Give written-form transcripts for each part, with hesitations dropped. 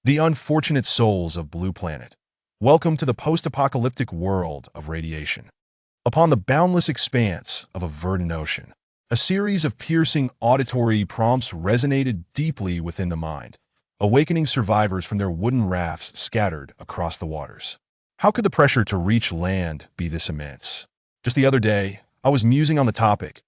The unfortunate souls of Blue Planet. Welcome to the post-apocalyptic world of radiation. Upon the boundless expanse of a verdant ocean, a series of piercing auditory prompts resonated deeply within the mind, awakening survivors from their wooden rafts scattered across the waters. How could the pressure to reach land be this immense? Just the other day, I was musing on the topic,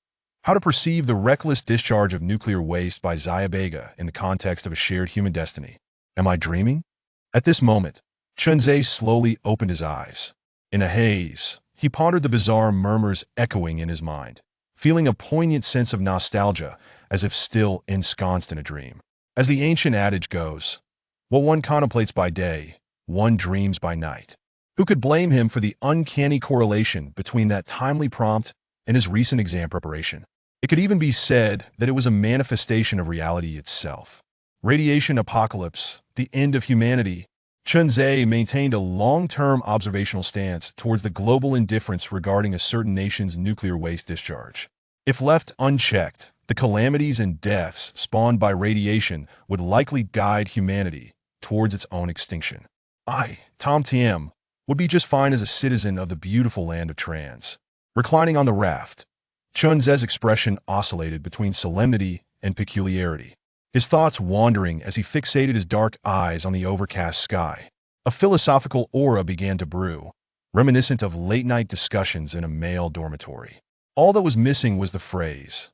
how to perceive the reckless discharge of nuclear waste by Zaya Bega in the context of a shared human destiny. Am I dreaming? At this moment, Chunzhe slowly opened his eyes. In a haze, he pondered the bizarre murmurs echoing in his mind, feeling a poignant sense of nostalgia as if still ensconced in a dream. As the ancient adage goes, what one contemplates by day, one dreams by night. Who could blame him for the uncanny correlation between that timely prompt and his recent exam preparation? It could even be said that it was a manifestation of reality itself. Radiation apocalypse, the end of humanity. Chunzhe maintained a long-term observational stance towards the global indifference regarding a certain nation's nuclear waste discharge. If left unchecked, the calamities and deaths spawned by radiation would likely guide humanity towards its own extinction. Tom Tiem, would be just fine as a citizen of the beautiful land of Trans. Reclining on the raft, Chunzhe's expression oscillated between solemnity and peculiarity, his thoughts wandering as he fixated his dark eyes on the overcast sky. A philosophical aura began to brew, reminiscent of late-night discussions in a male dormitory. All that was missing was the phrase,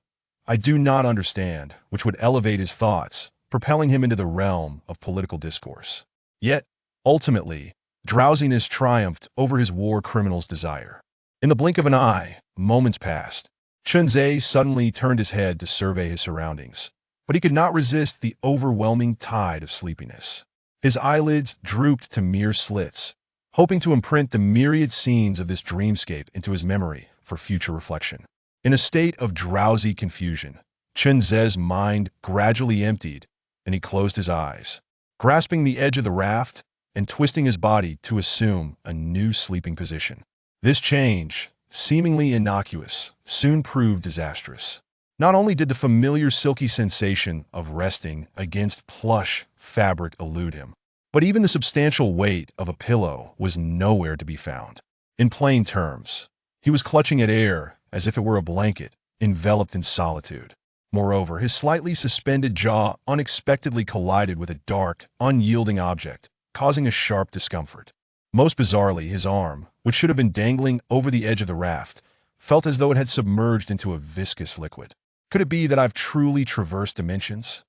"I do not understand," which would elevate his thoughts, propelling him into the realm of political discourse. Yet, ultimately, drowsiness triumphed over his war criminal's desire. In the blink of an eye, moments passed. Chunzhe suddenly turned his head to survey his surroundings, but he could not resist the overwhelming tide of sleepiness. His eyelids drooped to mere slits, hoping to imprint the myriad scenes of this dreamscape into his memory for future reflection. In a state of drowsy confusion, Chunzhe's mind gradually emptied, and he closed his eyes, grasping the edge of the raft and twisting his body to assume a new sleeping position. This change, seemingly innocuous, soon proved disastrous. Not only did the familiar silky sensation of resting against plush fabric elude him, but even the substantial weight of a pillow was nowhere to be found. In plain terms, he was clutching at air as if it were a blanket, enveloped in solitude. Moreover, his slightly suspended jaw unexpectedly collided with a dark, unyielding object, causing a sharp discomfort. Most bizarrely, his arm, which should have been dangling over the edge of the raft, felt as though it had submerged into a viscous liquid. Could it be that I've truly traversed dimensions?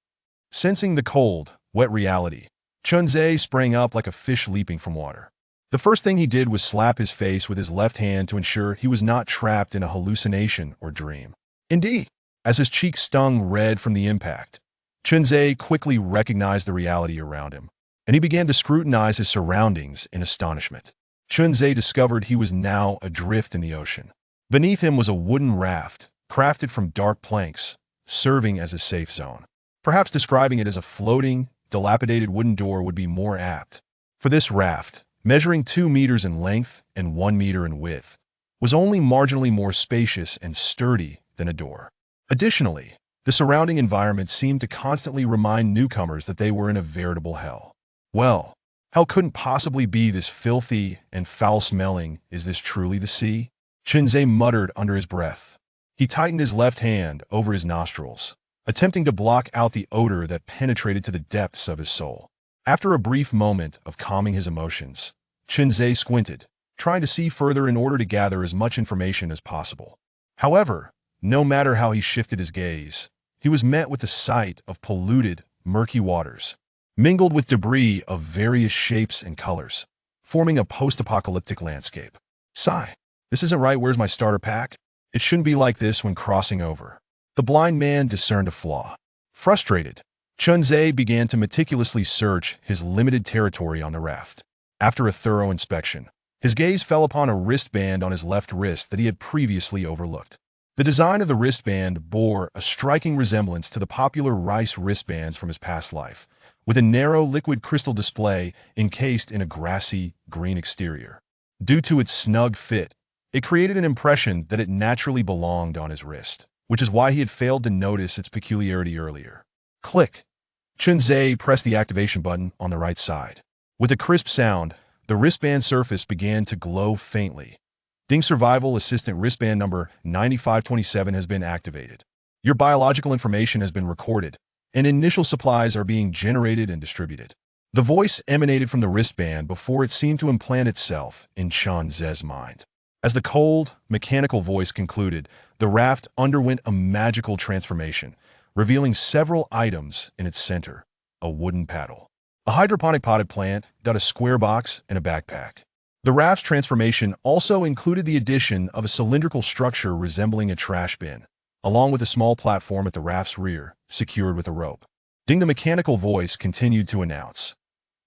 Sensing the cold, wet reality, Chunzhe sprang up like a fish leaping from water. The first thing he did was slap his face with his left hand to ensure he was not trapped in a hallucination or dream. Indeed, as his cheeks stung red from the impact, Chunzhe quickly recognized the reality around him, and he began to scrutinize his surroundings in astonishment. Chunzhe discovered he was now adrift in the ocean. Beneath him was a wooden raft, crafted from dark planks, serving as a safe zone. Perhaps describing it as a floating, dilapidated wooden door would be more apt. For this raft, measuring 2 meters in length and 1 meter in width, was only marginally more spacious and sturdy than a door. Additionally, the surrounding environment seemed to constantly remind newcomers that they were in a veritable hell. Well, hell couldn't possibly be this filthy and foul-smelling. Is this truly the sea? Chunzhe muttered under his breath. He tightened his left hand over his nostrils, attempting to block out the odor that penetrated to the depths of his soul. After a brief moment of calming his emotions, Chunzhe squinted, trying to see further in order to gather as much information as possible. However, no matter how he shifted his gaze, he was met with the sight of polluted, murky waters, mingled with debris of various shapes and colors, forming a post-apocalyptic landscape. Sigh, this isn't right. Where's my starter pack? It shouldn't be like this when crossing over. The blind man discerned a flaw. Frustrated, Chunzhe began to meticulously search his limited territory on the raft. After a thorough inspection, his gaze fell upon a wristband on his left wrist that he had previously overlooked. The design of the wristband bore a striking resemblance to the popular Rice wristbands from his past life, with a narrow liquid crystal display encased in a grassy green exterior. Due to its snug fit, it created an impression that it naturally belonged on his wrist, which is why he had failed to notice its peculiarity earlier. Click! Chunzhe pressed the activation button on the right side. With a crisp sound, the wristband surface began to glow faintly. Ding Survival Assistant wristband number 9527 has been activated. Your biological information has been recorded, and initial supplies are being generated and distributed. The voice emanated from the wristband before it seemed to implant itself in Chunzhe's mind. As the cold, mechanical voice concluded, the raft underwent a magical transformation, revealing several items in its center: a wooden paddle, a hydroponic potted plant, a square box, and a backpack. The raft's transformation also included the addition of a cylindrical structure resembling a trash bin, along with a small platform at the raft's rear, secured with a rope. Ding, the mechanical voice continued to announce,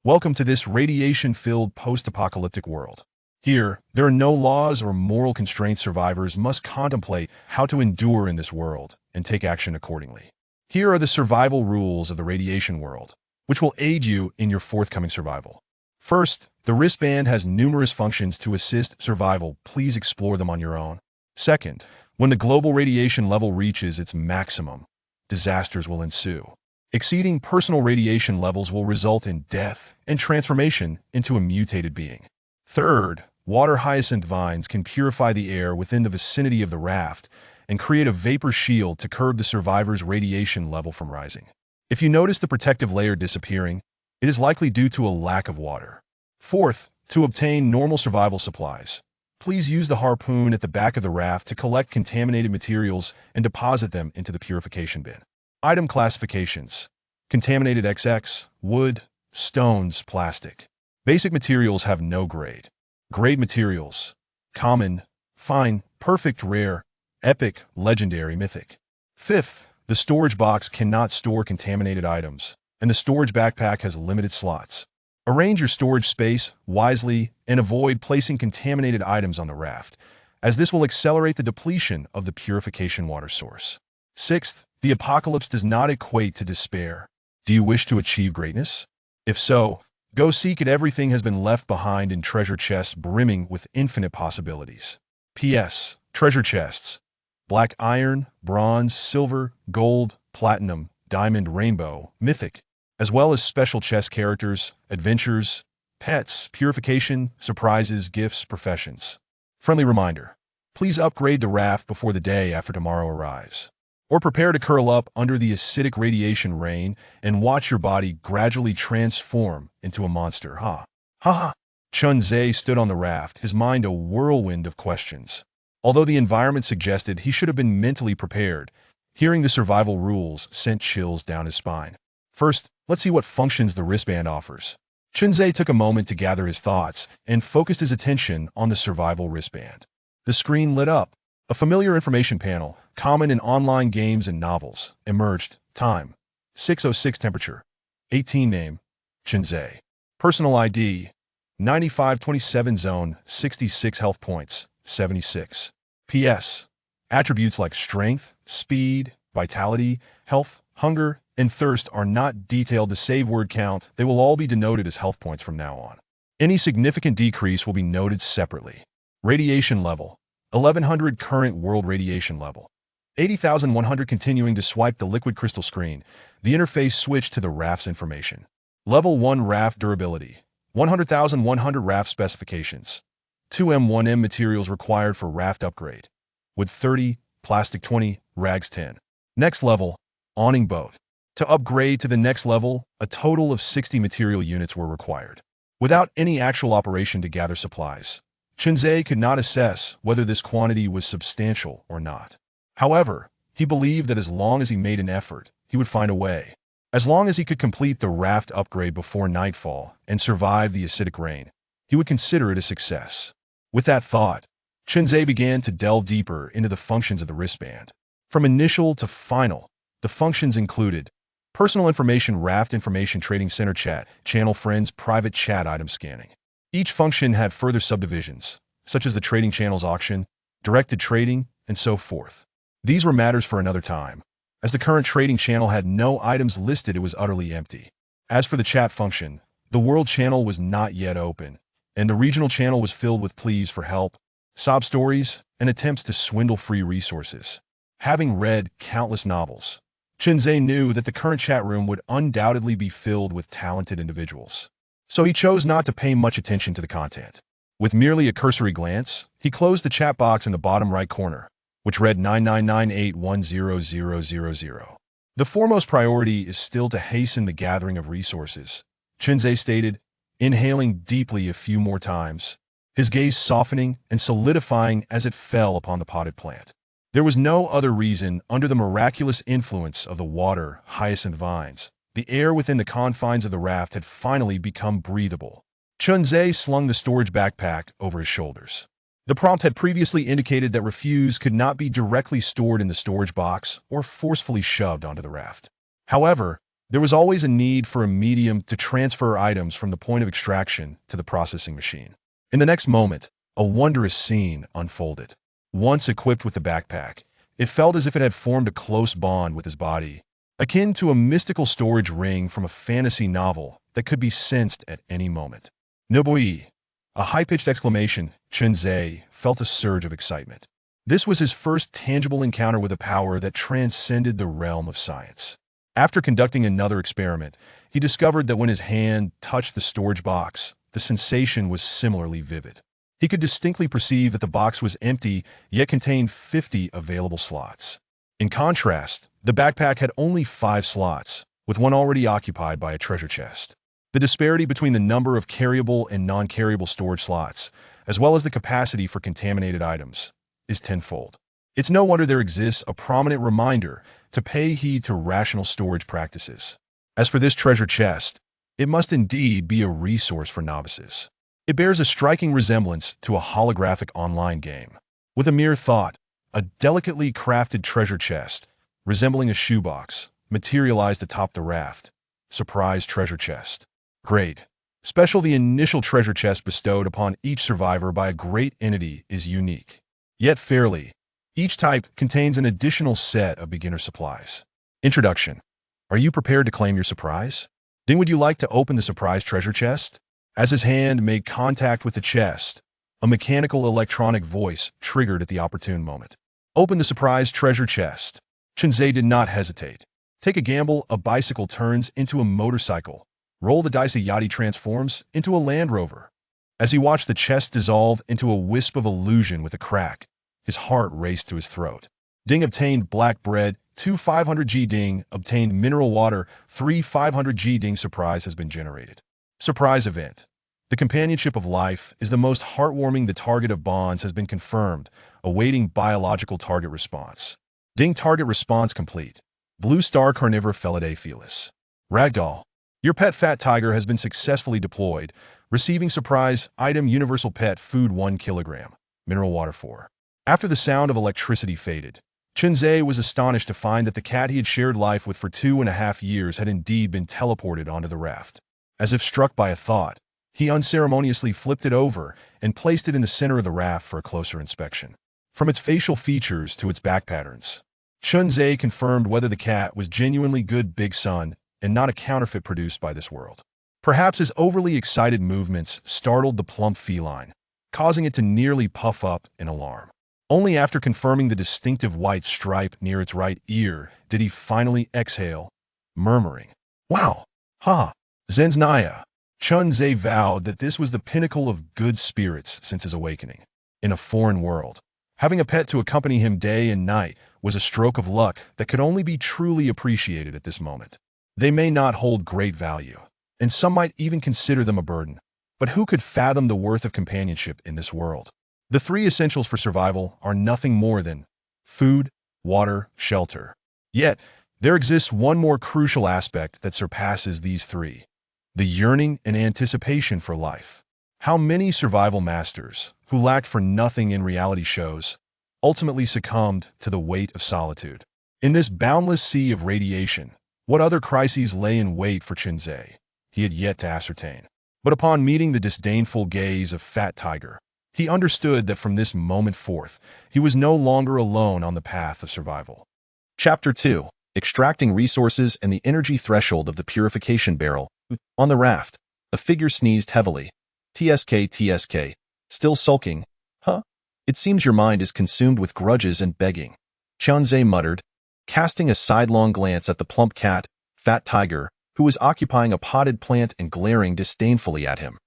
"Welcome to this radiation-filled post-apocalyptic world. Here, there are no laws or moral constraints. Survivors must contemplate how to endure in this world and take action accordingly. Here are the survival rules of the radiation world, which will aid you in your forthcoming survival. First, the wristband has numerous functions to assist survival. Please explore them on your own. Second, when the global radiation level reaches its maximum, disasters will ensue. Exceeding personal radiation levels will result in death and transformation into a mutated being. Third, water hyacinth vines can purify the air within the vicinity of the raft and create a vapor shield to curb the survivor's radiation level from rising. If you notice the protective layer disappearing, it is likely due to a lack of water. Fourth, to obtain normal survival supplies, please use the harpoon at the back of the raft to collect contaminated materials and deposit them into the purification bin. Item classifications: contaminated XX, wood, stones, plastic. Basic materials have no grade. Grade materials: common, fine, perfect, rare, epic, legendary, mythic. Fifth, the storage box cannot store contaminated items, and the storage backpack has limited slots. Arrange your storage space wisely and avoid placing contaminated items on the raft, as this will accelerate the depletion of the purification water source. Sixth, the apocalypse does not equate to despair. Do you wish to achieve greatness? If so, go seek it. Everything has been left behind in treasure chests brimming with infinite possibilities. P.S. Treasure chests: black iron, bronze, silver, gold, platinum, diamond, rainbow, mythic, as well as special chest characters, adventures, pets, purification, surprises, gifts, professions. Friendly reminder: please upgrade the raft before the day after tomorrow arrives. Or prepare to curl up under the acidic radiation rain and watch your body gradually transform into a monster. Ha. Ha ha. Chunzhe stood on the raft, his mind a whirlwind of questions. Although the environment suggested he should have been mentally prepared, hearing the survival rules sent chills down his spine. First, let's see what functions the wristband offers. Chunzhe took a moment to gather his thoughts and focused his attention on the survival wristband. The screen lit up. A familiar information panel, common in online games and novels, emerged. Time: 6:06. Temperature: 18. Name: Chunzhe. Personal ID: 9527. Zone: 66. Health points: 76. P.S. Attributes like strength, speed, vitality, health, hunger, and thirst are not detailed. The save word count, they will all be denoted as health points from now on. Any significant decrease will be noted separately. Radiation level: 1100. Current world radiation level: 80,100. Continuing to swipe the liquid crystal screen, the interface switched to the raft's information. Level 1 raft durability: 100,100. Raft specifications: 2M1M materials required for raft upgrade. Wood 30, plastic 20, rags 10. Next level: awning boat. To upgrade to the next level, a total of 60 material units were required. Without any actual operation to gather supplies, Chunzhe could not assess whether this quantity was substantial or not. However, he believed that as long as he made an effort, he would find a way. As long as he could complete the raft upgrade before nightfall and survive the acidic rain, he would consider it a success. With that thought, Chunzhe began to delve deeper into the functions of the wristband. From initial to final, the functions included personal information, raft information, trading center, chat, channel, friends, private chat, item scanning. Each function had further subdivisions, such as the trading channel's auction, directed trading, and so forth. These were matters for another time. As the current trading channel had no items listed, it was utterly empty. As for the chat function, the world channel was not yet open, and the regional channel was filled with pleas for help, sob stories, and attempts to swindle free resources. Having read countless novels, Chunzhe knew that the current chat room would undoubtedly be filled with talented individuals. So he chose not to pay much attention to the content. With merely a cursory glance, he closed the chat box in the bottom right corner, which read 999810000. The foremost priority is still to hasten the gathering of resources, Chunzhe stated, inhaling deeply a few more times, his gaze softening and solidifying as it fell upon the potted plant. There was no other reason under the miraculous influence of the water hyacinth vines. The air within the confines of the raft had finally become breathable. Chunzhe slung the storage backpack over his shoulders. The prompt had previously indicated that refuse could not be directly stored in the storage box or forcefully shoved onto the raft. However, there was always a need for a medium to transfer items from the point of extraction to the processing machine. In the next moment, a wondrous scene unfolded. Once equipped with the backpack, it felt as if it had formed a close bond with his body, akin to a mystical storage ring from a fantasy novel that could be sensed at any moment. Noboi! A high-pitched exclamation, Chunzhe felt a surge of excitement. This was his first tangible encounter with a power that transcended the realm of science. After conducting another experiment, he discovered that when his hand touched the storage box, the sensation was similarly vivid. He could distinctly perceive that the box was empty, yet contained 50 available slots. In contrast, the backpack had only 5 slots, with one already occupied by a treasure chest. The disparity between the number of carryable and non-carryable storage slots, as well as the capacity for contaminated items, is tenfold. It's no wonder there exists a prominent reminder to pay heed to rational storage practices. As for this treasure chest, it must indeed be a resource for novices. It bears a striking resemblance to a holographic online game. With a mere thought, a delicately crafted treasure chest, resembling a shoebox, materialized atop the raft. Surprise treasure chest. Great. Special. The initial treasure chest bestowed upon each survivor by a great entity is unique. Yet fairly, each type contains an additional set of beginner supplies. Introduction. Are you prepared to claim your surprise? Ding, would you like to open the surprise treasure chest? As his hand made contact with the chest, a mechanical electronic voice triggered at the opportune moment. Open the surprise treasure chest. Chunzhe did not hesitate. Take a gamble, a bicycle turns into a motorcycle. Roll the dice, a Yachty transforms into a Land Rover. As he watched the chest dissolve into a wisp of illusion with a crack, his heart raced to his throat. Ding obtained black bread, 2 500G. Ding obtained mineral water, 3 500G. Ding surprise has been generated. Surprise event. The companionship of life is the most heartwarming. The target of bonds has been confirmed, awaiting biological target response. Ding target response complete. Blue Star Carnivore Felidae Felis. Ragdoll. Your pet fat tiger has been successfully deployed, receiving surprise item universal pet food 1 kilogram, mineral water 4. After the sound of electricity faded, Chunzhe was astonished to find that the cat he had shared life with for 2.5 years had indeed been teleported onto the raft. As if struck by a thought, he unceremoniously flipped it over and placed it in the center of the raft for a closer inspection. From its facial features to its back patterns, Chunzhe confirmed whether the cat was genuinely good Big Sun and not a counterfeit produced by this world. Perhaps his overly excited movements startled the plump feline, causing it to nearly puff up in alarm. Only after confirming the distinctive white stripe near its right ear did he finally exhale, murmuring, "Wow! Ha! Zenznaya." Chunzhe vowed that this was the pinnacle of good spirits since his awakening. In a foreign world, having a pet to accompany him day and night was a stroke of luck that could only be truly appreciated at this moment. They may not hold great value, and some might even consider them a burden, but who could fathom the worth of companionship in this world? The 3 essentials for survival are nothing more than food, water, shelter. Yet, there exists one more crucial aspect that surpasses these 3. The yearning and anticipation for life. How many survival masters, who lacked for nothing in reality shows, ultimately succumbed to the weight of solitude? In this boundless sea of radiation, what other crises lay in wait for Chunzhe? He had yet to ascertain. But upon meeting the disdainful gaze of Fat Tiger, he understood that from this moment forth, he was no longer alone on the path of survival. Chapter 2. Extracting Resources and the Energy Threshold of the Purification Barrel. On the raft, a figure sneezed heavily. TSK. Still sulking? Huh? It seems your mind is consumed with grudges and begging. Chunzhe muttered. casting a sidelong glance at the plump cat, Fat Tiger, who was occupying a potted plant and glaring disdainfully at him.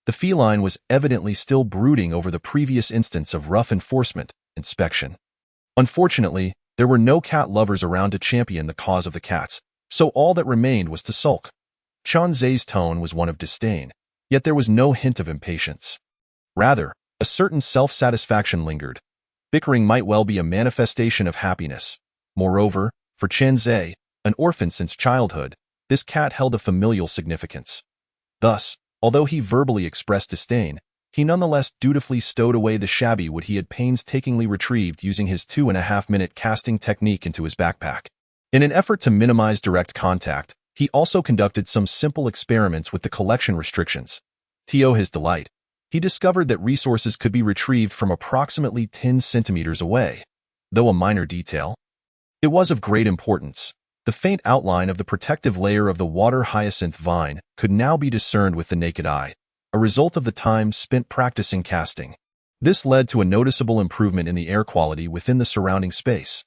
The feline was evidently still brooding over the previous instance of rough enforcement, inspection. Unfortunately, there were no cat lovers around to champion the cause of the cats, so all that remained was to sulk. Changzhe's tone was one of disdain, yet there was no hint of impatience. Rather, a certain self-satisfaction lingered. Bickering might well be a manifestation of happiness. Moreover, for Changzhe, an orphan since childhood, this cat held a familial significance. Thus, although he verbally expressed disdain, he nonetheless dutifully stowed away the shabby wood he had painstakingly retrieved using his 2.5-minute casting technique into his backpack. In an effort to minimize direct contact, he also conducted some simple experiments with the collection restrictions. To his delight, he discovered that resources could be retrieved from approximately 10 centimeters away. Though a minor detail, it was of great importance. The faint outline of the protective layer of the water hyacinth vine could now be discerned with the naked eye, a result of the time spent practicing casting. This led to a noticeable improvement in the air quality within the surrounding space.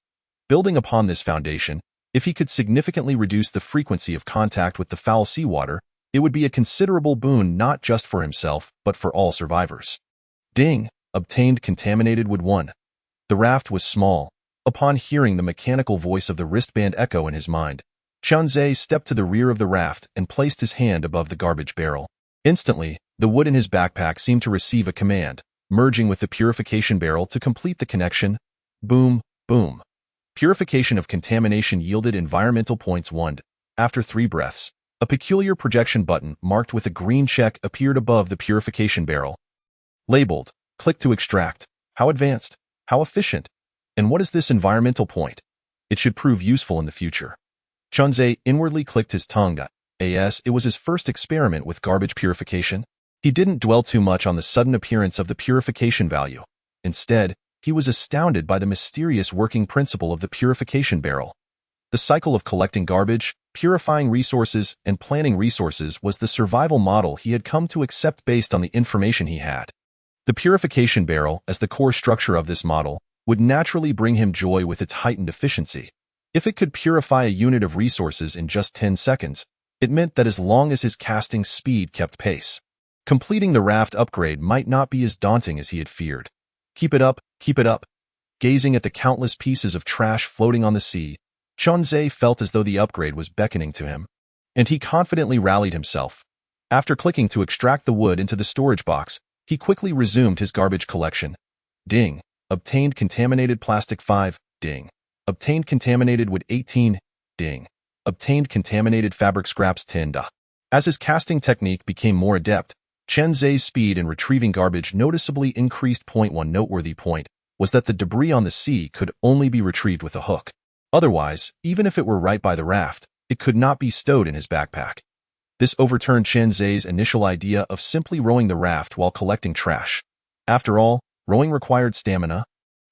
Building upon this foundation, if he could significantly reduce the frequency of contact with the foul seawater, it would be a considerable boon not just for himself, but for all survivors. Ding! Obtained contaminated wood 1. The raft was small. Upon hearing the mechanical voice of the wristband echo in his mind, Changzhe stepped to the rear of the raft and placed his hand above the garbage barrel. Instantly, the wood in his backpack seemed to receive a command, merging with the purification barrel to complete the connection. Boom, boom. Purification of contamination yielded environmental points 1. After 3 breaths, a peculiar projection button marked with a green check appeared above the purification barrel. Labeled, click to extract. How advanced? How efficient? And what is this environmental point? It should prove useful in the future. Changzhe inwardly clicked his tongue. As it was his first experiment with garbage purification, he didn't dwell too much on the sudden appearance of the purification value. Instead, he was astounded by the mysterious working principle of the purification barrel. The cycle of collecting garbage, purifying resources, and planning resources was the survival model he had come to accept based on the information he had. The purification barrel, as the core structure of this model, would naturally bring him joy with its heightened efficiency. If it could purify a unit of resources in just 10 seconds, it meant that as long as his casting speed kept pace, completing the raft upgrade might not be as daunting as he had feared. Keep it up, keep it up. Gazing at the countless pieces of trash floating on the sea, Changzhe felt as though the upgrade was beckoning to him, and he confidently rallied himself. After clicking to extract the wood into the storage box, he quickly resumed his garbage collection. Ding! Obtained contaminated plastic 5. Ding! Obtained contaminated wood 18. Ding! Obtained contaminated fabric scraps 10. As his casting technique became more adept, Changzhe's speed in retrieving garbage noticeably increased. 1 noteworthy point was that the debris on the sea could only be retrieved with a hook. Otherwise, even if it were right by the raft, it could not be stowed in his backpack. This overturned Changzhe's initial idea of simply rowing the raft while collecting trash. After all, rowing required stamina,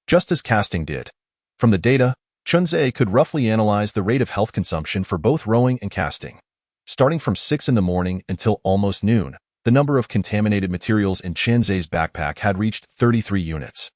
just as casting did. From the data, Changzhe could roughly analyze the rate of health consumption for both rowing and casting. Starting from 6 in the morning until almost noon, the number of contaminated materials in Changzhe's backpack had reached 33 units.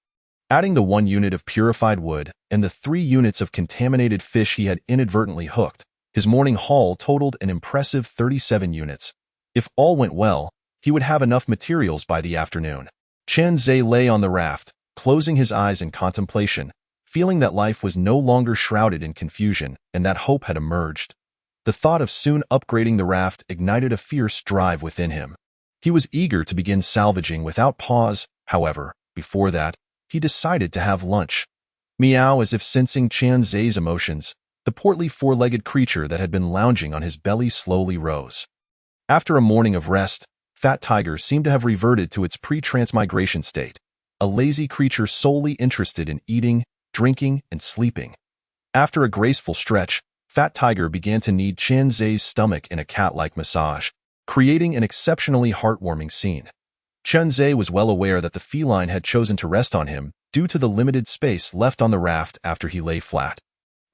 Adding the 1 unit of purified wood and the 3 units of contaminated fish he had inadvertently hooked, his morning haul totaled an impressive 37 units. If all went well, he would have enough materials by the afternoon. Changzhe lay on the raft, closing his eyes in contemplation, feeling that life was no longer shrouded in confusion and that hope had emerged. The thought of soon upgrading the raft ignited a fierce drive within him. He was eager to begin salvaging without pause. However, before that, he decided to have lunch. Meow, as if sensing Changzhe's emotions, the portly 4-legged creature that had been lounging on his belly slowly rose. After a morning of rest, Fat Tiger seemed to have reverted to its pre-transmigration state, a lazy creature solely interested in eating, drinking, and sleeping. After a graceful stretch, Fat Tiger began to knead Changzhe's stomach in a cat-like massage, creating an exceptionally heartwarming scene. Changzhe was well aware that the feline had chosen to rest on him due to the limited space left on the raft after he lay flat.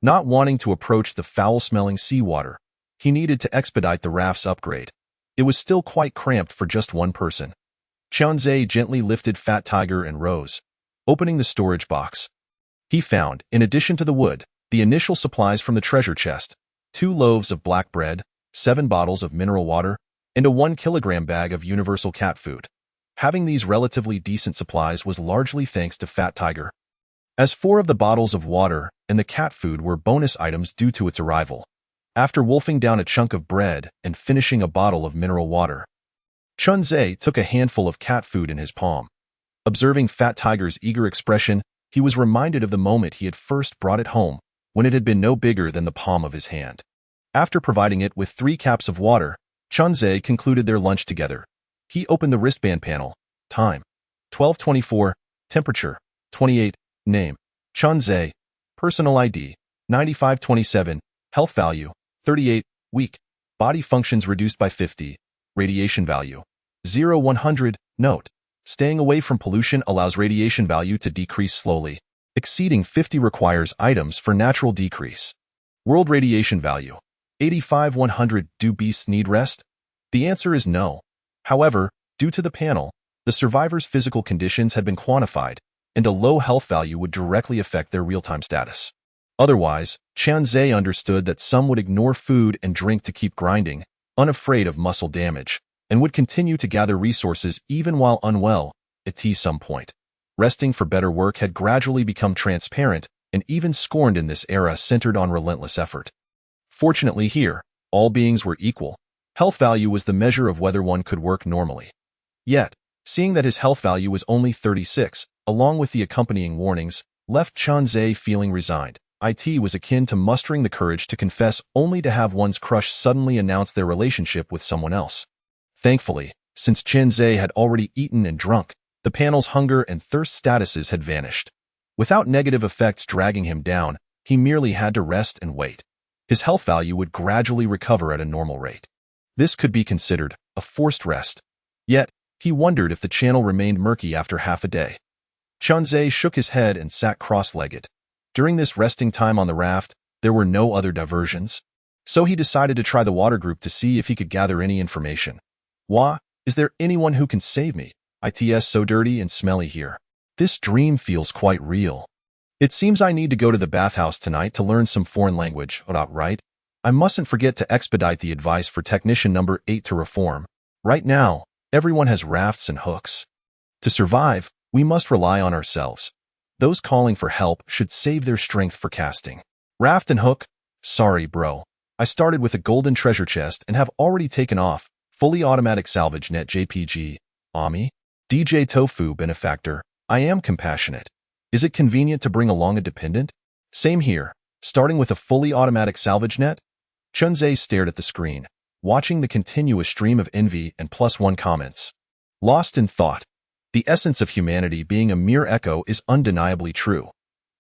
Not wanting to approach the foul-smelling seawater, he needed to expedite the raft's upgrade. It was still quite cramped for just one person. Changzhe gently lifted Fat Tiger and rose, opening the storage box. He found, in addition to the wood, The initial supplies from the treasure chest: 2 loaves of black bread, 7 bottles of mineral water, and a 1-kilogram bag of universal cat food. Having these relatively decent supplies was largely thanks to Fat Tiger, as 4 of the bottles of water and the cat food were bonus items due to its arrival. After wolfing down a chunk of bread and finishing a bottle of mineral water, Chunzhe took a handful of cat food in his palm. Observing Fat Tiger's eager expression, he was reminded of the moment he had first brought it home, when it had been no bigger than the palm of his hand. After providing it with 3 caps of water, Chunzhe concluded their lunch together. He opened the wristband panel. Time: 12:24. Temperature: 28. Name: Chunzhe. Personal ID: 9527. Health value: 38. Weak. Body functions reduced by 50. Radiation value: 0-100. Note: staying away from pollution allows radiation value to decrease slowly. Exceeding 50 requires items for natural decrease. World radiation value: 85-100. Do beasts need rest? The answer is no. However, due to the panel, the survivors' physical conditions had been quantified, and a low health value would directly affect their real-time status. Otherwise, Chunzhe understood that some would ignore food and drink to keep grinding, unafraid of muscle damage, and would continue to gather resources even while unwell. At some point, resting for better work had gradually become transparent and even scorned in this era centered on relentless effort. Fortunately here, all beings were equal. Health value was the measure of whether one could work normally. Yet, seeing that his health value was only 36, along with the accompanying warnings, left Chunzhe feeling resigned. It was akin to mustering the courage to confess only to have one's crush suddenly announce their relationship with someone else. Thankfully, since Chunzhe had already eaten and drunk, the panel's hunger and thirst statuses had vanished. Without negative effects dragging him down, he merely had to rest and wait. His health value would gradually recover at a normal rate. This could be considered a forced rest. Yet, he wondered if the channel remained murky after half a day. Chunzhe shook his head and sat cross-legged. During this resting time on the raft, there were no other diversions, so he decided to try the water group to see if he could gather any information. Wah, is there anyone who can save me? It's so dirty and smelly here. This dream feels quite real. It seems I need to go to the bathhouse tonight to learn some foreign language, right? I mustn't forget to expedite the advice for technician number 8 to reform. Right now, everyone has rafts and hooks. To survive, we must rely on ourselves. Those calling for help should save their strength for casting. Raft and hook? Sorry, bro. I started with a golden treasure chest and have already taken off. Fully automatic salvage net JPG. Ami? DJ Tofu benefactor. I am compassionate. Is it convenient to bring along a dependent? Same here. Starting with a fully automatic salvage net? Chunzhe stared at the screen, watching the continuous stream of envy and +1 comments. Lost in thought. The essence of humanity being a mere echo is undeniably true.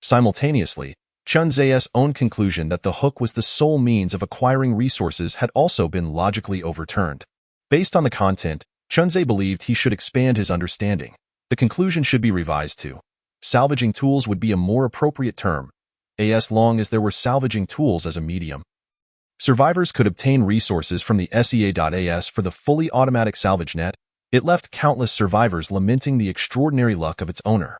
Simultaneously, Chunzhe's own conclusion that the hook was the sole means of acquiring resources had also been logically overturned. Based on the content, Chunzhe believed he should expand his understanding. The conclusion should be revised to salvaging tools would be a more appropriate term, as long as there were salvaging tools as a medium. Survivors could obtain resources from the SEA.AS for the fully automatic salvage net. It left countless survivors lamenting the extraordinary luck of its owner.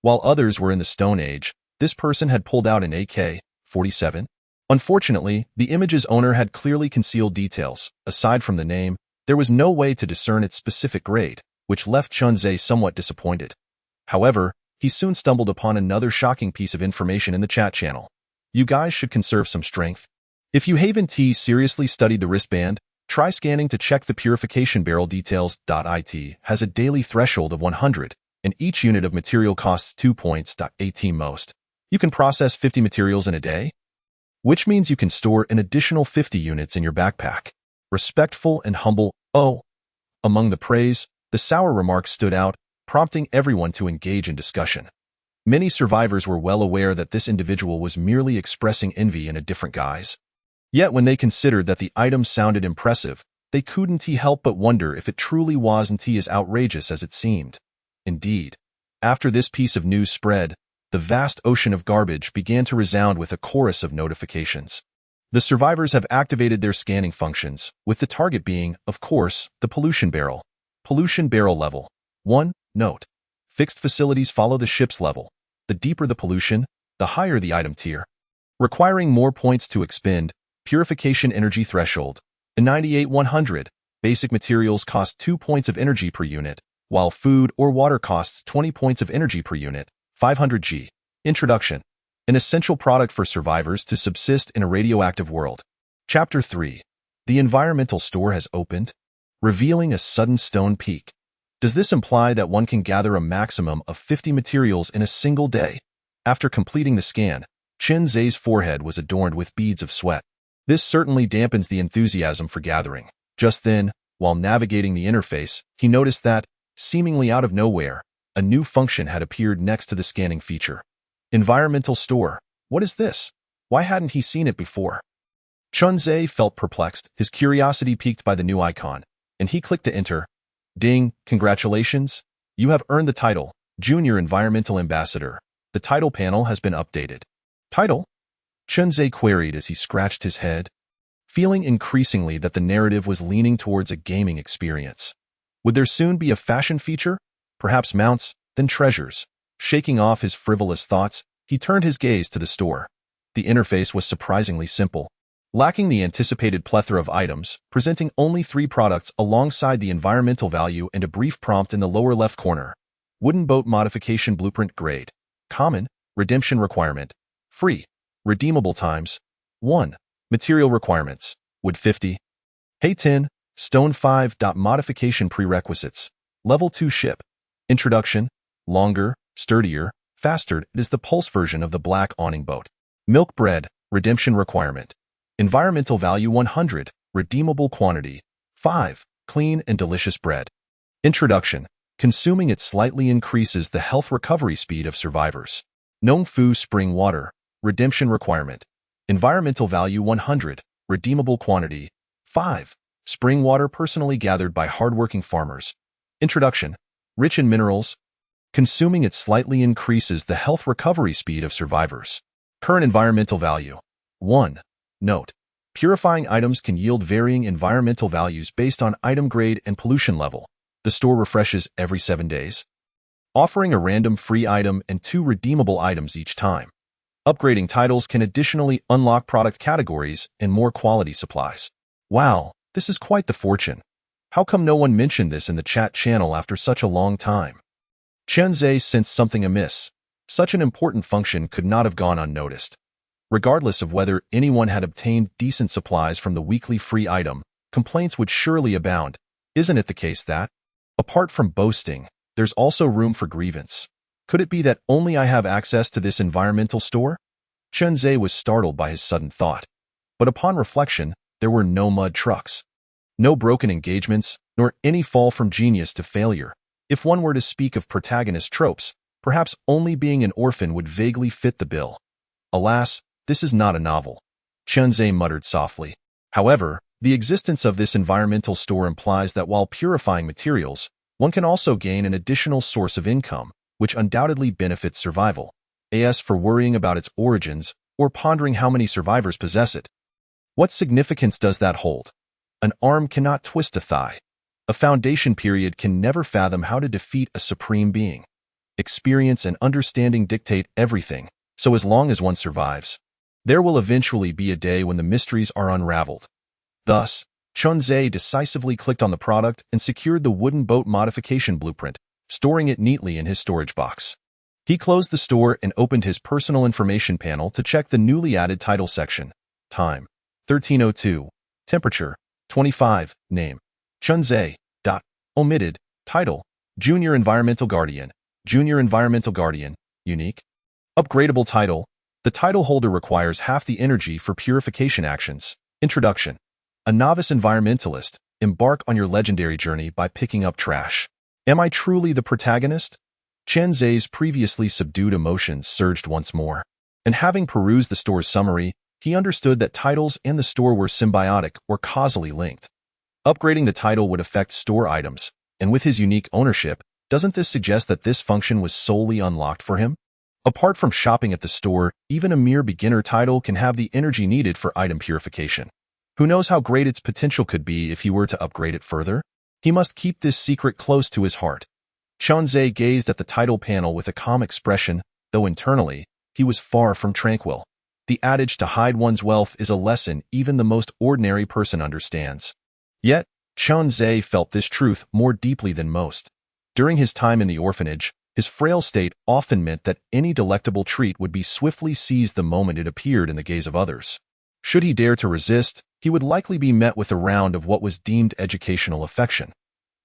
While others were in the Stone Age, this person had pulled out an AK-47. Unfortunately, the image's owner had clearly concealed details. Aside from the name, there was no way to discern its specific grade, which left Chunzhe somewhat disappointed. However, he soon stumbled upon another shocking piece of information in the chat channel. You guys should conserve some strength. If you haven't seriously studied the wristband, try scanning to check the purification barrel details. It has a daily threshold of 100, and each unit of material costs 2 points. Most. You can process 50 materials in a day, which means you can store an additional 50 units in your backpack. Respectful and humble. Oh. Among the praise, the sour remarks stood out, prompting everyone to engage in discussion. Many survivors were well aware that this individual was merely expressing envy in a different guise. Yet when they considered that the item sounded impressive, they couldn't help but wonder if it truly wasn't as outrageous as it seemed. Indeed, after this piece of news spread, the vast ocean of garbage began to resound with a chorus of notifications. The survivors have activated their scanning functions, with the target being, of course, the pollution barrel. Pollution barrel level. 1. Note. Fixed facilities follow the ship's level. The deeper the pollution, the higher the item tier. requiring more points to expend, purification energy threshold. In 98-100, basic materials cost 2 points of energy per unit, while food or water costs 20 points of energy per unit, 500 G. Introduction. An essential product for survivors to subsist in a radioactive world. Chapter 3. The environmental store has opened, revealing a sudden stone peak. Does this imply that one can gather a maximum of 50 materials in a single day? After completing the scan, Chen Zhe's forehead was adorned with beads of sweat. This certainly dampens the enthusiasm for gathering. Just then, while navigating the interface, he noticed that, seemingly out of nowhere, a new function had appeared next to the scanning feature. Environmental store. What is this? Why hadn't he seen it before? Chen Zhe felt perplexed, his curiosity piqued by the new icon, and he clicked to enter. Ding, congratulations. You have earned the title, Junior Environmental Ambassador. The title panel has been updated. Title? Chen Zhe queried as he scratched his head, feeling increasingly that the narrative was leaning towards a gaming experience. Would there soon be a fashion feature? Perhaps mounts, then treasures. Shaking off his frivolous thoughts, he turned his gaze to the store. The interface was surprisingly simple, lacking the anticipated plethora of items, presenting only 3 products alongside the environmental value and a brief prompt in the lower left corner. Wooden boat modification blueprint grade. Common. Redemption requirement. Free. Redeemable times. 1. Material requirements. Wood 50. Hay 10. Stone 5. Modification prerequisites. Level 2 ship. Introduction. Longer, sturdier, faster. It is the pulse version of the black awning boat. Milk bread. Redemption requirement. Environmental value 100. Redeemable quantity. 5. Clean and delicious bread. Introduction. Consuming it slightly increases the health recovery speed of survivors. Nongfu spring water. Redemption requirement. Environmental value 100. Redeemable quantity. 5. Spring water personally gathered by hardworking farmers. Introduction. Rich in minerals. Consuming it slightly increases the health recovery speed of survivors. Current environmental value. 1. Note. Purifying items can yield varying environmental values based on item grade and pollution level. The store refreshes every 7 days, offering a random free item and 2 redeemable items each time. Upgrading titles can additionally unlock product categories and more quality supplies. Wow, this is quite the fortune. How come no one mentioned this in the chat channel after such a long time? Chen Zhe sensed something amiss. Such an important function could not have gone unnoticed. Regardless of whether anyone had obtained decent supplies from the weekly free item, complaints would surely abound. Isn't it the case that, apart from boasting, there's also room for grievance? Could it be that only I have access to this environmental store? Chen Zhe was startled by his sudden thought. But upon reflection, there were no mud trucks, no broken engagements, nor any fall from genius to failure. If one were to speak of protagonist tropes, perhaps only being an orphan would vaguely fit the bill. Alas, this is not a novel. Chen Zhe muttered softly. However, the existence of this environmental store implies that while purifying materials, one can also gain an additional source of income, which undoubtedly benefits survival. As for worrying about its origins or pondering how many survivors possess it, what significance does that hold? An arm cannot twist a thigh. A foundation period can never fathom how to defeat a supreme being. Experience and understanding dictate everything, so as long as one survives, there will eventually be a day when the mysteries are unraveled. Thus, Chen Zhe decisively clicked on the product and secured the wooden boat modification blueprint, storing it neatly in his storage box. He closed the store and opened his personal information panel to check the newly added title section. Time: 13:02. Temperature: 25. Name: Chen Zhe. Omitted. Title: Junior Environmental Guardian. Junior Environmental Guardian. Unique. Upgradable title: the title holder requires half the energy for purification actions. Introduction. A novice environmentalist, embark on your legendary journey by picking up trash. Am I truly the protagonist? Chen Zhe's previously subdued emotions surged once more, and having perused the store's summary, he understood that titles and the store were symbiotic or causally linked. Upgrading the title would affect store items, and with his unique ownership, doesn't this suggest that this function was solely unlocked for him? Apart from shopping at the store, even a mere beginner title can have the energy needed for item purification. Who knows how great its potential could be if he were to upgrade it further? He must keep this secret close to his heart. Chen Zhe gazed at the title panel with a calm expression, though internally, he was far from tranquil. The adage to hide one's wealth is a lesson even the most ordinary person understands. Yet, Chen Zhe felt this truth more deeply than most. During his time in the orphanage, his frail state often meant that any delectable treat would be swiftly seized the moment it appeared in the gaze of others. Should he dare to resist, he would likely be met with a round of what was deemed educational affection.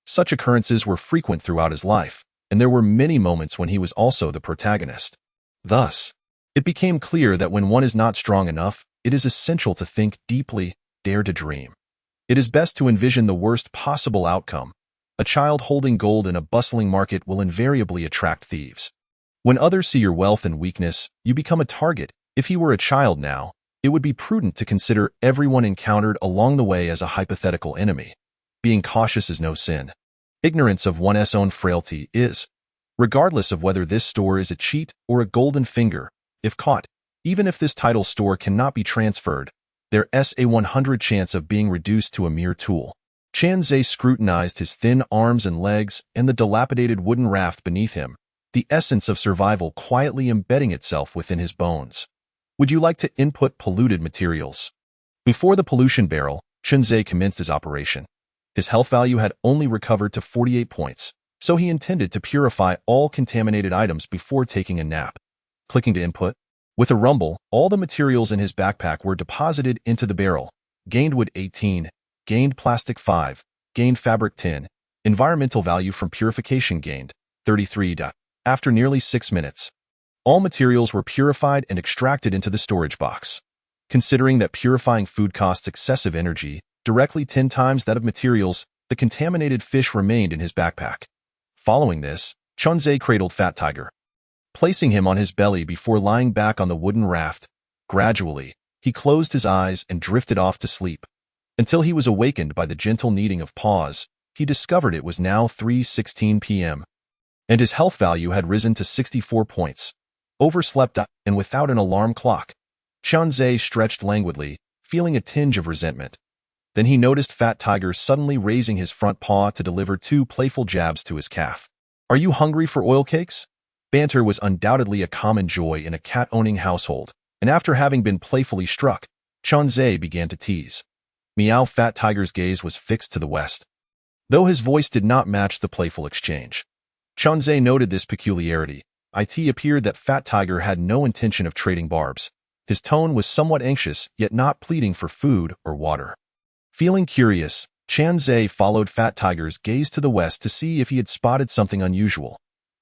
Such occurrences were frequent throughout his life, and there were many moments when he was also the protagonist. Thus, it became clear that when one is not strong enough, it is essential to think deeply, dare to dream. It is best to envision the worst possible outcome. A child holding gold in a bustling market will invariably attract thieves. When others see your wealth and weakness, you become a target. If he were a child now, it would be prudent to consider everyone encountered along the way as a hypothetical enemy. Being cautious is no sin. Ignorance of one's own frailty is. Regardless of whether this store is a cheat or a golden finger, if caught, even if this title store cannot be transferred, there's a 100 chance of being reduced to a mere tool. Chen Zhe scrutinized his thin arms and legs and the dilapidated wooden raft beneath him, the essence of survival quietly embedding itself within his bones. Would you like to input polluted materials? Before the pollution barrel, Chen Zhe commenced his operation. His health value had only recovered to 48 points, so he intended to purify all contaminated items before taking a nap. Clicking to input. With a rumble, all the materials in his backpack were deposited into the barrel. Gained wood 18, gained plastic 5, gained fabric 10, environmental value from purification gained 33. After nearly 6 minutes, all materials were purified and extracted into the storage box. Considering that purifying food costs excessive energy, directly 10 times that of materials, the contaminated fish remained in his backpack. Following this, Chen Zhe cradled Fat Tiger, placing him on his belly before lying back on the wooden raft. Gradually, he closed his eyes and drifted off to sleep. Until he was awakened by the gentle kneading of paws, he discovered it was now 3:16 p.m. and his health value had risen to 64 points. Overslept and without an alarm clock. Chen Zhe stretched languidly, feeling a tinge of resentment. Then he noticed Fat Tiger suddenly raising his front paw to deliver 2 playful jabs to his calf. Are you hungry for oil cakes? Banter was undoubtedly a common joy in a cat-owning household, and after having been playfully struck, Chen Zhe began to tease. Meow. Fat Tiger's gaze was fixed to the west, though his voice did not match the playful exchange. Chen Zhe noted this peculiarity. It appeared that Fat Tiger had no intention of trading barbs. His tone was somewhat anxious, yet not pleading for food or water. Feeling curious, Chen Zhe followed Fat Tiger's gaze to the west to see if he had spotted something unusual.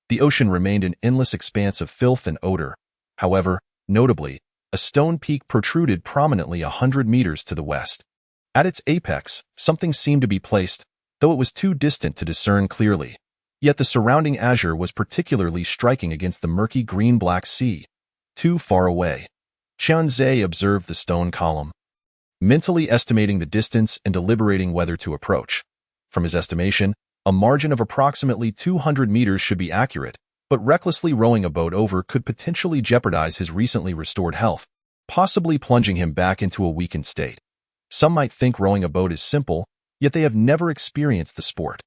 The ocean remained an endless expanse of filth and odor. However, notably, a stone peak protruded prominently 100 meters to the west. At its apex, something seemed to be placed, though it was too distant to discern clearly. Yet the surrounding azure was particularly striking against the murky green-black sea. Too far away. Chen Zhe observed the stone column, mentally estimating the distance and deliberating whether to approach. From his estimation, a margin of approximately 200 meters should be accurate, but recklessly rowing a boat over could potentially jeopardize his recently restored health, possibly plunging him back into a weakened state. Some might think rowing a boat is simple, yet they have never experienced the sport.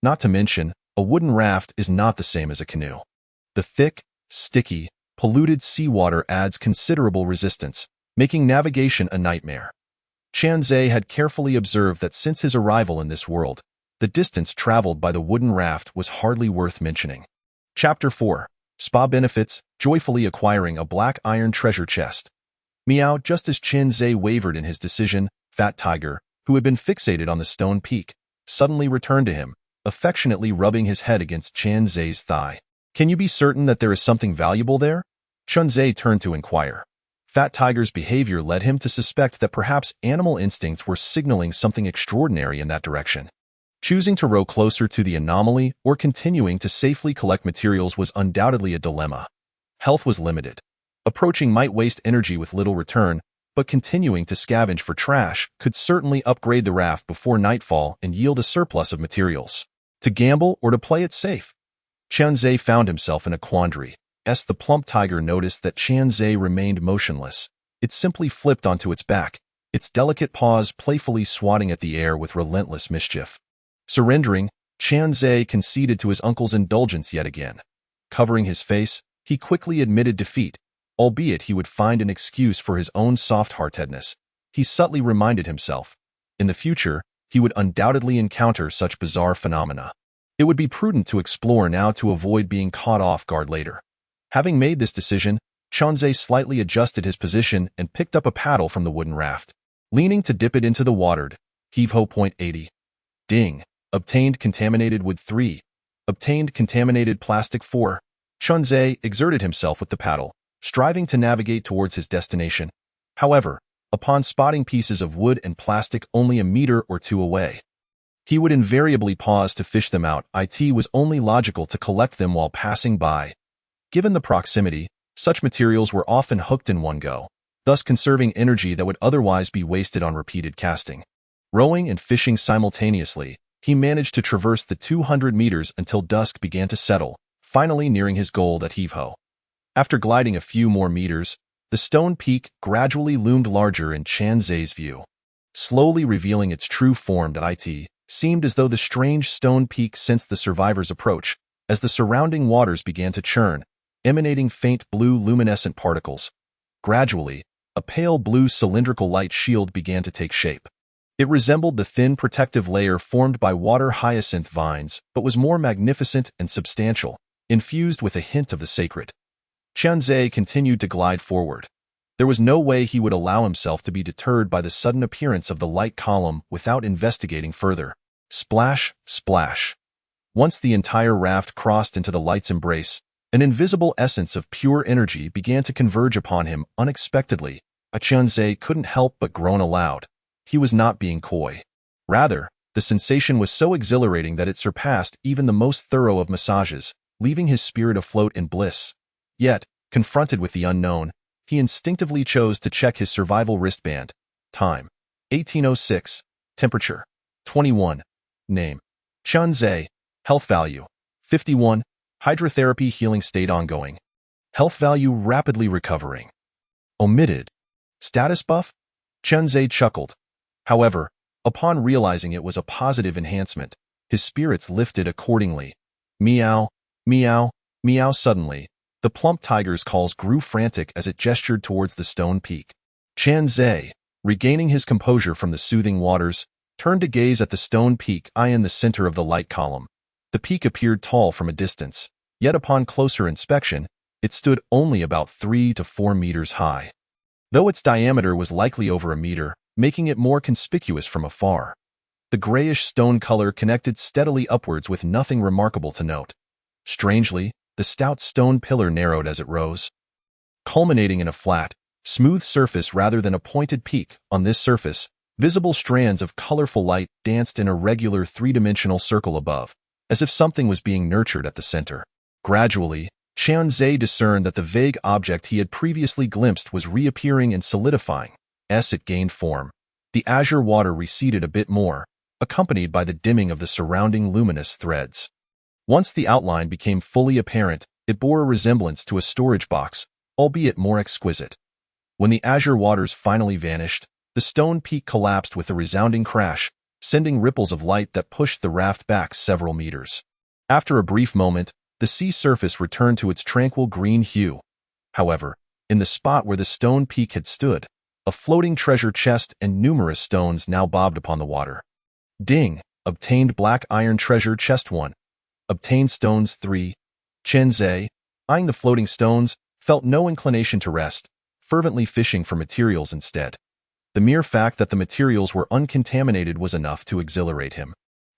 Not to mention, a wooden raft is not the same as a canoe. The thick, sticky, polluted seawater adds considerable resistance, making navigation a nightmare. Chen Zhe had carefully observed that since his arrival in this world, the distance traveled by the wooden raft was hardly worth mentioning. Chapter 4. Spa Benefits, joyfully acquiring a black iron treasure chest. Meow. Just as Chen Zhe wavered in his decision, Fat Tiger, who had been fixated on the stone peak, suddenly returned to him, affectionately rubbing his head against Chen Zhe's thigh. Can you be certain that there is something valuable there? Chen Zhe turned to inquire. Fat Tiger's behavior led him to suspect that perhaps animal instincts were signaling something extraordinary in that direction. Choosing to row closer to the anomaly or continuing to safely collect materials was undoubtedly a dilemma. Health was limited. Approaching might waste energy with little return, but continuing to scavenge for trash could certainly upgrade the raft before nightfall and yield a surplus of materials. To gamble or to play it safe? Chen Zhe found himself in a quandary. The plump tiger noticed that Chen Zhe remained motionless. It simply flipped onto its back, its delicate paws playfully swatting at the air with relentless mischief. Surrendering, Chen Zhe conceded to his uncle's indulgence yet again. Covering his face, he quickly admitted defeat. albeit he would find an excuse for his own soft-heartedness. He subtly reminded himself. In the future, he would undoubtedly encounter such bizarre phenomena. It would be prudent to explore now to avoid being caught off guard later. Having made this decision, Changzhe slightly adjusted his position and picked up a paddle from the wooden raft. Leaning to dip it into the water, heave-ho .80. Ding. Obtained contaminated wood 3. Obtained contaminated plastic 4. Changzhe exerted himself with the paddle, striving to navigate towards his destination. However, upon spotting pieces of wood and plastic only a meter or two away, he would invariably pause to fish them out. It was only logical to collect them while passing by. Given the proximity, such materials were often hooked in one go, thus conserving energy that would otherwise be wasted on repeated casting. Rowing and fishing simultaneously, he managed to traverse the 200 meters until dusk began to settle, finally nearing his goal at Heave-Ho. After gliding a few more meters, the stone peak gradually loomed larger in Changzhe's view. Slowly revealing its true form, it seemed as though the strange stone peak sensed the survivor's approach, as the surrounding waters began to churn, emanating faint blue luminescent particles. Gradually, a pale blue cylindrical light shield began to take shape. It resembled the thin protective layer formed by water hyacinth vines, but was more magnificent and substantial, infused with a hint of the sacred. Changzhe continued to glide forward. There was no way he would allow himself to be deterred by the sudden appearance of the light column without investigating further. Splash, splash. Once the entire raft crossed into the light's embrace, an invisible essence of pure energy began to converge upon him unexpectedly. Changzhe couldn't help but groan aloud. He was not being coy. Rather, the sensation was so exhilarating that it surpassed even the most thorough of massages, leaving his spirit afloat in bliss. Yet, confronted with the unknown, he instinctively chose to check his survival wristband. Time: 18:06. Temperature: 21. Name: Changzhe. Health value: 51. Hydrotherapy healing state ongoing. Health value rapidly recovering. Omitted. Status buff? Changzhe chuckled. However, upon realizing it was a positive enhancement, his spirits lifted accordingly. Meow, meow, meow. Suddenly, the plump tiger's calls grew frantic as it gestured towards the stone peak. Changzhe, regaining his composure from the soothing waters, turned to gaze at the stone peak in the center of the light column. The peak appeared tall from a distance, yet upon closer inspection, it stood only about 3 to 4 meters high. Though its diameter was likely over a meter, making it more conspicuous from afar. The grayish stone color connected steadily upwards with nothing remarkable to note. Strangely, the stout stone pillar narrowed as it rose, culminating in a flat, smooth surface rather than a pointed peak. On this surface, visible strands of colorful light danced in a regular three-dimensional circle above, as if something was being nurtured at the center. Gradually, Changzhe discerned that the vague object he had previously glimpsed was reappearing and solidifying. As it gained form, the azure water receded a bit more, accompanied by the dimming of the surrounding luminous threads. Once the outline became fully apparent, it bore a resemblance to a storage box, albeit more exquisite. When the azure waters finally vanished, the stone peak collapsed with a resounding crash, sending ripples of light that pushed the raft back several meters. After a brief moment, the sea surface returned to its tranquil green hue. However, in the spot where the stone peak had stood, a floating treasure chest and numerous stones now bobbed upon the water. Ding! Obtained black iron treasure chest 1. Obtained stones 3. Changzhe, eyeing the floating stones, felt no inclination to rest, fervently fishing for materials instead. The mere fact that the materials were uncontaminated was enough to exhilarate him.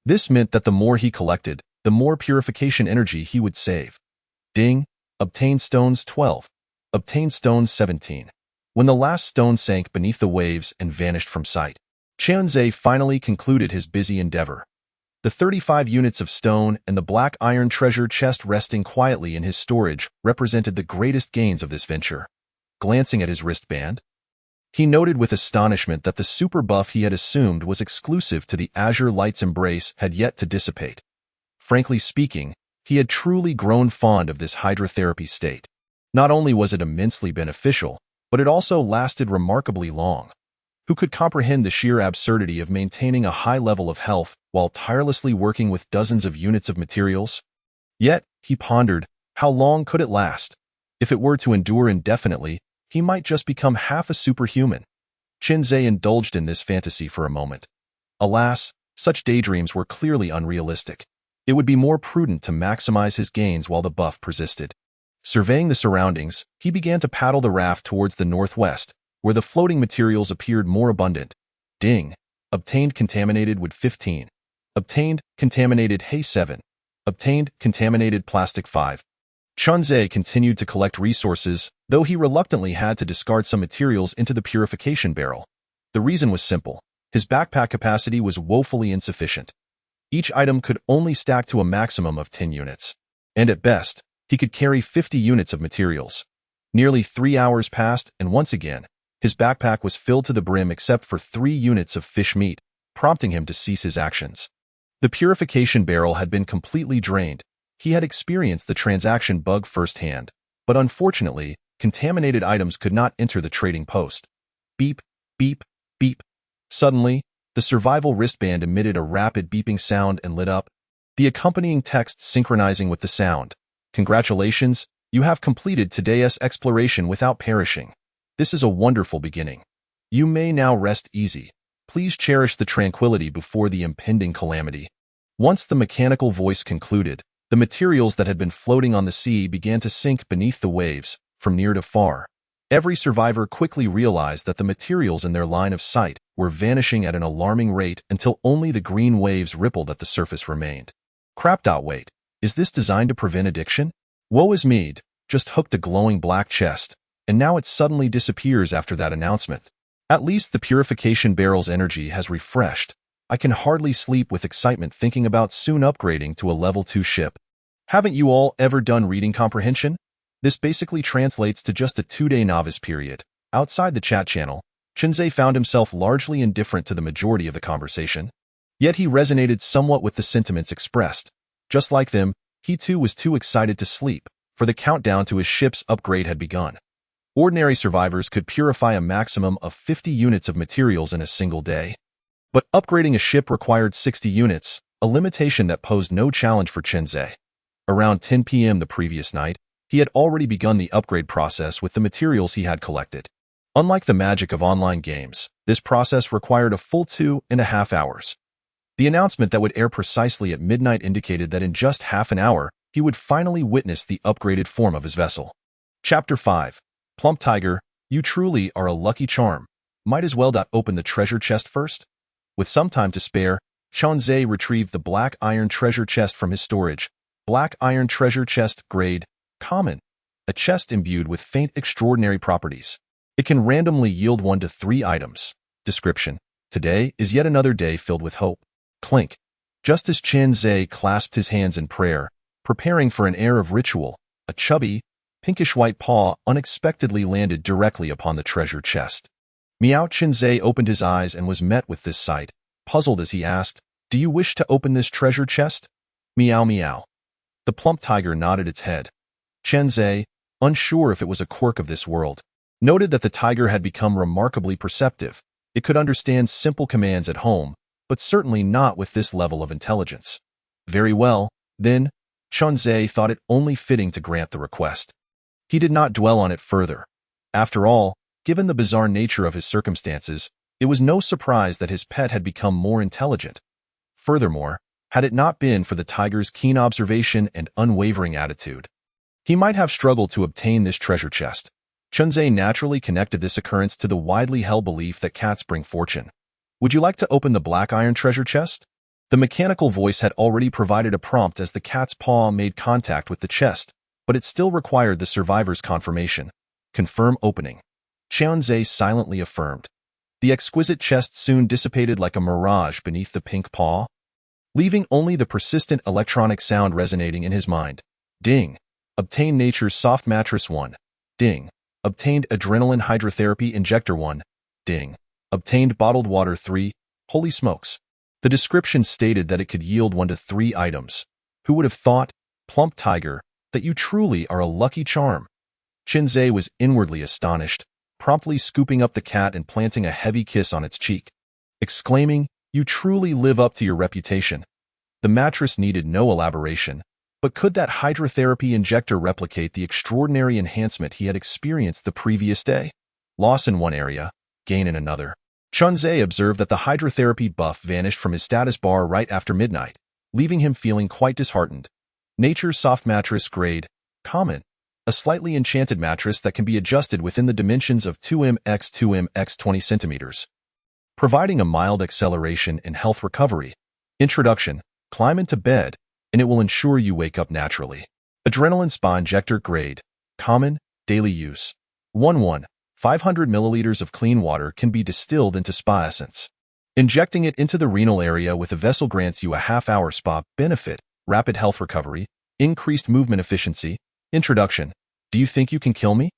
This meant that the more he collected, the more purification energy he would save. Ding! Obtained stones 12. Obtained stones 17. When the last stone sank beneath the waves and vanished from sight, Changzhe finally concluded his busy endeavor. The 35 units of stone and the black iron treasure chest resting quietly in his storage represented the greatest gains of this venture. Glancing at his wristband, he noted with astonishment that the super buff he had assumed was exclusive to the azure light's embrace had yet to dissipate. Frankly speaking, he had truly grown fond of this hydrotherapy state. Not only was it immensely beneficial, but it also lasted remarkably long. Who could comprehend the sheer absurdity of maintaining a high level of health while tirelessly working with dozens of units of materials? Yet, he pondered, how long could it last? If it were to endure indefinitely, he might just become half a superhuman. Qinzhe indulged in this fantasy for a moment. Alas, such daydreams were clearly unrealistic. It would be more prudent to maximize his gains while the buff persisted. Surveying the surroundings, he began to paddle the raft towards the northwest, where the floating materials appeared more abundant. Ding. Obtained contaminated wood 15. Obtained contaminated hay 7. Obtained contaminated plastic 5. Qinzhe continued to collect resources, though he reluctantly had to discard some materials into the purification barrel. The reason was simple. His backpack capacity was woefully insufficient. Each item could only stack to a maximum of 10 units. And at best, he could carry 50 units of materials. Nearly 3 hours passed, and once again, his backpack was filled to the brim except for 3 units of fish meat, prompting him to cease his actions. The purification barrel had been completely drained. He had experienced the transaction bug firsthand, but unfortunately, contaminated items could not enter the trading post. Beep, beep, beep. Suddenly, the survival wristband emitted a rapid beeping sound and lit up, the accompanying text synchronizing with the sound. Congratulations, you have completed today's exploration without perishing. This is a wonderful beginning. You may now rest easy. Please cherish the tranquility before the impending calamity. Once the mechanical voice concluded, the materials that had been floating on the sea began to sink beneath the waves, from near to far. Every survivor quickly realized that the materials in their line of sight were vanishing at an alarming rate until only the green waves rippled at the surface remained. Crap.Wait, is this designed to prevent addiction? Woe is me, just hooked a glowing black chest, and now it suddenly disappears after that announcement. At least the purification barrel's energy has refreshed. I can hardly sleep with excitement thinking about soon upgrading to a level 2 ship. Haven't you all ever done reading comprehension? This basically translates to just a 2-day novice period. Outside the chat channel, Qinzhe found himself largely indifferent to the majority of the conversation. Yet he resonated somewhat with the sentiments expressed. Just like them, he too was too excited to sleep, for the countdown to his ship's upgrade had begun. Ordinary survivors could purify a maximum of 50 units of materials in a single day. But upgrading a ship required 60 units, a limitation that posed no challenge for Qinzhe. Around 10 p.m. the previous night, he had already begun the upgrade process with the materials he had collected. Unlike the magic of online games, this process required a full 2.5 hours. The announcement that would air precisely at midnight indicated that in just half an hour, he would finally witness the upgraded form of his vessel. Chapter 5. Plump Tiger, you truly are a lucky charm. Might as well open the treasure chest first? With some time to spare, Qinzhe retrieved the black iron treasure chest from his storage. Black iron treasure chest, grade, common. A chest imbued with faint extraordinary properties. It can randomly yield 1 to 3 items. Description. Today is yet another day filled with hope. Clink. Just as Qinzhe clasped his hands in prayer, preparing for an air of ritual, a chubby, pinkish-white paw unexpectedly landed directly upon the treasure chest. Meow. Qinzhe opened his eyes and was met with this sight, puzzled as he asked, "Do you wish to open this treasure chest?" Meow meow. The plump tiger nodded its head. Qinzhe, unsure if it was a quirk of this world, noted that the tiger had become remarkably perceptive. It could understand simple commands at home, but certainly not with this level of intelligence. Very well, then, Qinzhe thought it only fitting to grant the request. He did not dwell on it further. After all, given the bizarre nature of his circumstances, it was no surprise that his pet had become more intelligent. Furthermore, had it not been for the tiger's keen observation and unwavering attitude, he might have struggled to obtain this treasure chest. Qinzhe naturally connected this occurrence to the widely held belief that cats bring fortune. Would you like to open the black iron treasure chest? The mechanical voice had already provided a prompt as the cat's paw made contact with the chest, but it still required the survivor's confirmation. Confirm opening. Qinzhe silently affirmed. The exquisite chest soon dissipated like a mirage beneath the pink paw, leaving only the persistent electronic sound resonating in his mind. Ding. Obtained nature's soft mattress 1. Ding. Obtained adrenaline hydrotherapy injector 1. Ding. Obtained bottled water 3. Holy smokes. The description stated that it could yield 1 to 3 items. Who would have thought, plump tiger, that you truly are a lucky charm? Qinzhe was inwardly astonished, promptly scooping up the cat and planting a heavy kiss on its cheek, exclaiming, "You truly live up to your reputation." The mattress needed no elaboration. But could that hydrotherapy injector replicate the extraordinary enhancement he had experienced the previous day? Loss in one area, gain in another. Chunzhe observed that the hydrotherapy buff vanished from his status bar right after midnight, leaving him feeling quite disheartened. Nature's soft mattress grade, common, a slightly enchanted mattress that can be adjusted within the dimensions of 2m x 2m x 20 centimeters, providing a mild acceleration in health recovery. Introduction: climb into bed, and it will ensure you wake up naturally. Adrenaline spa injector grade, common, daily use. 1 500 milliliters of clean water can be distilled into spa essence. Injecting it into the renal area with a vessel grants you a half-hour spa benefit, rapid health recovery, increased movement efficiency. Introduction: do you think you can kill me?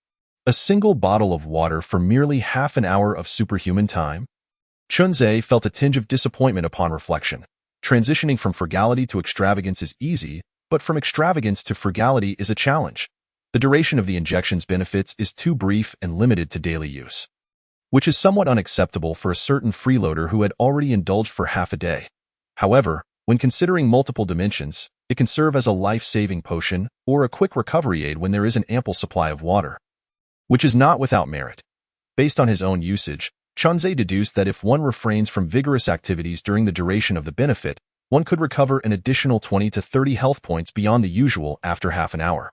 A single bottle of water for merely half an hour of superhuman time? Chunzhe felt a tinge of disappointment upon reflection. Transitioning from frugality to extravagance is easy, but from extravagance to frugality is a challenge. The duration of the injection's benefits is too brief and limited to daily use, which is somewhat unacceptable for a certain freeloader who had already indulged for half a day. However, when considering multiple dimensions, it can serve as a life-saving potion or a quick recovery aid when there is an ample supply of water, which is not without merit. Based on his own usage, Chunzhe deduced that if one refrains from vigorous activities during the duration of the benefit, one could recover an additional 20 to 30 health points beyond the usual after half an hour.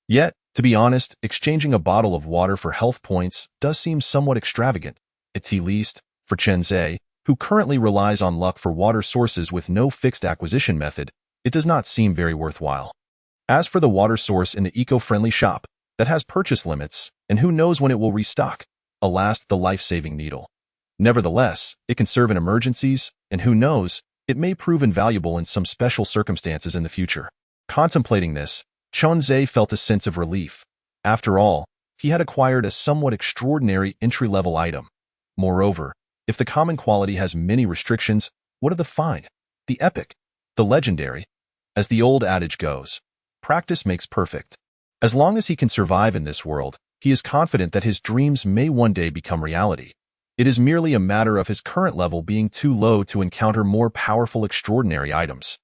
Yet, to be honest, exchanging a bottle of water for health points does seem somewhat extravagant, at least for Chunzhe, who currently relies on luck for water sources with no fixed acquisition method. It does not seem very worthwhile. As for the water source in the eco-friendly shop that has purchase limits, and who knows when it will restock, alas, the life-saving needle. Nevertheless, it can serve in emergencies, and who knows, it may prove invaluable in some special circumstances in the future. Contemplating this, Chunzhe felt a sense of relief. After all, he had acquired a somewhat extraordinary entry-level item. Moreover, if the common quality has many restrictions, what of the fine, the epic, the legendary? As the old adage goes, practice makes perfect. As long as he can survive in this world, he is confident that his dreams may one day become reality. It is merely a matter of his current level being too low to encounter more powerful extraordinary items.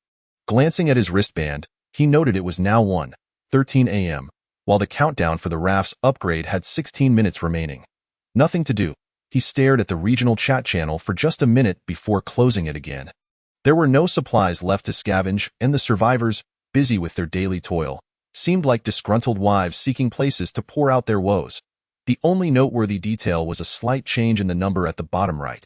Glancing at his wristband, he noted it was now 1:13 a.m., while the countdown for the raft's upgrade had 16 minutes remaining. Nothing to do. He stared at the regional chat channel for just a minute before closing it again. There were no supplies left to scavenge, and the survivors, busy with their daily toil, seemed like disgruntled wives seeking places to pour out their woes. The only noteworthy detail was a slight change in the number at the bottom right.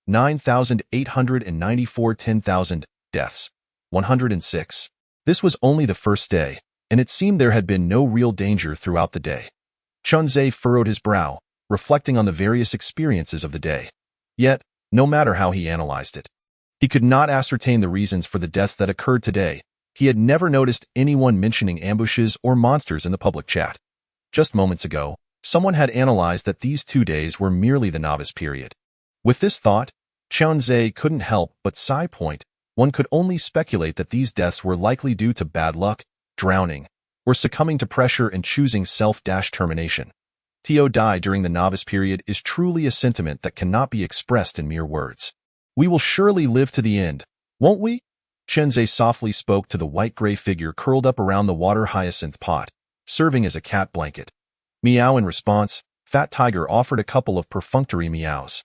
9,894 10,000 deaths. 106. This was only the first day, and it seemed there had been no real danger throughout the day. Chunzhe furrowed his brow, reflecting on the various experiences of the day. Yet, no matter how he analyzed it, he could not ascertain the reasons for the deaths that occurred today. He had never noticed anyone mentioning ambushes or monsters in the public chat. Just moments ago, someone had analyzed that these 2 days were merely the novice period. With this thought, Chunzhe couldn't help but sigh. One could only speculate that these deaths were likely due to bad luck, drowning, or succumbing to pressure and choosing self-termination. To die during the novice period is truly a sentiment that cannot be expressed in mere words. We will surely live to the end, won't we? Chunzhe softly spoke to the white-gray figure curled up around the water hyacinth pot, serving as a cat blanket. Meow. In response, Fat Tiger offered a couple of perfunctory meows.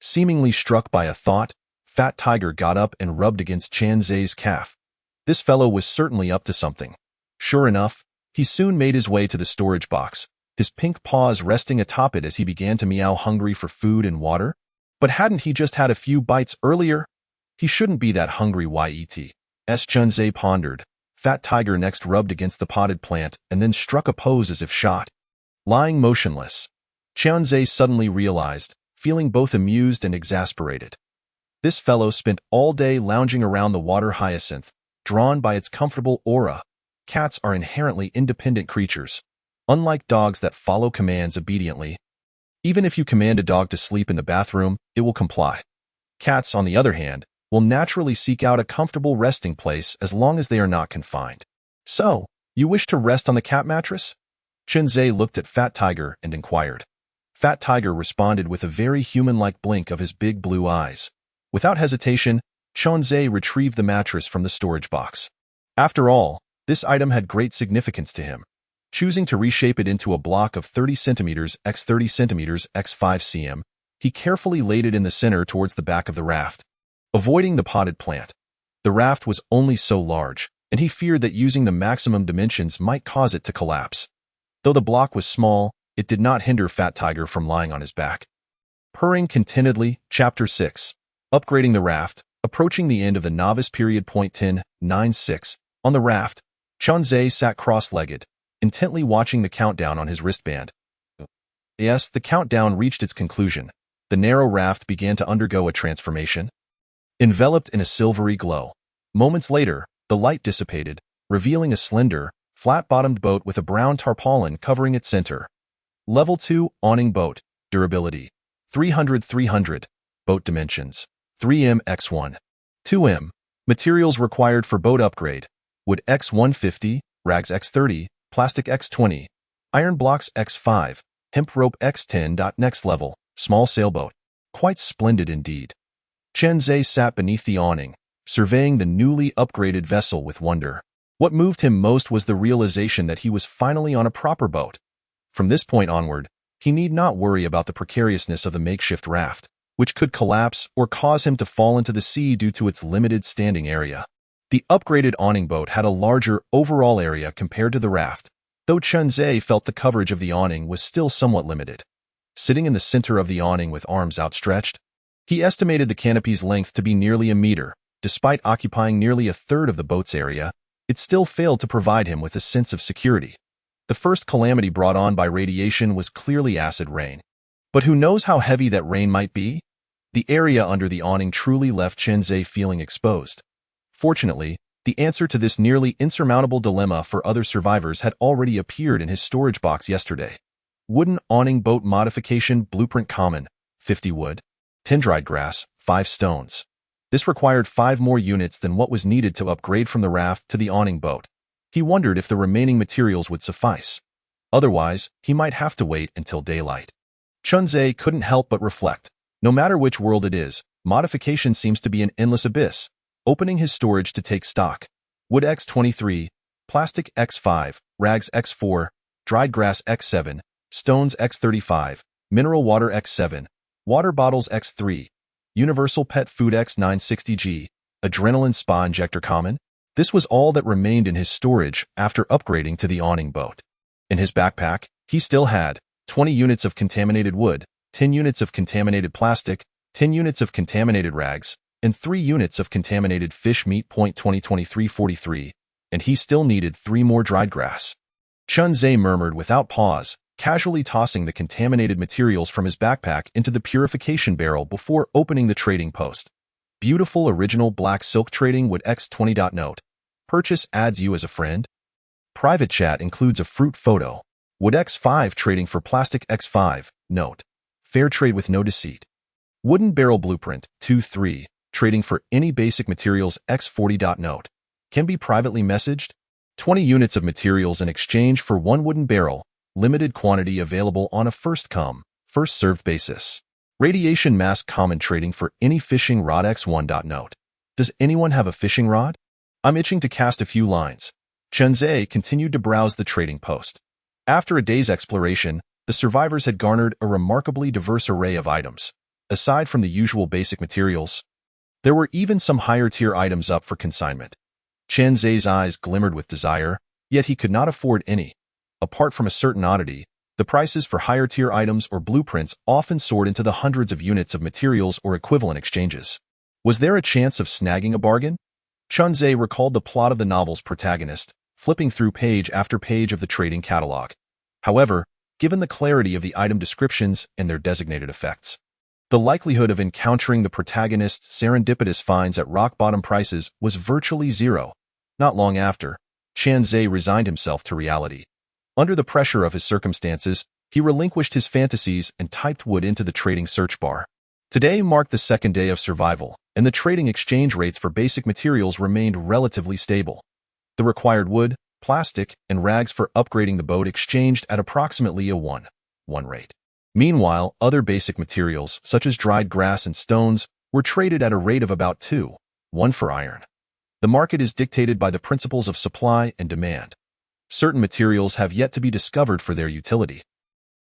Seemingly struck by a thought, Fat Tiger got up and rubbed against Chunzhe's calf. This fellow was certainly up to something. Sure enough, he soon made his way to the storage box, his pink paws resting atop it as he began to meow, hungry for food and water. But hadn't he just had a few bites earlier? He shouldn't be that hungry, Chunzhe pondered. Fat Tiger next rubbed against the potted plant and then struck a pose as if shot. Lying motionless, Chunzhe suddenly realized, feeling both amused and exasperated. This fellow spent all day lounging around the water hyacinth, drawn by its comfortable aura. Cats are inherently independent creatures, unlike dogs that follow commands obediently. Even if you command a dog to sleep in the bathroom, it will comply. Cats, on the other hand, will naturally seek out a comfortable resting place as long as they are not confined. So, you wish to rest on the cat mattress? Chunzhe looked at Fat Tiger and inquired. Fat Tiger responded with a very human-like blink of his big blue eyes. Without hesitation, Chunzhe retrieved the mattress from the storage box. After all, This item had great significance to him. Choosing to reshape it into a block of 30 centimeters x 30 centimeters x 5 cm, he carefully laid it in the center towards the back of the raft, avoiding the potted plant. The raft was only so large, and he feared that using the maximum dimensions might cause it to collapse. Though the block was small, it did not hinder Fat Tiger from lying on his back. Purring contentedly, Chapter 6. Upgrading the raft. Approaching the end of the novice period. 10.96. On the raft, Chunzhe sat cross-legged, intently watching the countdown on his wristband. Yes, the countdown reached its conclusion. The narrow raft began to undergo a transformation. Enveloped in a silvery glow. Moments later, the light dissipated, revealing a slender, flat-bottomed boat with a brown tarpaulin covering its center. Level 2, awning boat. Durability. 300-300. Boat dimensions. 3M x 1. 2M. Materials required for boat upgrade. Wood x 150, rags x 30, plastic x 20, iron blocks x 5, hemp rope x 10. Next level, small sailboat. Quite splendid indeed. Chunzhe sat beneath the awning, surveying the newly upgraded vessel with wonder. What moved him most was the realization that he was finally on a proper boat. From this point onward, he need not worry about the precariousness of the makeshift raft, which could collapse or cause him to fall into the sea due to its limited standing area. The upgraded awning boat had a larger overall area compared to the raft, though Chunzhe felt the coverage of the awning was still somewhat limited. Sitting in the center of the awning with arms outstretched, he estimated the canopy's length to be nearly a meter. Despite occupying nearly a third of the boat's area, it still failed to provide him with a sense of security. The first calamity brought on by radiation was clearly acid rain. But who knows how heavy that rain might be? The area under the awning truly left Chunzhe feeling exposed. Fortunately, the answer to this nearly insurmountable dilemma for other survivors had already appeared in his storage box yesterday. Wooden awning boat modification blueprint common, 50 wood, 10 dried grass, 5 stones. This required 5 more units than what was needed to upgrade from the raft to the awning boat. He wondered if the remaining materials would suffice. Otherwise, he might have to wait until daylight. Chunzhe couldn't help but reflect. No matter which world it is, modification seems to be an endless abyss. Opening his storage to take stock. Wood x 23, plastic x 5, rags x 4, dried grass x 7, stones x 35, mineral water x 7, water bottles x 3, universal pet food x 960g, adrenaline spa injector common. This was all that remained in his storage after upgrading to the awning boat. In his backpack, he still had 20 units of contaminated wood, 10 units of contaminated plastic, 10 units of contaminated rags, and 3 units of contaminated fish meat. 2023-43, and he still needed 3 more dried grass. Chunzhe murmured without pause, casually tossing the contaminated materials from his backpack into the purification barrel before opening the trading post. Beautiful original black silk trading wood x 20. Note. Purchase adds you as a friend. Private chat includes a fruit photo. Wood x 5 trading for plastic x 5. Note. Fair trade with no deceit. Wooden barrel blueprint 2-3. Trading for any basic materials x 40. Note. Can be privately messaged. 20 units of materials in exchange for 1 wooden barrel. Limited quantity available on a first-come, first-served basis. Radiation mask common trading for any fishing rod x 1. Note. Does anyone have a fishing rod? I'm itching to cast a few lines. Chunzhe continued to browse the trading post. After a day's exploration, the survivors had garnered a remarkably diverse array of items. Aside from the usual basic materials, there were even some higher-tier items up for consignment. Chunzhe's eyes glimmered with desire, yet he could not afford any. Apart from a certain oddity, the prices for higher-tier items or blueprints often soared into the hundreds of units of materials or equivalent exchanges. Was there a chance of snagging a bargain? Chunzhe recalled the plot of the novel's protagonist, flipping through page after page of the trading catalog. However, given the clarity of the item descriptions and their designated effects, the likelihood of encountering the protagonist's serendipitous finds at rock-bottom prices was virtually zero. Not long after, Chunzhe resigned himself to reality. Under the pressure of his circumstances, he relinquished his fantasies and typed wood into the trading search bar. Today marked the second day of survival, and the trading exchange rates for basic materials remained relatively stable. The required wood, plastic, and rags for upgrading the boat exchanged at approximately a 1:1 rate. Meanwhile, other basic materials, such as dried grass and stones, were traded at a rate of about 2:1 for iron. The market is dictated by the principles of supply and demand. Certain materials have yet to be discovered for their utility.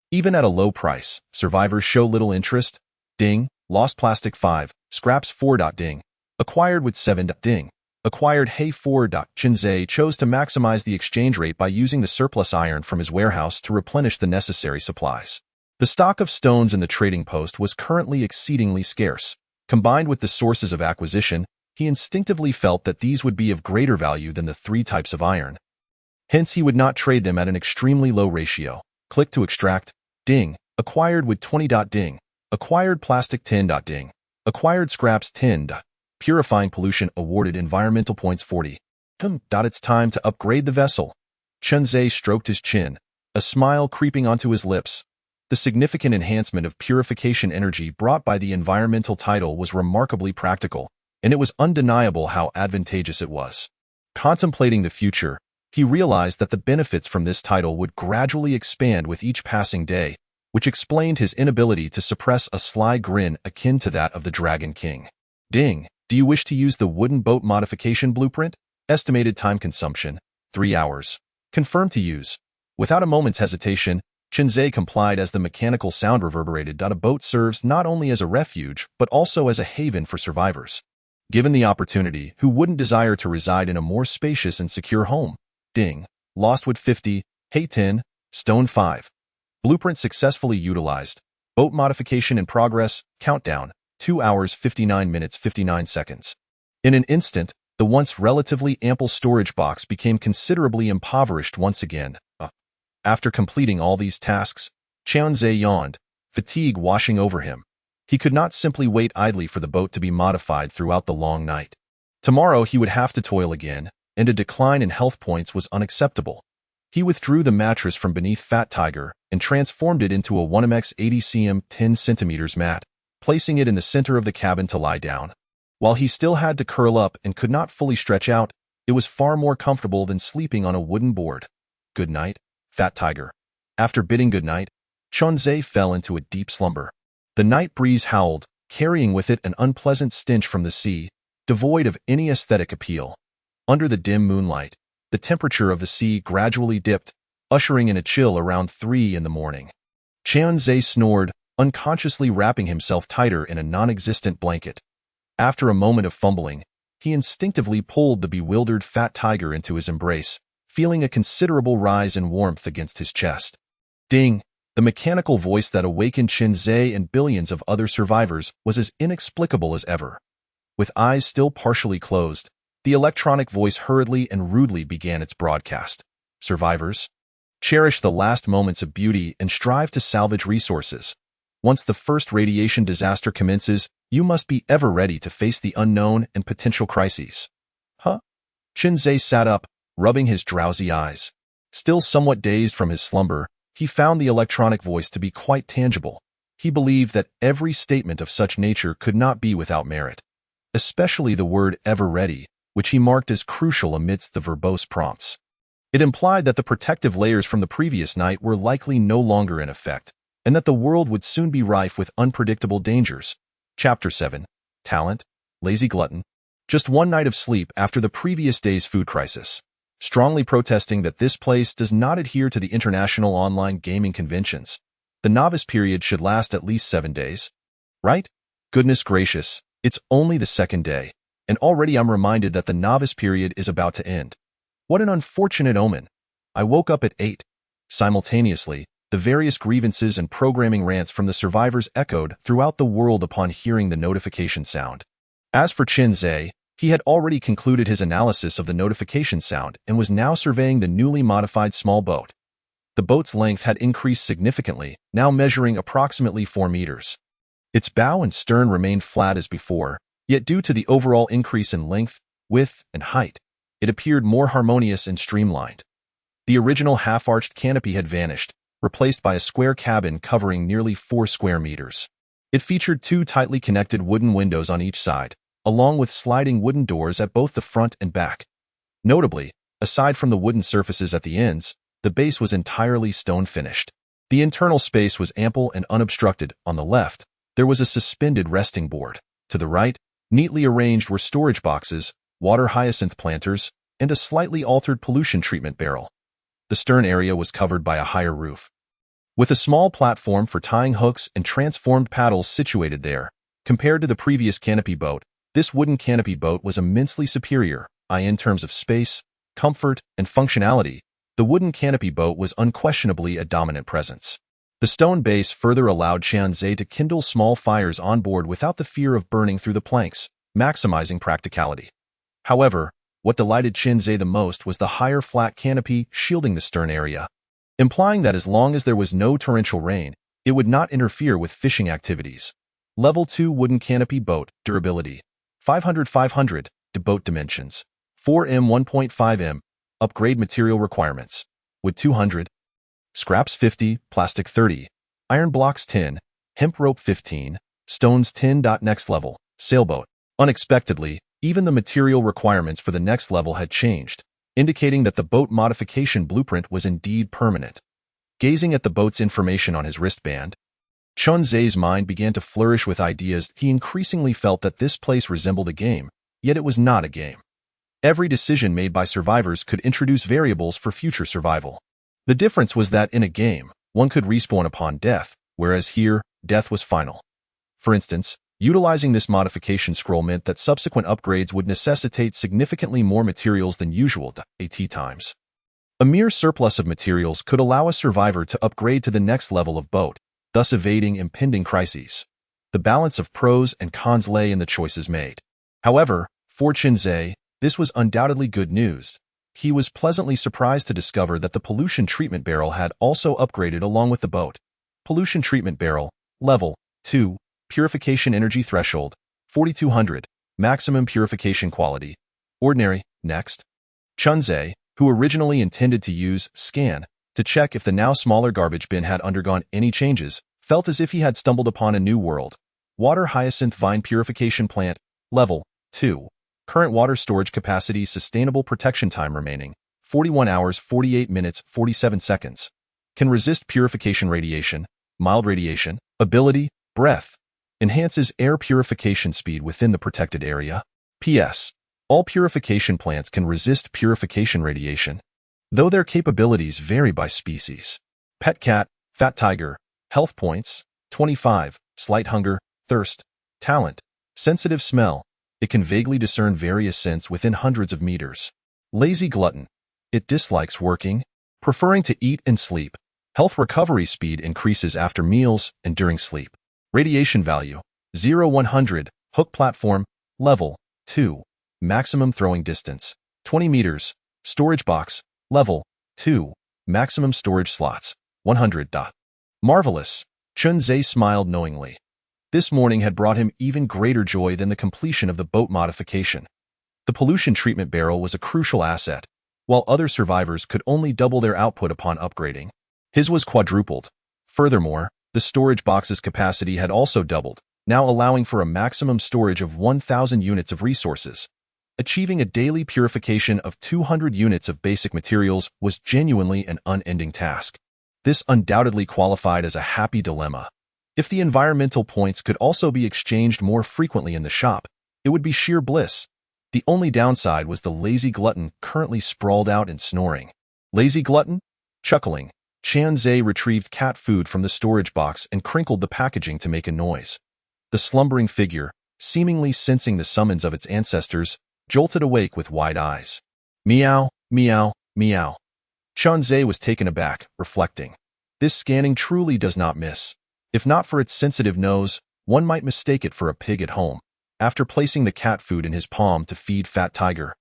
Even at a low price, survivors show little interest. Ding, lost plastic 5, scraps 4. Ding, acquired with 7. Ding, acquired hay 4. Chinzei chose to maximize the exchange rate by using the surplus iron from his warehouse to replenish the necessary supplies. The stock of stones in the trading post was currently exceedingly scarce. Combined with the sources of acquisition, he instinctively felt that these would be of greater value than the 3 types of iron. Hence, he would not trade them at an extremely low ratio. Click to extract. Ding, acquired with 20. Ding, acquired plastic 10. Ding, acquired scraps 10. Purifying pollution awarded environmental points 40. It's time to upgrade the vessel. Chinzei stroked his chin, a smile creeping onto his lips. The significant enhancement of purification energy brought by the environmental title was remarkably practical, and it was undeniable how advantageous it was. Contemplating the future, he realized that the benefits from this title would gradually expand with each passing day, which explained his inability to suppress a sly grin akin to that of the Dragon King. Ding, do you wish to use the wooden boat modification blueprint? Estimated time consumption, 3 hours. Confirmed to use. Without a moment's hesitation, Chinzei complied as the mechanical sound reverberated. A boat serves not only as a refuge, but also as a haven for survivors. Given the opportunity, who wouldn't desire to reside in a more spacious and secure home? Ding, lost wood 50, hay 10, stone 5. Blueprint successfully utilized. Boat modification in progress, countdown, 2 hours 59 minutes 59 seconds. In an instant, the once relatively ample storage box became considerably impoverished once again. After completing all these tasks, Chinzei yawned, fatigue washing over him. He could not simply wait idly for the boat to be modified throughout the long night. Tomorrow he would have to toil again, and a decline in health points was unacceptable. He withdrew the mattress from beneath Fat Tiger and transformed it into a 1MX 80 cm 10 cm mat, placing it in the center of the cabin to lie down. While he still had to curl up and could not fully stretch out, it was far more comfortable than sleeping on a wooden board. Good night, Fat Tiger. After bidding good night, Chinzei fell into a deep slumber. The night breeze howled, carrying with it an unpleasant stench from the sea, devoid of any aesthetic appeal. Under the dim moonlight, the temperature of the sea gradually dipped, ushering in a chill around 3 in the morning. Chinzei snored, unconsciously wrapping himself tighter in a non-existent blanket. After a moment of fumbling, he instinctively pulled the bewildered Fat Tiger into his embrace, feeling a considerable rise in warmth against his chest. Ding! The mechanical voice that awakened Chinzei and billions of other survivors was as inexplicable as ever. With eyes still partially closed, the electronic voice hurriedly and rudely began its broadcast. Survivors, cherish the last moments of beauty and strive to salvage resources. Once the first radiation disaster commences, you must be ever ready to face the unknown and potential crises. Chinzei sat up, rubbing his drowsy eyes. Still somewhat dazed from his slumber, he found the electronic voice to be quite tangible. He believed that every statement of such nature could not be without merit, especially the word ever ready, which he marked as crucial amidst the verbose prompts. It implied that the protective layers from the previous night were likely no longer in effect, and that the world would soon be rife with unpredictable dangers. Chapter 7. Talent, Lazy Glutton. Just one night of sleep after the previous day's food crisis. Strongly protesting that this place does not adhere to the international online gaming conventions. The novice period should last at least 7 days. Right? Goodness gracious, it's only the 2nd day, and already I'm reminded that the novice period is about to end. What an unfortunate omen. I woke up at 8. Simultaneously, the various grievances and programming rants from the survivors echoed throughout the world upon hearing the notification sound. As for Chinzei, he had already concluded his analysis of the notification sound and was now surveying the newly modified small boat. The boat's length had increased significantly, now measuring approximately 4 meters. Its bow and stern remained flat as before, yet due to the overall increase in length, width, and height, it appeared more harmonious and streamlined. The original half-arched canopy had vanished, replaced by a square cabin covering nearly 4 square meters. It featured 2 tightly connected wooden windows on each side, along with sliding wooden doors at both the front and back. Notably, aside from the wooden surfaces at the ends, the base was entirely stone-finished. The internal space was ample and unobstructed. On the left, there was a suspended resting board. To the right, neatly arranged were storage boxes, water hyacinth planters, and a slightly altered pollution treatment barrel. The stern area was covered by a higher roof, with a small platform for tying hooks and transformed paddles situated there. Compared to the previous canopy boat, this wooden canopy boat was immensely superior, in terms of space, comfort, and functionality. The wooden canopy boat was unquestionably a dominant presence. The stone base further allowed Qianzhe to kindle small fires on board without the fear of burning through the planks, maximizing practicality. However, what delighted Qianzhe the most was the higher flat canopy shielding the stern area, implying that as long as there was no torrential rain, it would not interfere with fishing activities. Level 2 wooden canopy boat, durability, 500/500, boat dimensions, 4m 1.5m, upgrade material requirements, wood 200, scraps 50, plastic 30, iron blocks 10, hemp rope 15, stones 10. Next level, sailboat. Unexpectedly, even the material requirements for the next level had changed, indicating that the boat modification blueprint was indeed permanent. Gazing at the boat's information on his wristband, Qianzhe's mind began to flourish with ideas. He increasingly felt that this place resembled a game, yet it was not a game. Every decision made by survivors could introduce variables for future survival. The difference was that in a game, one could respawn upon death, whereas here, death was final. For instance, utilizing this modification scroll meant that subsequent upgrades would necessitate significantly more materials than usual at times. A mere surplus of materials could allow a survivor to upgrade to the next level of boat, thus evading impending crises. The balance of pros and cons lay in the choices made. However, for Qianzhe, this was undoubtedly good news. He was pleasantly surprised to discover that the pollution treatment barrel had also upgraded along with the boat. Pollution treatment barrel, level 2, purification energy threshold, 4200, maximum purification quality, ordinary. Next, Qianzhe, who originally intended to use scan to check if the now smaller garbage bin had undergone any changes, felt as if he had stumbled upon a new world. Water hyacinth vine purification plant, level 2. Current water storage capacity, sustainable protection time remaining, 41 hours 48 minutes 47 seconds. Can resist purification radiation, mild radiation, ability, breath. Enhances air purification speed within the protected area. P.S. All purification plants can resist purification radiation, though their capabilities vary by species. Pet cat, fat tiger, health points, 25, slight hunger, thirst, talent, sensitive smell. It can vaguely discern various scents within hundreds of meters. Lazy glutton. It dislikes working, preferring to eat and sleep. Health recovery speed increases after meals and during sleep. Radiation value, 0-100, hook platform, level 2. Maximum throwing distance, 20 meters. Storage box, level 2. Maximum storage slots, 100. Marvelous. Qianzhe smiled knowingly. This morning had brought him even greater joy than the completion of the boat modification. The pollution treatment barrel was a crucial asset, while other survivors could only double their output upon upgrading. His was quadrupled. Furthermore, the storage box's capacity had also doubled, now allowing for a maximum storage of 1,000 units of resources. Achieving a daily purification of 200 units of basic materials was genuinely an unending task. This undoubtedly qualified as a happy dilemma. If the environmental points could also be exchanged more frequently in the shop, it would be sheer bliss. The only downside was the lazy glutton currently sprawled out and snoring. Lazy glutton? Chuckling, Qianzhe retrieved cat food from the storage box and crinkled the packaging to make a noise. The slumbering figure, seemingly sensing the summons of its ancestors, jolted awake with wide eyes. Meow, meow, meow. Qianzhe was taken aback, reflecting. This scanning truly does not miss. If not for its sensitive nose, one might mistake it for a pig at home. After placing the cat food in his palm to feed Fat Tiger,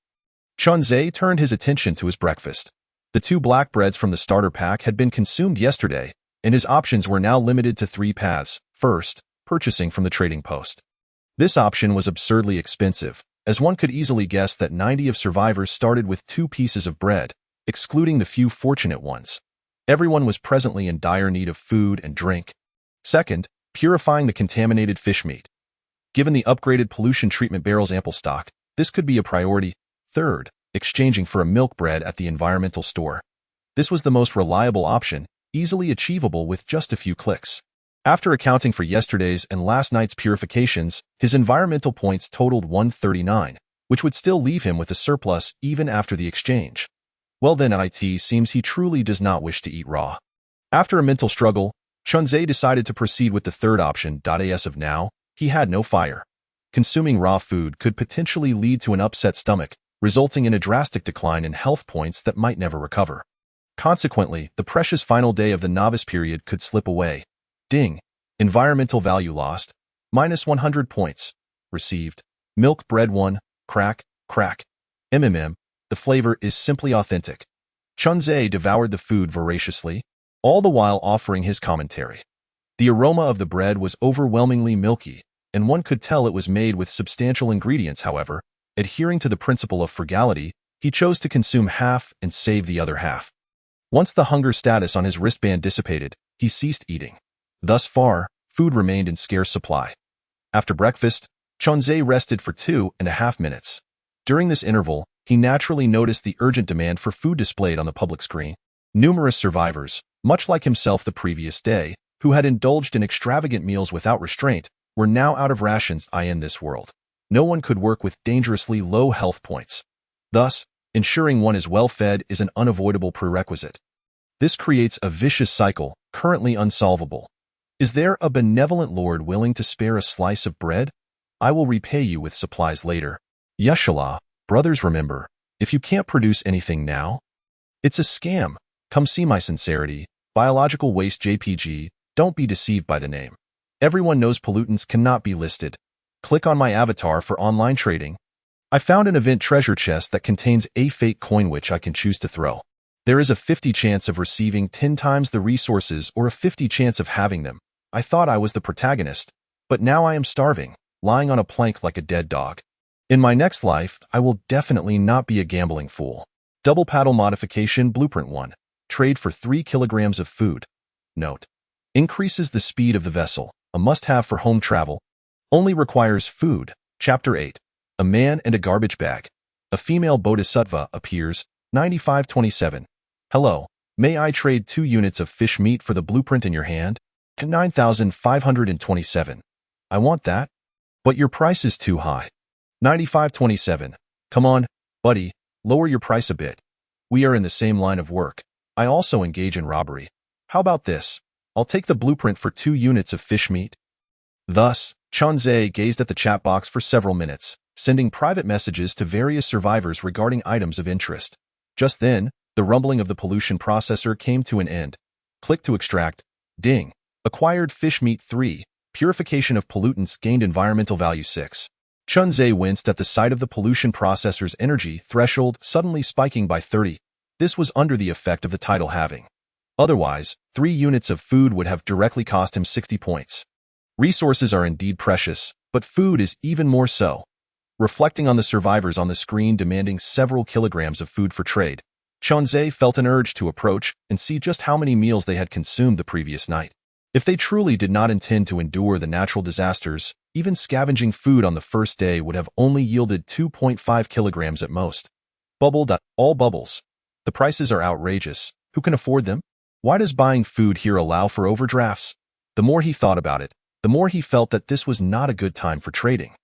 Qianzhe turned his attention to his breakfast. The 2 black breads from the starter pack had been consumed yesterday, and his options were now limited to 3 paths. First, purchasing from the trading post. This option was absurdly expensive, as one could easily guess that 90 of survivors started with 2 pieces of bread, excluding the few fortunate ones. Everyone was presently in dire need of food and drink. Second, purifying the contaminated fish meat. Given the upgraded pollution treatment barrel's ample stock, this could be a priority. Third, exchanging for a milk bread at the environmental store. This was the most reliable option, easily achievable with just a few clicks. After accounting for yesterday's and last night's purifications, his environmental points totaled 139. which would still leave him with a surplus even after the exchange. Well then, it seems he truly does not wish to eat raw. After a mental struggle, Chunzhe decided to proceed with the third option. As of now, he had no fire. Consuming raw food could potentially lead to an upset stomach, resulting in a drastic decline in health points that might never recover. Consequently, the precious final day of the novice period could slip away. Ding. Environmental value lost. Minus 100 points. Received. Milk bread 1. Crack. Crack. The flavor is simply authentic. Chunzhe devoured the food voraciously, all the while offering his commentary. The aroma of the bread was overwhelmingly milky, and one could tell it was made with substantial ingredients. However, adhering to the principle of frugality, he chose to consume half and save the other half. Once the hunger status on his wristband dissipated, he ceased eating. Thus far, food remained in scarce supply. After breakfast, Chunzhe rested for 2.5 minutes. During this interval, he naturally noticed the urgent demand for food displayed on the public screen. Numerous survivors, much like himself the previous day, who had indulged in extravagant meals without restraint, were now out of rations in this world. No one could work with dangerously low health points. Thus, ensuring one is well fed is an unavoidable prerequisite. This creates a vicious cycle, currently unsolvable. Is there a benevolent lord willing to spare a slice of bread? I will repay you with supplies later. Yeshala, brothers, remember, if you can't produce anything now, it's a scam. Come see my sincerity. Biological Waste JPG, don't be deceived by the name. Everyone knows pollutants cannot be listed. Click on my avatar for online trading. I found an event treasure chest that contains a fake coin which I can choose to throw. There is a 50 chance of receiving 10 times the resources or a 50 chance of having them. I thought I was the protagonist, but now I am starving, lying on a plank like a dead dog. In my next life, I will definitely not be a gambling fool. Double paddle modification blueprint 1. Trade for 3 kilograms of food. Note. Increases the speed of the vessel, a must-have for home travel. Only requires food. Chapter 8. A man and a garbage bag. A female bodhisattva appears. 9527. Hello. May I trade 2 units of fish meat for the blueprint in your hand? 9,527. I want that. But your price is too high. 9527. Come on, buddy, lower your price a bit. We are in the same line of work. I also engage in robbery. How about this? I'll take the blueprint for 2 units of fish meat. Thus, Chunzhe gazed at the chat box for several minutes, sending private messages to various survivors regarding items of interest. Just then, the rumbling of the pollution processor came to an end. Click to extract. Ding. Acquired fish meat 3. Purification of pollutants gained environmental value 6. Chunzhe winced at the sight of the pollution processor's energy threshold suddenly spiking by 30. This was under the effect of the tidal halving. Otherwise, 3 units of food would have directly cost him 60 points. Resources are indeed precious, but food is even more so. Reflecting on the survivors on the screen demanding several kilograms of food for trade, Chunzhe felt an urge to approach and see just how many meals they had consumed the previous night. If they truly did not intend to endure the natural disasters, even scavenging food on the first day would have only yielded 2.5 kilograms at most. Bubble. All bubbles. The prices are outrageous. Who can afford them? Why does buying food here allow for overdrafts? The more he thought about it, the more he felt that this was not a good time for trading.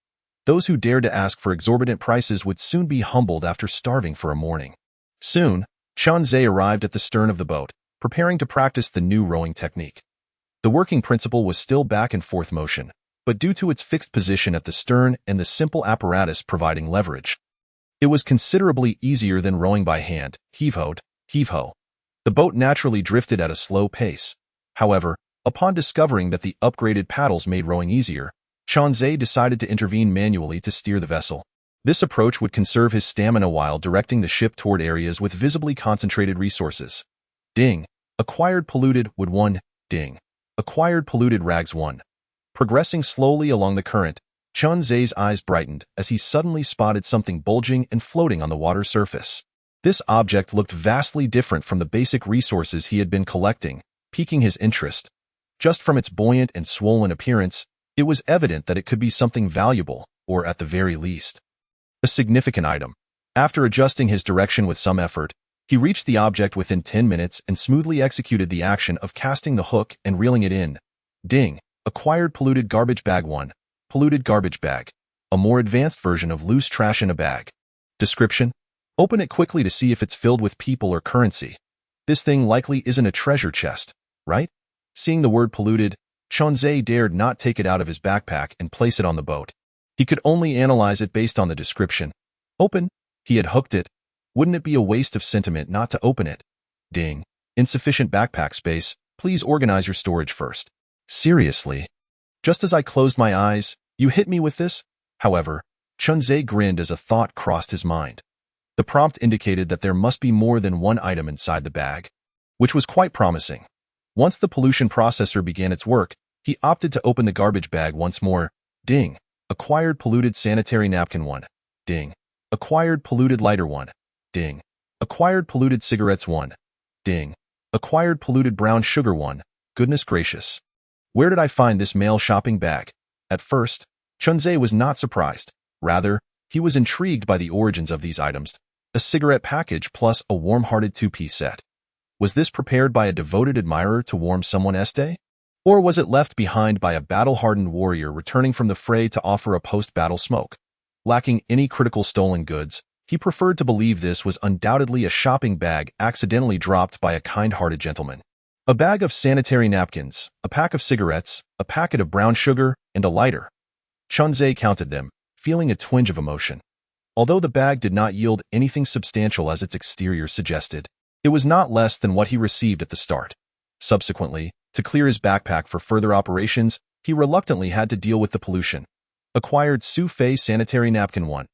Those who dared to ask for exorbitant prices would soon be humbled after starving for a morning. Soon, Chunzhe arrived at the stern of the boat, preparing to practice the new rowing technique. The working principle was still back and forth motion, but due to its fixed position at the stern and the simple apparatus providing leverage, it was considerably easier than rowing by hand. Heave-ho, heave-ho. The boat naturally drifted at a slow pace. However, upon discovering that the upgraded paddles made rowing easier, Chunzhe decided to intervene manually to steer the vessel. This approach would conserve his stamina while directing the ship toward areas with visibly concentrated resources. Ding. Acquired polluted wood 1. Ding. Acquired polluted rags 1. Progressing slowly along the current, Chunzhe's eyes brightened as he suddenly spotted something bulging and floating on the water surface. This object looked vastly different from the basic resources he had been collecting, piquing his interest. Just from its buoyant and swollen appearance, it was evident that it could be something valuable, or at the very least, a significant item. After adjusting his direction with some effort, he reached the object within 10 minutes and smoothly executed the action of casting the hook and reeling it in. Ding. Acquired polluted garbage bag 1. Polluted garbage bag. a more advanced version of loose trash in a bag. Description: open it quickly to see if it's filled with people or currency. This thing likely isn't a treasure chest, right? Seeing the word polluted, Chunzé dared not take it out of his backpack and place it on the boat. He could only analyze it based on the description. Open. He had hooked it. Wouldn't it be a waste of sentiment not to open it? Ding. Insufficient backpack space. Please organize your storage first. Seriously? Just as I closed my eyes, you hit me with this? However, Chunzé grinned as a thought crossed his mind. The prompt indicated that there must be more than one item inside the bag, which was quite promising. Once the pollution processor began its work, he opted to open the garbage bag once more. Ding. Acquired polluted sanitary napkin 1. Ding. Acquired polluted lighter 1. Ding. Acquired polluted cigarettes 1. Ding. Acquired polluted brown sugar 1. Goodness gracious. Where did I find this mail shopping bag? At first, Chunzé was not surprised. Rather, he was intrigued by the origins of these items. A cigarette package plus a warm-hearted two-piece set. Was this prepared by a devoted admirer to warm someone's day? Or was it left behind by a battle-hardened warrior returning from the fray to offer a post-battle smoke? Lacking any critical stolen goods, he preferred to believe this was undoubtedly a shopping bag accidentally dropped by a kind-hearted gentleman. A bag of sanitary napkins, a pack of cigarettes, a packet of brown sugar, and a lighter. Chunzé counted them, feeling a twinge of emotion. Although the bag did not yield anything substantial as its exterior suggested, it was not less than what he received at the start. Subsequently, to clear his backpack for further operations, he reluctantly had to deal with the pollution. Acquired Su-Fei sanitary napkin 1.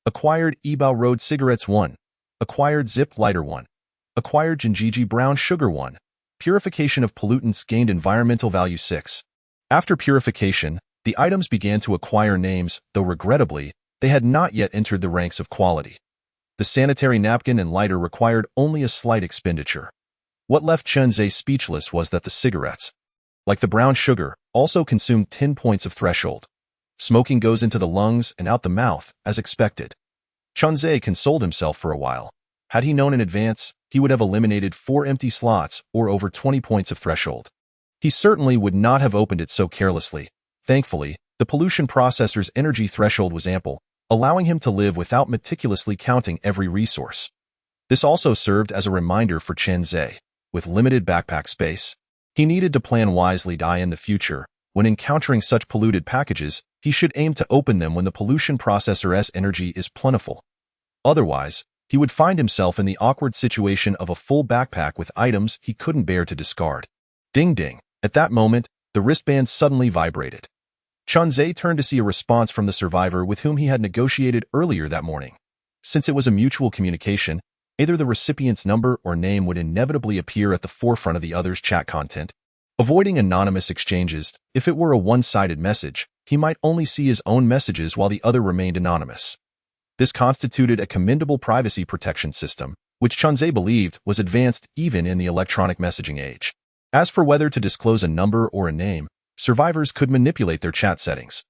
Acquired Ebao Road cigarettes 1. Acquired Zip lighter 1. Acquired Jinjiji brown sugar 1. Purification of pollutants gained environmental value 6. After purification, the items began to acquire names, though regrettably, they had not yet entered the ranks of quality. The sanitary napkin and lighter required only a slight expenditure. What left Chunzé speechless was that the cigarettes, like the brown sugar, also consumed 10 points of threshold. Smoking goes into the lungs and out the mouth, as expected. Chunzé consoled himself for a while. Had he known in advance, he would have eliminated 4 empty slots or over 20 points of threshold. He certainly would not have opened it so carelessly. Thankfully, the pollution processor's energy threshold was ample, allowing him to live without meticulously counting every resource. This also served as a reminder for Chunzé. With limited backpack space, he needed to plan wisely. In the future, when encountering such polluted packages, he should aim to open them when the pollution processor's energy is plentiful. Otherwise, he would find himself in the awkward situation of a full backpack with items he couldn't bear to discard. Ding ding. At that moment, the wristband suddenly vibrated. Chunzé turned to see a response from the survivor with whom he had negotiated earlier that morning. Since it was a mutual communication, either the recipient's number or name would inevitably appear at the forefront of the other's chat content. Avoiding anonymous exchanges, if it were a one-sided message, he might only see his own messages while the other remained anonymous. This constituted a commendable privacy protection system, which Chunzé believed was advanced even in the electronic messaging age. As for whether to disclose a number or a name, survivors could manipulate their chat settings.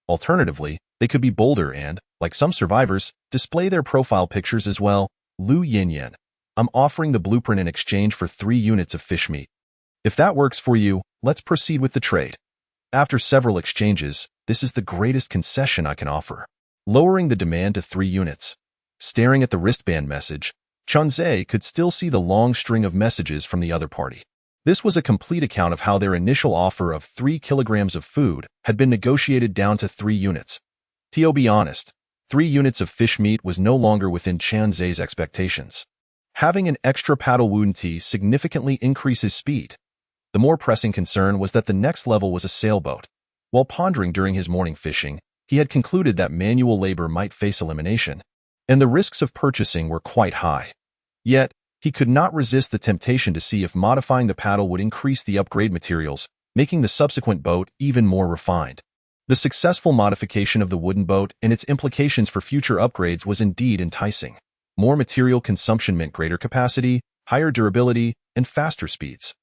Alternatively, they could be bolder and, like some survivors, display their profile pictures as well. Lu Yinyan. I'm offering the blueprint in exchange for 3 units of fish meat. If that works for you, let's proceed with the trade. After several exchanges, this is the greatest concession I can offer. Lowering the demand to 3 units. Staring at the wristband message, Chunzé could still see the long string of messages from the other party. This was a complete account of how their initial offer of 3 kilograms of food had been negotiated down to 3 units. To be honest, 3 units of fish meat was no longer within Chunzé's expectations. Having an extra paddle wouldn't significantly increase his speed. The more pressing concern was that the next level was a sailboat. While pondering during his morning fishing, he had concluded that manual labor might face elimination, and the risks of purchasing were quite high. Yet, he could not resist the temptation to see if modifying the paddle would increase the upgrade materials, making the subsequent boat even more refined. The successful modification of the wooden boat and its implications for future upgrades was indeed enticing. More material consumption meant greater capacity, higher durability, and faster speeds.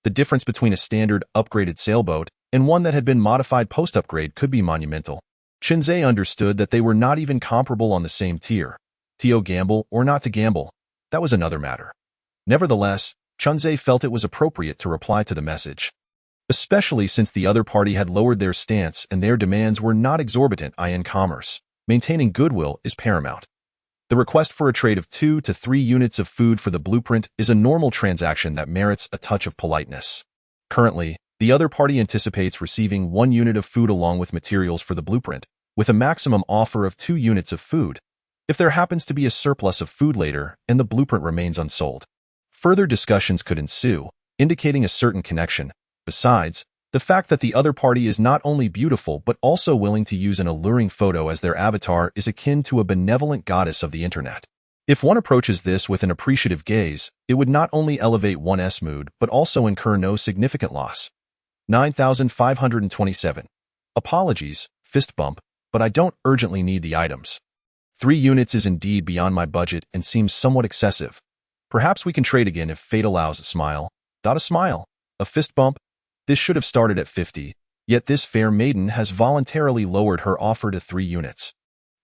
The difference between a standard, upgraded sailboat and one that had been modified post-upgrade could be monumental. Chunzé understood that they were not even comparable on the same tier. To gamble or not to gamble, that was another matter. Nevertheless, Chunzé felt it was appropriate to reply to the message. especially since the other party had lowered their stance and their demands were not exorbitant in commerce. Maintaining goodwill is paramount. The request for a trade of 2 to 3 units of food for the blueprint is a normal transaction that merits a touch of politeness. Currently, the other party anticipates receiving 1 unit of food along with materials for the blueprint, with a maximum offer of 2 units of food, if there happens to be a surplus of food later and the blueprint remains unsold. Further discussions could ensue, indicating a certain connection. Besides, the fact that the other party is not only beautiful but also willing to use an alluring photo as their avatar is akin to a benevolent goddess of the internet. If one approaches this with an appreciative gaze, it would not only elevate one's mood but also incur no significant loss. 9527. Apologies, fist bump, but I don't urgently need the items. 3 units is indeed beyond my budget and seems somewhat excessive. Perhaps we can trade again if fate allows. A smile. A smile. A fist bump. This should have started at 50, yet this fair maiden has voluntarily lowered her offer to 3 units.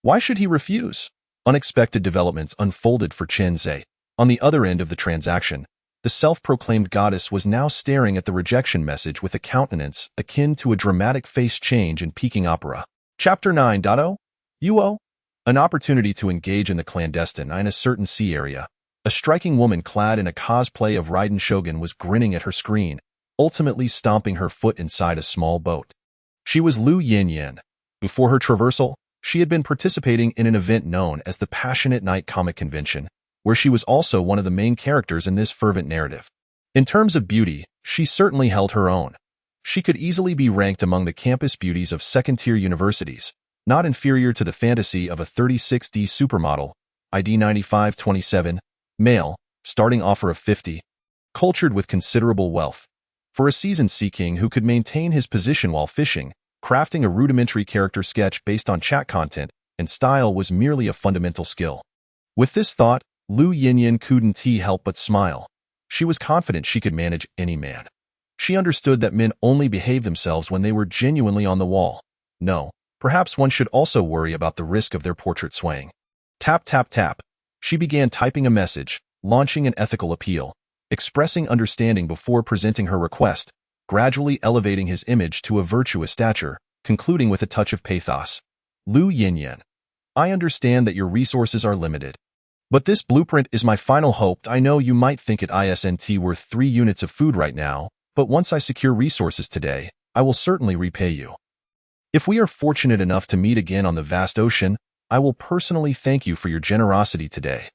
Why should he refuse? Unexpected developments unfolded for Chen Zhe. On the other end of the transaction, the self-proclaimed goddess was now staring at the rejection message with a countenance akin to a dramatic face change in Peking opera. Chapter 9.0 Yuo. An opportunity to engage in the clandestine in a certain sea area. A striking woman clad in a cosplay of Raiden Shogun was grinning at her screen, ultimately stomping her foot inside a small boat. She was Lu Yinyan. Before her traversal, she had been participating in an event known as the Passionate Night Comic Convention, where she was also one of the main characters in this fervent narrative. In terms of beauty, she certainly held her own. She could easily be ranked among the campus beauties of second-tier universities, not inferior to the fantasy of a 36D supermodel, ID 9527, male, starting offer of 50, cultured with considerable wealth. For a seasoned sea king who could maintain his position while fishing, crafting a rudimentary character sketch based on chat content and style was merely a fundamental skill. With this thought, Lu Yinyan couldn't help but smile. She was confident she could manage any man. She understood that men only behave themselves when they were genuinely on the wall. No, perhaps one should also worry about the risk of their portrait swaying. Tap, tap, tap. She began typing a message, launching an ethical appeal, expressing understanding before presenting her request, gradually elevating his image to a virtuous stature, concluding with a touch of pathos. Lu Yinyan. I understand that your resources are limited. But this blueprint is my final hope. I know you might think it isn't worth 3 units of food right now, but once I secure resources today, I will certainly repay you. If we are fortunate enough to meet again on the vast ocean, I will personally thank you for your generosity today.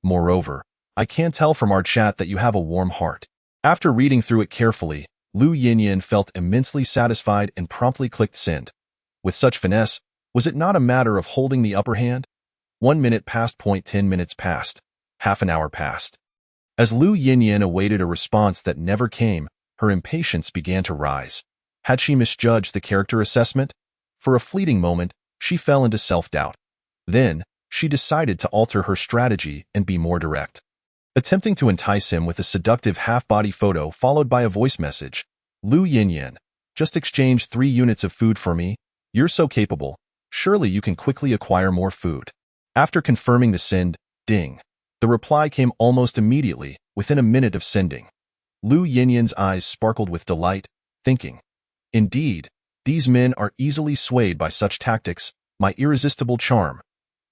Moreover, I can tell from our chat that you have a warm heart. After reading through it carefully, Lu Yinyan felt immensely satisfied and promptly clicked send. With such finesse, was it not a matter of holding the upper hand? 1 minute passed. 10 minutes passed. Half an hour passed. As Lu Yinyan awaited a response that never came, her impatience began to rise. Had she misjudged the character assessment? For a fleeting moment, she fell into self-doubt. Then, she decided to alter her strategy and be more direct. Attempting to entice him with a seductive half-body photo followed by a voice message. Lu Yinyan, just exchange 3 units of food for me. You're so capable. Surely you can quickly acquire more food. After confirming the send, ding. The reply came almost immediately, within a minute of sending. Lu Yinyan's eyes sparkled with delight, thinking, indeed, these men are easily swayed by such tactics, my irresistible charm.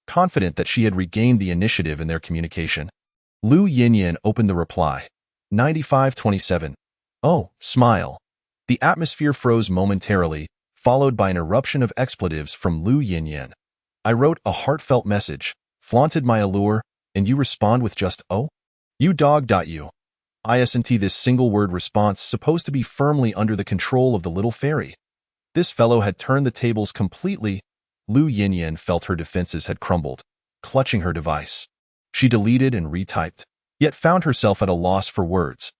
Confident that she had regained the initiative in their communication, Lu Yinyan opened the reply. 9527. Oh, smile. The atmosphere froze momentarily, followed by an eruption of expletives from Lu Yinyan. I wrote a heartfelt message, flaunted my allure, and you respond with just, oh? You dog. You. Isn't this single-word response supposed to be firmly under the control of the little fairy? This fellow had turned the tables completely. Lu Yinyan felt her defenses had crumbled, clutching her device. She deleted and retyped, yet found herself at a loss for words.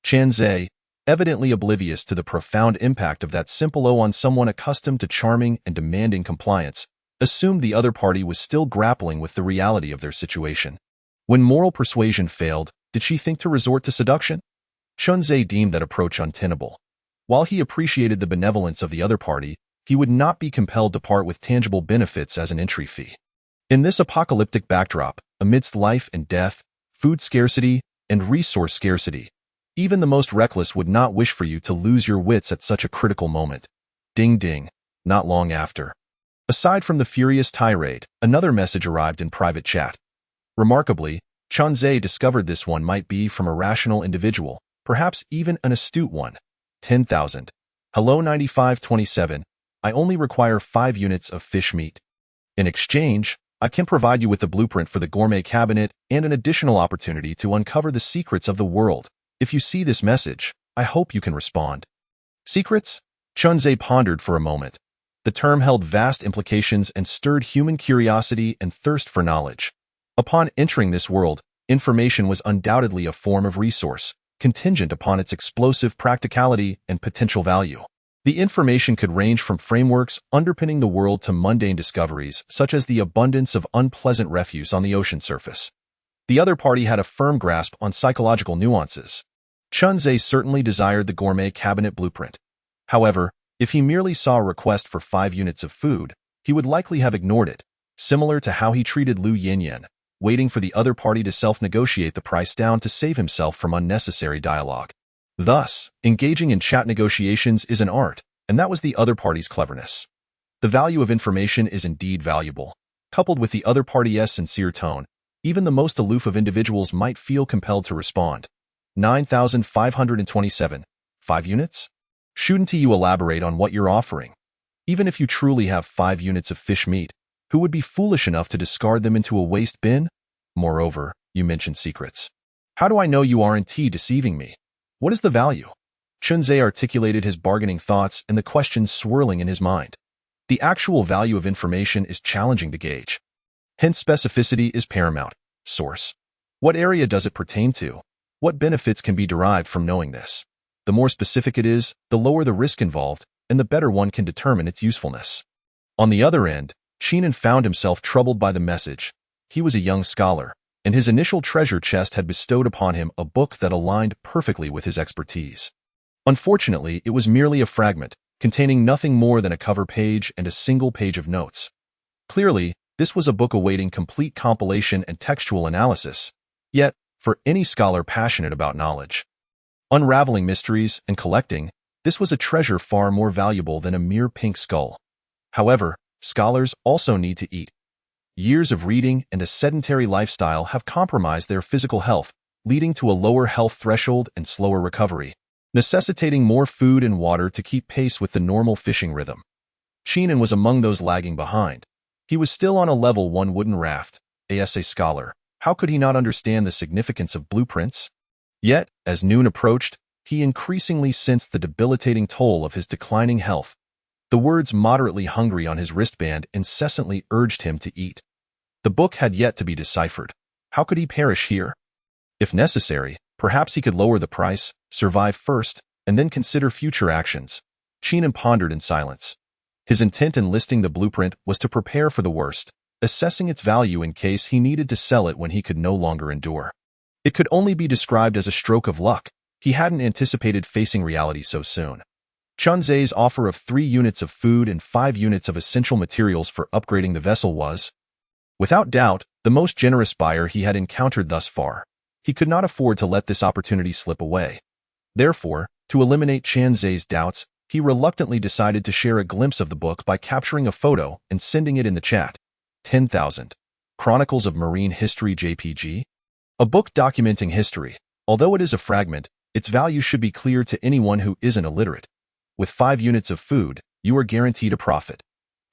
Chen Zhe, evidently oblivious to the profound impact of that simple O on someone accustomed to charming and demanding compliance, assumed the other party was still grappling with the reality of their situation. When moral persuasion failed, did she think to resort to seduction? Chen Zhe deemed that approach untenable. While he appreciated the benevolence of the other party, he would not be compelled to part with tangible benefits as an entry fee. In this apocalyptic backdrop, amidst life and death, food scarcity, and resource scarcity, Even the most reckless would not wish for you to lose your wits at such a critical moment. Ding ding, not long after. Aside from the furious tirade, another message arrived in private chat. Remarkably, Chunzhe discovered this one might be from a rational individual, perhaps even an astute one. 10,000. Hello 9527. I only require 5 units of fish meat. In exchange, I can provide you with the blueprint for the gourmet cabinet and an additional opportunity to uncover the secrets of the world. If you see this message, I hope you can respond. Secrets? Chunzhe pondered for a moment. The term held vast implications and stirred human curiosity and thirst for knowledge. Upon entering this world, information was undoubtedly a form of resource, contingent upon its explosive practicality and potential value. The information could range from frameworks underpinning the world to mundane discoveries, such as the abundance of unpleasant refuse on the ocean surface. The other party had a firm grasp on psychological nuances. Chunzhe certainly desired the gourmet cabinet blueprint. However, if he merely saw a request for 5 units of food, he would likely have ignored it, similar to how he treated Lu Yinyan, waiting for the other party to self-negotiate the price down to save himself from unnecessary dialogue. Thus, engaging in chat negotiations is an art, and that was the other party's cleverness. The value of information is indeed valuable. Coupled with the other party's sincere tone, even the most aloof of individuals might feel compelled to respond. 9,527. 5 units? Shouldn't you elaborate on what you're offering? Even if you truly have 5 units of fish meat, who would be foolish enough to discard them into a waste bin? Moreover, you mentioned secrets. How do I know you aren't deceiving me? What is the value? Chunzhe articulated his bargaining thoughts and the questions swirling in his mind. The actual value of information is challenging to gauge. Hence, specificity is paramount. Source. What area does it pertain to? What benefits can be derived from knowing this? The more specific it is, the lower the risk involved, and the better one can determine its usefulness. On the other end, Qinan found himself troubled by the message. He was a young scholar, and his initial treasure chest had bestowed upon him a book that aligned perfectly with his expertise. Unfortunately, it was merely a fragment, containing nothing more than a cover page and a single page of notes. Clearly, this was a book awaiting complete compilation and textual analysis, yet, for any scholar passionate about knowledge, unraveling mysteries and collecting, this was a treasure far more valuable than a mere pink skull. However, scholars also need to eat. Years of reading and a sedentary lifestyle have compromised their physical health, leading to a lower health threshold and slower recovery, necessitating more food and water to keep pace with the normal fishing rhythm. Qinan was among those lagging behind. He was still on a level 1 wooden raft. As a scholar, how could he not understand the significance of blueprints? Yet, as noon approached, he increasingly sensed the debilitating toll of his declining health. The words "moderately hungry" on his wristband incessantly urged him to eat. The book had yet to be deciphered. How could he perish here? If necessary, perhaps he could lower the price, survive first, and then consider future actions. Qinan pondered in silence. His intent in listing the blueprint was to prepare for the worst, assessing its value in case he needed to sell it when he could no longer endure. It could only be described as a stroke of luck. He hadn't anticipated facing reality so soon. Chunzhe's offer of 3 units of food and 5 units of essential materials for upgrading the vessel was, without doubt, the most generous buyer he had encountered thus far. He could not afford to let this opportunity slip away. Therefore, to eliminate Chunzhe's doubts, he reluctantly decided to share a glimpse of the book by capturing a photo and sending it in the chat. 10,000. Chronicles of Marine History JPG? A book documenting history. Although it is a fragment, its value should be clear to anyone who isn't illiterate. With 5 units of food, you are guaranteed a profit.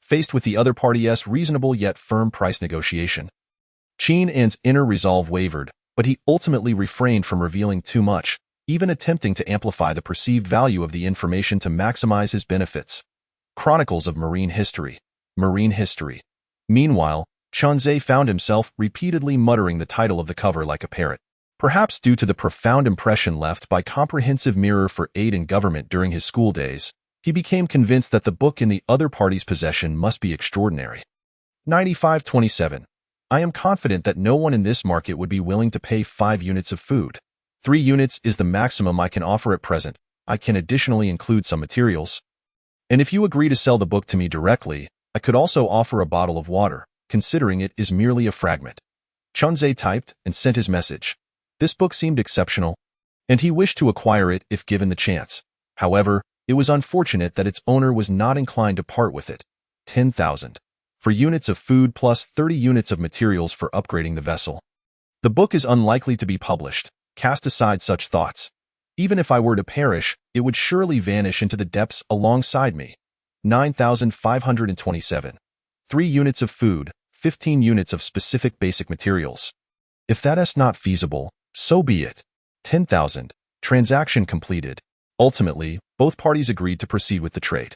Faced with the other party's reasonable yet firm price negotiation, Qian's inner resolve wavered, but he ultimately refrained from revealing too much, even attempting to amplify the perceived value of the information to maximize his benefits. Chronicles of Marine History. Marine History. Meanwhile, Chunzhe found himself repeatedly muttering the title of the cover like a parrot. Perhaps due to the profound impression left by Comprehensive Mirror for Aid in Government during his school days, he became convinced that the book in the other party's possession must be extraordinary. 9527. I am confident that no one in this market would be willing to pay 5 units of food. 3 units is the maximum I can offer at present. I can additionally include some materials. And if you agree to sell the book to me directly, I could also offer a bottle of water, considering it is merely a fragment. Chunzhe typed and sent his message. This book seemed exceptional. and he wished to acquire it if given the chance. However, it was unfortunate that its owner was not inclined to part with it. 10,000 for units of food plus 30 units of materials for upgrading the vessel. The book is unlikely to be published. Cast aside such thoughts. Even if I were to perish, it would surely vanish into the depths alongside me. 9,527. 3 units of food, 15 units of specific basic materials. If that is not feasible, so be it. 10,000. Transaction completed. Ultimately, both parties agreed to proceed with the trade.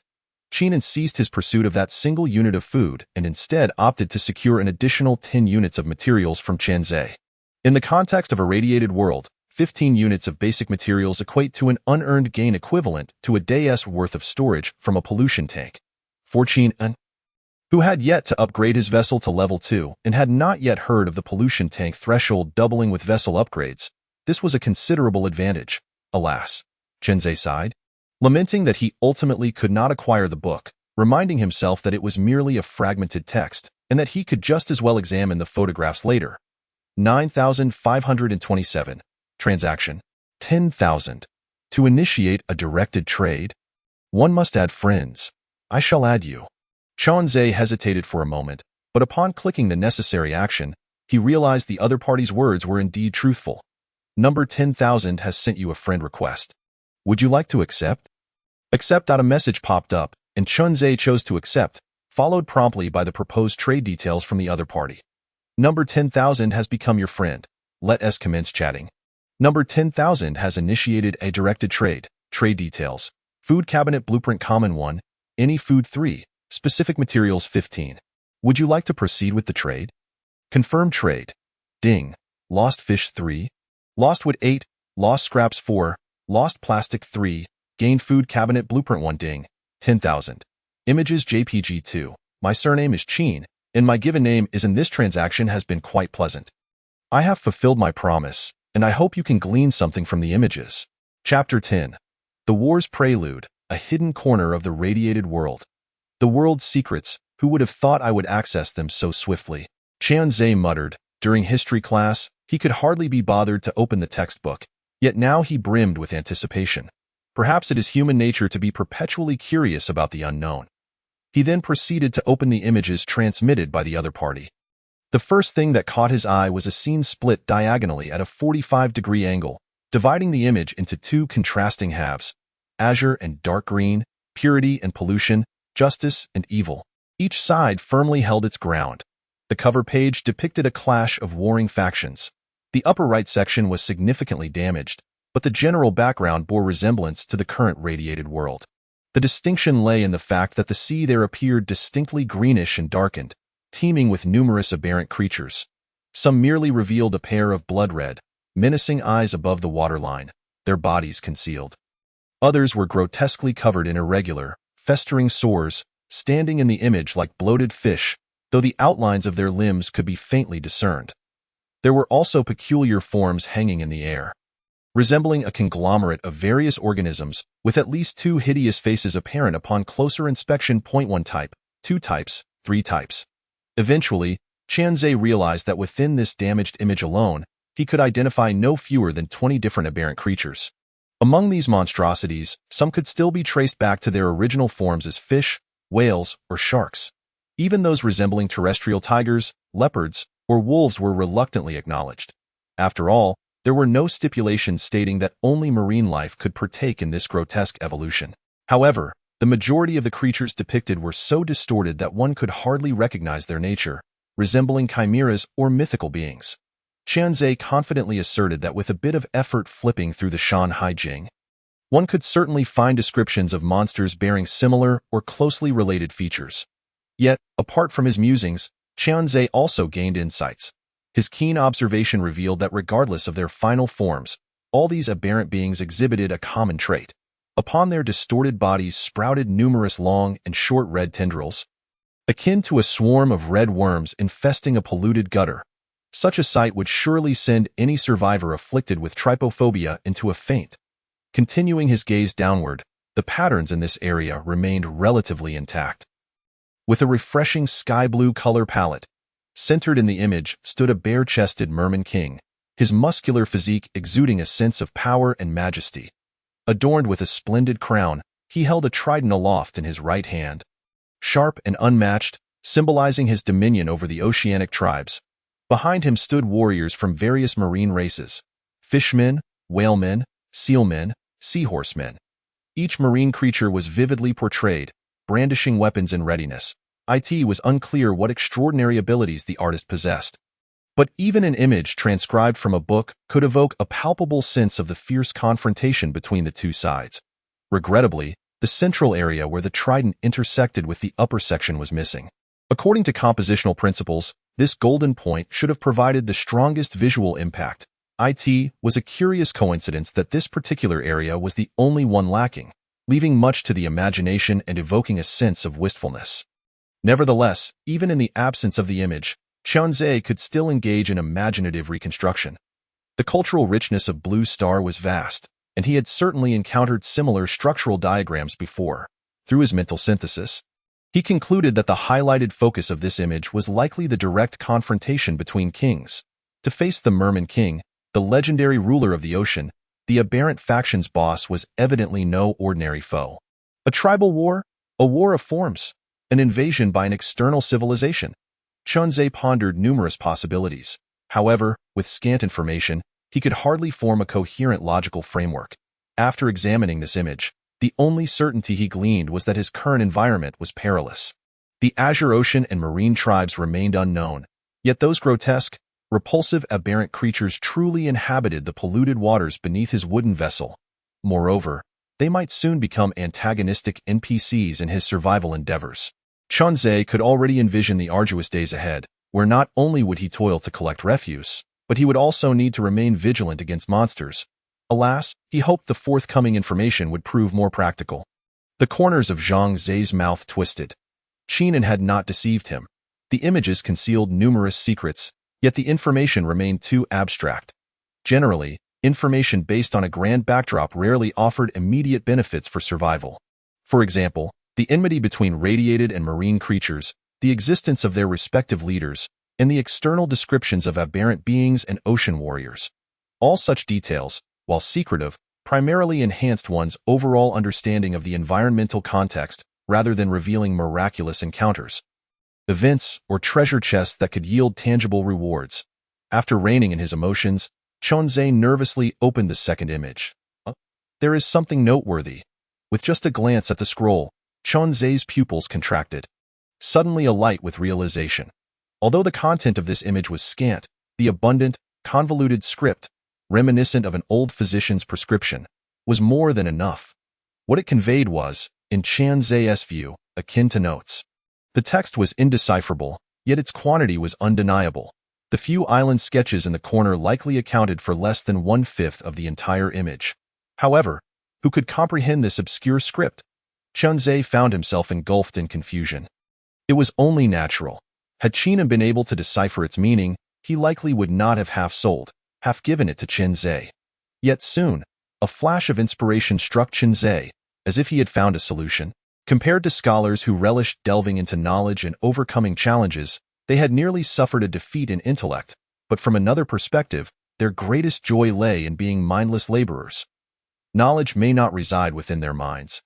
Qinan ceased his pursuit of that single unit of food and instead opted to secure an additional 10 units of materials from Qianzai. In the context of a radiated world, 15 units of basic materials equate to an unearned gain equivalent to a day's worth of storage from a pollution tank. For Qinan, who had yet to upgrade his vessel to level 2 and had not yet heard of the pollution tank threshold doubling with vessel upgrades, this was a considerable advantage. Alas, Qianzai sighed, lamenting that he ultimately could not acquire the book, reminding himself that it was merely a fragmented text and that he could just as well examine the photographs later. 9,527. Transaction. 10,000. To initiate a directed trade, one must add friends. I shall add you. Qianzai hesitated for a moment, but upon clicking the necessary action, he realized the other party's words were indeed truthful. Number 10,000 has sent you a friend request. Would you like to accept? Accept. A message popped up, and Qianzai chose to accept, followed promptly by the proposed trade details from the other party. Number 10,000 has become your friend. Let us commence chatting. Number 10,000 has initiated a directed trade. Trade details. Food cabinet blueprint common 1, any food 3, specific materials 15. Would you like to proceed with the trade? Confirm trade. Ding. Lost fish 3. Lost wood 8. Lost scraps 4. Lost plastic 3. Gain food cabinet blueprint 1 ding. 10,000. Images JPG 2. My surname is Qin, and my given name is in this transaction has been quite pleasant. I have fulfilled my promise, and I hope you can glean something from the images. Chapter 10. The War's Prelude, a hidden corner of the radiated world. The world's secrets, who would have thought I would access them so swiftly? Qianzai muttered. During history class, he could hardly be bothered to open the textbook, yet now he brimmed with anticipation. Perhaps it is human nature to be perpetually curious about the unknown. He then proceeded to open the images transmitted by the other party. The first thing that caught his eye was a scene split diagonally at a 45-degree angle, dividing the image into 2 contrasting halves, azure and dark green, purity and pollution, justice and evil. Each side firmly held its ground. The cover page depicted a clash of warring factions. The upper right section was significantly damaged, but the general background bore resemblance to the current radiated world. The distinction lay in the fact that the sea there appeared distinctly greenish and darkened, teeming with numerous aberrant creatures. Some merely revealed a pair of blood-red, menacing eyes above the waterline, their bodies concealed. Others were grotesquely covered in irregular, festering sores, standing in the image like bloated fish, though the outlines of their limbs could be faintly discerned. There were also peculiar forms hanging in the air, resembling a conglomerate of various organisms, with at least 2 hideous faces apparent upon closer inspection. 1 type, 2 types, 3 types. Eventually, Qianzai realized that within this damaged image alone, he could identify no fewer than 20 different aberrant creatures. Among these monstrosities, some could still be traced back to their original forms as fish, whales, or sharks. Even those resembling terrestrial tigers, leopards, or wolves were reluctantly acknowledged. After all, there were no stipulations stating that only marine life could partake in this grotesque evolution. However, the majority of the creatures depicted were so distorted that one could hardly recognize their nature, resembling chimeras or mythical beings. Qianzai confidently asserted that with a bit of effort flipping through the Shanhai Jing, one could certainly find descriptions of monsters bearing similar or closely related features. Yet, apart from his musings, Qianzai also gained insights. His keen observation revealed that regardless of their final forms, all these aberrant beings exhibited a common trait. Upon their distorted bodies sprouted numerous long and short red tendrils, akin to a swarm of red worms infesting a polluted gutter. Such a sight would surely send any survivor afflicted with trypophobia into a faint. Continuing his gaze downward, the patterns in this area remained relatively intact. With a refreshing sky blue color palette, centered in the image stood a bare-chested merman king, his muscular physique exuding a sense of power and majesty. Adorned with a splendid crown, he held a trident aloft in his right hand. Sharp and unmatched, symbolizing his dominion over the oceanic tribes. Behind him stood warriors from various marine races: fishmen, whalemen, sealmen, seahorsemen. Each marine creature was vividly portrayed, brandishing weapons in readiness. It was unclear what extraordinary abilities the artist possessed. But even an image transcribed from a book could evoke a palpable sense of the fierce confrontation between the two sides. Regrettably, the central area where the trident intersected with the upper section was missing. According to compositional principles, this golden point should have provided the strongest visual impact. It was a curious coincidence that this particular area was the only one lacking, leaving much to the imagination and evoking a sense of wistfulness. Nevertheless, even in the absence of the image, Qianzhe could still engage in imaginative reconstruction. The cultural richness of Blue Star was vast, and he had certainly encountered similar structural diagrams before. Through his mental synthesis, he concluded that the highlighted focus of this image was likely the direct confrontation between kings. To face the Merman King, the legendary ruler of the ocean, the aberrant faction's boss was evidently no ordinary foe. A tribal war? A war of forms? An invasion by an external civilization? Qianzhe pondered numerous possibilities. However, with scant information, he could hardly form a coherent logical framework. After examining this image, the only certainty he gleaned was that his current environment was perilous. The Azure Ocean and marine tribes remained unknown, yet those grotesque, repulsive aberrant creatures truly inhabited the polluted waters beneath his wooden vessel. Moreover, they might soon become antagonistic NPCs in his survival endeavors. Qianzhe could already envision the arduous days ahead, where not only would he toil to collect refuse, but he would also need to remain vigilant against monsters. Alas, he hoped the forthcoming information would prove more practical. The corners of Zhang Zhe's mouth twisted. Qinan had not deceived him. The images concealed numerous secrets, yet the information remained too abstract. Generally, information based on a grand backdrop rarely offered immediate benefits for survival. For example, the enmity between radiated and marine creatures, the existence of their respective leaders, and the external descriptions of aberrant beings and ocean warriors. All such details, while secretive, primarily enhanced one's overall understanding of the environmental context rather than revealing miraculous encounters. Events or treasure chests that could yield tangible rewards. After reining in his emotions, Qianzhe nervously opened the second image. There is something noteworthy. With just a glance at the scroll, Qianzhe's pupils contracted, suddenly alight with realization. Although the content of this image was scant, the abundant, convoluted script, reminiscent of an old physician's prescription, was more than enough. What it conveyed was, in Qianzhe's view, akin to notes. The text was indecipherable, yet its quantity was undeniable. The few island sketches in the corner likely accounted for less than 1/5 of the entire image. However, who could comprehend this obscure script? Qianzhe found himself engulfed in confusion. It was only natural. Had Qinan been able to decipher its meaning, he likely would not have half given it to Qianzhe. Yet soon, a flash of inspiration struck Qianzhe, as if he had found a solution. Compared to scholars who relished delving into knowledge and overcoming challenges, they had nearly suffered a defeat in intellect, but from another perspective, their greatest joy lay in being mindless laborers. Knowledge may not reside within their minds,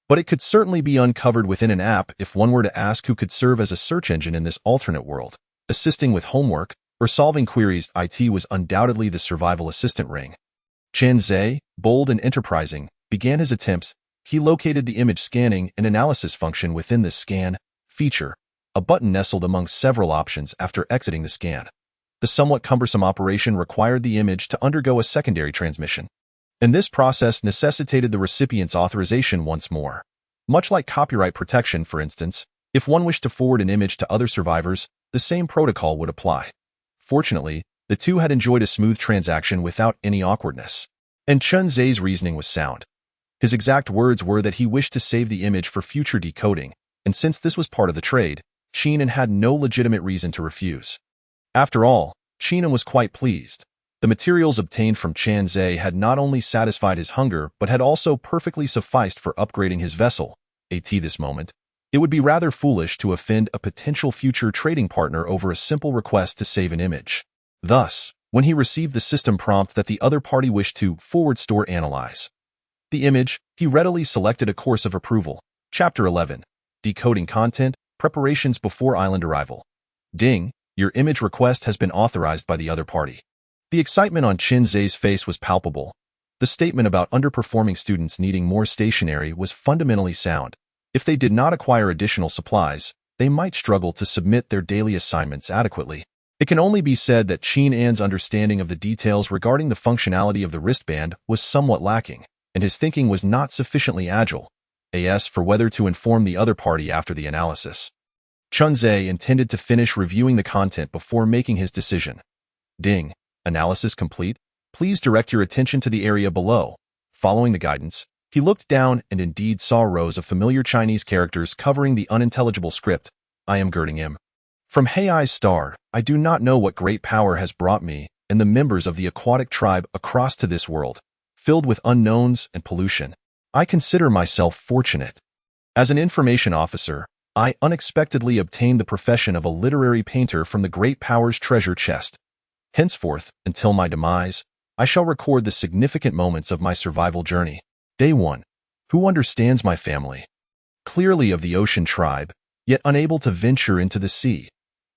but it could certainly be uncovered within an app if one were to ask who could serve as a search engine in this alternate world. Assisting with homework or solving queries, IT was undoubtedly the survival assistant ring. Qianzhe, bold and enterprising, began his attempts. He located the image scanning and analysis function within the scan feature, a button nestled among several options after exiting the scan. The somewhat cumbersome operation required the image to undergo a secondary transmission, and this process necessitated the recipient's authorization once more. Much like copyright protection, for instance, if one wished to forward an image to other survivors, the same protocol would apply. Fortunately, the two had enjoyed a smooth transaction without any awkwardness, and Qianzhe's reasoning was sound. His exact words were that he wished to save the image for future decoding, and since this was part of the trade, Qinan had no legitimate reason to refuse. After all, Qinan was quite pleased. The materials obtained from Qianzhe had not only satisfied his hunger but had also perfectly sufficed for upgrading his vessel. At this moment, it would be rather foolish to offend a potential future trading partner over a simple request to save an image. Thus, when he received the system prompt that the other party wished to forward store analyze the image, he readily selected a course of approval. Chapter 11. Decoding Content, Preparations Before Island Arrival. Ding, your image request has been authorized by the other party. The excitement on Qin Zhe's face was palpable. The statement about underperforming students needing more stationery was fundamentally sound. If they did not acquire additional supplies, they might struggle to submit their daily assignments adequately. It can only be said that Qin An's understanding of the details regarding the functionality of the wristband was somewhat lacking, and his thinking was not sufficiently agile, as for whether to inform the other party after the analysis. Chunzhe intended to finish reviewing the content before making his decision. Ding, analysis complete. Please direct your attention to the area below. Following the guidance, he looked down and indeed saw rows of familiar Chinese characters covering the unintelligible script. I am girding him. From Hei's star, I do not know what great power has brought me and the members of the aquatic tribe across to this world, filled with unknowns and pollution. I consider myself fortunate. As an information officer, I unexpectedly obtained the profession of a literary painter from the great power's treasure chest. Henceforth, until my demise, I shall record the significant moments of my survival journey. Day 1. Who understands my family? Clearly of the ocean tribe, yet unable to venture into the sea.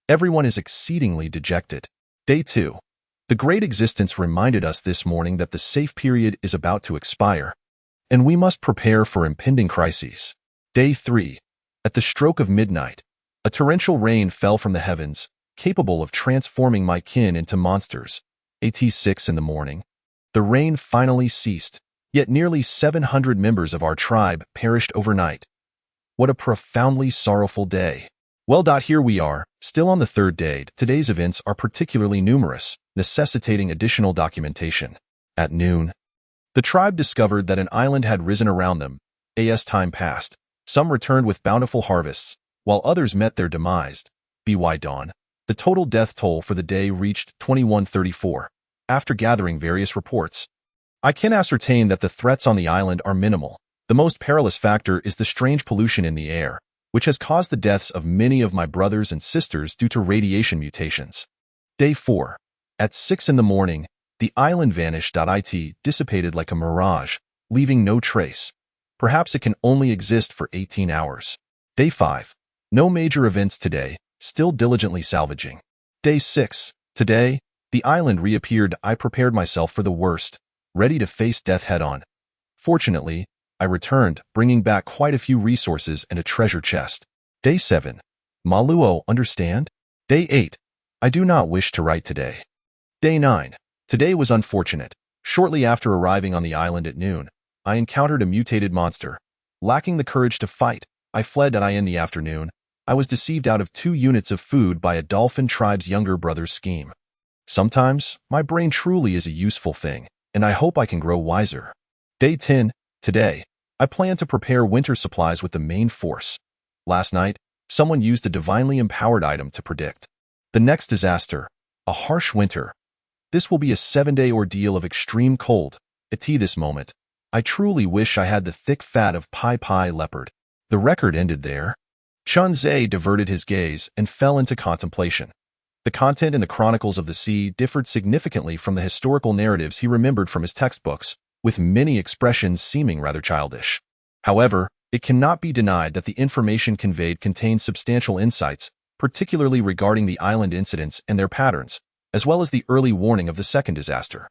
Everyone is exceedingly dejected. Day 2. The great existence reminded us this morning that the safe period is about to expire, and we must prepare for impending crises. Day 3. At the stroke of midnight, a torrential rain fell from the heavens, capable of transforming my kin into monsters. At 6 in the morning, the rain finally ceased, yet nearly 700 members of our tribe perished overnight. What a profoundly sorrowful day. Well, here we are, still on the third day. Today's events are particularly numerous, necessitating additional documentation. At noon, the tribe discovered that an island had risen around them. As time passed, some returned with bountiful harvests, while others met their demise. By dawn, the total death toll for the day reached 2134. After gathering various reports, I can ascertain that the threats on the island are minimal. The most perilous factor is the strange pollution in the air, which has caused the deaths of many of my brothers and sisters due to radiation mutations. Day 4. At 6 in the morning, the island vanished. It dissipated like a mirage, leaving no trace. Perhaps it can only exist for 18 hours. Day 5. No major events today, still diligently salvaging. Day 6. Today, the island reappeared. I prepared myself for the worst, ready to face death head-on. Fortunately, I returned, bringing back quite a few resources and a treasure chest. Day 7. Maluo, understand? Day 8. I do not wish to write today. Day 9. Today was unfortunate. Shortly after arriving on the island at noon, I encountered a mutated monster. Lacking the courage to fight, I fled. In the afternoon, I was deceived out of 2 units of food by a dolphin tribe's younger brother's scheme. Sometimes, my brain truly is a useful thing, and I hope I can grow wiser. Day 10. Today, I plan to prepare winter supplies with the main force. Last night, someone used a divinely empowered item to predict the next disaster, a harsh winter. This will be a 7-day ordeal of extreme cold. At this moment, I truly wish I had the thick fat of Pai leopard. The record ended there. Chunzhe diverted his gaze and fell into contemplation. The content in the Chronicles of the Sea differed significantly from the historical narratives he remembered from his textbooks, with many expressions seeming rather childish. However, it cannot be denied that the information conveyed contained substantial insights, particularly regarding the island incidents and their patterns, as well as the early warning of the second disaster.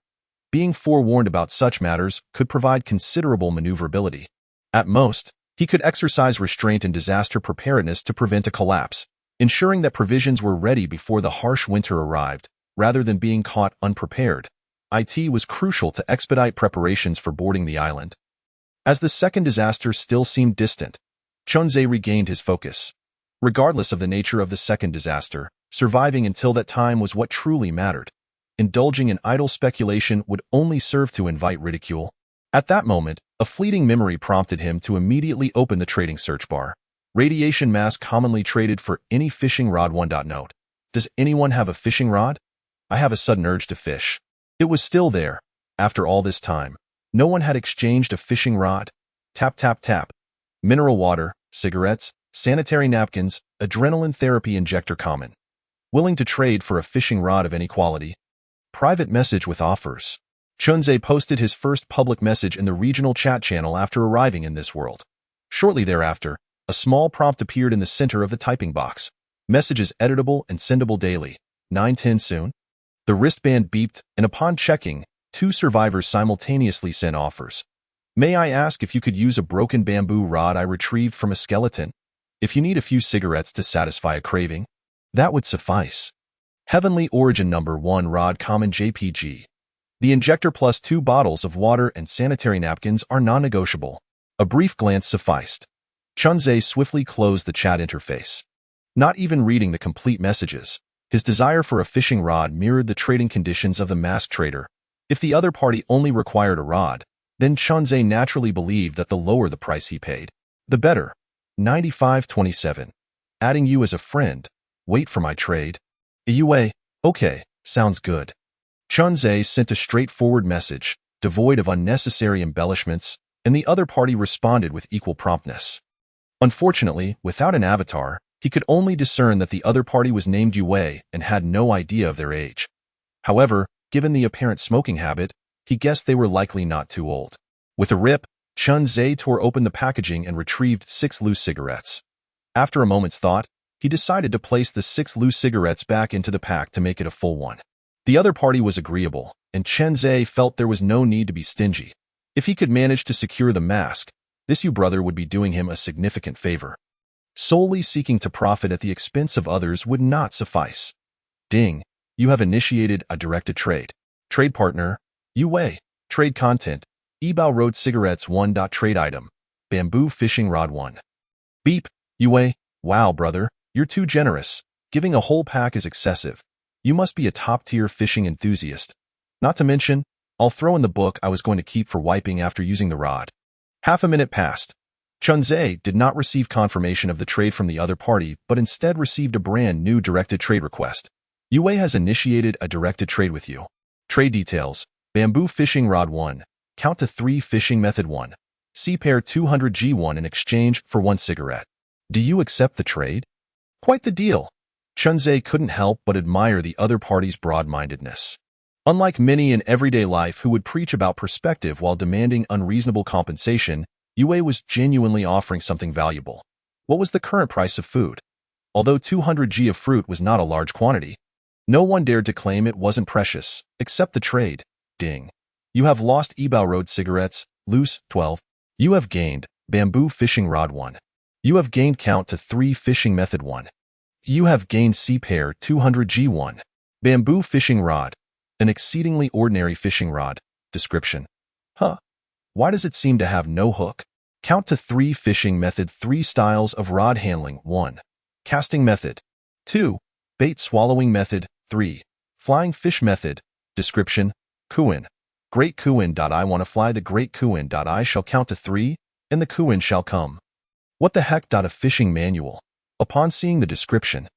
Being forewarned about such matters could provide considerable maneuverability. At most, he could exercise restraint and disaster preparedness to prevent a collapse, ensuring that provisions were ready before the harsh winter arrived, rather than being caught unprepared. It was crucial to expedite preparations for boarding the island. As the second disaster still seemed distant, Chunzhe regained his focus. Regardless of the nature of the second disaster, surviving until that time was what truly mattered. Indulging in idle speculation would only serve to invite ridicule. At that moment, a fleeting memory prompted him to immediately open the trading search bar. Radiation mass commonly traded for any fishing rod. Note. Does anyone have a fishing rod? I have a sudden urge to fish. It was still there. After all this time, no one had exchanged a fishing rod. Tap, tap, tap. Mineral water, cigarettes, sanitary napkins, adrenaline therapy injector common. Willing to trade for a fishing rod of any quality. Private message with offers. Chunze posted his first public message in the regional chat channel after arriving in this world. Shortly thereafter, a small prompt appeared in the center of the typing box. Messages editable and sendable daily. 9:10 soon. The wristband beeped, and upon checking, 2 survivors simultaneously sent offers. May I ask if you could use a broken bamboo rod I retrieved from a skeleton? If you need a few cigarettes to satisfy a craving, that would suffice. Heavenly Origin Number 1 Rod Common JPG. The injector plus 2 bottles of water and sanitary napkins are non-negotiable. A brief glance sufficed. Chunze swiftly closed the chat interface. Not even reading the complete messages, his desire for a fishing rod mirrored the trading conditions of the masked trader. If the other party only required a rod, then Chunze naturally believed that the lower the price he paid, the better. 9527. Adding you as a friend. Wait for my trade. Yue, okay, sounds good. Chunze sent a straightforward message, devoid of unnecessary embellishments, and the other party responded with equal promptness. Unfortunately, without an avatar, he could only discern that the other party was named Yue and had no idea of their age. However, given the apparent smoking habit, he guessed they were likely not too old. With a rip, Chunze tore open the packaging and retrieved 6 loose cigarettes. After a moment's thought, he decided to place the 6 loose cigarettes back into the pack to make it a full one. The other party was agreeable, and Chunze felt there was no need to be stingy. If he could manage to secure the mask, this Yu brother would be doing him a significant favor. Solely seeking to profit at the expense of others would not suffice. Ding, you have initiated a directed trade. Trade partner, Yue. Trade content, Ebao Road Cigarettes 1. Trade item, Bamboo Fishing Rod 1. Beep, Yue, wow brother, you're too generous. Giving a whole pack is excessive. You must be a top-tier fishing enthusiast. Not to mention, I'll throw in the book I was going to keep for wiping after using the rod. Half a minute passed. Chunze did not receive confirmation of the trade from the other party, but instead received a brand new directed trade request. Yue has initiated a directed trade with you. Trade details, Bamboo Fishing Rod 1, Count to 3 Fishing Method 1. C pair 200 G1 in exchange for 1 cigarette. Do you accept the trade? Quite the deal. Chunze couldn't help but admire the other party's broad-mindedness. Unlike many in everyday life who would preach about perspective while demanding unreasonable compensation, Yue was genuinely offering something valuable. What was the current price of food? Although 200 G of fruit was not a large quantity, no one dared to claim it wasn't precious, except the trade. Ding. You have lost Ebao Road Cigarettes, loose, 12. You have gained Bamboo Fishing Rod 1. You have gained Count to 3 Fishing Method 1. You have gained C pair 200 G1. Bamboo Fishing Rod. An exceedingly ordinary fishing rod. Description. Huh. Why does it seem to have no hook? Count to 3 Fishing Method 3 Styles of Rod Handling 1. Casting Method 2. Bait Swallowing Method 3. Flying Fish Method. Description. Kuin. Great Kuin. I want to fly the Great Kuin. I shall count to 3, and the Kuin shall come. What the heck? A fishing manual. Upon seeing the description,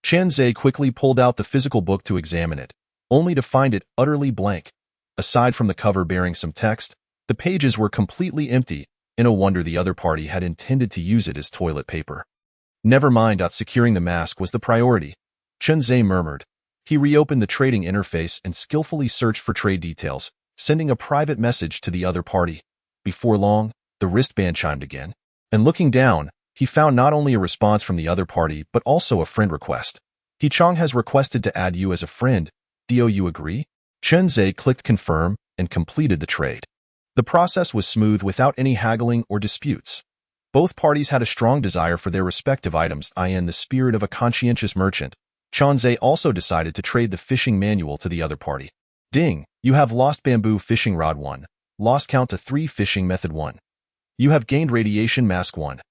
Chunze quickly pulled out the physical book to examine it, only to find it utterly blank. Aside from the cover bearing some text, the pages were completely empty, and no wonder the other party had intended to use it as toilet paper. Never mind, securing the mask was the priority, Chunze murmured. He reopened the trading interface and skillfully searched for trade details, sending a private message to the other party. Before long, the wristband chimed again, and looking down, he found not only a response from the other party but also a friend request. He-Chong has requested to add you as a friend. Do you agree? Chunze clicked confirm and completed the trade. The process was smooth without any haggling or disputes. Both parties had a strong desire for their respective items. In the spirit of a conscientious merchant, Chunze also decided to trade the fishing manual to the other party. Ding, you have lost Bamboo Fishing Rod 1. Lost Count to 3 Fishing Method 1. You have gained Radiation Mask 1.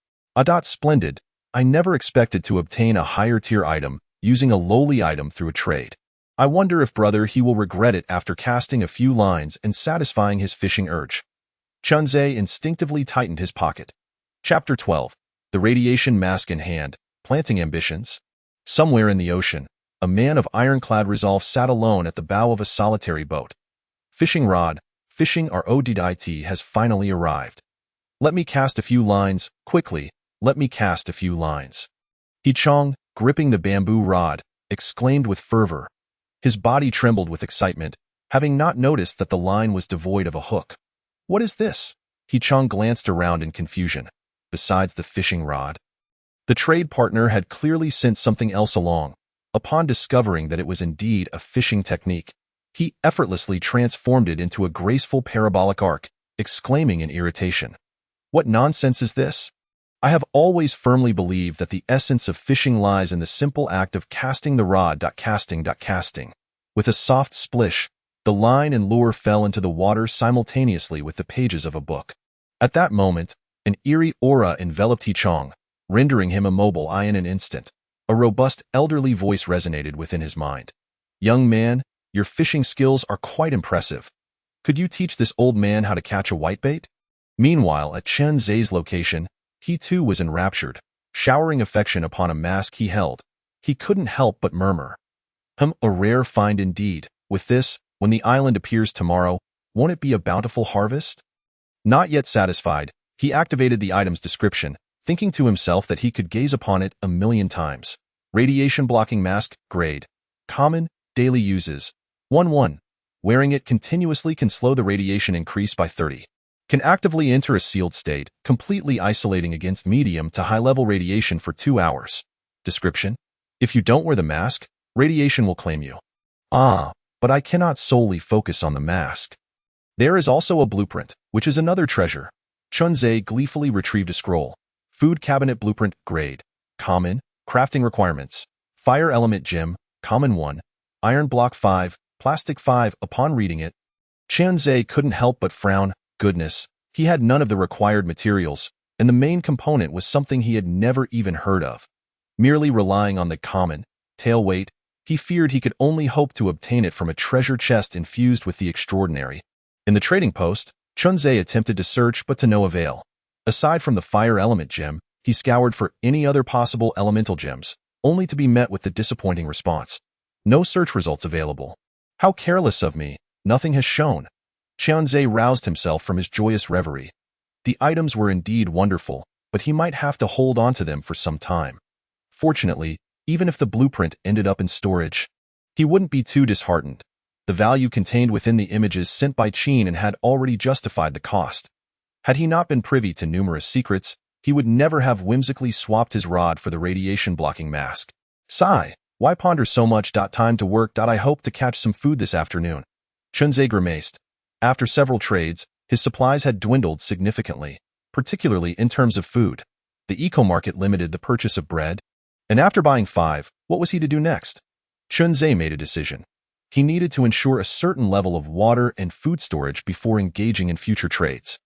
Splendid. I never expected to obtain a higher tier item using a lowly item through a trade. I wonder if brother he will regret it after casting a few lines and satisfying his fishing urge. Chunze instinctively tightened his pocket. Chapter 12. The Radiation Mask in Hand, Planting Ambitions. Somewhere in the ocean, a man of ironclad resolve sat alone at the bow of a solitary boat. Fishing rod, fishing RODIT has finally arrived. Let me cast a few lines, quickly, let me cast a few lines. He-Chong, gripping the bamboo rod, exclaimed with fervor. His body trembled with excitement, having not noticed that the line was devoid of a hook. What is this? He-Chang glanced around in confusion. Besides the fishing rod, the trade partner had clearly sent something else along. Upon discovering that it was indeed a fishing technique, he effortlessly transformed it into a graceful parabolic arc, exclaiming in irritation, "What nonsense is this? I have always firmly believed that the essence of fishing lies in the simple act of casting the rod. Casting. With a soft splish, the line and lure fell into the water simultaneously with the pages of a book. At that moment, an eerie aura enveloped He-Chang, rendering him immobile in an instant. A robust elderly voice resonated within his mind. "Young man, your fishing skills are quite impressive. Could you teach this old man how to catch a whitebait?" Meanwhile, at Chen Zhe's location, he too was enraptured, showering affection upon a mask he held. He couldn't help but murmur, a rare find indeed. With this, when the island appears tomorrow, won't it be a bountiful harvest?" Not yet satisfied, he activated the item's description, thinking to himself that he could gaze upon it 1,000,000 times. Radiation blocking mask, grade. Common, daily uses. 1-1. Wearing it continuously can slow the radiation increase by 30. Can actively enter a sealed state, completely isolating against medium to high-level radiation for 2 hours. Description: if you don't wear the mask, radiation will claim you. But I cannot solely focus on the mask. There is also a blueprint, which is another treasure. Chen Zhe gleefully retrieved a scroll. Food cabinet blueprint, grade. Common, crafting requirements. Fire element gem, common 1. Iron block 5, plastic 5. Upon reading it, Chen Zhe couldn't help but frown. Goodness, he had none of the required materials, and the main component was something he had never even heard of. Merely relying on the common, tail weight, he feared he could only hope to obtain it from a treasure chest infused with the extraordinary. In the trading post, Chen Zhe attempted to search but to no avail. Aside from the fire element gem, he scoured for any other possible elemental gems, only to be met with the disappointing response. No search results available. How careless of me, nothing has shown. Chen Zhe roused himself from his joyous reverie. The items were indeed wonderful, but he might have to hold on to them for some time. Fortunately, even if the blueprint ended up in storage, he wouldn't be too disheartened. The value contained within the images sent by Qin and had already justified the cost. Had he not been privy to numerous secrets, he would never have whimsically swapped his rod for the radiation-blocking mask. Sigh, why ponder so much? Time to work. I hope to catch some food this afternoon. Chen Zhe grimaced. After several trades, his supplies had dwindled significantly, particularly in terms of food. The eco-market limited the purchase of bread, and after buying 5, what was he to do next? Chen Zhe made a decision. He needed to ensure a certain level of water and food storage before engaging in future trades.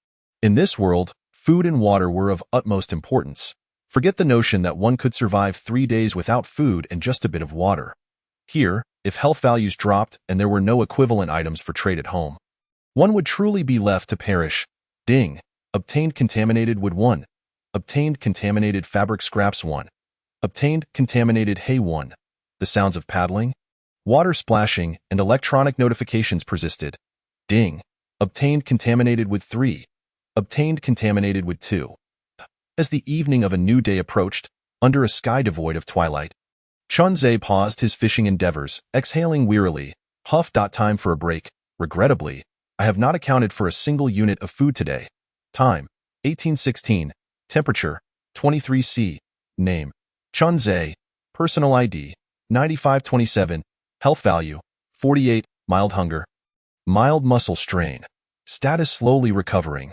In this world, food and water were of utmost importance. Forget the notion that one could survive 3 days without food and just a bit of water. Here, if health values dropped and there were no equivalent items for trade at home, one would truly be left to perish. Ding. Obtained contaminated wood 1. Obtained contaminated fabric scraps 1. Obtained contaminated hay 1. The sounds of paddling, water splashing, and electronic notifications persisted. Ding. Obtained contaminated wood 3. Obtained contaminated wood 2. As the evening of a new day approached, under a sky devoid of twilight, Chen Zhe paused his fishing endeavors, exhaling wearily. Time for a break. Regrettably, I have not accounted for a single unit of food today. Time, 1816. Temperature, 23°C. Name, Chen Zhe. Personal ID, 9527. Health value, 48. Mild hunger. Mild muscle strain. Status slowly recovering.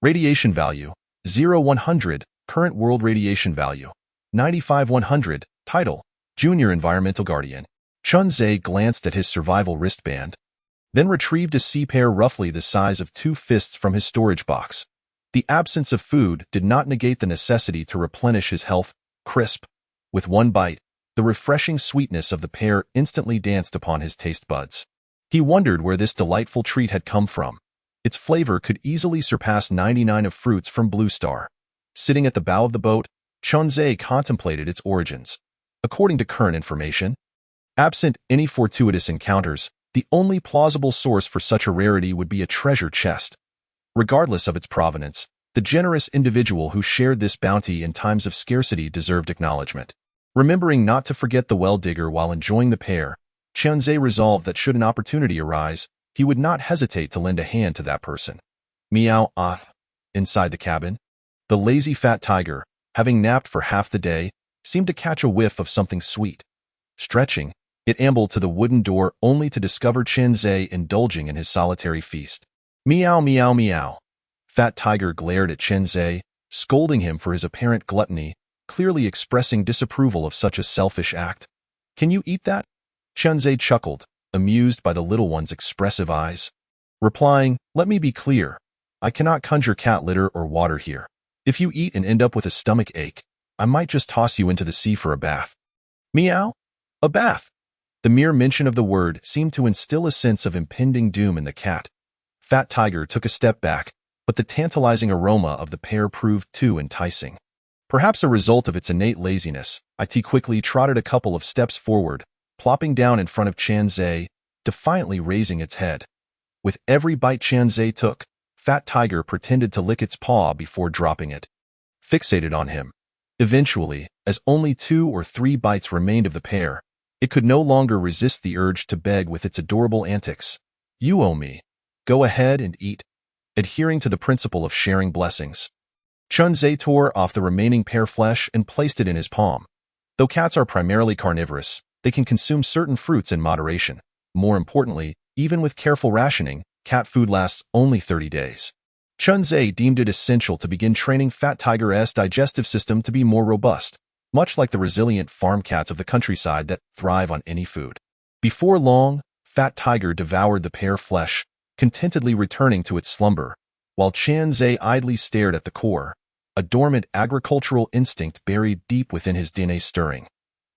Radiation value, 0-100. Current world radiation value, 95-100. Title, Junior Environmental Guardian. Chen Zhe glanced at his survival wristband, then retrieved a sea pear roughly the size of 2 fists from his storage box. The absence of food did not negate the necessity to replenish his health. Crisp. With one bite, the refreshing sweetness of the pear instantly danced upon his taste buds. He wondered where this delightful treat had come from. Its flavor could easily surpass 99 of fruits from Blue Star. Sitting at the bow of the boat, Chen Zhe contemplated its origins. According to current information, absent any fortuitous encounters, the only plausible source for such a rarity would be a treasure chest. Regardless of its provenance, the generous individual who shared this bounty in times of scarcity deserved acknowledgement. Remembering not to forget the well digger while enjoying the pear, Qianzhe resolved that should an opportunity arise, he would not hesitate to lend a hand to that person. Meow ah. Inside the cabin, the lazy fat tiger, having napped for half the day, seemed to catch a whiff of something sweet. Stretching, it ambled to the wooden door only to discover Qianzhe indulging in his solitary feast. Meow meow meow. Fat Tiger glared at Qianzhe, scolding him for his apparent gluttony, clearly expressing disapproval of such a selfish act. Can you eat that? Qianzhe chuckled, amused by the little one's expressive eyes. Replying, let me be clear. I cannot conjure cat litter or water here. If you eat and end up with a stomach ache, I might just toss you into the sea for a bath. Meow? A bath? The mere mention of the word seemed to instill a sense of impending doom in the cat. Fat Tiger took a step back, but the tantalizing aroma of the pair proved too enticing. Perhaps a result of its innate laziness, it quickly trotted a couple of steps forward, plopping down in front of Qianzhe, defiantly raising its head. With every bite Qianzhe took, Fat Tiger pretended to lick its paw before dropping it. Fixated on him. Eventually, as only 2 or 3 bites remained of the pair, it could no longer resist the urge to beg with its adorable antics. You owe me. Go ahead and eat. Adhering to the principle of sharing blessings, Qianzhe tore off the remaining pear flesh and placed it in his palm. Though cats are primarily carnivorous, they can consume certain fruits in moderation. More importantly, even with careful rationing, cat food lasts only 30 days. Qianzhe deemed it essential to begin training Fat Tiger's digestive system to be more robust, much like the resilient farm cats of the countryside that thrive on any food. Before long, Fat Tiger devoured the pear flesh, contentedly returning to its slumber, while Qianzhe idly stared at the core, a dormant agricultural instinct buried deep within his DNA stirring.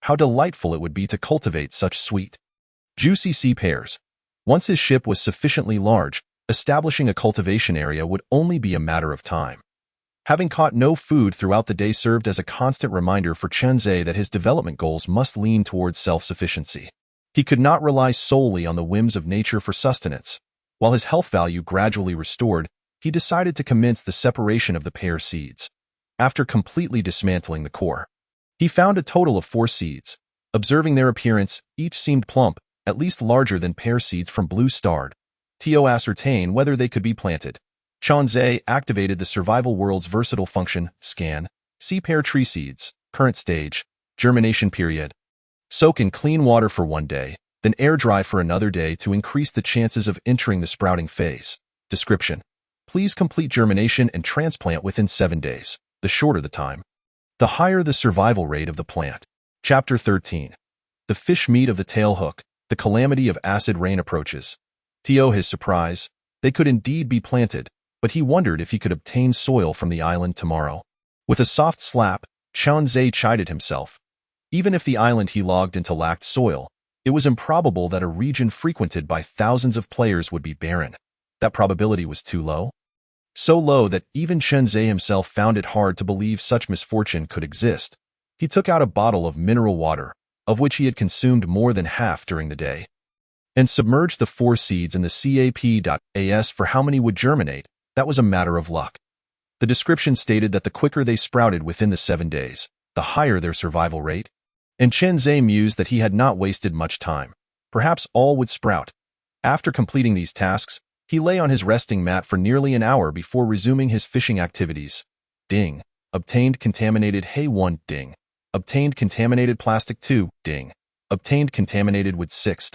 How delightful it would be to cultivate such sweet, juicy sea pears. Once his ship was sufficiently large, establishing a cultivation area would only be a matter of time. Having caught no food throughout the day served as a constant reminder for Qianzhe that his development goals must lean towards self-sufficiency. He could not rely solely on the whims of nature for sustenance. While his health value gradually restored, he decided to commence the separation of the pear seeds. After completely dismantling the core, he found a total of 4 seeds. Observing their appearance, each seemed plump, at least larger than pear seeds from blue starred. To ascertain whether they could be planted, Qianzhe activated the survival world's versatile function, scan, see pear tree seeds, current stage, germination period. Soak in clean water for 1 day, then air dry for another day to increase the chances of entering the sprouting phase. Description: please complete germination and transplant within 7 days. The shorter the time, the higher the survival rate of the plant. Chapter 13. The fish meat of the tailhook. The calamity of acid rain approaches. To his surprise, they could indeed be planted, but he wondered if he could obtain soil from the island tomorrow. With a soft slap, Qianzhe chided himself. Even if the island he logged into lacked soil, it was improbable that a region frequented by thousands of players would be barren. That probability was too low. So low that even Qianzhe himself found it hard to believe such misfortune could exist. He took out a bottle of mineral water, of which he had consumed more than half during the day, and submerged the 4 seeds in the cap.as. For how many would germinate, that was a matter of luck. The description stated that the quicker they sprouted within the 7 days, the higher their survival rate. And Qianzhe mused that he had not wasted much time. Perhaps all would sprout. After completing these tasks, he lay on his resting mat for nearly an hour before resuming his fishing activities. Ding. Obtained contaminated hay 1. Ding. Obtained contaminated plastic 2. Ding. Obtained contaminated wood 6.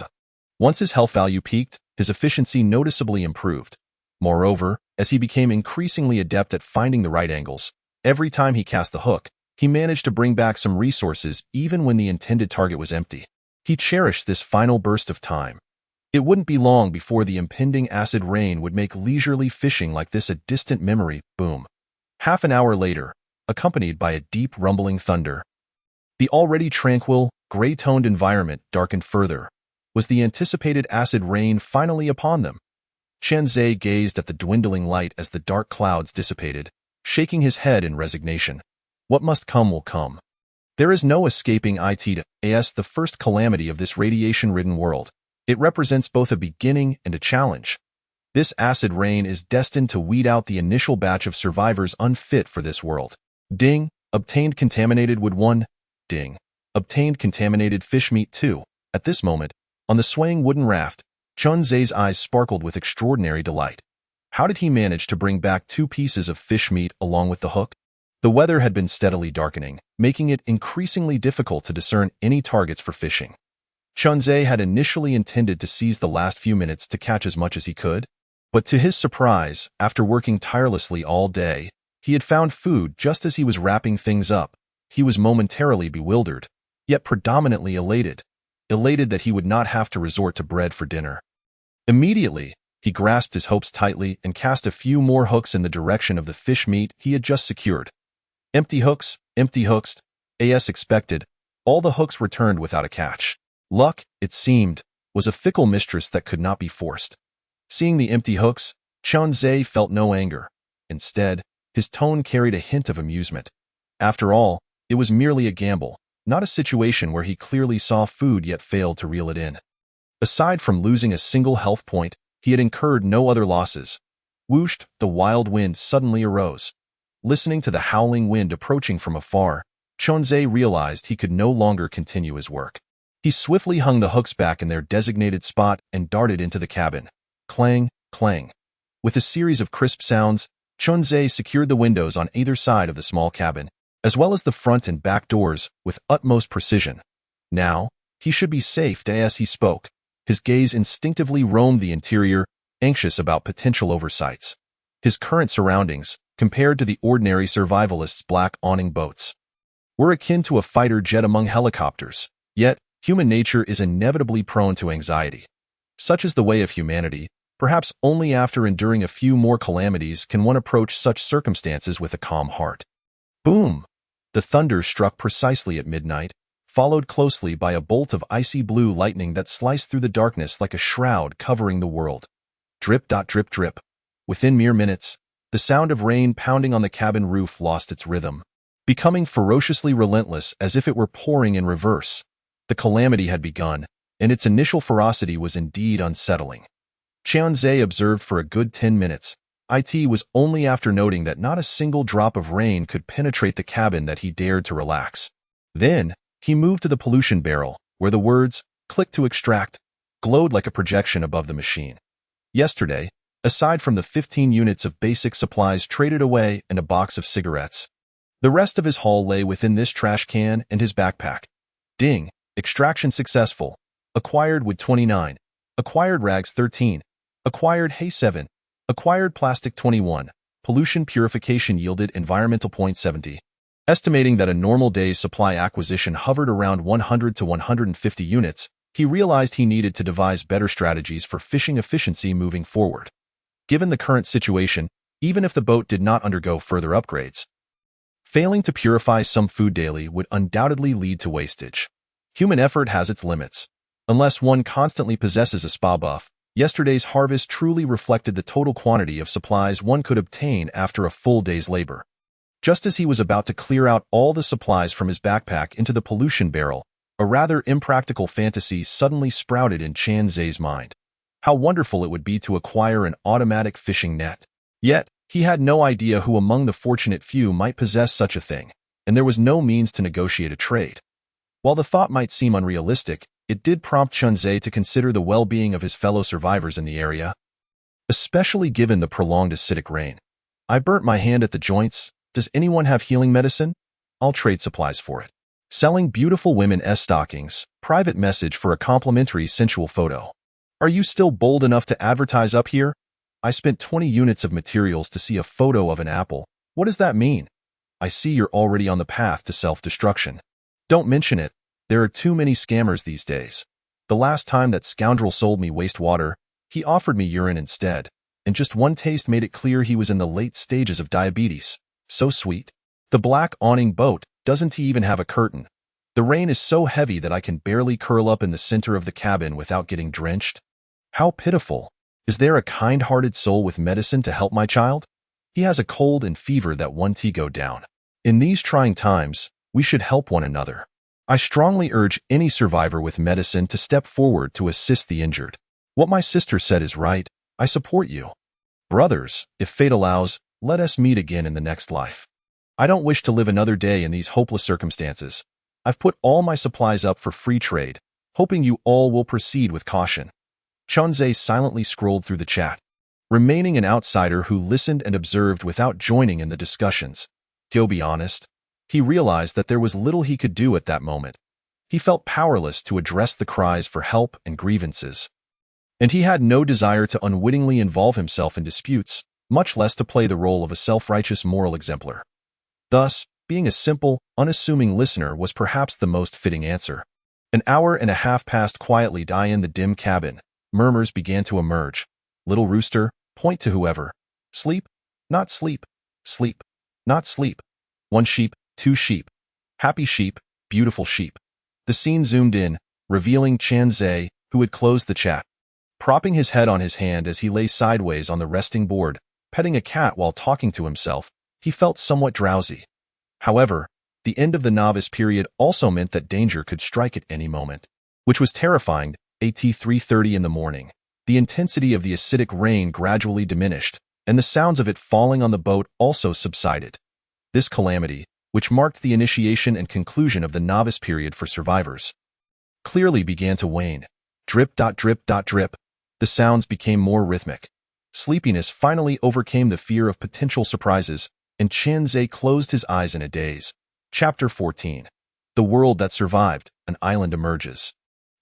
Once his health value peaked, his efficiency noticeably improved. Moreover, as he became increasingly adept at finding the right angles, every time he cast the hook, he managed to bring back some resources even when the intended target was empty. He cherished this final burst of time. It wouldn't be long before the impending acid rain would make leisurely fishing like this a distant memory. Boom. Half an hour later, accompanied by a deep rumbling thunder, the already tranquil, gray-toned environment darkened further. Was the anticipated acid rain finally upon them? Qianzhe gazed at the dwindling light as the dark clouds dissipated, shaking his head in resignation. What must come will come. There is no escaping it. The first calamity of this radiation-ridden world. It represents both a beginning and a challenge. This acid rain is destined to weed out the initial batch of survivors unfit for this world. Ding. Obtained contaminated wood 1. Ding. Obtained contaminated fish meat 2. At this moment, On the swaying wooden raft, Chun Zhe's eyes sparkled with extraordinary delight. How did he manage to bring back 2 pieces of fish meat along with the hook? The weather had been steadily darkening, making it increasingly difficult to discern any targets for fishing. Chun Zhe had initially intended to seize the last few minutes to catch as much as he could, but to his surprise, after working tirelessly all day, he had found food just as he was wrapping things up. He was momentarily bewildered, yet predominantly elated that he would not have to resort to bread for dinner. Immediately, he grasped his hopes tightly and cast a few more hooks in the direction of the fish meat he had just secured. Empty hooks, as expected, all the hooks returned without a catch. Luck, it seemed, was a fickle mistress that could not be forced. Seeing the empty hooks, Chun Zhe felt no anger. Instead, his tone carried a hint of amusement. After all, it was merely a gamble, not a situation where he clearly saw food yet failed to reel it in. Aside from losing a single health point, he had incurred no other losses. Whooshed, the wild wind suddenly arose. Listening to the howling wind approaching from afar, Chun Zhe realized he could no longer continue his work. He swiftly hung the hooks back in their designated spot and darted into the cabin. Clang, clang. With a series of crisp sounds, Chun Zhe secured the windows on either side of the small cabin, as well as the front and back doors, with utmost precision. Now, he should be safe. As he spoke, his gaze instinctively roamed the interior, anxious about potential oversights. His current surroundings, compared to the ordinary survivalist's black awning boats, were akin to a fighter jet among helicopters. Yet, human nature is inevitably prone to anxiety. Such is the way of humanity. Perhaps only after enduring a few more calamities can one approach such circumstances with a calm heart. Boom! The thunder struck precisely at midnight, followed closely by a bolt of icy blue lightning that sliced through the darkness like a shroud covering the world. Drip, drip, drip. Within mere minutes, the sound of rain pounding on the cabin roof lost its rhythm, becoming ferociously relentless as if it were pouring in reverse. The calamity had begun, and its initial ferocity was indeed unsettling. Chun Zhe observed for a good 10 minutes. It was only after noting that not a single drop of rain could penetrate the cabin that he dared to relax. Then, he moved to the pollution barrel, where the words, "click to extract," glowed like a projection above the machine. Yesterday, aside from the 15 units of basic supplies traded away and a box of cigarettes, the rest of his haul lay within this trash can and his backpack. Ding! Extraction successful. Acquired wood 29. Acquired rags 13. Acquired hay 7. Acquired plastic 21. Pollution purification yielded environmental point 70. Estimating that a normal day's supply acquisition hovered around 100 to 150 units, he realized he needed to devise better strategies for fishing efficiency moving forward. Given the current situation, even if the boat did not undergo further upgrades, failing to purify some food daily would undoubtedly lead to wastage. Human effort has its limits. Unless one constantly possesses a spa buff, yesterday's harvest truly reflected the total quantity of supplies one could obtain after a full day's labor. Just as he was about to clear out all the supplies from his backpack into the pollution barrel, a rather impractical fantasy suddenly sprouted in Chun Zhe's mind. How wonderful it would be to acquire an automatic fishing net. Yet, he had no idea who among the fortunate few might possess such a thing, and there was no means to negotiate a trade. While the thought might seem unrealistic, it did prompt Chun Zhe to consider the well-being of his fellow survivors in the area, especially given the prolonged acidic rain. I burnt my hand at the joints. Does anyone have healing medicine? I'll trade supplies for it. Selling beautiful women's stockings. Private message for a complimentary sensual photo. Are you still bold enough to advertise up here? I spent 20 units of materials to see a photo of an apple. What does that mean? I see you're already on the path to self-destruction. Don't mention it. There are too many scammers these days. The last time that scoundrel sold me wastewater, he offered me urine instead, and just one taste made it clear he was in the late stages of diabetes. So sweet. The black awning boat, doesn't he even have a curtain? The rain is so heavy that I can barely curl up in the center of the cabin without getting drenched. How pitiful. Is there a kind-hearted soul with medicine to help my child? He has a cold and fever that won't go down. In these trying times, we should help one another. I strongly urge any survivor with medicine to step forward to assist the injured. What my sister said is right. I support you. Brothers, if fate allows, let us meet again in the next life. I don't wish to live another day in these hopeless circumstances. I've put all my supplies up for free trade, hoping you all will proceed with caution. Chunze silently scrolled through the chat, remaining an outsider who listened and observed without joining in the discussions. To be honest, he realized that there was little he could do at that moment. He felt powerless to address the cries for help and grievances, and he had no desire to unwittingly involve himself in disputes, much less to play the role of a self-righteous moral exemplar. Thus, being a simple, unassuming listener was perhaps the most fitting answer. An hour and a half passed quietly by in the dim cabin. Murmurs began to emerge. Little rooster, point to whoever. Sleep? Not sleep. Sleep. Not sleep. One sheep, two sheep. Happy sheep, beautiful sheep. The scene zoomed in, revealing Chunze, who had closed the chat, propping his head on his hand as he lay sideways on the resting board, petting a cat while talking to himself. He felt somewhat drowsy. However, the end of the novice period also meant that danger could strike at any moment, which was terrifying. At 3:30 in the morning, the intensity of the acidic rain gradually diminished, and the sounds of it falling on the boat also subsided. This calamity, which marked the initiation and conclusion of the novice period for survivors, clearly began to wane. Drip, drip, drip. The sounds became more rhythmic. Sleepiness finally overcame the fear of potential surprises, and Chunze closed his eyes in a daze. Chapter 14. The World That Survived, An Island Emerges.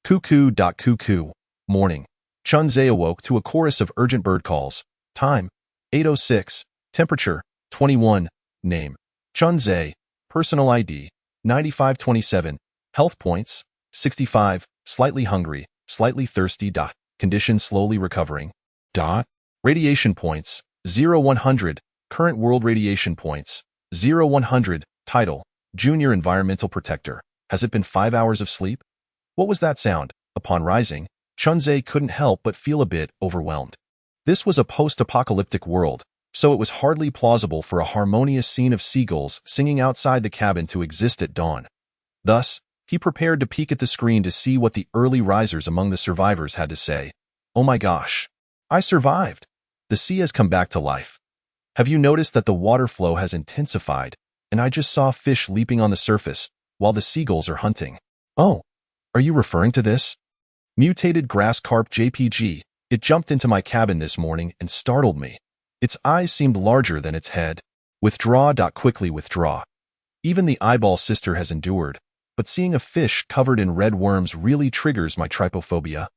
Cuckoo. Cuckoo. Morning. Chunze awoke to a chorus of urgent bird calls. Time: 8:06. Temperature: 21. Name: Chunze. Personal ID: 9527. Health points: 65. Slightly hungry, slightly thirsty. Condition slowly recovering. Radiation points: 0-100. Current world radiation points: 0-100. Title: Junior Environmental Protector. Has it been 5 hours of sleep? What was that sound? Upon rising, Chunze couldn't help but feel a bit overwhelmed. This was a post-apocalyptic world, so it was hardly plausible for a harmonious scene of seagulls singing outside the cabin to exist at dawn. Thus, he prepared to peek at the screen to see what the early risers among the survivors had to say. Oh my gosh! I survived! The sea has come back to life. Have you noticed that the water flow has intensified, and I just saw fish leaping on the surface, while the seagulls are hunting? Oh, are you referring to this? Mutated grass carp JPG. It jumped into my cabin this morning and startled me. Its eyes seemed larger than its head. Withdraw. Quickly withdraw. Even the eyeball sister has endured, but seeing a fish covered in red worms really triggers my trypophobia.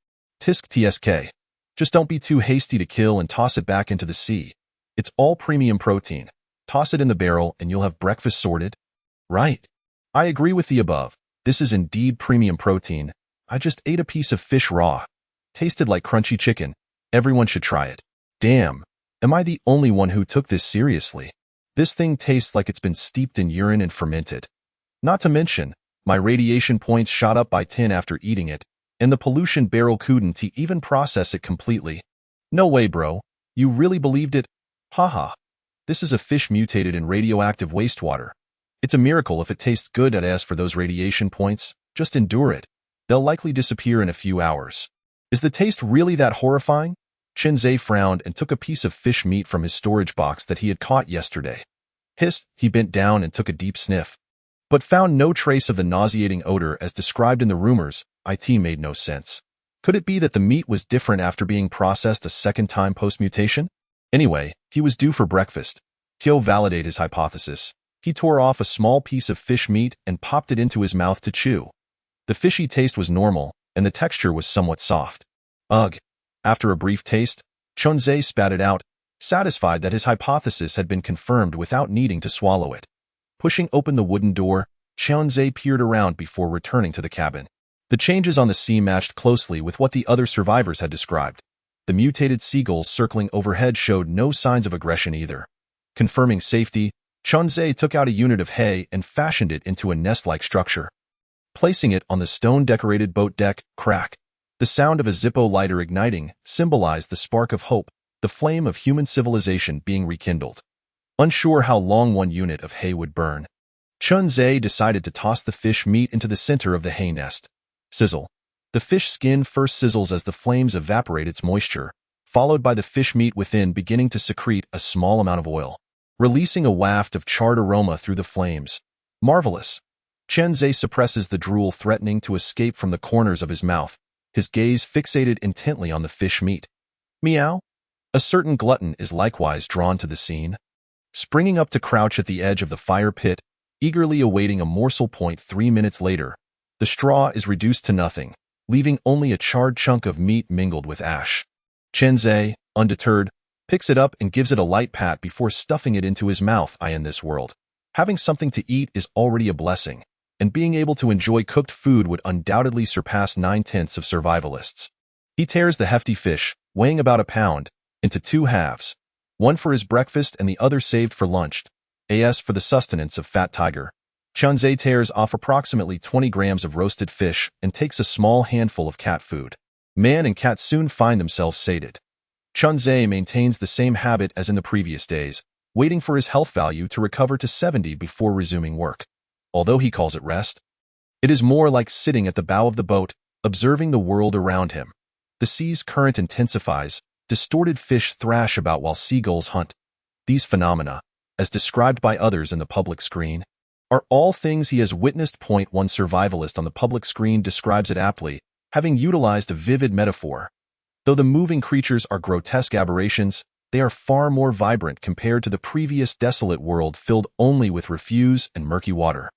Tisk TSK. Just don't be too hasty to kill and toss it back into the sea. It's all premium protein. Toss it in the barrel and you'll have breakfast sorted. Right. I agree with the above. This is indeed premium protein. I just ate a piece of fish raw. Tasted like crunchy chicken. Everyone should try it. Damn. Am I the only one who took this seriously? This thing tastes like it's been steeped in urine and fermented. Not to mention, my radiation points shot up by 10 after eating it, and the pollution barrel couldn't even process it completely. No way, bro. You really believed it? Haha. This is a fish mutated in radioactive wastewater. It's a miracle if it tastes good. As for those radiation points, just endure it. They'll likely disappear in a few hours. Is the taste really that horrifying? Chunze frowned and took a piece of fish meat from his storage box that he had caught yesterday. Hissed, he bent down and took a deep sniff, but found no trace of the nauseating odor as described in the rumors. It made no sense. Could it be that the meat was different after being processed a second time post-mutation? Anyway, he was due for breakfast. To validate his hypothesis, he tore off a small piece of fish meat and popped it into his mouth to chew. The fishy taste was normal, and the texture was somewhat soft. Ugh. After a brief taste, Chunze spat it out, satisfied that his hypothesis had been confirmed without needing to swallow it. Pushing open the wooden door, Chunze peered around before returning to the cabin. The changes on the sea matched closely with what the other survivors had described. The mutated seagulls circling overhead showed no signs of aggression either. Confirming safety, Chunze took out a unit of hay and fashioned it into a nest-like structure. Placing it on the stone-decorated boat deck, crack. The sound of a Zippo lighter igniting symbolized the spark of hope, the flame of human civilization being rekindled. Unsure how long one unit of hay would burn, Chunze decided to toss the fish meat into the center of the hay nest. Sizzle. The fish skin first sizzles as the flames evaporate its moisture, followed by the fish meat within beginning to secrete a small amount of oil, releasing a waft of charred aroma through the flames. Marvelous. Chen Zhe suppresses the drool threatening to escape from the corners of his mouth, his gaze fixated intently on the fish meat. Meow? A certain glutton is likewise drawn to the scene, springing up to crouch at the edge of the fire pit, eagerly awaiting a morsel. 3 minutes later, the straw is reduced to nothing, leaving only a charred chunk of meat mingled with ash. Chen Zhe, undeterred, picks it up and gives it a light pat before stuffing it into his mouth. In this world, having something to eat is already a blessing, and being able to enjoy cooked food would undoubtedly surpass 9/10 of survivalists. He tears the hefty fish, weighing about a pound, into 2 halves, one for his breakfast and the other saved for lunch, as for the sustenance of Fat Tiger. Chen Zhe tears off approximately 20 grams of roasted fish and takes a small handful of cat food. Man and cat soon find themselves sated. Chen Zhe maintains the same habit as in the previous days, waiting for his health value to recover to 70 before resuming work. Although he calls it rest, it is more like sitting at the bow of the boat, observing the world around him. The sea's current intensifies, distorted fish thrash about while seagulls hunt. These phenomena, as described by others in the public screen, are all things he has witnessed. One survivalist on the public screen describes it aptly, having utilized a vivid metaphor. Though the moving creatures are grotesque aberrations, they are far more vibrant compared to the previous desolate world filled only with refuse and murky water.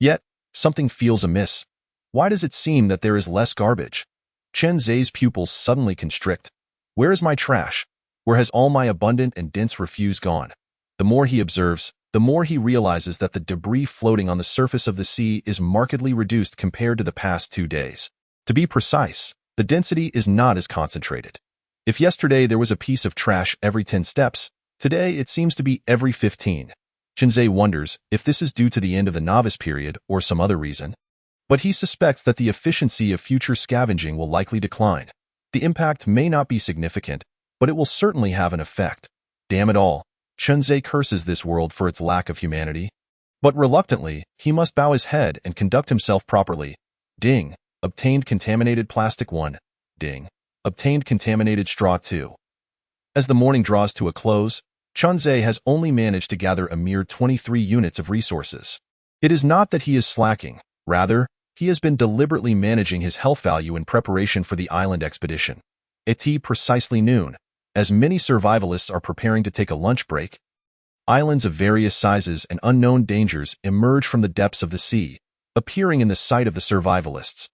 Yet, something feels amiss. Why does it seem that there is less garbage? Chen Zhe's pupils suddenly constrict. Where is my trash? Where has all my abundant and dense refuse gone? The more he observes, the more he realizes that the debris floating on the surface of the sea is markedly reduced compared to the past 2 days. To be precise, the density is not as concentrated. If yesterday there was a piece of trash every 10 steps, today it seems to be every 15. Chen Zhe wonders if this is due to the end of the novice period or some other reason. But he suspects that the efficiency of future scavenging will likely decline. The impact may not be significant, but it will certainly have an effect. Damn it all, Chen Zhe curses this world for its lack of humanity. But reluctantly, he must bow his head and conduct himself properly. Ding. Obtained contaminated plastic 1. Ding. Obtained contaminated straw 2. As the morning draws to a close, Chen Zhe has only managed to gather a mere 23 units of resources. It is not that he is slacking, rather, he has been deliberately managing his health value in preparation for the island expedition. At precisely noon, as many survivalists are preparing to take a lunch break, islands of various sizes and unknown dangers emerge from the depths of the sea, appearing in the sight of the survivalists.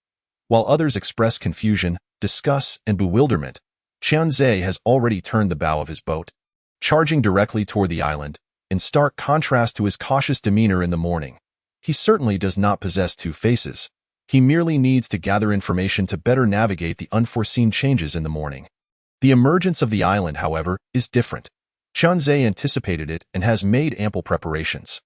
While others express confusion, disgust, and bewilderment, Chen Zhe has already turned the bow of his boat, charging directly toward the island, in stark contrast to his cautious demeanor in the morning. He certainly does not possess 2 faces. He merely needs to gather information to better navigate the unforeseen changes in the morning. The emergence of the island, however, is different. Chen Zhe anticipated it and has made ample preparations.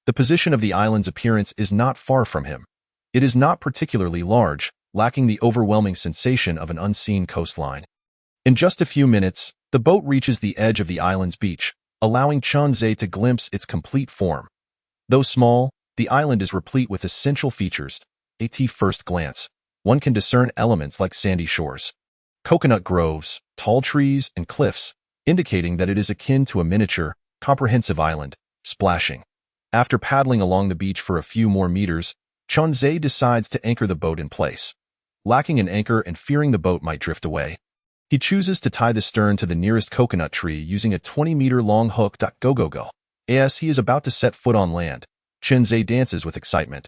The position of the island's appearance is not far from him. It is not particularly large, lacking the overwhelming sensation of an unseen coastline. In just a few minutes, the boat reaches the edge of the island's beach, allowing Chen Zhe to glimpse its complete form. Though small, the island is replete with essential features. At first glance, one can discern elements like sandy shores, coconut groves, tall trees, and cliffs, indicating that it is akin to a miniature, comprehensive island. Splashing. After paddling along the beach for a few more meters, Chen Zhe decides to anchor the boat in place. Lacking an anchor and fearing the boat might drift away, he chooses to tie the stern to the nearest coconut tree using a 20-meter-long hook. Go. As he is about to set foot on land, Chen Zhe dances with excitement.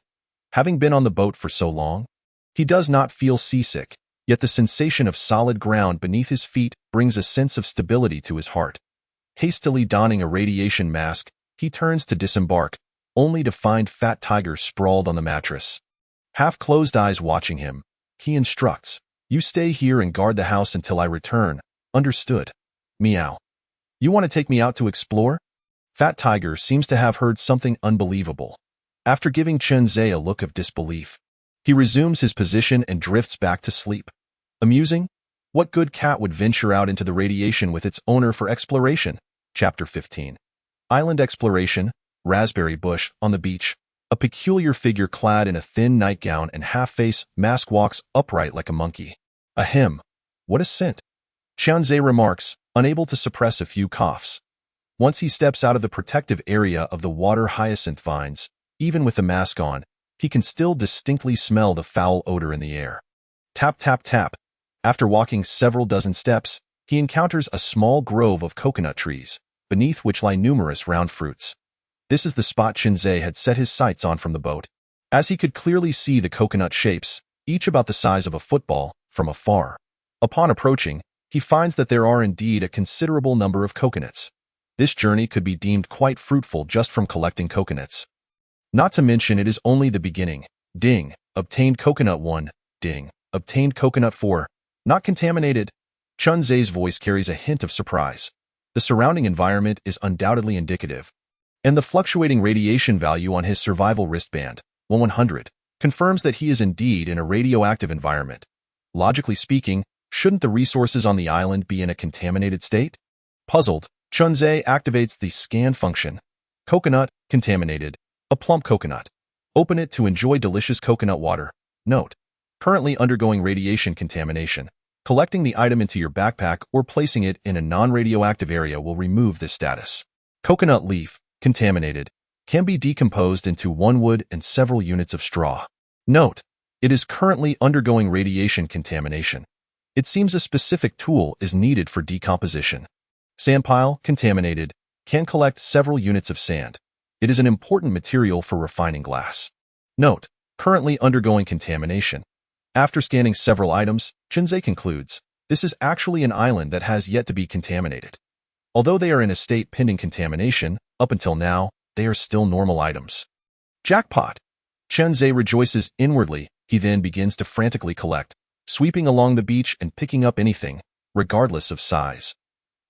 Having been on the boat for so long, he does not feel seasick, yet the sensation of solid ground beneath his feet brings a sense of stability to his heart. Hastily donning a radiation mask, he turns to disembark, only to find Fat Tiger sprawled on the mattress. Half-closed eyes watching him, he instructs, "You stay here and guard the house until I return. Understood?" Meow. "You want to take me out to explore?" Fat Tiger seems to have heard something unbelievable. After giving Chen Zhe a look of disbelief, he resumes his position and drifts back to sleep. Amusing? What good cat would venture out into the radiation with its owner for exploration? Chapter 15. Island Exploration. Raspberry bush, on the beach. A peculiar figure clad in a thin nightgown and half-face mask walks upright like a monkey. Ahem. What a scent. Chen Zhe remarks, unable to suppress a few coughs. Once he steps out of the protective area of the water hyacinth vines, even with the mask on, he can still distinctly smell the foul odor in the air. Tap, tap, tap. After walking several dozen steps, he encounters a small grove of coconut trees, beneath which lie numerous round fruits. This is the spot Chunzhe had set his sights on from the boat. As he could clearly see the coconut shapes, each about the size of a football, from afar. Upon approaching, he finds that there are indeed a considerable number of coconuts. This journey could be deemed quite fruitful just from collecting coconuts. Not to mention it is only the beginning. Ding. Obtained coconut 1. Ding. Obtained coconut 4. Not contaminated. Chunzhe's voice carries a hint of surprise. The surrounding environment is undoubtedly indicative. And the fluctuating radiation value on his survival wristband, 100, confirms that he is indeed in a radioactive environment. Logically speaking, shouldn't the resources on the island be in a contaminated state? Puzzled, Chunzhe activates the scan function. Coconut, contaminated. A plump coconut. Open it to enjoy delicious coconut water. Note: currently undergoing radiation contamination. Collecting the item into your backpack or placing it in a non-radioactive area will remove this status. Coconut leaf, contaminated. Can be decomposed into 1 wood and several units of straw. Note: it is currently undergoing radiation contamination. It seems a specific tool is needed for decomposition. Sand pile, contaminated. Can collect several units of sand. It is an important material for refining glass. Note: currently undergoing contamination. After scanning several items, Chunzhe concludes, this is actually an island that has yet to be contaminated. Although they are in a state pending contamination, up until now, they are still normal items. Jackpot! Chunzhe rejoices inwardly. He then begins to frantically collect, sweeping along the beach and picking up anything, regardless of size.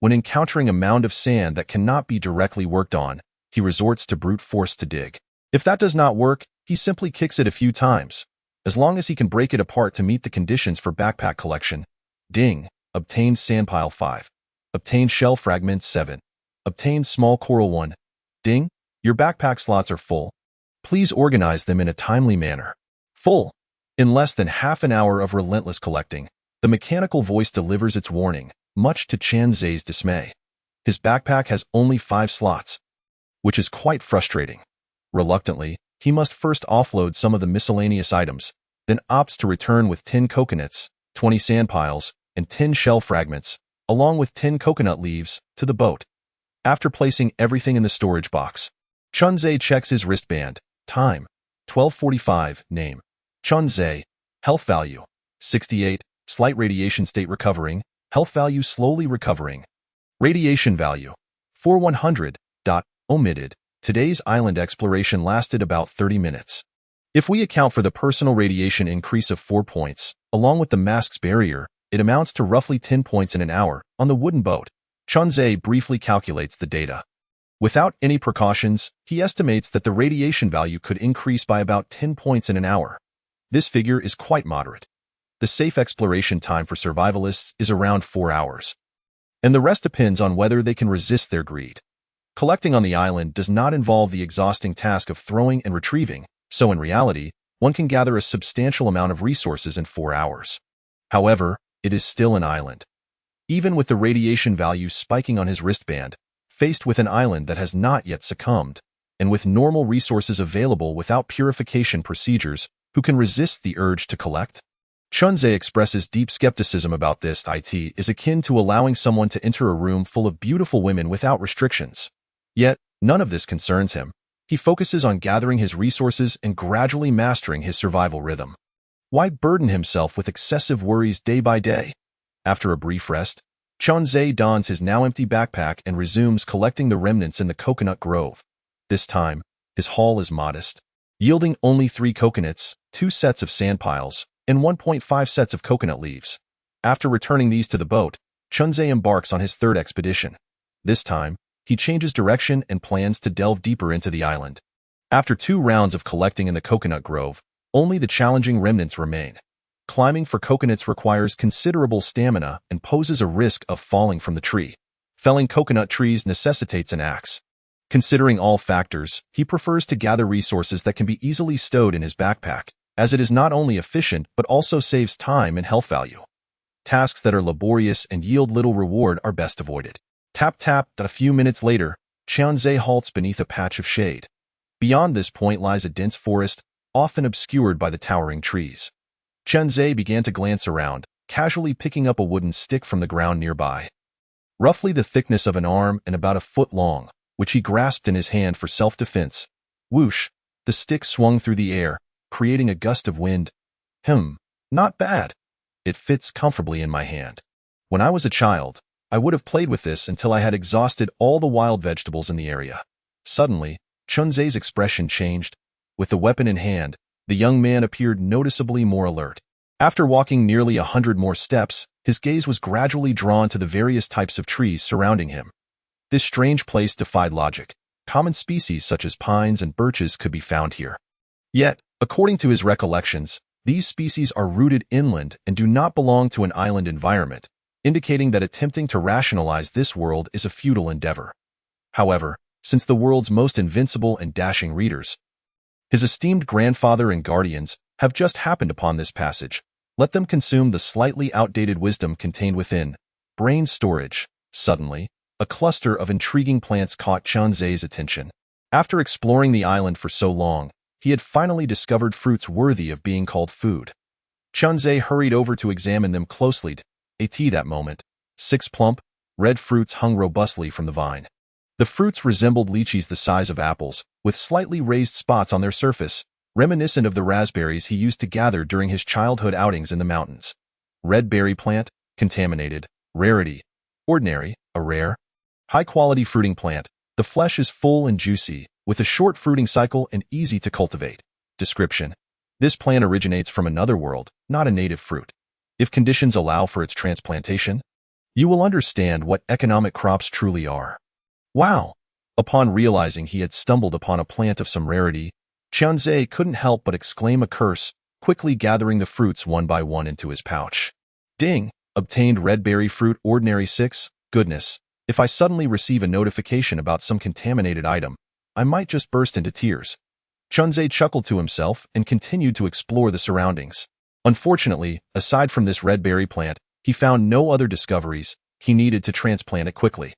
When encountering a mound of sand that cannot be directly worked on, he resorts to brute force to dig. If that does not work, he simply kicks it a few times, as long as he can break it apart to meet the conditions for backpack collection. Ding. Obtained sandpile 5. Obtained shell fragments 7. Obtained small coral 1. Ding. Your backpack slots are full. Please organize them in a timely manner. Full. In less than half an hour of relentless collecting, the mechanical voice delivers its warning, much to Chunzhe's dismay. His backpack has only 5 slots, which is quite frustrating. Reluctantly, he must first offload some of the miscellaneous items, then opts to return with 10 coconuts, 20 sand piles, and 10 shell fragments, along with 10 coconut leaves, to the boat. After placing everything in the storage box, Chunzhe checks his wristband. Time: 12:45. Name: Chunzhe. Health value: 68. Slight radiation state recovering. Health value slowly recovering. Radiation value: 4100. Omitted. Today's island exploration lasted about 30 minutes. If we account for the personal radiation increase of 4 points, along with the mask's barrier, it amounts to roughly 10 points in an hour on the wooden boat. Chunzhe briefly calculates the data. Without any precautions, he estimates that the radiation value could increase by about 10 points in an hour. This figure is quite moderate. The safe exploration time for survivalists is around 4 hours. And the rest depends on whether they can resist their greed. Collecting on the island does not involve the exhausting task of throwing and retrieving, so in reality, one can gather a substantial amount of resources in 4 hours. However, it is still an island. Even with the radiation value spiking on his wristband, faced with an island that has not yet succumbed, and with normal resources available without purification procedures, who can resist the urge to collect? Chunzhe expresses deep skepticism about this. It is akin to allowing someone to enter a room full of beautiful women without restrictions. Yet, none of this concerns him. He focuses on gathering his resources and gradually mastering his survival rhythm. Why burden himself with excessive worries day by day? After a brief rest, Chunzhe dons his now empty backpack and resumes collecting the remnants in the coconut grove. This time, his haul is modest, yielding only 3 coconuts, 2 sets of sand piles, and 1.5 sets of coconut leaves. After returning these to the boat, Chunzhe embarks on his 3rd expedition. This time, he changes direction and plans to delve deeper into the island. After 2 rounds of collecting in the coconut grove, only the challenging remnants remain. Climbing for coconuts requires considerable stamina and poses a risk of falling from the tree. Felling coconut trees necessitates an axe. Considering all factors, he prefers to gather resources that can be easily stowed in his backpack, as it is not only efficient but also saves time and health value. Tasks that are laborious and yield little reward are best avoided. Tap tap. A few minutes later, Chunzhe halts beneath a patch of shade. Beyond this point lies a dense forest, often obscured by the towering trees. Chunzé began to glance around, casually picking up a wooden stick from the ground nearby. Roughly the thickness of an arm and about a foot long, which he grasped in his hand for self-defense. Whoosh! The stick swung through the air, creating a gust of wind. Not bad. It fits comfortably in my hand. When I was a child, I would have played with this until I had exhausted all the wild vegetables in the area. Suddenly, Chunzé's expression changed. With the weapon in hand, the young man appeared noticeably more alert. After walking nearly 100 more steps, his gaze was gradually drawn to the various types of trees surrounding him. This strange place defied logic. Common species such as pines and birches could be found here. Yet, according to his recollections, these species are rooted inland and do not belong to an island environment, indicating that attempting to rationalize this world is a futile endeavor. However, since the world's most invincible and dashing readers, his esteemed grandfather and guardians, have just happened upon this passage, let them consume the slightly outdated wisdom contained within. Brain storage. Suddenly, a cluster of intriguing plants caught Chunzé's attention. After exploring the island for so long, he had finally discovered fruits worthy of being called food. Chunzé hurried over to examine them closely. That moment, 6 plump, red fruits hung robustly from the vine. The fruits resembled lychees the size of apples, with slightly raised spots on their surface, reminiscent of the raspberries he used to gather during his childhood outings in the mountains. Red berry plant, contaminated, rarity, ordinary, a rare, high-quality fruiting plant. The flesh is full and juicy, with a short fruiting cycle and easy to cultivate. Description: this plant originates from another world, not a native fruit. If conditions allow for its transplantation, you will understand what economic crops truly are. Wow! Upon realizing he had stumbled upon a plant of some rarity, Chunzé couldn't help but exclaim a curse, quickly gathering the fruits one by one into his pouch. Ding! Obtained red berry fruit ordinary 6. Goodness, if I suddenly receive a notification about some contaminated item, I might just burst into tears. Chunzé chuckled to himself and continued to explore the surroundings. Unfortunately, aside from this red berry plant, he found no other discoveries. He needed to transplant it quickly.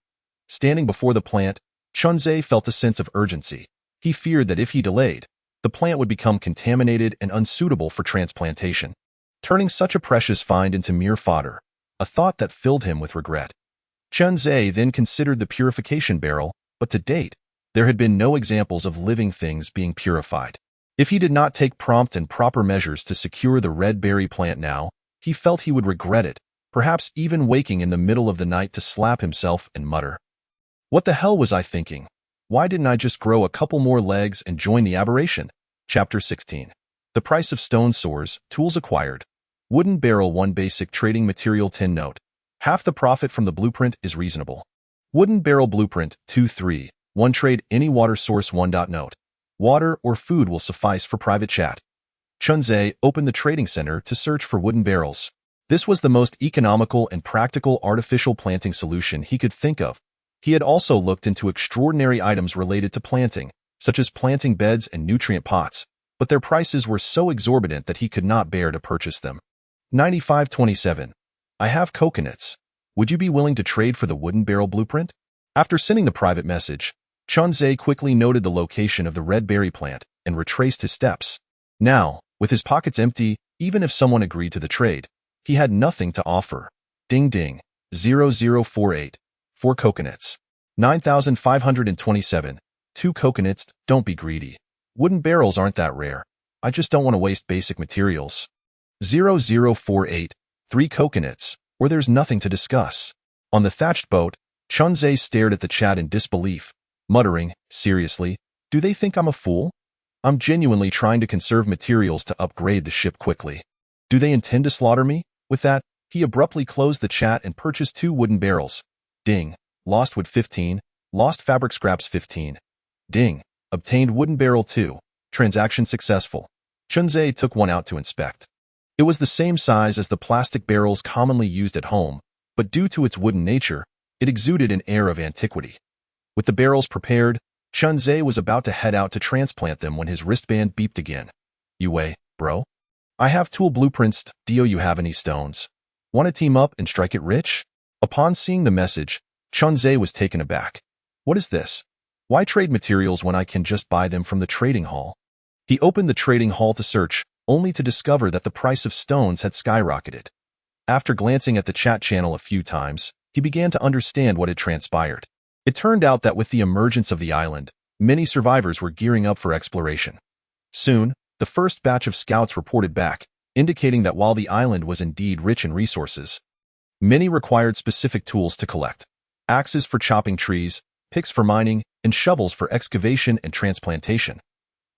Standing before the plant, Chunzé felt a sense of urgency. He feared that if he delayed, the plant would become contaminated and unsuitable for transplantation, turning such a precious find into mere fodder, a thought that filled him with regret. Chunzé then considered the purification barrel, but to date, there had been no examples of living things being purified. If he did not take prompt and proper measures to secure the red berry plant now, he felt he would regret it, perhaps even waking in the middle of the night to slap himself and mutter, "What the hell was I thinking? Why didn't I just grow a couple more legs and join the aberration?" Chapter 16. The price of stone sores, tools acquired. Wooden barrel 1 basic trading material 10 note. Half the profit from the blueprint is reasonable. Wooden barrel blueprint 2-3. 1 trade any water source 1. Note. Water or food will suffice for private chat. Chunzé opened the trading center to search for wooden barrels. This was the most economical and practical artificial planting solution he could think of. He had also looked into extraordinary items related to planting, such as planting beds and nutrient pots, but their prices were so exorbitant that he could not bear to purchase them. 9527. I have coconuts. Would you be willing to trade for the wooden barrel blueprint? After sending the private message, Chunzé quickly noted the location of the red berry plant and retraced his steps. Now, with his pockets empty, even if someone agreed to the trade, he had nothing to offer. Ding ding. 0048. 4 coconuts. 9527. 2 coconuts. Don't be greedy. Wooden barrels aren't that rare. I just don't want to waste basic materials. 0048. 3 coconuts, or there's nothing to discuss. On the thatched boat, Chunzé stared at the chat in disbelief, muttering, seriously, do they think I'm a fool? I'm genuinely trying to conserve materials to upgrade the ship quickly. Do they intend to slaughter me? With that, he abruptly closed the chat and purchased 2 wooden barrels. Ding. Lost wood 15. Lost fabric scraps 15. Ding. Obtained wooden barrel 2. Transaction successful. Chunzé took one out to inspect. It was the same size as the plastic barrels commonly used at home, but due to its wooden nature, it exuded an air of antiquity. With the barrels prepared, Chunzé was about to head out to transplant them when his wristband beeped again. Yue, bro? I have tool blueprints. Do you have any stones? Want to team up and strike it rich? Upon seeing the message, Chunzé was taken aback. What is this? Why trade materials when I can just buy them from the trading hall? He opened the trading hall to search, only to discover that the price of stones had skyrocketed. After glancing at the chat channel a few times, he began to understand what had transpired. It turned out that with the emergence of the island, many survivors were gearing up for exploration. Soon, the first batch of scouts reported back, indicating that while the island was indeed rich in resources, many required specific tools to collect: axes for chopping trees, picks for mining, and shovels for excavation and transplantation.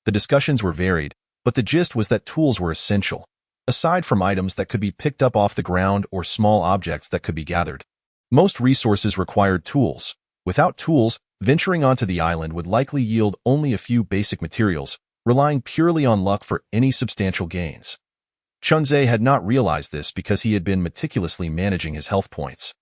The discussions were varied, but the gist was that tools were essential, aside from items that could be picked up off the ground or small objects that could be gathered. Most resources required tools. Without tools, venturing onto the island would likely yield only a few basic materials, relying purely on luck for any substantial gains. Chunzhe had not realized this because he had been meticulously managing his health points,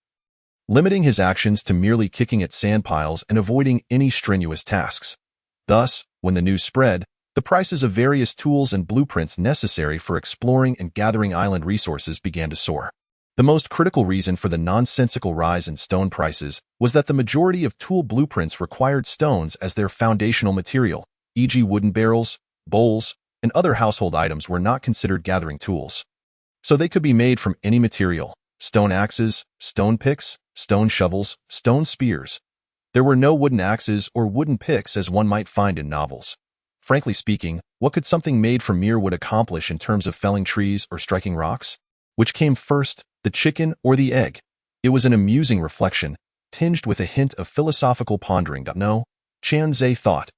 limiting his actions to merely kicking at sand piles and avoiding any strenuous tasks. Thus, when the news spread, the prices of various tools and blueprints necessary for exploring and gathering island resources began to soar. The most critical reason for the nonsensical rise in stone prices was that the majority of tool blueprints required stones as their foundational material, e.g. wooden barrels, bowls, and other household items were not considered gathering tools. So they could be made from any material: stone axes, stone picks, stone shovels, stone spears. There were no wooden axes or wooden picks as one might find in novels. Frankly speaking, what could something made from mere wood accomplish in terms of felling trees or striking rocks? Which came first, the chicken or the egg? It was an amusing reflection, tinged with a hint of philosophical pondering. No, Chunzhe thought.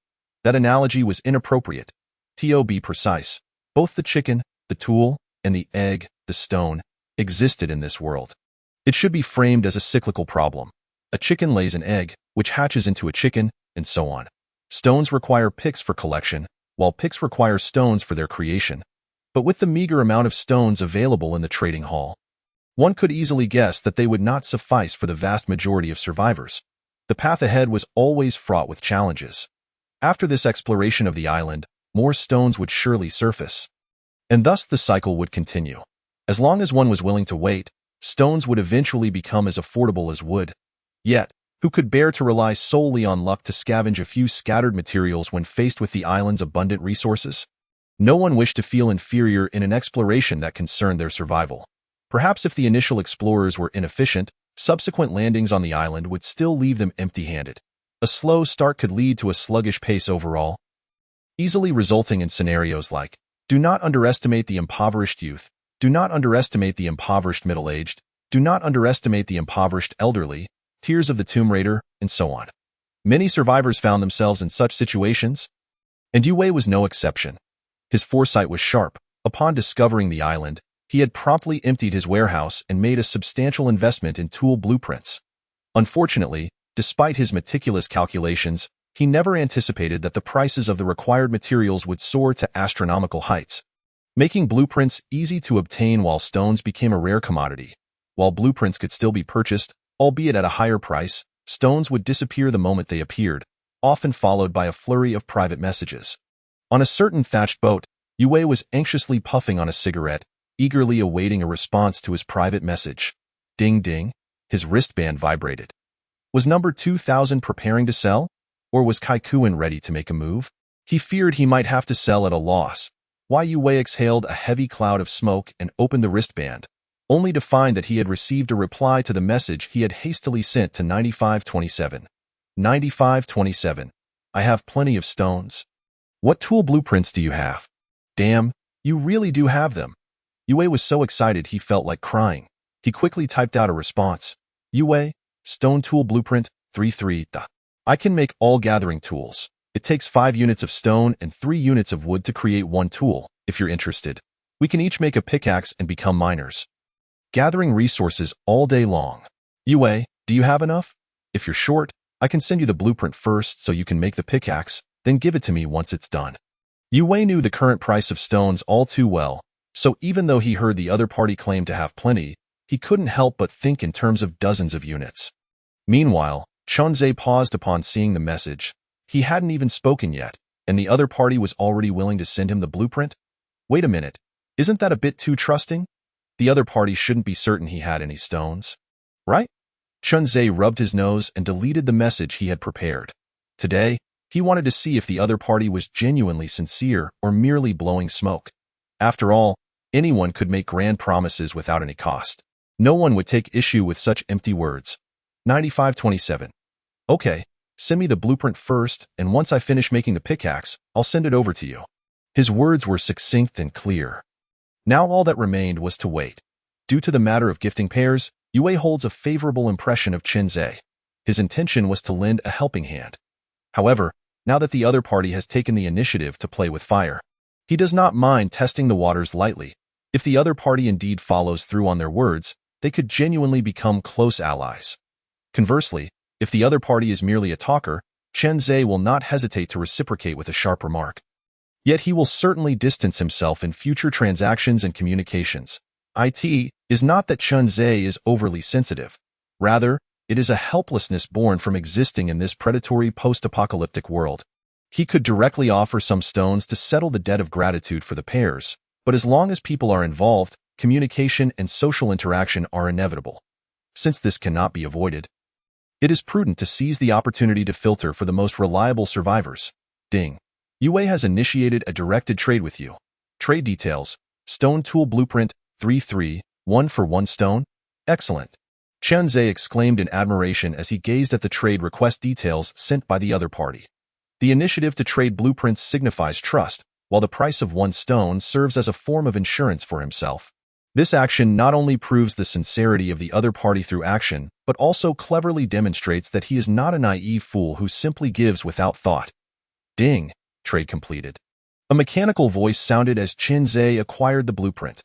That analogy was inappropriate. To be precise, both the chicken, the tool, and the egg, the stone, existed in this world. It should be framed as a cyclical problem. A chicken lays an egg, which hatches into a chicken, and so on. Stones require picks for collection, while picks require stones for their creation. But with the meager amount of stones available in the trading hall, one could easily guess that they would not suffice for the vast majority of survivors. The path ahead was always fraught with challenges. After this exploration of the island, more stones would surely surface, and thus the cycle would continue. As long as one was willing to wait, stones would eventually become as affordable as wood. Yet, who could bear to rely solely on luck to scavenge a few scattered materials when faced with the island's abundant resources? No one wished to feel inferior in an exploration that concerned their survival. Perhaps if the initial explorers were inefficient, subsequent landings on the island would still leave them empty-handed. A slow start could lead to a sluggish pace overall, easily resulting in scenarios like: do not underestimate the impoverished youth, do not underestimate the impoverished middle-aged, do not underestimate the impoverished elderly, Tears of the Tomb Raider, and so on. Many survivors found themselves in such situations, and Yue was no exception. His foresight was sharp. Upon discovering the island, he had promptly emptied his warehouse and made a substantial investment in tool blueprints. Unfortunately, despite his meticulous calculations, he never anticipated that the prices of the required materials would soar to astronomical heights, making blueprints easy to obtain while stones became a rare commodity. While blueprints could still be purchased, albeit at a higher price, stones would disappear the moment they appeared, often followed by a flurry of private messages. On a certain thatched boat, Yue was anxiously puffing on a cigarette, eagerly awaiting a response to his private message. Ding ding, his wristband vibrated. Was number 2000 preparing to sell? Or was Kaikuin ready to make a move? He feared he might have to sell at a loss. Yue exhaled a heavy cloud of smoke and opened the wristband, only to find that he had received a reply to the message he had hastily sent to 9527. 9527. I have plenty of stones. What tool blueprints do you have? Damn, you really do have them. Yue was so excited he felt like crying. He quickly typed out a response. Yue, stone tool blueprint, 33. I can make all gathering tools. It takes 5 units of stone and 3 units of wood to create one tool. If you're interested, we can each make a pickaxe and become miners, gathering resources all day long. Yue, do you have enough? If you're short, I can send you the blueprint first so you can make the pickaxe, then give it to me once it's done. Yue knew the current price of stones all too well, so even though he heard the other party claim to have plenty, he couldn't help but think in terms of dozens of units. Meanwhile, Chunzhe paused upon seeing the message. He hadn't even spoken yet, and the other party was already willing to send him the blueprint? Wait a minute, isn't that a bit too trusting? The other party shouldn't be certain he had any stones, right? Chunzhe rubbed his nose and deleted the message he had prepared. Today, He wanted to see if the other party was genuinely sincere or merely blowing smoke. After all, anyone could make grand promises without any cost. No one would take issue with such empty words. 9527. Okay, send me the blueprint first, and once I finish making the pickaxe, I'll send it over to you. His words were succinct and clear. Now all that remained was to wait. Due to the matter of gifting pairs, Yue holds a favorable impression of Chen Zhe. His intention was to lend a helping hand. However, now that the other party has taken the initiative to play with fire, he does not mind testing the waters lightly. If the other party indeed follows through on their words, they could genuinely become close allies. Conversely, if the other party is merely a talker, Chen Zhe will not hesitate to reciprocate with a sharp remark. Yet he will certainly distance himself in future transactions and communications. It is not that Chen Zhe is overly sensitive. Rather, it is a helplessness born from existing in this predatory post-apocalyptic world. He could directly offer some stones to settle the debt of gratitude for the pairs, but as long as people are involved, communication and social interaction are inevitable. Since this cannot be avoided, it is prudent to seize the opportunity to filter for the most reliable survivors. Ding. Yue has initiated a directed trade with you. Trade details: Stone Tool Blueprint 3-3, 1 for 1 stone. Excellent. Chen Zhe exclaimed in admiration as he gazed at the trade request details sent by the other party. The initiative to trade blueprints signifies trust, while the price of 1 stone serves as a form of insurance for himself. This action not only proves the sincerity of the other party through action, but also cleverly demonstrates that he is not a naive fool who simply gives without thought. Ding. Trade completed. A mechanical voice sounded as Chen Zhe acquired the blueprint.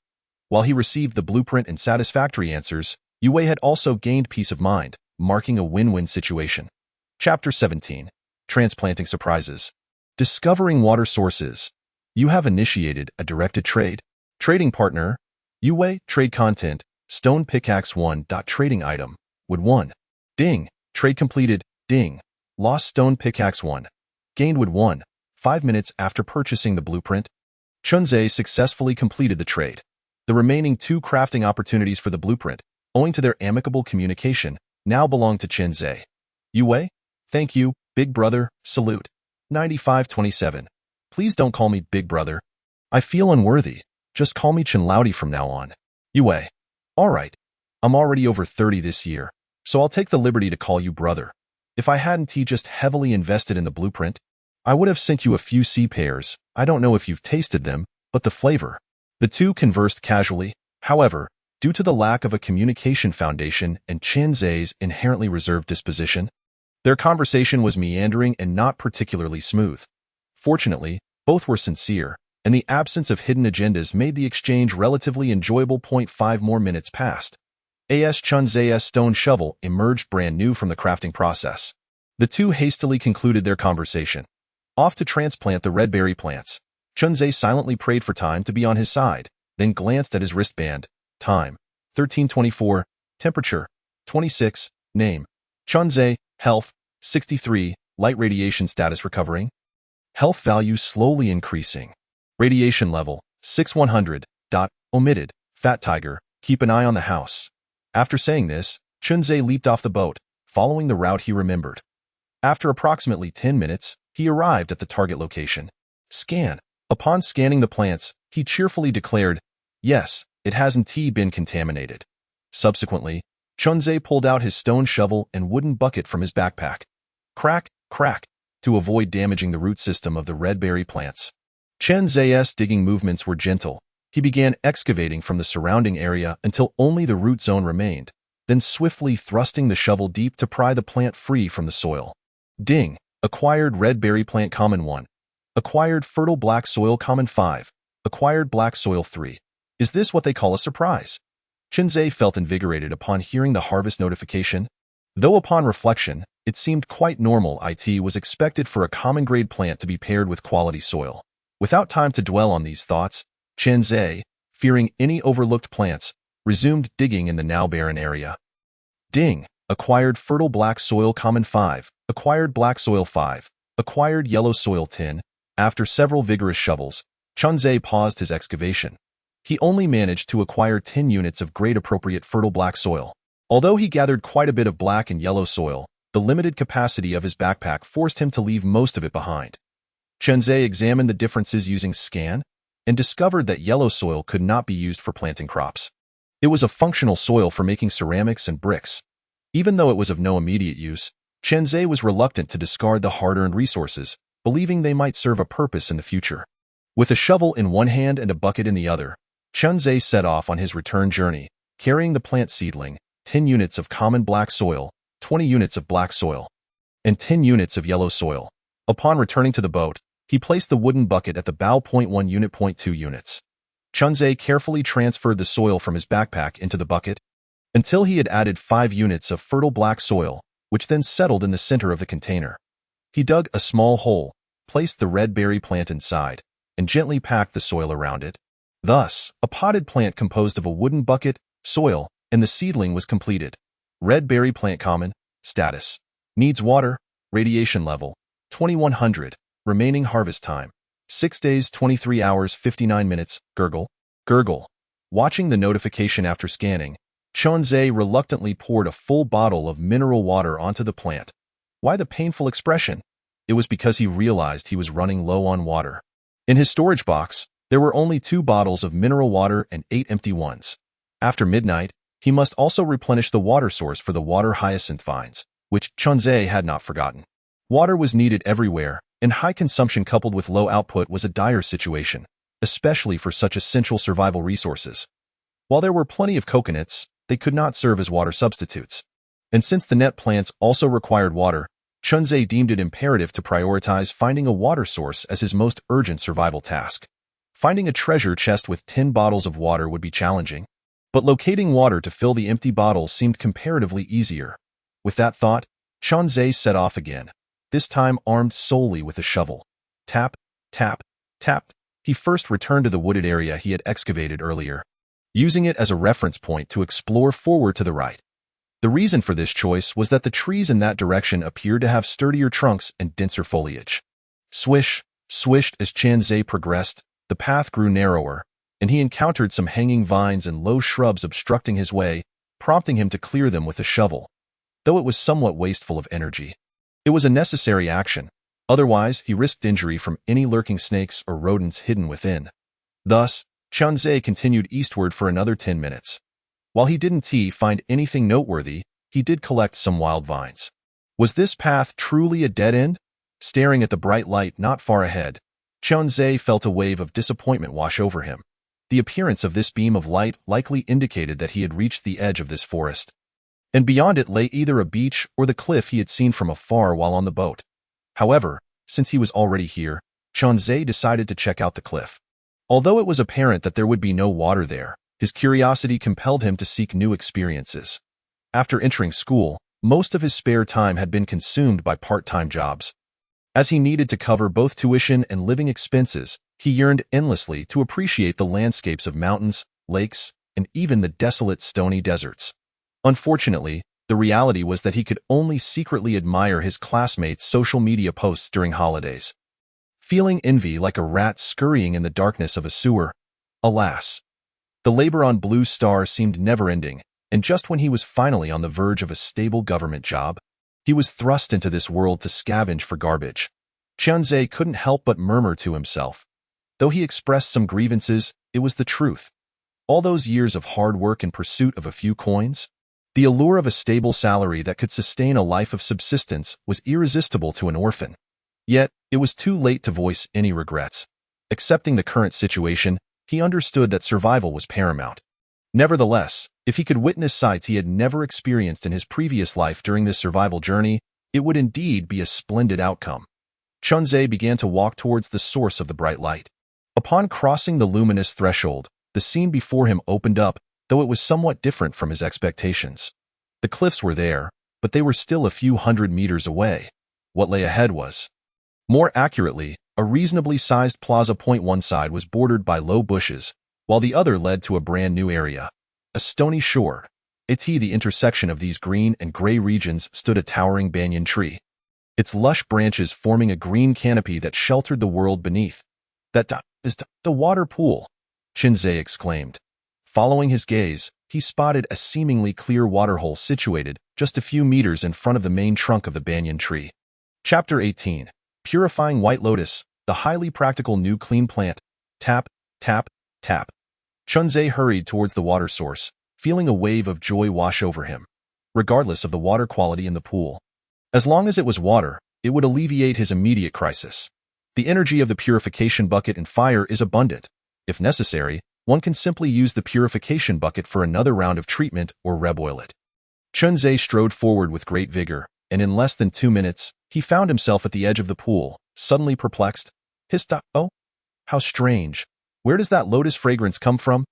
While he received the blueprint and satisfactory answers, Yue had also gained peace of mind, marking a win-win situation. Chapter 17. Transplanting Surprises. Discovering water sources. You have initiated a directed trade. Trading partner. Yue, trade content, stone pickaxe 1. Trading item, wood 1. Ding. Trade completed. Ding. Lost stone pickaxe 1. Gained wood 1. 5 minutes after purchasing the blueprint, Chen Zhe successfully completed the trade. The remaining 2 crafting opportunities for the blueprint, owing to their amicable communication, now belong to Chen Zhe. Yue, thank you, big brother, salute. 9527. Please don't call me big brother. I feel unworthy. Just call me Chen Laodi from now on. Yue, alright. I'm already over 30 this year, so I'll take the liberty to call you brother. If I hadn't just heavily invested in the blueprint, I would have sent you a few sea pears. I don't know if you've tasted them, but the flavor. The two conversed casually. However, due to the lack of a communication foundation and Chen Zhe's inherently reserved disposition, their conversation was meandering and not particularly smooth. Fortunately, both were sincere, and the absence of hidden agendas made the exchange relatively enjoyable. 5 more minutes passed. As Chen Zhe's stone shovel emerged brand new from the crafting process. The two hastily concluded their conversation. Off to transplant the red berry plants, Chen Zhe silently prayed for time to be on his side, then glanced at his wristband. Time: 13:24. Temperature: 26. Name: Chen Zhe. Health: 63. Light radiation status recovering. Health value slowly increasing. Radiation level: 6100. Omitted. Fat Tiger, keep an eye on the house. After saying this, Chen Zhe leaped off the boat, following the route he remembered. After approximately 10 minutes, he arrived at the target location. Scan. Upon scanning the plants, he cheerfully declared, yes, it hasn't been contaminated. Subsequently, Chen Zhe pulled out his stone shovel and wooden bucket from his backpack. Crack, crack, to avoid damaging the root system of the red berry plants. Chen Zhe's digging movements were gentle. He began excavating from the surrounding area until only the root zone remained, then swiftly thrusting the shovel deep to pry the plant free from the soil. Ding. Acquired red berry plant common 1. Acquired fertile black soil common 5. Acquired black soil 3. Is this what they call a surprise? Chen Zhe felt invigorated upon hearing the harvest notification. Though upon reflection, it seemed quite normal. It was expected for a common grade plant to be paired with quality soil. Without time to dwell on these thoughts, Chen Zhe, fearing any overlooked plants, resumed digging in the now barren area. Ding. Acquired fertile black soil common 5. Acquired black soil 5. Acquired yellow soil 10. After several vigorous shovels, Chen Zhe paused his excavation. He only managed to acquire 10 units of grade-appropriate fertile black soil. Although he gathered quite a bit of black and yellow soil, The limited capacity of his backpack forced him to leave most of it behind. Chenzhe examined the differences using scan and discovered that yellow soil could not be used for planting crops. It was a functional soil for making ceramics and bricks. Even though it was of no immediate use, Chenzhe was reluctant to discard the hard-earned resources, believing they might serve a purpose in the future. With a shovel in one hand and a bucket in the other, Chenzhe set off on his return journey, carrying the plant seedling, 10 units of common black soil, 20 units of black soil, and 10 units of yellow soil. Upon returning to the boat, he placed the wooden bucket at the bow. 1 unit. 2 units. Chenzhe carefully transferred the soil from his backpack into the bucket until he had added 5 units of fertile black soil, which then settled in the center of the container. He dug a small hole, placed the red berry plant inside, and gently packed the soil around it. Thus, a potted plant composed of a wooden bucket, soil, and the seedling was completed. Red berry plant common, status. Needs water, radiation level, 2100, remaining harvest time. 6 days, 23 hours, 59 minutes, gurgle, gurgle. Watching the notification after scanning, Chenzhe reluctantly poured a full bottle of mineral water onto the plant. Why the painful expression? It was because he realized he was running low on water. In his storage box, there were only 2 bottles of mineral water and 8 empty ones. After midnight, he must also replenish the water source for the water hyacinth vines, which Chenzhe had not forgotten. Water was needed everywhere, and high consumption coupled with low output was a dire situation, especially for such essential survival resources. While there were plenty of coconuts, they could not serve as water substitutes. And since the net plants also required water, Chenzhe deemed it imperative to prioritize finding a water source as his most urgent survival task. Finding a treasure chest with 10 bottles of water would be challenging, but locating water to fill the empty bottles seemed comparatively easier. With that thought, Chenzhe set off again, this time armed solely with a shovel. Tap, tap, tap. He first returned to the wooded area he had excavated earlier, using it as a reference point to explore forward to the right. The reason for this choice was that the trees in that direction appeared to have sturdier trunks and denser foliage. Swish, swished as Chenzhe progressed, the path grew narrower, and he encountered some hanging vines and low shrubs obstructing his way, prompting him to clear them with a shovel. Though it was somewhat wasteful of energy, it was a necessary action. Otherwise, he risked injury from any lurking snakes or rodents hidden within. Thus, Chenzhe continued eastward for another 10 minutes. While he didn't find anything noteworthy, he did collect some wild vines. Was this path truly a dead end? Staring at the bright light not far ahead, Chenzhe felt a wave of disappointment wash over him. The appearance of this beam of light likely indicated that he had reached the edge of this forest, and beyond it lay either a beach or the cliff he had seen from afar while on the boat. However, since he was already here, Chenzhe decided to check out the cliff. Although it was apparent that there would be no water there, his curiosity compelled him to seek new experiences. After entering school, most of his spare time had been consumed by part-time jobs. As he needed to cover both tuition and living expenses, he yearned endlessly to appreciate the landscapes of mountains, lakes, and even the desolate stony deserts. Unfortunately, the reality was that he could only secretly admire his classmates' social media posts during holidays. Feeling envy like a rat scurrying in the darkness of a sewer. Alas, the labor on Blue Star seemed never-ending, and just when he was finally on the verge of a stable government job, he was thrust into this world to scavenge for garbage. Chenzhe couldn't help but murmur to himself. Though he expressed some grievances, it was the truth. All those years of hard work in pursuit of a few coins? The allure of a stable salary that could sustain a life of subsistence was irresistible to an orphan. Yet, it was too late to voice any regrets. Accepting the current situation, he understood that survival was paramount. Nevertheless, if he could witness sights he had never experienced in his previous life during this survival journey, it would indeed be a splendid outcome. Chenzhe began to walk towards the source of the bright light. Upon crossing the luminous threshold, the scene before him opened up, though it was somewhat different from his expectations. The cliffs were there, but they were still a few hundred meters away. What lay ahead was, more accurately, a reasonably sized plaza. One side was bordered by low bushes, while the other led to a brand new area, a stony shore. At the intersection of these green and gray regions stood a towering banyan tree, its lush branches forming a green canopy that sheltered the world beneath. That is the water pool, Chenzhe exclaimed. Following his gaze, he spotted a seemingly clear waterhole situated just a few meters in front of the main trunk of the banyan tree. Chapter 18. Purifying White Lotus, the highly practical new clean plant. Tap, tap, tap. Chunzhe hurried towards the water source, feeling a wave of joy wash over him, regardless of the water quality in the pool. As long as it was water, it would alleviate his immediate crisis. The energy of the purification bucket and fire is abundant. If necessary, one can simply use the purification bucket for another round of treatment or reboil it. Chunzhe strode forward with great vigor, and in less than 2 minutes, he found himself at the edge of the pool, suddenly perplexed. Oh, how strange. Where does that lotus fragrance come from?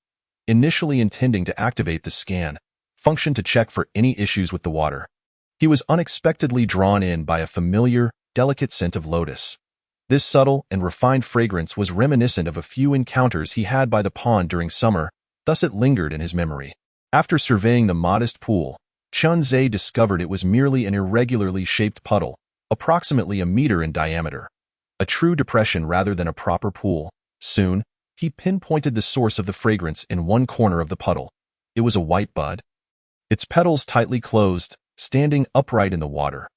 Initially intending to activate the scan function to check for any issues with the water, he was unexpectedly drawn in by a familiar, delicate scent of lotus. This subtle and refined fragrance was reminiscent of a few encounters he had by the pond during summer, thus it lingered in his memory. After surveying the modest pool, Chunzhe discovered it was merely an irregularly shaped puddle, approximately a meter in diameter. A true depression rather than a proper pool. Soon, he pinpointed the source of the fragrance in one corner of the puddle. It was a white bud, its petals tightly closed, standing upright in the water.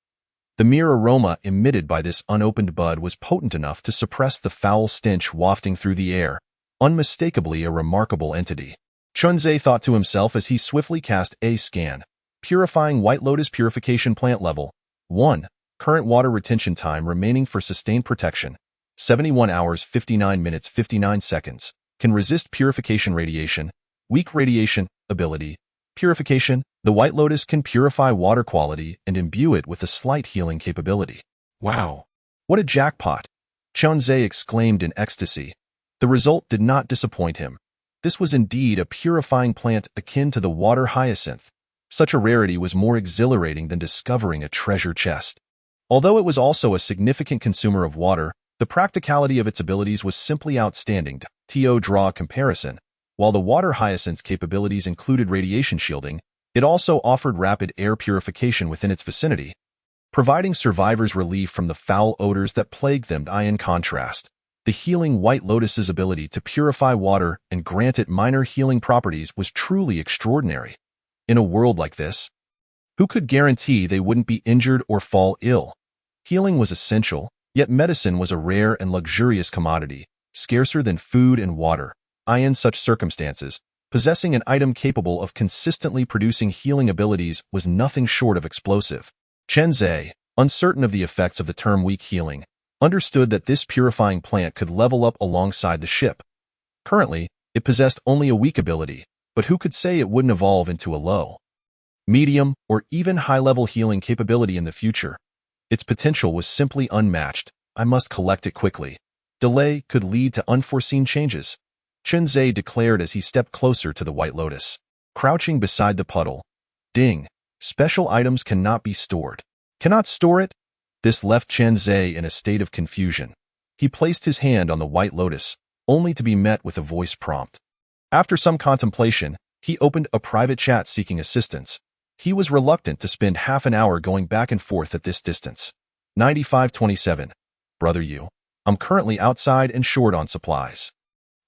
The mere aroma emitted by this unopened bud was potent enough to suppress the foul stench wafting through the air, unmistakably a remarkable entity. Chunzhe thought to himself as he swiftly cast a scan. Purifying White Lotus Purification Plant Level 1. Current water retention time remaining for sustained protection. 71 hours 59 minutes 59 seconds. Can resist purification radiation. Weak radiation. Ability. Purification. The White Lotus can purify water quality and imbue it with a slight healing capability. Wow! What a jackpot! Chunzhe exclaimed in ecstasy. The result did not disappoint him. This was indeed a purifying plant akin to the water hyacinth. Such a rarity was more exhilarating than discovering a treasure chest. Although it was also a significant consumer of water, the practicality of its abilities was simply outstanding. To draw a comparison, while the water hyacinth's capabilities included radiation shielding, it also offered rapid air purification within its vicinity, providing survivors relief from the foul odors that plagued them. In contrast, the healing White Lotus's ability to purify water and grant it minor healing properties was truly extraordinary. In a world like this, who could guarantee they wouldn't be injured or fall ill? Healing was essential, yet medicine was a rare and luxurious commodity, scarcer than food and water. In such circumstances, possessing an item capable of consistently producing healing abilities was nothing short of explosive. Chunzhe, uncertain of the effects of the term weak healing, understood that this purifying plant could level up alongside the ship. Currently, it possessed only a weak ability, but who could say it wouldn't evolve into a low, medium, or even high-level healing capability in the future? Its potential was simply unmatched. I must collect it quickly. Delay could lead to unforeseen changes, Chunzhe declared as he stepped closer to the White Lotus. Crouching beside the puddle. Ding. Special items cannot be stored. Cannot store it? This left Chunzhe in a state of confusion. He placed his hand on the White Lotus, only to be met with a voice prompt. After some contemplation, he opened a private chat seeking assistance. He was reluctant to spend half an hour going back and forth at this distance. 9527. Brother Yu. I'm currently outside and short on supplies.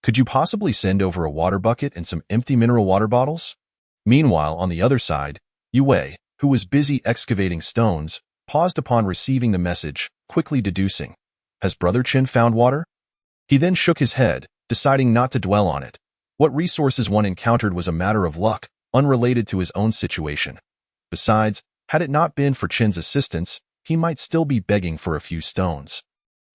Could you possibly send over a water bucket and some empty mineral water bottles? Meanwhile, on the other side, Yue, who was busy excavating stones, paused upon receiving the message, quickly deducing, has Brother Chen found water? He then shook his head, deciding not to dwell on it. What resources one encountered was a matter of luck, unrelated to his own situation. Besides, had it not been for Chen's assistance, he might still be begging for a few stones.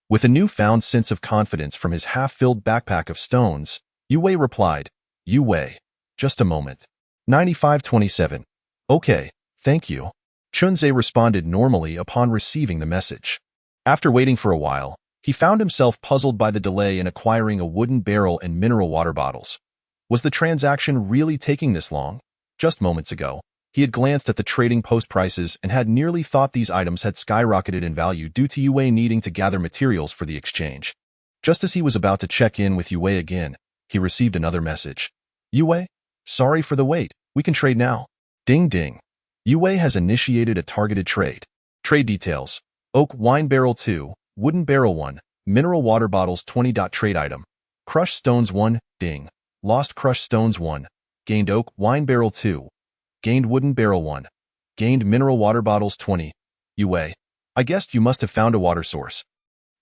With a newfound sense of confidence from his half-filled backpack of stones, Yue replied, Yue, just a moment. 9527. Okay, thank you. Chunzhe responded normally upon receiving the message. After waiting for a while, he found himself puzzled by the delay in acquiring a wooden barrel and mineral water bottles. Was the transaction really taking this long? Just moments ago, he had glanced at the trading post prices and had nearly thought these items had skyrocketed in value due to Yue needing to gather materials for the exchange. Just as he was about to check in with Yue again, he received another message. Yue, sorry for the wait. We can trade now. Ding ding. Yue has initiated a targeted trade. Trade details. Oak wine barrel 2, wooden barrel 1, mineral water bottles 20. Trade item. Crushed stones 1, ding. Lost crushed stones 1. Gained oak wine barrel 2. Gained wooden barrel 1. Gained mineral water bottles 20. Yue. I guessed you must have found a water source.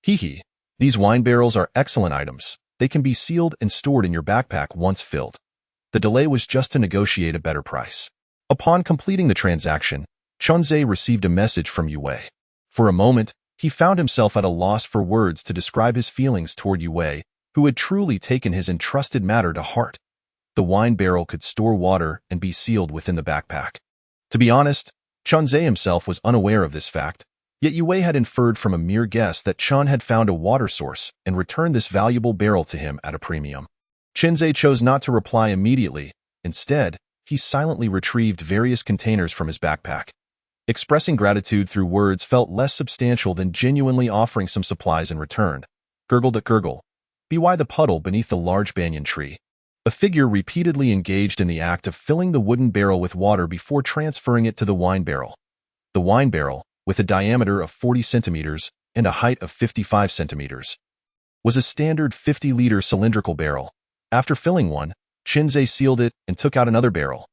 Hee. These wine barrels are excellent items. They can be sealed and stored in your backpack once filled. The delay was just to negotiate a better price. Upon completing the transaction, Chunzhe received a message from Yue. For a moment, he found himself at a loss for words to describe his feelings toward Yue, who had truly taken his entrusted matter to heart. The wine barrel could store water and be sealed within the backpack. To be honest, Chunzhe himself was unaware of this fact, yet Yue had inferred from a mere guess that Chun had found a water source and returned this valuable barrel to him at a premium. Chunzhe chose not to reply immediately. Instead, he silently retrieved various containers from his backpack. Expressing gratitude through words felt less substantial than genuinely offering some supplies in return. Gurgle. By the puddle beneath the large banyan tree. A figure repeatedly engaged in the act of filling the wooden barrel with water before transferring it to the wine barrel. The wine barrel, with a diameter of 40 centimeters and a height of 55 centimeters, was a standard 50-liter cylindrical barrel. After filling one, Chunzhe sealed it and took out another barrel.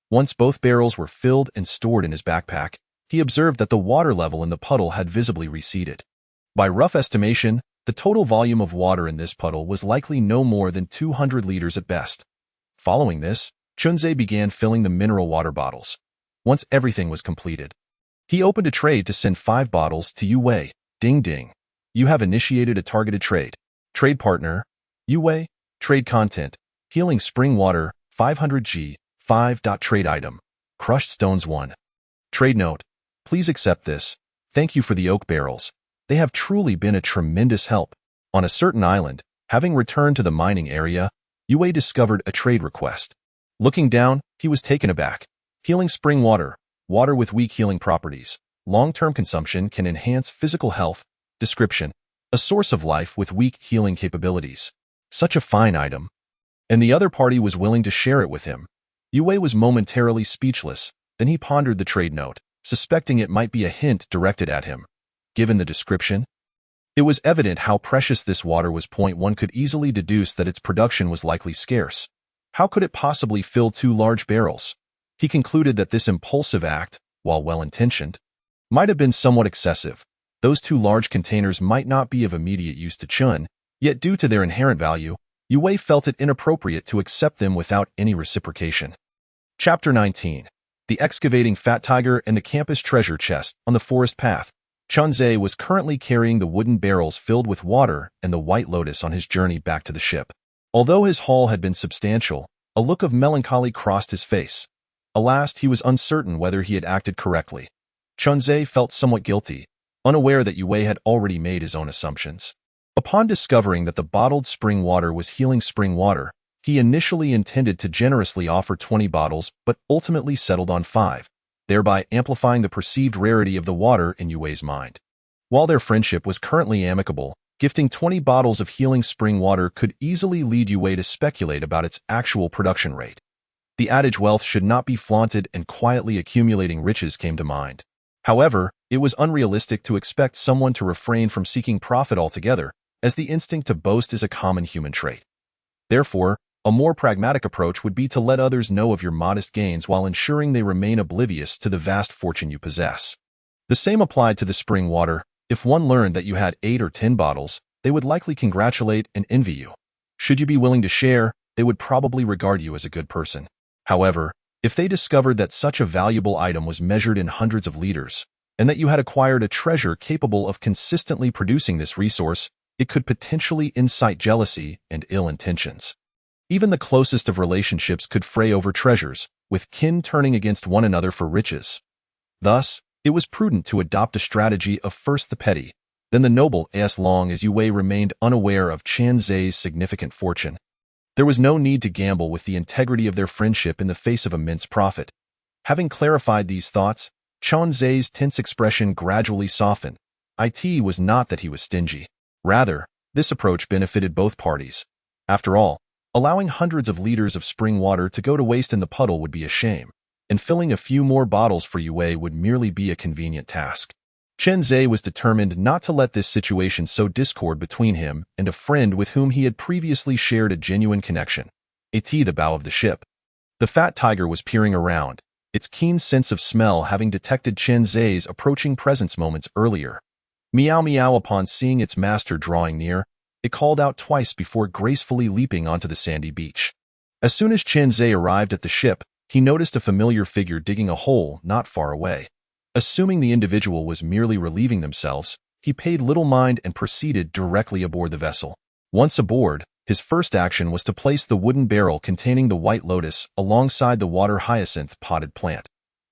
Once both barrels were filled and stored in his backpack, he observed that the water level in the puddle had visibly receded. By rough estimation, the total volume of water in this puddle was likely no more than 200 liters at best. Following this, Chunzhe began filling the mineral water bottles. Once everything was completed, he opened a trade to send 5 bottles to Yue. Ding. You have initiated a targeted trade. Trade partner, Yue. Trade content, healing spring water, 500G, 5. Trade item, crushed stones 1. Trade note, please accept this. Thank you for the oak barrels. They have truly been a tremendous help. On a certain island, having returned to the mining area, Yue discovered a trade request. Looking down, he was taken aback. Healing spring water, water with weak healing properties. Long-term consumption can enhance physical health. Description, a source of life with weak healing capabilities. Such a fine item. And the other party was willing to share it with him. Yue was momentarily speechless, then he pondered the trade note, suspecting it might be a hint directed at him. Given the description, it was evident how precious this water was. One could easily deduce that its production was likely scarce. How could it possibly fill 2 large barrels? He concluded that this impulsive act, while well-intentioned, might have been somewhat excessive. Those 2 large containers might not be of immediate use to Chun, yet due to their inherent value, Yue felt it inappropriate to accept them without any reciprocation. Chapter 19. The Excavating Fat Tiger and the Campus Treasure Chest. On the forest path, Chunzhe was currently carrying the wooden barrels filled with water and the White Lotus on his journey back to the ship. Although his haul had been substantial, a look of melancholy crossed his face. Alas, he was uncertain whether he had acted correctly. Chunzhe felt somewhat guilty, unaware that Yue had already made his own assumptions. Upon discovering that the bottled spring water was healing spring water, he initially intended to generously offer 20 bottles but ultimately settled on 5, thereby amplifying the perceived rarity of the water in Yue's mind. While their friendship was currently amicable, gifting 20 bottles of healing spring water could easily lead Yue to speculate about its actual production rate. The adage wealth should not be flaunted and quietly accumulating riches came to mind. However, it was unrealistic to expect someone to refrain from seeking profit altogether, as the instinct to boast is a common human trait. Therefore, a more pragmatic approach would be to let others know of your modest gains while ensuring they remain oblivious to the vast fortune you possess. The same applied to the spring water. If one learned that you had 8 or 10 bottles, they would likely congratulate and envy you. Should you be willing to share, they would probably regard you as a good person. However, if they discovered that such a valuable item was measured in hundreds of liters, and that you had acquired a treasure capable of consistently producing this resource, it could potentially incite jealousy and ill intentions. Even the closest of relationships could fray over treasures, with kin turning against one another for riches. Thus, it was prudent to adopt a strategy of first the petty, then the noble. As long as Yue remained unaware of Chunzhe's significant fortune, there was no need to gamble with the integrity of their friendship in the face of immense profit. Having clarified these thoughts, Chunzhe's tense expression gradually softened. It was not that he was stingy. Rather, this approach benefited both parties. After all, allowing hundreds of liters of spring water to go to waste in the puddle would be a shame, and filling a few more bottles for Yue would merely be a convenient task. Chunzhe was determined not to let this situation sow discord between him and a friend with whom he had previously shared a genuine connection. The bow of the ship. The fat tiger was peering around, its keen sense of smell having detected Chen Zai's approaching presence moments earlier. Meow meow. Upon seeing its master drawing near, it called out twice before gracefully leaping onto the sandy beach. As soon as Chen Zai arrived at the ship, he noticed a familiar figure digging a hole not far away. Assuming the individual was merely relieving themselves, he paid little mind and proceeded directly aboard the vessel. Once aboard, his first action was to place the wooden barrel containing the white lotus alongside the water hyacinth potted plant.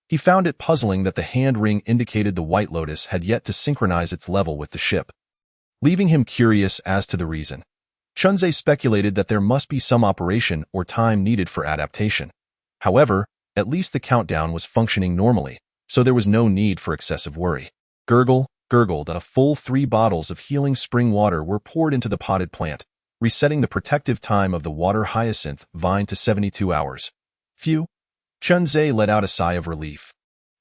He found it puzzling that the hand ring indicated the white lotus had yet to synchronize its level with the ship, leaving him curious as to the reason. Chen Zai speculated that there must be some operation or time needed for adaptation. However, at least the countdown was functioning normally, so there was no need for excessive worry. Gurgle, gurgled, a full 3 bottles of healing spring water were poured into the potted plant, resetting the protective time of the water hyacinth vine to 72 hours. Phew! Chen Zai let out a sigh of relief.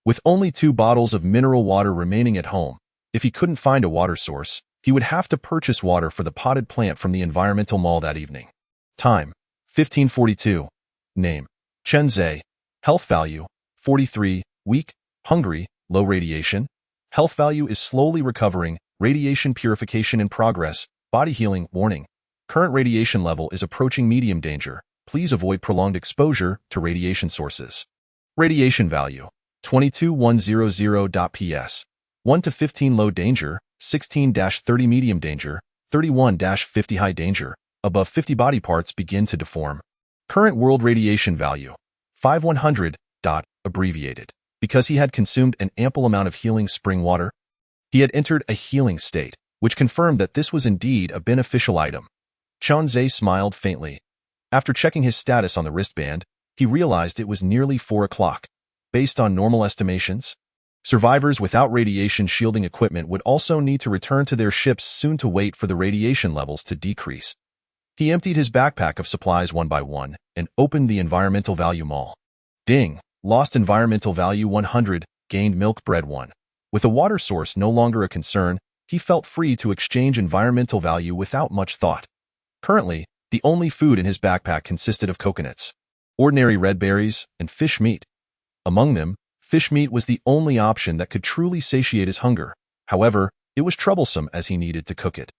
With only 2 bottles of mineral water remaining at home, if he couldn't find a water source, he would have to purchase water for the potted plant from the environmental mall that evening. Time: 1542. Name: Chen Zai. Health value: 43, weak, hungry, low radiation. Health value is slowly recovering, radiation purification in progress, body healing, warning. Current radiation level is approaching medium danger. Please avoid prolonged exposure to radiation sources. Radiation value: 22100.ps. 1 to 15 low danger, 16-30 medium danger, 31-50 high danger. Above 50 body parts begin to deform. Current world radiation value: 5100. Abbreviated. Because he had consumed an ample amount of healing spring water, he had entered a healing state, which confirmed that this was indeed a beneficial item. Chen Zai smiled faintly. After checking his status on the wristband, he realized it was nearly 4 o'clock. Based on normal estimations, survivors without radiation shielding equipment would also need to return to their ships soon to wait for the radiation levels to decrease. He emptied his backpack of supplies one by one and opened the environmental value mall. Ding! Lost environmental value 100, gained milk bread 1. With a water source no longer a concern, he felt free to exchange environmental value without much thought. Currently, the only food in his backpack consisted of coconuts, ordinary red berries, and fish meat. Among them, fish meat was the only option that could truly satiate his hunger. However, it was troublesome as he needed to cook it.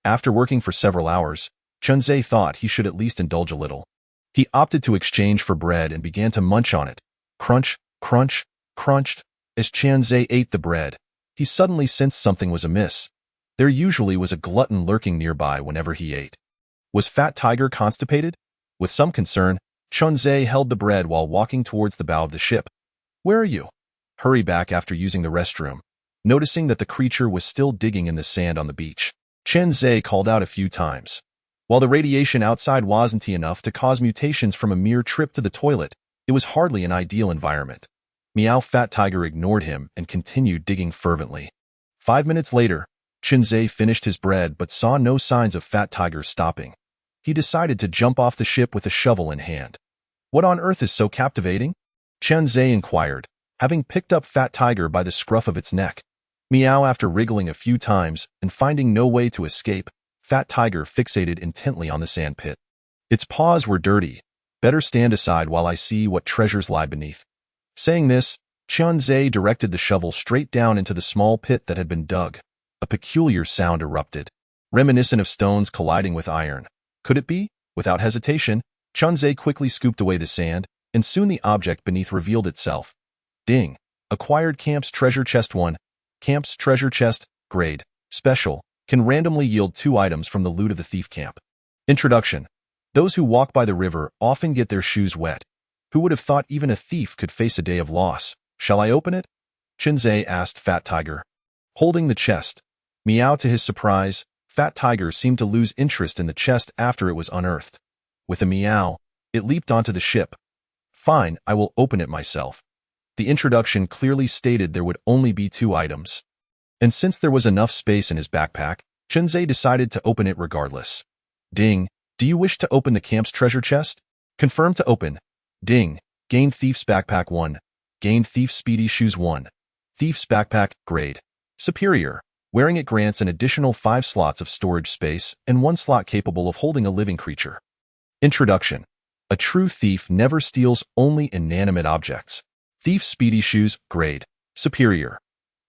After working for several hours, Chen Zai thought he should at least indulge a little. He opted to exchange for bread and began to munch on it. Crunch, crunch, crunched. As Chen Zai ate the bread, he suddenly sensed something was amiss. There usually was a glutton lurking nearby whenever he ate. Was Fat Tiger constipated? With some concern, Chen Zai held the bread while walking towards the bow of the ship. Where are you? Hurry back after using the restroom. Noticing that the creature was still digging in the sand on the beach, Chen Zai called out a few times. While the radiation outside wasn't enough to cause mutations from a mere trip to the toilet, it was hardly an ideal environment. Meow. Fat Tiger ignored him and continued digging fervently. 5 minutes later, Chen Zai finished his bread but saw no signs of Fat Tiger stopping. He decided to jump off the ship with a shovel in hand. What on earth is so captivating? Chen Zai inquired, having picked up Fat Tiger by the scruff of its neck. Meow. After wriggling a few times and finding no way to escape, Fat Tiger fixated intently on the sand pit. Its paws were dirty. Better stand aside while I see what treasures lie beneath. Saying this, Chen Zai directed the shovel straight down into the small pit that had been dug. A peculiar sound erupted, reminiscent of stones colliding with iron. Could it be? Without hesitation, Chen Zai quickly scooped away the sand, and soon the object beneath revealed itself. Ding! Acquired Camp's Treasure Chest 1. Camp's Treasure Chest, Grade, Special, can randomly yield 2 items from the loot of the thief camp. Introduction. Those who walk by the river often get their shoes wet. Who would have thought even a thief could face a day of loss? Shall I open it? Chen Zai asked Fat Tiger, holding the chest. Meow. To his surprise, Fat Tiger seemed to lose interest in the chest after it was unearthed. With a meow, it leaped onto the ship. Fine, I will open it myself. The introduction clearly stated there would only be 2 items. And since there was enough space in his backpack, Chen Zai decided to open it regardless. Ding! Do you wish to open the camp's treasure chest? Confirm to open. Ding! Gain Thief's Backpack 1. Gain Thief's Speedy Shoes 1. Thief's Backpack, Grade, Superior. Wearing it grants an additional 5 slots of storage space and 1 slot capable of holding a living creature. Introduction. A true thief never steals only inanimate objects. Thief Speedy Shoes Grade Superior.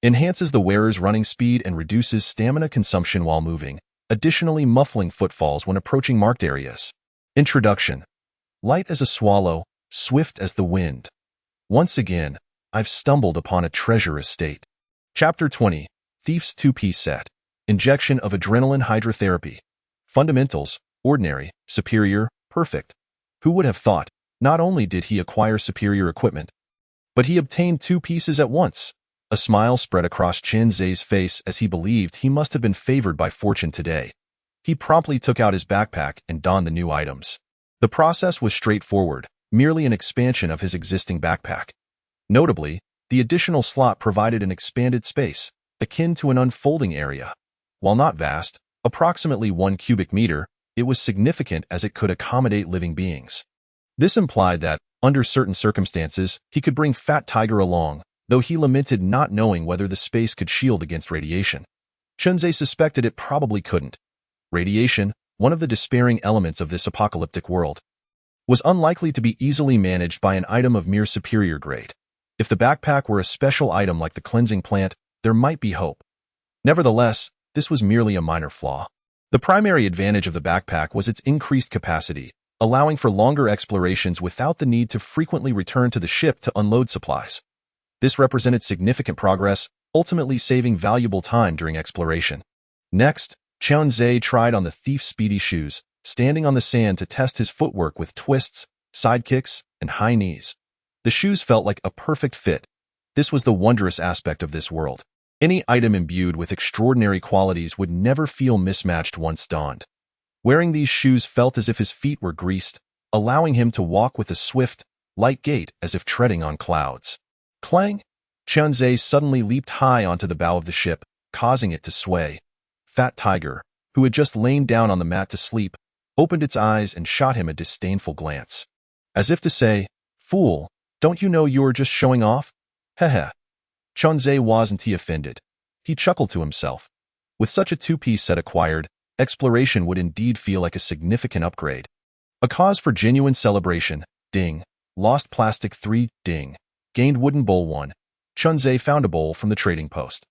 Enhances the wearer's running speed and reduces stamina consumption while moving, additionally muffling footfalls when approaching marked areas. Introduction. Light as a swallow, swift as the wind. Once again, I've stumbled upon a treasure estate. Chapter 20. Thief's Two-Piece Set. Injection of Adrenaline Hydrotherapy. Fundamentals: Ordinary, Superior, Perfect. Who would have thought? Not only did he acquire superior equipment, but he obtained two pieces at once. A smile spread across Chen Zai's face as he believed he must have been favored by fortune today. He promptly took out his backpack and donned the new items. The process was straightforward, merely an expansion of his existing backpack. Notably, the additional slot provided an expanded space, akin to an unfolding area. While not vast, approximately 1 cubic meter, it was significant as it could accommodate living beings. This implied that, under certain circumstances, he could bring Fat Tiger along, though he lamented not knowing whether the space could shield against radiation. Chen Zai suspected it probably couldn't. Radiation, one of the despairing elements of this apocalyptic world, was unlikely to be easily managed by an item of mere superior grade. If the backpack were a special item like the cleansing plant, there might be hope. Nevertheless, this was merely a minor flaw. The primary advantage of the backpack was its increased capacity, allowing for longer explorations without the need to frequently return to the ship to unload supplies. This represented significant progress, ultimately saving valuable time during exploration. Next, Chen Zai tried on the Thief's Speedy Shoes, standing on the sand to test his footwork with twists, side kicks, and high knees. The shoes felt like a perfect fit. This was the wondrous aspect of this world. Any item imbued with extraordinary qualities would never feel mismatched once donned. Wearing these shoes felt as if his feet were greased, allowing him to walk with a swift, light gait as if treading on clouds. Clang! Chen Zai suddenly leaped high onto the bow of the ship, causing it to sway. Fat Tiger, who had just lain down on the mat to sleep, opened its eyes and shot him a disdainful glance. As if to say, "Fool, don't you know you're just showing off?" Heh. Chen Zai wasn't he offended. He chuckled to himself. With such a two-piece set acquired, exploration would indeed feel like a significant upgrade. A cause for genuine celebration. Ding. Lost plastic 3. Ding. Gained wooden bowl 1. Chen Zai found a bowl from the trading post.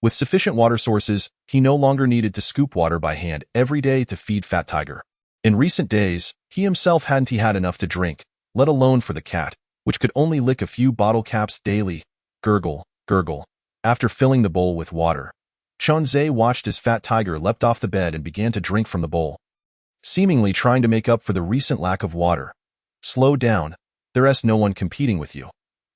With sufficient water sources, he no longer needed to scoop water by hand every day to feed Fat Tiger. In recent days, he himself hadn't had enough to drink, let alone for the cat, which could only lick a few bottle caps daily. Gurgle, gurgle. After filling the bowl with water, Chen Zai watched as Fat Tiger leapt off the bed and began to drink from the bowl, seemingly trying to make up for the recent lack of water. Slow down. There's no one competing with you.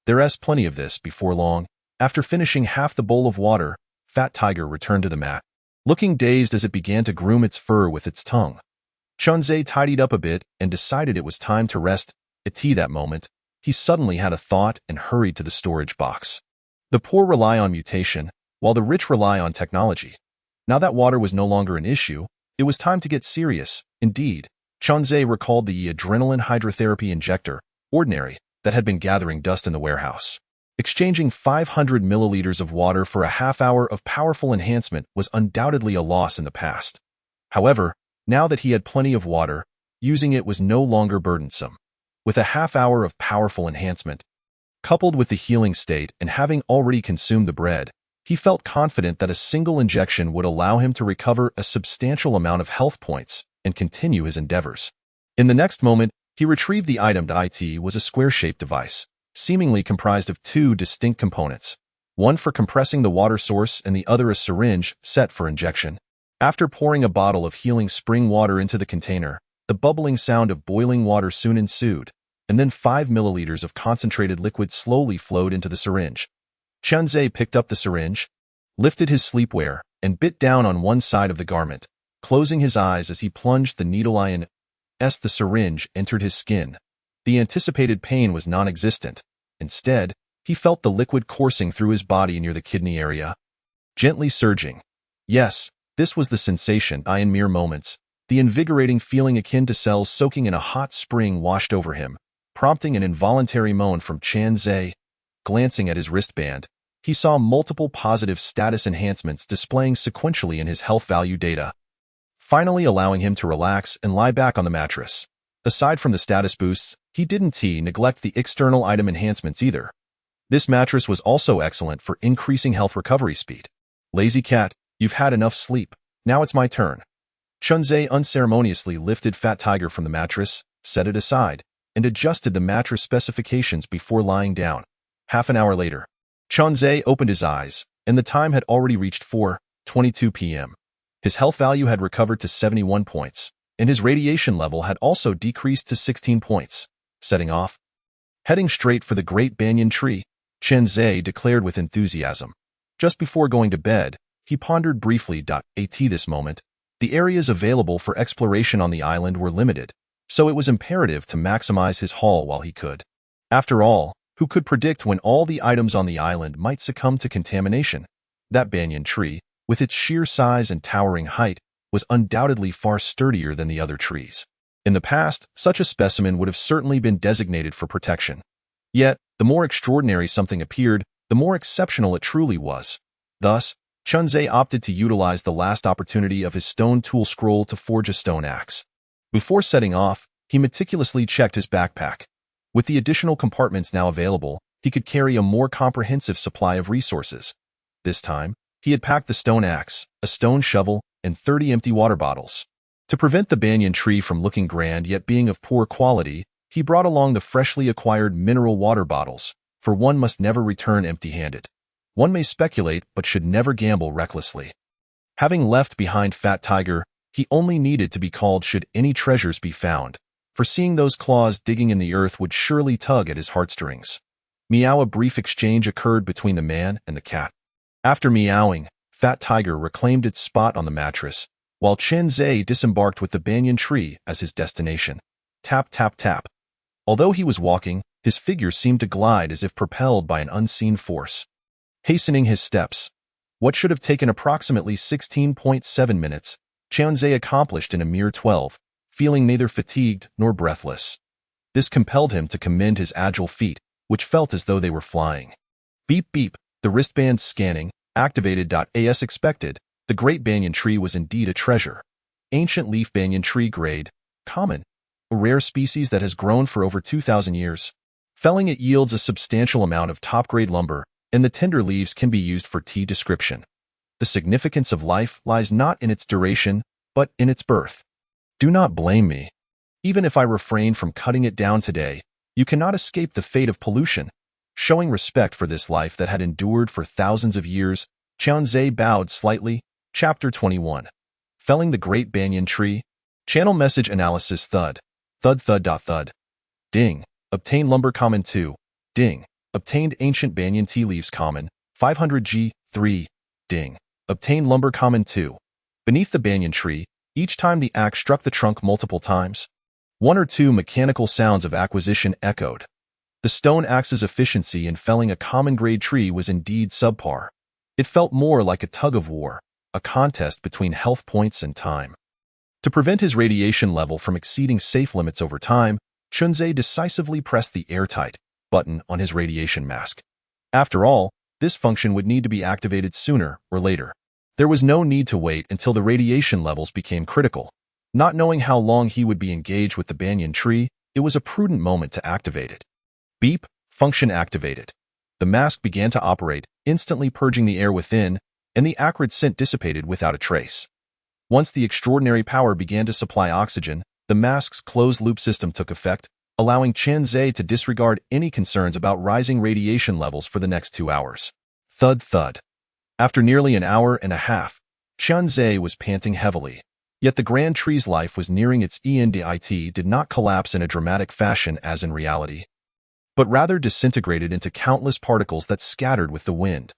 There's plenty of this. Before long, after finishing half the bowl of water, Fat Tiger returned to the mat, looking dazed as it began to groom its fur with its tongue. Chen Zai tidied up a bit and decided it was time to rest. At that moment, he suddenly had a thought and hurried to the storage box. The poor rely on mutation, while the rich rely on technology. Now that water was no longer an issue, it was time to get serious. Indeed, Chen Zai recalled the adrenaline hydrotherapy injector, Ordinary, that had been gathering dust in the warehouse. Exchanging 500 milliliters of water for a half hour of powerful enhancement was undoubtedly a loss in the past. However, now that he had plenty of water, using it was no longer burdensome. With a half hour of powerful enhancement, coupled with the healing state and having already consumed the bread, he felt confident that a single injection would allow him to recover a substantial amount of health points and continue his endeavors. In the next moment, he retrieved the item. It was a square-shaped device, seemingly comprised of two distinct components, one for compressing the water source and the other a syringe set for injection. After pouring a bottle of healing spring water into the container, the bubbling sound of boiling water soon ensued, and then 5 milliliters of concentrated liquid slowly flowed into the syringe. Chen Zai picked up the syringe, lifted his sleepwear, and bit down on one side of the garment, closing his eyes as he plunged the needle in. As the syringe entered his skin, the anticipated pain was non-existent. Instead, he felt the liquid coursing through his body near the kidney area, gently surging. Yes, this was the sensation. In mere moments, the invigorating feeling akin to cells soaking in a hot spring washed over him, prompting an involuntary moan from Chen Zai. Glancing at his wristband, he saw multiple positive status enhancements displaying sequentially in his health value data, finally allowing him to relax and lie back on the mattress. Aside from the status boosts, he didn't neglect the external item enhancements either. This mattress was also excellent for increasing health recovery speed. Lazy cat, you've had enough sleep. Now it's my turn. Chunzhe unceremoniously lifted Fat Tiger from the mattress, set it aside, and adjusted the mattress specifications before lying down. Half an hour later, Chunzhe opened his eyes, and the time had already reached 4:22 p.m. His health value had recovered to 71 points, and his radiation level had also decreased to 16 points. Setting off. Heading straight for the great banyan tree, Chunzhe declared with enthusiasm. Just before going to bed, he pondered briefly. At this moment, the areas available for exploration on the island were limited, so it was imperative to maximize his haul while he could. After all, who could predict when all the items on the island might succumb to contamination? That banyan tree, with its sheer size and towering height, was undoubtedly far sturdier than the other trees. In the past, such a specimen would have certainly been designated for protection. Yet, the more extraordinary something appeared, the more exceptional it truly was. Thus, Chunzhe opted to utilize the last opportunity of his stone tool scroll to forge a stone axe. Before setting off, he meticulously checked his backpack. With the additional compartments now available, he could carry a more comprehensive supply of resources. This time, he had packed the stone axe, a stone shovel, and 30 empty water bottles. To prevent the banyan tree from looking grand yet being of poor quality, he brought along the freshly acquired mineral water bottles, for one must never return empty-handed. One may speculate but should never gamble recklessly. Having left behind Fat Tiger, he only needed to be called should any treasures be found, for seeing those claws digging in the earth would surely tug at his heartstrings. Meow. A brief exchange occurred between the man and the cat. After meowing, Fat Tiger reclaimed its spot on the mattress, while Chunzhe disembarked with the banyan tree as his destination. Tap, tap, tap. Although he was walking, his figure seemed to glide as if propelled by an unseen force. Hastening his steps, what should have taken approximately 16.7 minutes, Chunzhe accomplished in a mere 12, feeling neither fatigued nor breathless. This compelled him to commend his agile feet, which felt as though they were flying. Beep beep, the wristband scanning, activated. As expected, the great banyan tree was indeed a treasure. Ancient leaf banyan tree grade, common, a rare species that has grown for over 2,000 years. Felling it yields a substantial amount of top-grade lumber, and the tender leaves can be used for tea description. The significance of life lies not in its duration, but in its birth. Do not blame me. Even if I refrain from cutting it down today, you cannot escape the fate of pollution. Showing respect for this life that had endured for thousands of years, Chunzhe bowed slightly. Chapter 21. Felling the Great Banyan Tree. Channel Message Analysis. Thud. Thud thud. Thud. Ding. Obtain lumber common 2. Ding. Obtained ancient banyan tea leaves common 500G. 3. Ding. Obtained lumber common 2. Beneath the banyan tree, each time the axe struck the trunk multiple times, one or two mechanical sounds of acquisition echoed. The stone axe's efficiency in felling a common-grade tree was indeed subpar. It felt more like a tug-of-war, a contest between health points and time. To prevent his radiation level from exceeding safe limits over time, Chunzhe decisively pressed the airtight button on his radiation mask. After all, this function would need to be activated sooner or later. There was no need to wait until the radiation levels became critical. Not knowing how long he would be engaged with the banyan tree, it was a prudent moment to activate it. Beep, function activated. The mask began to operate, instantly purging the air within, and the acrid scent dissipated without a trace. Once the extraordinary power began to supply oxygen, the mask's closed-loop system took effect, allowing Chunzhe to disregard any concerns about rising radiation levels for the next 2 hours. Thud thud. After nearly an hour and a half, Chunzhe was panting heavily. Yet the grand tree's life was nearing its end. It did not collapse in a dramatic fashion as in reality, but rather disintegrated into countless particles that scattered with the wind.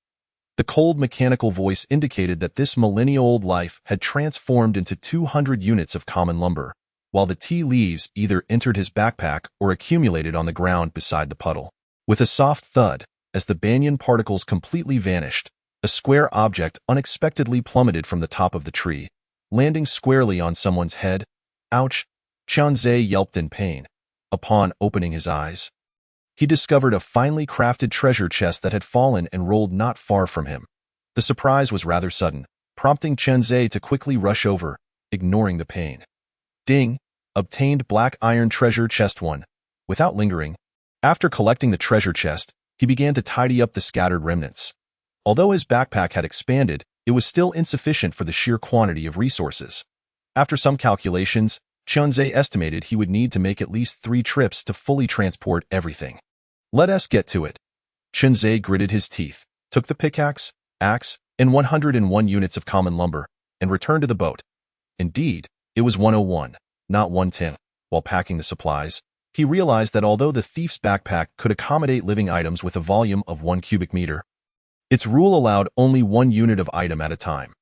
The cold mechanical voice indicated that this millennia-old life had transformed into 200 units of common lumber, while the tea leaves either entered his backpack or accumulated on the ground beside the puddle. With a soft thud, as the banyan particles completely vanished, a square object unexpectedly plummeted from the top of the tree, landing squarely on someone's head. Ouch! Chunzhe yelped in pain. Upon opening his eyes, he discovered a finely crafted treasure chest that had fallen and rolled not far from him. The surprise was rather sudden, prompting Chunzhe to quickly rush over, ignoring the pain. Ding! Obtained black iron treasure chest 1. Without lingering, after collecting the treasure chest, He began to tidy up the scattered remnants. Although his backpack had expanded, it was still insufficient for the sheer quantity of resources. After some calculations, Chunzhe estimated he would need to make at least 3 trips to fully transport everything. Let us get to it. Chunzhe gritted his teeth, took the pickaxe, axe, and 101 units of common lumber, and returned to the boat. Indeed, it was 101, not 110. While packing the supplies, he realized that although the thief's backpack could accommodate living items with a volume of 1 cubic meter, its rule allowed only 1 unit of item at a time.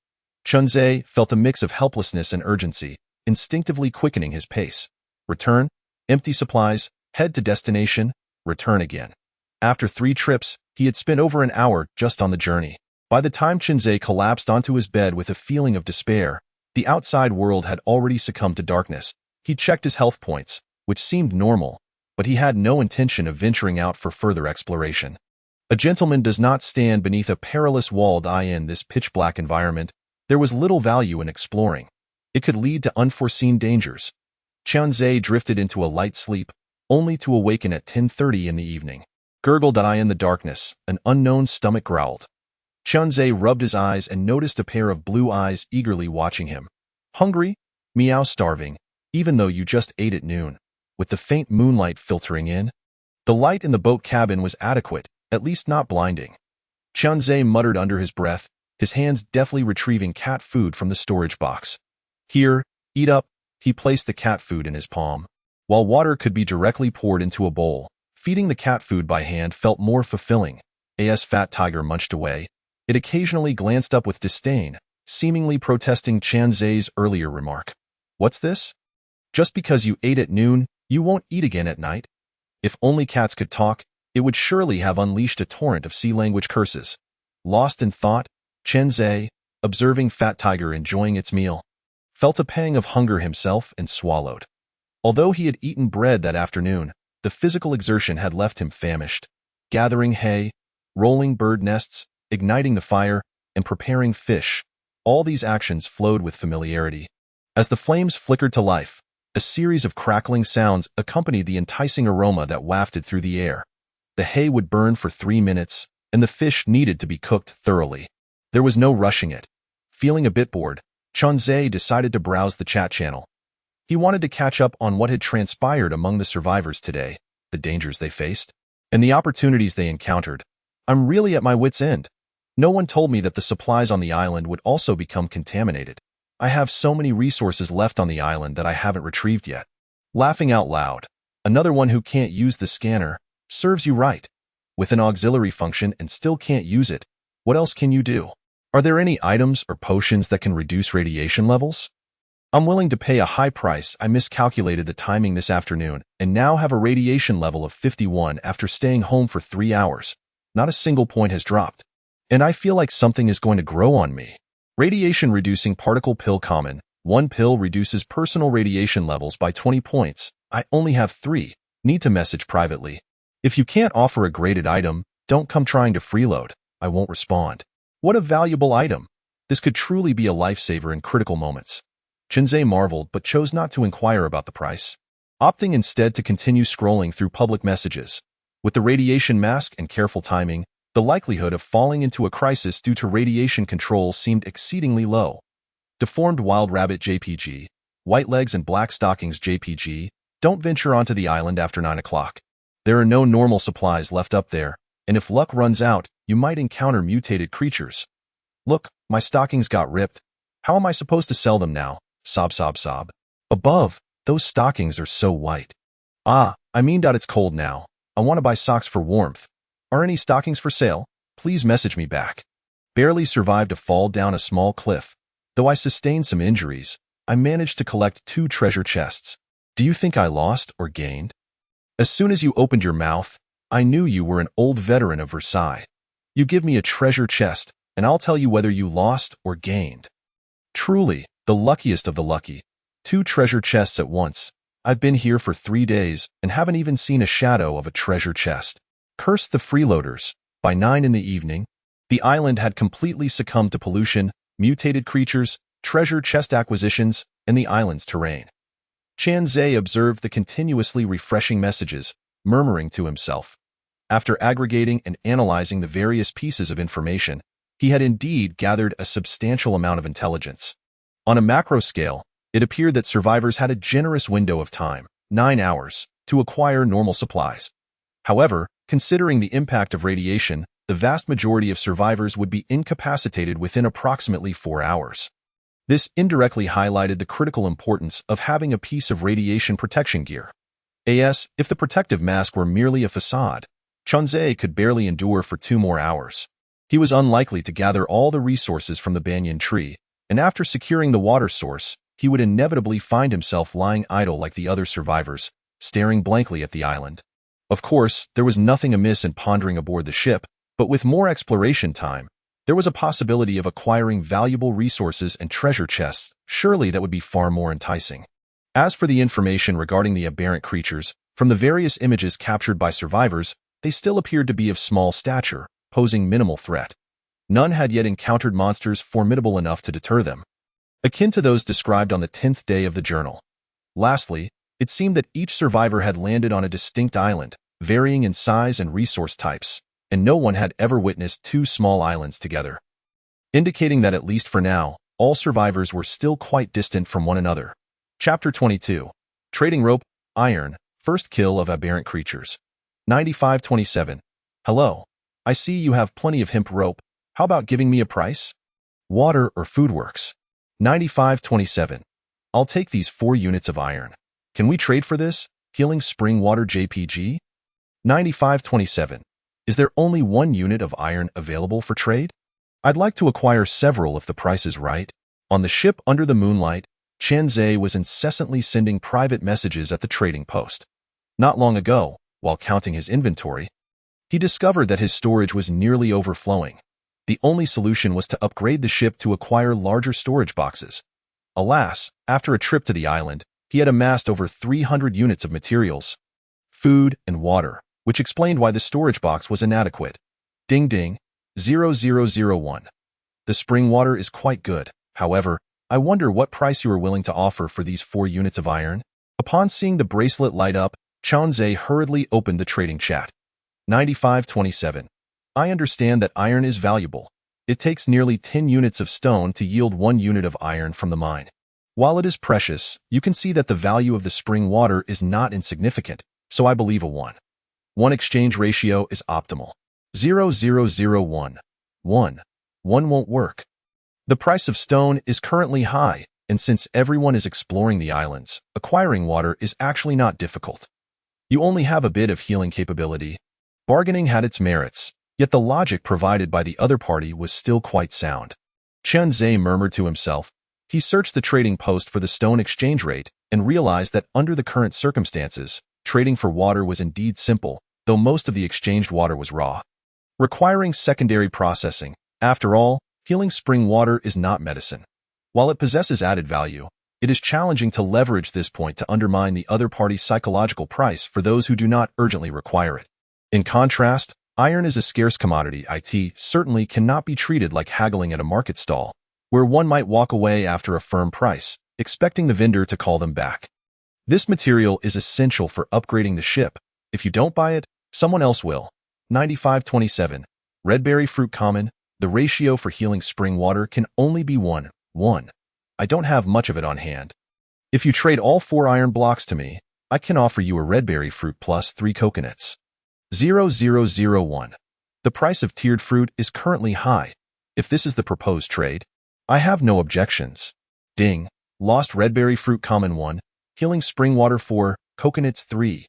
Chunzhe felt a mix of helplessness and urgency, instinctively quickening his pace. Return, empty supplies, head to destination, return again. After 3 trips, he had spent over an hour just on the journey. By the time Chunzhe collapsed onto his bed with a feeling of despair, the outside world had already succumbed to darkness. He checked his health points, which seemed normal, but he had no intention of venturing out for further exploration. A gentleman does not stand beneath a perilous walled eye in this pitch-black environment. There was little value in exploring. It could lead to unforeseen dangers. Chunzhe drifted into a light sleep, only to awaken at 10:30 in the evening. Gurgled eye in the darkness, an unknown stomach growled. Chunzhe rubbed his eyes and noticed a pair of blue eyes eagerly watching him. Hungry? Meow, starving, even though you just ate at noon. With the faint moonlight filtering in, the light in the boat cabin was adequate, at least not blinding. Chunzhe muttered under his breath, his hands deftly retrieving cat food from the storage box. Here, eat up. He placed the cat food in his palm. While water could be directly poured into a bowl, feeding the cat food by hand felt more fulfilling. As Fat Tiger munched away, it occasionally glanced up with disdain, seemingly protesting Chunzhe's earlier remark. What's this? Just because you ate at noon, you won't eat again at night? If only cats could talk, it would surely have unleashed a torrent of sea language curses. Lost in thought, Chunzhe, observing Fat Tiger enjoying its meal, felt a pang of hunger himself and swallowed. Although he had eaten bread that afternoon, the physical exertion had left him famished. Gathering hay, rolling bird nests, igniting the fire, and preparing fish, all these actions flowed with familiarity. As the flames flickered to life, a series of crackling sounds accompanied the enticing aroma that wafted through the air. The hay would burn for 3 minutes, and the fish needed to be cooked thoroughly. There was no rushing it. Feeling a bit bored, Chunzhe decided to browse the chat channel. He wanted to catch up on what had transpired among the survivors today, the dangers they faced, and the opportunities they encountered. I'm really at my wit's end. No one told me that the supplies on the island would also become contaminated. I have so many resources left on the island that I haven't retrieved yet. Laughing out loud, another one who can't use the scanner, serves you right. With an auxiliary function and still can't use it, what else can you do? Are there any items or potions that can reduce radiation levels? I'm willing to pay a high price. I miscalculated the timing this afternoon and now have a radiation level of 51 after staying home for 3 hours. Not a single point has dropped. And I feel like something is going to grow on me. Radiation-reducing particle pill common. 1 pill reduces personal radiation levels by 20 points. I only have 3. Need to message privately. If you can't offer a graded item, don't come trying to freeload. I won't respond. What a valuable item. This could truly be a lifesaver in critical moments. Chunzhe marveled but chose not to inquire about the price, opting instead to continue scrolling through public messages. With the radiation mask and careful timing, the likelihood of falling into a crisis due to radiation control seemed exceedingly low. Deformed Wild Rabbit JPG, White Legs and Black Stockings JPG, don't venture onto the island after 9 o'clock. There are no normal supplies left up there, and if luck runs out, you might encounter mutated creatures. Look, my stockings got ripped. How am I supposed to sell them now? Sob, sob, sob. Above, those stockings are so white. Ah, I mean it's cold now. I want to buy socks for warmth. Are any stockings for sale? Please message me back. Barely survived a fall down a small cliff. Though I sustained some injuries, I managed to collect 2 treasure chests. Do you think I lost or gained? As soon as you opened your mouth, I knew you were an old veteran of Versailles. You give me a treasure chest, and I'll tell you whether you lost or gained. Truly, the luckiest of the lucky. 2 treasure chests at once. I've been here for 3 days and haven't even seen a shadow of a treasure chest. Curse the freeloaders. By 9 in the evening, the island had completely succumbed to pollution, mutated creatures, treasure chest acquisitions, and the island's terrain. Chunzhe observed the continuously refreshing messages, murmuring to himself. After aggregating and analyzing the various pieces of information, he had indeed gathered a substantial amount of intelligence. On a macro scale, it appeared that survivors had a generous window of time, 9 hours, to acquire normal supplies. However, considering the impact of radiation, the vast majority of survivors would be incapacitated within approximately 4 hours. This indirectly highlighted the critical importance of having a piece of radiation protection gear. If the protective mask were merely a facade, Chunzé could barely endure for 2 more hours. He was unlikely to gather all the resources from the banyan tree, and after securing the water source, he would inevitably find himself lying idle like the other survivors, staring blankly at the island. Of course, there was nothing amiss in pondering aboard the ship, but with more exploration time, there was a possibility of acquiring valuable resources and treasure chests. Surely that would be far more enticing. As for the information regarding the aberrant creatures, from the various images captured by survivors, they still appeared to be of small stature, posing minimal threat. None had yet encountered monsters formidable enough to deter them, akin to those described on the 10th day of the journal. Lastly, it seemed that each survivor had landed on a distinct island, varying in size and resource types, and no one had ever witnessed 2 small islands together, indicating that at least for now, all survivors were still quite distant from one another. Chapter 22. Trading Rope, Iron, First Kill of Aberrant Creatures. 9527. Hello. I see you have plenty of hemp rope. How about giving me a price? Water or food works. 9527. I'll take these 4 units of iron. Can we trade for this? Healing Spring Water JPG? 9527. Is there only 1 unit of iron available for trade? I'd like to acquire several if the price is right. On the ship under the moonlight, Chunzé was incessantly sending private messages at the trading post. Not long ago, while counting his inventory, he discovered that his storage was nearly overflowing. The only solution was to upgrade the ship to acquire larger storage boxes. Alas, after a trip to the island, he had amassed over 300 units of materials, food, and water, which explained why the storage box was inadequate. Ding ding, 0001. The spring water is quite good. However, I wonder what price you are willing to offer for these 4 units of iron. Upon seeing the bracelet light up, Chunzé hurriedly opened the trading chat. 9527. I understand that iron is valuable. It takes nearly 10 units of stone to yield 1 unit of iron from the mine. While it is precious, you can see that the value of the spring water is not insignificant, so I believe a 1:1 exchange ratio is optimal. 0001. 1 won't work. The price of stone is currently high, and since everyone is exploring the islands, acquiring water is actually not difficult. You only have a bit of healing capability. Bargaining had its merits, yet the logic provided by the other party was still quite sound. Chunzé murmured to himself. He searched the trading post for the stone exchange rate and realized that under the current circumstances, trading for water was indeed simple, though most of the exchanged water was raw, requiring secondary processing. After all, healing spring water is not medicine. While it possesses added value, it is challenging to leverage this point to undermine the other party's psychological price for those who do not urgently require it. In contrast, iron is a scarce commodity. It certainly cannot be treated like haggling at a market stall, where one might walk away after a firm price, expecting the vendor to call them back. This material is essential for upgrading the ship. If you don't buy it, someone else will. 9527. Redberry fruit common. The ratio for healing spring water can only be 1:1. I don't have much of it on hand. If you trade all 4 iron blocks to me, I can offer you a redberry fruit plus 3 coconuts. 0001. The price of tiered fruit is currently high. If this is the proposed trade, I have no objections. Ding. Lost redberry fruit common 1, healing spring water 4, coconuts 3.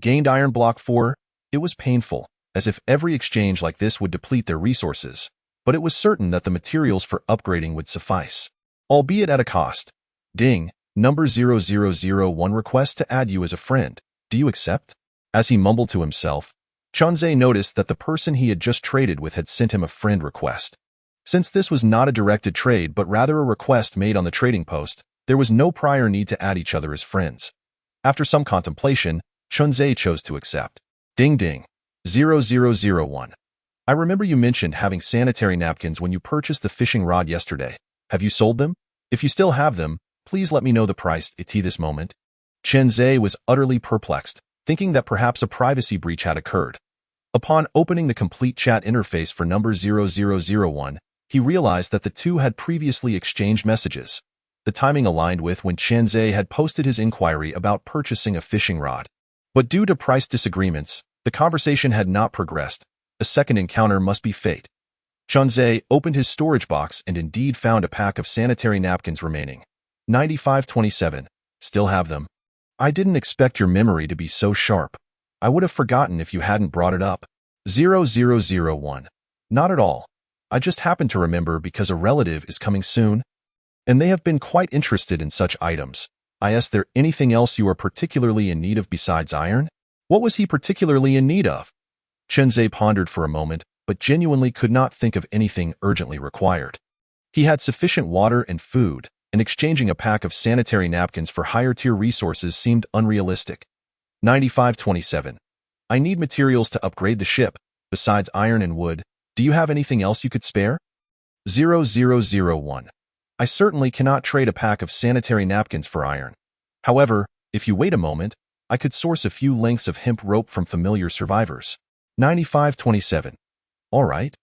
Gained iron block 4. It was painful, as if every exchange like this would deplete their resources, but it was certain that the materials for upgrading would suffice, albeit at a cost. Ding. Number 0001 requests to add you as a friend. Do you accept? As he mumbled to himself, Chunzé noticed that the person he had just traded with had sent him a friend request. Since this was not a directed trade but rather a request made on the trading post, there was no prior need to add each other as friends. After some contemplation, Chunzé chose to accept. Ding ding. 0001. I remember you mentioned having sanitary napkins when you purchased the fishing rod yesterday. Have you sold them? If you still have them, please let me know the price at this moment. Chunzé was utterly perplexed, thinking that perhaps a privacy breach had occurred. Upon opening the complete chat interface for number 0001, he realized that the two had previously exchanged messages. The timing aligned with when Chen Zhe had posted his inquiry about purchasing a fishing rod. But due to price disagreements, the conversation had not progressed. A second encounter must be fate. Chen Zhe opened his storage box and indeed found a pack of sanitary napkins remaining. 9527. Still have them. I didn't expect your memory to be so sharp. I would have forgotten if you hadn't brought it up. 0001. Not at all. I just happened to remember because a relative is coming soon, and they have been quite interested in such items. I asked, there anything else you are particularly in need of besides iron? What was he particularly in need of? Chen Zhe pondered for a moment, but genuinely could not think of anything urgently required. He had sufficient water and food, and exchanging a pack of sanitary napkins for higher-tier resources seemed unrealistic. 9527. I need materials to upgrade the ship. Besides iron and wood, do you have anything else you could spare? 0001. I certainly cannot trade a pack of sanitary napkins for iron. However, if you wait a moment, I could source a few lengths of hemp rope from familiar survivors. 9527. All right.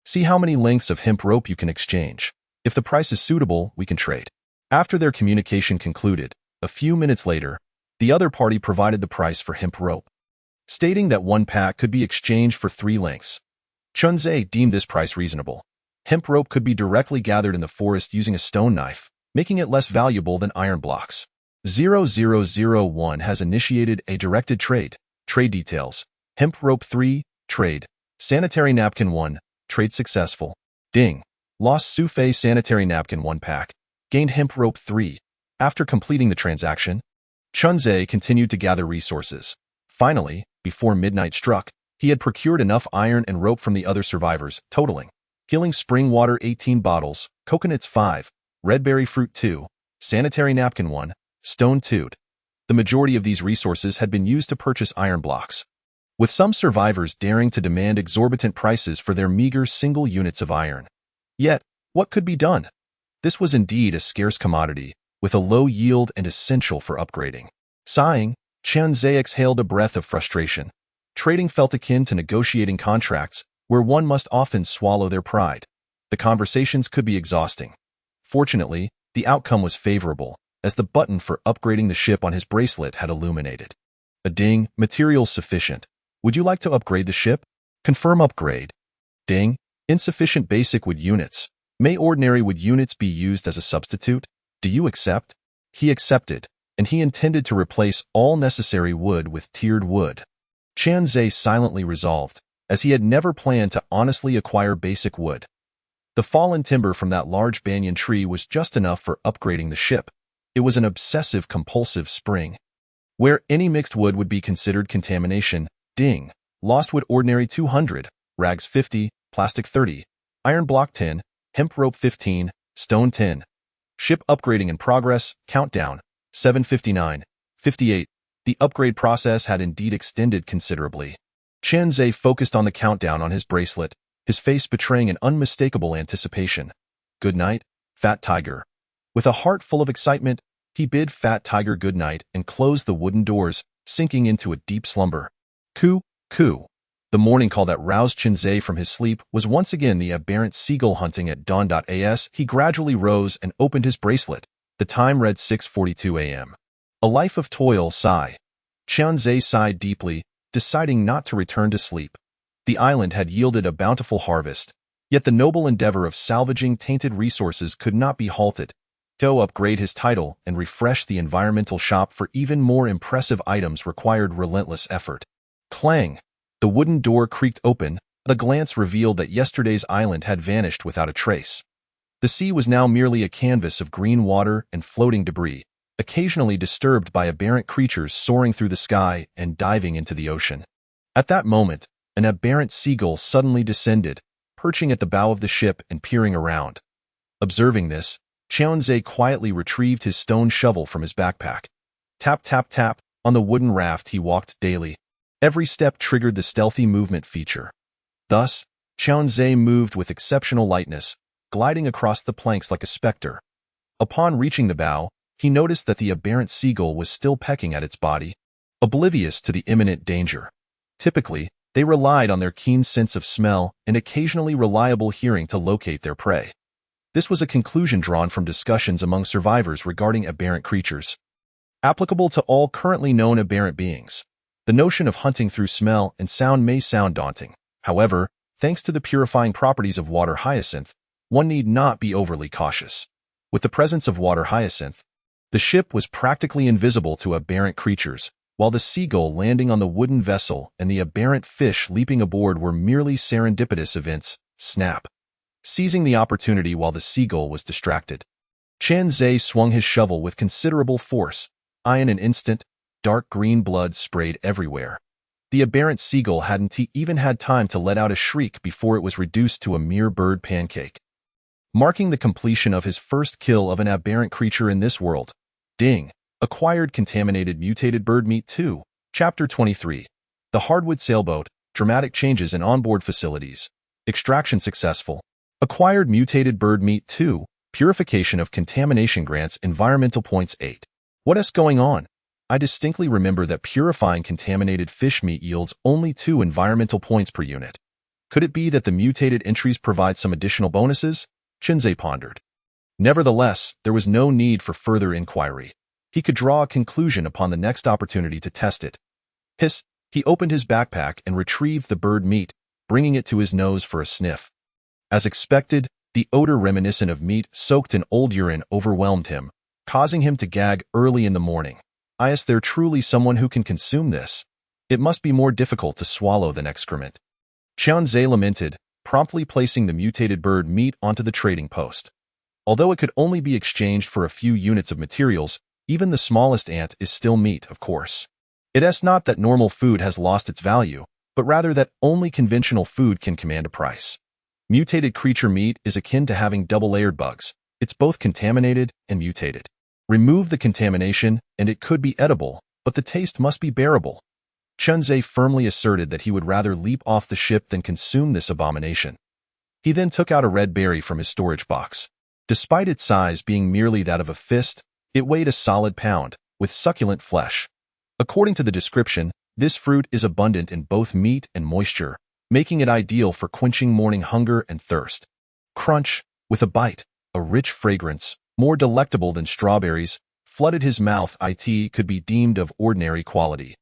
See how many lengths of hemp rope you can exchange. If the price is suitable, we can trade. After their communication concluded, a few minutes later, the other party provided the price for hemp rope, stating that one pack could be exchanged for 3 lengths. Chen Zhe deemed this price reasonable. Hemp rope could be directly gathered in the forest using a stone knife, making it less valuable than iron blocks. 0001 has initiated a directed trade. Trade details. Hemp rope 3, trade. Sanitary napkin 1, trade successful. Ding. Lost Sufei sanitary napkin 1 pack. Gained hemp rope 3. After completing the transaction, Chen Zhe continued to gather resources. Finally, before midnight struck, he had procured enough iron and rope from the other survivors, totaling Healing Spring Water 18 bottles, Coconuts 5, Red Berry Fruit 2, Sanitary Napkin 1, Stone 2. The majority of these resources had been used to purchase iron blocks, with some survivors daring to demand exorbitant prices for their meager single units of iron. Yet, what could be done? This was indeed a scarce commodity, with a low yield and essential for upgrading. Sighing, Chen Zhe exhaled a breath of frustration. Trading felt akin to negotiating contracts, where one must often swallow their pride. The conversations could be exhausting. Fortunately, the outcome was favorable, as the button for upgrading the ship on his bracelet had illuminated. A ding, materials sufficient. Would you like to upgrade the ship? Confirm upgrade. Ding, insufficient basic wood units. May ordinary wood units be used as a substitute? Do you accept? He accepted, and he intended to replace all necessary wood with tiered wood. Chen Zhe silently resolved, as he had never planned to honestly acquire basic wood. The fallen timber from that large banyan tree was just enough for upgrading the ship. It was an obsessive-compulsive spring, where any mixed wood would be considered contamination. Ding. Lost wood ordinary 200, rags 50, plastic 30, iron block 10, hemp rope 15, stone 10. Ship upgrading in progress, countdown, 7:59, 58. The upgrade process had indeed extended considerably. Chen Zhe focused on the countdown on his bracelet, his face betraying an unmistakable anticipation. Good night, Fat Tiger. With a heart full of excitement, he bid Fat Tiger good night and closed the wooden doors, sinking into a deep slumber. Coo, coo. The morning call that roused Chen Zhe from his sleep was once again the aberrant seagull hunting at dawn. As he gradually rose and opened his bracelet, the time read 6:42 a.m. A life of toil. Sigh. Chen Zhe sighed deeply, deciding not to return to sleep. The island had yielded a bountiful harvest, yet the noble endeavor of salvaging tainted resources could not be halted. To upgrade his title and refresh the environmental shop for even more impressive items required relentless effort. Clang! The wooden door creaked open. A glance revealed that yesterday's island had vanished without a trace. The sea was now merely a canvas of green water and floating debris, occasionally disturbed by aberrant creatures soaring through the sky and diving into the ocean. At that moment, an aberrant seagull suddenly descended, perching at the bow of the ship and peering around. Observing this, Chen Zhe quietly retrieved his stone shovel from his backpack. Tap, tap, tap, on the wooden raft he walked daily. Every step triggered the stealthy movement feature. Thus, Chen Zhe moved with exceptional lightness, gliding across the planks like a specter. Upon reaching the bow, he noticed that the aberrant seagull was still pecking at its body, oblivious to the imminent danger. Typically, They relied on their keen sense of smell and occasionally reliable hearing to locate their prey. This was a conclusion drawn from discussions among survivors regarding aberrant creatures. Applicable to all currently known aberrant beings, the notion of hunting through smell and sound may sound daunting. However, thanks to the purifying properties of water hyacinth, one need not be overly cautious. With the presence of water hyacinth, the ship was practically invisible to aberrant creatures, while the seagull landing on the wooden vessel and the aberrant fish leaping aboard were merely serendipitous events. Snap. Seizing the opportunity while the seagull was distracted, Chen Zhe swung his shovel with considerable force. In an instant, dark green blood sprayed everywhere. The aberrant seagull hadn't even had time to let out a shriek before it was reduced to a mere bird pancake. Marking the completion of his first kill of an aberrant creature in this world. Ding. Acquired contaminated mutated bird meat 2. Chapter 23. The Hardwood Sailboat, Dramatic Changes in Onboard Facilities. Extraction Successful. Acquired mutated bird meat 2. Purification of contamination grants environmental points 8. What's going on? I distinctly remember that purifying contaminated fish meat yields only 2 environmental points per unit. Could it be that the mutated entries provide some additional bonuses? Chen Zhe pondered. Nevertheless, there was no need for further inquiry. He could draw a conclusion upon the next opportunity to test it. Hiss, he opened his backpack and retrieved the bird meat, bringing it to his nose for a sniff. As expected, the odor reminiscent of meat soaked in old urine overwhelmed him, causing him to gag early in the morning. Is there truly someone who can consume this? It must be more difficult to swallow than excrement. Chen Zhe lamented, promptly placing the mutated bird meat onto the trading post. Although it could only be exchanged for a few units of materials, even the smallest ant is still meat, of course. It's not that normal food has lost its value, but rather that only conventional food can command a price. Mutated creature meat is akin to having double-layered bugs. It's both contaminated and mutated. Remove the contamination, and it could be edible, but the taste must be bearable. Chen Zhe firmly asserted that he would rather leap off the ship than consume this abomination. He then took out a red berry from his storage box. Despite its size being merely that of a fist, it weighed a solid pound, with succulent flesh. According to the description, this fruit is abundant in both meat and moisture, making it ideal for quenching morning hunger and thirst. Crunch, with a bite, a rich fragrance, more delectable than strawberries, flooded his mouth. It could be deemed of ordinary quality.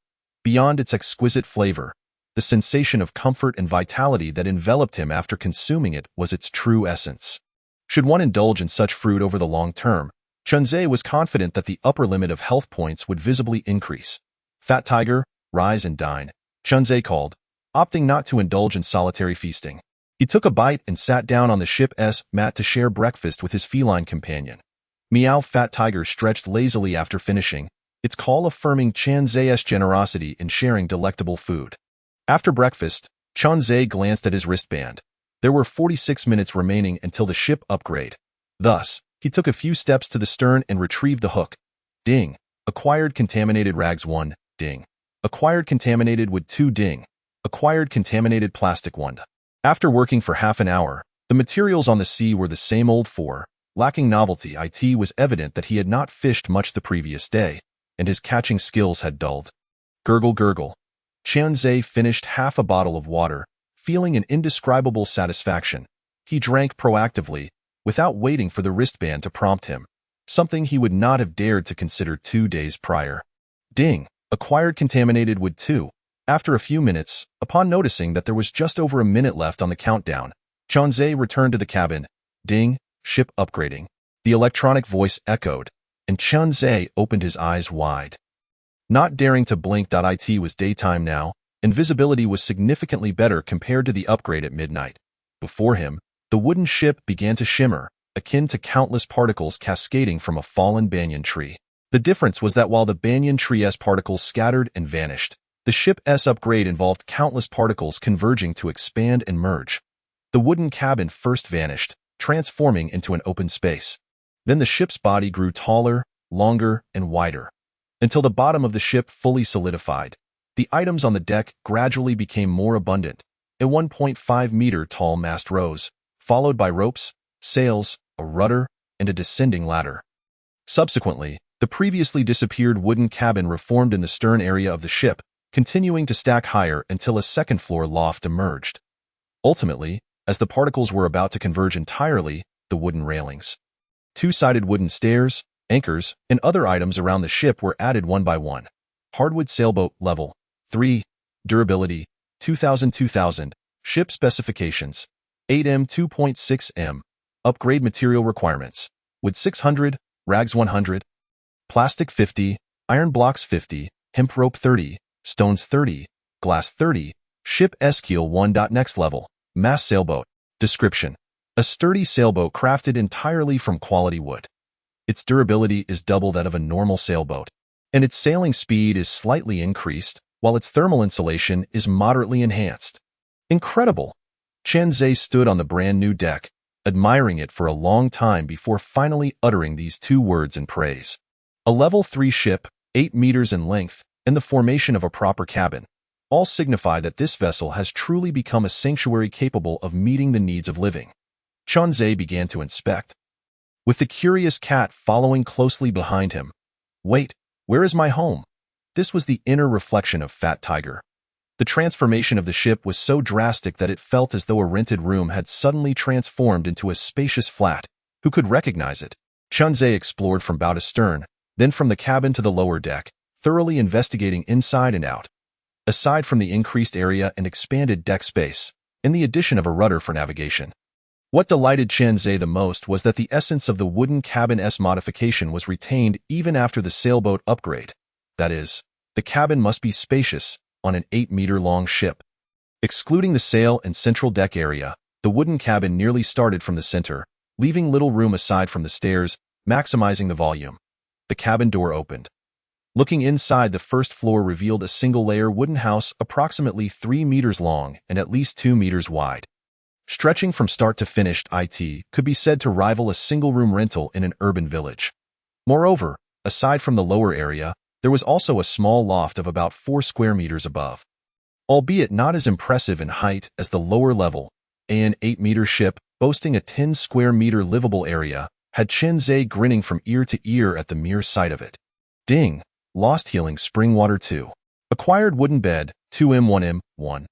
Beyond its exquisite flavor, the sensation of comfort and vitality that enveloped him after consuming it was its true essence. Should one indulge in such fruit over the long term, Chen Zhe was confident that the upper limit of health points would visibly increase. Fat Tiger, rise and dine, Chen Zhe called, opting not to indulge in solitary feasting. He took a bite and sat down on the ship's mat to share breakfast with his feline companion. Meow. Fat Tiger stretched lazily after finishing, its call affirming Chen Zhe's generosity in sharing delectable food. After breakfast, Chen Zhe glanced at his wristband. There were 46 minutes remaining until the ship upgrade. Thus, he took a few steps to the stern and retrieved the hook. Ding. Acquired contaminated rags 1. Ding. Acquired contaminated wood 2. Ding. Acquired contaminated plastic 1. After working for half an hour, the materials on the sea were the same old 4. Lacking novelty, it was evident that he had not fished much the previous day, and his catching skills had dulled. Gurgle gurgle. Chen Zhe finished half a bottle of water, feeling an indescribable satisfaction. He drank proactively, without waiting for the wristband to prompt him, something he would not have dared to consider 2 days prior. Ding. Acquired contaminated wood 2. After a few minutes, upon noticing that there was just over a minute left on the countdown, Chen Zhe returned to the cabin. Ding. Ship upgrading. The electronic voice echoed, and Chen Zhe opened his eyes wide. Not daring to blink. It was daytime now, and visibility was significantly better compared to the upgrade at midnight. Before him, the wooden ship began to shimmer, akin to countless particles cascading from a fallen banyan tree. The difference was that while the banyan tree's particles scattered and vanished, the ship's upgrade involved countless particles converging to expand and merge. The wooden cabin first vanished, transforming into an open space. Then the ship's body grew taller, longer, and wider, until the bottom of the ship fully solidified. The items on the deck gradually became more abundant. A 1.5-meter tall mast rose, followed by ropes, sails, a rudder, and a descending ladder. Subsequently, the previously disappeared wooden cabin reformed in the stern area of the ship, continuing to stack higher until a second-floor loft emerged. Ultimately, as the particles were about to converge entirely, the wooden railings, two-sided wooden stairs, anchors, and other items around the ship were added one by one. Hardwood sailboat level 3, durability 2000. Ship specifications 8M 2.6M. Upgrade material requirements: wood 600, rags 100, plastic 50, iron blocks 50, hemp rope 30, stones 30, glass 30. Ship S-Keel 1. Next level, mass sailboat. Description: a sturdy sailboat crafted entirely from quality wood. Its durability is double that of a normal sailboat, and its sailing speed is slightly increased, while its thermal insulation is moderately enhanced. Incredible! Chen Zhe stood on the brand-new deck, admiring it for a long time before finally uttering these two words in praise. A level 3 ship, 8 meters in length, and the formation of a proper cabin all signify that this vessel has truly become a sanctuary capable of meeting the needs of living. Chen Zhe began to inspect, with the curious cat following closely behind him. Wait, where is my home? This was the inner reflection of Fat Tiger. The transformation of the ship was so drastic that it felt as though a rented room had suddenly transformed into a spacious flat. Who could recognize it? Chen Zhe explored from bow to stern, then from the cabin to the lower deck, thoroughly investigating inside and out. Aside from the increased area and expanded deck space, and the addition of a rudder for navigation, what delighted Chen Zhe the most was that the essence of the wooden cabin's modification was retained even after the sailboat upgrade. That is, the cabin must be spacious on an 8-meter-long ship. Excluding the sail and central deck area, the wooden cabin nearly started from the center, leaving little room aside from the stairs, maximizing the volume. The cabin door opened. Looking inside, the first floor revealed a single-layer wooden house approximately 3 meters long and at least 2 meters wide. Stretching from start to finish, it could be said to rival a single-room rental in an urban village. Moreover, aside from the lower area, there was also a small loft of about 4 square meters above. Albeit not as impressive in height as the lower level, an 8-meter ship, boasting a 10-square-meter livable area, had Chen Zhe grinning from ear to ear at the mere sight of it. Ding! Lost healing spring water 2. Acquired wooden bed, 2M 1.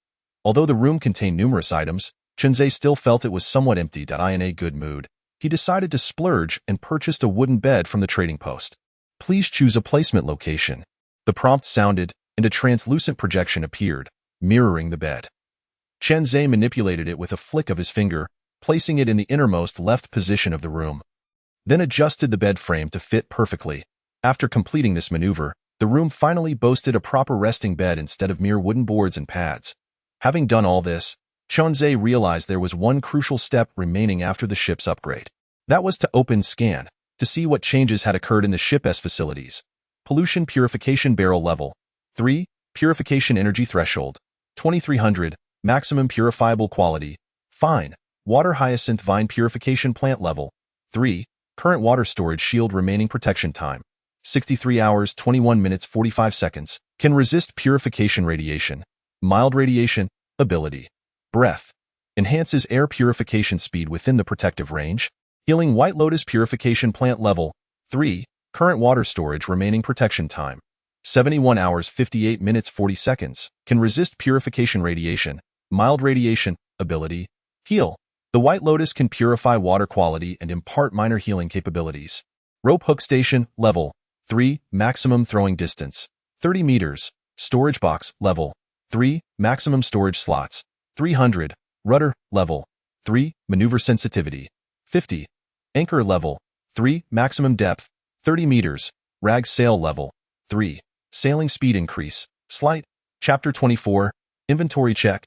Although the room contained numerous items, Chen Zhe still felt it was somewhat empty. In a good mood, he decided to splurge and purchased a wooden bed from the trading post. Please choose a placement location. The prompt sounded, and a translucent projection appeared, mirroring the bed. Chen Zhe manipulated it with a flick of his finger, placing it in the innermost left position of the room. Then adjusted the bed frame to fit perfectly. After completing this maneuver, the room finally boasted a proper resting bed instead of mere wooden boards and pads. Having done all this, Chen Zhe realized there was one crucial step remaining after the ship's upgrade. That was to open scan, to see what changes had occurred in the ship's facilities. Pollution purification barrel level 3, purification energy threshold 2300, maximum purifiable quality, fine. Water hyacinth vine purification plant level 3, current water storage shield remaining protection time 63 hours 21 minutes 45 seconds, can resist purification radiation, mild radiation, ability. Breath. Enhances air purification speed within the protective range. Healing White Lotus Purification Plant Level 3. Current water storage remaining protection time 71 hours 58 minutes 40 seconds. Can resist purification radiation. Mild radiation. Ability. Heal. The White Lotus can purify water quality and impart minor healing capabilities. Rope Hook Station Level 3. Maximum throwing distance 30 meters. Storage Box Level 3. Maximum storage slots 300. Rudder Level 3. Maneuver sensitivity 50. Anchor Level 3. Maximum depth 30 meters. Rag Sail Level 3. Sailing speed increase slight. Chapter 24. Inventory check.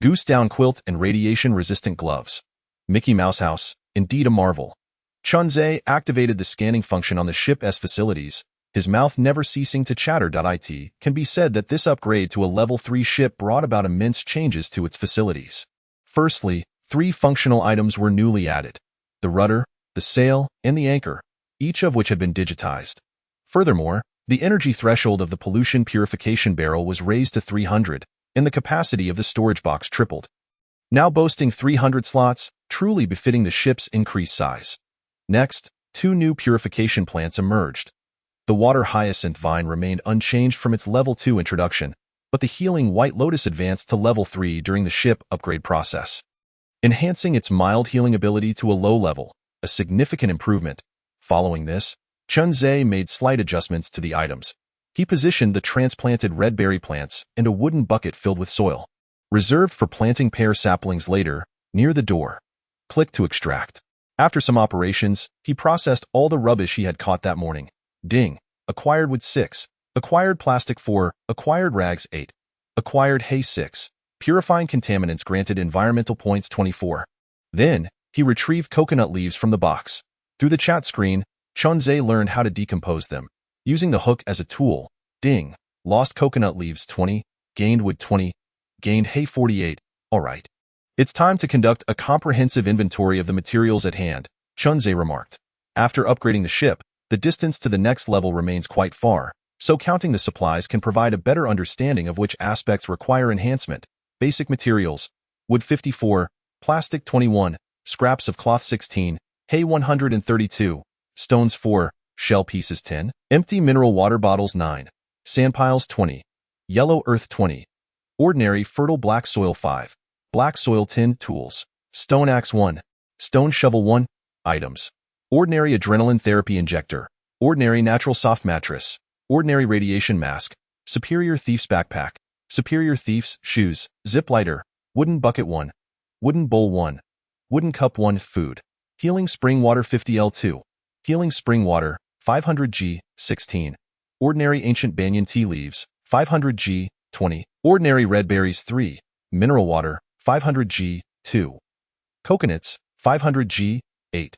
Goose down quilt and radiation-resistant gloves. Mickey Mouse House, indeed a marvel. Chen Zhe activated the scanning function on the ship's facilities, his mouth never ceasing to chatter. It can be said that this upgrade to a level 3 ship brought about immense changes to its facilities. Firstly, 3 functional items were newly added: the rudder, the sail, and the anchor, each of which had been digitized. Furthermore, the energy threshold of the pollution purification barrel was raised to 300, and the capacity of the storage box tripled, now boasting 300 slots, truly befitting the ship's increased size. Next, 2 new purification plants emerged. The water hyacinth vine remained unchanged from its level 2 introduction, but the healing White Lotus advanced to level 3 during the ship upgrade process, enhancing its mild healing ability to a low level, a significant improvement. Following this, Chunzhe made slight adjustments to the items. He positioned the transplanted red berry plants and a wooden bucket filled with soil, reserved for planting pear saplings later, near the door. Click to extract. After some operations, he processed all the rubbish he had caught that morning. Ding. Acquired wood 6. Acquired plastic 4. Acquired rags 8. Acquired hay 6. Purifying contaminants granted environmental points 24. Then, he retrieved coconut leaves from the box. Through the chat screen, Chunzhe learned how to decompose them. Using the hook as a tool. Ding. Lost coconut leaves 20. Gained wood 20. Gained hay 48. Alright. It's time to conduct a comprehensive inventory of the materials at hand, Chunzhe remarked. After upgrading the ship, the distance to the next level remains quite far, so counting the supplies can provide a better understanding of which aspects require enhancement. Basic materials: wood 54, plastic 21, scraps of cloth 16, hay 132, stones 4, shell pieces 10, empty mineral water bottles 9, sand piles 20, yellow earth 20, ordinary fertile black soil 5, black soil 10 tools, stone axe 1, stone shovel 1, items. Ordinary adrenaline therapy injector, ordinary natural soft mattress, ordinary radiation mask, superior thief's backpack, superior thief's shoes, zip lighter, wooden bucket 1, wooden bowl 1, wooden cup 1 food, healing spring water 50L2, healing spring water 500G 16, ordinary ancient banyan tea leaves 500G 20, ordinary red berries 3, mineral water 500G 2, coconuts 500G 8,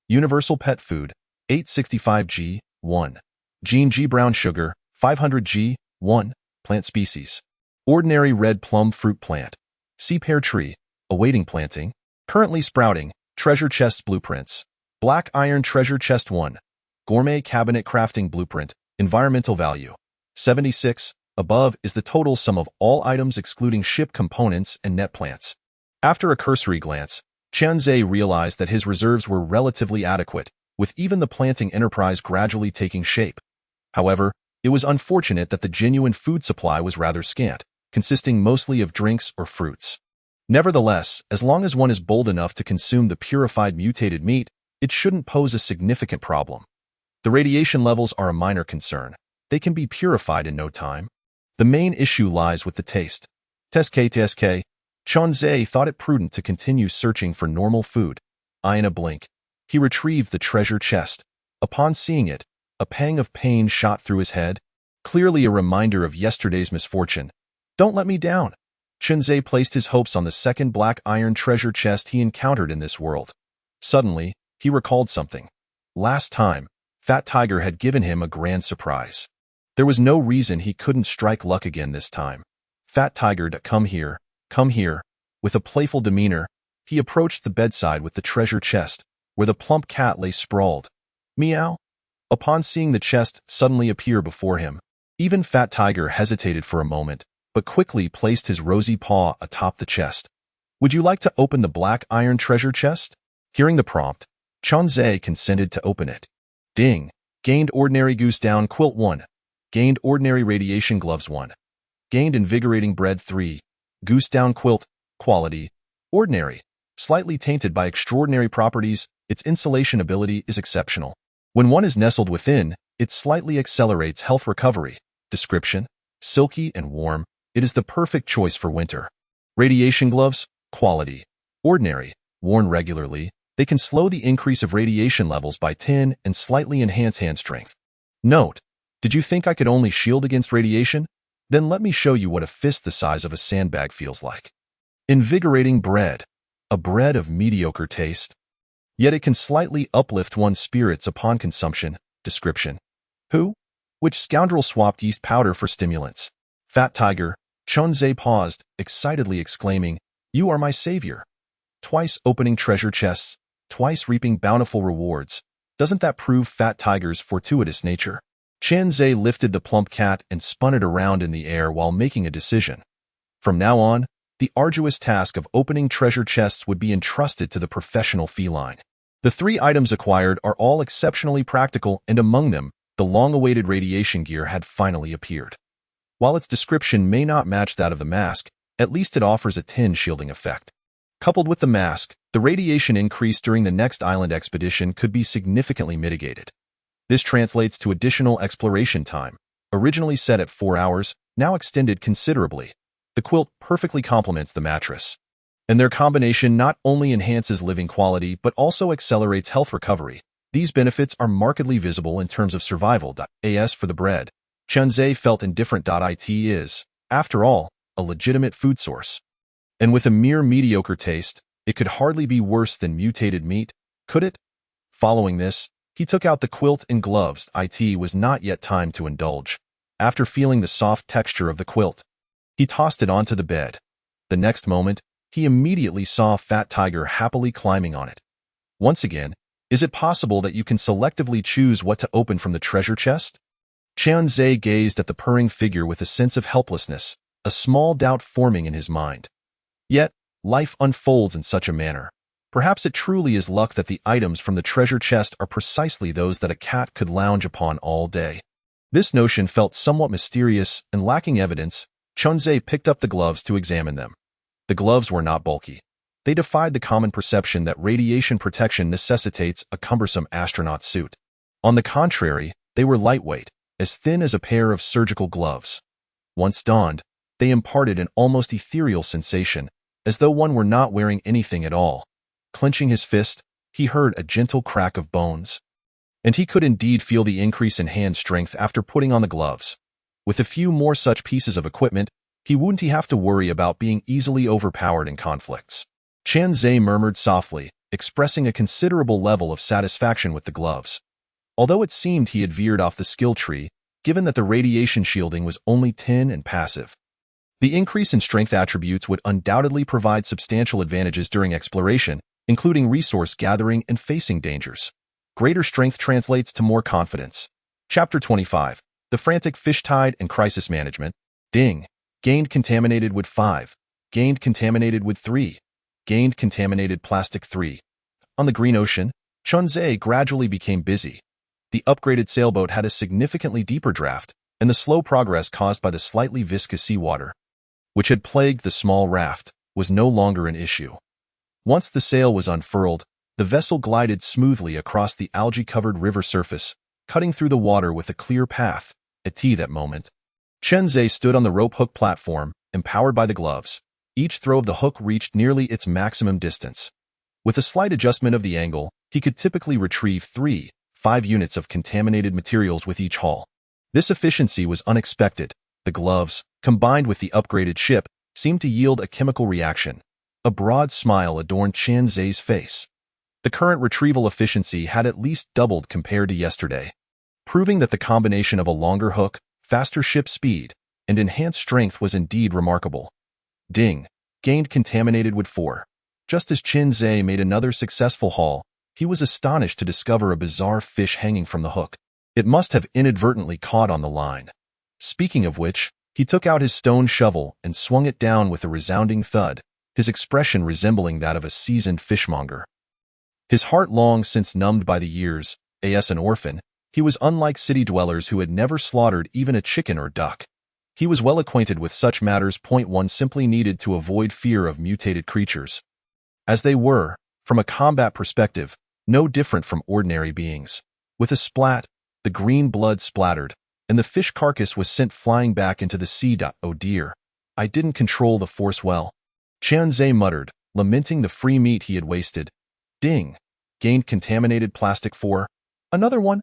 universal pet food 865G 1, Gene G brown sugar 500G 1, plant species, ordinary red plum fruit plant, sea pear tree, awaiting planting, currently sprouting, treasure chest blueprints, black iron treasure chest 1, gourmet cabinet crafting blueprint, environmental value 76. Above is the total sum of all items excluding ship components and net plants. After a cursory glance, Chunzhe realized that his reserves were relatively adequate, with even the planting enterprise gradually taking shape. However, it was unfortunate that the genuine food supply was rather scant, consisting mostly of drinks or fruits. Nevertheless, as long as one is bold enough to consume the purified mutated meat, it shouldn't pose a significant problem. The radiation levels are a minor concern. They can be purified in no time. The main issue lies with the taste. Tsk. Chunzhe thought it prudent to continue searching for normal food. In a blink, he retrieved the treasure chest. Upon seeing it, a pang of pain shot through his head, clearly a reminder of yesterday's misfortune. Don't let me down. Chunzhe placed his hopes on the second black iron treasure chest he encountered in this world. Suddenly, he recalled something. Last time, Fat Tiger had given him a grand surprise. There was no reason he couldn't strike luck again this time. Fat Tiger, come here. Come here. With a playful demeanor, he approached the bedside with the treasure chest, where the plump cat lay sprawled. Meow. Upon seeing the chest suddenly appear before him, even Fat Tiger hesitated for a moment, but quickly placed his rosy paw atop the chest. Would you like to open the black iron treasure chest? Hearing the prompt, Chunzhe consented to open it. Ding. Gained ordinary goose down quilt 1. Gained ordinary radiation gloves 1. Gained invigorating bread 3. Goose down quilt, quality, ordinary, slightly tainted by extraordinary properties, its insulation ability is exceptional. When one is nestled within, it slightly accelerates health recovery. Description: silky and warm, it is the perfect choice for winter. Radiation gloves, quality, ordinary, worn regularly, they can slow the increase of radiation levels by 10 and slightly enhance hand strength. Note: did you think I could only shield against radiation? Then let me show you what a fist the size of a sandbag feels like. Invigorating bread. A bread of mediocre taste. Yet it can slightly uplift one's spirits upon consumption. Description: who? Which scoundrel swapped yeast powder for stimulants? Fat Tiger. Chunzhe paused, excitedly exclaiming, You are my savior. Twice opening treasure chests, twice reaping bountiful rewards. Doesn't that prove Fat Tiger's fortuitous nature? Chunzhe lifted the plump cat and spun it around in the air while making a decision. From now on, the arduous task of opening treasure chests would be entrusted to the professional feline. The 3 items acquired are all exceptionally practical, and among them, the long-awaited radiation gear had finally appeared. While its description may not match that of the mask, at least it offers a tin shielding effect. Coupled with the mask, the radiation increase during the next island expedition could be significantly mitigated. This translates to additional exploration time, originally set at 4 hours, now extended considerably. The quilt perfectly complements the mattress, and their combination not only enhances living quality but also accelerates health recovery. These benefits are markedly visible in terms of survival. As for the bread, Chunzhe felt indifferent. It is, after all, a legitimate food source. And with a mere mediocre taste, it could hardly be worse than mutated meat, could it? Following this, he took out the quilt and gloves. It was not yet time to indulge. After feeling the soft texture of the quilt, he tossed it onto the bed. The next moment, he immediately saw Fat Tiger happily climbing on it. Once again, is it possible that you can selectively choose what to open from the treasure chest? Chunzhe gazed at the purring figure with a sense of helplessness, a small doubt forming in his mind. Yet, life unfolds in such a manner. Perhaps it truly is luck that the items from the treasure chest are precisely those that a cat could lounge upon all day. This notion felt somewhat mysterious and lacking evidence. Chunzhe picked up the gloves to examine them. The gloves were not bulky. They defied the common perception that radiation protection necessitates a cumbersome astronaut suit. On the contrary, they were lightweight, as thin as a pair of surgical gloves. Once donned, they imparted an almost ethereal sensation, as though one were not wearing anything at all. Clenching his fist, he heard a gentle crack of bones. And he could indeed feel the increase in hand strength after putting on the gloves. With a few more such pieces of equipment, he wouldn't have to worry about being easily overpowered in conflicts. Chunzhe murmured softly, expressing a considerable level of satisfaction with the gloves. Although it seemed he had veered off the skill tree, given that the radiation shielding was only tin and passive. The increase in strength attributes would undoubtedly provide substantial advantages during exploration, including resource gathering and facing dangers. Greater strength translates to more confidence. Chapter 25. The Frantic Fish Tide and Crisis Management. Ding. Gained contaminated wood 5. Gained contaminated wood 3. Gained contaminated plastic 3. On the green ocean, Chunzhe gradually became busy. The upgraded sailboat had a significantly deeper draft, and the slow progress caused by the slightly viscous seawater, which had plagued the small raft, was no longer an issue. Once the sail was unfurled, the vessel glided smoothly across the algae-covered river surface, cutting through the water with a clear path. At that moment, Chunzhe stood on the rope hook platform, empowered by the gloves. Each throw of the hook reached nearly its maximum distance. With a slight adjustment of the angle, he could typically retrieve 3-5 units of contaminated materials with each haul. This efficiency was unexpected. The gloves, combined with the upgraded ship, seemed to yield a chemical reaction. A broad smile adorned Chunzhe's face. The current retrieval efficiency had at least doubled compared to yesterday, proving that the combination of a longer hook, faster ship speed, and enhanced strength was indeed remarkable. Ding. Gained contaminated wood 4. Just as Chunzhe made another successful haul, he was astonished to discover a bizarre fish hanging from the hook. It must have inadvertently caught on the line. Speaking of which, he took out his stone shovel and swung it down with a resounding thud, his expression resembling that of a seasoned fishmonger. His heart long since numbed by the years, as an orphan, he was unlike city dwellers who had never slaughtered even a chicken or duck. He was well acquainted with such matters. One simply needed to avoid fear of mutated creatures, as they were, from a combat perspective, no different from ordinary beings. With a splat, the green blood splattered, and the fish carcass was sent flying back into the sea. Oh dear, I didn't control the force well, Chunzhe muttered, lamenting the free meat he had wasted. Ding. Gained contaminated plastic 4. Another one?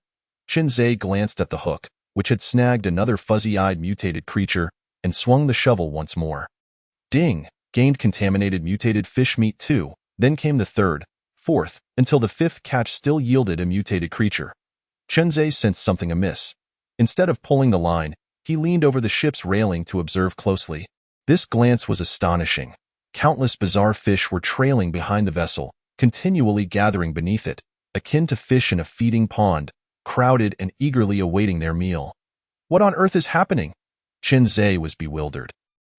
Chunzhe glanced at the hook, which had snagged another fuzzy-eyed mutated creature, and swung the shovel once more. Ding. Gained contaminated mutated fish meat 2. Then came the third, fourth, until the fifth catch still yielded a mutated creature. Chunzhe sensed something amiss. Instead of pulling the line, he leaned over the ship's railing to observe closely. This glance was astonishing. Countless bizarre fish were trailing behind the vessel, continually gathering beneath it, akin to fish in a feeding pond, crowded and eagerly awaiting their meal. What on earth is happening? Chunzhe was bewildered.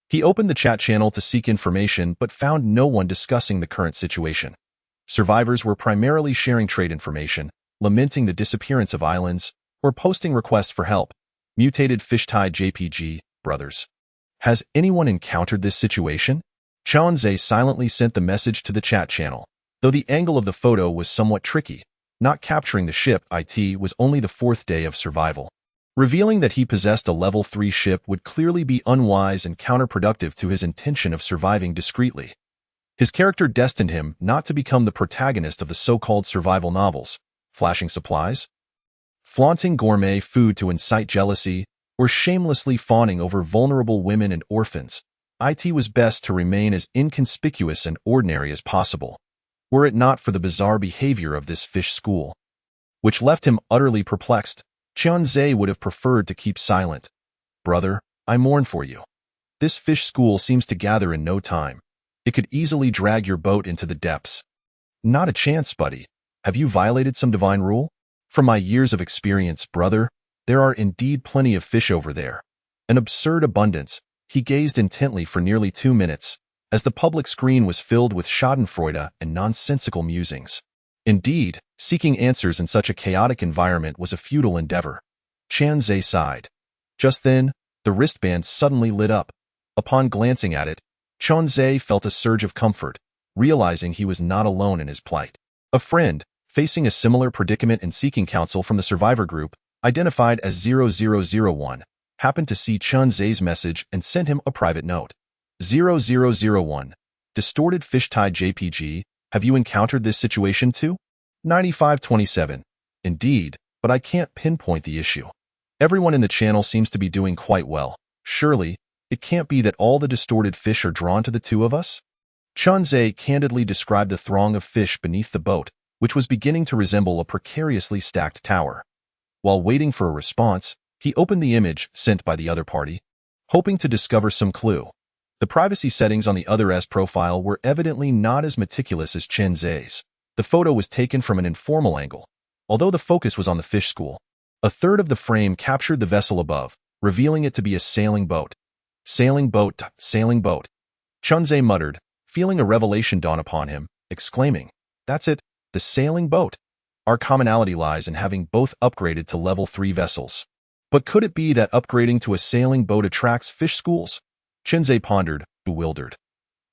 He opened the chat channel to seek information but found no one discussing the current situation. Survivors were primarily sharing trade information, lamenting the disappearance of islands, or posting requests for help. Mutated Fish Tide JPG, brothers. Has anyone encountered this situation? Changze silently sent the message to the chat channel. Though the angle of the photo was somewhat tricky, not capturing the ship IT was only the fourth day of survival. Revealing that he possessed a level 3 ship would clearly be unwise and counterproductive to his intention of surviving discreetly. His character destined him not to become the protagonist of the so-called survival novels, flashing supplies, flaunting gourmet food to incite jealousy, or shamelessly fawning over vulnerable women and orphans. IT was best to remain as inconspicuous and ordinary as possible, were it not for the bizarre behavior of this fish school, which left him utterly perplexed. Changze would have preferred to keep silent. Brother, I mourn for you. This fish school seems to gather in no time. It could easily drag your boat into the depths. Not a chance, buddy. Have you violated some divine rule? From my years of experience, brother, there are indeed plenty of fish over there. An absurd abundance. He gazed intently for nearly 2 minutes, as the public screen was filled with schadenfreude and nonsensical musings. Indeed, seeking answers in such a chaotic environment was a futile endeavor. Changze sighed. Just then, the wristband suddenly lit up. Upon glancing at it, Changze felt a surge of comfort, realizing he was not alone in his plight. A friend, facing a similar predicament and seeking counsel from the survivor group, identified as 0001, happened to see Changze's message and sent him a private note. 0001. Distorted Fish Tide JPG, have you encountered this situation too? 9527. Indeed, but I can't pinpoint the issue. Everyone in the channel seems to be doing quite well. Surely, it can't be that all the distorted fish are drawn to the two of us? Changze candidly described the throng of fish beneath the boat, which was beginning to resemble a precariously stacked tower. While waiting for a response, he opened the image sent by the other party, hoping to discover some clue. The privacy settings on the other's profile were evidently not as meticulous as Changze's. The photo was taken from an informal angle, although the focus was on the fish school. A third of the frame captured the vessel above, revealing it to be a sailing boat. Sailing boat, sailing boat. Changze muttered, feeling a revelation dawn upon him, exclaiming, "That's it, the sailing boat. Our commonality lies in having both upgraded to level 3 vessels. But could it be that upgrading to a sailing boat attracts fish schools?" Changze pondered, bewildered.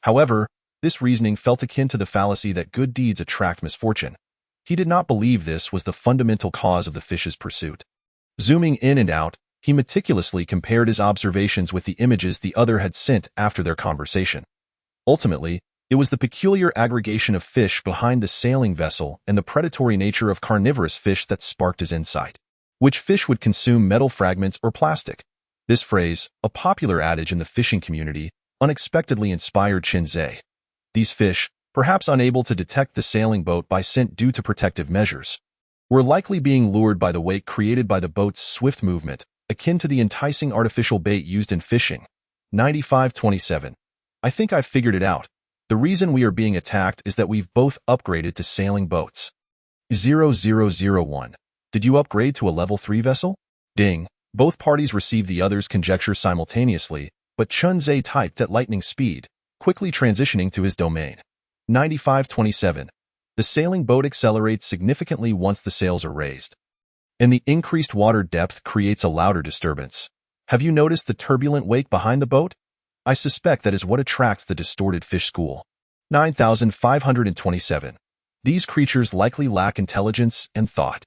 However, this reasoning felt akin to the fallacy that good deeds attract misfortune. He did not believe this was the fundamental cause of the fish's pursuit. Zooming in and out, he meticulously compared his observations with the images the other had sent after their conversation. Ultimately, it was the peculiar aggregation of fish behind the sailing vessel and the predatory nature of carnivorous fish that sparked his insight. Which fish would consume metal fragments or plastic? This phrase, a popular adage in the fishing community, unexpectedly inspired Changze. These fish, perhaps unable to detect the sailing boat by scent due to protective measures, were likely being lured by the wake created by the boat's swift movement, akin to the enticing artificial bait used in fishing. 9527. I think I've figured it out. The reason we are being attacked is that we've both upgraded to sailing boats. 0001. Did you upgrade to a level 3 vessel? Ding. Both parties received the other's conjecture simultaneously, but Changze typed at lightning speed, quickly transitioning to his domain. 9527. The sailing boat accelerates significantly once the sails are raised, and the increased water depth creates a louder disturbance. Have you noticed the turbulent wake behind the boat? I suspect that is what attracts the distorted fish school. 9527. These creatures likely lack intelligence and thought.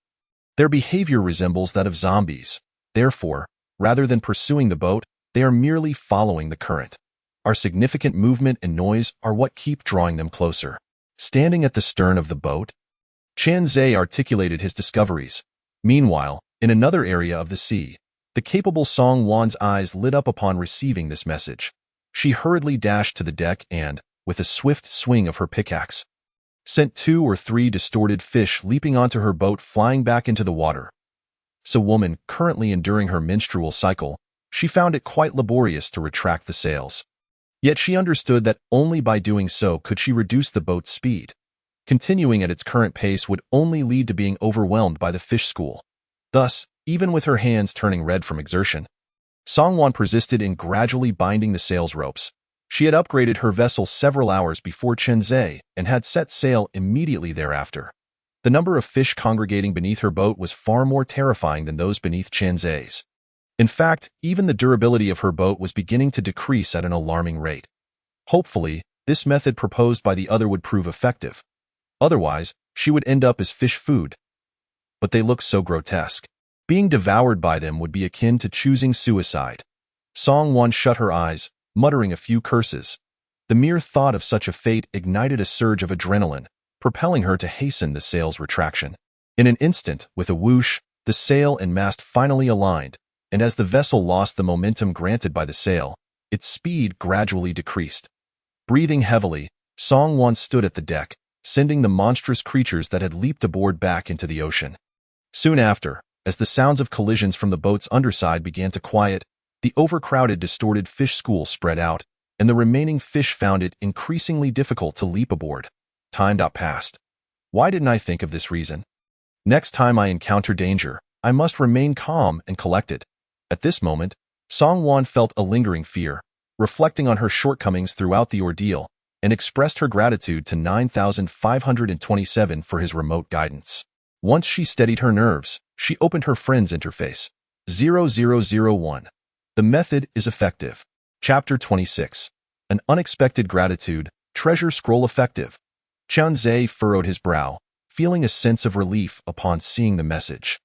Their behavior resembles that of zombies. Therefore, rather than pursuing the boat, they are merely following the current. Our significant movement and noise are what keep drawing them closer. Standing at the stern of the boat, Changze articulated his discoveries. Meanwhile, in another area of the sea, the capable Song Wan's eyes lit up upon receiving this message. She hurriedly dashed to the deck and, with a swift swing of her pickaxe, sent 2 or 3 distorted fish leaping onto her boat, flying back into the water. As a woman currently enduring her menstrual cycle, she found it quite laborious to retract the sails. Yet she understood that only by doing so could she reduce the boat's speed. Continuing at its current pace would only lead to being overwhelmed by the fish school. Thus, even with her hands turning red from exertion, Song Wan persisted in gradually binding the sails ropes. She had upgraded her vessel several hours before Changze and had set sail immediately thereafter. The number of fish congregating beneath her boat was far more terrifying than those beneath Changze's. In fact, even the durability of her boat was beginning to decrease at an alarming rate. Hopefully, this method proposed by the other would prove effective. Otherwise, she would end up as fish food. But they looked so grotesque. Being devoured by them would be akin to choosing suicide. Song-won shut her eyes, muttering a few curses. The mere thought of such a fate ignited a surge of adrenaline, propelling her to hasten the sail's retraction. In an instant, with a whoosh, the sail and mast finally aligned, and as the vessel lost the momentum granted by the sail, its speed gradually decreased. Breathing heavily, Song-won stood at the deck, sending the monstrous creatures that had leaped aboard back into the ocean. Soon after, as the sounds of collisions from the boat's underside began to quiet, the overcrowded distorted fish school spread out, and the remaining fish found it increasingly difficult to leap aboard. Time passed. Why didn't I think of this reason? Next time I encounter danger, I must remain calm and collected. At this moment, Song-won felt a lingering fear, reflecting on her shortcomings throughout the ordeal, and expressed her gratitude to 9527 for his remote guidance. Once she steadied her nerves, she opened her friend's interface. 0001. The method is effective. Chapter 26. An unexpected gratitude, treasure scroll effective. Chun-Tse furrowed his brow, feeling a sense of relief upon seeing the message.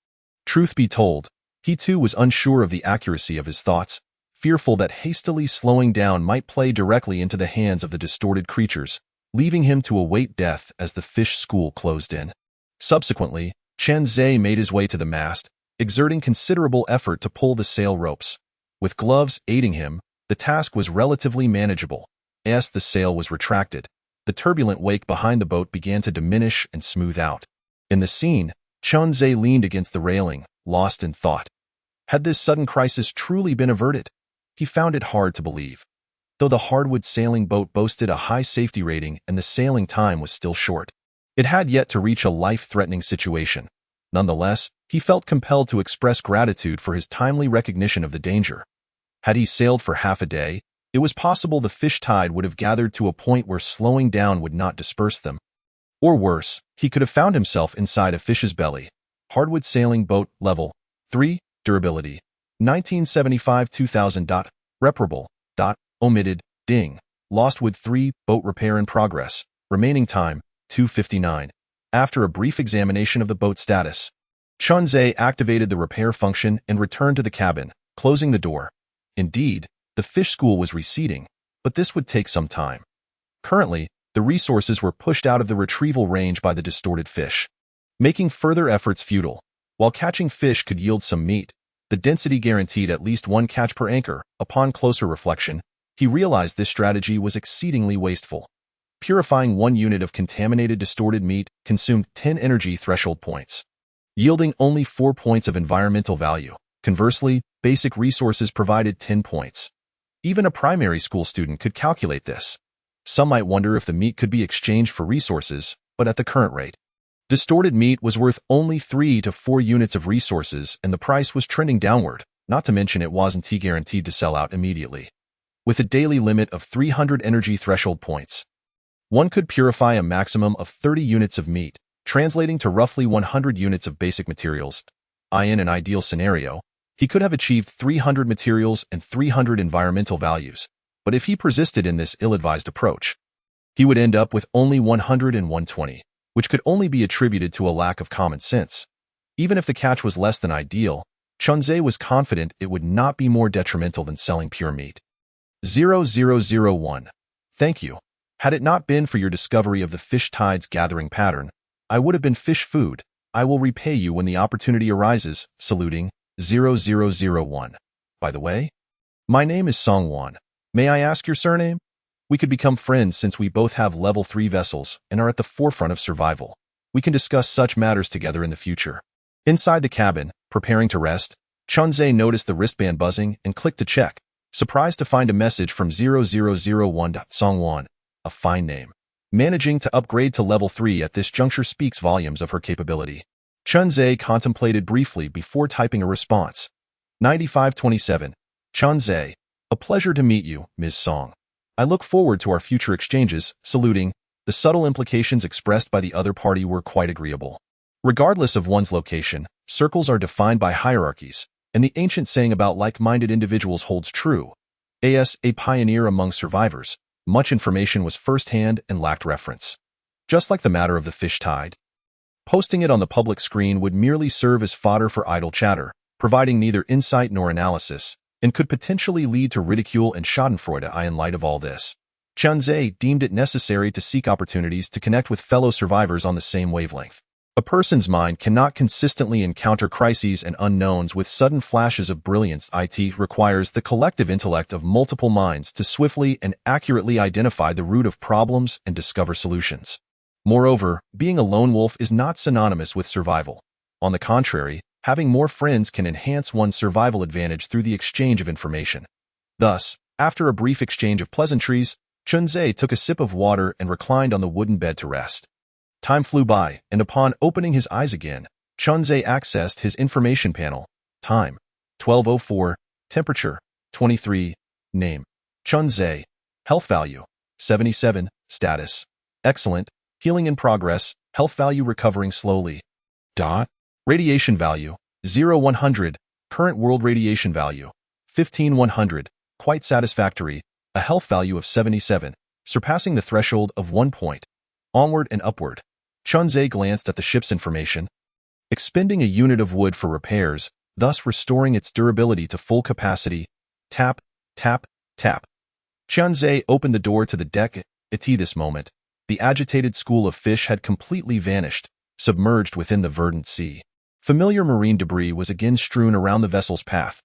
Truth be told, he too was unsure of the accuracy of his thoughts, fearful that hastily slowing down might play directly into the hands of the distorted creatures, leaving him to await death as the fish school closed in. Subsequently, Chun-Tse made his way to the mast, exerting considerable effort to pull the sail ropes. With gloves aiding him, the task was relatively manageable. As the sail was retracted, the turbulent wake behind the boat began to diminish and smooth out. In the scene, Chun-Tse leaned against the railing, lost in thought. Had this sudden crisis truly been averted? He found it hard to believe. Though the hardwood sailing boat boasted a high safety rating and the sailing time was still short, it had yet to reach a life-threatening situation. Nonetheless, he felt compelled to express gratitude for his timely recognition of the danger. Had he sailed for half a day, it was possible the fish tide would have gathered to a point where slowing down would not disperse them. Or worse, he could have found himself inside a fish's belly. Hardwood sailing boat, level 3, durability 1975-2000. Reparable. Omitted. Ding. Lost with 3, boat repair in progress. Remaining time 2:59. After a brief examination of the boat status, Chun-Tse activated the repair function and returned to the cabin, closing the door. Indeed, the fish school was receding, but this would take some time. Currently, the resources were pushed out of the retrieval range by the distorted fish, making further efforts futile. While catching fish could yield some meat, the density guaranteed at least one catch per anchor. Upon closer reflection, he realized this strategy was exceedingly wasteful. Purifying 1 unit of contaminated distorted meat consumed 10 energy threshold points, yielding only 4 points of environmental value. Conversely, basic resources provided 10 points. Even a primary school student could calculate this. Some might wonder if the meat could be exchanged for resources, but at the current rate, distorted meat was worth only 3 to 4 units of resources and the price was trending downward, not to mention it wasn't guaranteed to sell out immediately. With a daily limit of 300 energy threshold points, one could purify a maximum of 30 units of meat, translating to roughly 100 units of basic materials. In an ideal scenario, he could have achieved 300 materials and 300 environmental values, but if he persisted in this ill-advised approach, he would end up with only 100 and 120, which could only be attributed to a lack of common sense. Even if the catch was less than ideal, Chun-Tse was confident it would not be more detrimental than selling pure meat. 0001. Thank you. Had it not been for your discovery of the fish tide's gathering pattern, I would have been fish food. I will repay you when the opportunity arises. Saluting, 0001. By the way, my name is Song-won. May I ask your surname? We could become friends since we both have level 3 vessels and are at the forefront of survival. We can discuss such matters together in the future. Inside the cabin, preparing to rest, Chun-Tse noticed the wristband buzzing and clicked to check, surprised to find a message from 0001. Song-won, a fine name. Managing to upgrade to level 3 at this juncture speaks volumes of her capability. Chun-Tse contemplated briefly before typing a response. 9527. Chun-Tse, a pleasure to meet you, Ms. Song. I look forward to our future exchanges. Saluting, the subtle implications expressed by the other party were quite agreeable. Regardless of one's location, circles are defined by hierarchies, and the ancient saying about like-minded individuals holds true. As a pioneer among survivors, much information was first-hand and lacked reference. Just like the matter of the fish tide, posting it on the public screen would merely serve as fodder for idle chatter, providing neither insight nor analysis, and could potentially lead to ridicule and schadenfreude. In light of all this, Chunzhe deemed it necessary to seek opportunities to connect with fellow survivors on the same wavelength. A person's mind cannot consistently encounter crises and unknowns with sudden flashes of brilliance. It requires the collective intellect of multiple minds to swiftly and accurately identify the root of problems and discover solutions. Moreover, being a lone wolf is not synonymous with survival. On the contrary, having more friends can enhance one's survival advantage through the exchange of information. Thus, after a brief exchange of pleasantries, Chunzhe took a sip of water and reclined on the wooden bed to rest. Time flew by, and upon opening his eyes again, Chunzhe accessed his information panel. Time: 12:04. Temperature: 23. Name: Chunzhe. Health value: 77. Status: excellent. Healing in progress. Health value recovering slowly. Radiation value: 0-100. Current world radiation value: 15-100. Quite satisfactory. A health value of 77, surpassing the threshold of 1 point. Onward and upward. Chunzhe glanced at the ship's information. Expending a unit of wood for repairs, thus restoring its durability to full capacity. Tap, tap, tap. Chunzhe opened the door to the deck. At this moment, the agitated school of fish had completely vanished, submerged within the verdant sea. Familiar marine debris was again strewn around the vessel's path.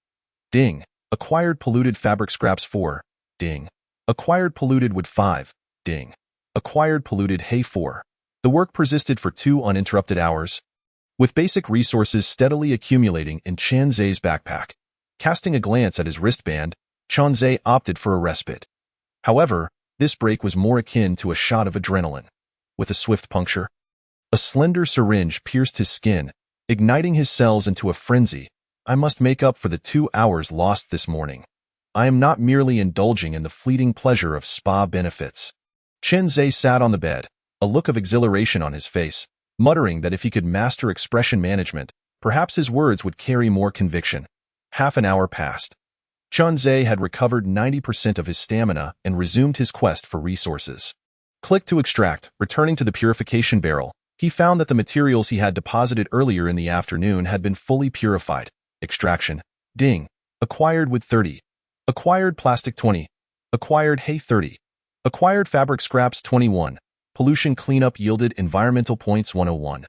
Ding. Acquired polluted fabric scraps 4. Ding. Acquired polluted wood 5. Ding. Acquired polluted hay 4. The work persisted for 2 uninterrupted hours, with basic resources steadily accumulating in Chunzhe's backpack. Casting a glance at his wristband, Chunzhe opted for a respite. However, this break was more akin to a shot of adrenaline. With a swift puncture, a slender syringe pierced his skin, igniting his cells into a frenzy. I must make up for the 2 hours lost this morning. I am not merely indulging in the fleeting pleasure of spa benefits. Chunzhe sat on the bed, a look of exhilaration on his face, muttering that if he could master expression management, perhaps his words would carry more conviction. Half an hour passed. Chunzhe had recovered 90% of his stamina and resumed his quest for resources. Click to extract. Returning to the purification barrel, he found that the materials he had deposited earlier in the afternoon had been fully purified. Extraction. Ding. Acquired wood 30. Acquired plastic 20. Acquired hay 30. Acquired fabric scraps 21. Pollution cleanup yielded environmental points 101.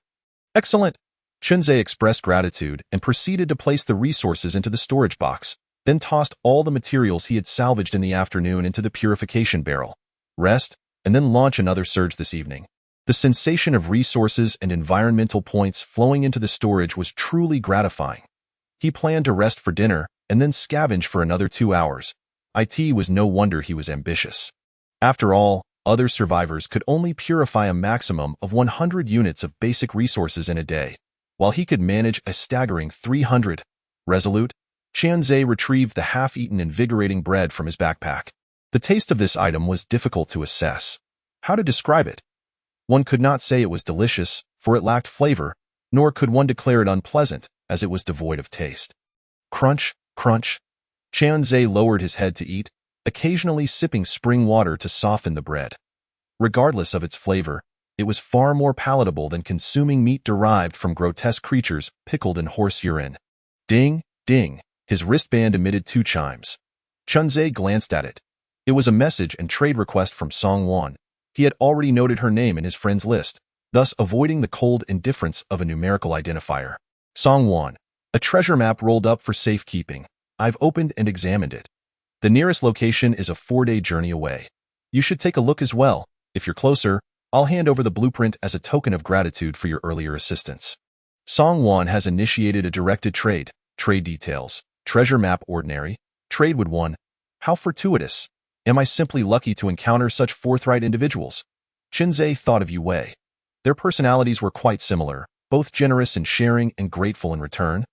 Excellent! Chunzhe expressed gratitude and proceeded to place the resources into the storage box, then tossed all the materials he had salvaged in the afternoon into the purification barrel. Rest, and then launch another surge this evening. The sensation of resources and environmental points flowing into the storage was truly gratifying. He planned to rest for dinner and then scavenge for another 2 hours. It was no wonder he was ambitious. After all, other survivors could only purify a maximum of 100 units of basic resources in a day, while he could manage a staggering 300. Resolute, Chunzhe retrieved the half-eaten invigorating bread from his backpack. The taste of this item was difficult to assess. How to describe it? One could not say it was delicious, for it lacked flavor, nor could one declare it unpleasant, as it was devoid of taste. Crunch, crunch. Chunzhe lowered his head to eat, occasionally sipping spring water to soften the bread. Regardless of its flavor, it was far more palatable than consuming meat derived from grotesque creatures pickled in horse urine. Ding, ding, his wristband emitted 2 chimes. Chunzhe glanced at it. It was a message and trade request from Song Wan. He had already noted her name in his friends list, thus avoiding the cold indifference of a numerical identifier. Song Wan, a treasure map rolled up for safekeeping. I've opened and examined it. The nearest location is a 4-day journey away. You should take a look as well. If you're closer, I'll hand over the blueprint as a token of gratitude for your earlier assistance. Song Wan has initiated a directed trade. Trade details. Treasure map ordinary. Trade would 1. How fortuitous. Am I simply lucky to encounter such forthright individuals? Chunzhe thought of Yu Wei. Their personalities were quite similar, both generous in sharing and grateful in return.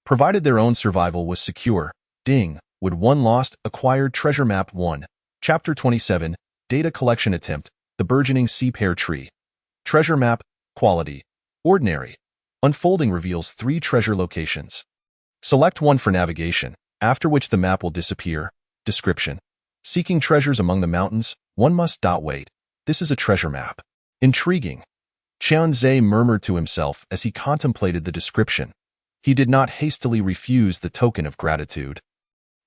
Provided their own survival was secure. Ding. Would 1 lost, acquired treasure map 1. Chapter 27, Data Collection Attempt, The Burgeoning Sea Pear Tree. Treasure map, quality, ordinary. Unfolding reveals 3 treasure locations. Select one for navigation, after which the map will disappear. Description: seeking treasures among the mountains, one must wait. This is a treasure map. Intriguing. Qianzhe murmured to himself as he contemplated the description. He did not hastily refuse the token of gratitude.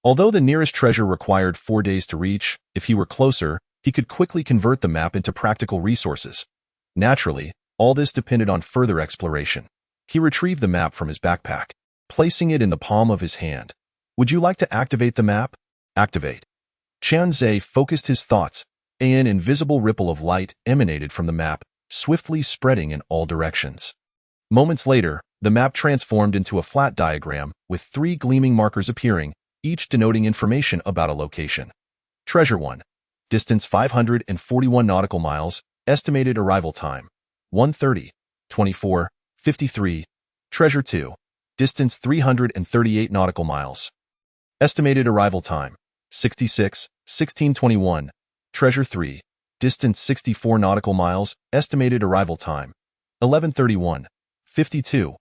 Although the nearest treasure required 4 days to reach, if he were closer, he could quickly convert the map into practical resources. Naturally, all this depended on further exploration. He retrieved the map from his backpack, placing it in the palm of his hand. Would you like to activate the map? Activate. Qianzhe focused his thoughts. An invisible ripple of light emanated from the map, swiftly spreading in all directions. Moments later, the map transformed into a flat diagram with 3 gleaming markers appearing, each denoting information about a location. Treasure 1. Distance 541 nautical miles, estimated arrival time 1:30, 24, 53. Treasure 2. Distance 338 nautical miles. Estimated arrival time 66, 1621. Treasure 3. Distance 64 nautical miles, estimated arrival time 11:31, 52.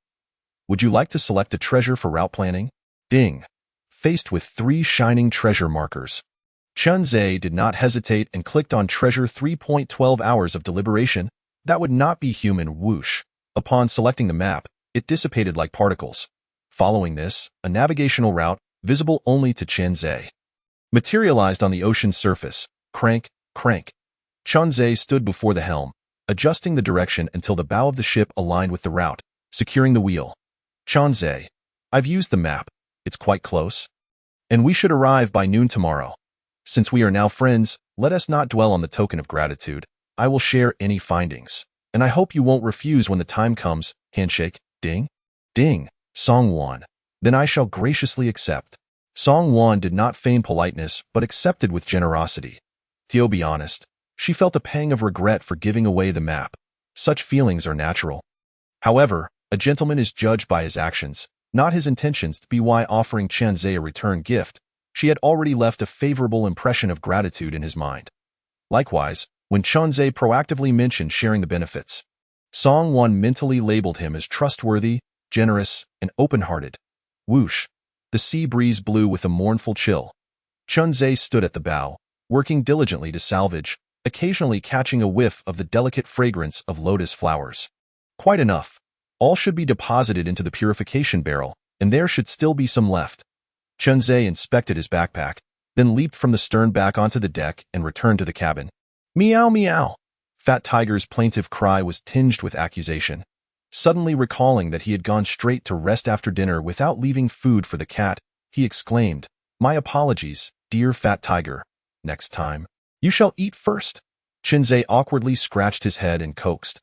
Would you like to select a treasure for route planning? Ding. Faced with 3 shining treasure markers, Qianzhe did not hesitate and clicked on treasure 3.12 hours of deliberation. That would not be human. Whoosh. Upon selecting the map, it dissipated like particles. Following this, a navigational route, visible only to Qianzhe, materialized on the ocean's surface. Crank, crank. Qianzhe stood before the helm, adjusting the direction until the bow of the ship aligned with the route, securing the wheel. Qianzhe, I've used the map. It's quite close. And we should arrive by noon tomorrow. Since we are now friends, let us not dwell on the token of gratitude. I will share any findings. And I hope you won't refuse when the time comes. Handshake. Ding. Ding. Song Wan. Then I shall graciously accept. Song Wan did not feign politeness, but accepted with generosity. To be honest, she felt a pang of regret for giving away the map. Such feelings are natural. However, a gentleman is judged by his actions, not his intentions. By offering Qianzhe a return gift, she had already left a favorable impression of gratitude in his mind. Likewise, when Qianzhe proactively mentioned sharing the benefits, Song Wan mentally labeled him as trustworthy, generous, and open-hearted. Whoosh! The sea breeze blew with a mournful chill. Qianzhe stood at the bow, working diligently to salvage, occasionally catching a whiff of the delicate fragrance of lotus flowers. Quite enough. All should be deposited into the purification barrel, and there should still be some left. Qianzhe inspected his backpack, then leaped from the stern back onto the deck and returned to the cabin. Meow meow! Fat Tiger's plaintive cry was tinged with accusation. Suddenly recalling that he had gone straight to rest after dinner without leaving food for the cat, he exclaimed, "My apologies, dear Fat Tiger. Next time, you shall eat first." Qianzhe awkwardly scratched his head and coaxed.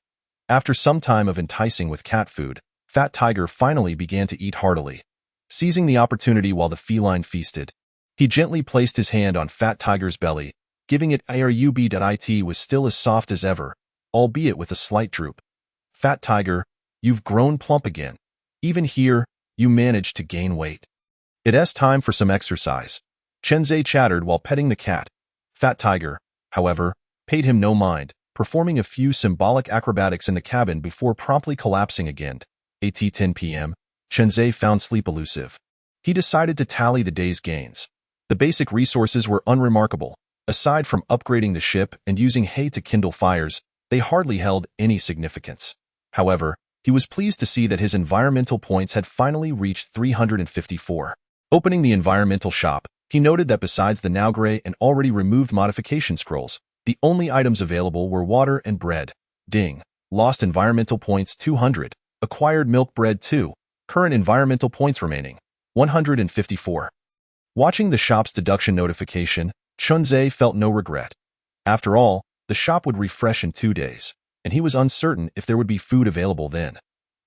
After some time of enticing with cat food, Fat Tiger finally began to eat heartily. Seizing the opportunity while the feline feasted, he gently placed his hand on Fat Tiger's belly, giving it a rub that it was still as soft as ever, albeit with a slight droop. "Fat Tiger, you've grown plump again. Even here, you managed to gain weight. It's time for some exercise," Qianzhe chattered while petting the cat. Fat Tiger, however, paid him no mind, performing a few symbolic acrobatics in the cabin before promptly collapsing again. At 10 p.m., Qianzhe found sleep elusive. He decided to tally the day's gains. The basic resources were unremarkable. Aside from upgrading the ship and using hay to kindle fires, they hardly held any significance. However, he was pleased to see that his environmental points had finally reached 354. Opening the environmental shop, he noted that besides the now gray and already removed modification scrolls, the only items available were water and bread. Ding. Lost environmental points 200. Acquired milk bread 2. Current environmental points remaining 154. Watching the shop's deduction notification, Qianzhe felt no regret. After all, the shop would refresh in 2 days, and he was uncertain if there would be food available then.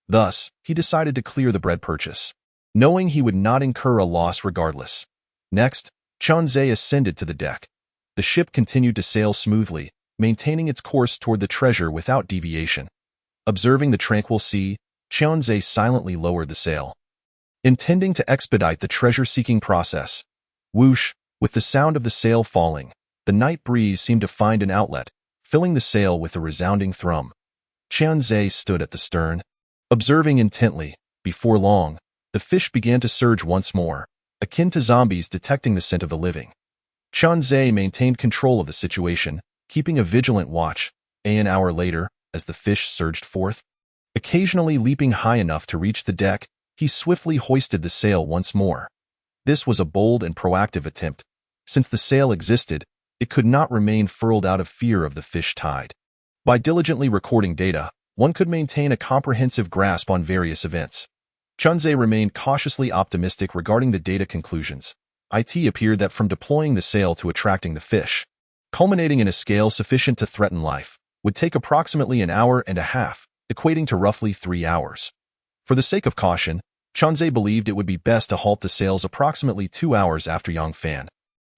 Thus, he decided to clear the bread purchase, knowing he would not incur a loss regardless. Next, Qianzhe ascended to the deck. The ship continued to sail smoothly, maintaining its course toward the treasure without deviation. Observing the tranquil sea, Qianzhe silently lowered the sail, intending to expedite the treasure-seeking process. Whoosh! With the sound of the sail falling, the night breeze seemed to find an outlet, filling the sail with a resounding thrum. Qianzhe stood at the stern, observing intently. Before long, The fish began to surge once more, akin to zombies detecting the scent of the living. Chunzhe maintained control of the situation, keeping a vigilant watch. An hour later, as the fish surged forth, occasionally leaping high enough to reach the deck, he swiftly hoisted the sail once more. This was a bold and proactive attempt. Since the sail existed, it could not remain furled out of fear of the fish tide. By diligently recording data, one could maintain a comprehensive grasp on various events. Chunzhe remained cautiously optimistic regarding the data conclusions. It appeared that from deploying the sail to attracting the fish, culminating in a scale sufficient to threaten life, would take approximately an hour and a half, equating to roughly 3 hours. For the sake of caution, Chunzhe believed it would be best to halt the sails approximately 2 hours after Yangfan,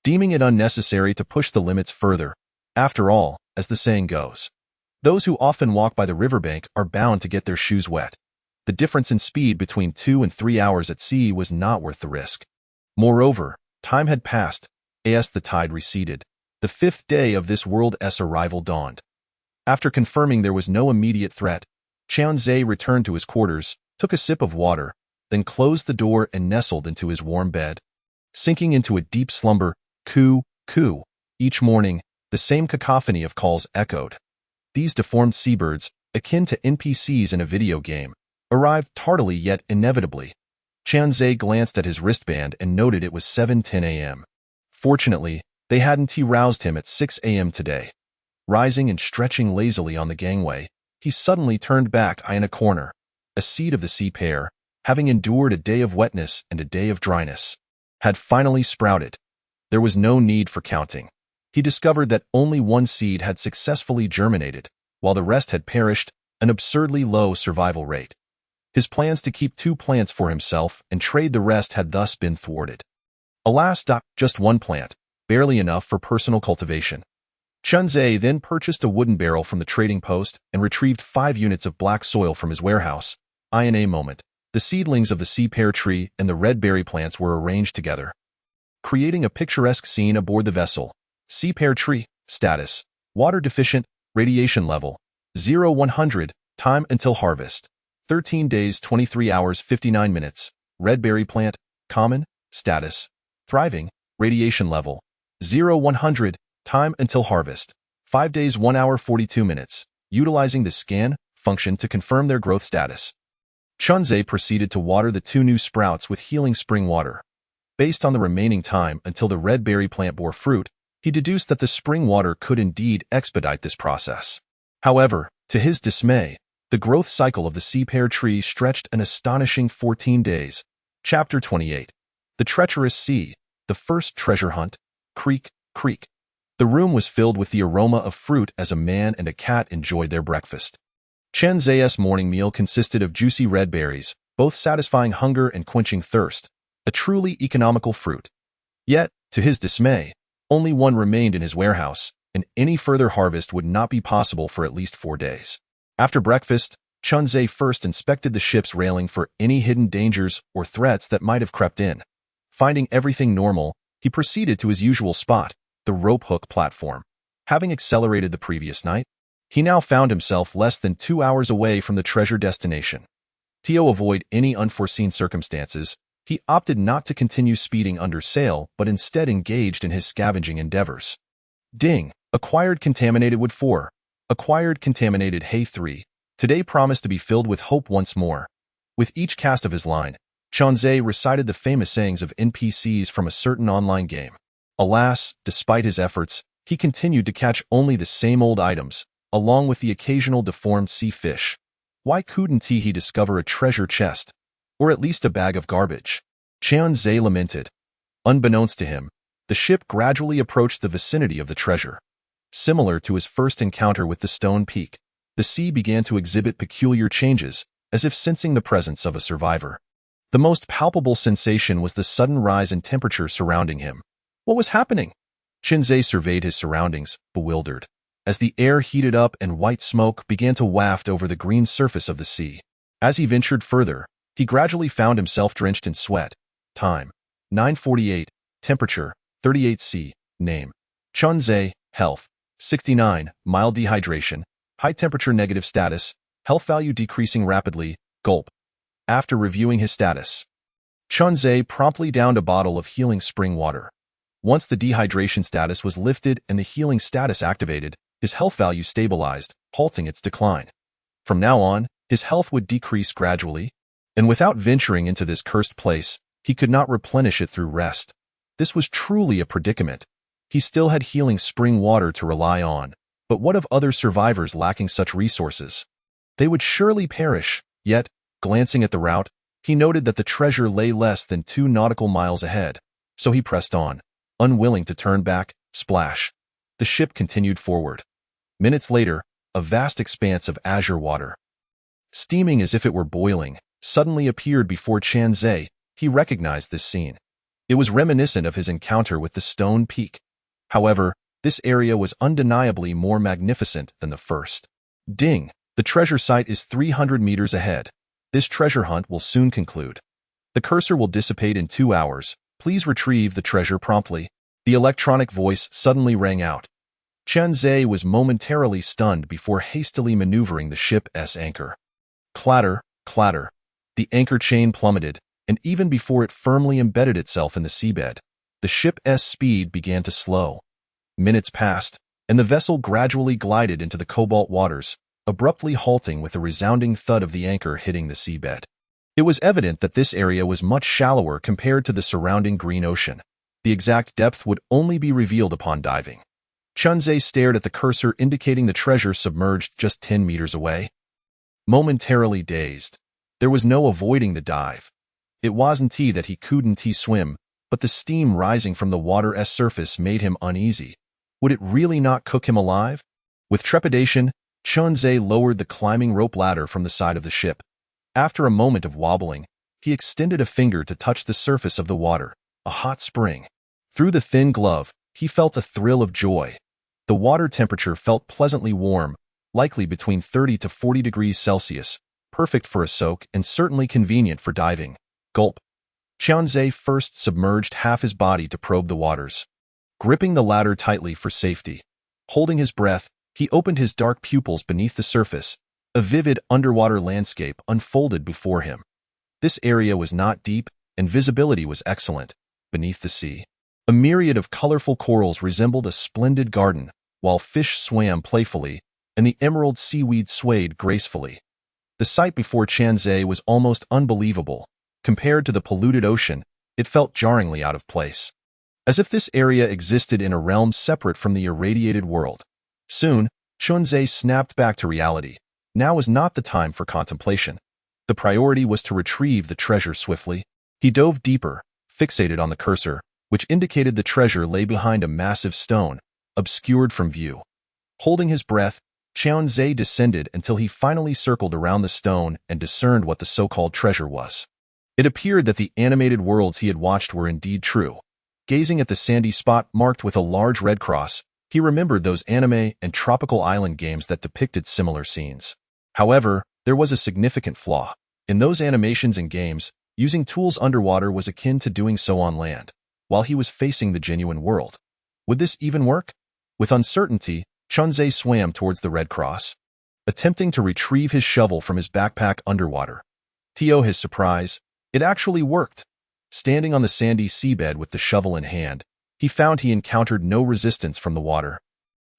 deeming it unnecessary to push the limits further. After all, as the saying goes, those who often walk by the riverbank are bound to get their shoes wet. The difference in speed between 2 and 3 hours at sea was not worth the risk. Moreover, time had passed, as the tide receded. The 5th day of this world's arrival dawned. After confirming there was no immediate threat, Chunzhe returned to his quarters, took a sip of water, then closed the door and nestled into his warm bed. Sinking into a deep slumber, coo, coo. Each morning, the same cacophony of calls echoed. These deformed seabirds, akin to NPCs in a video game, arrived tardily yet inevitably. Chunzhe glanced at his wristband and noted it was 7:10 a.m. Fortunately, they hadn't roused him at 6 a.m. today. Rising and stretching lazily on the gangway, he suddenly turned back in a corner. A seed of the sea pear, having endured a day of wetness and a day of dryness, had finally sprouted. There was no need for counting. He discovered that only one seed had successfully germinated, while the rest had perished, an absurdly low survival rate. His plans to keep 2 plants for himself and trade the rest had thus been thwarted. Alas, just 1 plant, barely enough for personal cultivation. Chunzhe then purchased a wooden barrel from the trading post and retrieved 5 units of black soil from his warehouse. In a moment, the seedlings of the sea pear tree and the red berry plants were arranged together, creating a picturesque scene aboard the vessel. Sea pear tree, status, water deficient, radiation level, 0-100, time until harvest, 13 days 23 hours 59 minutes, red berry plant, common, status, thriving, radiation level, 0-100, time until harvest, 5 days 1 hour 42 minutes, utilizing the scan function to confirm their growth status. Chunzhe proceeded to water the 2 new sprouts with healing spring water. Based on the remaining time until the red berry plant bore fruit, he deduced that the spring water could indeed expedite this process. However, to his dismay, the growth cycle of the sea pear tree stretched an astonishing 14 days. Chapter 28. The Treacherous Sea, the First Treasure Hunt. Creak, creak. The room was filled with the aroma of fruit as a man and a cat enjoyed their breakfast. Chunzhe's morning meal consisted of juicy red berries, both satisfying hunger and quenching thirst, a truly economical fruit. Yet, to his dismay, only one remained in his warehouse, and any further harvest would not be possible for at least 4 days. After breakfast, Chunzhe first inspected the ship's railing for any hidden dangers or threats that might have crept in. Finding everything normal, he proceeded to his usual spot, the rope hook platform. Having accelerated the previous night, he now found himself less than 2 hours away from the treasure destination. To avoid any unforeseen circumstances, he opted not to continue speeding under sail but instead engaged in his scavenging endeavors. Ding! Acquired contaminated wood 4. Acquired contaminated hay 3. Today promised to be filled with hope once more. With each cast of his line, Chunzhe recited the famous sayings of NPCs from a certain online game. Alas, despite his efforts, he continued to catch only the same old items, along with the occasional deformed sea fish. Why couldn't he discover a treasure chest, or at least a bag of garbage? Chunzhe lamented. Unbeknownst to him, the ship gradually approached the vicinity of the treasure. Similar to his first encounter with the stone peak, the sea began to exhibit peculiar changes, as if sensing the presence of a survivor. The most palpable sensation was the sudden rise in temperature surrounding him. What was happening? Chunzhe surveyed his surroundings, bewildered, as the air heated up and white smoke began to waft over the green surface of the sea. As he ventured further, he gradually found himself drenched in sweat. Time: 9:48. Temperature: 38°C. Name: Chunzhe. Health: 69. Mild dehydration. High temperature negative status. Health value decreasing rapidly. Gulp. After reviewing his status, Chunze promptly downed a bottle of healing spring water. Once the dehydration status was lifted and the healing status activated, his health value stabilized, halting its decline. From now on, his health would decrease gradually, and without venturing into this cursed place, he could not replenish it through rest. This was truly a predicament. He still had healing spring water to rely on, but what of other survivors lacking such resources? They would surely perish, yet, glancing at the route, he noted that the treasure lay less than 2 nautical miles ahead, so he pressed on, unwilling to turn back. Splash. The ship continued forward. Minutes later, a vast expanse of azure water, steaming as if it were boiling, suddenly appeared before Chunze. He recognized this scene. It was reminiscent of his encounter with the stone peak. However, this area was undeniably more magnificent than the first. Ding! The treasure site is 300 meters ahead. This treasure hunt will soon conclude. The cursor will dissipate in 2 hours. Please retrieve the treasure promptly. The electronic voice suddenly rang out. Chunze was momentarily stunned before hastily maneuvering the ship's anchor. Clatter, clatter. The anchor chain plummeted, and even before it firmly embedded itself in the seabed, the ship's speed began to slow. Minutes passed, and the vessel gradually glided into the cobalt waters, abruptly halting with a resounding thud of the anchor hitting the seabed. It was evident that this area was much shallower compared to the surrounding green ocean. The exact depth would only be revealed upon diving. Chunze stared at the cursor indicating the treasure submerged just 10 meters away. Momentarily dazed, there was no avoiding the dive. It wasn't that he couldn't swim, but the steam rising from the water's surface made him uneasy. Would it really not cook him alive? With trepidation, Chunze lowered the climbing rope ladder from the side of the ship. After a moment of wobbling, he extended a finger to touch the surface of the water, a hot spring. Through the thin glove, he felt a thrill of joy. The water temperature felt pleasantly warm, likely between 30 to 40 degrees Celsius, perfect for a soak and certainly convenient for diving. Gulp. Chunze first submerged half his body to probe the waters, gripping the ladder tightly for safety. Holding his breath, he opened his dark pupils beneath the surface. A vivid underwater landscape unfolded before him. This area was not deep, and visibility was excellent. Beneath the sea, a myriad of colorful corals resembled a splendid garden, while fish swam playfully, and the emerald seaweed swayed gracefully. The sight before Chunze was almost unbelievable. Compared to the polluted ocean, it felt jarringly out of place, as if this area existed in a realm separate from the irradiated world. Soon, Chunze snapped back to reality. Now was not the time for contemplation. The priority was to retrieve the treasure swiftly. He dove deeper, fixated on the cursor, which indicated the treasure lay behind a massive stone, obscured from view. Holding his breath, Chunze descended until he finally circled around the stone and discerned what the so-called treasure was. It appeared that the animated worlds he had watched were indeed true. Gazing at the sandy spot marked with a large red cross, he remembered those anime and tropical island games that depicted similar scenes. However, there was a significant flaw. In those animations and games, using tools underwater was akin to doing so on land, while he was facing the genuine world. Would this even work? With uncertainty, Chunze swam towards the red cross, attempting to retrieve his shovel from his backpack underwater. To his surprise, it actually worked. Standing on the sandy seabed with the shovel in hand, he found he encountered no resistance from the water,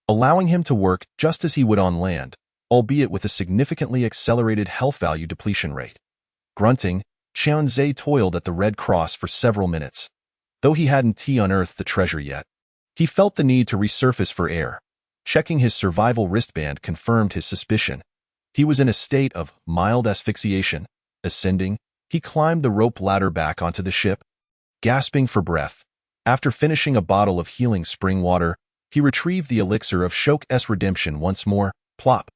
allowing him to work just as he would on land, albeit with a significantly accelerated health value depletion rate. Grunting, Chunze toiled at the red cross for several minutes. Though he hadn't unearthed the treasure yet, he felt the need to resurface for air. Checking his survival wristband confirmed his suspicion. He was in a state of mild asphyxiation. Ascending, he climbed the rope ladder back onto the ship. Gasping for breath, after finishing a bottle of healing spring water, he retrieved the elixir of Shok's redemption once more. Plop.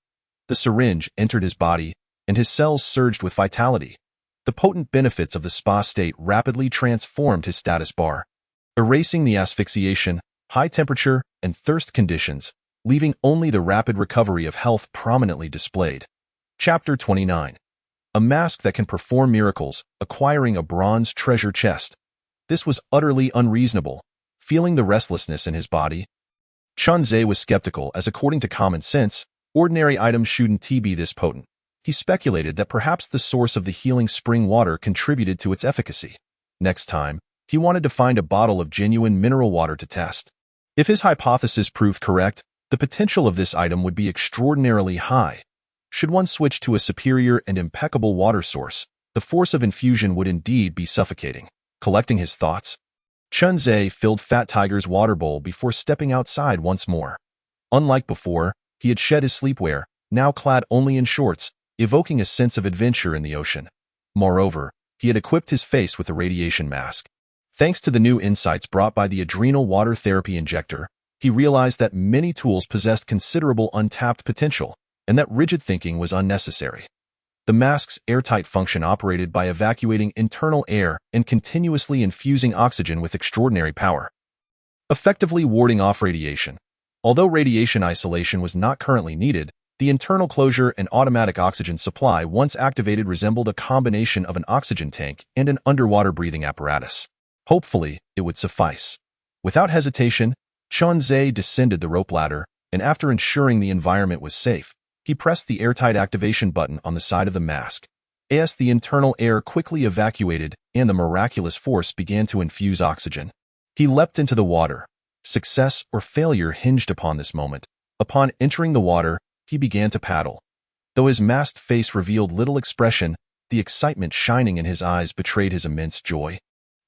The syringe entered his body, and his cells surged with vitality. The potent benefits of the spa state rapidly transformed his status bar, erasing the asphyxiation, high temperature, and thirst conditions, leaving only the rapid recovery of health prominently displayed. Chapter 29. A mask that can perform miracles, acquiring a bronze treasure chest. This was utterly unreasonable. Feeling the restlessness in his body, Chunze was skeptical as according to common sense, ordinary items shouldn't be this potent. He speculated that perhaps the source of the healing spring water contributed to its efficacy. Next time, he wanted to find a bottle of genuine mineral water to test. If his hypothesis proved correct, the potential of this item would be extraordinarily high. Should one switch to a superior and impeccable water source, the force of infusion would indeed be suffocating. Collecting his thoughts, Chunzhe filled Fat Tiger's water bowl before stepping outside once more. Unlike before, he had shed his sleepwear, now clad only in shorts, evoking a sense of adventure in the ocean. Moreover, he had equipped his face with a radiation mask. Thanks to the new insights brought by the adrenal water therapy injector, he realized that many tools possessed considerable untapped potential, and that rigid thinking was unnecessary. The mask's airtight function operated by evacuating internal air and continuously infusing oxygen with extraordinary power, effectively warding off radiation. Although radiation isolation was not currently needed, the internal closure and automatic oxygen supply once activated resembled a combination of an oxygen tank and an underwater breathing apparatus. Hopefully, it would suffice. Without hesitation, Chunzhe descended the rope ladder, and after ensuring the environment was safe, he pressed the airtight activation button on the side of the mask. As the internal air quickly evacuated and the miraculous force began to infuse oxygen, he leapt into the water. Success or failure hinged upon this moment. Upon entering the water, he began to paddle. Though his masked face revealed little expression, the excitement shining in his eyes betrayed his immense joy.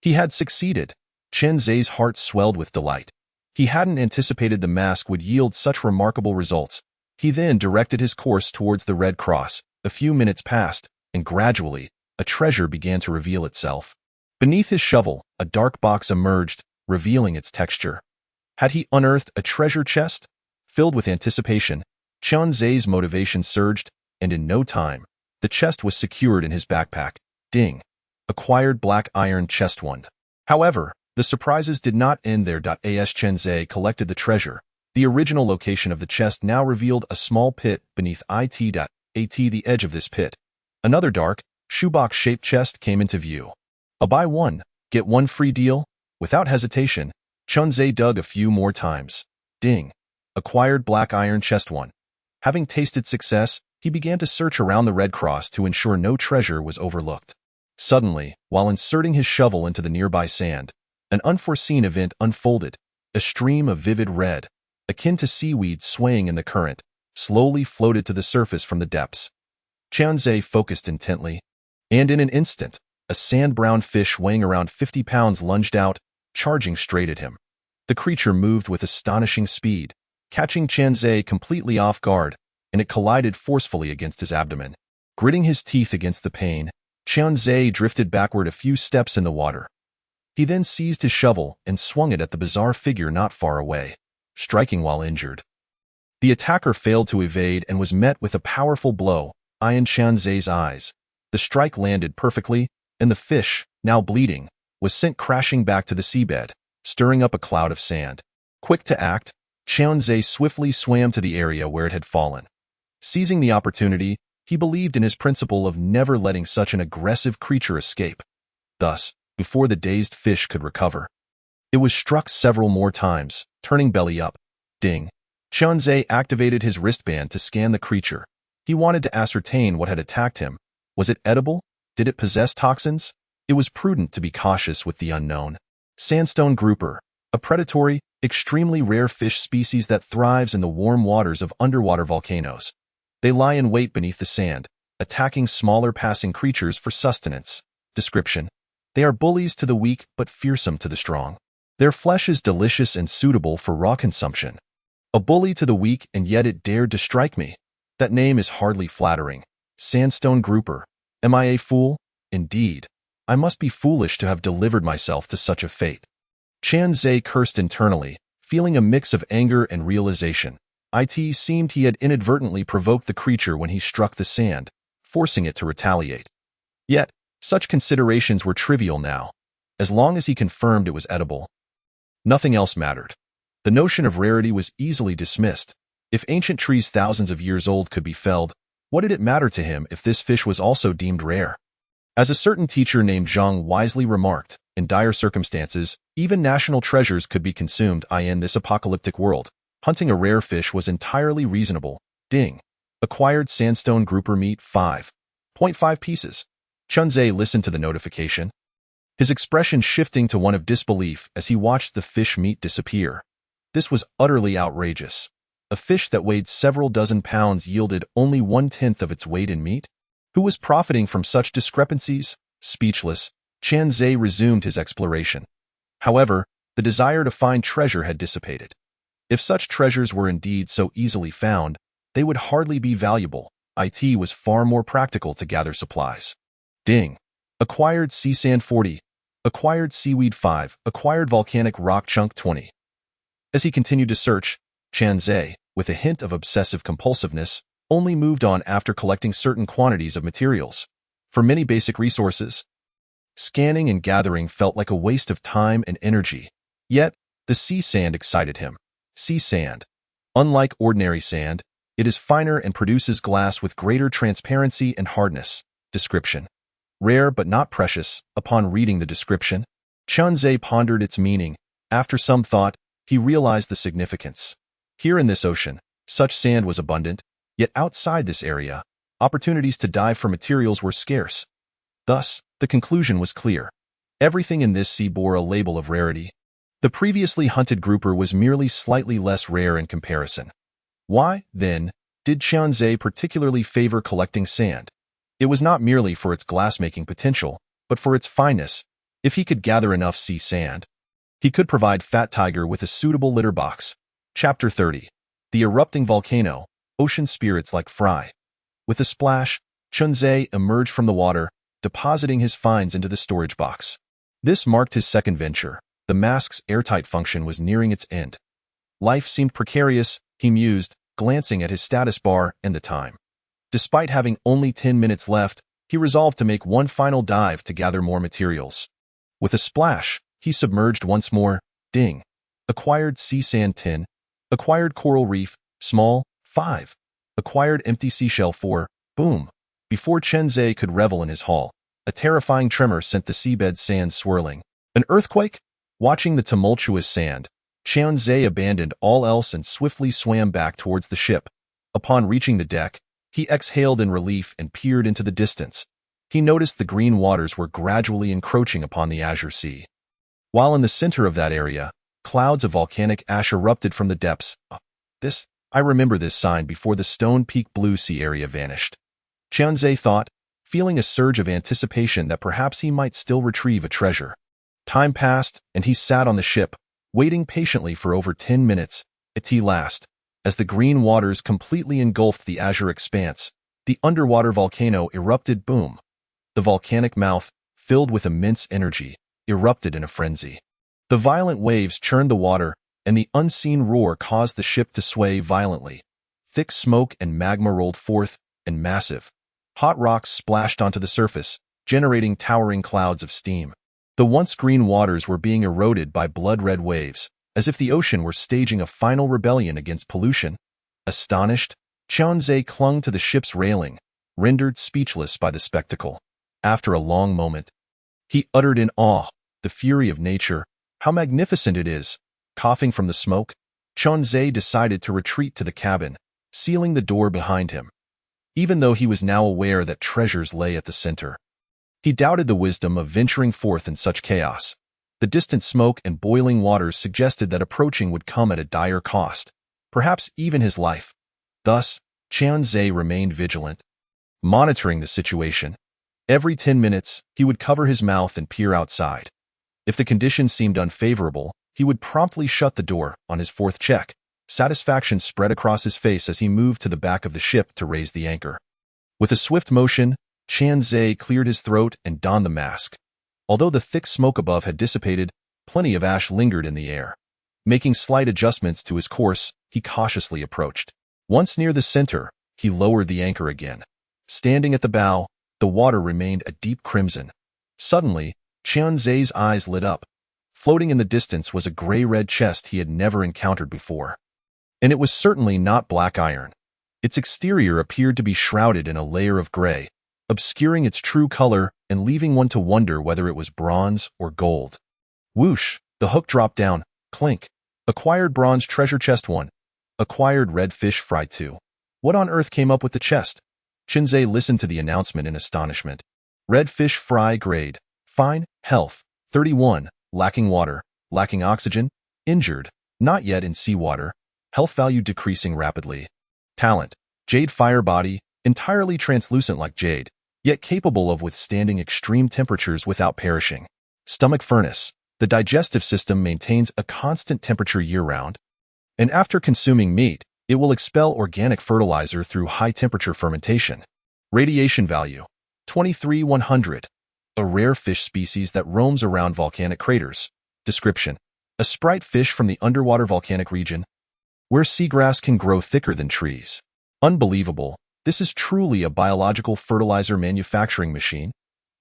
He had succeeded. Chunzhe's heart swelled with delight. He hadn't anticipated the mask would yield such remarkable results. He then directed his course towards the Red Cross. A few minutes passed, and gradually, a treasure began to reveal itself. Beneath his shovel, a dark box emerged, revealing its texture. Had he unearthed a treasure chest? Filled with anticipation, Chunzhe's motivation surged, and in no time, the chest was secured in his backpack. Ding! Acquired black iron chest wand. However, the surprises did not end there. As Chunzhe collected the treasure, the original location of the chest now revealed a small pit beneath it. At the edge of this pit, another dark, shoebox-shaped chest came into view. A buy one, get one free deal? Without hesitation, Chunzhe dug a few more times. Ding! Acquired black iron chest wand. Having tasted success, he began to search around the Red Cross to ensure no treasure was overlooked. Suddenly, while inserting his shovel into the nearby sand, an unforeseen event unfolded. A stream of vivid red, akin to seaweed swaying in the current, slowly floated to the surface from the depths. Chunzhe focused intently, and in an instant, a sand-brown fish weighing around 50 pounds lunged out, charging straight at him. The creature moved with astonishing speed, catching Chunzhe completely off guard, and it collided forcefully against his abdomen. Gritting his teeth against the pain, Chunzhe drifted backward a few steps in the water. He then seized his shovel and swung it at the bizarre figure not far away, striking while injured. The attacker failed to evade and was met with a powerful blow, in Chunzhe's eyes. The strike landed perfectly, and the fish, now bleeding, was sent crashing back to the seabed, stirring up a cloud of sand. Quick to act, Chunzhe swiftly swam to the area where it had fallen. Seizing the opportunity, he believed in his principle of never letting such an aggressive creature escape. Thus, before the dazed fish could recover, it was struck several more times, turning belly up. Ding! Chunzhe activated his wristband to scan the creature. He wanted to ascertain what had attacked him. Was it edible? Did it possess toxins? It was prudent to be cautious with the unknown. Sandstone grouper, a predatory, extremely rare fish species that thrives in the warm waters of underwater volcanoes. They lie in wait beneath the sand, attacking smaller passing creatures for sustenance. Description: they are bullies to the weak but fearsome to the strong. Their flesh is delicious and suitable for raw consumption. A bully to the weak, and yet it dared to strike me. That name is hardly flattering. Sandstone grouper. Am I a fool? Indeed. I must be foolish to have delivered myself to such a fate. Chunzhe cursed internally, feeling a mix of anger and realization. It seemed he had inadvertently provoked the creature when he struck the sand, forcing it to retaliate. Yet, such considerations were trivial now. As long as he confirmed it was edible, nothing else mattered. The notion of rarity was easily dismissed. If ancient trees thousands of years old could be felled, what did it matter to him if this fish was also deemed rare? As a certain teacher named Zhang wisely remarked, in dire circumstances, even national treasures could be consumed. In this apocalyptic world, hunting a rare fish was entirely reasonable. Ding! Acquired sandstone grouper meat 5.5 pieces. Chunzhe listened to the notification. his expression shifting to one of disbelief as he watched the fish meat disappear. This was utterly outrageous. A fish that weighed several dozen pounds yielded only 1/10 of its weight in meat? Who was profiting from such discrepancies? Speechless, Qian Zhe resumed his exploration. However, the desire to find treasure had dissipated. If such treasures were indeed so easily found, they would hardly be valuable. It was far more practical to gather supplies. Ding. Acquired sea sand 40. Acquired seaweed 5. Acquired volcanic rock chunk 20. As he continued to search, Qian Zhe, with a hint of obsessive compulsiveness, only moved on after collecting certain quantities of materials. For many basic resources, scanning and gathering felt like a waste of time and energy. Yet, the sea sand excited him. Sea sand. Unlike ordinary sand, it is finer and produces glass with greater transparency and hardness. Description. Rare but not precious. Upon reading the description, Qian Zhe pondered its meaning. After some thought, he realized the significance. Here in this ocean, such sand was abundant, yet outside this area, opportunities to dive for materials were scarce. Thus, the conclusion was clear. Everything in this sea bore a label of rarity. The previously hunted grouper was merely slightly less rare in comparison. Why, then, did Qian Zhe particularly favor collecting sand? It was not merely for its glass-making potential, but for its fineness. If he could gather enough sea sand, he could provide Fat Tiger with a suitable litter box. Chapter 30. The Erupting Volcano, Ocean Spirits Like Fry. With a splash, Qian Zhe emerged from the water, depositing his finds into the storage box. This marked his second venture. The mask's airtight function was nearing its end. Life seemed precarious, he mused, glancing at his status bar and the time. Despite having only 10 minutes left, he resolved to make one final dive to gather more materials. With a splash, he submerged once more. Ding. Acquired sea sand 10. Acquired coral reef, small, 5. Acquired empty seashell 4. Boom. Before Qian Zhe could revel in his haul, a terrifying tremor sent the seabed sands swirling. An earthquake? Watching the tumultuous sand, Qian Zhe abandoned all else and swiftly swam back towards the ship. Upon reaching the deck, he exhaled in relief and peered into the distance. He noticed the green waters were gradually encroaching upon the azure sea. While in the center of that area, clouds of volcanic ash erupted from the depths. I remember this sign before the Stone Peak Blue Sea area vanished. Qian Zhe thought, feeling a surge of anticipation that perhaps he might still retrieve a treasure. Time passed, and he sat on the ship, waiting patiently for over 10 minutes. At last, as the green waters completely engulfed the azure expanse, the underwater volcano erupted. Boom. The volcanic mouth, filled with immense energy, erupted in a frenzy. The violent waves churned the water, and the unseen roar caused the ship to sway violently. Thick smoke and magma rolled forth, and massive, hot rocks splashed onto the surface, generating towering clouds of steam. The once green waters were being eroded by blood-red waves, as if the ocean were staging a final rebellion against pollution. Astonished, Qian Zhe clung to the ship's railing, rendered speechless by the spectacle. After a long moment, he uttered in awe, "The fury of nature, how magnificent it is!" Coughing from the smoke, Qian Zhe decided to retreat to the cabin, sealing the door behind him. Even though he was now aware that treasures lay at the center, he doubted the wisdom of venturing forth in such chaos. The distant smoke and boiling waters suggested that approaching would come at a dire cost, perhaps even his life. Thus, Qian Zhe remained vigilant, monitoring the situation. Every 10 minutes, he would cover his mouth and peer outside. If the conditions seemed unfavorable, he would promptly shut the door. On his fourth check, satisfaction spread across his face as he moved to the back of the ship to raise the anchor. With a swift motion, Qian Zhe cleared his throat and donned the mask. Although the thick smoke above had dissipated, plenty of ash lingered in the air. Making slight adjustments to his course, he cautiously approached. Once near the center, he lowered the anchor again. Standing at the bow, the water remained a deep crimson. Suddenly, Qian Zhe's eyes lit up. Floating in the distance was a gray-red chest he had never encountered before. And it was certainly not black iron. Its exterior appeared to be shrouded in a layer of gray, obscuring its true color and leaving one to wonder whether it was bronze or gold. Whoosh! The hook dropped down. Clink. Acquired bronze treasure chest 1. Acquired red fish fry 2. What on earth came up with the chest? Qian Zhe listened to the announcement in astonishment. Red fish fry grade. Fine, health, 31. Lacking water, lacking oxygen, injured, not yet in seawater, health value decreasing rapidly. Talent, jade fire body, entirely translucent like jade, yet capable of withstanding extreme temperatures without perishing. Stomach furnace, the digestive system maintains a constant temperature year-round, and after consuming meat, it will expel organic fertilizer through high-temperature fermentation. Radiation value, 23-100, a rare fish species that roams around volcanic craters. Description, a sprite fish from the underwater volcanic region, where seagrass can grow thicker than trees. Unbelievable, this is truly a biological fertilizer manufacturing machine,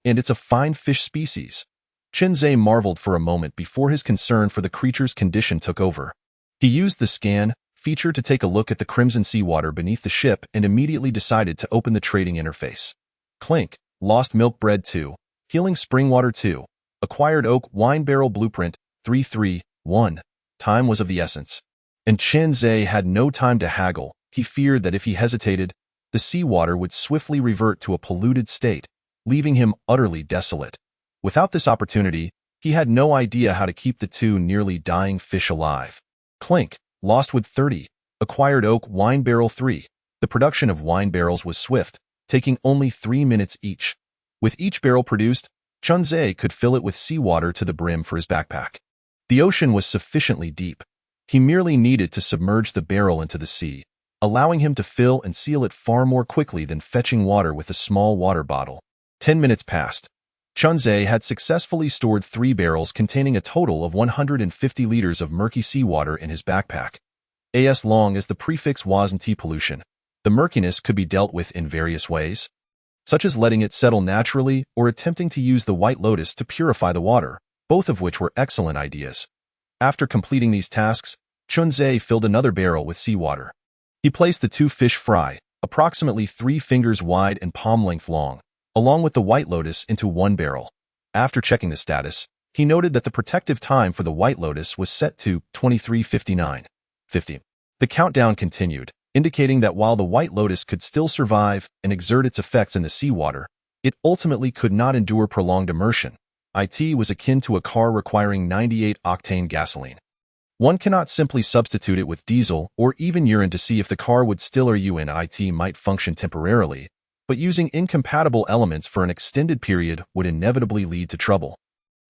and it's a fine fish species. Chen-Zhe marveled for a moment before his concern for the creature's condition took over. He used the scan feature to take a look at the crimson seawater beneath the ship and immediately decided to open the trading interface. Clink, Lost Milk Bread 2, Healing Spring Water 2, Acquired Oak Wine Barrel Blueprint 331. Time was of the essence. And Chen-Zhe had no time to haggle. He feared that if he hesitated, the seawater would swiftly revert to a polluted state, leaving him utterly desolate. Without this opportunity, he had no idea how to keep the two nearly dying fish alive. Clink, Lostwood 30, Acquired Oak Wine Barrel 3. The production of wine barrels was swift, taking only 3 minutes each. With each barrel produced, Chen-Zhe could fill it with seawater to the brim for his backpack. The ocean was sufficiently deep. He merely needed to submerge the barrel into the sea, allowing him to fill and seal it far more quickly than fetching water with a small water bottle. 10 minutes passed. Chen-Zhe had successfully stored 3 barrels containing a total of 150 liters of murky seawater in his backpack. As long as the prefix wasn't pollution, the murkiness could be dealt with in various ways, such as letting it settle naturally or attempting to use the White Lotus to purify the water, both of which were excellent ideas. After completing these tasks, Chen-Zhe filled another barrel with seawater. He placed the 2 fish fry, approximately 3 fingers wide and palm-length long, along with the White Lotus into 1 barrel. After checking the status, he noted that the protective time for the White Lotus was set to 23:59:50. The countdown continued, indicating that while the White Lotus could still survive and exert its effects in the seawater, it ultimately could not endure prolonged immersion. It was akin to a car requiring 98-octane gasoline. One cannot simply substitute it with diesel or even urine to see if the car would still or it might function temporarily, but using incompatible elements for an extended period would inevitably lead to trouble.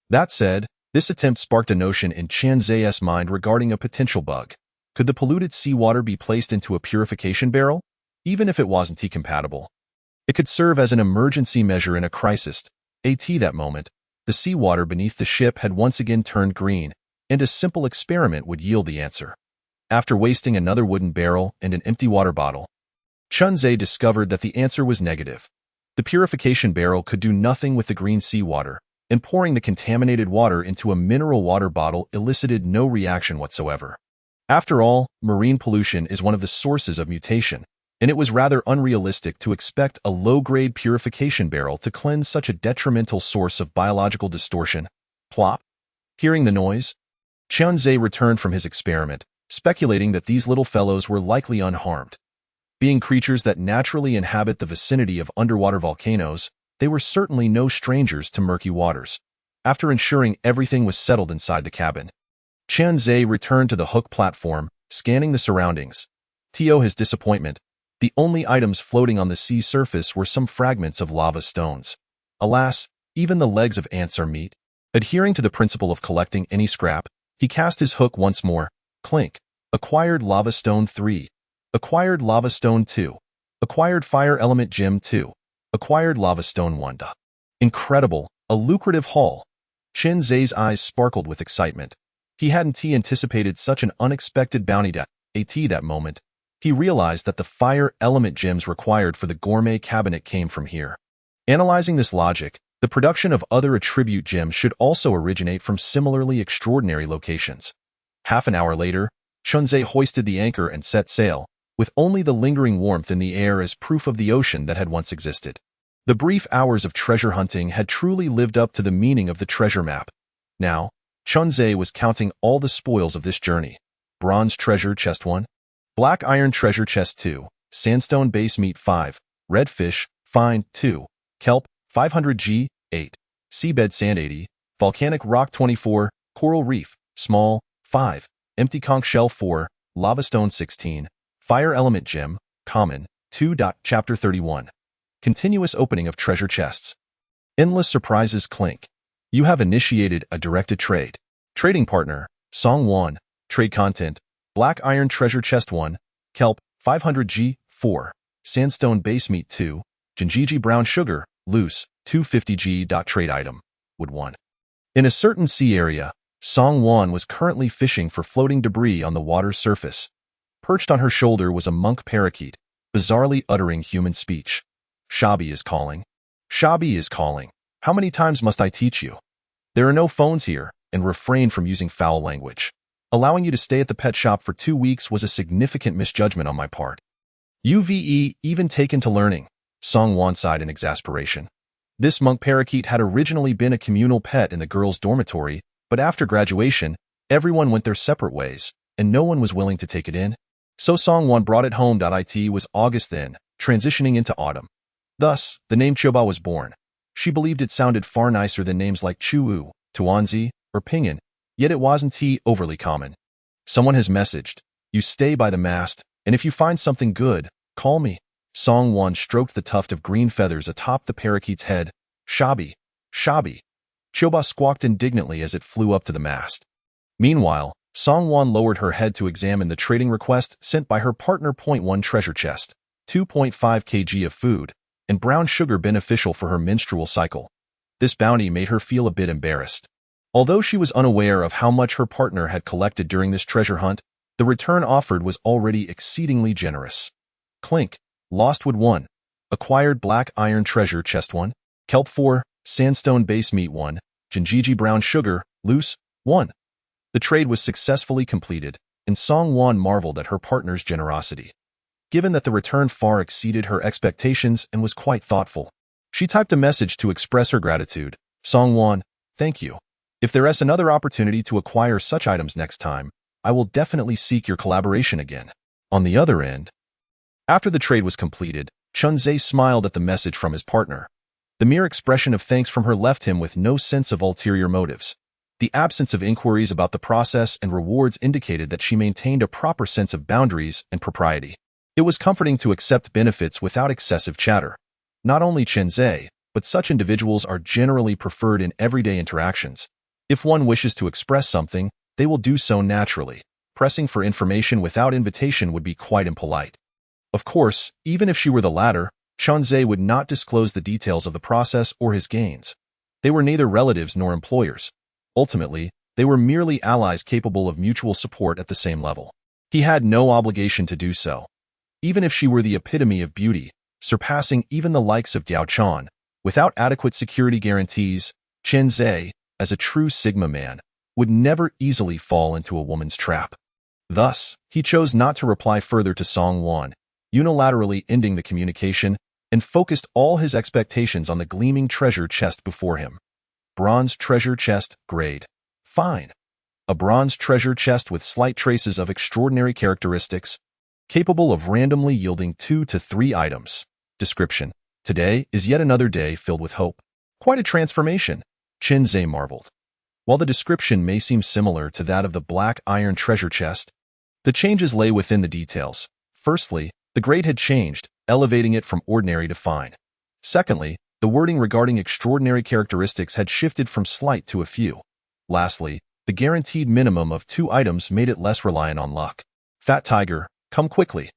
That said, this attempt sparked a notion in Chen-Zhe's mind regarding a potential bug. Could the polluted seawater be placed into a purification barrel, even if it wasn't compatible? It could serve as an emergency measure in a crisis. At that moment, the seawater beneath the ship had once again turned green, and a simple experiment would yield the answer. After wasting another wooden barrel and an empty water bottle, Chen-Zhe discovered that the answer was negative. The purification barrel could do nothing with the green seawater, and pouring the contaminated water into a mineral water bottle elicited no reaction whatsoever. After all, marine pollution is one of the sources of mutation, and it was rather unrealistic to expect a low-grade purification barrel to cleanse such a detrimental source of biological distortion. Plop. Hearing the noise, Chen-Zhe returned from his experiment, speculating that these little fellows were likely unharmed. Being creatures that naturally inhabit the vicinity of underwater volcanoes, they were certainly no strangers to murky waters. After ensuring everything was settled inside the cabin, Chen-Zhe returned to the hook platform, scanning the surroundings. To his disappointment, the only items floating on the sea surface were some fragments of lava stones. Alas, even the legs of ants are meat. Adhering to the principle of collecting any scrap, he cast his hook once more. Clink. Acquired lava stone 3. Acquired lava stone 2. Acquired fire element gem 2. Acquired lava stone 1. Incredible, a lucrative haul. Chen-Zhe's eyes sparkled with excitement. He hadn't anticipated such an unexpected bounty. At that moment, he realized that the fire element gems required for the gourmet cabinet came from here. Analyzing this logic, the production of other attribute gems should also originate from similarly extraordinary locations. Half an hour later, Chen-Zhe hoisted the anchor and set sail, with only the lingering warmth in the air as proof of the ocean that had once existed. The brief hours of treasure hunting had truly lived up to the meaning of the treasure map. Now, Chen-Zhe was counting all the spoils of this journey. Bronze treasure chest 1, black iron treasure chest 2, sandstone base meat 5, red fish, fine 2, kelp 500 g 8, seabed sand 80, Volcanic Rock 24, Coral Reef, Small, 5, Empty Conch Shell 4, Lava Stone 16, Fire Element Gem, Common, 2. Chapter 31. Continuous opening of treasure chests. Endless surprises Clink. You have initiated a directed trade. Trading partner, Song Won. Trade content, Black Iron Treasure Chest 1, Kelp, 500G, 4, Sandstone Base Meat 2, Jinjiji Brown Sugar, Loose, 250G. Trade item, Wood 1. In a certain sea area, Song Won was currently fishing for floating debris on the water's surface. Perched on her shoulder was a monk parakeet, bizarrely uttering human speech. Shabi is calling. Shabi is calling. How many times must I teach you? There are no phones here, and refrain from using foul language. Allowing you to stay at the pet shop for 2 weeks was a significant misjudgment on my part. UVE even taken to learning, Song Won sighed in exasperation. This monk parakeet had originally been a communal pet in the girls' dormitory, but after graduation, everyone went their separate ways, and no one was willing to take it in. So Song Won brought it home. It was August then, transitioning into autumn. Thus, the name Choba was born. She believed it sounded far nicer than names like Chu, Tuanzi, or Pinyin, yet it wasn't overly common. Someone has messaged. You stay by the mast, and if you find something good, call me. Song Won stroked the tuft of green feathers atop the parakeet's head. Shabi, Shabi. Choba squawked indignantly as it flew up to the mast. Meanwhile, Song Won lowered her head to examine the trading request sent by her partner. 1 treasure chest, 2.5 kg of food, and brown sugar beneficial for her menstrual cycle. This bounty made her feel a bit embarrassed. Although she was unaware of how much her partner had collected during this treasure hunt, the return offered was already exceedingly generous. Clink, Lostwood 1, Acquired Black Iron Treasure Chest 1, Kelp 4, Sandstone Base Meat 1, Jinjiji Brown Sugar, Loose, 1. The trade was successfully completed, and Song Won marveled at her partner's generosity. Given that the return far exceeded her expectations and was quite thoughtful, she typed a message to express her gratitude. Song Won, thank you. If there is another opportunity to acquire such items next time, I will definitely seek your collaboration again. On the other end, after the trade was completed, Chunze smiled at the message from his partner. The mere expression of thanks from her left him with no sense of ulterior motives. The absence of inquiries about the process and rewards indicated that she maintained a proper sense of boundaries and propriety. It was comforting to accept benefits without excessive chatter. Not only Chunze, but such individuals are generally preferred in everyday interactions. If one wishes to express something, they will do so naturally. Pressing for information without invitation would be quite impolite. Of course, even if she were the latter, Chunze would not disclose the details of the process or his gains. They were neither relatives nor employers. Ultimately, they were merely allies capable of mutual support at the same level. He had no obligation to do so. Even if she were the epitome of beauty, surpassing even the likes of Diao Chan, without adequate security guarantees, Chunze, as a true Sigma man, would never easily fall into a woman's trap. Thus, he chose not to reply further to Song Won, unilaterally ending the communication, and focused all his expectations on the gleaming treasure chest before him. Bronze treasure chest, grade. Fine. A bronze treasure chest with slight traces of extraordinary characteristics, capable of randomly yielding 2 to 3 items. Description. Today is yet another day filled with hope. Quite a transformation, Chunze marveled. While the description may seem similar to that of the Black Iron Treasure Chest, the changes lay within the details. Firstly, the grade had changed, elevating it from ordinary to fine. Secondly, the wording regarding extraordinary characteristics had shifted from slight to a few. Lastly, the guaranteed minimum of 2 items made it less reliant on luck. Fat Tiger, come quickly.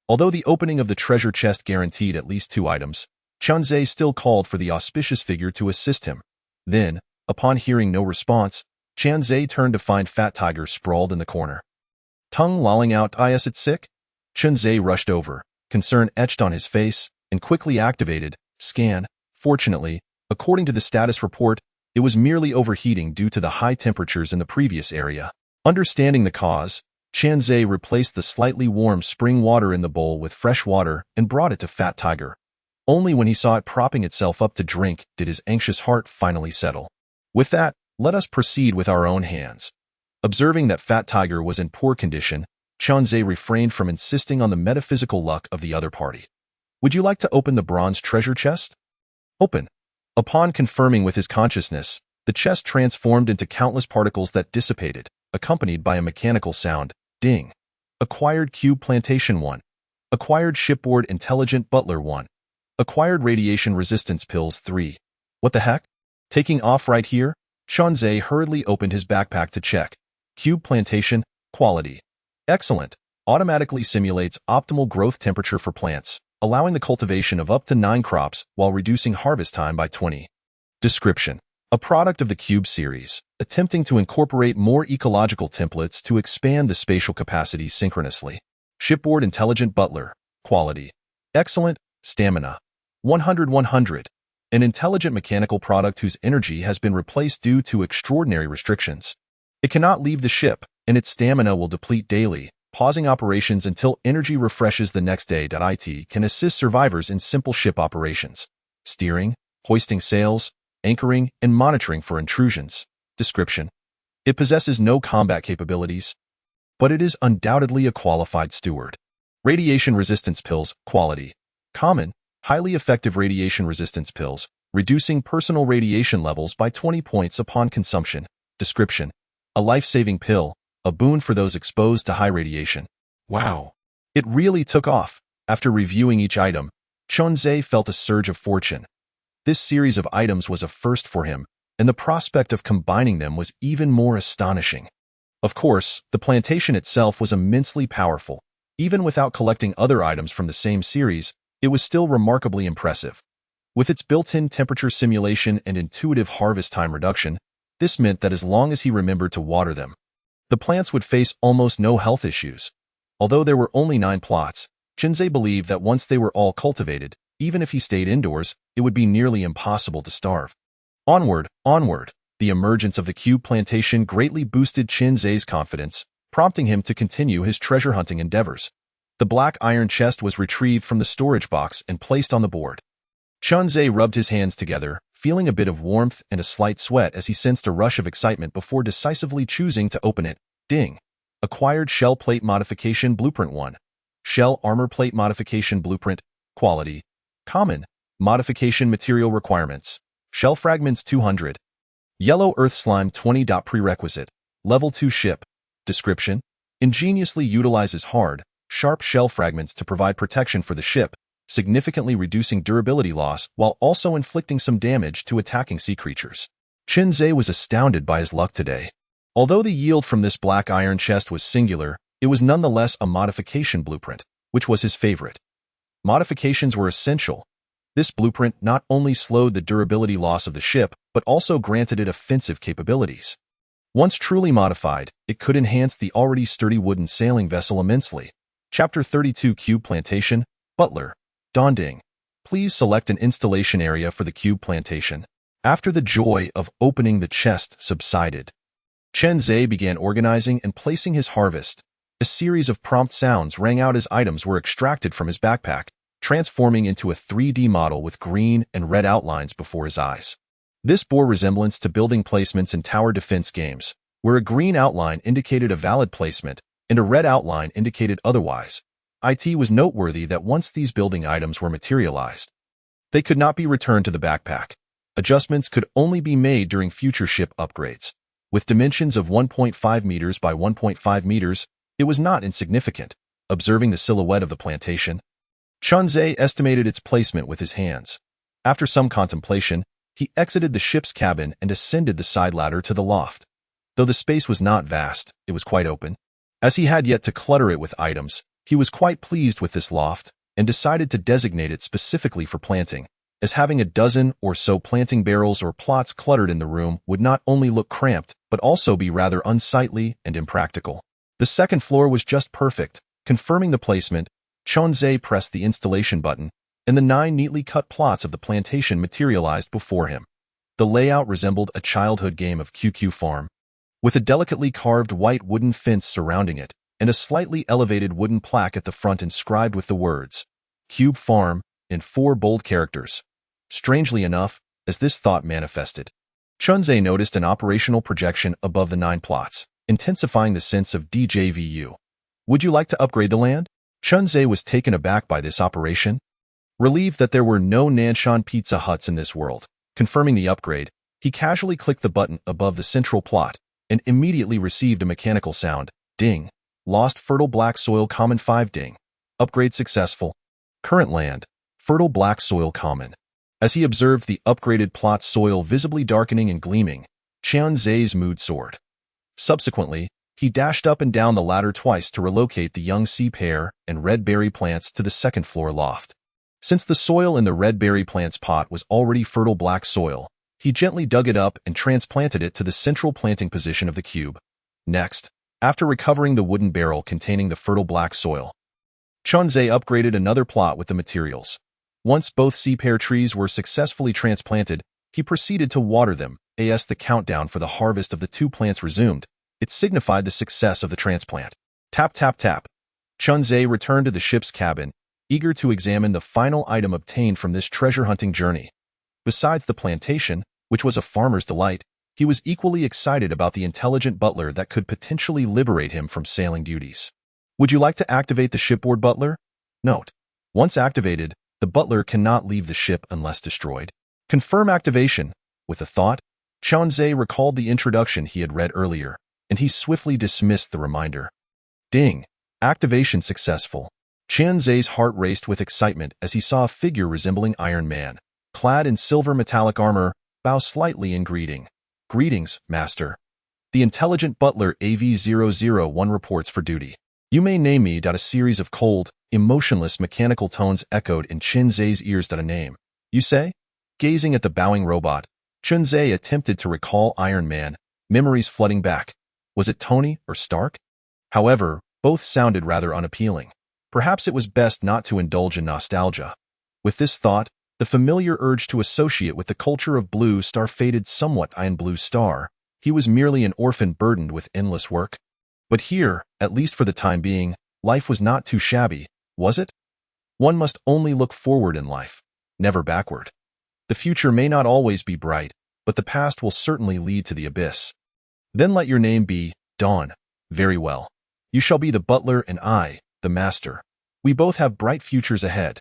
Although the opening of the treasure chest guaranteed at least 2 items, Chunze still called for the auspicious figure to assist him. Then, upon hearing no response, Chunze turned to find Fat Tiger sprawled in the corner. Tongue lolling out, is it sick? Chunze rushed over, concern etched on his face, and quickly activated scan. Fortunately, according to the status report, it was merely overheating due to the high temperatures in the previous area. Understanding the cause, Chunze replaced the slightly warm spring water in the bowl with fresh water and brought it to Fat Tiger. Only when he saw it propping itself up to drink did his anxious heart finally settle. With that, let us proceed with our own hands. Observing that Fat Tiger was in poor condition, Chunze refrained from insisting on the metaphysical luck of the other party. Would you like to open the bronze treasure chest? Open. Upon confirming with his consciousness, The chest transformed into countless particles that dissipated, accompanied by a mechanical sound, ding. Acquired Cube Plantation 1. Acquired Shipboard Intelligent Butler 1. Acquired Radiation Resistance Pills 3. What the heck? Taking off right here, Chunzhe hurriedly opened his backpack to check. Cube Plantation, quality. Excellent. Automatically simulates optimal growth temperature for plants, allowing the cultivation of up to 9 crops while reducing harvest time by 20. Description. A product of the Cube series, attempting to incorporate more ecological templates to expand the spatial capacity synchronously. Shipboard Intelligent Butler, quality. Excellent, stamina. 100-100. An intelligent mechanical product whose energy has been replaced due to extraordinary restrictions. It cannot leave the ship, and its stamina will deplete daily, pausing operations until energy refreshes the next day. It can assist survivors in simple ship operations, steering, hoisting sails, anchoring, and monitoring for intrusions. Description. It possesses no combat capabilities, but it is undoubtedly a qualified steward. Radiation resistance pills, quality. Common, highly effective radiation resistance pills, reducing personal radiation levels by 20 points upon consumption. Description. A life-saving pill, a boon for those exposed to high radiation. Wow. It really took off. After reviewing each item, Chunzhe felt a surge of fortune. This series of items was a first for him, and the prospect of combining them was even more astonishing. Of course, the plantation itself was immensely powerful. Even without collecting other items from the same series, it was still remarkably impressive. With its built-in temperature simulation and intuitive harvest time reduction, this meant that as long as he remembered to water them, the plants would face almost no health issues. Although there were only 9 plots, Chunzhe believed that once they were all cultivated, even if he stayed indoors, it would be nearly impossible to starve. Onward, onward. The emergence of the Cube Plantation greatly boosted Chunzhe's confidence, prompting him to continue his treasure hunting endeavors. The black iron chest was retrieved from the storage box and placed on the board. Chunzhe rubbed his hands together, feeling a bit of warmth and a slight sweat as he sensed a rush of excitement before decisively choosing to open it. Ding. Acquired Shell Plate Modification Blueprint 1. Shell Armor Plate Modification Blueprint, quality. Common, modification material requirements. Shell Fragments 200. Yellow Earth Slime 20. Prerequisite. Level 2 ship. Description. Ingeniously utilizes hard, sharp shell fragments to provide protection for the ship, significantly reducing durability loss while also inflicting some damage to attacking sea creatures. Chunzhe was astounded by his luck today. Although the yield from this black iron chest was singular, it was nonetheless a modification blueprint, which was his favorite. Modifications were essential. This blueprint not only slowed the durability loss of the ship, but also granted it offensive capabilities. Once truly modified, it could enhance the already sturdy wooden sailing vessel immensely. Chapter 32 Cube Plantation, Butler. Donding. Please select an installation area for the Cube Plantation. After the joy of opening the chest subsided, Chunzhe began organizing and placing his harvest. A series of prompt sounds rang out as items were extracted from his backpack, transforming into a 3D model with green and red outlines before his eyes. This bore resemblance to building placements in tower defense games, where a green outline indicated a valid placement and a red outline indicated otherwise. It was noteworthy that once these building items were materialized, they could not be returned to the backpack. Adjustments could only be made during future ship upgrades. With dimensions of 1.5 meters by 1.5 meters, it was not insignificant. Observing the silhouette of the plantation, Chunzhe estimated its placement with his hands. After some contemplation, he exited the ship's cabin and ascended the side ladder to the loft. Though the space was not vast, it was quite open. As he had yet to clutter it with items, he was quite pleased with this loft and decided to designate it specifically for planting, as having a dozen or so planting barrels or plots cluttered in the room would not only look cramped, but also be rather unsightly and impractical. The second floor was just perfect. Confirming the placement, Chunzhe pressed the installation button, and the 9 neatly cut plots of the plantation materialized before him. The layout resembled a childhood game of QQ Farm, with a delicately carved white wooden fence surrounding it, and a slightly elevated wooden plaque at the front inscribed with the words, Cube Farm, in 4 bold characters. Strangely enough, as this thought manifested, Chunzhe noticed an operational projection above the 9 plots, intensifying the sense of DJVU. Would you like to upgrade the land? Chunzhe was taken aback by this operation. Relieved that there were no Nanshan Pizza Huts in this world, confirming the upgrade, He casually clicked the button above the central plot and immediately received a mechanical sound. Ding. Lost fertile black soil common 5 ding. Upgrade successful. Current land. Fertile black soil common. As he observed the upgraded plot's soil visibly darkening and gleaming, Qianzhe's mood soared. Subsequently, he dashed up and down the ladder twice to relocate the young sea pear and red berry plants to the second-floor loft. Since the soil in the red berry plant's pot was already fertile black soil, he gently dug it up and transplanted it to the central planting position of the cube. Next, after recovering the wooden barrel containing the fertile black soil, Qianzhe upgraded another plot with the materials. Once both sea pear trees were successfully transplanted, he proceeded to water them. As the countdown for the harvest of the 2 plants resumed, it signified the success of the transplant. Tap, tap, tap. Qianzhe returned to the ship's cabin, eager to examine the final item obtained from this treasure-hunting journey. Besides the plantation, which was a farmer's delight, he was equally excited about the intelligent butler that could potentially liberate him from sailing duties. Would you like to activate the shipboard butler? Note: once activated, the butler cannot leave the ship unless destroyed. Confirm activation. With a thought, Qianzhe recalled the introduction he had read earlier, and he swiftly dismissed the reminder. Ding! Activation successful. Qianzhe's heart raced with excitement as he saw a figure resembling Iron Man, clad in silver metallic armor, bow slightly in greeting. Greetings, Master. The intelligent butler AV-001 reports for duty. You may name me. A series of cold, emotionless mechanical tones echoed in Qianzhe's ears. A name, you say? Gazing at the bowing robot, Qianzhe attempted to recall Iron Man, memories flooding back. Was it Tony or Stark? However, both sounded rather unappealing. Perhaps it was best not to indulge in nostalgia. With this thought, the familiar urge to associate with the culture of Blue Star faded somewhat. In Blue Star, he was merely an orphan burdened with endless work. But here, at least for the time being, life was not too shabby, was it? One must only look forward in life, never backward. The future may not always be bright, but the past will certainly lead to the abyss. Then let your name be Dawn. Very well. You shall be the butler and I, the master. We both have bright futures ahead.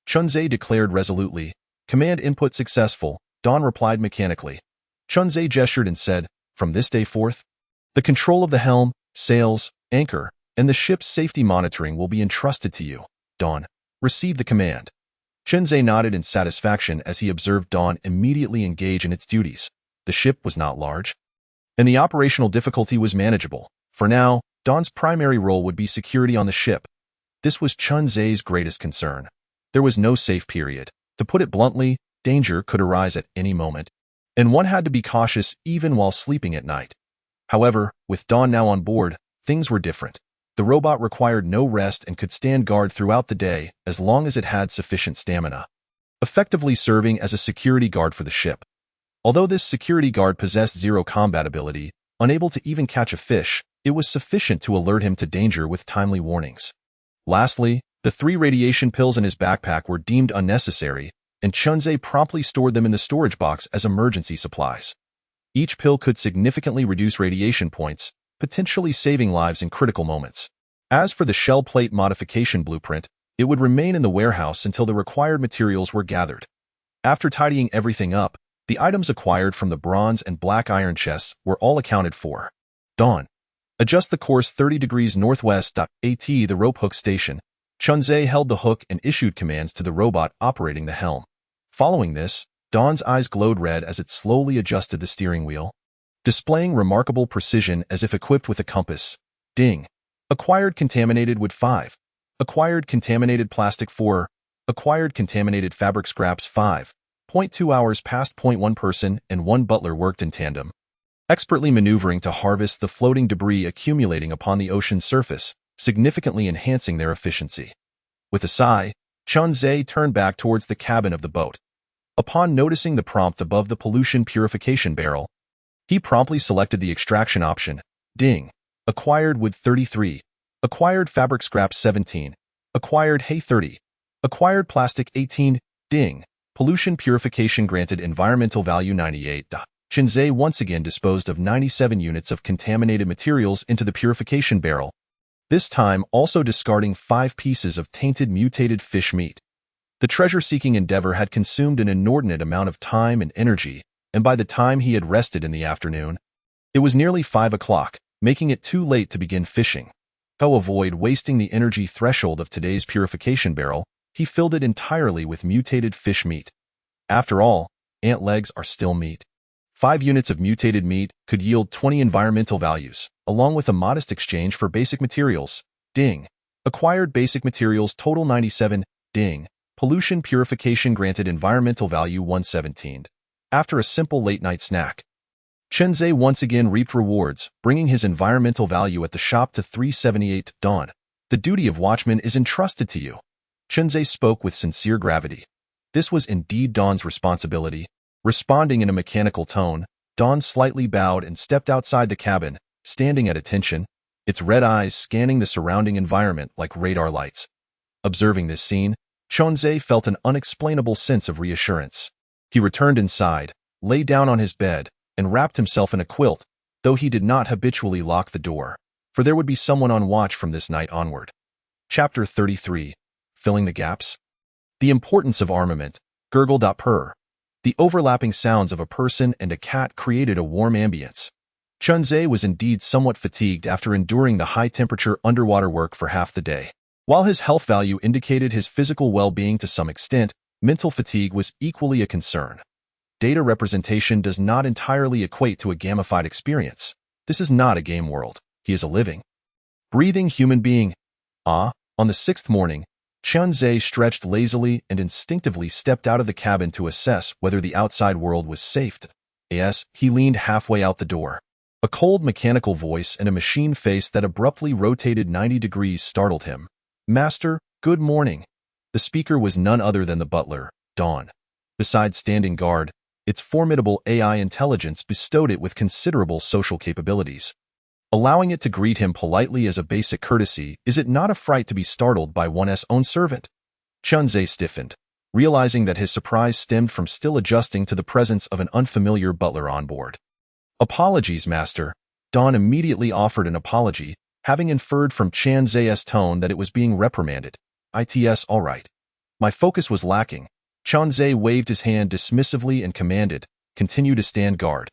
Qianzhe declared resolutely. Command input successful, Dawn replied mechanically. Qianzhe gestured and said, from this day forth, the control of the helm, sails, anchor, and the ship's safety monitoring will be entrusted to you. Dawn, receive the command. Qianzhe nodded in satisfaction as he observed Dawn immediately engage in its duties. The ship was not large, and the operational difficulty was manageable. For now, Dawn's primary role would be security on the ship. This was Qianzhe's greatest concern. There was no safe period. To put it bluntly, danger could arise at any moment, and one had to be cautious even while sleeping at night. However, with Dawn now on board, things were different. The robot required no rest and could stand guard throughout the day as long as it had sufficient stamina, effectively serving as a security guard for the ship. Although this security guard possessed zero combat ability, unable to even catch a fish, it was sufficient to alert him to danger with timely warnings. Lastly, the 3 radiation pills in his backpack were deemed unnecessary, and Qianzhe promptly stored them in the storage box as emergency supplies. Each pill could significantly reduce radiation points, potentially saving lives in critical moments. As for the shell plate modification blueprint, it would remain in the warehouse until the required materials were gathered. After tidying everything up, the items acquired from the bronze and black iron chests were all accounted for. Dawn. Adjust the course 30 degrees northwest. At the rope hook station, Qianzhe held the hook and issued commands to the robot operating the helm. Following this, Dawn's eyes glowed red as it slowly adjusted the steering wheel, displaying remarkable precision as if equipped with a compass. Ding. Acquired contaminated wood 5. Acquired contaminated plastic 4. Acquired contaminated fabric scraps 5. 0.2 hours past. 1 person and 1 butler worked in tandem, expertly maneuvering to harvest the floating debris accumulating upon the ocean's surface, significantly enhancing their efficiency. With a sigh, Qianzhe turned back towards the cabin of the boat. Upon noticing the prompt above the pollution purification barrel, he promptly selected the extraction option. Ding. Acquired wood 33. Acquired fabric scrap 17. Acquired hay 30. Acquired plastic 18. Ding. Pollution purification granted environmental value 98. Qianzhe once again disposed of 97 units of contaminated materials into the purification barrel, this time also discarding 5 pieces of tainted mutated fish meat. The treasure-seeking endeavor had consumed an inordinate amount of time and energy, and by the time he had rested in the afternoon, it was nearly 5 o'clock, making it too late to begin fishing. To avoid wasting the energy threshold of today's purification barrel, he filled it entirely with mutated fish meat. After all, ant legs are still meat. 5 units of mutated meat could yield 20 environmental values, along with a modest exchange for basic materials. Ding. Acquired basic materials total 97. Ding. Pollution purification granted environmental value 117. After a simple late-night snack, Chenzhe once again reaped rewards, bringing his environmental value at the shop to 378. Dawn. The duty of watchman is entrusted to you. Chenzhe spoke with sincere gravity. This was indeed Dawn's responsibility. Responding in a mechanical tone, Dawn slightly bowed and stepped outside the cabin, standing at attention, its red eyes scanning the surrounding environment like radar lights. Observing this scene, Chenzhe felt an unexplainable sense of reassurance. He returned inside, lay down on his bed, and wrapped himself in a quilt, though he did not habitually lock the door, for there would be someone on watch from this night onward. Chapter 33. Filling the gaps. The importance of armament. Gurgle.purr. The overlapping sounds of a person and a cat created a warm ambience. Chenzhe was indeed somewhat fatigued after enduring the high-temperature underwater work for half the day. While his health value indicated his physical well-being to some extent, mental fatigue was equally a concern. Data representation does not entirely equate to a gamified experience. This is not a game world. He is a living, breathing human being. On the 6th morning, Chenzhe stretched lazily and instinctively stepped out of the cabin to assess whether the outside world was safe. Yes, he leaned halfway out the door. A cold mechanical voice and a machine face that abruptly rotated 90 degrees startled him. Master, good morning. The speaker was none other than the butler, Dawn. Besides standing guard, its formidable AI intelligence bestowed it with considerable social capabilities. Allowing it to greet him politely as a basic courtesy, is it not a fright to be startled by one's own servant? Chenzhe stiffened, realizing that his surprise stemmed from still adjusting to the presence of an unfamiliar butler on board. Apologies, master. Dawn immediately offered an apology, having inferred from Chenzhe's tone that it was being reprimanded. It's all right. My focus was lacking. Chenzhe waved his hand dismissively and commanded, continue to stand guard.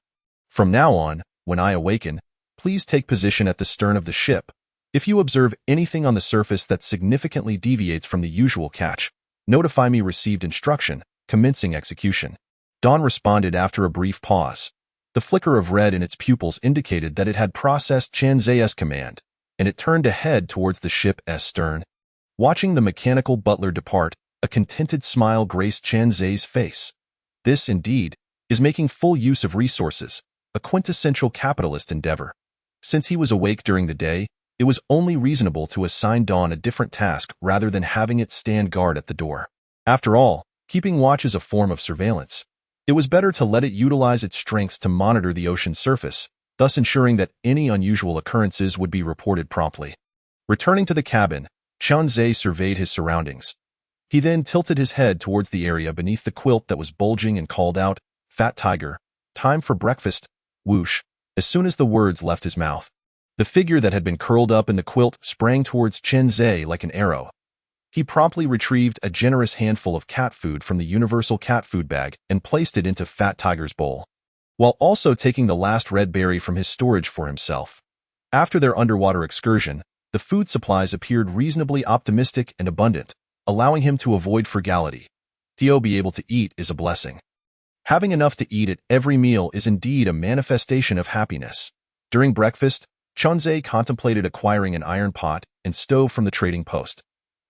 From now on, when I awaken, please take position at the stern of the ship. If you observe anything on the surface that significantly deviates from the usual catch, notify me received instruction, commencing execution. Dawn responded after a brief pause. The flicker of red in its pupils indicated that it had processed Chenzhe's command, and it turned to head towards the ship's stern. Watching the mechanical butler depart, a contented smile graced Chenzhe's face. This, indeed, is making full use of resources, a quintessential capitalist endeavor. Since he was awake during the day, it was only reasonable to assign Dawn a different task rather than having it stand guard at the door. After all, keeping watch is a form of surveillance. It was better to let it utilize its strengths to monitor the ocean surface, thus ensuring that any unusual occurrences would be reported promptly. Returning to the cabin, Chenzhe surveyed his surroundings. He then tilted his head towards the area beneath the quilt that was bulging and called out, "Fat Tiger, time for breakfast." Whoosh. As soon as the words left his mouth, the figure that had been curled up in the quilt sprang towards Chenzhe like an arrow. He promptly retrieved a generous handful of cat food from the universal cat food bag and placed it into Fat Tiger's bowl, while also taking the last red berry from his storage for himself. After their underwater excursion, the food supplies appeared reasonably optimistic and abundant, allowing him to avoid frugality. To be able to eat is a blessing. Having enough to eat at every meal is indeed a manifestation of happiness. During breakfast, Chenzhe contemplated acquiring an iron pot and stove from the trading post.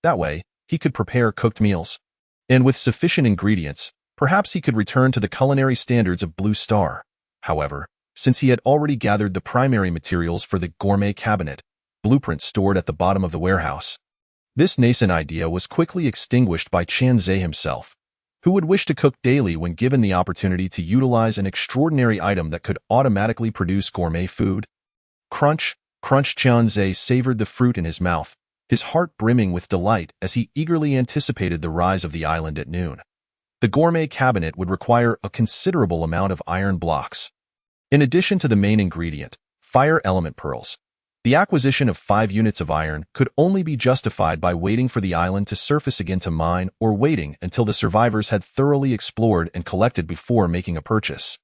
That way, he could prepare cooked meals. And with sufficient ingredients, perhaps he could return to the culinary standards of Blue Star. However, since he had already gathered the primary materials for the gourmet cabinet, blueprint stored at the bottom of the warehouse, this nascent idea was quickly extinguished by Chenzhe himself. Who would wish to cook daily when given the opportunity to utilize an extraordinary item that could automatically produce gourmet food? Crunch, crunch. Chenzhe savored the fruit in his mouth, his heart brimming with delight as he eagerly anticipated the rise of the island at noon. The gourmet cabinet would require a considerable amount of iron blocks. In addition to the main ingredient, fire element pearls, the acquisition of 5 units of iron could only be justified by waiting for the island to surface again to mine or waiting until the survivors had thoroughly explored and collected before making a purchase.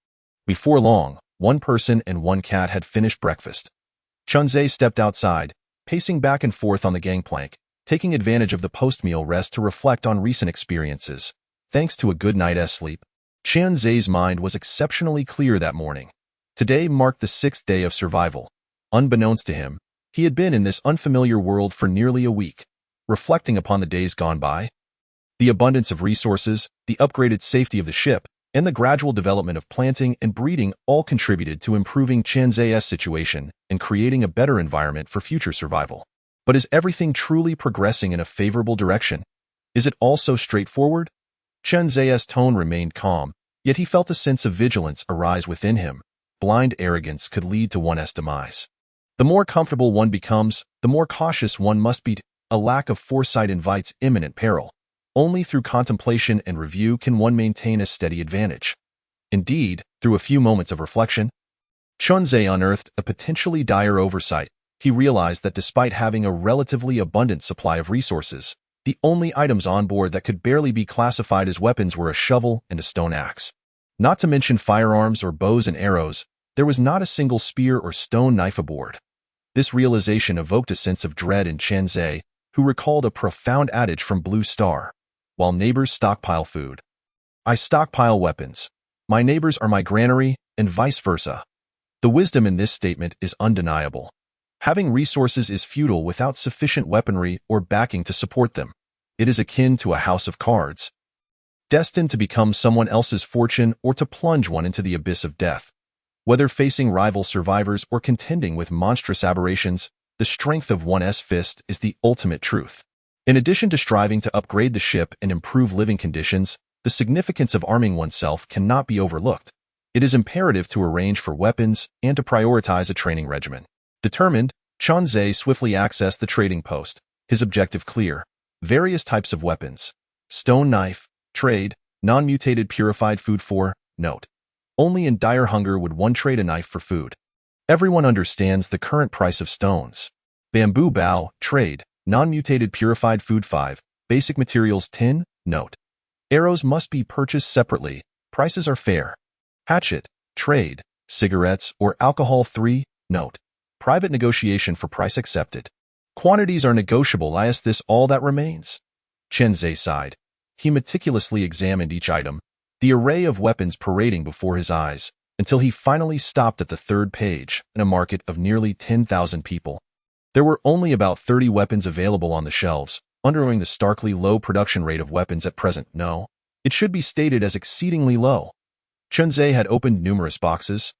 Before long, one person and one cat had finished breakfast. Chunzhe stepped outside, pacing back and forth on the gangplank, taking advantage of the post-meal rest to reflect on recent experiences. Thanks to a good night's sleep, Chunzhe's mind was exceptionally clear that morning. Today marked the 6th day of survival. Unbeknownst to him, he had been in this unfamiliar world for nearly a week. Reflecting upon the days gone by, the abundance of resources, the upgraded safety of the ship, and the gradual development of planting and breeding all contributed to improving Chunzhe's situation and creating a better environment for future survival. But is everything truly progressing in a favorable direction? Is it all so straightforward? Chunzhe's tone remained calm, yet he felt a sense of vigilance arise within him. Blind arrogance could lead to one's demise. The more comfortable one becomes, the more cautious one must be. A lack of foresight invites imminent peril. Only through contemplation and review can one maintain a steady advantage. Indeed, through a few moments of reflection, Chunzhe unearthed a potentially dire oversight. He realized that despite having a relatively abundant supply of resources, the only items on board that could barely be classified as weapons were a shovel and a stone axe. Not to mention firearms or bows and arrows, there was not a single spear or stone knife aboard. This realization evoked a sense of dread in Chunzhe, who recalled a profound adage from Blue Star. While neighbors stockpile food, I stockpile weapons. My neighbors are my granary, and vice versa. The wisdom in this statement is undeniable. Having resources is futile without sufficient weaponry or backing to support them. It is akin to a house of cards, destined to become someone else's fortune or to plunge one into the abyss of death. Whether facing rival survivors or contending with monstrous aberrations, the strength of one's fist is the ultimate truth. In addition to striving to upgrade the ship and improve living conditions, the significance of arming oneself cannot be overlooked. It is imperative to arrange for weapons and to prioritize a training regimen. Determined, Chunzhe swiftly accessed the trading post, his objective clear. Various types of weapons. Stone knife, trade, non-mutated purified food for, note. Only in dire hunger would one trade a knife for food. Everyone understands the current price of stones. Bamboo bow, trade, non-mutated purified food 5, basic materials tin, note. Arrows must be purchased separately, prices are fair. Hatchet, trade, cigarettes or alcohol 3, note. Private negotiation for price accepted. Quantities are negotiable. Is this all that remains? Chunzhe sighed. He meticulously examined each item, the array of weapons parading before his eyes, until he finally stopped at the 3rd page in a market of nearly 10,000 people. There were only about 30 weapons available on the shelves, undergoing the starkly low production rate of weapons at present. No, it should be stated as exceedingly low. Chunzhe had opened numerous boxes,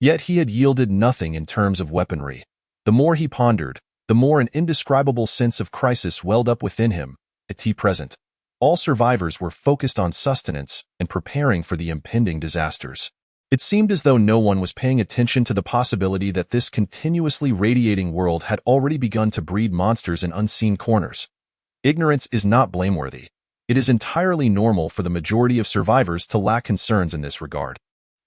yet he had yielded nothing in terms of weaponry. The more he pondered, the more an indescribable sense of crisis welled up within him. At present, all survivors were focused on sustenance and preparing for the impending disasters. It seemed as though no one was paying attention to the possibility that this continuously radiating world had already begun to breed monsters in unseen corners. Ignorance is not blameworthy. It is entirely normal for the majority of survivors to lack concerns in this regard.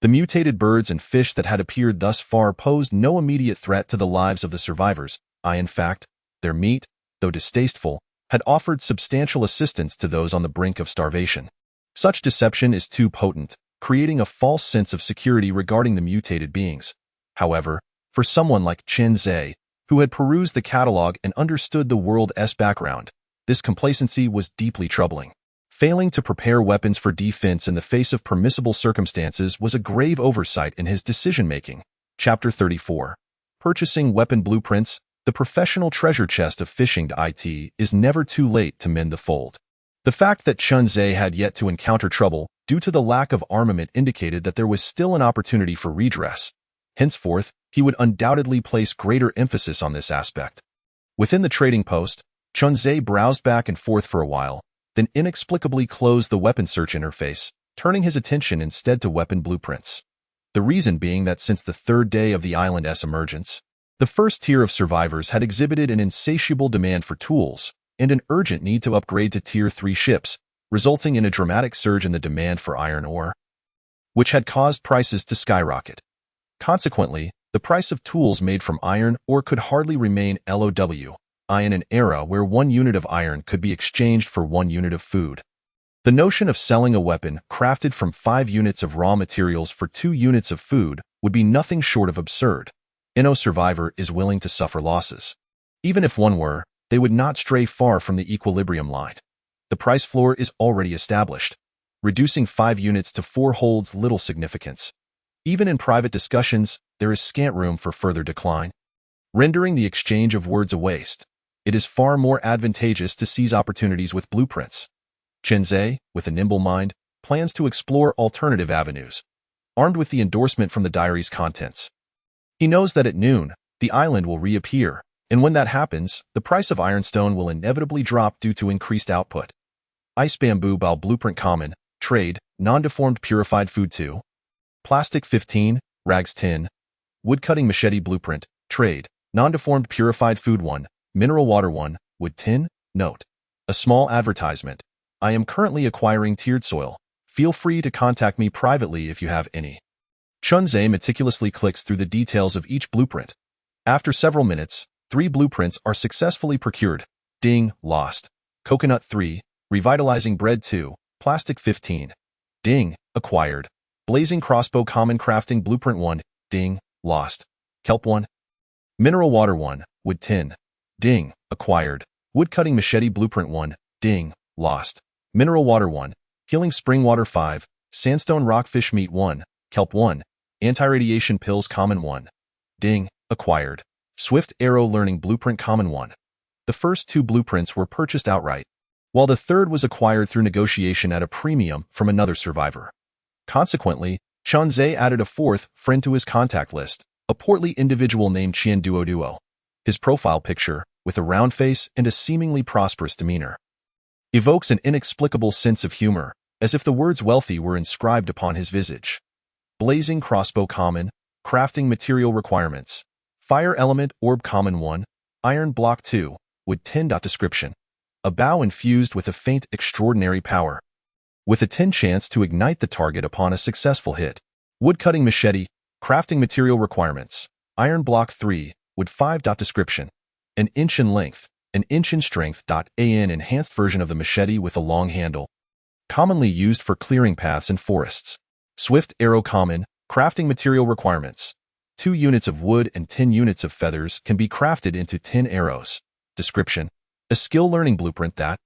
The mutated birds and fish that had appeared thus far posed no immediate threat to the lives of the survivors. In fact, their meat, though distasteful, had offered substantial assistance to those on the brink of starvation. Such deception is too potent, creating a false sense of security regarding the mutated beings. However, for someone like Chunzhe, who had perused the catalog and understood the world's background, this complacency was deeply troubling. Failing to prepare weapons for defense in the face of permissible circumstances was a grave oversight in his decision-making. Chapter 34. Purchasing weapon blueprints. The professional treasure chest of fishing to IT is never too late to mend the fold. The fact that Chunzhe had yet to encounter trouble due to the lack of armament indicated that there was still an opportunity for redress. Henceforth, he would undoubtedly place greater emphasis on this aspect. Within the trading post, Chunzhe browsed back and forth for a while, then inexplicably closed the weapon search interface, turning his attention instead to weapon blueprints. The reason being that since the 3rd day of the island's emergence, the first tier of survivors had exhibited an insatiable demand for tools and an urgent need to upgrade to Tier 3 ships, resulting in a dramatic surge in the demand for iron ore, which had caused prices to skyrocket. Consequently, the price of tools made from iron ore could hardly remain low in an era where 1 unit of iron could be exchanged for 1 unit of food. The notion of selling a weapon crafted from 5 units of raw materials for 2 units of food would be nothing short of absurd. No survivor is willing to suffer losses. Even if one were, they would not stray far from the equilibrium line. The price floor is already established. Reducing 5 units to 4 holds little significance. Even in private discussions, there is scant room for further decline. Rendering the exchange of words a waste, it is far more advantageous to seize opportunities with blueprints. Chen Zhe, with a nimble mind, plans to explore alternative avenues, armed with the endorsement from the diary's contents. He knows that at noon, the island will reappear, and when that happens, the price of ironstone will inevitably drop due to increased output. Ice Bamboo Bao Blueprint Common, Trade, Non-Deformed Purified Food 2. Plastic 15, Rags Tin. Woodcutting Machete Blueprint, Trade, Non-Deformed Purified Food 1, Mineral Water 1, Wood Tin. Note: a small advertisement. I am currently acquiring tiered soil. Feel free to contact me privately if you have any. Chen Zhe meticulously clicks through the details of each blueprint. After several minutes, 3 blueprints are successfully procured. Ding, lost. Coconut 3, Revitalizing Bread 2, Plastic 15. Ding, acquired. Blazing Crossbow Common Crafting Blueprint 1, ding, lost. Kelp 1. Mineral Water 1, Wood Tin. Ding, acquired. Woodcutting Machete Blueprint 1, ding, lost. Mineral Water 1, Healing Spring Water 5, Sandstone Rockfish Meat 1, Kelp 1, Anti-Radiation Pills Common 1. Ding, acquired. Swift Arrow Learning Blueprint Common 1. The first 2 blueprints were purchased outright, while the third was acquired through negotiation at a premium from another survivor. Consequently, Chen Zhe added a 4th friend to his contact list, a portly individual named Qian Duo. His profile picture, with a round face and a seemingly prosperous demeanor, evokes an inexplicable sense of humor, as if the words wealthy were inscribed upon his visage. Blazing Crossbow Common, Crafting Material Requirements. Fire Element Orb Common 1, Iron Block 2, Wood Tin. Description: a bow infused with a faint extraordinary power, with a 10 chance to ignite the target upon a successful hit. Woodcutting Machete, Crafting Material Requirements. Iron Block 3, Wood 5. Description: an inch in length, an inch in strength. An enhanced version of the machete with a long handle, commonly used for clearing paths in forests. Swift Arrow Common, Crafting Material Requirements. 2 units of wood and 10 units of feathers can be crafted into 10 arrows. Description: a skill learning blueprint that,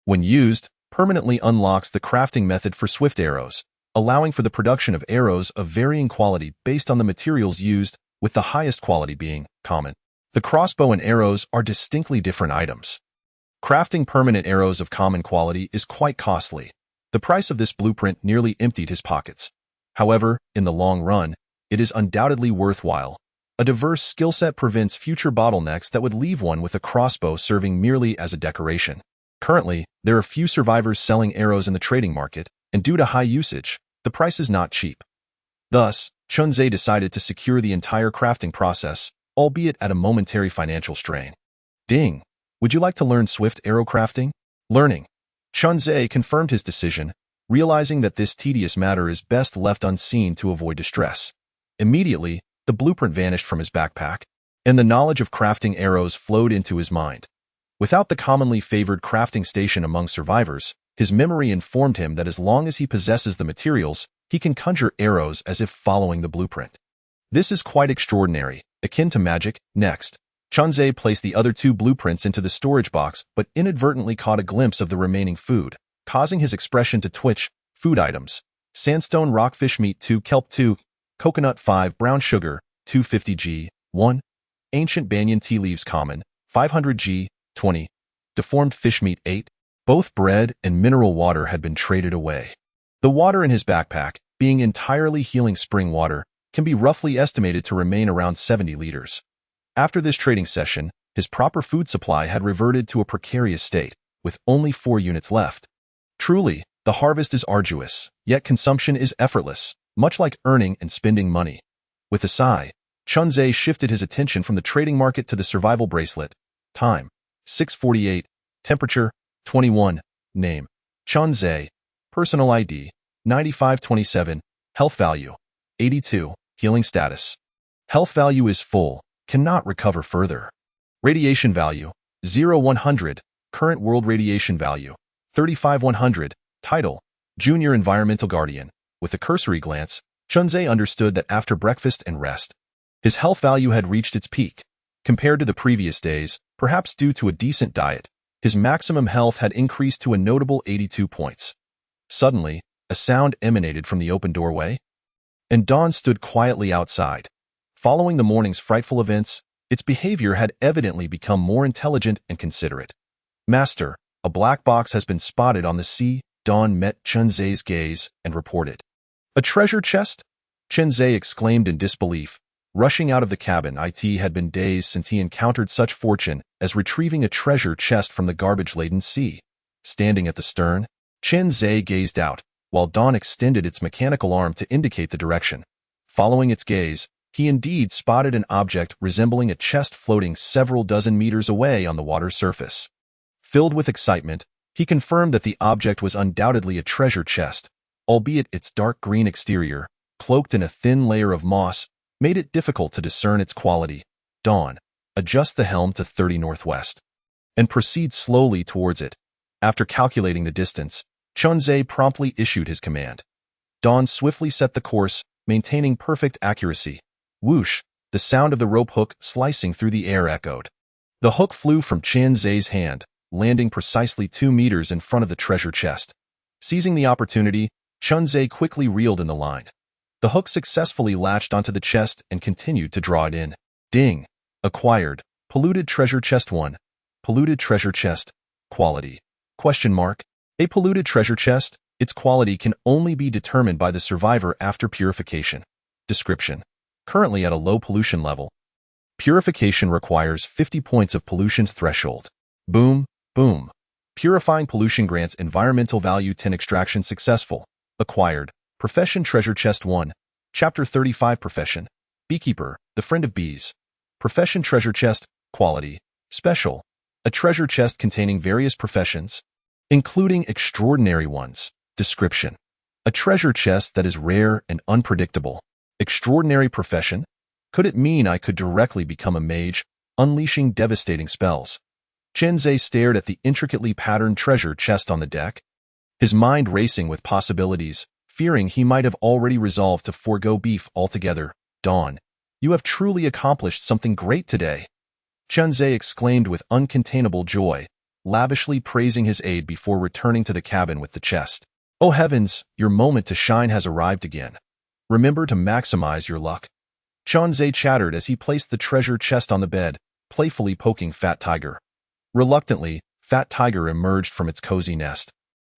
when used, permanently unlocks the crafting method for swift arrows, allowing for the production of arrows of varying quality based on the materials used, with the highest quality being common. The crossbow and arrows are distinctly different items. Crafting permanent arrows of common quality is quite costly. The price of this blueprint nearly emptied his pockets. However, in the long run, it is undoubtedly worthwhile. A diverse skill set prevents future bottlenecks that would leave one with a crossbow serving merely as a decoration. Currently, there are few survivors selling arrows in the trading market, and due to high usage, the price is not cheap. Thus, Chen Zhe decided to secure the entire crafting process, albeit at a momentary financial strain. Ding! Would you like to learn swift arrow crafting? Learning. Chen Zhe confirmed his decision, realizing that this tedious matter is best left unseen to avoid distress. Immediately, the blueprint vanished from his backpack, and the knowledge of crafting arrows flowed into his mind. Without the commonly favored crafting station among survivors, his memory informed him that as long as he possesses the materials, he can conjure arrows as if following the blueprint. This is quite extraordinary, akin to magic. Next, Chen Zhe placed the other 2 blueprints into the storage box but inadvertently caught a glimpse of the remaining food, causing his expression to twitch. Food items: Sandstone Rockfish Meat 2, Kelp 2, Coconut 5, Brown Sugar 250g 1, Ancient Banyan Tea Leaves Common 500g 20, Deformed Fish Meat 8. Both bread and mineral water had been traded away. The water in his backpack, being entirely healing spring water, can be roughly estimated to remain around 70 liters. After this trading session, his proper food supply had reverted to a precarious state, with only 4 units left. Truly, the harvest is arduous, yet consumption is effortless, much like earning and spending money. With a sigh, Chen Zhe shifted his attention from the trading market to the survival bracelet. Time: 6:48. Temperature: 21. Name: Chen Zhe. Personal ID: 9527. Health value: 82. Healing status: health value is full, cannot recover further. Radiation value: 0-100. Current world radiation value: 35-100. Title: Junior Environmental Guardian. With a cursory glance, Chunzhe understood that after breakfast and rest, his health value had reached its peak. Compared to the previous days, perhaps due to a decent diet, his maximum health had increased to a notable 82 points. Suddenly, a sound emanated from the open doorway, and Dawn stood quietly outside. Following the morning's frightful events, its behavior had evidently become more intelligent and considerate. Master, a black box has been spotted on the sea. Dawn met Chunzhe's gaze and reported. A treasure chest? Chunzhe exclaimed in disbelief. Rushing out of the cabin, it had been days since he encountered such fortune as retrieving a treasure chest from the garbage-laden sea. Standing at the stern, Chunzhe gazed out, while Dawn extended its mechanical arm to indicate the direction. Following its gaze, he indeed spotted an object resembling a chest floating several dozen meters away on the water's surface. Filled with excitement, he confirmed that the object was undoubtedly a treasure chest, albeit its dark green exterior, cloaked in a thin layer of moss, made it difficult to discern its quality. Dawn, adjust the helm to 30 northwest, and proceed slowly towards it. After calculating the distance, Chunzhe promptly issued his command. Dawn swiftly set the course, maintaining perfect accuracy. Whoosh, the sound of the rope hook slicing through the air echoed. The hook flew from Chunzhe's hand, landing precisely 2 meters in front of the treasure chest. Seizing the opportunity, Chunzhe quickly reeled in the line. The hook successfully latched onto the chest and continued to draw it in. Ding! Acquired. Polluted treasure chest 1. Polluted treasure chest. Quality. Question mark. A polluted treasure chest, its quality can only be determined by the survivor after purification. Description. Currently at a low pollution level. Purification requires 50 points of pollution threshold. Boom, boom. Purifying pollution grants environmental value 10. Extraction successful. Acquired. Profession treasure chest 1. Chapter 35 Profession. Beekeeper, the friend of bees. Profession treasure chest. Quality. Special. A treasure chest containing various professions, including extraordinary ones. Description. A treasure chest that is rare and unpredictable. Extraordinary profession? Could it mean I could directly become a mage, unleashing devastating spells? Chunzhe stared at the intricately patterned treasure chest on the deck, his mind racing with possibilities, fearing he might have already resolved to forego beef altogether. Dawn, you have truly accomplished something great today, Chunzhe exclaimed with uncontainable joy, lavishly praising his aid before returning to the cabin with the chest. Oh heavens, your moment to shine has arrived again. Remember to maximize your luck. Chunzhe chattered as he placed the treasure chest on the bed, playfully poking Fat Tiger. Reluctantly, Fat Tiger emerged from its cozy nest,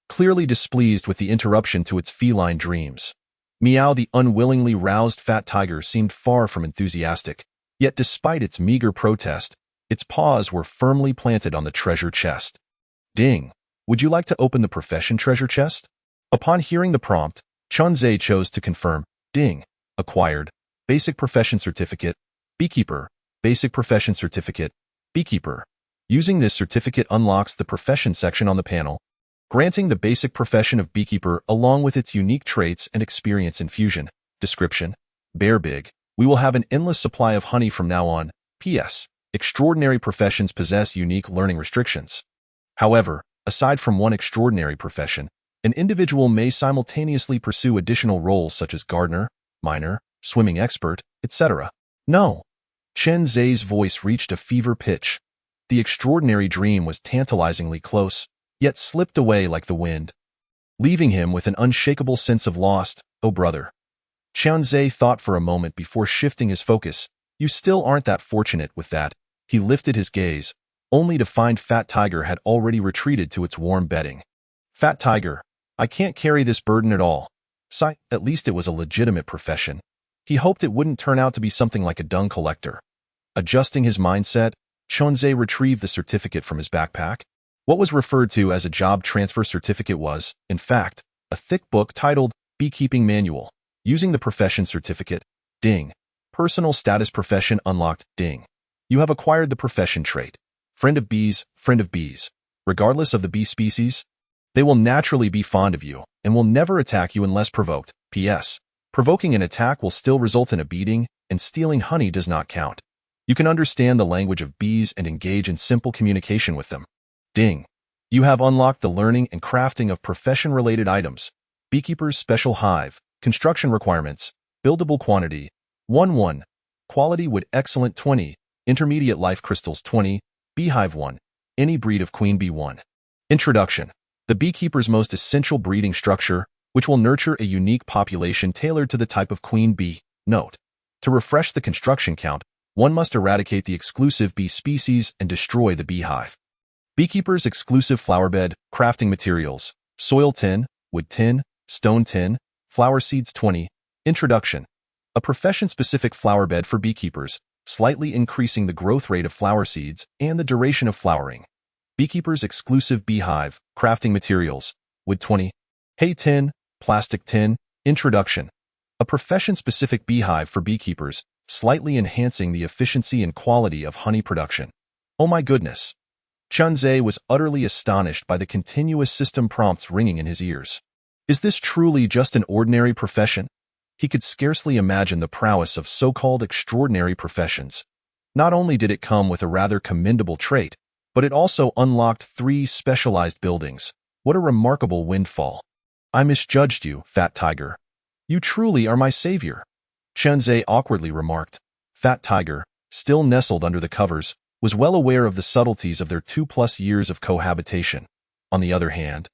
clearly displeased with the interruption to its feline dreams. Meow, the unwillingly roused Fat Tiger, seemed far from enthusiastic, yet despite its meager protest, its paws were firmly planted on the treasure chest. Ding! Would you like to open the profession treasure chest? Upon hearing the prompt, Chunzhe chose to confirm. Ding! Acquired. Basic Profession Certificate. Beekeeper. Basic Profession Certificate. Beekeeper. Using this certificate unlocks the profession section on the panel, granting the basic profession of beekeeper along with its unique traits and experience infusion. Description. Bear Big. We will have an endless supply of honey from now on. P.S. Extraordinary professions possess unique learning restrictions. However, aside from one extraordinary profession, an individual may simultaneously pursue additional roles such as gardener, miner, swimming expert, etc. No. Chunzhe's voice reached a fever pitch. The extraordinary dream was tantalizingly close, yet slipped away like the wind, leaving him with an unshakable sense of lost. Oh brother. Chunzhe thought for a moment before shifting his focus. You still aren't that fortunate with that. He lifted his gaze, only to find Fat Tiger had already retreated to its warm bedding. Fat Tiger, I can't carry this burden at all. Sigh, at least it was a legitimate profession. He hoped it wouldn't turn out to be something like a dung collector. Adjusting his mindset, Chunzhe retrieved the certificate from his backpack. What was referred to as a job transfer certificate was, in fact, a thick book titled Beekeeping Manual. Using the profession certificate, ding. Personal status profession unlocked, ding. You have acquired the profession trait. Friend of bees, friend of bees. Regardless of the bee species, they will naturally be fond of you and will never attack you unless provoked. P.S. Provoking an attack will still result in a beating, and stealing honey does not count. You can understand the language of bees and engage in simple communication with them. Ding. You have unlocked the learning and crafting of profession-related items. Beekeeper's Special Hive. Construction requirements. Buildable quantity. 1-1. Quality wood excellent 20. Intermediate life crystals 20. Beehive 1. Any breed of queen bee 1. Introduction. The beekeeper's most essential breeding structure, which will nurture a unique population tailored to the type of queen bee. Note: to refresh the construction count, one must eradicate the exclusive bee species and destroy the beehive. Beekeeper's exclusive flowerbed. Crafting materials. Soil 10, wood 10, stone 10, flower seeds 20. Introduction. A profession-specific flowerbed for beekeepers, slightly increasing the growth rate of flower seeds and the duration of flowering. Beekeeper's exclusive beehive. Crafting materials. Wood 20, hay 10, plastic 10. Introduction. A profession-specific beehive for beekeepers, slightly enhancing the efficiency and quality of honey production. Oh my goodness! Chunzhe was utterly astonished by the continuous system prompts ringing in his ears. Is this truly just an ordinary profession? He could scarcely imagine the prowess of so-called extraordinary professions. Not only did it come with a rather commendable trait, but it also unlocked 3 specialized buildings. What a remarkable windfall. I misjudged you, Fat Tiger. You truly are my savior, Chunzhe awkwardly remarked. Fat Tiger, still nestled under the covers, was well aware of the subtleties of their 2+ years of cohabitation. On the other hand,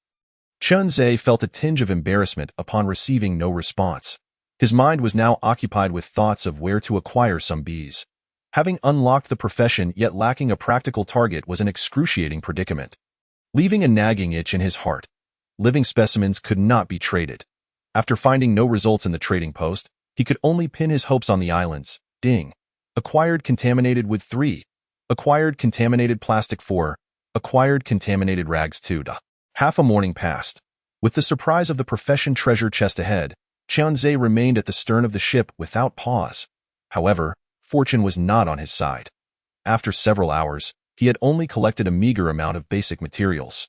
Chunzhe felt a tinge of embarrassment upon receiving no response. His mind was now occupied with thoughts of where to acquire some bees. Having unlocked the profession yet lacking a practical target was an excruciating predicament. Leaving a nagging itch in his heart, living specimens could not be traded. After finding no results in the trading post, he could only pin his hopes on the islands. Ding. Acquired contaminated wood 3. Acquired contaminated plastic 4. Acquired contaminated rags 2. Half a morning passed. With the surprise of the profession treasure chest ahead, Chunzhe remained at the stern of the ship without pause. However, fortune was not on his side. After several hours, he had only collected a meager amount of basic materials.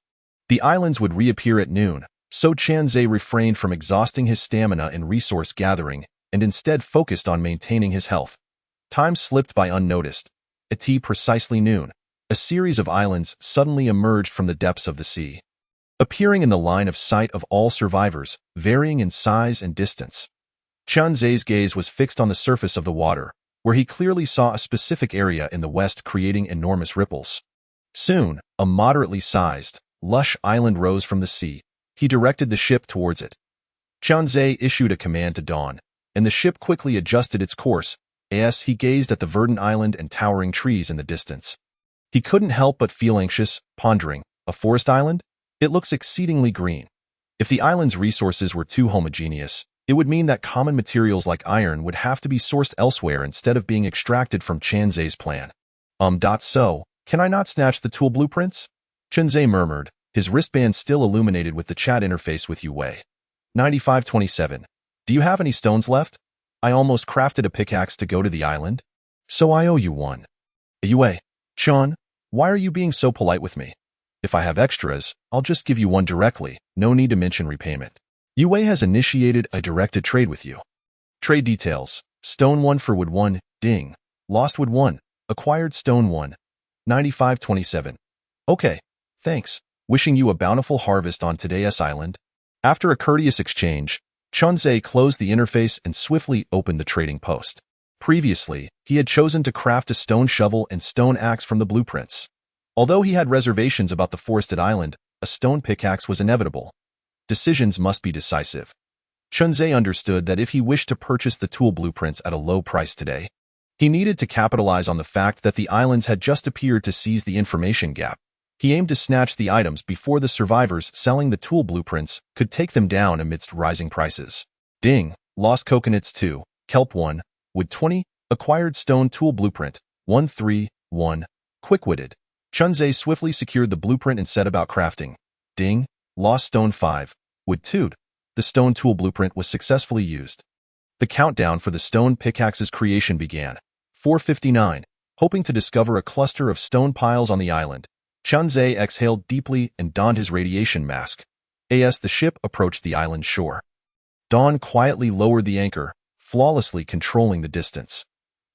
The islands would reappear at noon, so Chunzhe refrained from exhausting his stamina in resource gathering and instead focused on maintaining his health. Time slipped by unnoticed. At precisely noon, a series of islands suddenly emerged from the depths of the sea, appearing in the line of sight of all survivors, varying in size and distance. Chunzhe's gaze was fixed on the surface of the water, where he clearly saw a specific area in the west creating enormous ripples. Soon, a moderately sized, lush island rose from the sea. He directed the ship towards it. Chunzhe issued a command to Dawn, and the ship quickly adjusted its course as he gazed at the verdant island and towering trees in the distance. He couldn't help but feel anxious, pondering, a forest island? It looks exceedingly green. If the island's resources were too homogeneous, it would mean that common materials like iron would have to be sourced elsewhere instead of being extracted from Chunzhe's plan. So, can I not snatch the tool blueprints? Chunzhe murmured, his wristband still illuminated with the chat interface with Yue. 9527. Do you have any stones left? I almost crafted a pickaxe to go to the island. So I owe you one. Yue, Chun, why are you being so polite with me? If I have extras, I'll just give you one directly, no need to mention repayment. Yue has initiated a directed trade with you. Trade details. Stone 1 for wood 1, ding. Lost wood 1, acquired stone 1. 9527. Okay, thanks. Wishing you a bountiful harvest on today's island. After a courteous exchange, Chunzhe closed the interface and swiftly opened the trading post. Previously, he had chosen to craft a stone shovel and stone axe from the blueprints. Although he had reservations about the forested island, a stone pickaxe was inevitable. Decisions must be decisive. Chunzhe understood that if he wished to purchase the tool blueprints at a low price today, he needed to capitalize on the fact that the islands had just appeared to seize the information gap. He aimed to snatch the items before the survivors selling the tool blueprints could take them down amidst rising prices. Ding. Lost coconuts 2, kelp 1, wood 20, acquired stone tool blueprint 131. Quick-witted. Chunzhe swiftly secured the blueprint and set about crafting. Ding. Lost stone 5, wood 2. The stone tool blueprint was successfully used. The countdown for the stone pickaxe's creation began. 4:59. Hoping to discover a cluster of stone piles on the island, Chunzhe exhaled deeply and donned his radiation mask. As the ship approached the island shore, Dawn quietly lowered the anchor, flawlessly controlling the distance.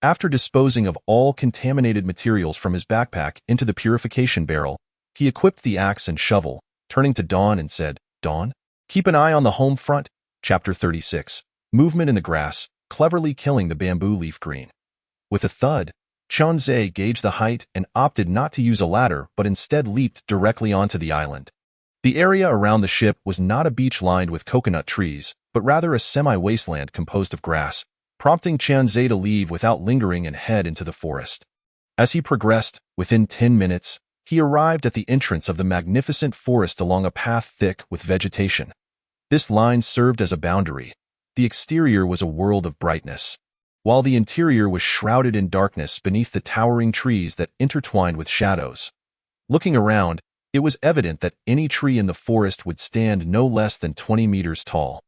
After disposing of all contaminated materials from his backpack into the purification barrel, He equipped the axe and shovel, turning to Dawn and said, "Dawn, keep an eye on the home front." Chapter 36. Movement in the grass, cleverly killing the bamboo leaf green. With a thud, Changzhe gauged the height and opted not to use a ladder but instead leaped directly onto the island. The area around the ship was not a beach lined with coconut trees, but rather a semi-wasteland composed of grass, prompting Changzhe to leave without lingering and head into the forest. As he progressed, within 10 minutes, he arrived at the entrance of the magnificent forest along a path thick with vegetation. This line served as a boundary. The exterior was a world of brightness, while the interior was shrouded in darkness beneath the towering trees that intertwined with shadows. Looking around, it was evident that any tree in the forest would stand no less than 20 meters tall.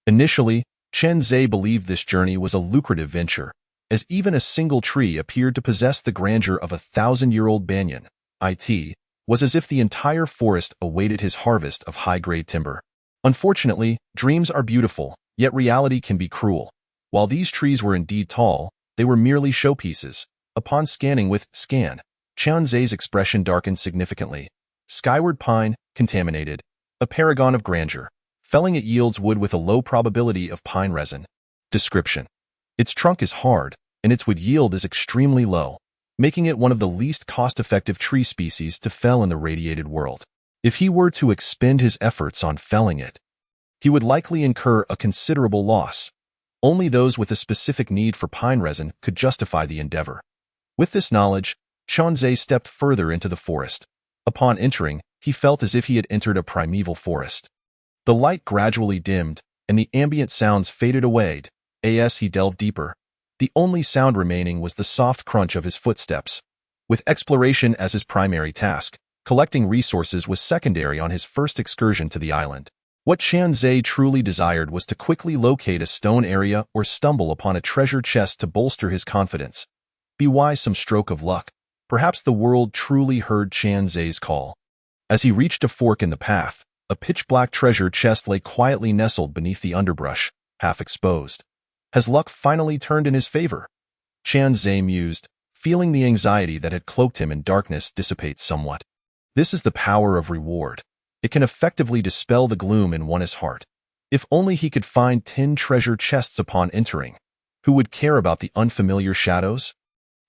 Initially, Changzhe believed this journey was a lucrative venture, as even a single tree appeared to possess the grandeur of a 1,000-year-old banyan. It was as if the entire forest awaited his harvest of high-grade timber. Unfortunately, dreams are beautiful, yet reality can be cruel. While these trees were indeed tall, they were merely showpieces. Upon scanning with Scan, Changzhe's expression darkened significantly. Skyward pine, contaminated, a paragon of grandeur. Felling it yields wood with a low probability of pine resin. Description: its trunk is hard, and its wood yield is extremely low, making it one of the least cost-effective tree species to fell in the radiated world. If he were to expend his efforts on felling it, he would likely incur a considerable loss. Only those with a specific need for pine resin could justify the endeavor. With this knowledge, Changzhe stepped further into the forest. Upon entering, he felt as if he had entered a primeval forest. The light gradually dimmed, and the ambient sounds faded away. As he delved deeper, the only sound remaining was the soft crunch of his footsteps. With exploration as his primary task, collecting resources was secondary on his first excursion to the island. What Changzhe truly desired was to quickly locate a stone area or stumble upon a treasure chest to bolster his confidence. Be wise some stroke of luck. Perhaps the world truly heard Changzhe's call. As he reached a fork in the path, a pitch-black treasure chest lay quietly nestled beneath the underbrush, half exposed. Has luck finally turned in his favor? Changzhe mused, feeling the anxiety that had cloaked him in darkness dissipate somewhat. This is the power of reward. It can effectively dispel the gloom in one's heart. If only he could find 10 treasure chests upon entering. Who would care about the unfamiliar shadows?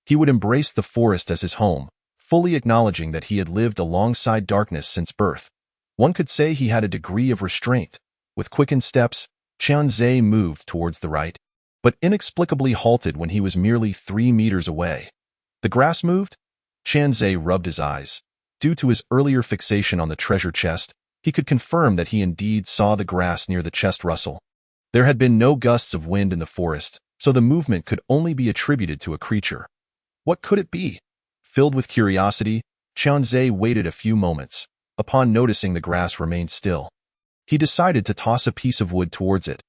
He would embrace the forest as his home, fully acknowledging that he had lived alongside darkness since birth. One could say he had a degree of restraint. With quickened steps, Changzhe moved towards the right, but inexplicably halted when he was merely 3 meters away. The grass moved? Changzhe rubbed his eyes. Due to his earlier fixation on the treasure chest, he could confirm that he indeed saw the grass near the chest rustle. There had been no gusts of wind in the forest, so the movement could only be attributed to a creature. What could it be? Filled with curiosity, Changzhe waited a few moments. Upon noticing the grass remained still, he decided to toss a piece of wood towards it.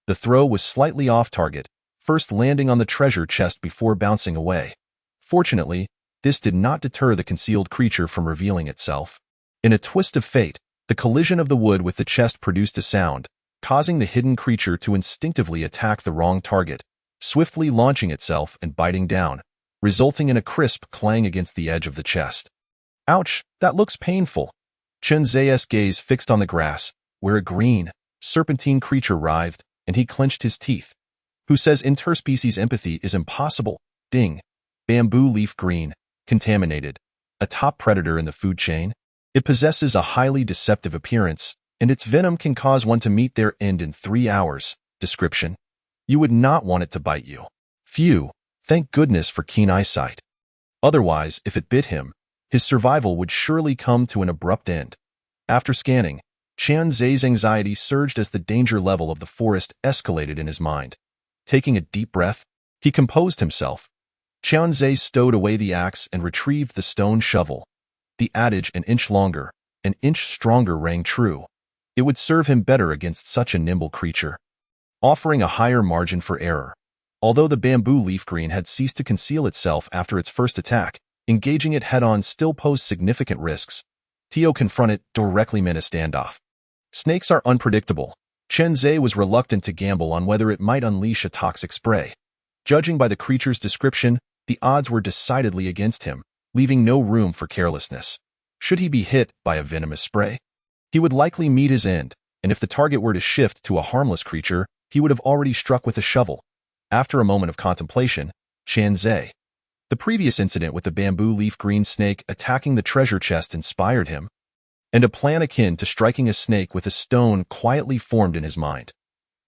The throw was slightly off target, first landing on the treasure chest before bouncing away. Fortunately, this did not deter the concealed creature from revealing itself. In a twist of fate, the collision of the wood with the chest produced a sound, causing the hidden creature to instinctively attack the wrong target, swiftly launching itself and biting down, resulting in a crisp clang against the edge of the chest. Ouch, that looks painful. Changzhe's gaze fixed on the grass, where a green, serpentine creature writhed, and he clenched his teeth. Who says interspecies empathy is impossible? Ding. Bamboo leaf green, contaminated. A top predator in the food chain. It possesses a highly deceptive appearance, and its venom can cause one to meet their end in 3 hours. Description: you would not want it to bite you. Phew, thank goodness for keen eyesight. Otherwise, if it bit him, his survival would surely come to an abrupt end. After scanning, Changzhe's anxiety surged as the danger level of the forest escalated in his mind. Taking a deep breath, he composed himself. Changzhe stowed away the axe and retrieved the stone shovel. The adage "an inch longer, an inch stronger" rang true. It would serve him better against such a nimble creature, offering a higher margin for error. Although the bamboo leaf green had ceased to conceal itself after its first attack, engaging it head-on still posed significant risks. To confront it directly meant a standoff. Snakes are unpredictable. Changzhe was reluctant to gamble on whether it might unleash a toxic spray. Judging by the creature's description, the odds were decidedly against him, leaving no room for carelessness. Should he be hit by a venomous spray, he would likely meet his end, and if the target were to shift to a harmless creature, he would have already struck with a shovel. After a moment of contemplation, Qian Zhe. The previous incident with the bamboo leaf green snake attacking the treasure chest inspired him, and a plan akin to striking a snake with a stone quietly formed in his mind.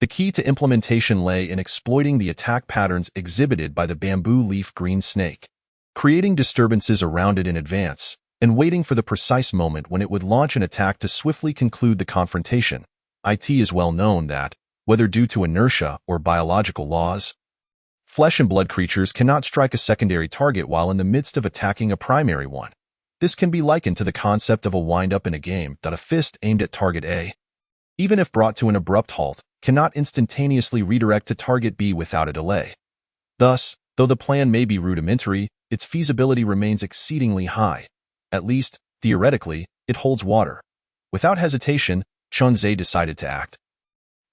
The key to implementation lay in exploiting the attack patterns exhibited by the bamboo leaf green snake, creating disturbances around it in advance, and waiting for the precise moment when it would launch an attack to swiftly conclude the confrontation. It is well known that, whether due to inertia or biological laws, flesh and blood creatures cannot strike a secondary target while in the midst of attacking a primary one. This can be likened to the concept of a wind-up in a game that a fist aimed at target A, even if brought to an abrupt halt, cannot instantaneously redirect to target B without a delay. Thus, though the plan may be rudimentary, its feasibility remains exceedingly high. At least, theoretically, it holds water. Without hesitation, Qian Zhe decided to act.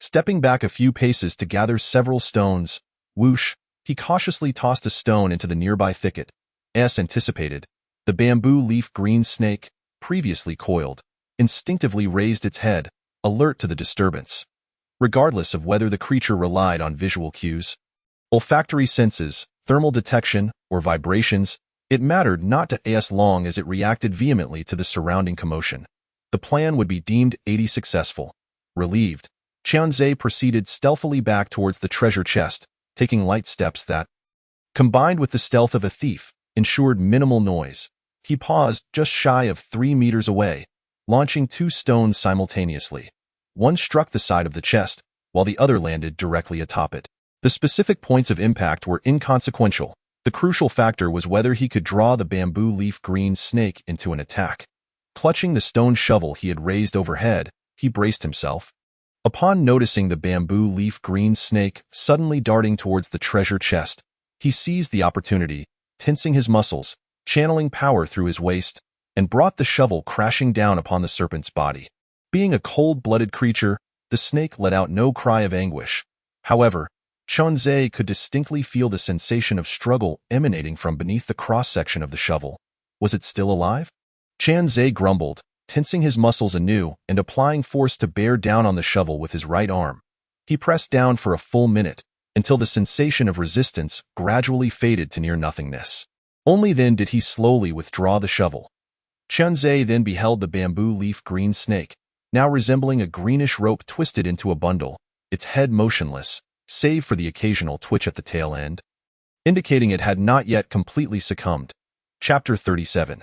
Stepping back a few paces to gather several stones, whoosh, he cautiously tossed a stone into the nearby thicket. As anticipated, the bamboo leaf green snake, previously coiled, instinctively raised its head, alert to the disturbance. Regardless of whether the creature relied on visual cues, olfactory senses, thermal detection, or vibrations, it mattered not to as long as it reacted vehemently to the surrounding commotion. The plan would be deemed 80 successful. Relieved, Qian Zhe proceeded stealthily back towards the treasure chest, taking light steps that, combined with the stealth of a thief, ensured minimal noise. He paused just shy of 3 meters away, launching 2 stones simultaneously. One struck the side of the chest, while the other landed directly atop it. The specific points of impact were inconsequential. The crucial factor was whether he could draw the bamboo leaf green snake into an attack. Clutching the stone shovel he had raised overhead, he braced himself. Upon noticing the bamboo leaf green snake suddenly darting towards the treasure chest, he seized the opportunity, tensing his muscles, channeling power through his waist, and brought the shovel crashing down upon the serpent's body. Being a cold-blooded creature, the snake let out no cry of anguish. However, Qian Zhe could distinctly feel the sensation of struggle emanating from beneath the cross-section of the shovel. Was it still alive? Qian Zhe grumbled, tensing his muscles anew and applying force to bear down on the shovel with his right arm. He pressed down for a full minute, until the sensation of resistance gradually faded to near nothingness. Only then did he slowly withdraw the shovel. Qian Zhe then beheld the bamboo leaf green snake, now resembling a greenish rope twisted into a bundle, its head motionless, save for the occasional twitch at the tail end, indicating it had not yet completely succumbed. Chapter 37.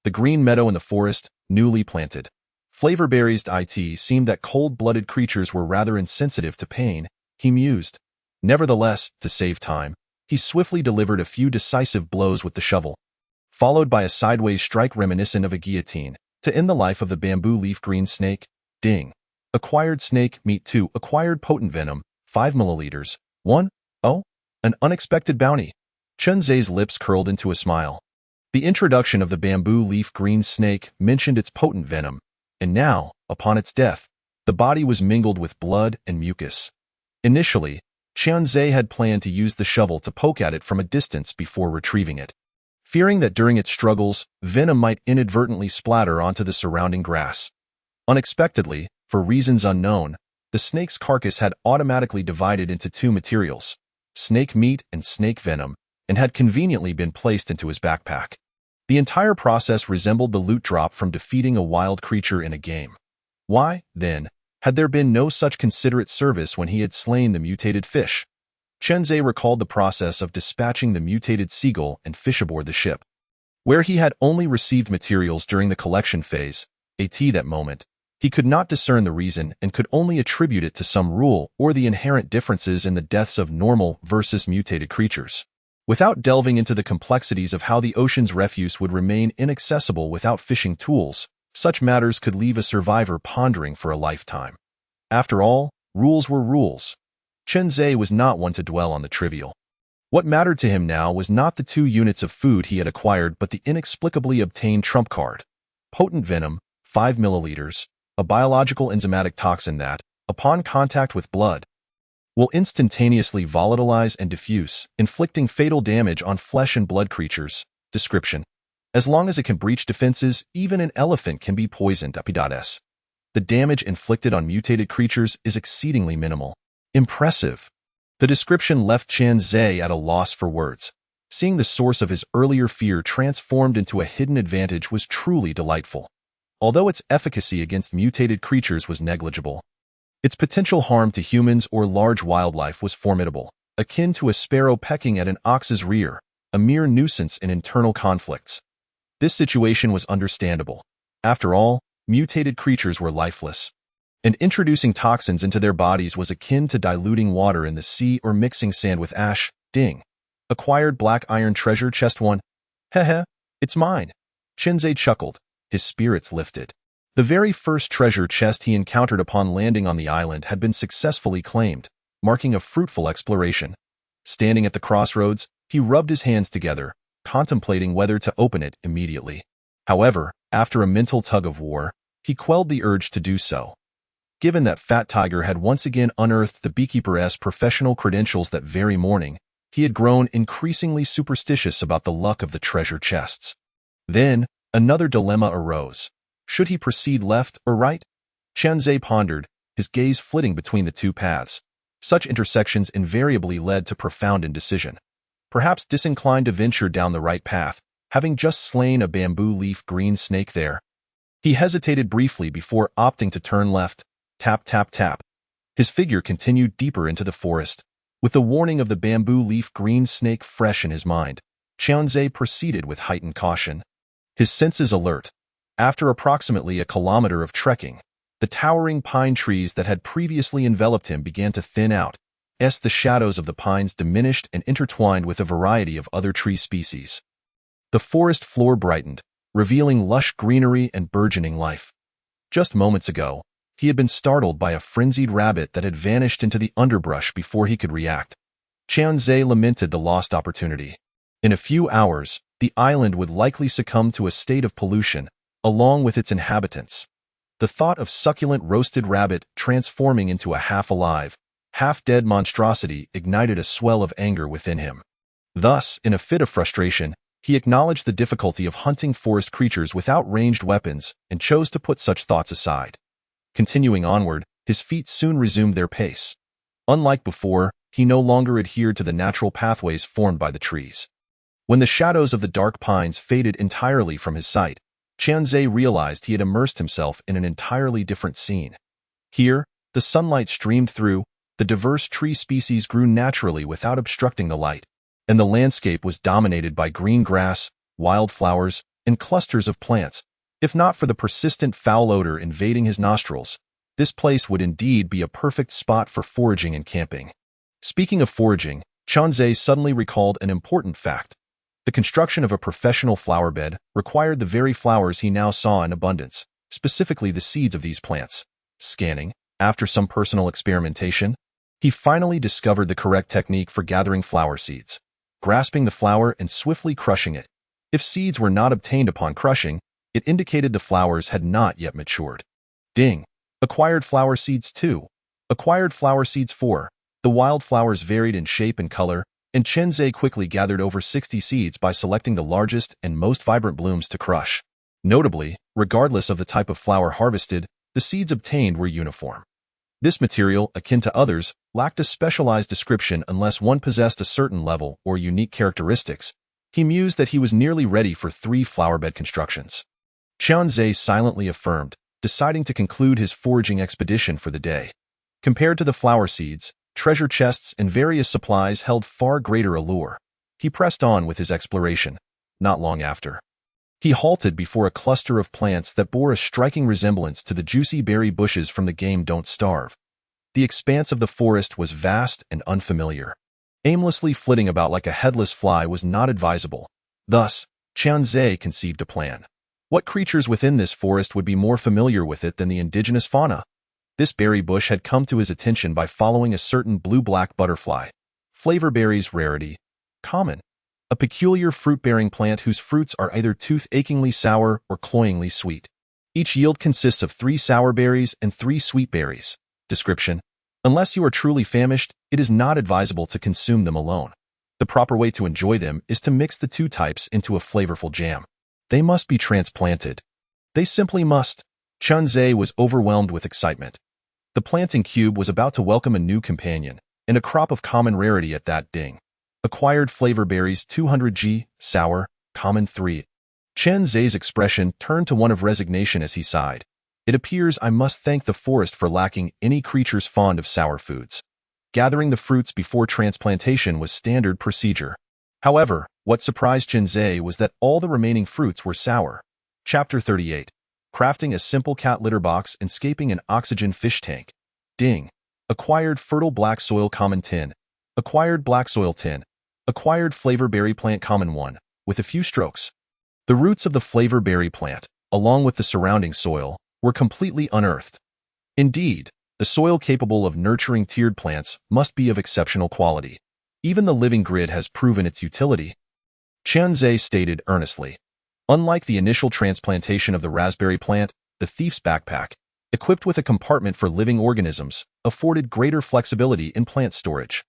The green meadow in the forest, newly planted. Flavor-berries. It seemed that cold-blooded creatures were rather insensitive to pain, he mused. Nevertheless, to save time, he swiftly delivered a few decisive blows with the shovel, followed by a sideways strike reminiscent of a guillotine, to end the life of the bamboo leaf green snake. Ding. Acquired snake meat 2. Acquired potent venom, 5 milliliters. 1. Oh, an unexpected bounty. Qian Zhe's lips curled into a smile. The introduction of the bamboo leaf green snake mentioned its potent venom, and now, upon its death, the body was mingled with blood and mucus. Initially, Qian Zhe had planned to use the shovel to poke at it from a distance before retrieving it, fearing that during its struggles, venom might inadvertently splatter onto the surrounding grass. Unexpectedly, for reasons unknown, the snake's carcass had automatically divided into 2 materials, snake meat and snake venom, and had conveniently been placed into his backpack. The entire process resembled the loot drop from defeating a wild creature in a game. Why, then, had there been no such considerate service when he had slain the mutated fish? Qian Zhe recalled the process of dispatching the mutated seagull and fish aboard the ship, where he had only received materials during the collection phase. At that moment, he could not discern the reason and could only attribute it to some rule or the inherent differences in the deaths of normal versus mutated creatures. Without delving into the complexities of how the ocean's refuse would remain inaccessible without fishing tools, such matters could leave a survivor pondering for a lifetime. After all, rules were rules. Qian Zhe was not one to dwell on the trivial. What mattered to him now was not the 2 units of food he had acquired but the inexplicably obtained trump card. Potent venom, 5 milliliters, a biological enzymatic toxin that, upon contact with blood, will instantaneously volatilize and diffuse, inflicting fatal damage on flesh and blood creatures. Description: As long as it can breach defenses, even an elephant can be poisoned. The damage inflicted on mutated creatures is exceedingly minimal. Impressive. The description left Qian Zhe at a loss for words. Seeing the source of his earlier fear transformed into a hidden advantage was truly delightful. Although its efficacy against mutated creatures was negligible, its potential harm to humans or large wildlife was formidable, akin to a sparrow pecking at an ox's rear, a mere nuisance in internal conflicts. This situation was understandable. After all, mutated creatures were lifeless, and introducing toxins into their bodies was akin to diluting water in the sea or mixing sand with ash. Ding. Acquired black iron treasure chest 1. Heh, it's mine. Qian Zhe chuckled, his spirits lifted. The very first treasure chest he encountered upon landing on the island had been successfully claimed, marking a fruitful exploration. Standing at the crossroads, he rubbed his hands together, contemplating whether to open it immediately. However, after a mental tug-of-war, he quelled the urge to do so. Given that Fat Tiger had once again unearthed the beekeeper's professional credentials that very morning, he had grown increasingly superstitious about the luck of the treasure chests. Then, another dilemma arose. Should he proceed left or right? Qian Zhe pondered, his gaze flitting between the two paths. Such intersections invariably led to profound indecision. Perhaps disinclined to venture down the right path, having just slain a bamboo leaf green snake there. He hesitated briefly before opting to turn left. Tap, tap, tap. His figure continued deeper into the forest. With the warning of the bamboo leaf green snake fresh in his mind, Qian Zhe proceeded with heightened caution. His senses alert. After approximately a kilometer of trekking, the towering pine trees that had previously enveloped him began to thin out, as the shadows of the pines diminished and intertwined with a variety of other tree species. The forest floor brightened, revealing lush greenery and burgeoning life. Just moments ago, he had been startled by a frenzied rabbit that had vanished into the underbrush before he could react. Qian Zhe lamented the lost opportunity. In a few hours, the island would likely succumb to a state of pollution, along with its inhabitants. The thought of succulent roasted rabbit transforming into a half-alive, half-dead monstrosity ignited a swell of anger within him. Thus, in a fit of frustration, he acknowledged the difficulty of hunting forest creatures without ranged weapons and chose to put such thoughts aside. Continuing onward, his feet soon resumed their pace. Unlike before, he no longer adhered to the natural pathways formed by the trees. When the shadows of the dark pines faded entirely from his sight, Qian Zhe realized he had immersed himself in an entirely different scene. Here, the sunlight streamed through, the diverse tree species grew naturally without obstructing the light, and the landscape was dominated by green grass, wildflowers, and clusters of plants. If not for the persistent foul odor invading his nostrils, this place would indeed be a perfect spot for foraging and camping. Speaking of foraging, Qian Zhe suddenly recalled an important fact. The construction of a professional flower bed required the very flowers he now saw in abundance, specifically the seeds of these plants. Scanning, after some personal experimentation, he finally discovered the correct technique for gathering flower seeds. Grasping the flower and swiftly crushing it. If seeds were not obtained upon crushing, it indicated the flowers had not yet matured. Ding. Acquired flower seeds 2. Acquired flower seeds 4. The wildflowers varied in shape and color, and Qian Zhe quickly gathered over 60 seeds by selecting the largest and most vibrant blooms to crush. Notably, regardless of the type of flower harvested, the seeds obtained were uniform. This material, akin to others, lacked a specialized description unless one possessed a certain level or unique characteristics. He mused that he was nearly ready for 3 flowerbed constructions. Qian Zhe silently affirmed, deciding to conclude his foraging expedition for the day. Compared to the flower seeds, treasure chests and various supplies held far greater allure. He pressed on with his exploration. Not long after, he halted before a cluster of plants that bore a striking resemblance to the juicy berry bushes from the game Don't Starve. The expanse of the forest was vast and unfamiliar. Aimlessly flitting about like a headless fly was not advisable. Thus, Qian Zhe conceived a plan. What creatures within this forest would be more familiar with it than the indigenous fauna? This berry bush had come to his attention by following a certain blue-black butterfly. Flavor berries rarity. Common. A peculiar fruit-bearing plant whose fruits are either tooth-achingly sour or cloyingly sweet. Each yield consists of 3 sour berries and 3 sweet berries. Description: unless you are truly famished, it is not advisable to consume them alone. The proper way to enjoy them is to mix the 2 types into a flavorful jam. They must be transplanted. They simply must. Chunzhe was overwhelmed with excitement. The planting cube was about to welcome a new companion, and a crop of common rarity at that. Ding. Acquired flavor berries 200G, sour, common 3. Chen Zhe's expression turned to one of resignation as he sighed. It appears I must thank the forest for lacking any creatures fond of sour foods. Gathering the fruits before transplantation was standard procedure. However, what surprised Chen Zhe was that all the remaining fruits were sour. Chapter 38. Crafting a simple cat litter box and scaping an oxygen fish tank. Ding. Acquired fertile black soil common 10. Acquired black soil 10. Acquired flavor berry plant common 1, with a few strokes. The roots of the flavor berry plant, along with the surrounding soil, were completely unearthed. Indeed, the soil capable of nurturing tiered plants must be of exceptional quality. Even the living grid has proven its utility. Chen Zhe stated earnestly. Unlike the initial transplantation of the raspberry plant, the thief's backpack, equipped with a compartment for living organisms, afforded greater flexibility in plant storage.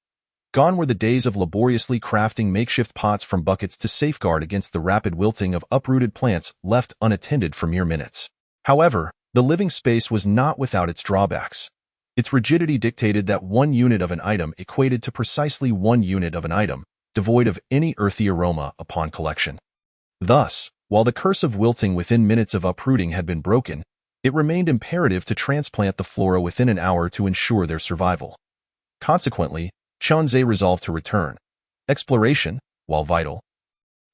Gone were the days of laboriously crafting makeshift pots from buckets to safeguard against the rapid wilting of uprooted plants left unattended for mere minutes. However, the living space was not without its drawbacks. Its rigidity dictated that 1 unit of an item equated to precisely 1 unit of an item, devoid of any earthy aroma upon collection. Thus, while the curse of wilting within minutes of uprooting had been broken, it remained imperative to transplant the flora within an hour to ensure their survival. Consequently, Chen Zhe resolved to return. Exploration, while vital,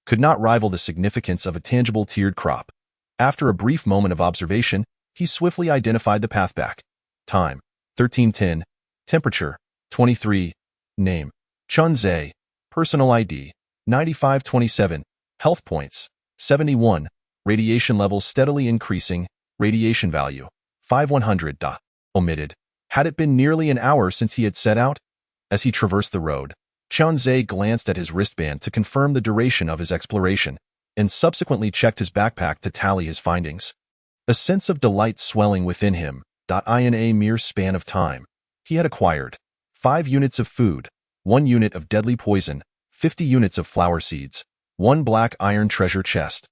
could not rival the significance of a tangible tiered crop. After a brief moment of observation, he swiftly identified the path back. Time, 13:10. Temperature, 23. Name, Chen Zhe. Personal ID, 9527. Health points, 71. Radiation levels steadily increasing. Radiation value, 5100. Omitted. Had it been nearly an hour since he had set out? As he traversed the road, Chen Zhe glanced at his wristband to confirm the duration of his exploration, and subsequently checked his backpack to tally his findings. A sense of delight swelling within him. In a mere span of time, he had acquired 5 units of food, 1 unit of deadly poison, 50 units of flower seeds, 1 black iron treasure chest,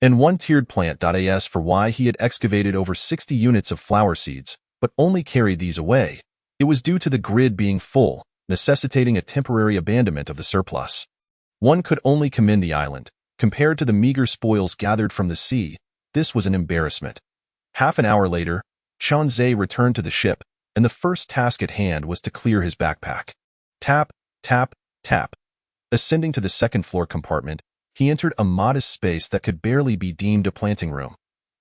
and 1 tiered plant. As for why he had excavated over 60 units of flower seeds, but only carried these away, it was due to the grid being full, necessitating a temporary abandonment of the surplus. One could only commend the island. Compared to the meager spoils gathered from the sea, this was an embarrassment. Half an hour later, Chen Zhe returned to the ship, and the first task at hand was to clear his backpack. Tap, tap, tap. Ascending to the second-floor compartment, he entered a modest space that could barely be deemed a planting room.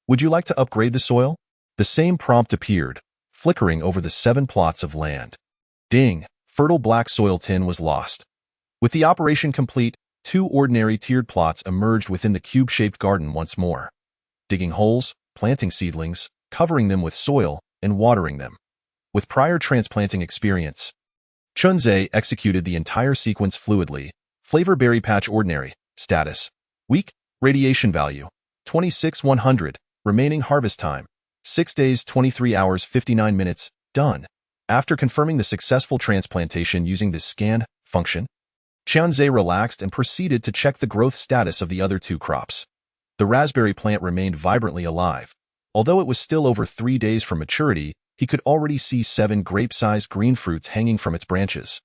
Would you like to upgrade the soil? The same prompt appeared, flickering over the 7 plots of land. Ding, fertile black soil 10 was lost. With the operation complete, 2 ordinary tiered plots emerged within the cube-shaped garden once more. Digging holes, planting seedlings, covering them with soil, and watering them. With prior transplanting experience, Chen Zhe executed the entire sequence fluidly. Flavor berry patch ordinary, status, weak, radiation value, 26,100, remaining harvest time, 6 days 23 hours 59 minutes, done. After confirming the successful transplantation using the scan function, Chen Zhe relaxed and proceeded to check the growth status of the other 2 crops. The raspberry plant remained vibrantly alive. Although it was still over 3 days from maturity, he could already see 7 grape-sized green fruits hanging from its branches.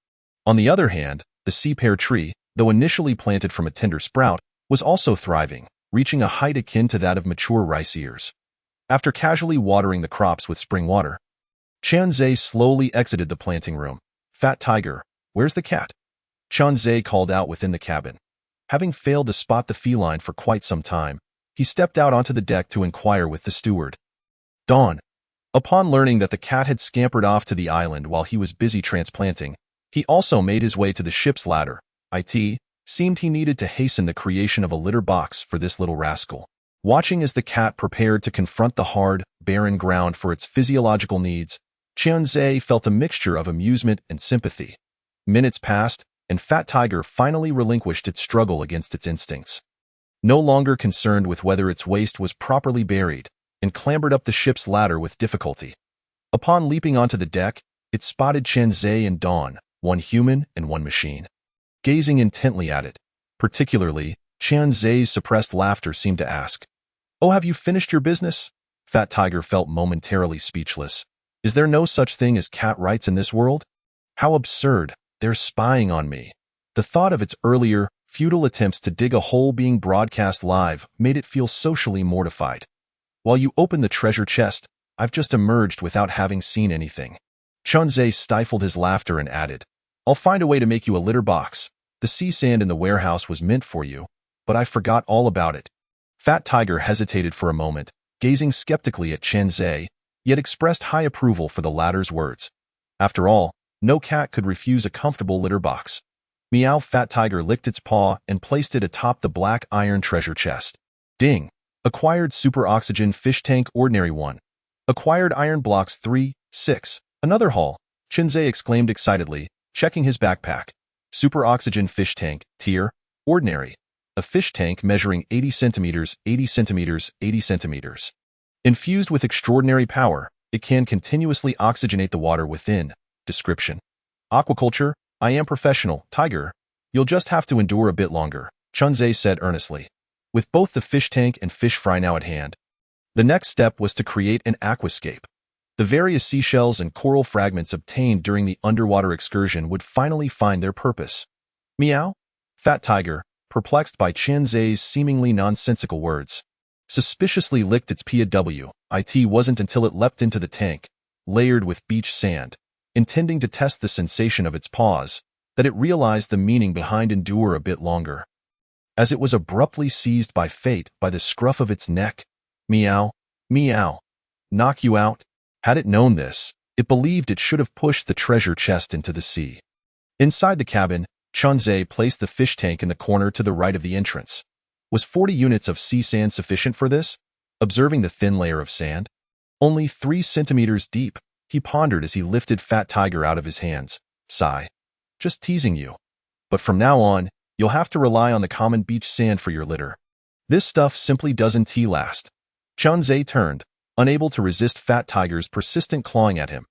On the other hand, the sea pear tree, though initially planted from a tender sprout, was also thriving, reaching a height akin to that of mature rice ears. After casually watering the crops with spring water, Chen Zhe slowly exited the planting room. Fat Tiger, where's the cat? Chen Zhe called out within the cabin. Having failed to spot the feline for quite some time, he stepped out onto the deck to inquire with the steward. Dawn. Upon learning that the cat had scampered off to the island while he was busy transplanting, he also made his way to the ship's ladder. It seemed he needed to hasten the creation of a litter box for this little rascal. Watching as the cat prepared to confront the hard, barren ground for its physiological needs, Chen Zhe felt a mixture of amusement and sympathy. Minutes passed, and Fat Tiger finally relinquished its struggle against its instincts. No longer concerned with whether its waste was properly buried, and clambered up the ship's ladder with difficulty. Upon leaping onto the deck, it spotted Chen Zhe and Dawn, one human and one machine. Gazing intently at it, particularly, Qian Zhe's suppressed laughter seemed to ask. Oh, have you finished your business? Fat Tiger felt momentarily speechless. Is there no such thing as cat rights in this world? How absurd. They're spying on me. The thought of its earlier, futile attempts to dig a hole being broadcast live made it feel socially mortified. While you open the treasure chest, I've just emerged without having seen anything. Qian Zhe stifled his laughter and added, I'll find a way to make you a litter box. The sea sand in the warehouse was meant for you, but I forgot all about it. Fat Tiger hesitated for a moment, gazing skeptically at Qian Zhe, yet expressed high approval for the latter's words. After all, no cat could refuse a comfortable litter box. Meow. Fat Tiger licked its paw and placed it atop the black iron treasure chest. Ding! Acquired Super Oxygen Fish Tank Ordinary 1. Acquired Iron Blocks 3, 6. Another haul, Qian Zhe exclaimed excitedly, checking his backpack. Super Oxygen Fish Tank, Tier, Ordinary. A fish tank measuring 80 centimeters, 80 centimeters, 80 centimeters. Infused with extraordinary power, it can continuously oxygenate the water within. Description. Aquaculture, I am professional, Tiger. You'll just have to endure a bit longer, Qian Zhe said earnestly. With both the fish tank and fish fry now at hand, the next step was to create an aquascape. The various seashells and coral fragments obtained during the underwater excursion would finally find their purpose. Meow? Fat Tiger, perplexed by Qian Zhe's seemingly nonsensical words, suspiciously licked its POW. It wasn't until it leapt into the tank, layered with beach sand, intending to test the sensation of its paws, that it realized the meaning behind endure a bit longer. As it was abruptly seized by fate by the scruff of its neck. Meow, meow. Knock you out? Had it known this, it believed it should have pushed the treasure chest into the sea. Inside the cabin, Qian Zhe placed the fish tank in the corner to the right of the entrance. Was 40 units of sea sand sufficient for this? Observing the thin layer of sand, only 3 centimeters deep, he pondered as he lifted Fat Tiger out of his hands. Sigh. Just teasing you. But from now on, you'll have to rely on the common beach sand for your litter. This stuff simply doesn't last. Qian Zhe turned, unable to resist Fat Tiger's persistent clawing at him.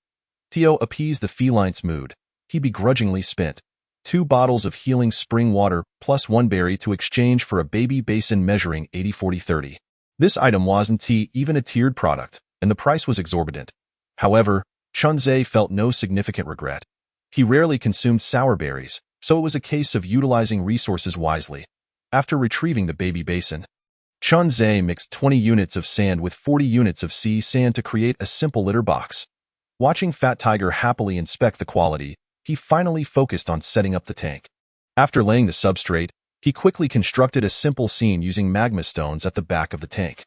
To appease the feline's mood, he begrudgingly spent 2 bottles of healing spring water plus 1 berry to exchange for a baby basin measuring 80-40-30. This item wasn't even a tiered product, and the price was exorbitant. However, Qian Zhe felt no significant regret. He rarely consumed sour berries, so it was a case of utilizing resources wisely. After retrieving the baby basin, Qian Zhe mixed 20 units of sand with 40 units of sea sand to create a simple litter box. Watching Fat Tiger happily inspect the quality, he finally focused on setting up the tank. After laying the substrate, he quickly constructed a simple scene using magma stones at the back of the tank.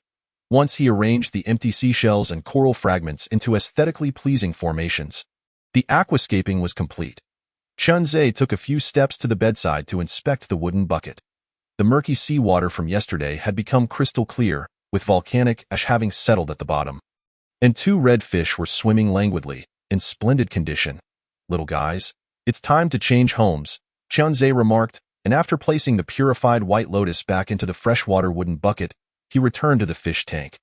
Once he arranged the empty seashells and coral fragments into aesthetically pleasing formations, the aquascaping was complete. Qian Zhe took a few steps to the bedside to inspect the wooden bucket. The murky seawater from yesterday had become crystal clear, with volcanic ash having settled at the bottom. And 2 red fish were swimming languidly, in splendid condition. Little guys, it's time to change homes, Qian Zhe remarked, and after placing the purified white lotus back into the freshwater wooden bucket, he returned to the fish tank.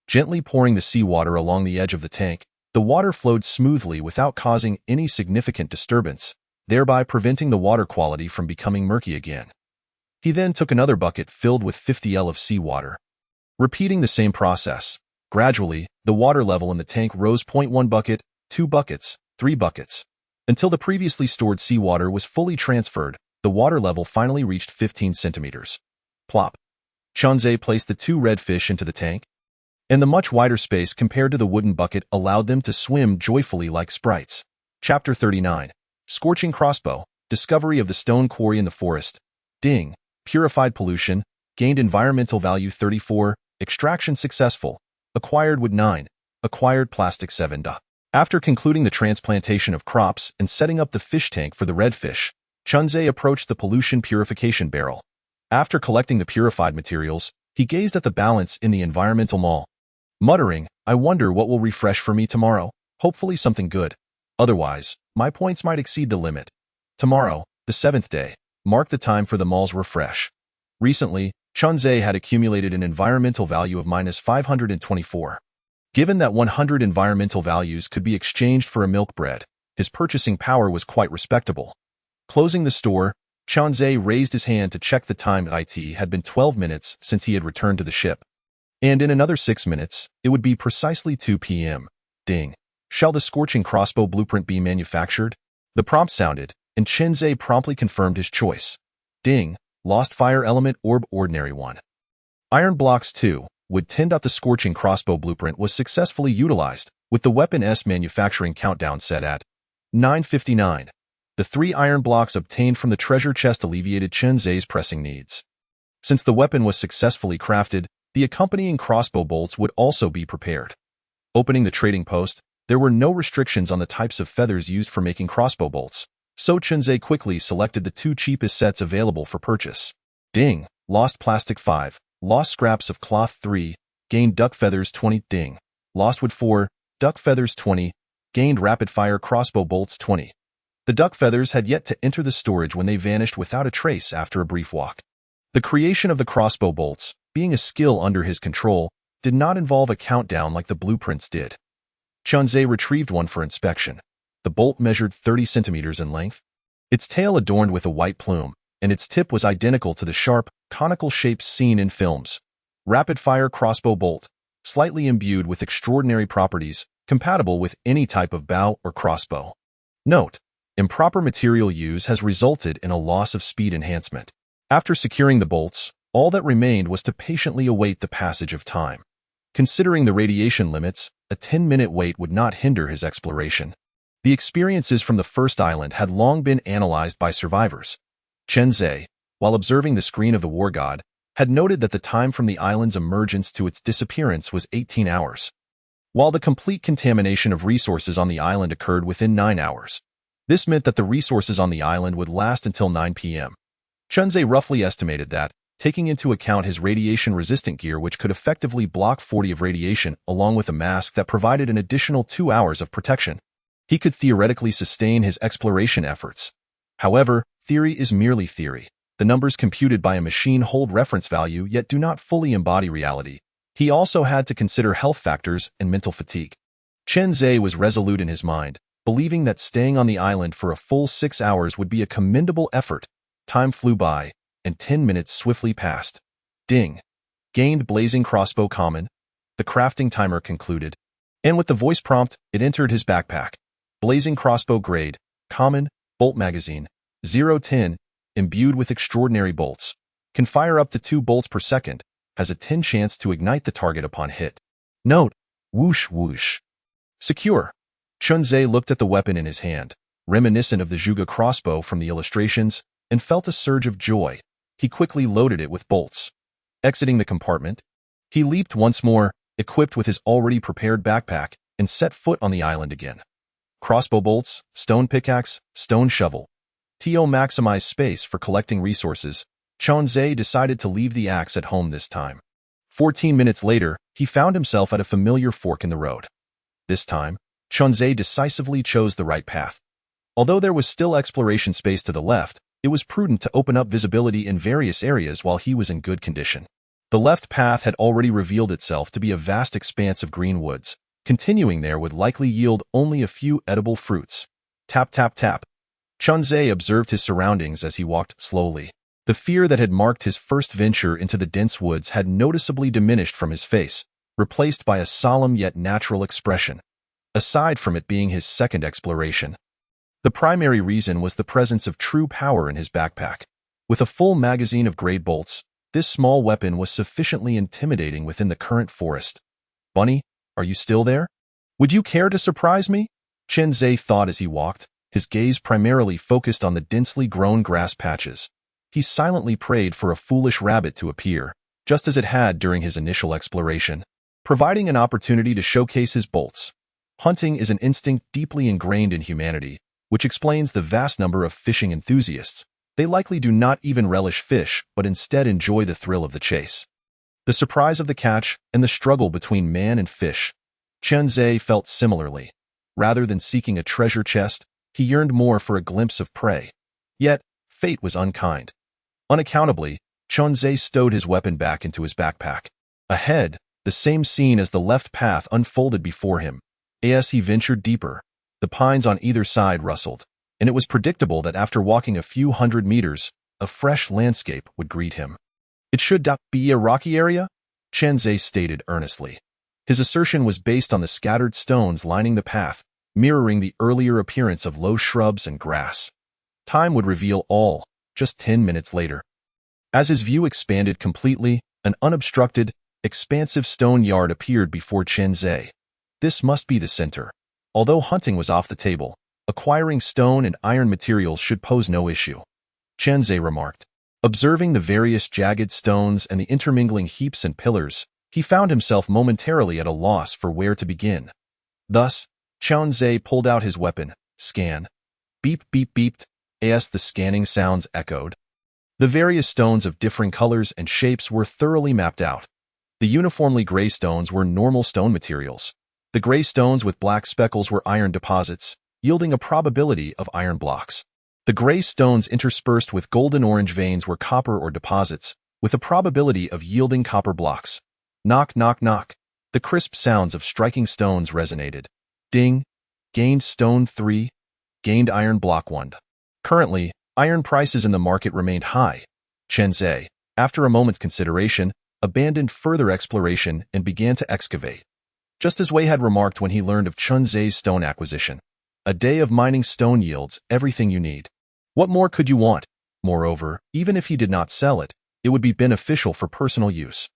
Gently pouring the seawater along the edge of the tank, the water flowed smoothly without causing any significant disturbance, thereby preventing the water quality from becoming murky again. He then took another bucket filled with 50 L of seawater. Repeating the same process, gradually, the water level in the tank rose. 1 bucket, 2 buckets, 3 buckets. Until the previously stored seawater was fully transferred, the water level finally reached 15 centimeters. Plop. Qian Zhe placed the 2 red fish into the tank, and the much wider space compared to the wooden bucket allowed them to swim joyfully like sprites. Chapter 39. Scorching Crossbow. Discovery of the stone quarry in the forest. Ding. Purified pollution. Gained environmental value 34. Extraction successful. Acquired wood 9. Acquired plastic 7. After concluding the transplantation of crops and setting up the fish tank for the redfish, Qian Zhe approached the pollution purification barrel. After collecting the purified materials, he gazed at the balance in the environmental mall. Muttering, I wonder what will refresh for me tomorrow, hopefully something good. Otherwise, my points might exceed the limit. Tomorrow, the 7th day, marked the time for the mall's refresh. Recently, Qian Zhe had accumulated an environmental value of -524. Given that 100 environmental values could be exchanged for a milk bread, his purchasing power was quite respectable. Closing the store, Changzhe raised his hand to check the time. It had been 12 minutes since he had returned to the ship. And in another 6 minutes, it would be precisely 2 p.m. Ding. Shall the scorching crossbow blueprint be manufactured? The prompt sounded, and Changzhe promptly confirmed his choice. Ding. Lost fire element orb ordinary one. Iron blocks 2. Wood 10. The scorching crossbow blueprint was successfully utilized, with the weapon's manufacturing countdown set at 9:59. The 3 iron blocks obtained from the treasure chest alleviated Changzhe's pressing needs. Since the weapon was successfully crafted, the accompanying crossbow bolts would also be prepared. Opening the trading post, there were no restrictions on the types of feathers used for making crossbow bolts, so Changzhe quickly selected the 2 cheapest sets available for purchase. Ding. Lost plastic 5. Lost scraps of cloth 3. Gained duck feathers 20. Ding. Lost wood 4. Duck feathers 20. Gained rapid-fire crossbow bolts 20. The duck feathers had yet to enter the storage when they vanished without a trace after a brief walk. The creation of the crossbow bolts, being a skill under his control, did not involve a countdown like the blueprints did. Changzhe retrieved one for inspection. The bolt measured 30 centimeters in length. Its tail adorned with a white plume, and its tip was identical to the sharp, conical shapes seen in films. Rapid-fire crossbow bolt, slightly imbued with extraordinary properties, compatible with any type of bow or crossbow. Note: improper material use has resulted in a loss of speed enhancement. After securing the bolts, all that remained was to patiently await the passage of time. Considering the radiation limits, a 10-minute wait would not hinder his exploration. The experiences from the first island had long been analyzed by survivors. Changzhe, while observing the screen of the war god, had noted that the time from the island's emergence to its disappearance was 18 hours, while the complete contamination of resources on the island occurred within 9 hours. This meant that the resources on the island would last until 9 p.m. Changzhe roughly estimated that, taking into account his radiation-resistant gear which could effectively block 40 of radiation along with a mask that provided an additional 2 hours of protection, he could theoretically sustain his exploration efforts. However, theory is merely theory. The numbers computed by a machine hold reference value yet do not fully embody reality. He also had to consider health factors and mental fatigue. Changzhe was resolute in his mind, believing that staying on the island for a full 6 hours would be a commendable effort. Time flew by, and 10 minutes swiftly passed. Ding. Gained blazing crossbow common. The crafting timer concluded, and with the voice prompt, it entered his backpack. Blazing crossbow grade, common, bolt magazine, 0-10, imbued with extraordinary bolts. Can fire up to 2 bolts per second, has a 10 chance to ignite the target upon hit. Note: whoosh whoosh. Secure. Changzhe looked at the weapon in his hand, reminiscent of the Zhuge crossbow from the illustrations, and felt a surge of joy. He quickly loaded it with bolts. Exiting the compartment, he leaped once more, equipped with his already prepared backpack, and set foot on the island again. Crossbow bolts, stone pickaxe, stone shovel. To maximize space for collecting resources, Changzhe decided to leave the axe at home this time. 14 minutes later, he found himself at a familiar fork in the road. This time, Changzhe decisively chose the right path. Although there was still exploration space to the left, it was prudent to open up visibility in various areas while he was in good condition. The left path had already revealed itself to be a vast expanse of green woods. Continuing there would likely yield only a few edible fruits. Tap, tap, tap. Changzhe observed his surroundings as he walked slowly. The fear that had marked his first venture into the dense woods had noticeably diminished from his face, replaced by a solemn yet natural expression. Aside from it being his second exploration, the primary reason was the presence of true power in his backpack. With a full magazine of grade bolts, this small weapon was sufficiently intimidating within the current forest. Bunny, are you still there? Would you care to surprise me? Changzhe thought as he walked, his gaze primarily focused on the densely grown grass patches. He silently prayed for a foolish rabbit to appear, just as it had during his initial exploration, providing an opportunity to showcase his bolts. Hunting is an instinct deeply ingrained in humanity, which explains the vast number of fishing enthusiasts. They likely do not even relish fish, but instead enjoy the thrill of the chase. The surprise of the catch and the struggle between man and fish. Changzhe felt similarly. Rather than seeking a treasure chest, he yearned more for a glimpse of prey. Yet, fate was unkind. Unaccountably, Changzhe stowed his weapon back into his backpack. Ahead, the same scene as the left path unfolded before him. As he ventured deeper, the pines on either side rustled, and it was predictable that after walking a few hundred meters, a fresh landscape would greet him. It should not be a rocky area, Chen Zhe stated earnestly. His assertion was based on the scattered stones lining the path, mirroring the earlier appearance of low shrubs and grass. Time would reveal all, just 10 minutes later. As his view expanded completely, an unobstructed, expansive stone yard appeared before Chen Zhe. This must be the center. Although hunting was off the table, acquiring stone and iron materials should pose no issue, Chen Zhe remarked. Observing the various jagged stones and the intermingling heaps and pillars, he found himself momentarily at a loss for where to begin. Thus, Chen Zhe pulled out his weapon, scan. Beep, beep, beeped, as the scanning sounds echoed. The various stones of differing colors and shapes were thoroughly mapped out. The uniformly gray stones were normal stone materials. The gray stones with black speckles were iron deposits, yielding a probability of iron blocks. The gray stones interspersed with golden-orange veins were copper ore deposits, with a probability of yielding copper blocks. Knock, knock, knock. The crisp sounds of striking stones resonated. Ding. Gained stone 3. Gained iron block 1. Currently, iron prices in the market remained high. Chen Zhe, after a moment's consideration, abandoned further exploration and began to excavate. Just as Wei had remarked when he learned of Chen Zhe's stone acquisition. A day of mining stone yields everything you need. What more could you want? Moreover, even if he did not sell it, it would be beneficial for personal use.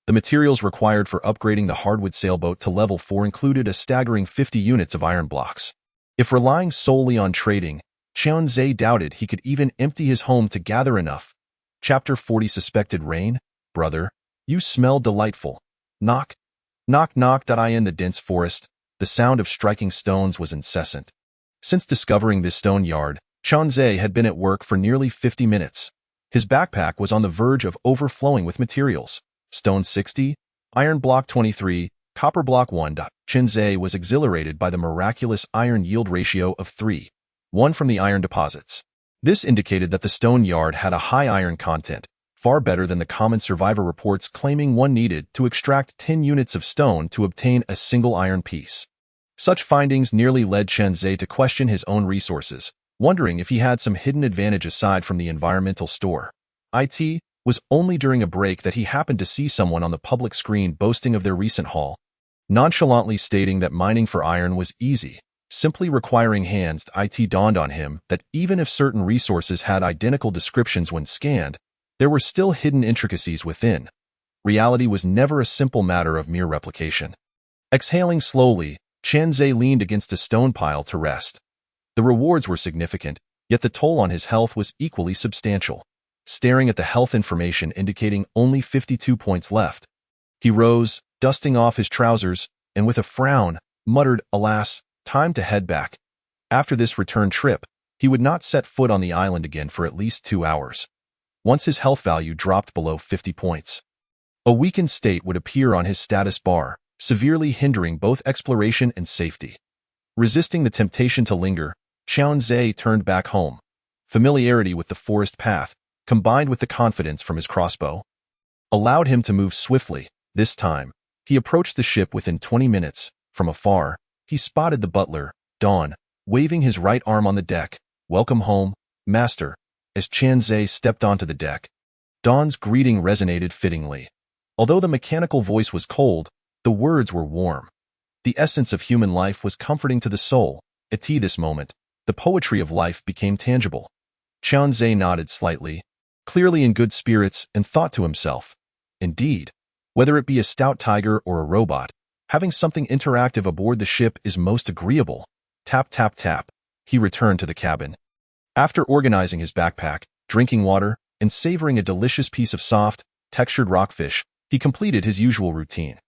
The materials required for upgrading the hardwood sailboat to level 4 included a staggering 50 units of iron blocks. If relying solely on trading, Chen Zhe doubted he could even empty his home to gather enough. Chapter 40 Suspected Rain? Brother, you smell delightful. Knock. Knock, knock. In the dense forest, the sound of striking stones was incessant. Since discovering this stone yard, Chen Zhe had been at work for nearly 50 minutes. His backpack was on the verge of overflowing with materials. Stone 60, iron block 23, copper block 1. Chen Zhe was exhilarated by the miraculous iron yield ratio of 3:1 from the iron deposits. This indicated that the stone yard had a high iron content, far better than the common survivor reports claiming one needed to extract 10 units of stone to obtain a single iron piece. Such findings nearly led Chen Zhe to question his own resources, wondering if he had some hidden advantage aside from the environmental store. It was only during a break that he happened to see someone on the public screen boasting of their recent haul, nonchalantly stating that mining for iron was easy, simply requiring hands. It dawned on him that even if certain resources had identical descriptions when scanned, there were still hidden intricacies within. Reality was never a simple matter of mere replication. Exhaling slowly, Chen Zhe leaned against a stone pile to rest. The rewards were significant, yet the toll on his health was equally substantial. Staring at the health information indicating only 52 points left, he rose, dusting off his trousers, and with a frown, muttered, "Alas, time to head back." After this return trip, he would not set foot on the island again for at least 2 hours. Once his health value dropped below 50 points, a weakened state would appear on his status bar, severely hindering both exploration and safety. Resisting the temptation to linger, Chen Zhe turned back home. Familiarity with the forest path, combined with the confidence from his crossbow, allowed him to move swiftly. This time, he approached the ship within 20 minutes. From afar, he spotted the butler, Don, waving his right arm on the deck. "Welcome home, master." As Chen Zhe stepped onto the deck, Don's greeting resonated fittingly. Although the mechanical voice was cold, the words were warm. The essence of human life was comforting to the soul. At this moment, the poetry of life became tangible. Chen Zhe nodded slightly, clearly in good spirits, and thought to himself, indeed, whether it be a stout tiger or a robot, having something interactive aboard the ship is most agreeable. Tap, tap, tap. He returned to the cabin. After organizing his backpack, drinking water, and savoring a delicious piece of soft, textured rockfish, he completed his usual routine.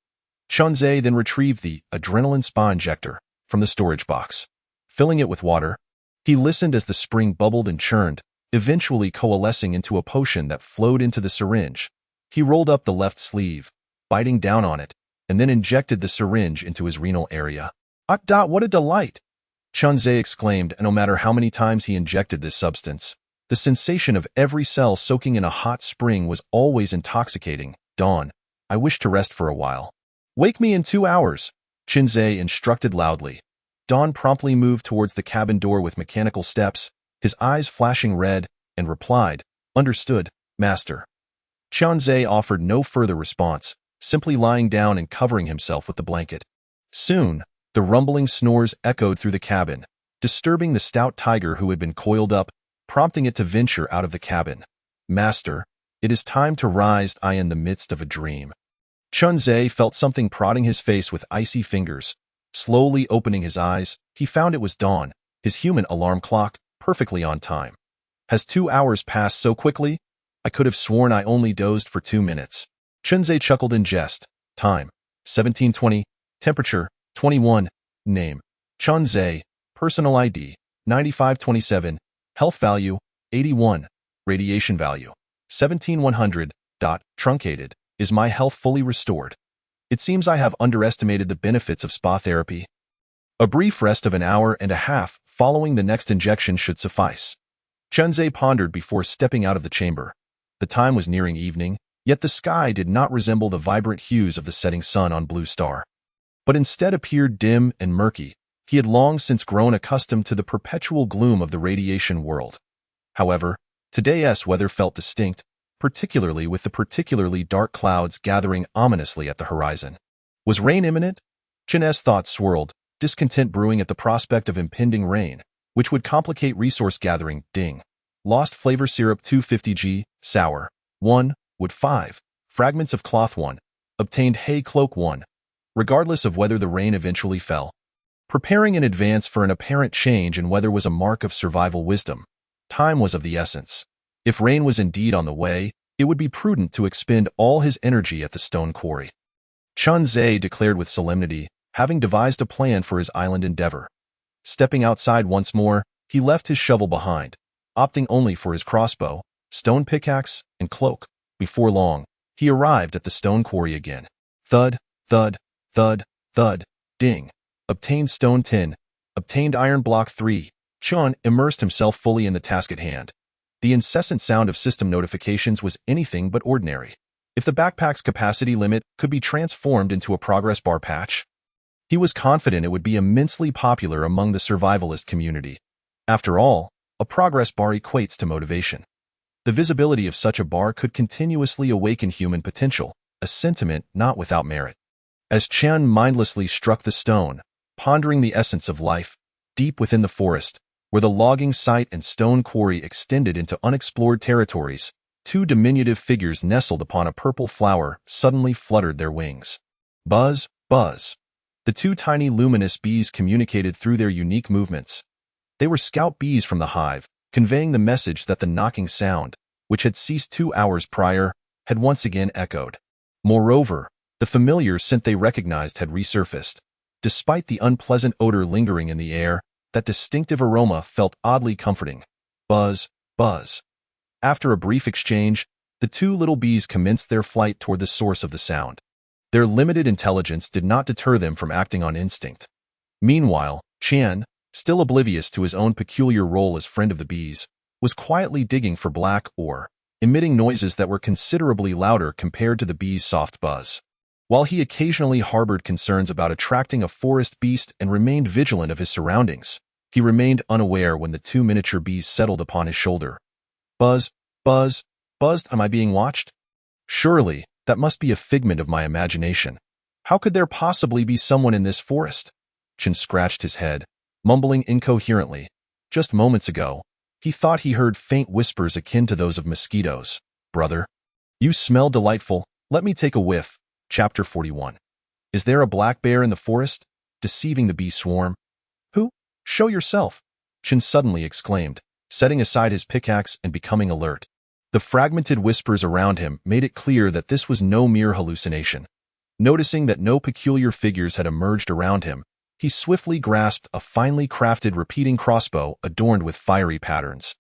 Chen Zhe then retrieved the adrenaline spa injector from the storage box. Filling it with water, he listened as the spring bubbled and churned, eventually coalescing into a potion that flowed into the syringe. He rolled up the left sleeve, biting down on it, and then injected the syringe into his renal area. What a delight! Chen Zhe exclaimed, and no matter how many times he injected this substance, the sensation of every cell soaking in a hot spring was always intoxicating. "Dawn, I wish to rest for a while." "Wake me in 2 hours," Chen Zhe instructed loudly. Dawn promptly moved towards the cabin door with mechanical steps, his eyes flashing red, and replied, Understood, Master. Qianzhe offered no further response, simply lying down and covering himself with the blanket. Soon, the rumbling snores echoed through the cabin, disturbing the stout tiger who had been coiled up, prompting it to venture out of the cabin. Master, it is time to rise. I in the midst of a dream. Qianzhe felt something prodding his face with icy fingers. Slowly opening his eyes, he found it was dawn, his human alarm clock, perfectly on time. Has 2 hours passed so quickly? I could have sworn I only dozed for 2 minutes. Qianzhe chuckled in jest. Time, 1720. Temperature, 21. Name, Qianzhe. Personal ID, 9527. Health value, 81. Radiation value, 17100. Truncated. Is my health fully restored? It seems I have underestimated the benefits of spa therapy. A brief rest of an hour and a half following the next injection should suffice. Qianzhe pondered before stepping out of the chamber. The time was nearing evening, yet the sky did not resemble the vibrant hues of the setting sun on Blue Star, but instead appeared dim and murky. He had long since grown accustomed to the perpetual gloom of the radiation world. However, today's weather felt distinct, particularly with the particularly dark clouds gathering ominously at the horizon. Was rain imminent? Qian's thoughts swirled, discontent brewing at the prospect of impending rain, which would complicate resource gathering. Ding. Lost flavor syrup 250g, sour. 1, wood 5, fragments of cloth 1, obtained hay cloak 1. Regardless of whether the rain eventually fell, preparing in advance for an apparent change in weather was a mark of survival wisdom. Time was of the essence. If rain was indeed on the way, it would be prudent to expend all his energy at the stone quarry. Qianzhe declared with solemnity, having devised a plan for his island endeavor. Stepping outside once more, he left his shovel behind, opting only for his crossbow, stone pickaxe, and cloak. Before long, he arrived at the stone quarry again. Thud, thud, thud, thud, ding. Obtained stone 10. Obtained iron block 3. Qian immersed himself fully in the task at hand. The incessant sound of system notifications was anything but ordinary. If the backpack's capacity limit could be transformed into a progress bar patch, he was confident it would be immensely popular among the survivalist community. After all, a progress bar equates to motivation. The visibility of such a bar could continuously awaken human potential, a sentiment not without merit. As Qian mindlessly struck the stone, pondering the essence of life, deep within the forest, where the logging site and stone quarry extended into unexplored territories, 2 diminutive figures nestled upon a purple flower suddenly fluttered their wings. Buzz, buzz. The 2 tiny luminous bees communicated through their unique movements. They were scout bees from the hive, conveying the message that the knocking sound, which had ceased 2 hours prior, had once again echoed. Moreover, the familiar scent they recognized had resurfaced. Despite the unpleasant odor lingering in the air, that distinctive aroma felt oddly comforting. Buzz, buzz. After a brief exchange, the 2 little bees commenced their flight toward the source of the sound. Their limited intelligence did not deter them from acting on instinct. Meanwhile, Qian, still oblivious to his own peculiar role as friend of the bees, was quietly digging for black ore, emitting noises that were considerably louder compared to the bees' soft buzz. While he occasionally harbored concerns about attracting a forest beast and remained vigilant of his surroundings, he remained unaware when the 2 miniature bees settled upon his shoulder. Buzz, buzz, buzzed. Am I being watched? Surely, that must be a figment of my imagination. How could there possibly be someone in this forest? Qian scratched his head, mumbling incoherently. Just moments ago, he thought he heard faint whispers akin to those of mosquitoes. Brother, you smell delightful. Let me take a whiff. Chapter 41. Is there a black bear in the forest, deceiving the bee swarm? Who? Show yourself, Qian suddenly exclaimed, setting aside his pickaxe and becoming alert. The fragmented whispers around him made it clear that this was no mere hallucination. Noticing that no peculiar figures had emerged around him, he swiftly grasped a finely crafted repeating crossbow adorned with fiery patterns.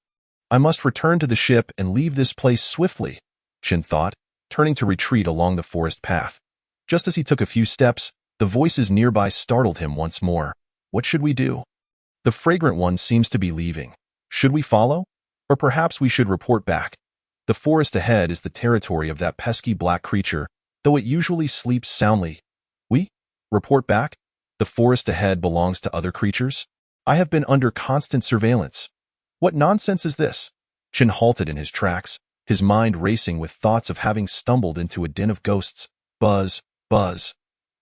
I must return to the ship and leave this place swiftly, Qian thought, turning to retreat along the forest path. Just as he took a few steps, the voices nearby startled him once more. What should we do? The fragrant one seems to be leaving. Should we follow? Or perhaps we should report back. The forest ahead is the territory of that pesky black creature, though it usually sleeps soundly. We? Report back? The forest ahead belongs to other creatures? I have been under constant surveillance. What nonsense is this? Qian halted in his tracks, his mind racing with thoughts of having stumbled into a den of ghosts. Buzz, buzz.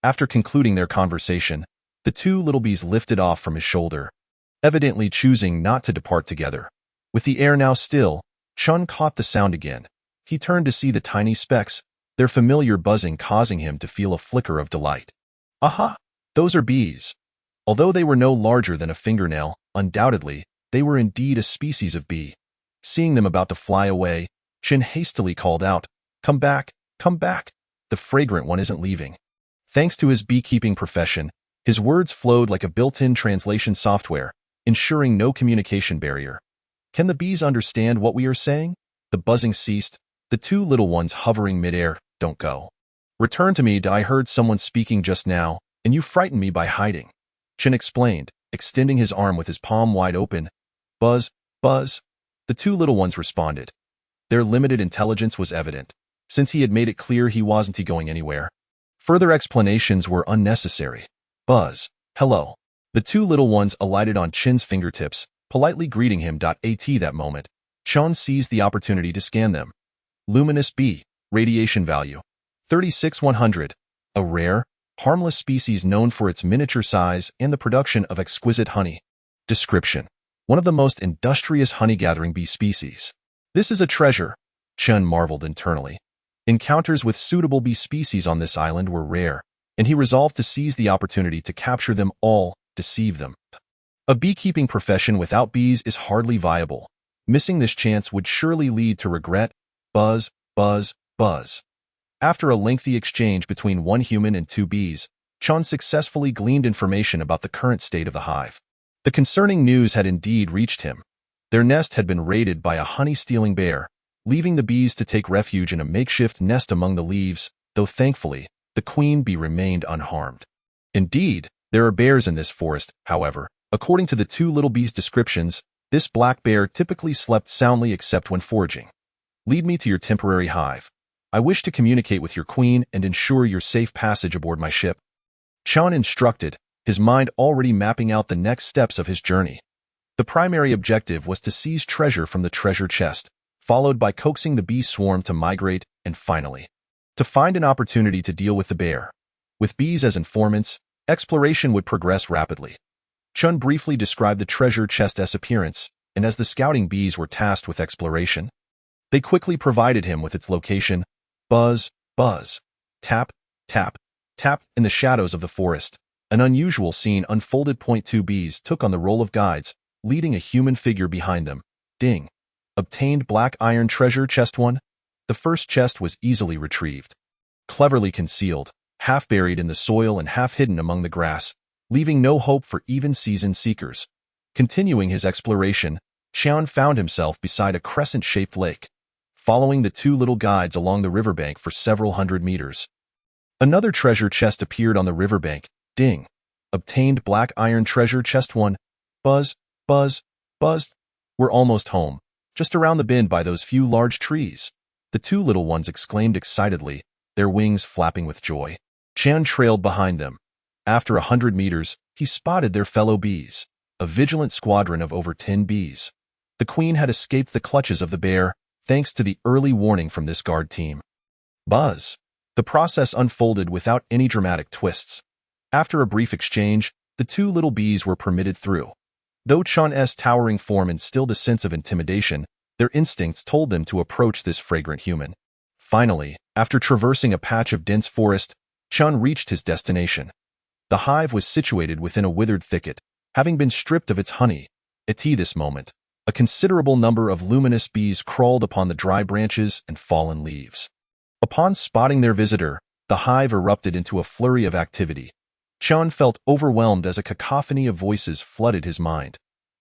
After concluding their conversation, the two little bees lifted off from his shoulder, evidently choosing not to depart together. With the air now still, Chun caught the sound again. He turned to see the tiny specks, their familiar buzzing causing him to feel a flicker of delight. Aha! Those are bees. Although they were no larger than a fingernail, undoubtedly, they were indeed a species of bee. Seeing them about to fly away, Chin hastily called out, "Come back, come back. The fragrant one isn't leaving." Thanks to his beekeeping profession, his words flowed like a built-in translation software, ensuring no communication barrier. Can the bees understand what we are saying? The buzzing ceased, the two little ones hovering midair. Don't go. Return to me. I heard someone speaking just now, and you frightened me by hiding. Chin explained, extending his arm with his palm wide open. Buzz, buzz. The two little ones responded. Their limited intelligence was evident, since he had made it clear he wasn't going anywhere. Further explanations were unnecessary. Buzz, hello. The two little ones alighted on Chin's fingertips, politely greeting him. At that moment, Chun seized the opportunity to scan them. Luminous bee, radiation value, 36-100, a rare, harmless species known for its miniature size and the production of exquisite honey. Description: one of the most industrious honey-gathering bee species. This is a treasure, Chun marveled internally. Encounters with suitable bee species on this island were rare, and he resolved to seize the opportunity to capture them all, deceive them. A beekeeping profession without bees is hardly viable. Missing this chance would surely lead to regret. Buzz, buzz, buzz. After a lengthy exchange between one human and two bees, Chun successfully gleaned information about the current state of the hive. The concerning news had indeed reached him. Their nest had been raided by a honey-stealing bear, leaving the bees to take refuge in a makeshift nest among the leaves, though thankfully, the queen bee remained unharmed. Indeed, there are bears in this forest, however. According to the two little bees' descriptions, this black bear typically slept soundly except when foraging. Lead me to your temporary hive. I wish to communicate with your queen and ensure your safe passage aboard my ship. Chun instructed, his mind already mapping out the next steps of his journey. The primary objective was to seize treasure from the treasure chest, followed by coaxing the bee swarm to migrate, and finally, to find an opportunity to deal with the bear. With bees as informants, exploration would progress rapidly. Chun briefly described the treasure chest's appearance, and as the scouting bees were tasked with exploration, they quickly provided him with its location. Buzz, buzz, tap, tap, tap. In the shadows of the forest, an unusual scene unfolded. Two bees took on the role of guides, leading a human figure behind them. Ding. Obtained black iron treasure chest 1. The first chest was easily retrieved. Cleverly concealed, half buried in the soil and half hidden among the grass, leaving no hope for even seasoned seekers. Continuing his exploration, Chun found himself beside a crescent-shaped lake, following the two little guides along the riverbank for several hundred meters. Another treasure chest appeared on the riverbank. Ding. Obtained black iron treasure chest 1. Buzz, buzz, buzz. We're almost home, just around the bend by those few large trees. The two little ones exclaimed excitedly, their wings flapping with joy. Chun trailed behind them. After 100 meters, he spotted their fellow bees, a vigilant squadron of over 10 bees. The queen had escaped the clutches of the bear, thanks to the early warning from this guard team. Buzz. The process unfolded without any dramatic twists. After a brief exchange, the two little bees were permitted through. Though Chun's towering form instilled a sense of intimidation, their instincts told them to approach this fragrant human. Finally, after traversing a patch of dense forest, Chun reached his destination. The hive was situated within a withered thicket, having been stripped of its honey. At this moment, a considerable number of luminous bees crawled upon the dry branches and fallen leaves. Upon spotting their visitor, the hive erupted into a flurry of activity. Chun felt overwhelmed as a cacophony of voices flooded his mind.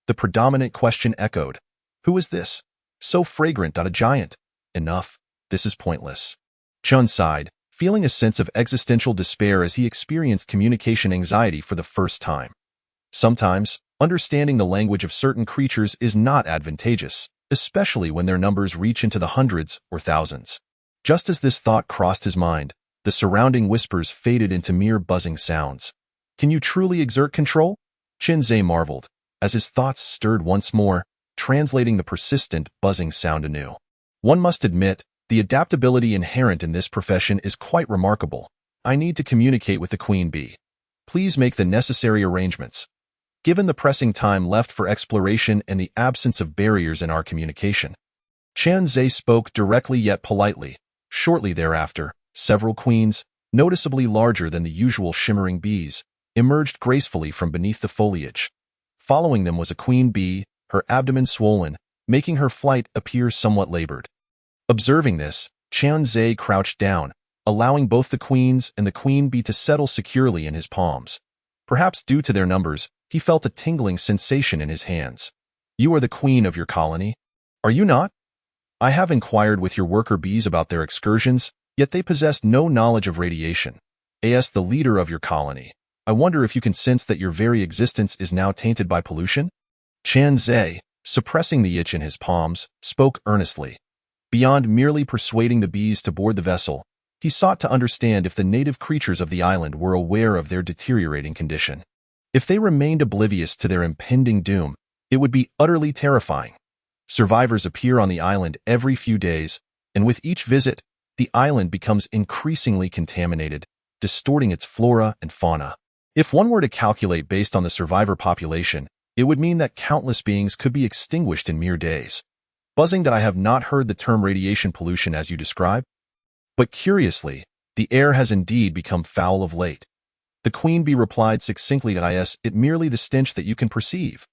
The predominant question echoed, "Who is this? So fragrant. A giant. Enough. This is pointless." Chun sighed, feeling a sense of existential despair as he experienced communication anxiety for the first time. Sometimes, understanding the language of certain creatures is not advantageous, especially when their numbers reach into the hundreds or thousands. Just as this thought crossed his mind, the surrounding whispers faded into mere buzzing sounds. Can you truly exert control? Chin-Zhe marveled, as his thoughts stirred once more, translating the persistent buzzing sound anew. One must admit, the adaptability inherent in this profession is quite remarkable. I need to communicate with the queen bee. Please make the necessary arrangements. Given the pressing time left for exploration and the absence of barriers in our communication, Qian Zhe spoke directly yet politely. Shortly thereafter, several queens, noticeably larger than the usual shimmering bees, emerged gracefully from beneath the foliage. Following them was a queen bee, her abdomen swollen, making her flight appear somewhat labored. Observing this, Qian Zhe crouched down, allowing both the queens and the queen bee to settle securely in his palms. Perhaps due to their numbers, he felt a tingling sensation in his hands. You are the queen of your colony? Are you not? I have inquired with your worker bees about their excursions, yet they possessed no knowledge of radiation. As the leader of your colony, I wonder if you can sense that your very existence is now tainted by pollution? Qian Zhe, suppressing the itch in his palms, spoke earnestly. Beyond merely persuading the bees to board the vessel, he sought to understand if the native creatures of the island were aware of their deteriorating condition. If they remained oblivious to their impending doom, it would be utterly terrifying. Survivors appear on the island every few days, and with each visit, the island becomes increasingly contaminated, distorting its flora and fauna. If one were to calculate based on the survivor population, it would mean that countless beings could be extinguished in mere days. Buzzing that I have not heard the term radiation pollution as you describe. But curiously, the air has indeed become foul of late. The queen bee replied succinctly that it merely the stench that you can perceive.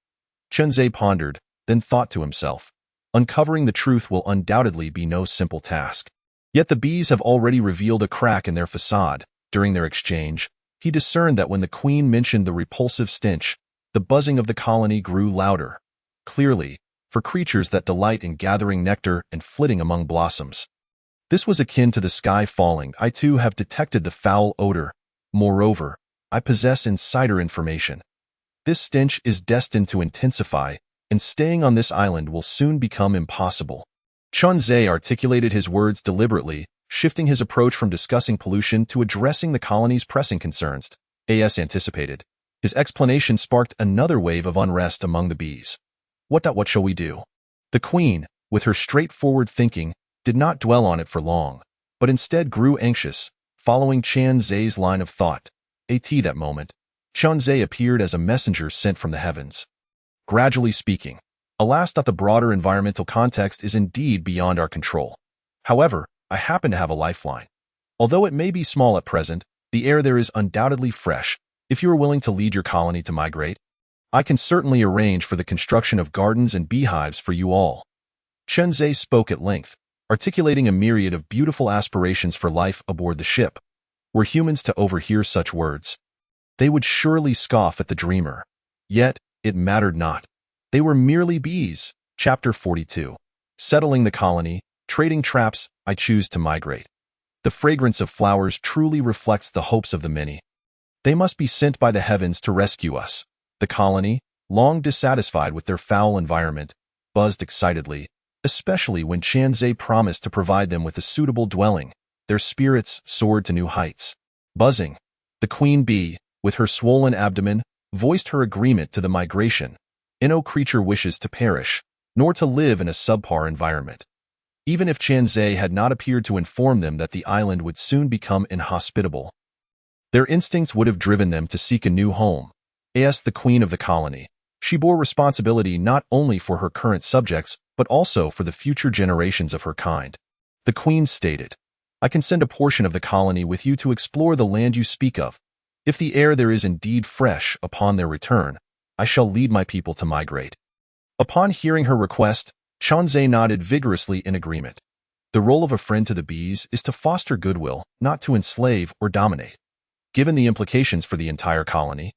Qian Zhe pondered, then thought to himself, uncovering the truth will undoubtedly be no simple task. Yet the bees have already revealed a crack in their facade. During their exchange, he discerned that when the queen mentioned the repulsive stench, the buzzing of the colony grew louder. Clearly, for creatures that delight in gathering nectar and flitting among blossoms. This was akin to the sky falling. I too have detected the foul odor. Moreover, I possess insider information. This stench is destined to intensify, and staying on this island will soon become impossible. Qian Zhe articulated his words deliberately, shifting his approach from discussing pollution to addressing the colony's pressing concerns. As anticipated, his explanation sparked another wave of unrest among the bees. What shall we do? The queen, with her straightforward thinking, did not dwell on it for long, but instead grew anxious, following Qian Zhe's line of thought. At that moment, Qian Zhe appeared as a messenger sent from the heavens. Gradually speaking, alas that the broader environmental context is indeed beyond our control. However, I happen to have a lifeline. Although it may be small at present, the air there is undoubtedly fresh. If you are willing to lead your colony to migrate, I can certainly arrange for the construction of gardens and beehives for you all. Qian Zhe spoke at length, articulating a myriad of beautiful aspirations for life aboard the ship. Were humans to overhear such words, they would surely scoff at the dreamer. Yet, it mattered not. They were merely bees. Chapter 42. Settling the colony, trading traps, I choose to migrate. The fragrance of flowers truly reflects the hopes of the many. They must be sent by the heavens to rescue us. The colony, long dissatisfied with their foul environment, buzzed excitedly, especially when Qian Zhe promised to provide them with a suitable dwelling. Their spirits soared to new heights. Buzzing, the queen bee, with her swollen abdomen, voiced her agreement to the migration. No creature wishes to perish, nor to live in a subpar environment. Even if Qian Zhe had not appeared to inform them that the island would soon become inhospitable, their instincts would have driven them to seek a new home. As the queen of the colony, she bore responsibility not only for her current subjects, but also for the future generations of her kind. The queen stated, I can send a portion of the colony with you to explore the land you speak of. If the air there is indeed fresh upon their return, I shall lead my people to migrate. Upon hearing her request, Qian Zhe nodded vigorously in agreement. The role of a friend to the bees is to foster goodwill, not to enslave or dominate. Given the implications for the entire colony,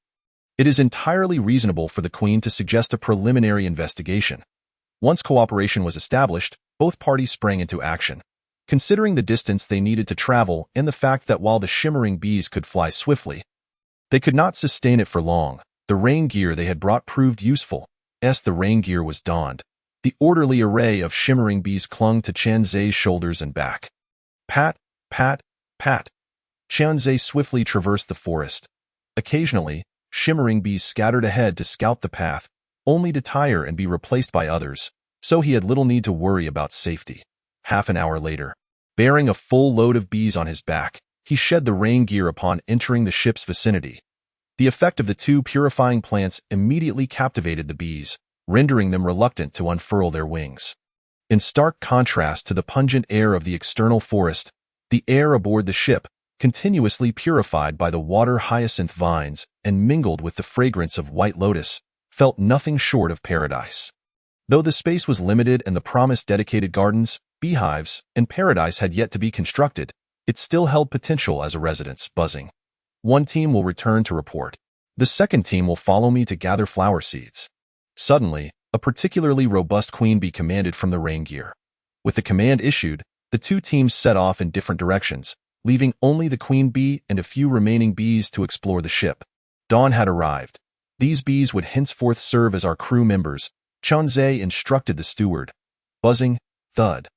it is entirely reasonable for the queen to suggest a preliminary investigation. Once cooperation was established, both parties sprang into action. Considering the distance they needed to travel and the fact that while the shimmering bees could fly swiftly, they could not sustain it for long, the rain gear they had brought proved useful. As the rain gear was donned, the orderly array of shimmering bees clung to Qian Zhe's shoulders and back. Pat, pat, pat. Qian Zhe swiftly traversed the forest. Occasionally, shimmering bees scattered ahead to scout the path, only to tire and be replaced by others, so he had little need to worry about safety. half an hour later. Bearing a full load of bees on his back, he shed the rain gear upon entering the ship's vicinity. The effect of the two purifying plants immediately captivated the bees, rendering them reluctant to unfurl their wings. In stark contrast to the pungent air of the external forest, the air aboard the ship, continuously purified by the water hyacinth vines and mingled with the fragrance of white lotus, felt nothing short of paradise. Though the space was limited and the promised dedicated gardens, beehives, and paradise had yet to be constructed, it still held potential as a residence, buzzing. One team will return to report. The second team will follow me to gather flower seeds. Suddenly, a particularly robust queen bee commanded from the rain gear. With the command issued, the two teams set off in different directions, leaving only the queen bee and a few remaining bees to explore the ship. Dawn had arrived. These bees would henceforth serve as our crew members, Chunzhe instructed the steward. Buzzing, thud.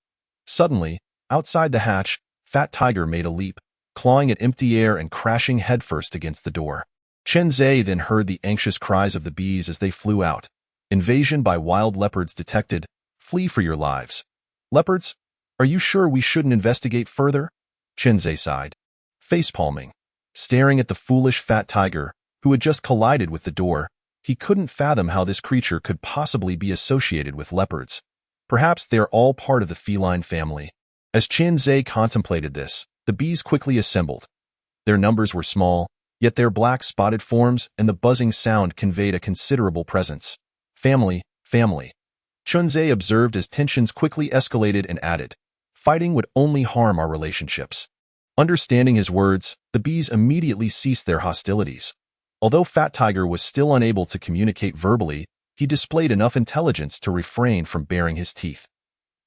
Suddenly, outside the hatch, Fat Tiger made a leap, clawing at empty air and crashing headfirst against the door. Chunzhe then heard the anxious cries of the bees as they flew out. Invasion by wild leopards detected. Flee for your lives. Leopards? Are you sure we shouldn't investigate further? Chunzhe sighed. Facepalming. Staring at the foolish Fat Tiger, who had just collided with the door, he couldn't fathom how this creature could possibly be associated with leopards. Perhaps they are all part of the feline family. As Chunzhe contemplated this, the bees quickly assembled. Their numbers were small, yet their black spotted forms and the buzzing sound conveyed a considerable presence. Family, family. Chunzhe observed as tensions quickly escalated and added, fighting would only harm our relationships. Understanding his words, the bees immediately ceased their hostilities. Although Fat Tiger was still unable to communicate verbally, he displayed enough intelligence to refrain from baring his teeth.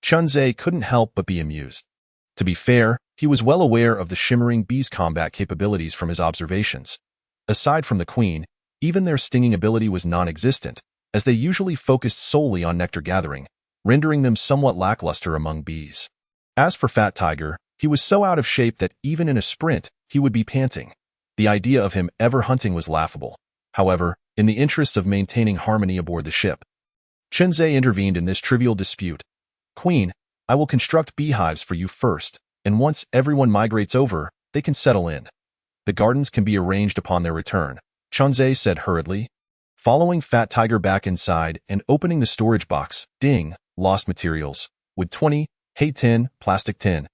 Chunzhe couldn't help but be amused. To be fair, he was well aware of the shimmering bees' combat capabilities from his observations. Aside from the queen, even their stinging ability was non-existent, as they usually focused solely on nectar gathering, rendering them somewhat lackluster among bees. As for Fat Tiger, he was so out of shape that even in a sprint, he would be panting. The idea of him ever hunting was laughable. However, in the interests of maintaining harmony aboard the ship, Chunzhe intervened in this trivial dispute. Queen, I will construct beehives for you first, and once everyone migrates over, they can settle in. The gardens can be arranged upon their return, Chunzhe said hurriedly. Following Fat Tiger back inside and opening the storage box, ding, lost materials, wood 20, hay 10, plastic 10.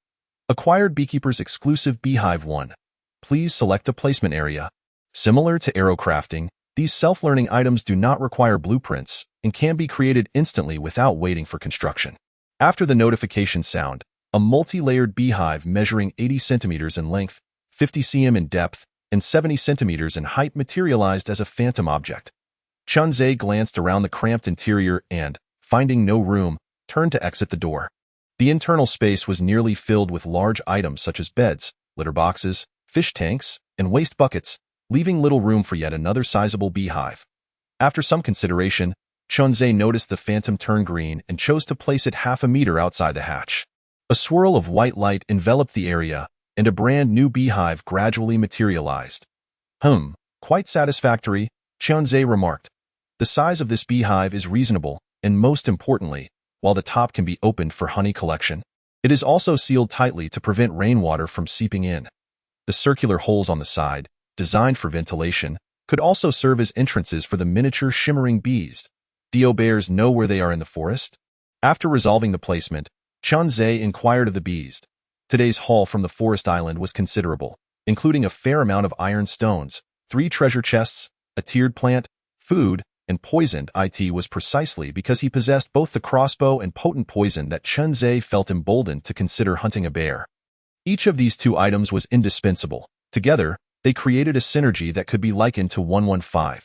Acquired Beekeeper's exclusive Beehive 1. Please select a placement area. Similar to aerocrafting, these self-learning items do not require blueprints and can be created instantly without waiting for construction. After the notification sound, a multi-layered beehive measuring 80 centimeters in length, 50 cm in depth, and 70 centimeters in height materialized as a phantom object. Chunzhe glanced around the cramped interior and, finding no room, turned to exit the door. The internal space was nearly filled with large items such as beds, litter boxes, fish tanks, and waste buckets, leaving little room for yet another sizable beehive. After some consideration, Chunzhe noticed the phantom turn green and chose to place it half a meter outside the hatch. A swirl of white light enveloped the area, and a brand new beehive gradually materialized. Quite satisfactory, Chunzhe remarked. The size of this beehive is reasonable, and most importantly, while the top can be opened for honey collection, it is also sealed tightly to prevent rainwater from seeping in. The circular holes on the side, designed for ventilation, could also serve as entrances for the miniature shimmering bees. Do bears know where they are in the forest? After resolving the placement, Chunzhe inquired of the bees. Today's haul from the forest island was considerable, including a fair amount of iron stones, 3 treasure chests, a tiered plant, food, and poisoned. It was precisely because he possessed both the crossbow and potent poison that Chunzhe felt emboldened to consider hunting a bear. Each of these 2 items was indispensable. Together, they created a synergy that could be likened to 115.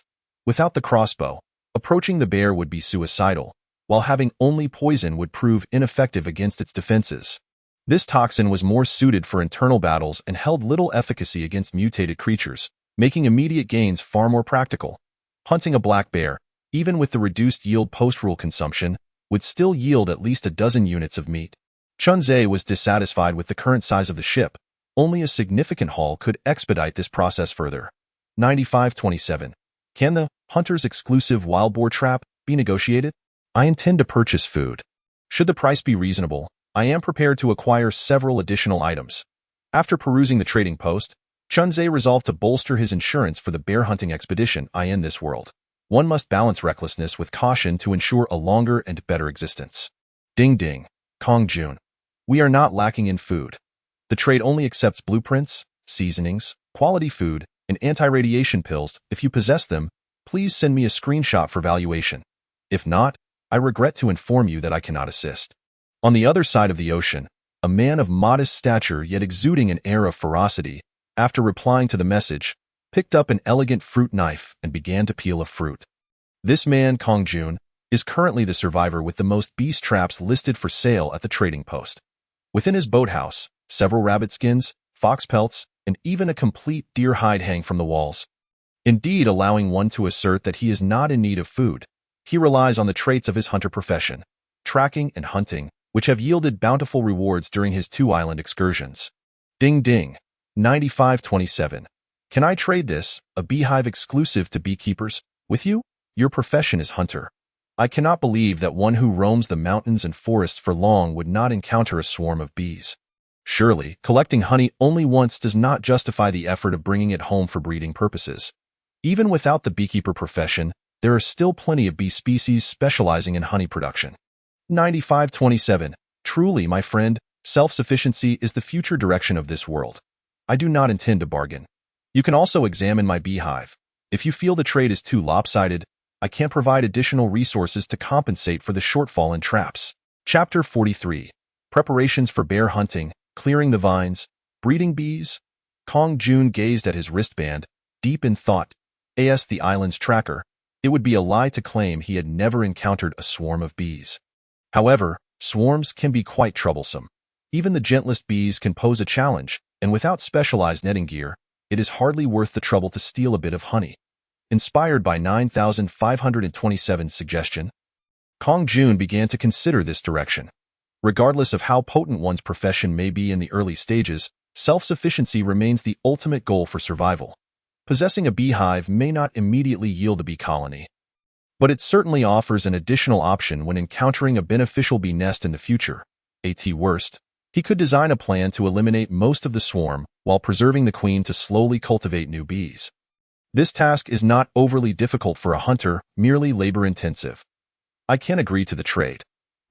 Without the crossbow, approaching the bear would be suicidal, while having only poison would prove ineffective against its defenses. This toxin was more suited for internal battles and held little efficacy against mutated creatures, making immediate gains far more practical. Hunting a black bear, even with the reduced yield post-rule consumption, would still yield at least a dozen units of meat. Chunzhe was dissatisfied with the current size of the ship. Only a significant haul could expedite this process further. 9527. Can the hunter's exclusive wild boar trap be negotiated? I intend to purchase food. Should the price be reasonable, I am prepared to acquire several additional items. After perusing the trading post, Chunzhe resolved to bolster his insurance for the bear hunting expedition in this world. One must balance recklessness with caution to ensure a longer and better existence. Ding ding, Kong Jun. We are not lacking in food. The trade only accepts blueprints, seasonings, quality food, and anti-radiation pills. If you possess them, please send me a screenshot for valuation. If not, I regret to inform you that I cannot assist. On the other side of the ocean, a man of modest stature yet exuding an air of ferocity, after replying to the message, picked up an elegant fruit knife and began to peel a fruit. This man, Kong Jun, is currently the survivor with the most beast traps listed for sale at the trading post. Within his boathouse, several rabbit skins, fox pelts, and even a complete deer hide hang from the walls. Indeed, allowing one to assert that he is not in need of food. He relies on the traits of his hunter profession, tracking and hunting, which have yielded bountiful rewards during his 2-island excursions. Ding ding, 9527. Can I trade this, a beehive exclusive to beekeepers, with you? Your profession is hunter. I cannot believe that one who roams the mountains and forests for long would not encounter a swarm of bees. Surely, collecting honey only once does not justify the effort of bringing it home for breeding purposes. Even without the beekeeper profession, there are still plenty of bee species specializing in honey production. 9527. Truly, my friend, self-sufficiency is the future direction of this world. I do not intend to bargain. You can also examine my beehive. If you feel the trade is too lopsided, I can provide additional resources to compensate for the shortfall in traps. Chapter 43. Preparations for bear hunting, clearing the vines, breeding bees. Kong Jun gazed at his wristband, deep in thought. As the island's tracker, it would be a lie to claim he had never encountered a swarm of bees. However, swarms can be quite troublesome. Even the gentlest bees can pose a challenge, and without specialized netting gear, it is hardly worth the trouble to steal a bit of honey. Inspired by 9527's suggestion, Kong Jun began to consider this direction. Regardless of how potent one's profession may be in the early stages, self-sufficiency remains the ultimate goal for survival. Possessing a beehive may not immediately yield a bee colony, but it certainly offers an additional option when encountering a beneficial bee nest in the future. At worst, he could design a plan to eliminate most of the swarm while preserving the queen to slowly cultivate new bees. This task is not overly difficult for a hunter, merely labor-intensive. I can agree to the trade.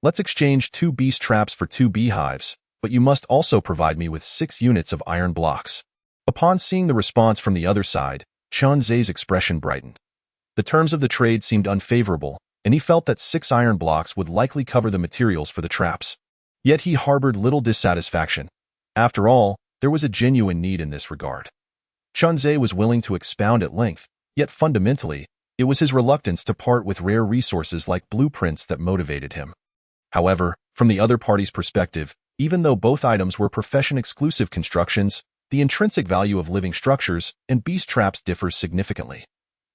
Let's exchange 2 beast traps for 2 beehives, but you must also provide me with 6 units of iron blocks. Upon seeing the response from the other side, Chunzhe's expression brightened. The terms of the trade seemed unfavorable, and he felt that 6 iron blocks would likely cover the materials for the traps. Yet he harbored little dissatisfaction. After all, there was a genuine need in this regard. Chunzhe was willing to expound at length, yet fundamentally, it was his reluctance to part with rare resources like blueprints that motivated him. However, from the other party's perspective, even though both items were profession-exclusive constructions, the intrinsic value of living structures and beast traps differs significantly.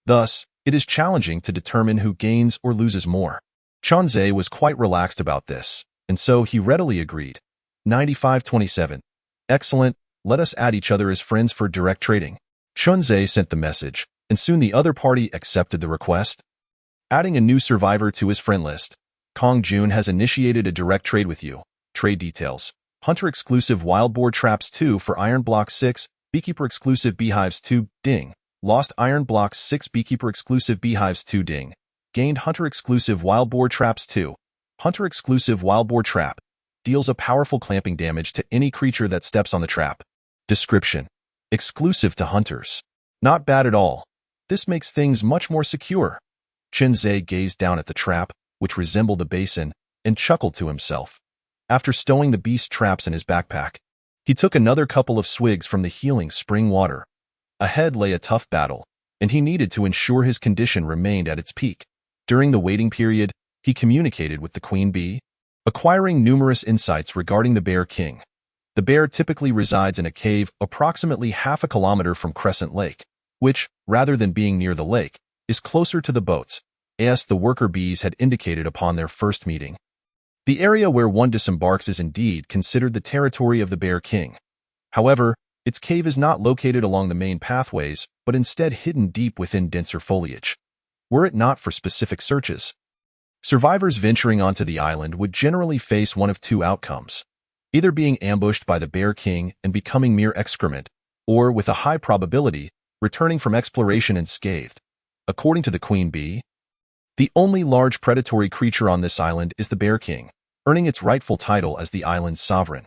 Thus, it is challenging to determine who gains or loses more. Chunzhe was quite relaxed about this, and so he readily agreed. 9527. Excellent, let us add each other as friends for direct trading. Chunzhe sent the message, and soon the other party accepted the request. Adding a new survivor to his friend list, Kong Jun has initiated a direct trade with you. Trade details. Hunter-exclusive wild boar traps 2 for iron block 6, beekeeper-exclusive beehives 2, ding. Lost iron block 6 beekeeper-exclusive beehives 2, ding. Gained hunter-exclusive wild boar traps 2. Hunter-exclusive wild boar trap. Deals a powerful clamping damage to any creature that steps on the trap. Description. Exclusive to hunters. Not bad at all. This makes things much more secure. Chunzhe gazed down at the trap, which resembled a basin, and chuckled to himself. After stowing the beast traps in his backpack, he took another couple of swigs from the healing spring water. Ahead lay a tough battle, and he needed to ensure his condition remained at its peak. During the waiting period, he communicated with the queen bee, acquiring numerous insights regarding the bear king. The bear typically resides in a cave approximately half a kilometer from Crescent Lake, which, rather than being near the lake, is closer to the boats, as the worker bees had indicated upon their first meeting. The area where one disembarks is indeed considered the territory of the Bear King. However, its cave is not located along the main pathways, but instead hidden deep within denser foliage. Were it not for specific searches, Survivors venturing onto the island would generally face one of two outcomes, either being ambushed by the Bear King and becoming mere excrement, or, with a high probability, returning from exploration unscathed. According to the Queen Bee, the only large predatory creature on this island is the Bear King, earning its rightful title as the island's sovereign.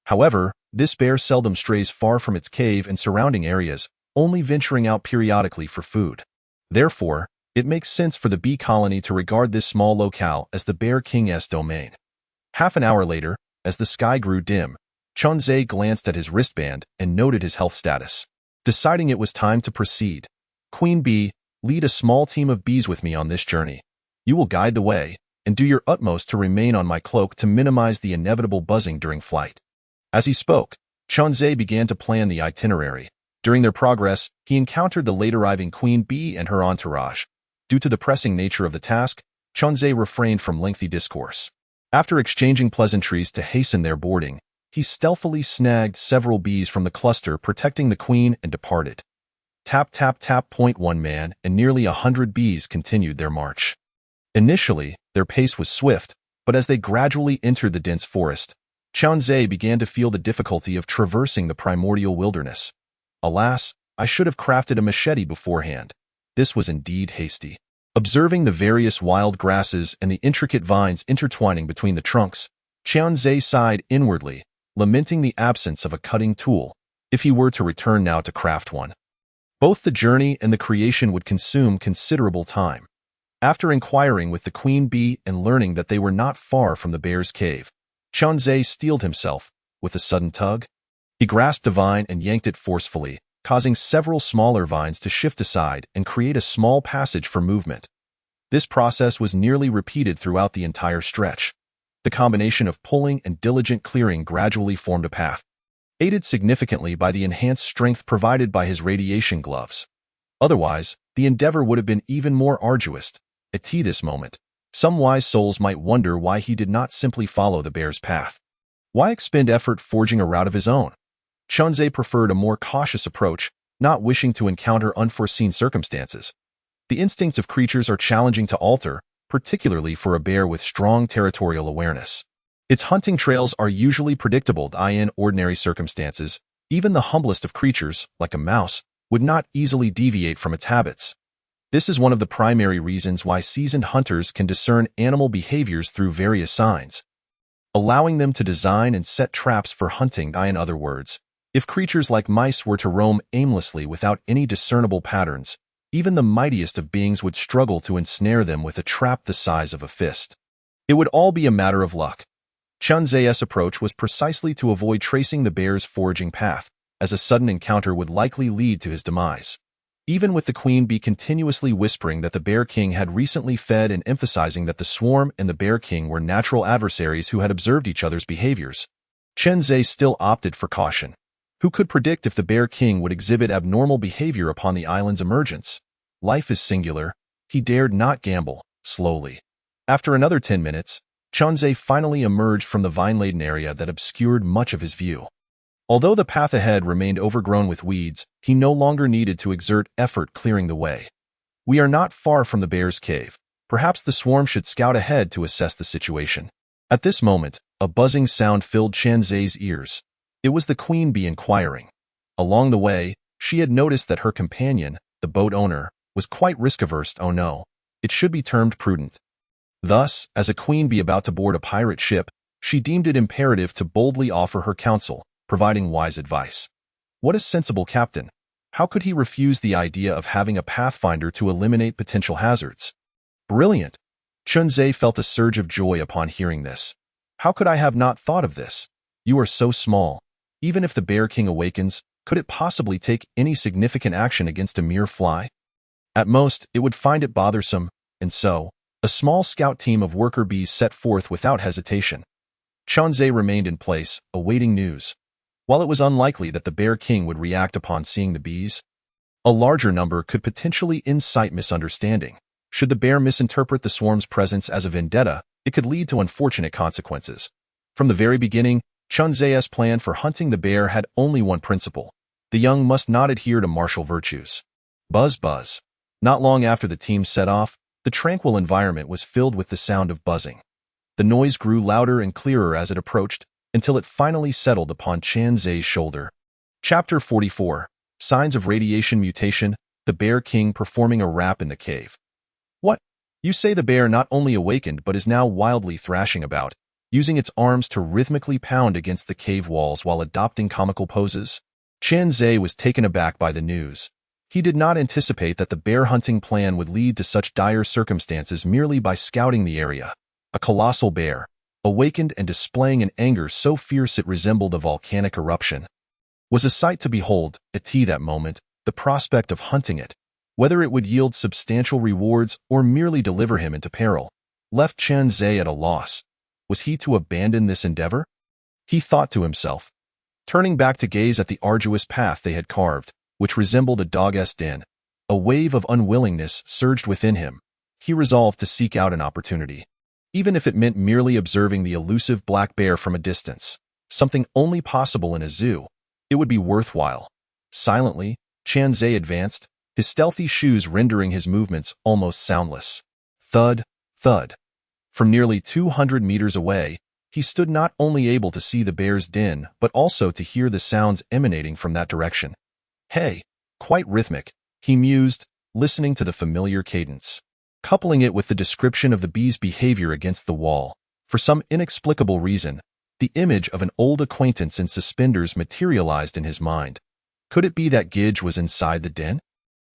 However, this bear seldom strays far from its cave and surrounding areas, only venturing out periodically for food. Therefore, it makes sense for the bee colony to regard this small locale as the Bear King's domain. Half an hour later, as the sky grew dim, Chunzhe glanced at his wristband and noted his health status. Deciding it was time to proceed, Queen Bee, lead a small team of bees with me on this journey. You will guide the way, and do your utmost to remain on my cloak to minimize the inevitable buzzing during flight. As he spoke, Chunzhe began to plan the itinerary. During their progress, he encountered the late-arriving Queen Bee and her entourage. Due to the pressing nature of the task, Chunzhe refrained from lengthy discourse. After exchanging pleasantries to hasten their boarding, he stealthily snagged several bees from the cluster protecting the queen and departed. Tap, tap, tap. One man and nearly 100 bees continued their march. Initially, their pace was swift, but as they gradually entered the dense forest, Chunzhe began to feel the difficulty of traversing the primordial wilderness. Alas, I should have crafted a machete beforehand. This was indeed hasty. Observing the various wild grasses and the intricate vines intertwining between the trunks, Chunzhe sighed inwardly, lamenting the absence of a cutting tool, if he were to return now to craft one. Both the journey and the creation would consume considerable time. After inquiring with the Queen Bee and learning that they were not far from the bear's cave, Chunzhe steeled himself. With a sudden tug, he grasped a vine and yanked it forcefully, causing several smaller vines to shift aside and create a small passage for movement. This process was nearly repeated throughout the entire stretch. The combination of pulling and diligent clearing gradually formed a path, aided significantly by the enhanced strength provided by his radiation gloves. Otherwise, the endeavor would have been even more arduous. At this moment, some wise souls might wonder why he did not simply follow the bear's path. Why expend effort forging a route of his own? Chunzhe preferred a more cautious approach, not wishing to encounter unforeseen circumstances. The instincts of creatures are challenging to alter, particularly for a bear with strong territorial awareness. Its hunting trails are usually predictable in ordinary circumstances. Even the humblest of creatures, like a mouse, would not easily deviate from its habits. This is one of the primary reasons why seasoned hunters can discern animal behaviors through various signs, allowing them to design and set traps for hunting. In other words, if creatures like mice were to roam aimlessly without any discernible patterns, even the mightiest of beings would struggle to ensnare them with a trap the size of a fist. It would all be a matter of luck. Chunzhe's approach was precisely to avoid tracing the bear's foraging path, as a sudden encounter would likely lead to his demise. Even with the Queen Bee continuously whispering that the Bear King had recently fed and emphasizing that the swarm and the Bear King were natural adversaries who had observed each other's behaviors, Chunzhe still opted for caution. Who could predict if the Bear King would exhibit abnormal behavior upon the island's emergence? Life is singular. He dared not gamble. Slowly, after another 10 minutes, Chunzhe finally emerged from the vine-laden area that obscured much of his view. Although the path ahead remained overgrown with weeds, he no longer needed to exert effort clearing the way. We are not far from the bear's cave. Perhaps the swarm should scout ahead to assess the situation. At this moment, a buzzing sound filled Chunzhe's ears. It was the Queen Bee inquiring. Along the way, she had noticed that her companion, the boat owner, was quite risk-averse. Oh no, it should be termed prudent. Thus, as a queen bee about to board a pirate ship, she deemed it imperative to boldly offer her counsel, providing wise advice. What a sensible captain! How could he refuse the idea of having a pathfinder to eliminate potential hazards? Brilliant! Chunzhe felt a surge of joy upon hearing this. How could I have not thought of this? You are so small. Even if the Bear King awakens, could it possibly take any significant action against a mere fly? At most, it would find it bothersome, and so, a small scout team of worker bees set forth without hesitation. Chunzhe remained in place, awaiting news. While it was unlikely that the Bear King would react upon seeing the bees, a larger number could potentially incite misunderstanding. Should the bear misinterpret the swarm's presence as a vendetta, it could lead to unfortunate consequences. From the very beginning, Chunzhe's plan for hunting the bear had only one principle. The young must not adhere to martial virtues. Buzz buzz. Not long after the team set off, The tranquil environment was filled with the sound of buzzing. The noise grew louder and clearer as it approached, until it finally settled upon Qian Zhe's shoulder. Chapter 44. Signs of Radiation Mutation, the Bear King performing a rap in the cave. What? You say the bear not only awakened but is now wildly thrashing about, using its arms to rhythmically pound against the cave walls while adopting comical poses? Qian Zhe was taken aback by the news. He did not anticipate that the bear hunting plan would lead to such dire circumstances merely by scouting the area. A colossal bear, awakened and displaying an anger so fierce it resembled a volcanic eruption, was a sight to behold. At that moment, the prospect of hunting it, whether it would yield substantial rewards or merely deliver him into peril, left Qian Zhe at a loss. Was he to abandon this endeavor? He thought to himself, turning back to gaze at the arduous path they had carved, which resembled a dog's den. A wave of unwillingness surged within him. He resolved to seek out an opportunity, even if it meant merely observing the elusive black bear from a distance, something only possible in a zoo. It would be worthwhile. Silently, Qian Zhe advanced, his stealthy shoes rendering his movements almost soundless. Thud, thud. From nearly 200 meters away, he stood not only able to see the bear's den but also to hear the sounds emanating from that direction. Hey, quite rhythmic, he mused, listening to the familiar cadence. Coupling it with the description of the bee's behavior against the wall, for some inexplicable reason, the image of an old acquaintance in suspenders materialized in his mind. Could it be that Gidge was inside the den?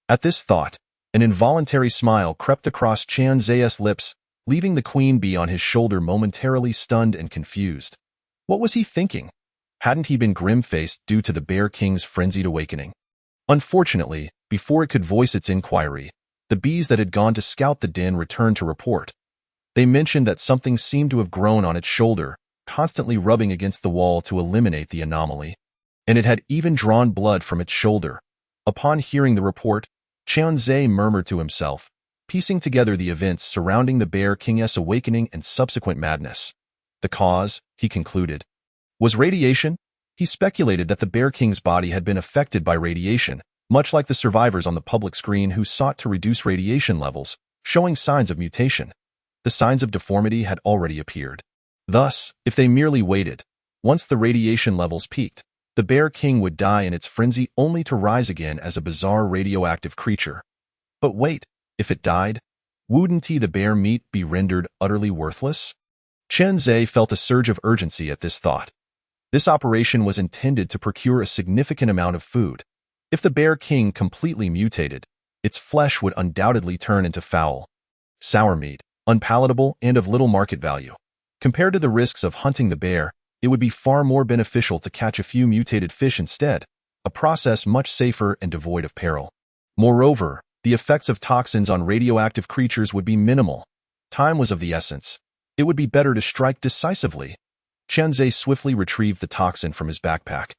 At this thought, an involuntary smile crept across Qian Zhe's lips, leaving the queen bee on his shoulder momentarily stunned and confused. What was he thinking? Hadn't he been grim-faced due to the Bear King's frenzied awakening? Unfortunately, before it could voice its inquiry, the bees that had gone to scout the den returned to report. They mentioned that something seemed to have grown on its shoulder, constantly rubbing against the wall to eliminate the anomaly. And it had even drawn blood from its shoulder. Upon hearing the report, Qian Zhe murmured to himself, piecing together the events surrounding the Bear King's awakening and subsequent madness. The cause, he concluded, was radiation. He speculated that the Bear King's body had been affected by radiation, much like the survivors on the public screen who sought to reduce radiation levels, showing signs of mutation. The signs of deformity had already appeared. Thus, if they merely waited, once the radiation levels peaked, the Bear King would die in its frenzy only to rise again as a bizarre radioactive creature. But wait, if it died, wouldn't the bear meat be rendered utterly worthless? Qian Zhe felt a surge of urgency at this thought. This operation was intended to procure a significant amount of food. If the Bear King completely mutated, its flesh would undoubtedly turn into foul, sour meat, unpalatable and of little market value. Compared to the risks of hunting the bear, it would be far more beneficial to catch a few mutated fish instead, a process much safer and devoid of peril. Moreover, the effects of toxins on radioactive creatures would be minimal. Time was of the essence. It would be better to strike decisively. Qian Zhe swiftly retrieved the toxin from his backpack.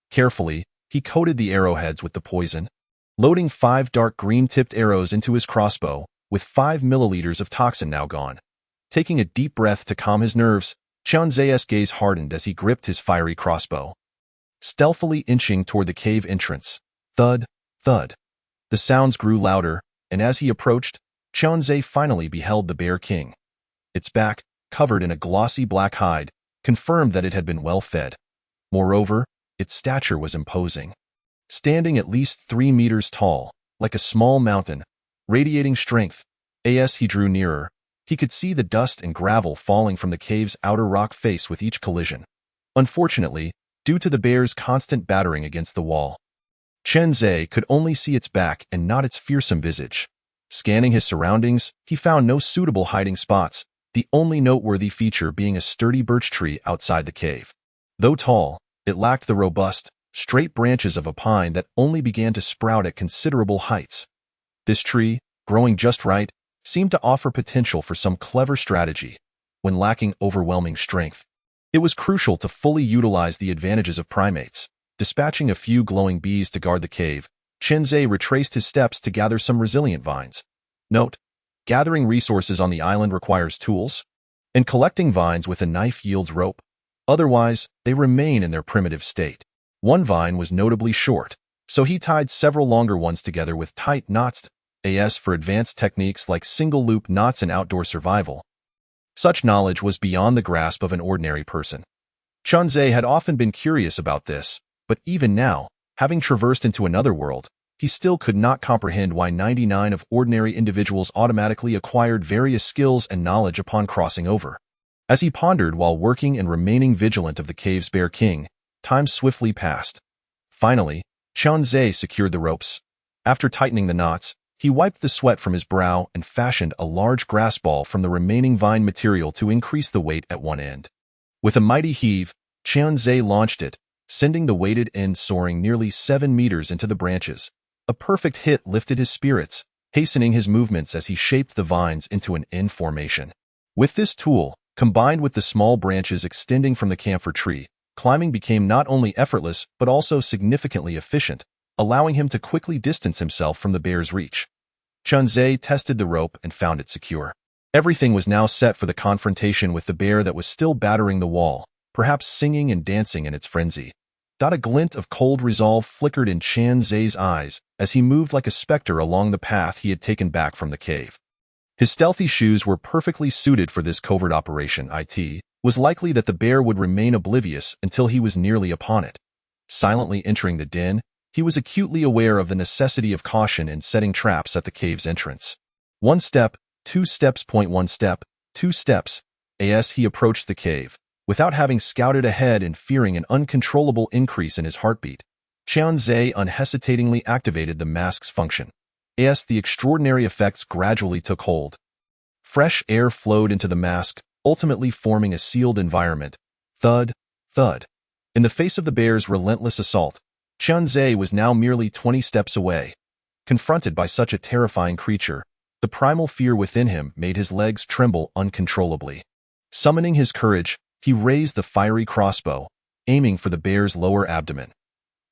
Carefully, he coated the arrowheads with the poison, loading 5 dark green-tipped arrows into his crossbow, with 5 milliliters of toxin now gone. Taking a deep breath to calm his nerves, Qian Zhe's gaze hardened as he gripped his fiery crossbow. Stealthily inching toward the cave entrance, thud, thud. The sounds grew louder, and as he approached, Qian Zhe finally beheld the Bear King. Its back, covered in a glossy black hide, confirmed that it had been well fed. Moreover, its stature was imposing. Standing at least 3 meters tall, like a small mountain, radiating strength, as he drew nearer, he could see the dust and gravel falling from the cave's outer rock face with each collision. Unfortunately, due to the bear's constant battering against the wall, Qian Zhe could only see its back and not its fearsome visage. Scanning his surroundings, he found no suitable hiding spots, the only noteworthy feature being a sturdy birch tree outside the cave. Though tall, it lacked the robust, straight branches of a pine that only began to sprout at considerable heights. This tree, growing just right, seemed to offer potential for some clever strategy, when lacking overwhelming strength. It was crucial to fully utilize the advantages of primates. Dispatching a few glowing bees to guard the cave, Qian Zhe retraced his steps to gather some resilient vines. Note: gathering resources on the island requires tools, and collecting vines with a knife yields rope. Otherwise, they remain in their primitive state. One vine was notably short, so he tied several longer ones together with tight knots AS for advanced techniques like single-loop knots and outdoor survival. Such knowledge was beyond the grasp of an ordinary person. Chunzé had often been curious about this, but even now, having traversed into another world, he still could not comprehend why 99 of ordinary individuals automatically acquired various skills and knowledge upon crossing over. As he pondered while working and remaining vigilant of the cave's Bear King, time swiftly passed. Finally, Chunzé secured the ropes. After tightening the knots, he wiped the sweat from his brow and fashioned a large grass ball from the remaining vine material to increase the weight at one end. With a mighty heave, Chunzé launched it, sending the weighted end soaring nearly 7 meters into the branches. A perfect hit lifted his spirits, hastening his movements as he shaped the vines into an N formation. With this tool, combined with the small branches extending from the camphor tree, climbing became not only effortless but also significantly efficient, allowing him to quickly distance himself from the bear's reach. Chunzé tested the rope and found it secure. Everything was now set for the confrontation with the bear that was still battering the wall, perhaps singing and dancing in its frenzy. A glint of cold resolve flickered in Chunzé's eyes as he moved like a specter along the path he had taken back from the cave. His stealthy shoes were perfectly suited for this covert operation. It was likely that the bear would remain oblivious until he was nearly upon it. Silently entering the den, he was acutely aware of the necessity of caution in setting traps at the cave's entrance. 1 step, 2 steps. 1 step, 2 steps. As he approached the cave, without having scouted ahead and fearing an uncontrollable increase in his heartbeat, Chunzé unhesitatingly activated the mask's function. As the extraordinary effects gradually took hold, fresh air flowed into the mask, ultimately forming a sealed environment. Thud, thud. In the face of the bear's relentless assault, Chunzé was now merely 20 steps away. Confronted by such a terrifying creature, the primal fear within him made his legs tremble uncontrollably. Summoning his courage, he raised the fiery crossbow, aiming for the bear's lower abdomen.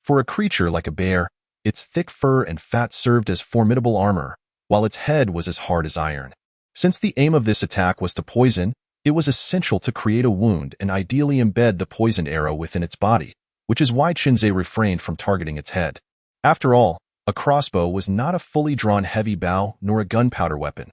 For a creature like a bear, its thick fur and fat served as formidable armor, while its head was as hard as iron. Since the aim of this attack was to poison, it was essential to create a wound and ideally embed the poisoned arrow within its body, which is why Chunzé refrained from targeting its head. After all, a crossbow was not a fully drawn heavy bow nor a gunpowder weapon.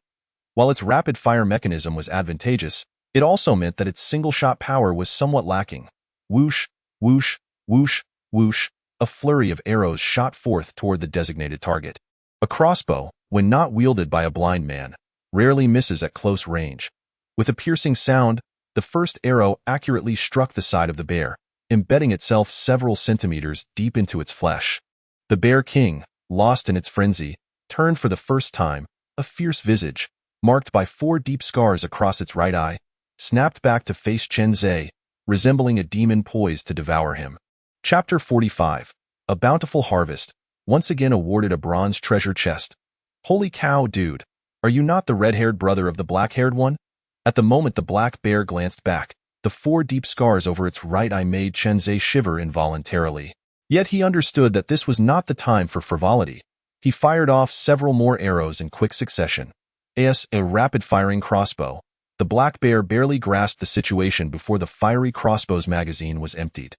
While its rapid-fire mechanism was advantageous, it also meant that its single-shot power was somewhat lacking. Whoosh, whoosh, whoosh, whoosh, a flurry of arrows shot forth toward the designated target. A crossbow, when not wielded by a blind man, rarely misses at close range. With a piercing sound, the first arrow accurately struck the side of the bear, embedding itself several centimeters deep into its flesh. The Bear King, lost in its frenzy, turned for the first time, a fierce visage, marked by 4 deep scars across its right eye, snapped back to face Chunzé, resembling a demon poised to devour him. Chapter 45. A Bountiful Harvest, once again awarded a bronze treasure chest. Holy cow, dude. Are you not the red-haired brother of the black-haired one? At the moment the black bear glanced back, the 4 deep scars over its right eye made Chunzé shiver involuntarily. Yet he understood that this was not the time for frivolity. He fired off several more arrows in quick succession. As a rapid-firing crossbow, the black bear barely grasped the situation before the fiery crossbow's magazine was emptied.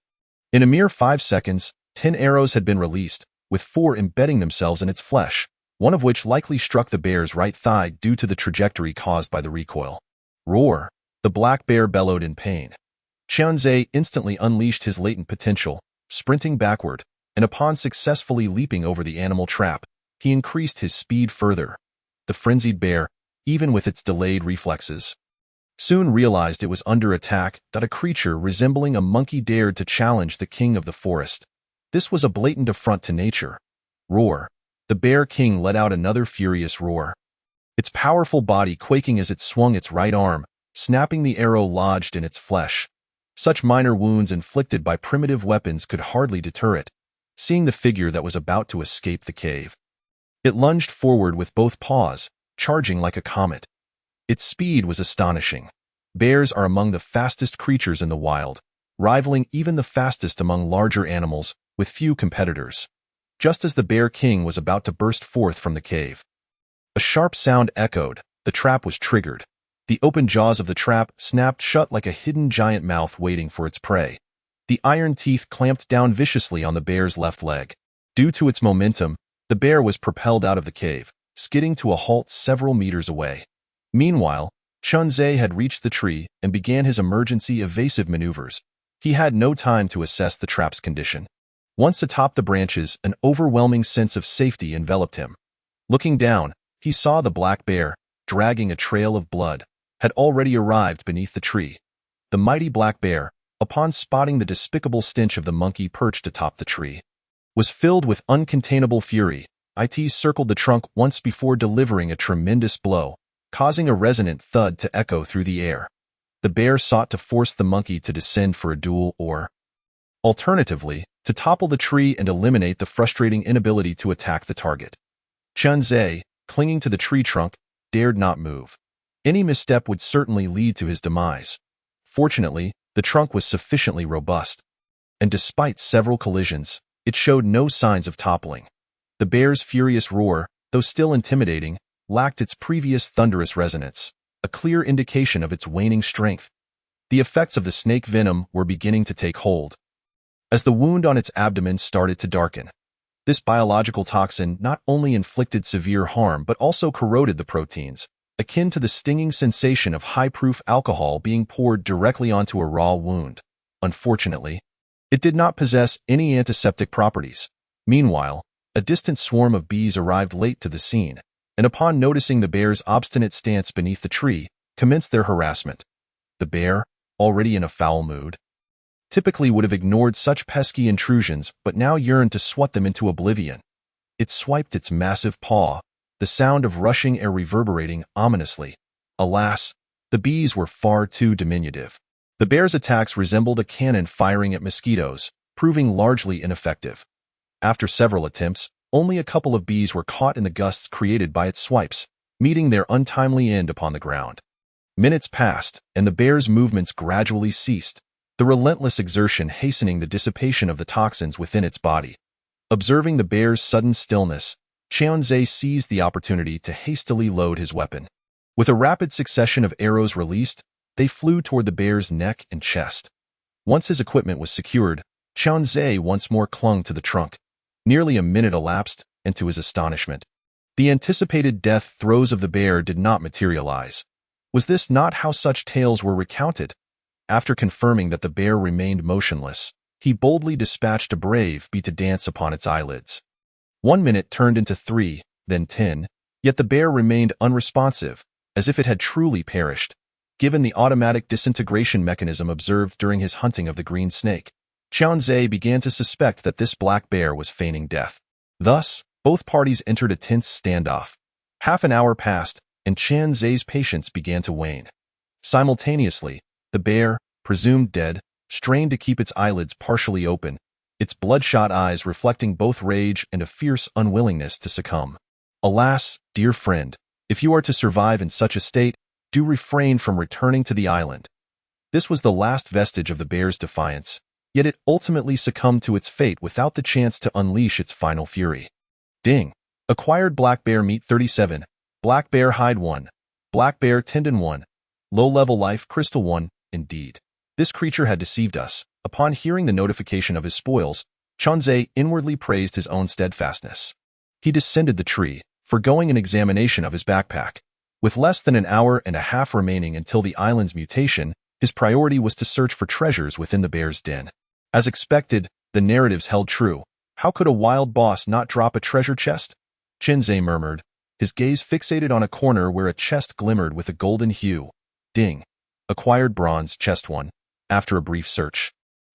In a mere 5 seconds, 10 arrows had been released, with 4 embedding themselves in its flesh, one of which likely struck the bear's right thigh due to the trajectory caused by the recoil. Roar! The black bear bellowed in pain. Chunzé instantly unleashed his latent potential, sprinting backward, and upon successfully leaping over the animal trap, he increased his speed further. The frenzied bear, even with its delayed reflexes, soon realized it was under attack. A creature resembling a monkey dared to challenge the king of the forest. This was a blatant affront to nature. Roar! The Bear King let out another furious roar, its powerful body quaking as it swung its right arm, snapping the arrow lodged in its flesh. Such minor wounds inflicted by primitive weapons could hardly deter it, seeing the figure that was about to escape the cave. It lunged forward with both paws, charging like a comet. Its speed was astonishing. Bears are among the fastest creatures in the wild, rivaling even the fastest among larger animals, with few competitors. Just as the Bear King was about to burst forth from the cave, a sharp sound echoed. The trap was triggered. The open jaws of the trap snapped shut like a hidden giant mouth waiting for its prey. The iron teeth clamped down viciously on the bear's left leg. Due to its momentum, the bear was propelled out of the cave, skidding to a halt several meters away. Meanwhile, Chunzé had reached the tree and began his emergency evasive maneuvers. He had no time to assess the trap's condition. Once atop the branches, an overwhelming sense of safety enveloped him. Looking down, he saw the black bear, dragging a trail of blood, had already arrived beneath the tree. The mighty black bear, upon spotting the despicable stench of the monkey perched atop the tree, was filled with uncontainable fury. It circled the trunk once before delivering a tremendous blow, causing a resonant thud to echo through the air. The bear sought to force the monkey to descend for a duel or, alternatively, to topple the tree and eliminate the frustrating inability to attack the target. Chunzé, clinging to the tree trunk, dared not move. Any misstep would certainly lead to his demise. Fortunately, the trunk was sufficiently robust, and despite several collisions, it showed no signs of toppling. The bear's furious roar, though still intimidating, lacked its previous thunderous resonance, a clear indication of its waning strength. The effects of the snake venom were beginning to take hold, as the wound on its abdomen started to darken. This biological toxin not only inflicted severe harm but also corroded the proteins, akin to the stinging sensation of high-proof alcohol being poured directly onto a raw wound. Unfortunately, it did not possess any antiseptic properties. Meanwhile, a distant swarm of bees arrived late to the scene, and upon noticing the bear's obstinate stance beneath the tree, commenced their harassment. The bear, already in a foul mood, typically would have ignored such pesky intrusions but now yearned to swat them into oblivion. It swiped its massive paw, the sound of rushing air reverberating ominously. Alas, the bees were far too diminutive. The bear's attacks resembled a cannon firing at mosquitoes, proving largely ineffective. After several attempts, only a couple of bees were caught in the gusts created by its swipes, meeting their untimely end upon the ground. Minutes passed, and the bear's movements gradually ceased, the relentless exertion hastening the dissipation of the toxins within its body. Observing the bear's sudden stillness, Chunzé seized the opportunity to hastily load his weapon. With a rapid succession of arrows released, they flew toward the bear's neck and chest. Once his equipment was secured, Chunzé once more clung to the trunk. Nearly a minute elapsed, and to his astonishment, the anticipated death throes of the bear did not materialize. Was this not how such tales were recounted? After confirming that the bear remained motionless, he boldly dispatched a brave bee to dance upon its eyelids. 1 minute turned into 3, then 10, yet the bear remained unresponsive, as if it had truly perished. Given the automatic disintegration mechanism observed during his hunting of the green snake, Chunzé began to suspect that this black bear was feigning death. Thus, both parties entered a tense standoff. Half an hour passed, and Chunzé's patience began to wane. Simultaneously, the bear, presumed dead, strained to keep its eyelids partially open, its bloodshot eyes reflecting both rage and a fierce unwillingness to succumb. Alas, dear friend, if you are to survive in such a state, do refrain from returning to the island. This was the last vestige of the bear's defiance, yet it ultimately succumbed to its fate without the chance to unleash its final fury. Ding. Acquired Black Bear Meat 37, Black Bear Hide 1, Black Bear Tendon 1, Low-Level Life Crystal 1. Indeed, this creature had deceived us. Upon hearing the notification of his spoils, Chunzé inwardly praised his own steadfastness. He descended the tree, foregoing an examination of his backpack. With less than an hour and a half remaining until the island's mutation, his priority was to search for treasures within the bear's den. As expected, the narratives held true. How could a wild boss not drop a treasure chest? Chunzé murmured, his gaze fixated on a corner where a chest glimmered with a golden hue. Ding. Acquired Bronze Chest 1. After a brief search,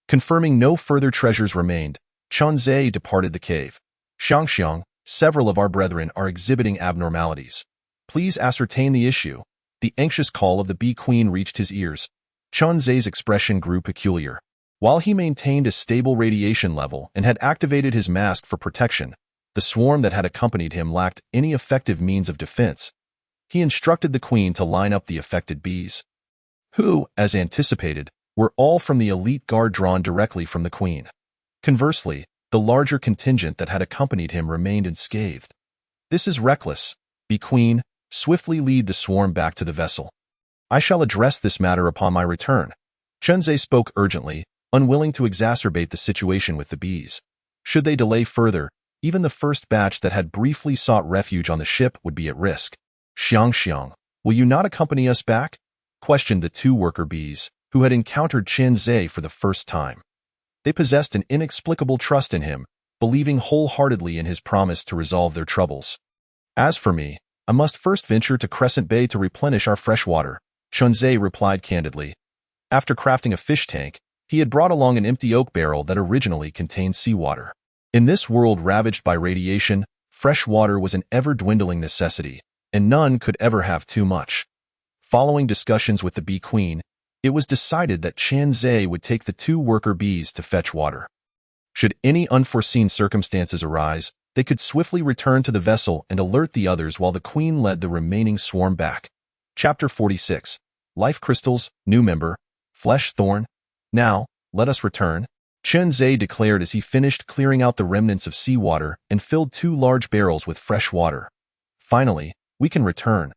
confirming no further treasures remained, Chunzé departed the cave. Xiangxiang, several of our brethren are exhibiting abnormalities. Please ascertain the issue. The anxious call of the bee queen reached his ears. Chunzé's expression grew peculiar. While he maintained a stable radiation level and had activated his mask for protection, the swarm that had accompanied him lacked any effective means of defense. He instructed the queen to line up the affected bees, who, as anticipated, were all from the elite guard drawn directly from the queen. Conversely, the larger contingent that had accompanied him remained unscathed. This is reckless. Bee Queen, swiftly lead the swarm back to the vessel. I shall address this matter upon my return. Chunzé spoke urgently, unwilling to exacerbate the situation with the bees. Should they delay further, Even the first batch that had briefly sought refuge on the ship would be at risk. Xiang, will you not accompany us back? Questioned the two worker bees, who had encountered Chen Zhe for the first time. They possessed an inexplicable trust in him, believing wholeheartedly in his promise to resolve their troubles. As for me, I must first venture to Crescent Bay to replenish our fresh water, Chen Zhe replied candidly. After crafting a fish tank, he had brought along an empty oak barrel that originally contained seawater. In this world ravaged by radiation, fresh water was an ever-dwindling necessity, and none could ever have too much. Following discussions with the bee queen, it was decided that Chen Zhe would take the two worker bees to fetch water. Should any unforeseen circumstances arise, they could swiftly return to the vessel and alert the others while the queen led the remaining swarm back. Chapter 46. Life Crystals, New Member, Flesh Thorn. Now, let us return, Chen Zhe declared as he finished clearing out the remnants of seawater and filled two large barrels with fresh water. Finally, we can return.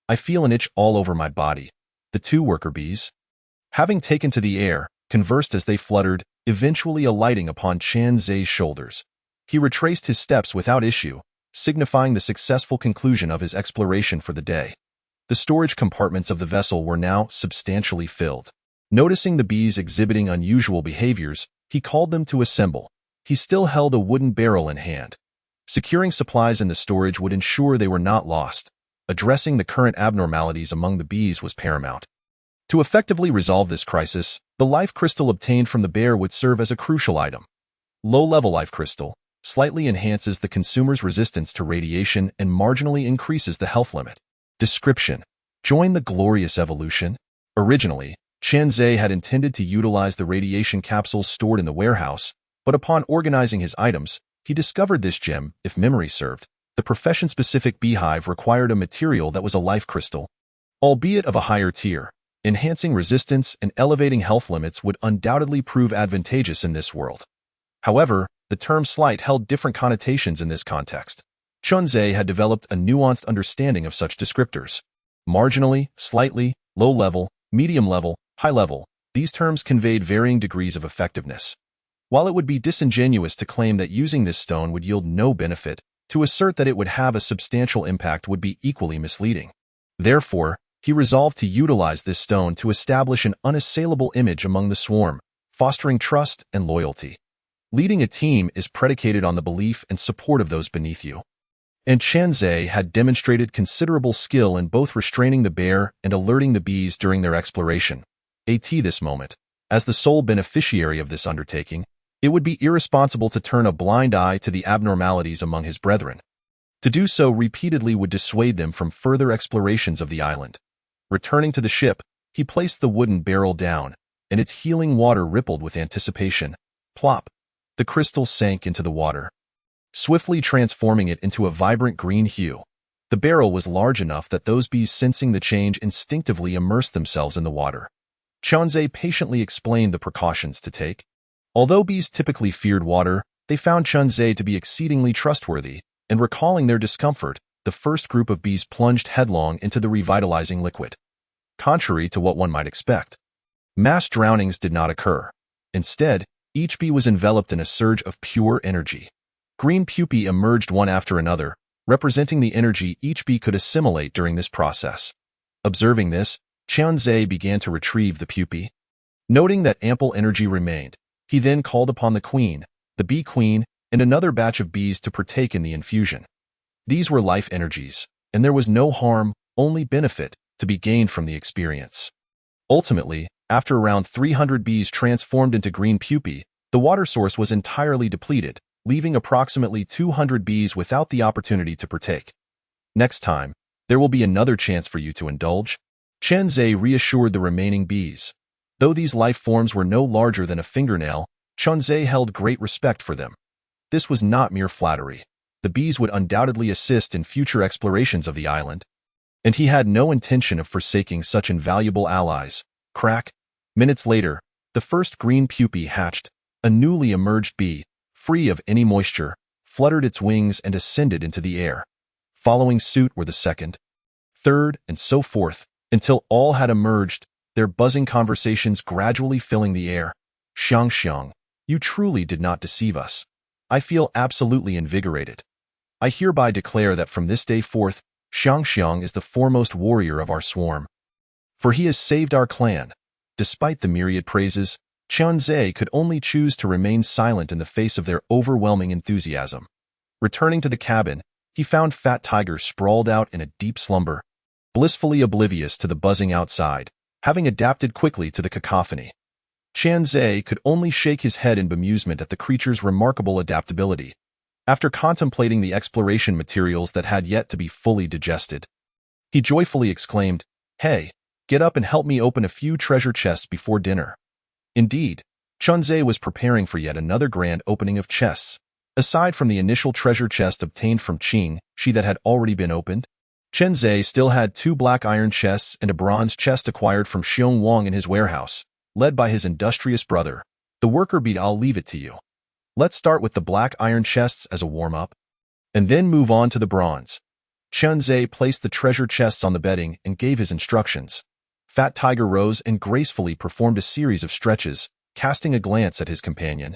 I feel an itch all over my body. The two worker bees, having taken to the air, conversed as they fluttered, eventually alighting upon Chen Zhe's shoulders. He retraced his steps without issue, signifying the successful conclusion of his exploration for the day. The storage compartments of the vessel were now substantially filled. Noticing the bees exhibiting unusual behaviors, he called them to assemble. He still held a wooden barrel in hand. Securing supplies in the storage would ensure they were not lost. Addressing the current abnormalities among the bees was paramount. To effectively resolve this crisis, the life crystal obtained from the bear would serve as a crucial item. Low-level life crystal slightly enhances the consumer's resistance to radiation and marginally increases the health limit. Description: join the glorious evolution. Originally, Chen Zhe had intended to utilize the radiation capsules stored in the warehouse, but upon organizing his items, he discovered this gem, if memory served. The profession-specific beehive required a material that was a life crystal, albeit of a higher tier. Enhancing resistance and elevating health limits would undoubtedly prove advantageous in this world. However, the term slight held different connotations in this context. Chen Zhe had developed a nuanced understanding of such descriptors. Marginally, slightly, low level, medium level, high level, these terms conveyed varying degrees of effectiveness. While it would be disingenuous to claim that using this stone would yield no benefit, to assert that it would have a substantial impact would be equally misleading. Therefore, he resolved to utilize this stone to establish an unassailable image among the swarm, fostering trust and loyalty. Leading a team is predicated on the belief and support of those beneath you. And Chen Zhe had demonstrated considerable skill in both restraining the bear and alerting the bees during their exploration. At this moment, as the sole beneficiary of this undertaking, it would be irresponsible to turn a blind eye to the abnormalities among his brethren. To do so repeatedly would dissuade them from further explorations of the island. Returning to the ship, he placed the wooden barrel down, and its healing water rippled with anticipation. Plop! The crystal sank into the water, swiftly transforming it into a vibrant green hue. The barrel was large enough that those bees sensing the change instinctively immersed themselves in the water. Chen Zhe patiently explained the precautions to take. Although bees typically feared water, they found Chen Zhe to be exceedingly trustworthy, and recalling their discomfort, the first group of bees plunged headlong into the revitalizing liquid. Contrary to what one might expect, mass drownings did not occur. Instead, each bee was enveloped in a surge of pure energy. Green pupae emerged one after another, representing the energy each bee could assimilate during this process. Observing this, Chen Zhe began to retrieve the pupae. Noting that ample energy remained, he then called upon the queen, the bee queen, and another batch of bees to partake in the infusion. These were life energies, and there was no harm, only benefit, to be gained from the experience. Ultimately, after around 300 bees transformed into green pupae, the water source was entirely depleted, leaving approximately 200 bees without the opportunity to partake. Next time, there will be another chance for you to indulge. Chen Zhe reassured the remaining bees. Though these life forms were no larger than a fingernail, Chen Zhe held great respect for them. This was not mere flattery. The bees would undoubtedly assist in future explorations of the island, and he had no intention of forsaking such invaluable allies. Crack! Minutes later, the first green pupae hatched. A newly emerged bee, free of any moisture, fluttered its wings and ascended into the air. Following suit were the second, third, and so forth, until all had emerged, their buzzing conversations gradually filling the air. Xiang, you truly did not deceive us. I feel absolutely invigorated. I hereby declare that from this day forth, Xiangxiang is the foremost warrior of our swarm. For he has saved our clan. Despite the myriad praises, Qianzhe could only choose to remain silent in the face of their overwhelming enthusiasm. Returning to the cabin, he found Fat Tiger sprawled out in a deep slumber, blissfully oblivious to the buzzing outside, having adapted quickly to the cacophony. Qianzhe could only shake his head in bemusement at the creature's remarkable adaptability. After contemplating the exploration materials that had yet to be fully digested, he joyfully exclaimed, "Hey, get up and help me open a few treasure chests before dinner." Indeed, Qianzhe was preparing for yet another grand opening of chests. Aside from the initial treasure chest obtained from Qing Shi that had already been opened, Qianzhe still had 2 black iron chests and a bronze chest acquired from Xiong Wang in his warehouse, led by his industrious brother, the worker bee. I'll leave it to you. Let's start with the black iron chests as a warm-up, and then move on to the bronze. Qianzhe placed the treasure chests on the bedding and gave his instructions. Fat Tiger rose and gracefully performed a series of stretches, casting a glance at his companion.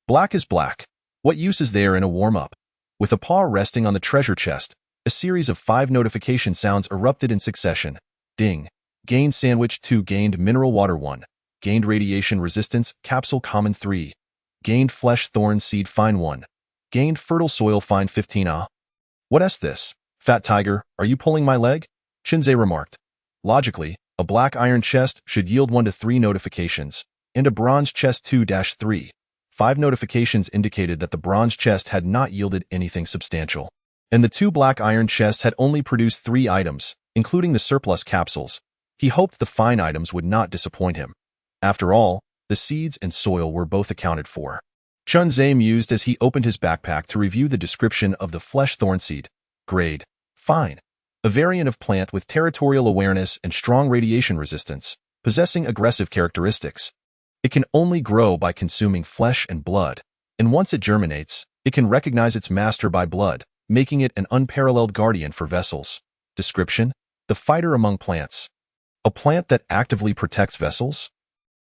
Black is black. What use is there in a warm-up? With a paw resting on the treasure chest, a series of 5 notification sounds erupted in succession. Ding. Gained sandwich 2. Gained mineral water 1. Gained radiation resistance capsule common 3. Gained flesh thorn seed fine 1. Gained fertile soil fine 15. Ah. What's this? Fat Tiger, are you pulling my leg? Qianzhe remarked. Logically, a black iron chest should yield 1 to 3 notifications, and a bronze chest 2-3. 5 notifications indicated that the bronze chest had not yielded anything substantial, and the 2 black iron chests had only produced 3 items, including the surplus capsules. He hoped the fine items would not disappoint him. After all, the seeds and soil were both accounted for. Qianzhe mused as he opened his backpack to review the description of the flesh thorn seed. Grade: fine. A variant of plant with territorial awareness and strong radiation resistance, possessing aggressive characteristics. It can only grow by consuming flesh and blood, and once it germinates, it can recognize its master by blood, making it an unparalleled guardian for vessels. Description: the fighter among plants. A plant that actively protects vessels?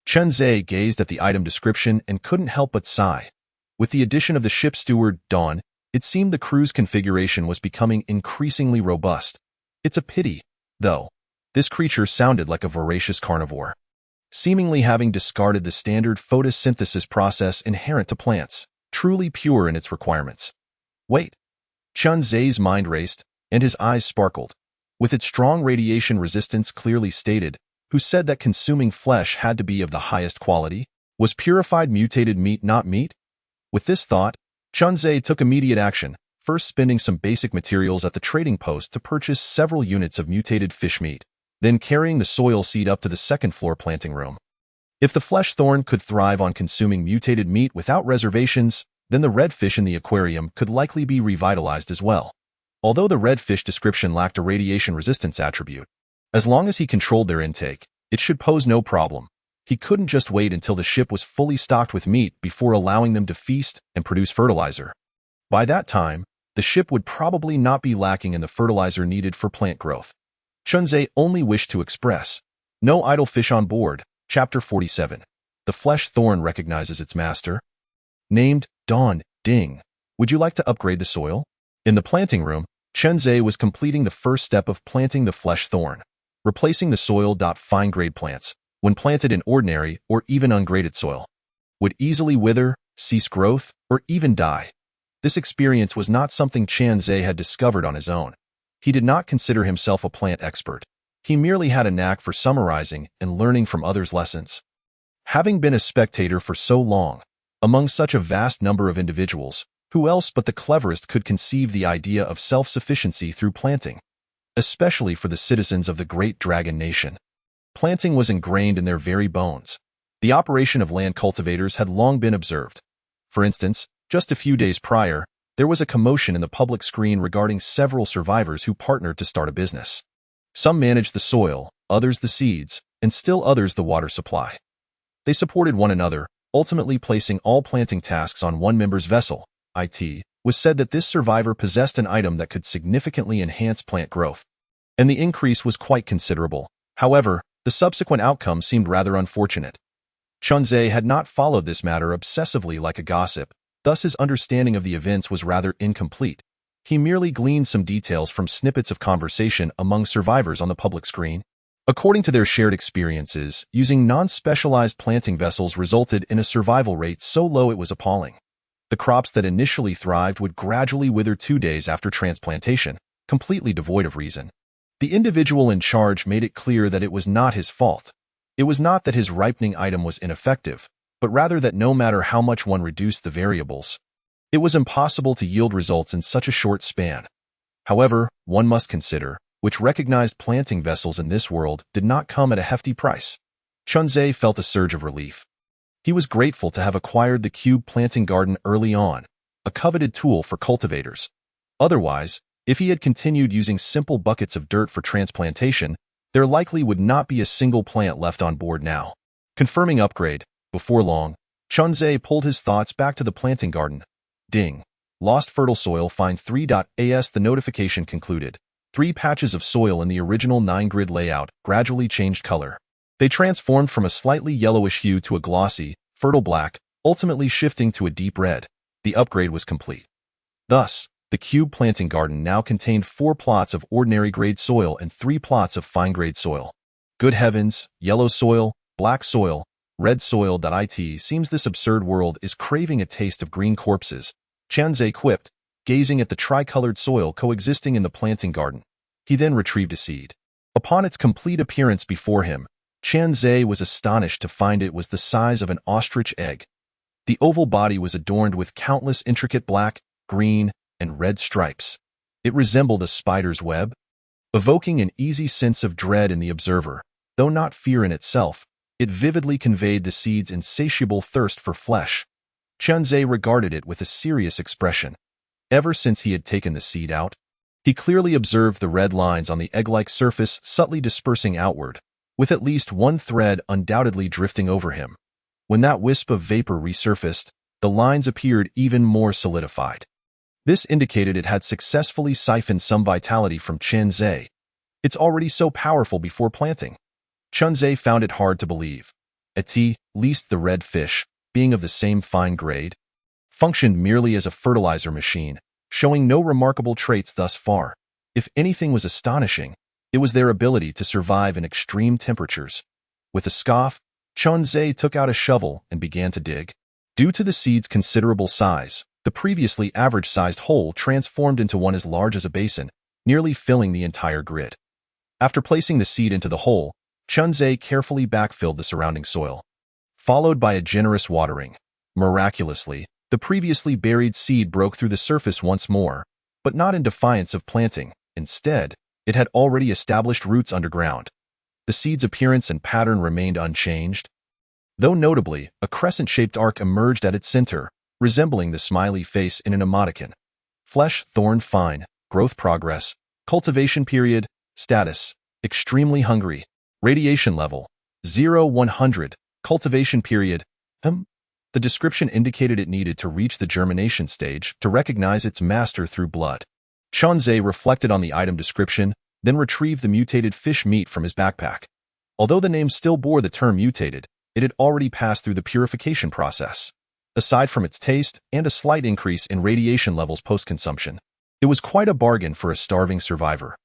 Qianzhe gazed at the item description and couldn't help but sigh. With the addition of the ship steward, Dawn, it seemed the crew's configuration was becoming increasingly robust. It's a pity, though. This creature sounded like a voracious carnivore, seemingly having discarded the standard photosynthesis process inherent to plants, truly pure in its requirements. Wait. Qianzhe's mind raced, and his eyes sparkled. With its strong radiation resistance clearly stated, who said that consuming flesh had to be of the highest quality? Was purified mutated meat not meat? With this thought, Qianzhe took immediate action, first spending some basic materials at the trading post to purchase several units of mutated fish meat, then carrying the soil seed up to the 2nd floor planting room. If the flesh thorn could thrive on consuming mutated meat without reservations, then the red fish in the aquarium could likely be revitalized as well. Although the red fish description lacked a radiation resistance attribute, as long as he controlled their intake, it should pose no problem. He couldn't just wait until the ship was fully stocked with meat before allowing them to feast and produce fertilizer. By that time, the ship would probably not be lacking in the fertilizer needed for plant growth. Qianzhe only wished to express, "No idle fish on board." Chapter 47. The flesh thorn recognizes its master. Named Dawn Ding. Would you like to upgrade the soil? In the planting room, Qianzhe was completing the first step of planting the flesh thorn. Replacing the soil. Fine-grade plants, when planted in ordinary or even ungraded soil, would easily wither, cease growth, or even die. This experience was not something Qianzhe had discovered on his own. He did not consider himself a plant expert. He merely had a knack for summarizing and learning from others' lessons. Having been a spectator for so long, among such a vast number of individuals, who else but the cleverest could conceive the idea of self-sufficiency through planting? Especially for the citizens of the great dragon nation. Planting was ingrained in their very bones. The operation of land cultivators had long been observed. For instance, just a few days prior, there was a commotion in the public screen regarding several survivors who partnered to start a business. Some managed the soil, others the seeds, and still others the water supply. They supported one another, ultimately placing all planting tasks on one member's vessel. It was said that this survivor possessed an item that could significantly enhance plant growth, and the increase was quite considerable. However, the subsequent outcome seemed rather unfortunate. Qianzhe had not followed this matter obsessively like a gossip, Thus his understanding of the events was rather incomplete. He merely gleaned some details from snippets of conversation among survivors on the public screen. According to their shared experiences, using non-specialized planting vessels resulted in a survival rate so low it was appalling. The crops that initially thrived would gradually wither 2 days after transplantation, completely devoid of reason. The individual in charge made it clear that it was not his fault. It was not that his ripening item was ineffective, but rather that no matter how much one reduced the variables, it was impossible to yield results in such a short span. However, one must consider, which recognized planting vessels in this world did not come at a hefty price. Chunzhe felt a surge of relief. He was grateful to have acquired the cube planting garden early on, a coveted tool for cultivators. Otherwise, if he had continued using simple buckets of dirt for transplantation, there likely would not be a single plant left on board now. Confirming upgrade, before long, Chunzhe pulled his thoughts back to the planting garden. Ding. Lost fertile soil find 3.as. The notification concluded. 3 patches of soil in the original 9-grid layout gradually changed color. They transformed from a slightly yellowish hue to a glossy, fertile black, ultimately shifting to a deep red. The upgrade was complete. Thus, the cube planting garden now contained 4 plots of ordinary grade soil and 3 plots of fine grade soil. Good heavens, yellow soil, black soil, red soil. It seems this absurd world is craving a taste of green corpses, Chunzhe quipped, gazing at the tricolored soil coexisting in the planting garden. He then retrieved a seed. Upon its complete appearance before him, Chunzhe was astonished to find it was the size of an ostrich egg. The oval body was adorned with countless intricate black, green, and red stripes. It resembled a spider's web, evoking an easy sense of dread in the observer. Though not fear in itself, it vividly conveyed the seed's insatiable thirst for flesh. Chunzhe regarded it with a serious expression. Ever since he had taken the seed out, he clearly observed the red lines on the egg-like surface subtly dispersing outward, with at least one thread undoubtedly drifting over him. When that wisp of vapor resurfaced, the lines appeared even more solidified. This indicated it had successfully siphoned some vitality from Chunzhe. It's already so powerful before planting. Chunzhe found it hard to believe. At least the red fish, being of the same fine grade, functioned merely as a fertilizer machine, showing no remarkable traits thus far. If anything was astonishing, it was their ability to survive in extreme temperatures. With a scoff, Chunzhe took out a shovel and began to dig. Due to the seed's considerable size, the previously average-sized hole transformed into one as large as a basin, nearly filling the entire grid. After placing the seed into the hole, Chunzhe carefully backfilled the surrounding soil, followed by a generous watering. Miraculously, the previously buried seed broke through the surface once more, but not in defiance of planting. Instead, it had already established roots underground. The seed's appearance and pattern remained unchanged, though notably, a crescent-shaped arc emerged at its center, resembling the smiley face in an emoticon. Flesh, thorn, fine, growth progress, cultivation period, status, extremely hungry, radiation level, 0-100, cultivation period, The description indicated it needed to reach the germination stage to recognize its master through blood. Chunzhe reflected on the item description, then retrieved the mutated fish meat from his backpack. Although the name still bore the term mutated, it had already passed through the purification process. Aside from its taste and a slight increase in radiation levels post-consumption, it was quite a bargain for a starving survivor.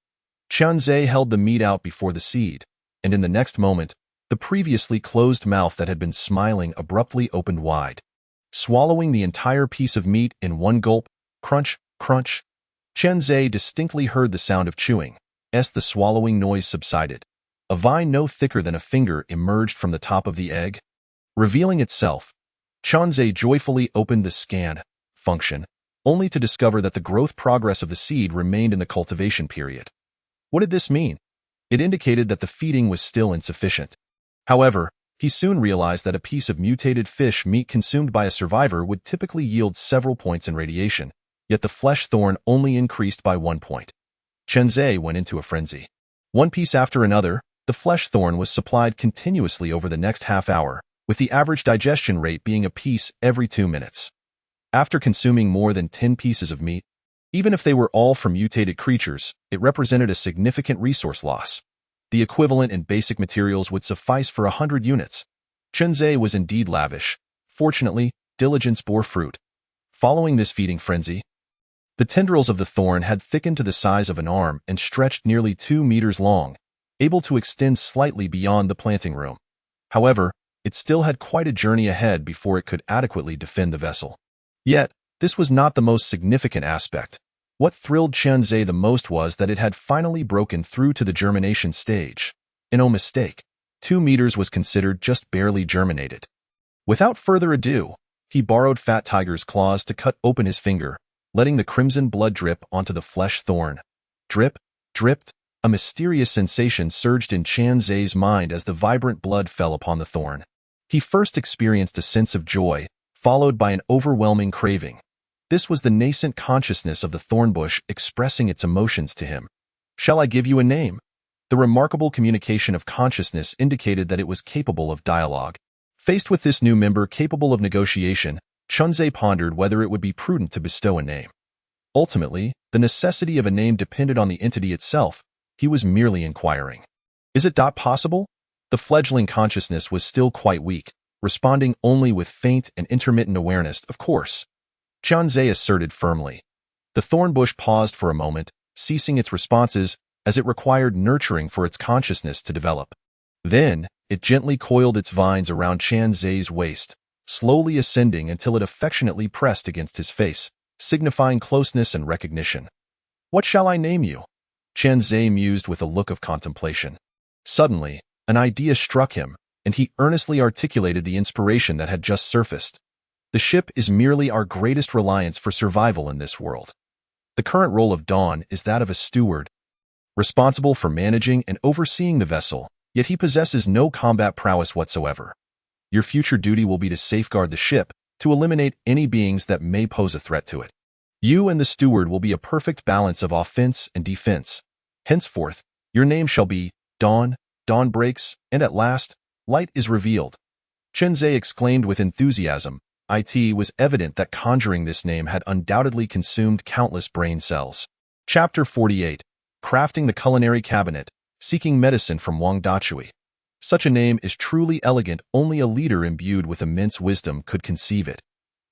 Chunzhe held the meat out before the seed, and in the next moment, the previously closed mouth that had been smiling abruptly opened wide. Swallowing the entire piece of meat in one gulp, crunch, crunch, Chunzhe distinctly heard the sound of chewing. As the swallowing noise subsided, a vine no thicker than a finger emerged from the top of the egg. Revealing itself, Chunzhe joyfully opened the scan function, only to discover that the growth progress of the seed remained in the cultivation period. What did this mean? It indicated that the feeding was still insufficient. However, he soon realized that a piece of mutated fish meat consumed by a survivor would typically yield several points in radiation, yet the flesh thorn only increased by 1 point. Chunzhe went into a frenzy. One piece after another, the flesh thorn was supplied continuously over the next half hour, with the average digestion rate being a piece every 2 minutes. After consuming more than 10 pieces of meat, even if they were all from mutated creatures, it represented a significant resource loss. The equivalent in basic materials would suffice for 100 units. Chunzhe was indeed lavish. Fortunately, diligence bore fruit. Following this feeding frenzy, the tendrils of the thorn had thickened to the size of an arm and stretched nearly 2 meters long, able to extend slightly beyond the planting room. However, it still had quite a journey ahead before it could adequately defend the vessel. Yet, this was not the most significant aspect. What thrilled Qianzhe the most was that it had finally broken through to the germination stage. And no mistake, 2 meters was considered just barely germinated. Without further ado, he borrowed Fat Tiger's claws to cut open his finger, letting the crimson blood drip onto the flesh thorn. Drip, dripped, a mysterious sensation surged in Qianzhe's mind as the vibrant blood fell upon the thorn. He first experienced a sense of joy, followed by an overwhelming craving. This was the nascent consciousness of the thornbush expressing its emotions to him. Shall I give you a name? The remarkable communication of consciousness indicated that it was capable of dialogue. Faced with this new member capable of negotiation, Qianzhe pondered whether it would be prudent to bestow a name. Ultimately, the necessity of a name depended on the entity itself. He was merely inquiring. Is it possible? The fledgling consciousness was still quite weak, responding only with faint and intermittent awareness, of course. Qianzhe asserted firmly. The thornbush paused for a moment, ceasing its responses as it required nurturing for its consciousness to develop. Then, it gently coiled its vines around Qianzhe's waist, slowly ascending until it affectionately pressed against his face, signifying closeness and recognition. What shall I name you? Qianzhe mused with a look of contemplation. Suddenly, an idea struck him, and he earnestly articulated the inspiration that had just surfaced. The ship is merely our greatest reliance for survival in this world. The current role of Dawn is that of a steward, responsible for managing and overseeing the vessel, yet he possesses no combat prowess whatsoever. Your future duty will be to safeguard the ship, to eliminate any beings that may pose a threat to it. You and the steward will be a perfect balance of offense and defense. Henceforth, your name shall be Dawn. Dawn breaks, and at last, light is revealed. Qianzhe exclaimed with enthusiasm. It was evident that conjuring this name had undoubtedly consumed countless brain cells. Chapter 48. Crafting the Culinary Cabinet, Seeking Medicine from Wang Dachui. Such a name is truly elegant, only a leader imbued with immense wisdom could conceive it.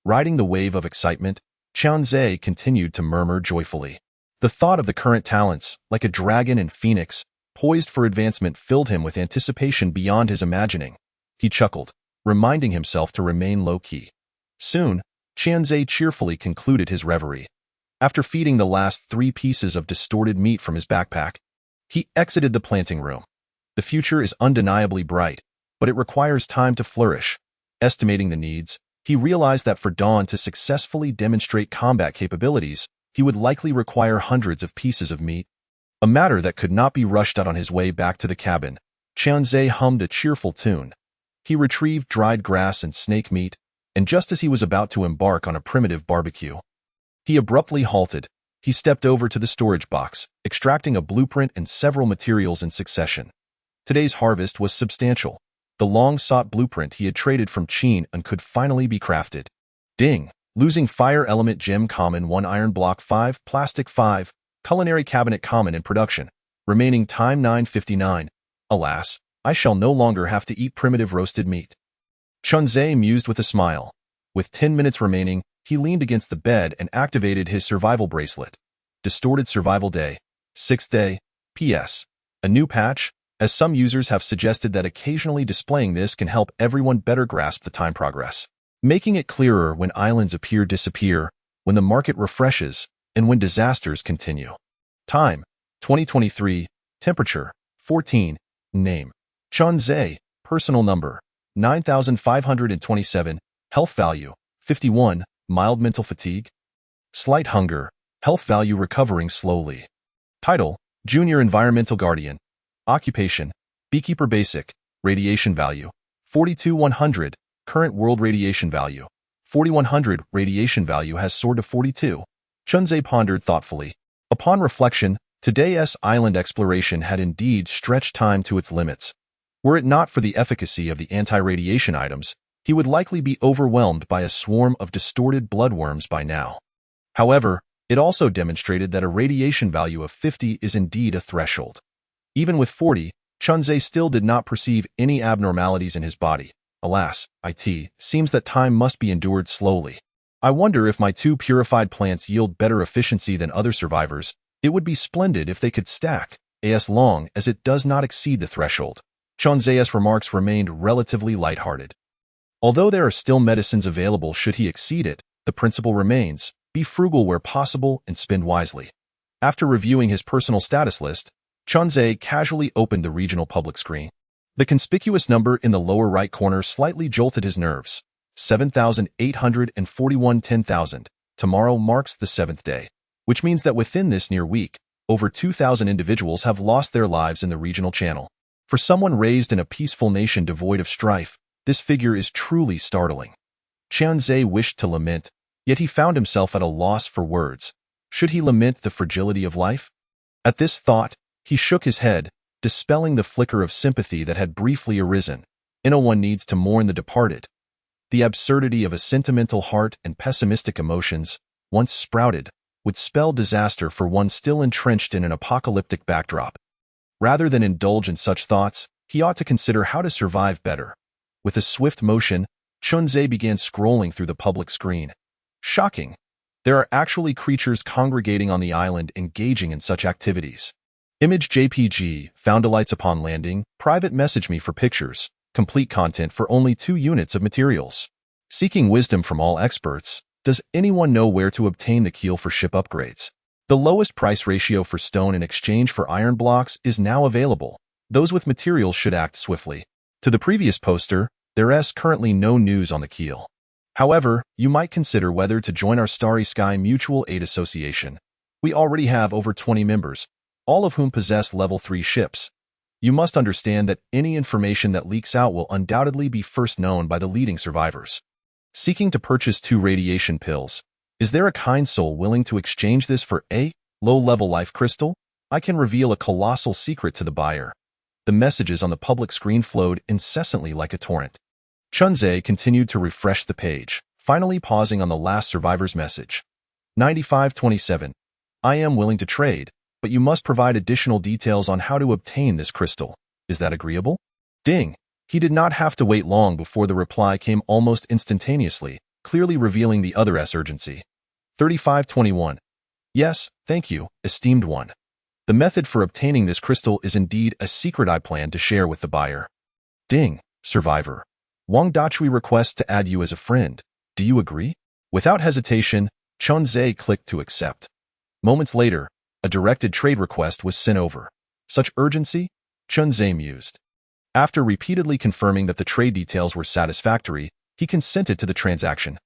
Riding the wave of excitement, Qianzhe continued to murmur joyfully. The thought of the current talents, like a dragon and phoenix, poised for advancement filled him with anticipation beyond his imagining. He chuckled, reminding himself to remain low-key. Soon, Qianzhe cheerfully concluded his reverie. After feeding the last 3 pieces of distorted meat from his backpack, he exited the planting room. The future is undeniably bright, but it requires time to flourish. Estimating the needs, he realized that for Dawn to successfully demonstrate combat capabilities, he would likely require hundreds of pieces of meat, a matter that could not be rushed out. On his way back to the cabin, Qianzhe hummed a cheerful tune. He retrieved dried grass and snake meat, and just as he was about to embark on a primitive barbecue, he abruptly halted. He stepped over to the storage box, extracting a blueprint and several materials in succession. Today's harvest was substantial. The long-sought blueprint he had traded from Qin and could finally be crafted. Ding! Losing fire element gem common 1 iron block 5 plastic 5 culinary cabinet common in production. Remaining time 9:59. Alas, I shall no longer have to eat primitive roasted meat. Qianzhe mused with a smile. With 10 minutes remaining, he leaned against the bed and activated his survival bracelet. Distorted survival day. 6th day. P.S. A new patch, as some users have suggested that occasionally displaying this can help everyone better grasp the time progress, making it clearer when islands disappear, when the market refreshes, and when disasters continue. Time, 2023. Temperature, 14. Name, Qianzhe. Personal number, 9527. Health value, 51. Mild mental fatigue. Slight hunger. Health value recovering slowly. Title, Junior Environmental Guardian. Occupation, Beekeeper Basic. Radiation value, 42,100. Current world radiation value, 4,100. Radiation value has soared to 42. Qianzhe pondered thoughtfully. Upon reflection, today's island exploration had indeed stretched time to its limits. Were it not for the efficacy of the anti-radiation items, he would likely be overwhelmed by a swarm of distorted bloodworms by now. However, it also demonstrated that a radiation value of 50 is indeed a threshold. Even with 40, Qianzhe still did not perceive any abnormalities in his body. Alas, it seems that time must be endured slowly. I wonder if my two purified plants yield better efficiency than other survivors. It would be splendid if they could stack, as long as it does not exceed the threshold. Chunzei's remarks remained relatively lighthearted. Although there are still medicines available should he exceed it, the principle remains, be frugal where possible and spend wisely. After reviewing his personal status list, Chunzei casually opened the regional public screen. The conspicuous number in the lower right corner slightly jolted his nerves. 7,841 10,000. Tomorrow marks the 7th day, which means that within this near week, over 2,000 individuals have lost their lives in the regional channel. For someone raised in a peaceful nation devoid of strife, this figure is truly startling. Chunzei wished to lament, yet he found himself at a loss for words. Should he lament the fragility of life? At this thought, he shook his head, dispelling the flicker of sympathy that had briefly arisen. No one needs to mourn the departed. The absurdity of a sentimental heart and pessimistic emotions, once sprouted, would spell disaster for one still entrenched in an apocalyptic backdrop. Rather than indulge in such thoughts, he ought to consider how to survive better. With a swift motion, Chunzei began scrolling through the public screen. Shocking! There are actually creatures congregating on the island engaging in such activities. Image JPG, found delights upon landing, private message me for pictures. Complete content for only 2 units of materials. Seeking wisdom from all experts, does anyone know where to obtain the keel for ship upgrades? The lowest price ratio for stone in exchange for iron blocks is now available. Those with materials should act swiftly. To the previous poster, there is currently no news on the keel. However, you might consider whether to join our Starry Sky Mutual Aid Association. We already have over 20 members, all of whom possess level 3 ships. You must understand that any information that leaks out will undoubtedly be first known by the leading survivors. Seeking to purchase 2 radiation pills, is there a kind soul willing to exchange this for a low-level life crystal? I can reveal a colossal secret to the buyer. The messages on the public screen flowed incessantly like a torrent. Chunzei continued to refresh the page, finally pausing on the last survivor's message. 9527. I am willing to trade, but you must provide additional details on how to obtain this crystal. Is that agreeable? Ding! He did not have to wait long before the reply came almost instantaneously, clearly revealing the other's urgency. 3521. Yes, thank you, esteemed one. The method for obtaining this crystal is indeed a secret I plan to share with the buyer. Ding! Survivor. Wang Dachui requests to add you as a friend. Do you agree? Without hesitation, Chunzei clicked to accept. Moments later, a directed trade request was sent over. Such urgency? Chunzei mused. After repeatedly confirming that the trade details were satisfactory, he consented to the transaction.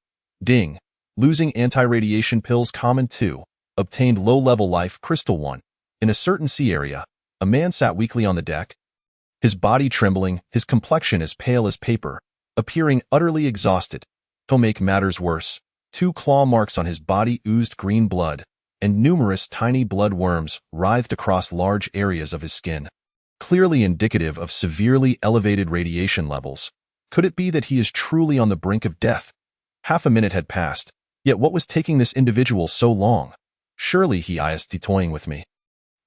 Ding! Losing anti-radiation pills common 2. Obtained low-level life crystal 1. In a certain sea area, a man sat weakly on the deck, his body trembling, his complexion as pale as paper, appearing utterly exhausted. To make matters worse, 2 claw marks on his body oozed green blood, and numerous tiny blood worms writhed across large areas of his skin. Clearly indicative of severely elevated radiation levels. Could it be that he is truly on the brink of death? Half a minute had passed, yet what was taking this individual so long? Surely he is toying with me.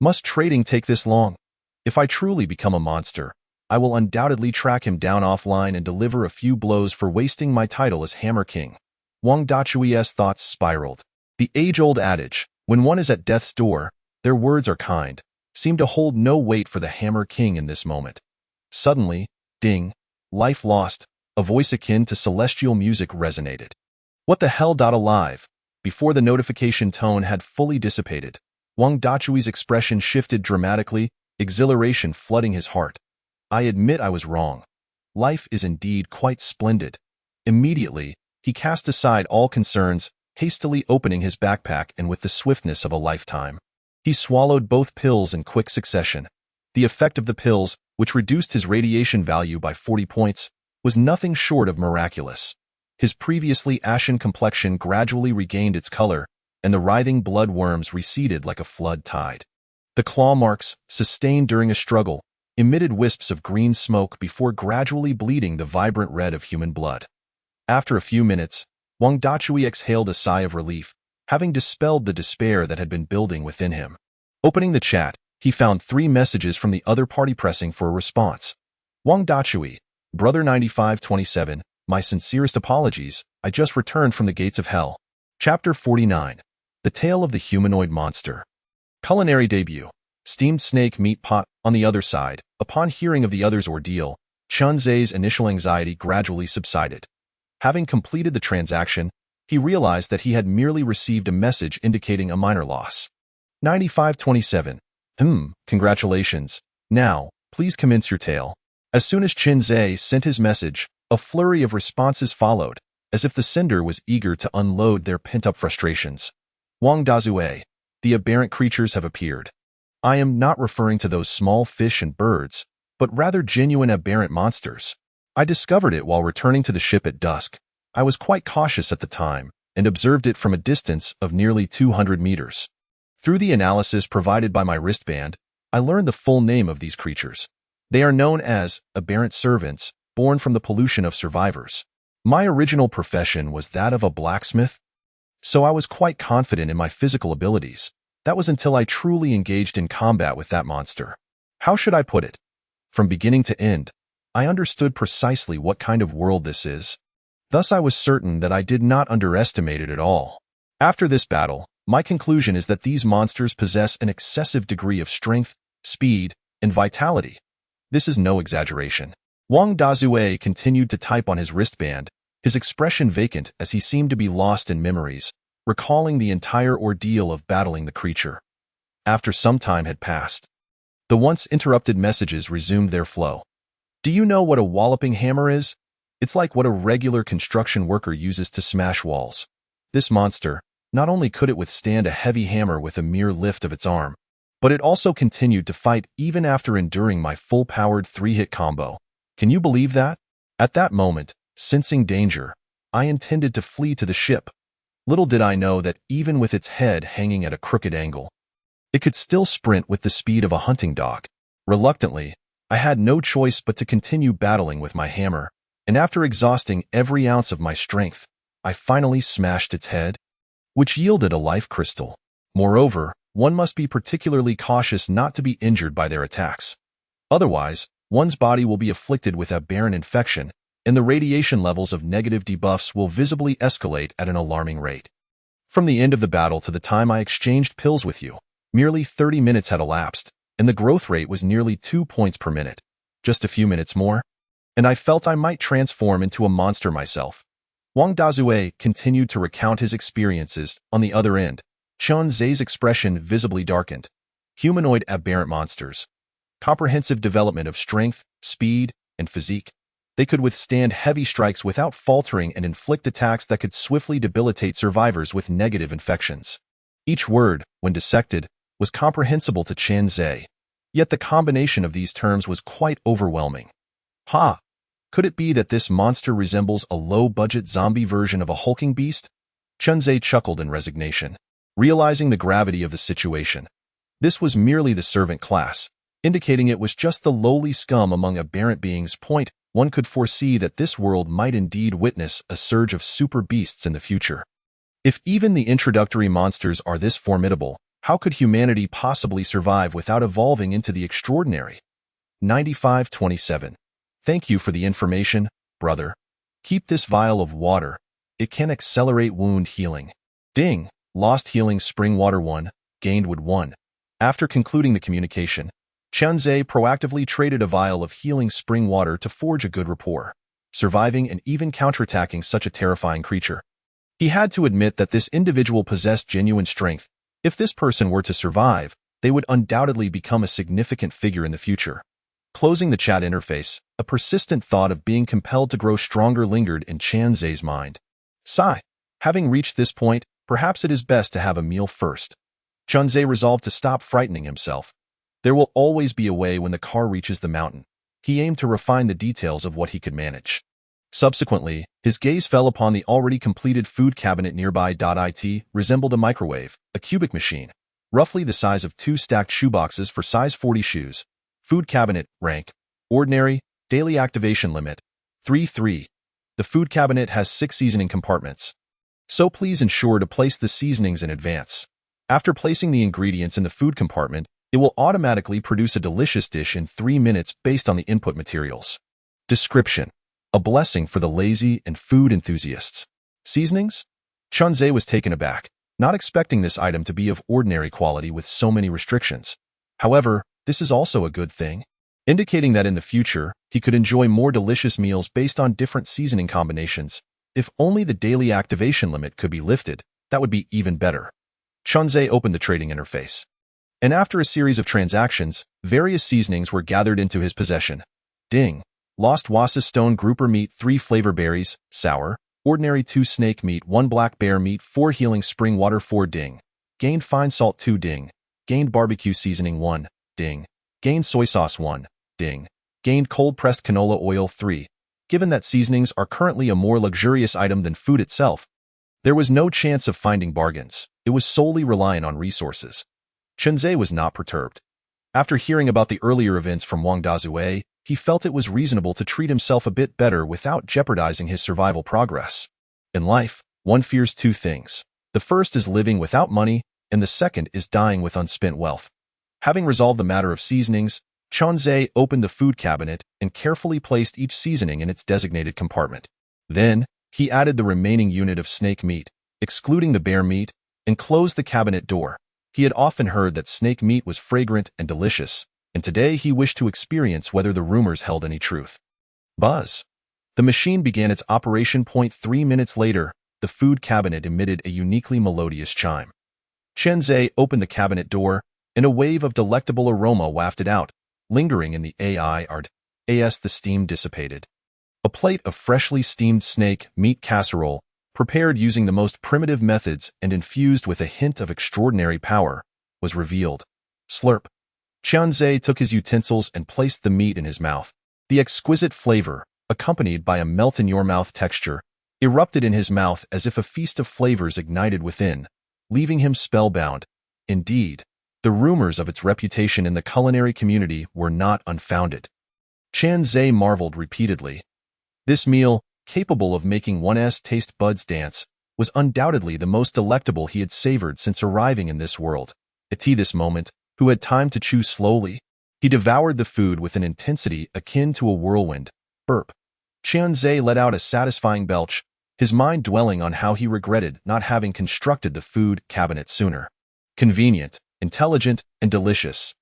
Must trading take this long? If I truly become a monster, I will undoubtedly track him down offline and deliver a few blows for wasting my title as Hammer King. Wang Dachui's thoughts spiraled. The age-old adage, when one is at death's door, their words are kind, seemed to hold no weight for the Hammer King in this moment. Suddenly, ding, life lost, a voice akin to celestial music resonated. What the hell? Alive. Before the notification tone had fully dissipated, Wang Dachui's expression shifted dramatically, exhilaration flooding his heart. I admit I was wrong. Life is indeed quite splendid. Immediately, he cast aside all concerns, hastily opening his backpack and with the swiftness of a lifetime. He swallowed both pills in quick succession. The effect of the pills, which reduced his radiation value by 40 points, was nothing short of miraculous. His previously ashen complexion gradually regained its color, and the writhing blood worms receded like a flood tide. The claw marks, sustained during a struggle, emitted wisps of green smoke before gradually bleeding the vibrant red of human blood. After a few minutes, Wang Dachui exhaled a sigh of relief, having dispelled the despair that had been building within him. Opening the chat, he found 3 messages from the other party pressing for a response. Wang Dachui, Brother 9527, My sincerest apologies, I just returned from the gates of hell. Chapter 49. The Tale of the Humanoid Monster. Culinary debut. Steamed snake meat pot. On the other side, upon hearing of the other's ordeal, Chunzhe's initial anxiety gradually subsided. Having completed the transaction, he realized that he had merely received a message indicating a minor loss. 9527. Congratulations. Now, please commence your tale. As soon as Chunzhe sent his message, a flurry of responses followed, as if the sender was eager to unload their pent-up frustrations. Wang Dazue, the aberrant creatures have appeared. I am not referring to those small fish and birds, but rather genuine aberrant monsters. I discovered it while returning to the ship at dusk. I was quite cautious at the time and observed it from a distance of nearly 200 meters. Through the analysis provided by my wristband, I learned the full name of these creatures. They are known as aberrant servants, born from the pollution of survivors. My original profession was that of a blacksmith, so I was quite confident in my physical abilities. That was until I truly engaged in combat with that monster. How should I put it? From beginning to end, I understood precisely what kind of world this is. Thus I was certain that I did not underestimate it at all. After this battle, my conclusion is that these monsters possess an excessive degree of strength, speed, and vitality. This is no exaggeration. Wang Dazue continued to type on his wristband, his expression vacant as he seemed to be lost in memories, recalling the entire ordeal of battling the creature. After some time had passed, the once interrupted messages resumed their flow. Do you know what a walloping hammer is? It's like what a regular construction worker uses to smash walls. This monster, not only could it withstand a heavy hammer with a mere lift of its arm, but it also continued to fight even after enduring my full-powered 3-hit combo. Can you believe that? At that moment, sensing danger, I intended to flee to the ship. Little did I know that even with its head hanging at a crooked angle, it could still sprint with the speed of a hunting dog. Reluctantly, I had no choice but to continue battling with my hammer, and after exhausting every ounce of my strength, I finally smashed its head, which yielded a life crystal. Moreover, one must be particularly cautious not to be injured by their attacks. Otherwise, one's body will be afflicted with aberrant infection, and the radiation levels of negative debuffs will visibly escalate at an alarming rate. From the end of the battle to the time I exchanged pills with you, merely 30 minutes had elapsed, and the growth rate was nearly 2 points per minute. Just a few minutes more, and I felt I might transform into a monster myself. Wang Dazue continued to recount his experiences. On the other end, Chunzhe's expression visibly darkened. Humanoid aberrant monsters. Comprehensive development of strength, speed, and physique. They could withstand heavy strikes without faltering and inflict attacks that could swiftly debilitate survivors with negative infections. Each word, when dissected, was comprehensible to Chunzhe. Yet the combination of these terms was quite overwhelming. Ha! Could it be that this monster resembles a low-budget zombie version of a hulking beast? Chunzhe chuckled in resignation, realizing the gravity of the situation. This was merely the servant class, indicating it was just the lowly scum among aberrant beings. One could foresee that this world might indeed witness a surge of super beasts in the future. If even the introductory monsters are this formidable, how could humanity possibly survive without evolving into the extraordinary? 9527. Thank you for the information, brother. Keep this vial of water. It can accelerate wound healing. Ding! Lost healing spring water 1, gained wood 1. After concluding the communication, Chunzhe proactively traded a vial of healing spring water to forge a good rapport, surviving and even counterattacking such a terrifying creature. He had to admit that this individual possessed genuine strength. If this person were to survive, they would undoubtedly become a significant figure in the future. Closing the chat interface, a persistent thought of being compelled to grow stronger lingered in Chunzhe's mind. Sigh. Having reached this point, perhaps it is best to have a meal first. Chunzhe resolved to stop frightening himself. There will always be a way when the car reaches the mountain. He aimed to refine the details of what he could manage. Subsequently, his gaze fell upon the already completed food cabinet nearby. It resembled a microwave, a cubic machine, roughly the size of 2 stacked shoeboxes for size 40 shoes. Food cabinet, rank, ordinary, daily activation limit, 3-3. The food cabinet has 6 seasoning compartments. So please ensure to place the seasonings in advance. After placing the ingredients in the food compartment, it will automatically produce a delicious dish in 3 minutes based on the input materials. Description: a blessing for the lazy and food enthusiasts. Seasonings? Chunze was taken aback, not expecting this item to be of ordinary quality with so many restrictions. However, this is also a good thing, indicating that in the future, he could enjoy more delicious meals based on different seasoning combinations. If only the daily activation limit could be lifted, that would be even better. Chunze opened the trading interface, and after a series of transactions, various seasonings were gathered into his possession. Ding. Lost Wasa Stone Grouper Meat 3 Flavor Berries, Sour. Ordinary 2 Snake Meat 1 Black Bear Meat 4 Healing Spring Water 4 Ding. Gained Fine Salt 2 Ding. Gained Barbecue Seasoning 1 Ding. Gained Soy Sauce 1 Ding. Gained Cold Pressed Canola Oil 3. Given that seasonings are currently a more luxurious item than food itself, there was no chance of finding bargains. It was solely reliant on resources. Chunze was not perturbed. After hearing about the earlier events from Wang Dazue, he felt it was reasonable to treat himself a bit better without jeopardizing his survival progress. In life, one fears two things. The first is living without money, and the second is dying with unspent wealth. Having resolved the matter of seasonings, Chunze opened the food cabinet and carefully placed each seasoning in its designated compartment. Then, he added the remaining unit of snake meat, excluding the bear meat, and closed the cabinet door. He had often heard that snake meat was fragrant and delicious, and today he wished to experience whether the rumors held any truth. Buzz. The machine began its operation. 3 minutes later, the food cabinet emitted a uniquely melodious chime. Chunze opened the cabinet door, and a wave of delectable aroma wafted out, lingering in the air. As the steam dissipated, a plate of freshly steamed snake meat casserole, prepared using the most primitive methods and infused with a hint of extraordinary power, was revealed. Slurp. Chunze took his utensils and placed the meat in his mouth. The exquisite flavor, accompanied by a melt-in-your-mouth texture, erupted in his mouth as if a feast of flavors ignited within, leaving him spellbound. Indeed, the rumors of its reputation in the culinary community were not unfounded. Chunze marveled repeatedly. This meal, capable of making one's taste buds dance, was undoubtedly the most delectable he had savored since arriving in this world. At this moment, who had time to chew slowly, he devoured the food with an intensity akin to a whirlwind. Burp. Chunze let out a satisfying belch, his mind dwelling on how he regretted not having constructed the food cabinet sooner. Convenient, intelligent, and delicious.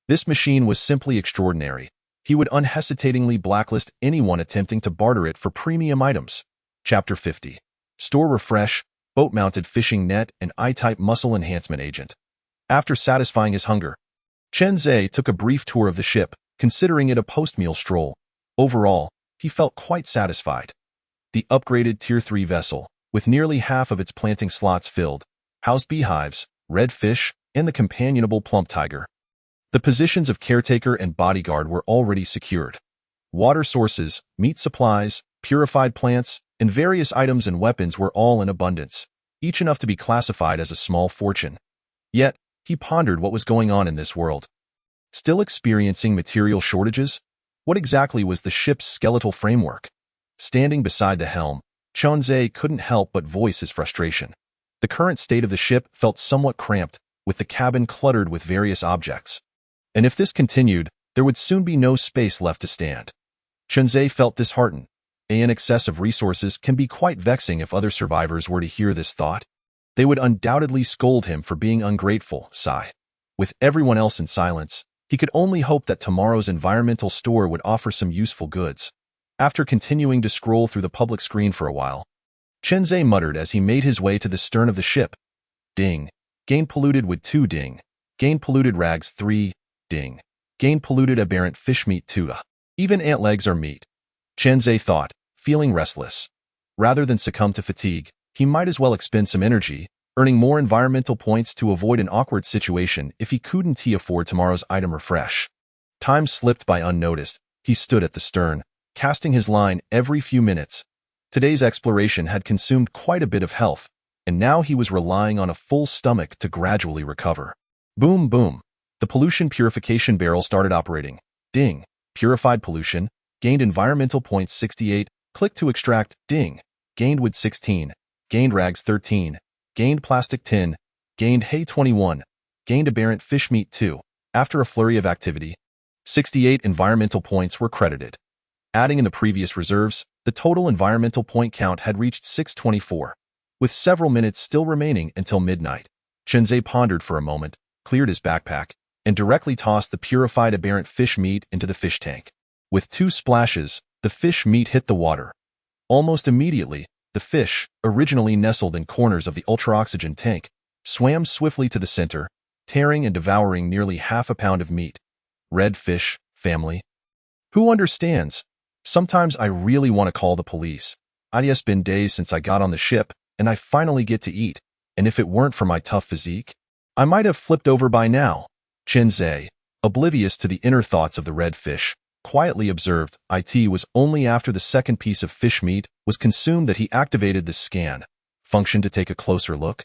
This machine was simply extraordinary. He would unhesitatingly blacklist anyone attempting to barter it for premium items. Chapter 50. Store Refresh, Boat-Mounted Fishing Net and I-Type Muscle Enhancement Agent. After satisfying his hunger, Chunze took a brief tour of the ship, considering it a post-meal stroll. Overall, he felt quite satisfied. The upgraded Tier 3 vessel, with nearly half of its planting slots filled, housed beehives, red fish, and the companionable plump tiger. The positions of caretaker and bodyguard were already secured. Water sources, meat supplies, purified plants, and various items and weapons were all in abundance, each enough to be classified as a small fortune. Yet, he pondered what was going on in this world. Still experiencing material shortages? What exactly was the ship's skeletal framework? Standing beside the helm, Chunze couldn't help but voice his frustration. The current state of the ship felt somewhat cramped, with the cabin cluttered with various objects. And if this continued, there would soon be no space left to stand. Chunze felt disheartened. An excess of resources can be quite vexing if other survivors were to hear this thought. They would undoubtedly scold him for being ungrateful. Sigh. With everyone else in silence, he could only hope that tomorrow's environmental store would offer some useful goods. After continuing to scroll through the public screen for a while, Chunze muttered as he made his way to the stern of the ship. Ding. Gain polluted wood 2 Ding. Gain polluted rags 3 Ding. Gain polluted aberrant fish meat 2. Even ant legs are meat. Chunze thought, feeling restless. Rather than succumb to fatigue, he might as well expend some energy, earning more environmental points to avoid an awkward situation if he couldn't afford tomorrow's item refresh. Time slipped by unnoticed. He stood at the stern, casting his line every few minutes. Today's exploration had consumed quite a bit of health, and now he was relying on a full stomach to gradually recover. Boom, boom. The pollution purification barrel started operating. Ding. Purified pollution. Gained environmental points 68. Click to extract. Ding. Gained wood 16. Gained rags 13. Gained plastic 10. Gained hay 21. Gained aberrant fish meat 2. After a flurry of activity, 68 environmental points were credited. Adding in the previous reserves, The total environmental point count had reached 624, with several minutes still remaining until midnight. Chenzhe pondered for a moment, cleared his backpack, and directly tossed the purified aberrant fish meat into the fish tank. With 2 splashes, the fish meat hit the water. Almost immediately, the fish, originally nestled in corners of the ultra-oxygen tank, swam swiftly to the center, tearing and devouring nearly half a pound of meat. Red fish, family. Who understands? Sometimes I really want to call the police. It's been days since I got on the ship, and I finally get to eat, and if it weren't for my tough physique, I might have flipped over by now. Chenzhe, oblivious to the inner thoughts of the red fish, quietly observed it was only after the second piece of fish meat was consumed that he activated the scan function to take a closer look.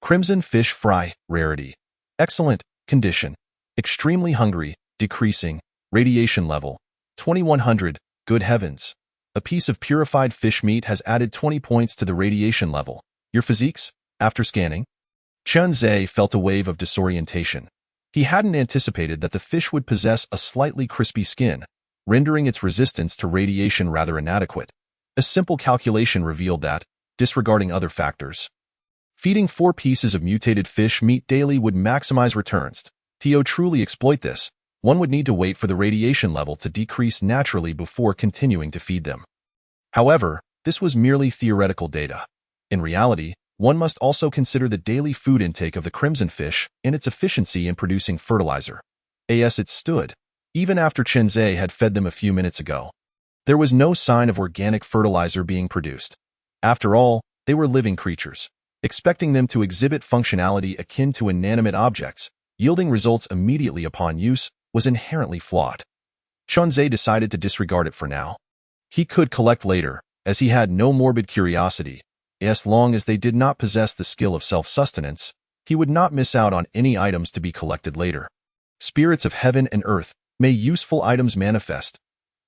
Crimson fish fry, rarity. Excellent, condition. Extremely hungry, decreasing, radiation level, 2100, good heavens. A piece of purified fish meat has added 20 points to the radiation level. Your physiques, after scanning? Chenzhe felt a wave of disorientation. He hadn't anticipated that the fish would possess a slightly crispy skin, rendering its resistance to radiation rather inadequate. A simple calculation revealed that, disregarding other factors, feeding 4 pieces of mutated fish meat daily would maximize returns. To truly exploit this, one would need to wait for the radiation level to decrease naturally before continuing to feed them. However, this was merely theoretical data. In reality, one must also consider the daily food intake of the crimson fish and its efficiency in producing fertilizer. As it stood, even after Chenzhe had fed them a few minutes ago, there was no sign of organic fertilizer being produced. After all, they were living creatures. Expecting them to exhibit functionality akin to inanimate objects, yielding results immediately upon use, was inherently flawed. Chenzhe decided to disregard it for now. He could collect later, as he had no morbid curiosity. As long as they did not possess the skill of self-sustenance, he would not miss out on any items to be collected later. Spirits of heaven and earth, may useful items manifest.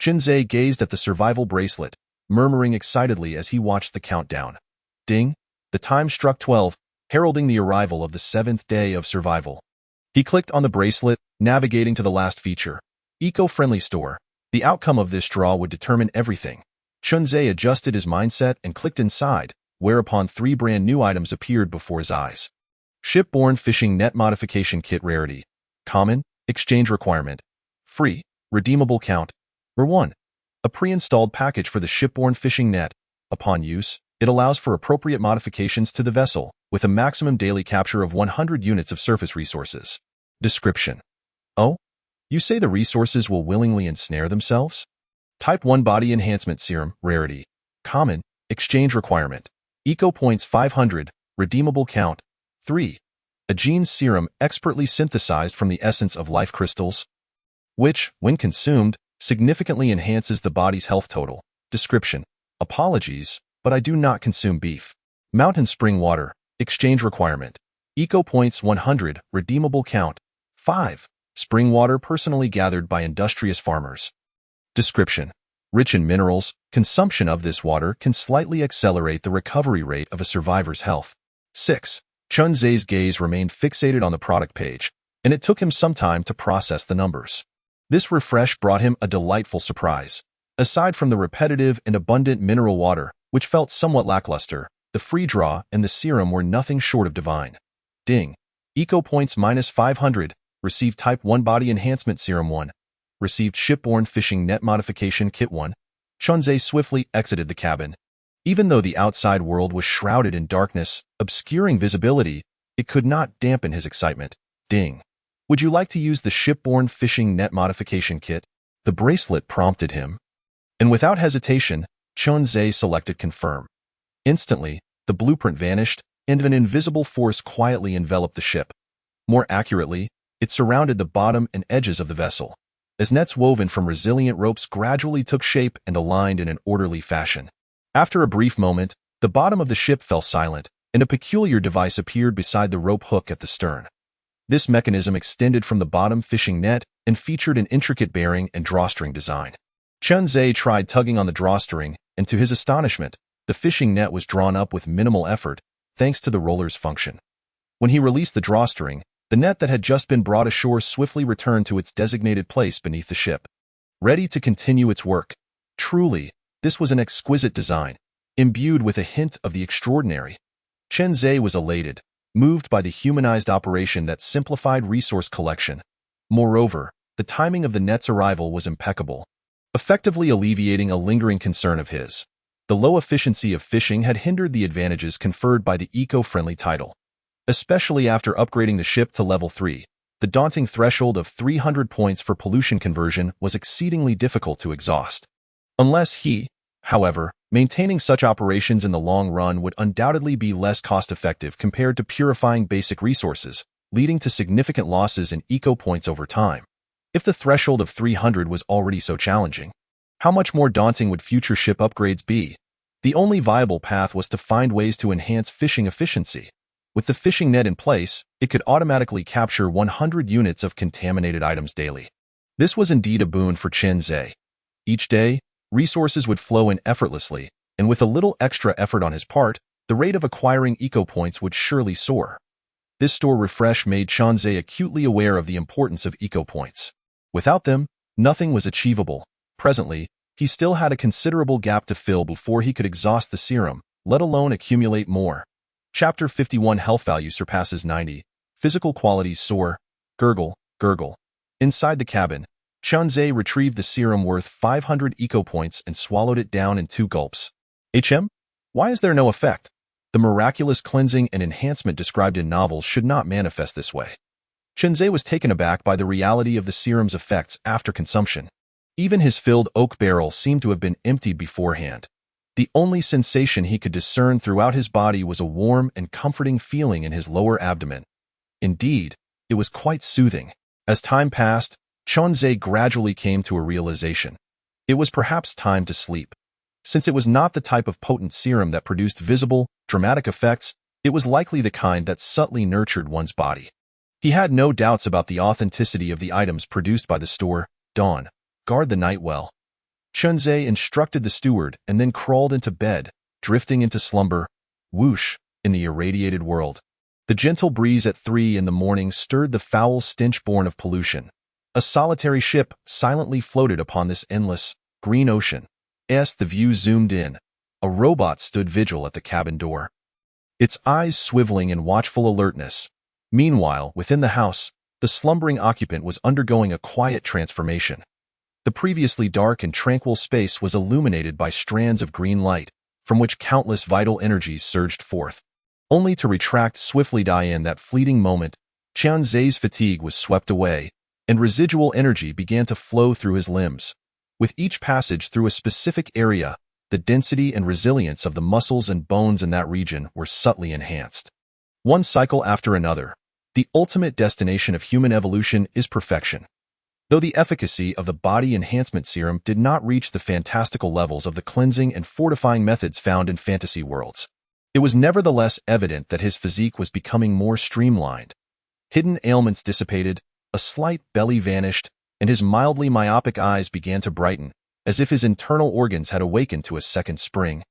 Chenzhe gazed at the survival bracelet, murmuring excitedly as he watched the countdown. Ding! The time struck 12, heralding the arrival of the 7th day of survival. He clicked on the bracelet, navigating to the last feature. Eco-friendly store. The outcome of this draw would determine everything. Chenzhe adjusted his mindset and clicked inside, whereupon 3 brand new items appeared before his eyes. Shipborne Fishing Net Modification Kit Rarity. Common, exchange requirement. Free, redeemable count. 1. A pre-installed package for the shipborne fishing net. Upon use, it allows for appropriate modifications to the vessel, with a maximum daily capture of 100 units of surface resources. Description. Oh? You say the resources will willingly ensnare themselves? Type 1 Body Enhancement Serum, Rarity. Common, exchange requirement. Eco points 500, redeemable count. 3. A gene serum expertly synthesized from the essence of life crystals, which, when consumed, significantly enhances the body's health total. Description. Apologies, but I do not consume beef. Mountain spring water, exchange requirement. Eco points 100, redeemable count. 5. Spring water personally gathered by industrious farmers. Description. Rich in minerals, consumption of this water can slightly accelerate the recovery rate of a survivor's health. 6. Chenzhe's gaze remained fixated on the product page, and it took him some time to process the numbers. This refresh brought him a delightful surprise. Aside from the repetitive and abundant mineral water, which felt somewhat lackluster, the free draw and the serum were nothing short of divine. Ding. Eco points minus 500. Received Type 1 Body Enhancement Serum 1. Received Shipborne Fishing Net Modification Kit 1. Chenzhe swiftly exited the cabin. Even though the outside world was shrouded in darkness, obscuring visibility, it could not dampen his excitement. Ding. Would you like to use the Shipborne Fishing Net Modification Kit? The bracelet prompted him. And without hesitation, Chenzhe selected Confirm. Instantly, the blueprint vanished, and an invisible force quietly enveloped the ship. More accurately, it surrounded the bottom and edges of the vessel, as nets woven from resilient ropes gradually took shape and aligned in an orderly fashion. After a brief moment, the bottom of the ship fell silent, and a peculiar device appeared beside the rope hook at the stern. This mechanism extended from the bottom fishing net and featured an intricate bearing and drawstring design. Chenzhe tried tugging on the drawstring, and to his astonishment, the fishing net was drawn up with minimal effort, thanks to the roller's function. When he released the drawstring, the net that had just been brought ashore swiftly returned to its designated place beneath the ship, ready to continue its work. Truly, This was an exquisite design, imbued with a hint of the extraordinary. Chen Zhe was elated, moved by the humanized operation that simplified resource collection. Moreover, the timing of the net's arrival was impeccable, effectively alleviating a lingering concern of his. The low efficiency of fishing had hindered the advantages conferred by the eco-friendly title. Especially after upgrading the ship to level 3, the daunting threshold of 300 points for pollution conversion was exceedingly difficult to exhaust. Unless he, however, maintaining such operations in the long run would undoubtedly be less cost-effective compared to purifying basic resources, leading to significant losses in eco-points over time. If the threshold of 300 was already so challenging, how much more daunting would future ship upgrades be? The only viable path was to find ways to enhance fishing efficiency. With the fishing net in place, it could automatically capture 100 units of contaminated items daily. This was indeed a boon for Chen Zhe. Each day, resources would flow in effortlessly, and with a little extra effort on his part, the rate of acquiring eco-points would surely soar. This store refresh made Chen Zhe acutely aware of the importance of eco-points. Without them, nothing was achievable. Presently, he still had a considerable gap to fill before he could exhaust the serum, let alone accumulate more. Chapter 51 Health value surpasses 90. Physical qualities soar. Gurgle, gurgle. Inside the cabin, Chen Zhe retrieved the serum worth 500 eco-points and swallowed it down in 2 gulps. Why is there no effect? The miraculous cleansing and enhancement described in novels should not manifest this way. Chen Zhe was taken aback by the reality of the serum's effects after consumption. Even his filled oak barrel seemed to have been emptied beforehand. The only sensation he could discern throughout his body was a warm and comforting feeling in his lower abdomen. Indeed, it was quite soothing. As time passed, Chen Zhe gradually came to a realization. It was perhaps time to sleep. Since it was not the type of potent serum that produced visible, dramatic effects, it was likely the kind that subtly nurtured one's body. He had no doubts about the authenticity of the items produced by the store. Dawn, guard the night well. Chen Zhe instructed the steward and then crawled into bed, drifting into slumber. Whoosh, in the irradiated world. The gentle breeze at 3 in the morning stirred the foul stench born of pollution. A solitary ship silently floated upon this endless, green ocean. As the view zoomed in, a robot stood vigil at the cabin door, its eyes swiveling in watchful alertness. Meanwhile, within the house, the slumbering occupant was undergoing a quiet transformation. The previously dark and tranquil space was illuminated by strands of green light, from which countless vital energies surged forth. Only to retract swiftly die in that fleeting moment, Chen Zhe's fatigue was swept away, and residual energy began to flow through his limbs. With each passage through a specific area, the density and resilience of the muscles and bones in that region were subtly enhanced. One cycle after another, the ultimate destination of human evolution is perfection. Though the efficacy of the body enhancement serum did not reach the fantastical levels of the cleansing and fortifying methods found in fantasy worlds, it was nevertheless evident that his physique was becoming more streamlined. Hidden ailments dissipated, a slight belly vanished, and his mildly myopic eyes began to brighten, as if his internal organs had awakened to a second spring.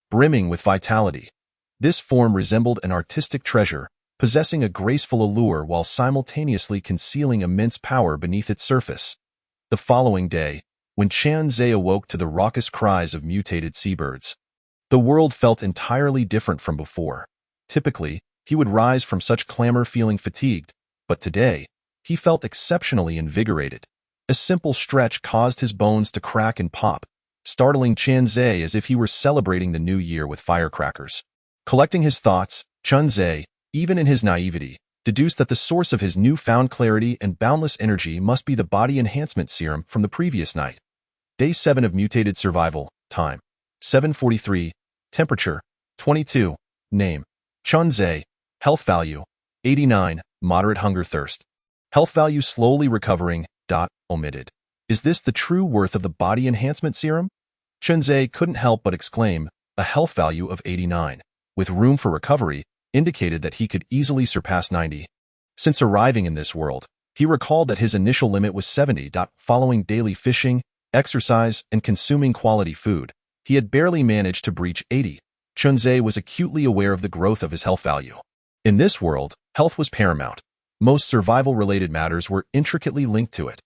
Brimming with vitality, this form resembled an artistic treasure, possessing a graceful allure while simultaneously concealing immense power beneath its surface. The following day, when Chen Zhe awoke to the raucous cries of mutated seabirds, the world felt entirely different from before. Typically, he would rise from such clamor feeling fatigued, but today, he felt exceptionally invigorated. A simple stretch caused his bones to crack and pop, startling Chen Zhe as if he were celebrating the new year with firecrackers. Collecting his thoughts, Chen Zhe, even in his naivety, deduced that the source of his newfound clarity and boundless energy must be the body enhancement serum from the previous night. Day 7 of mutated survival. Time: 7:43. Temperature: 22. Name: Chen Zhe. Health value: 89. Moderate hunger thirst. Health value slowly recovering. Omitted. Is this the true worth of the body enhancement serum? Chen Zhe couldn't help but exclaim. A health value of 89, with room for recovery, indicated that he could easily surpass 90. Since arriving in this world, he recalled that his initial limit was 70. Following daily fishing, exercise, and consuming quality food, he had barely managed to breach 80. Chen Zhe was acutely aware of the growth of his health value. In this world, health was paramount. Most survival-related matters were intricately linked to it.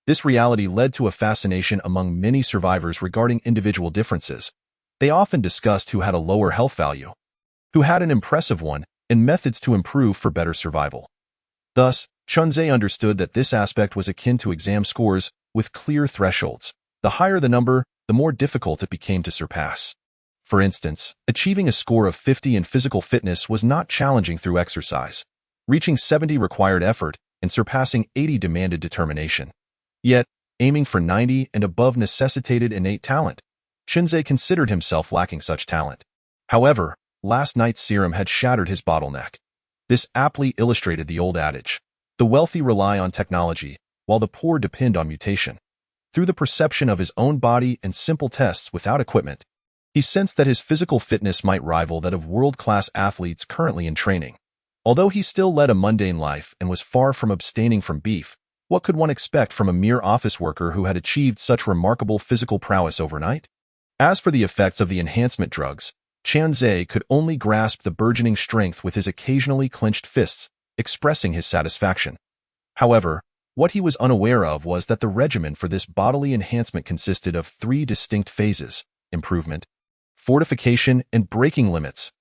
This reality led to a fascination among many survivors regarding individual differences. They often discussed who had a lower health value, who had an impressive one, and methods to improve for better survival. Thus, Chunzé understood that this aspect was akin to exam scores with clear thresholds. The higher the number, the more difficult it became to surpass. For instance, achieving a score of 50 in physical fitness was not challenging through exercise. Reaching 70 required effort, and surpassing 80 demanded determination. Yet, aiming for 90 and above necessitated innate talent. Chunzé considered himself lacking such talent. However, last night's serum had shattered his bottleneck. This aptly illustrated the old adage: the wealthy rely on technology, while the poor depend on mutation. Through the perception of his own body and simple tests without equipment, he sensed that his physical fitness might rival that of world-class athletes currently in training. Although he still led a mundane life and was far from abstaining from beef, what could one expect from a mere office worker who had achieved such remarkable physical prowess overnight? As for the effects of the enhancement drugs, Chunzé could only grasp the burgeoning strength with his occasionally clenched fists, expressing his satisfaction. However, what he was unaware of was that the regimen for this bodily enhancement consisted of 3 distinct phases: improvement, fortification, and breaking limits.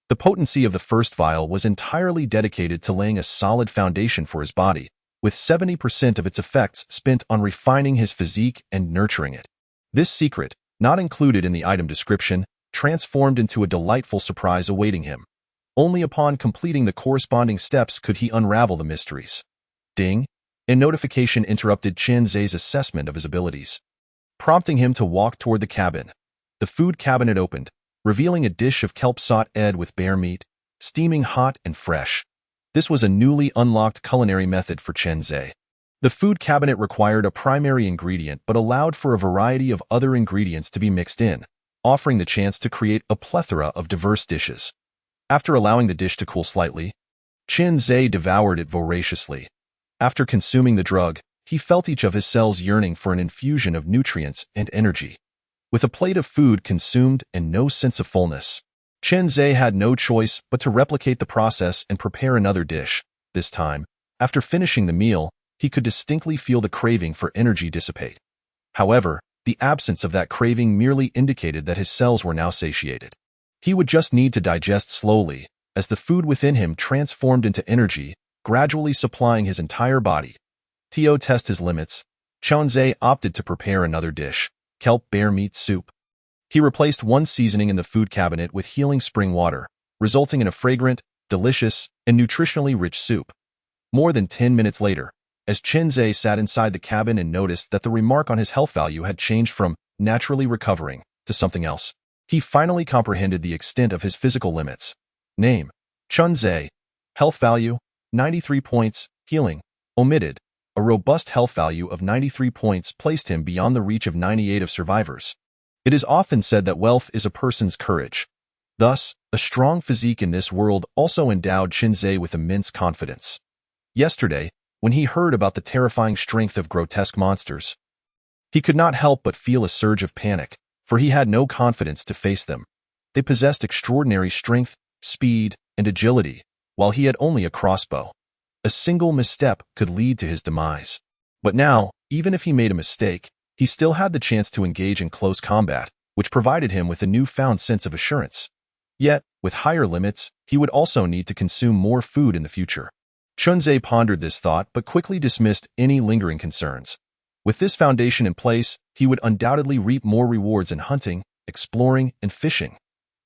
The potency of the first vial was entirely dedicated to laying a solid foundation for his body, with 70% of its effects spent on refining his physique and nurturing it. This secret, not included in the item description, transformed into a delightful surprise awaiting him. Only upon completing the corresponding steps could he unravel the mysteries. Ding! A notification interrupted Chunzé's assessment of his abilities, prompting him to walk toward the cabin. The food cabinet opened, revealing a dish of kelp sauté ed with bear meat, steaming hot and fresh. This was a newly unlocked culinary method for Chunzé. The food cabinet required a primary ingredient but allowed for a variety of other ingredients to be mixed in, offering the chance to create a plethora of diverse dishes. After allowing the dish to cool slightly, Chunzé devoured it voraciously. After consuming the drug, he felt each of his cells yearning for an infusion of nutrients and energy. With a plate of food consumed and no sense of fullness, Chunzé had no choice but to replicate the process and prepare another dish. This time, after finishing the meal, he could distinctly feel the craving for energy dissipate. However, the absence of that craving merely indicated that his cells were now satiated. He would just need to digest slowly, as the food within him transformed into energy, gradually supplying his entire body. To test his limits, Chunzé opted to prepare another dish: kelp bear meat soup. He replaced one seasoning in the food cabinet with healing spring water, resulting in a fragrant, delicious, and nutritionally rich soup. More than 10 minutes later, as Chunzé sat inside the cabin and noticed that the remark on his health value had changed from naturally recovering to something else, he finally comprehended the extent of his physical limits. Name: Chunzé. Health value: 93 points. Healing: omitted. A robust health value of 93 points placed him beyond the reach of 98 of survivors. It is often said that wealth is a person's courage. Thus, a strong physique in this world also endowed Chunzé with immense confidence. Yesterday, when he heard about the terrifying strength of grotesque monsters, he could not help but feel a surge of panic, for he had no confidence to face them. They possessed extraordinary strength, speed, and agility, while he had only a crossbow. A single misstep could lead to his demise. But now, even if he made a mistake, he still had the chance to engage in close combat, which provided him with a newfound sense of assurance. Yet, with higher limits, he would also need to consume more food in the future. Chunzé pondered this thought but quickly dismissed any lingering concerns. With this foundation in place, he would undoubtedly reap more rewards in hunting, exploring, and fishing.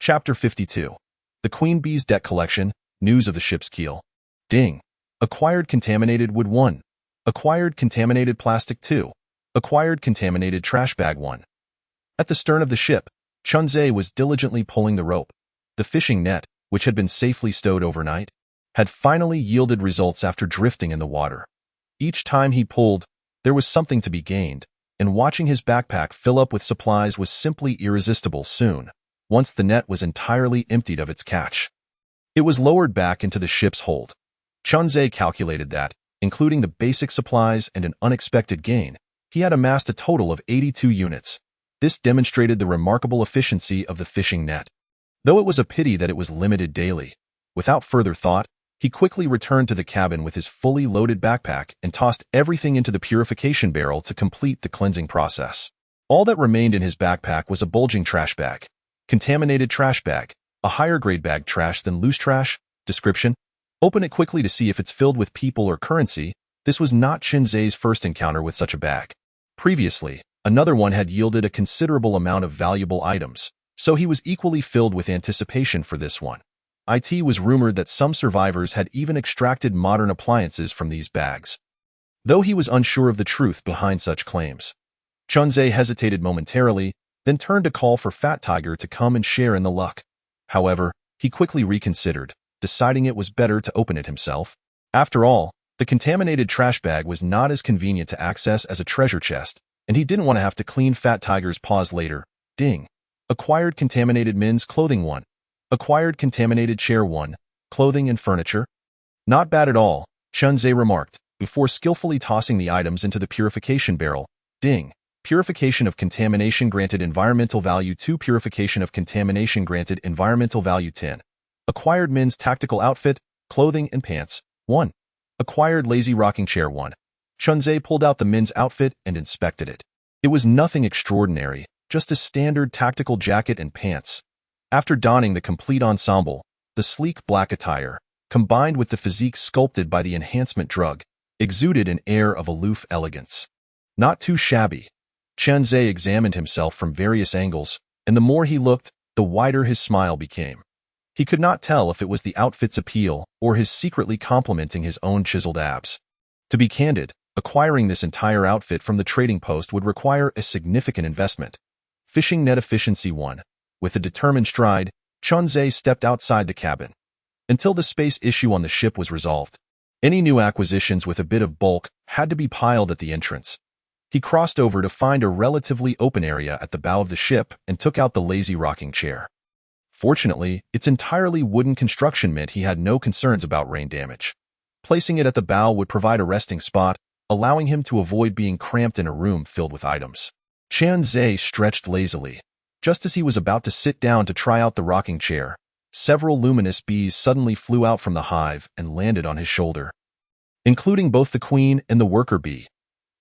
Chapter 52. The Queen Bee's Deck Collection, News of the Ship's Keel. Ding. Acquired contaminated wood 1. Acquired contaminated plastic 2. Acquired contaminated trash bag 1. At the stern of the ship, Chunzé was diligently pulling the rope. The fishing net, which had been safely stowed overnight, had finally yielded results after drifting in the water. Each time he pulled, there was something to be gained, and watching his backpack fill up with supplies was simply irresistible soon, once the net was entirely emptied of its catch. It was lowered back into the ship's hold. Chunzé calculated that, including the basic supplies and an unexpected gain, he had amassed a total of 82 units. This demonstrated the remarkable efficiency of the fishing net. Though it was a pity that it was limited daily, without further thought, He quickly returned to the cabin with his fully loaded backpack and tossed everything into the purification barrel to complete the cleansing process. All that remained in his backpack was a bulging trash bag. Contaminated trash bag, a higher-grade bag trash than loose trash. Description: open it quickly to see if it's filled with people or currency. This was not Qinzhe's first encounter with such a bag. Previously, another one had yielded a considerable amount of valuable items, so he was equally filled with anticipation for this one. It was rumored that some survivors had even extracted modern appliances from these bags. Though he was unsure of the truth behind such claims, Qinzhe hesitated momentarily, then turned to call for Fat Tiger to come and share in the luck. However, he quickly reconsidered, deciding it was better to open it himself. After all, the contaminated trash bag was not as convenient to access as a treasure chest, and he didn't want to have to clean Fat Tiger's paws later. Ding. Acquired contaminated men's clothing 1. Acquired contaminated chair 1. Clothing and furniture. Not bad at all, Qinzhe remarked, before skillfully tossing the items into the purification barrel. Ding. Purification of contamination granted environmental value 2. Purification of contamination granted environmental value 10. Acquired men's tactical outfit, clothing and pants 1. Acquired lazy rocking chair 1. Qinzhe pulled out the men's outfit and inspected it. It was nothing extraordinary, just a standard tactical jacket and pants. After donning the complete ensemble, the sleek black attire, combined with the physique sculpted by the enhancement drug, exuded an air of aloof elegance. Not too shabby. Qinzhe examined himself from various angles, and the more he looked, the wider his smile became. He could not tell if it was the outfit's appeal or his secretly complimenting his own chiseled abs. To be candid, acquiring this entire outfit from the trading post would require a significant investment. Fishing net efficiency 1. With a determined stride, Qinzhe stepped outside the cabin. Until the space issue on the ship was resolved, any new acquisitions with a bit of bulk had to be piled at the entrance. He crossed over to find a relatively open area at the bow of the ship and took out the lazy rocking chair. Fortunately, its entirely wooden construction meant he had no concerns about rain damage. Placing it at the bow would provide a resting spot, allowing him to avoid being cramped in a room filled with items. Qinzhe stretched lazily. Just as he was about to sit down to try out the rocking chair, several luminous bees suddenly flew out from the hive and landed on his shoulder, including both the queen and the worker bee.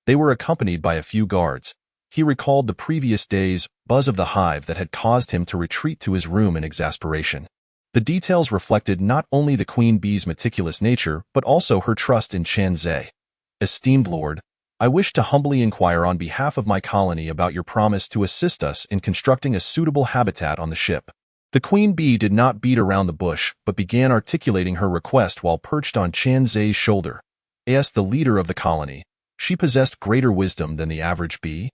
They were accompanied by a few guards. He recalled the previous day's buzz of the hive that had caused him to retreat to his room in exasperation. The details reflected not only the queen bee's meticulous nature, but also her trust in Qinzhe. Esteemed Lord, I wish to humbly inquire on behalf of my colony about your promise to assist us in constructing a suitable habitat on the ship. The queen bee did not beat around the bush, but began articulating her request while perched on Qinzhe's shoulder. As the leader of the colony, she possessed greater wisdom than the average bee,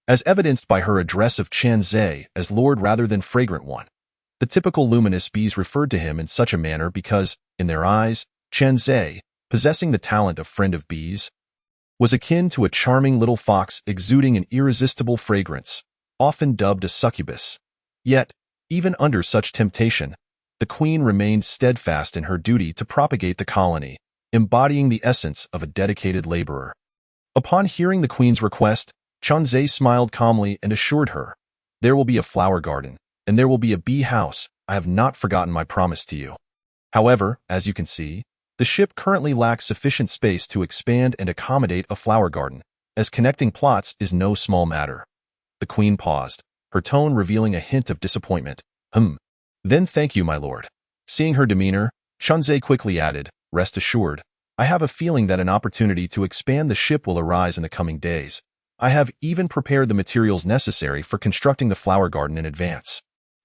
as evidenced by her address of Qinzhe as Lord rather than Fragrant One. The typical luminous bees referred to him in such a manner because, in their eyes, Qinzhe, possessing the talent of friend of bees, was akin to a charming little fox exuding an irresistible fragrance, often dubbed a succubus. Yet, even under such temptation, the queen remained steadfast in her duty to propagate the colony, embodying the essence of a dedicated laborer. Upon hearing the queen's request, Qinzhe smiled calmly and assured her, "There will be a flower garden, and there will be a bee house. I have not forgotten my promise to you." However, as you can see, the ship currently lacks sufficient space to expand and accommodate a flower garden, as connecting plots is no small matter. The queen paused, her tone revealing a hint of disappointment. Then thank you, my lord." Seeing her demeanor, Qinzhe quickly added, "Rest assured, I have a feeling that an opportunity to expand the ship will arise in the coming days. I have even prepared the materials necessary for constructing the flower garden in advance.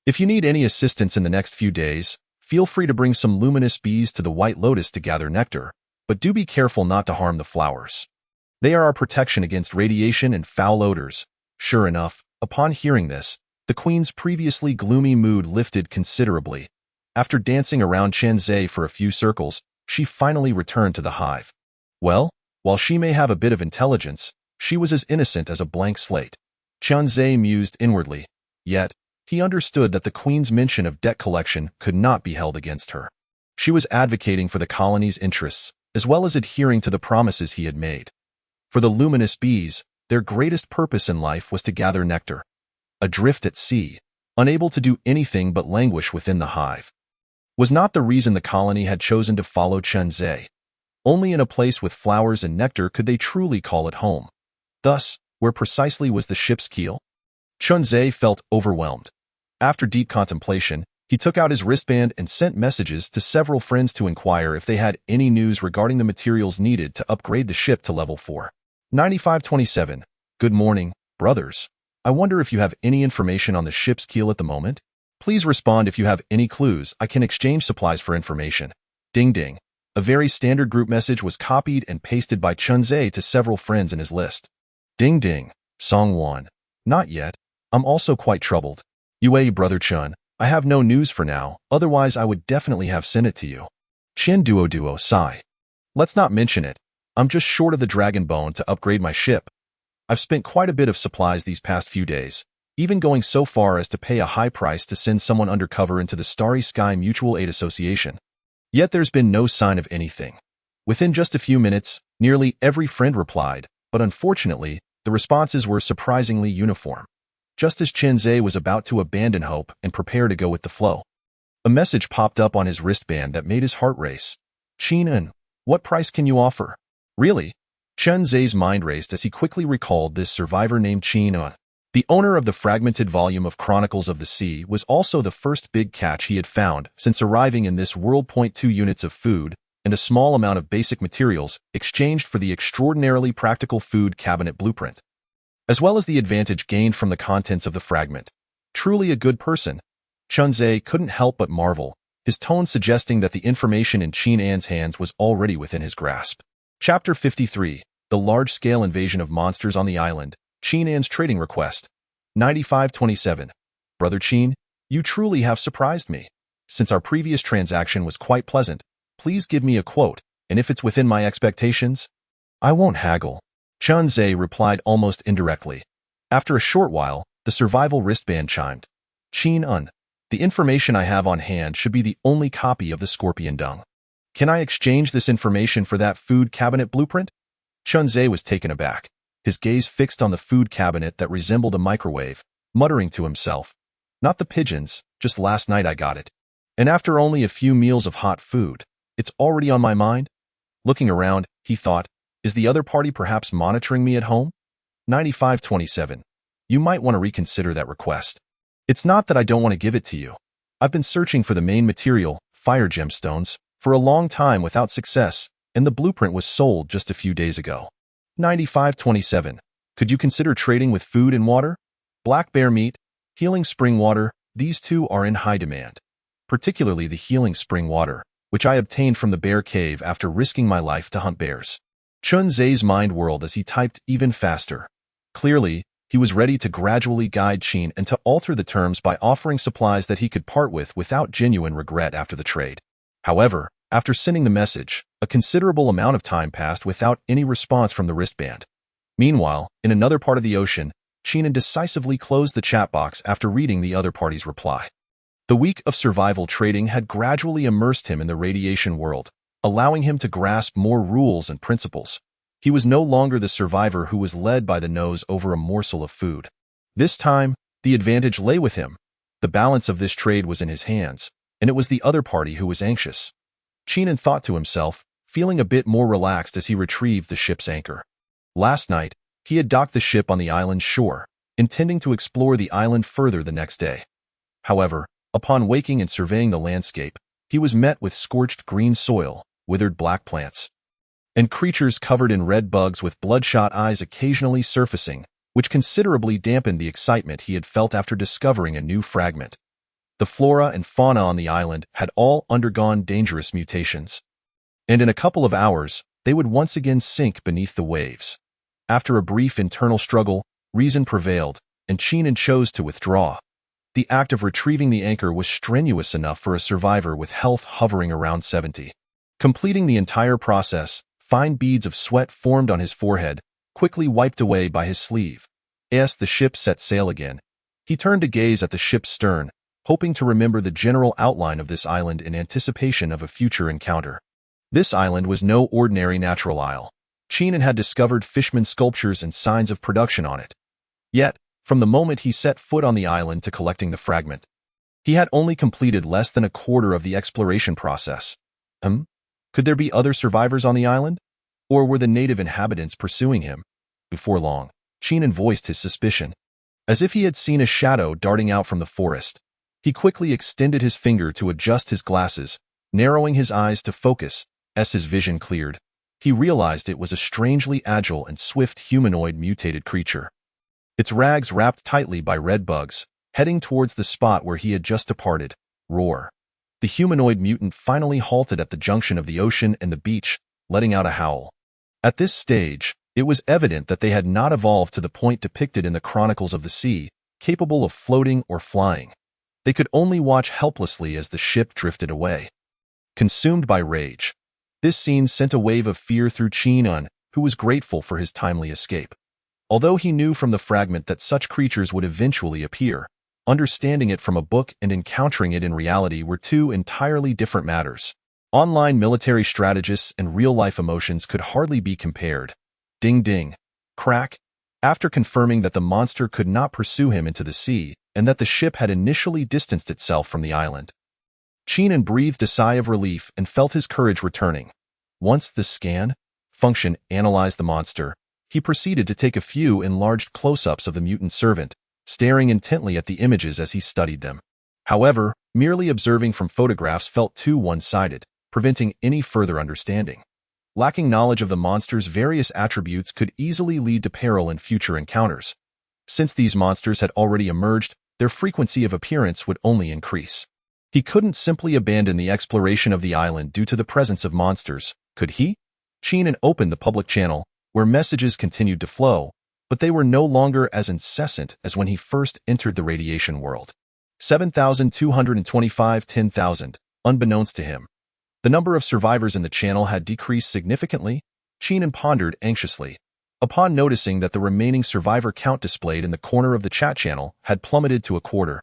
If you need any assistance in the next few days, feel free to bring some luminous bees to the White Lotus to gather nectar, but do be careful not to harm the flowers. They are our protection against radiation and foul odors." Sure enough, upon hearing this, the queen's previously gloomy mood lifted considerably. After dancing around Qinzhe for a few circles, she finally returned to the hive. Well, while she may have a bit of intelligence, she was as innocent as a blank slate. Qinzhe mused inwardly. Yet, he understood that the queen's mention of debt collection could not be held against her. She was advocating for the colony's interests, as well as adhering to the promises he had made. For the luminous bees, their greatest purpose in life was to gather nectar. Adrift at sea, unable to do anything but languish within the hive. was not the reason the colony had chosen to follow Chen Zhe. Only in a place with flowers and nectar could they truly call it home. Thus, where precisely was the ship's keel? Chen Zhe felt overwhelmed. After deep contemplation, he took out his wristband and sent messages to several friends to inquire if they had any news regarding the materials needed to upgrade the ship to level 4. 9527. Good morning, brothers. I wonder if you have any information on the ship's keel at the moment? Please respond if you have any clues. I can exchange supplies for information. Ding ding. A very standard group message was copied and pasted by Chen Zhe to several friends in his list. Ding ding. Song 1. Not yet. I'm also quite troubled. Yue, brother Chen, I have no news for now, otherwise I would definitely have sent it to you. Chen Duo sigh. Let's not mention it. I'm just short of the dragon bone to upgrade my ship. I've spent quite a bit of supplies these past few days, even going so far as to pay a high price to send someone undercover into the Starry Sky Mutual Aid Association. Yet there's been no sign of anything. Within just a few minutes, nearly every friend replied, but unfortunately, the responses were surprisingly uniform. Just as Chen Zhe was about to abandon hope and prepare to go with the flow, a message popped up on his wristband that made his heart race. Chen, what price can you offer? Really? Chen Zhe's mind raced as he quickly recalled this survivor named Chen. The owner of the fragmented volume of Chronicles of the Sea was also the first big catch he had found since arriving in this world. 2 units of food and a small amount of basic materials exchanged for the extraordinarily practical food cabinet blueprint, as well as the advantage gained from the contents of the fragment. Truly a good person. Chen Zhe couldn't help but marvel, his tone suggesting that the information in Chen An's hands was already within his grasp. Chapter 53. The large-scale invasion of monsters on the island. Chen An's trading request. 9527. Brother Chen, you truly have surprised me. Since our previous transaction was quite pleasant, please give me a quote, and if it's within my expectations, I won't haggle. Chen Zhe replied almost indirectly. After a short while, the survival wristband chimed. Chen, the information I have on hand should be the only copy of the scorpion dung. Can I exchange this information for that food cabinet blueprint? Chen Zhe was taken aback, his gaze fixed on the food cabinet that resembled a microwave, muttering to himself, not the pigeons, just last night I got it. And after only a few meals of hot food, it's already on my mind? Looking around, he thought, is the other party perhaps monitoring me at home? 9527. You might want to reconsider that request. It's not that I don't want to give it to you. I've been searching for the main material, fire gemstones, for a long time without success, and the blueprint was sold just a few days ago. 9527. Could you consider trading with food and water? Black bear meat, healing spring water, these two are in high demand. Particularly the healing spring water, which I obtained from the bear cave after risking my life to hunt bears. Chen Zhe's mind whirled as he typed even faster. Clearly, he was ready to gradually guide Chen and to alter the terms by offering supplies that he could part with without genuine regret after the trade. However, after sending the message, a considerable amount of time passed without any response from the wristband. Meanwhile, in another part of the ocean, Chen decisively closed the chat box after reading the other party's reply. The week of survival trading had gradually immersed him in the radiation world, allowing him to grasp more rules and principles. He was no longer the survivor who was led by the nose over a morsel of food. This time, the advantage lay with him. The balance of this trade was in his hands, and it was the other party who was anxious. Chen thought to himself, feeling a bit more relaxed as he retrieved the ship's anchor. Last night, he had docked the ship on the island's shore, intending to explore the island further the next day. However, upon waking and surveying the landscape, he was met with scorched green soil, withered black plants, and creatures covered in red bugs with bloodshot eyes occasionally surfacing, which considerably dampened the excitement he had felt after discovering a new fragment. The flora and fauna on the island had all undergone dangerous mutations, and in a couple of hours, they would once again sink beneath the waves. After a brief internal struggle, reason prevailed, and Chen chose to withdraw. The act of retrieving the anchor was strenuous enough for a survivor with health hovering around 70. Completing the entire process, fine beads of sweat formed on his forehead, quickly wiped away by his sleeve. As the ship set sail again, he turned to gaze at the ship's stern, hoping to remember the general outline of this island in anticipation of a future encounter. This island was no ordinary natural isle. Chen had discovered fishman sculptures and signs of production on it. Yet, from the moment he set foot on the island to collecting the fragment, He had only completed less than a quarter of the exploration process. Could there be other survivors on the island? Or were the native inhabitants pursuing him? Before long, Chinan voiced his suspicion. As if he had seen a shadow darting out from the forest, he quickly extended his finger to adjust his glasses, narrowing his eyes to focus. As his vision cleared, he realized it was a strangely agile and swift humanoid mutated creature. Its rags wrapped tightly by red bugs, heading towards the spot where he had just departed. Roar. The humanoid mutant finally halted at the junction of the ocean and the beach, letting out a howl. At this stage, it was evident that they had not evolved to the point depicted in the Chronicles of the Sea, capable of floating or flying. They could only watch helplessly as the ship drifted away. Consumed by rage, this scene sent a wave of fear through Chinan, who was grateful for his timely escape. Although he knew from the fragment that such creatures would eventually appear, understanding it from a book and encountering it in reality were two entirely different matters. Online military strategists and real-life emotions could hardly be compared. Ding ding. Crack. After confirming that the monster could not pursue him into the sea, and that the ship had initially distanced itself from the island, Chinan breathed a sigh of relief and felt his courage returning. Once the scan function analyzed the monster, he proceeded to take a few enlarged close-ups of the mutant servant, staring intently at the images as he studied them. However, merely observing from photographs felt too one-sided, preventing any further understanding. Lacking knowledge of the monster's various attributes could easily lead to peril in future encounters. Since these monsters had already emerged, their frequency of appearance would only increase. He couldn't simply abandon the exploration of the island due to the presence of monsters, could he? Chinan opened the public channel, where messages continued to flow, but they were no longer as incessant as when he first entered the radiation world. 7,225 10,000, unbeknownst to him. The number of survivors in the channel had decreased significantly. Chinan pondered anxiously. Upon noticing that the remaining survivor count displayed in the corner of the chat channel had plummeted to a quarter,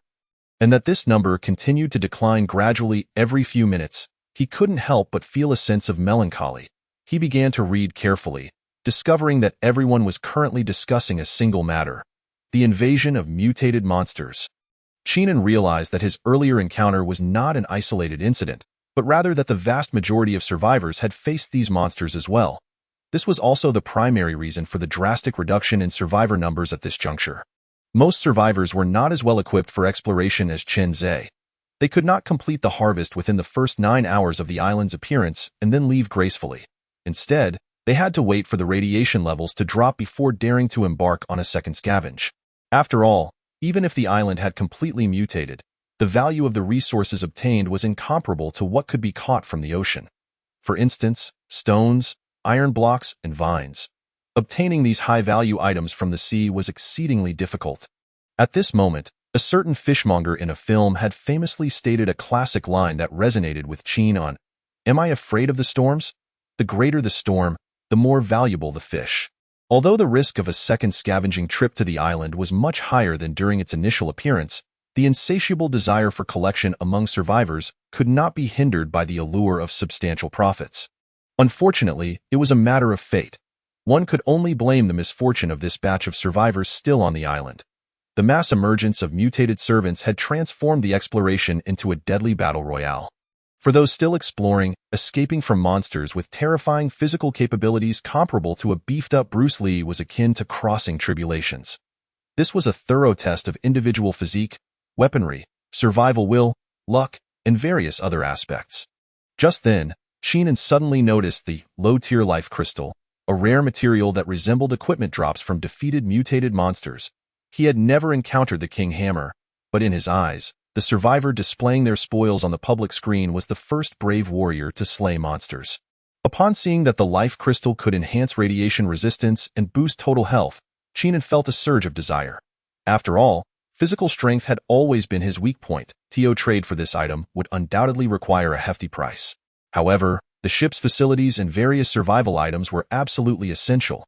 and that this number continued to decline gradually every few minutes, he couldn't help but feel a sense of melancholy. He began to read carefully, discovering that everyone was currently discussing a single matter: the invasion of mutated monsters. Chinan realized that his earlier encounter was not an isolated incident, but rather that the vast majority of survivors had faced these monsters as well. This was also the primary reason for the drastic reduction in survivor numbers at this juncture. Most survivors were not as well equipped for exploration as Chen Zhe. They could not complete the harvest within the first 9 hours of the island's appearance and then leave gracefully. Instead, they had to wait for the radiation levels to drop before daring to embark on a second scavenge. After all, even if the island had completely mutated, the value of the resources obtained was incomparable to what could be caught from the ocean. For instance, stones, iron blocks, and vines. Obtaining these high-value items from the sea was exceedingly difficult. At this moment, a certain fishmonger in a film had famously stated a classic line that resonated with Chinan: "Am I afraid of the storms? The greater the storm, the more valuable the fish." Although the risk of a second scavenging trip to the island was much higher than during its initial appearance, the insatiable desire for collection among survivors could not be hindered by the allure of substantial profits. Unfortunately, it was a matter of fate. One could only blame the misfortune of this batch of survivors still on the island. The mass emergence of mutated servants had transformed the exploration into a deadly battle royale. For those still exploring, escaping from monsters with terrifying physical capabilities comparable to a beefed-up Bruce Lee was akin to crossing tribulations. This was a thorough test of individual physique, weaponry, survival will, luck, and various other aspects. Just then, Chinan suddenly noticed the low-tier life crystal, a rare material that resembled equipment drops from defeated mutated monsters. He had never encountered the King Hammer, but in his eyes, the survivor displaying their spoils on the public screen was the first brave warrior to slay monsters. Upon seeing that the life crystal could enhance radiation resistance and boost total health, Chinan felt a surge of desire. After all, physical strength had always been his weak point. Trade for this item would undoubtedly require a hefty price. However, the ship's facilities and various survival items were absolutely essential.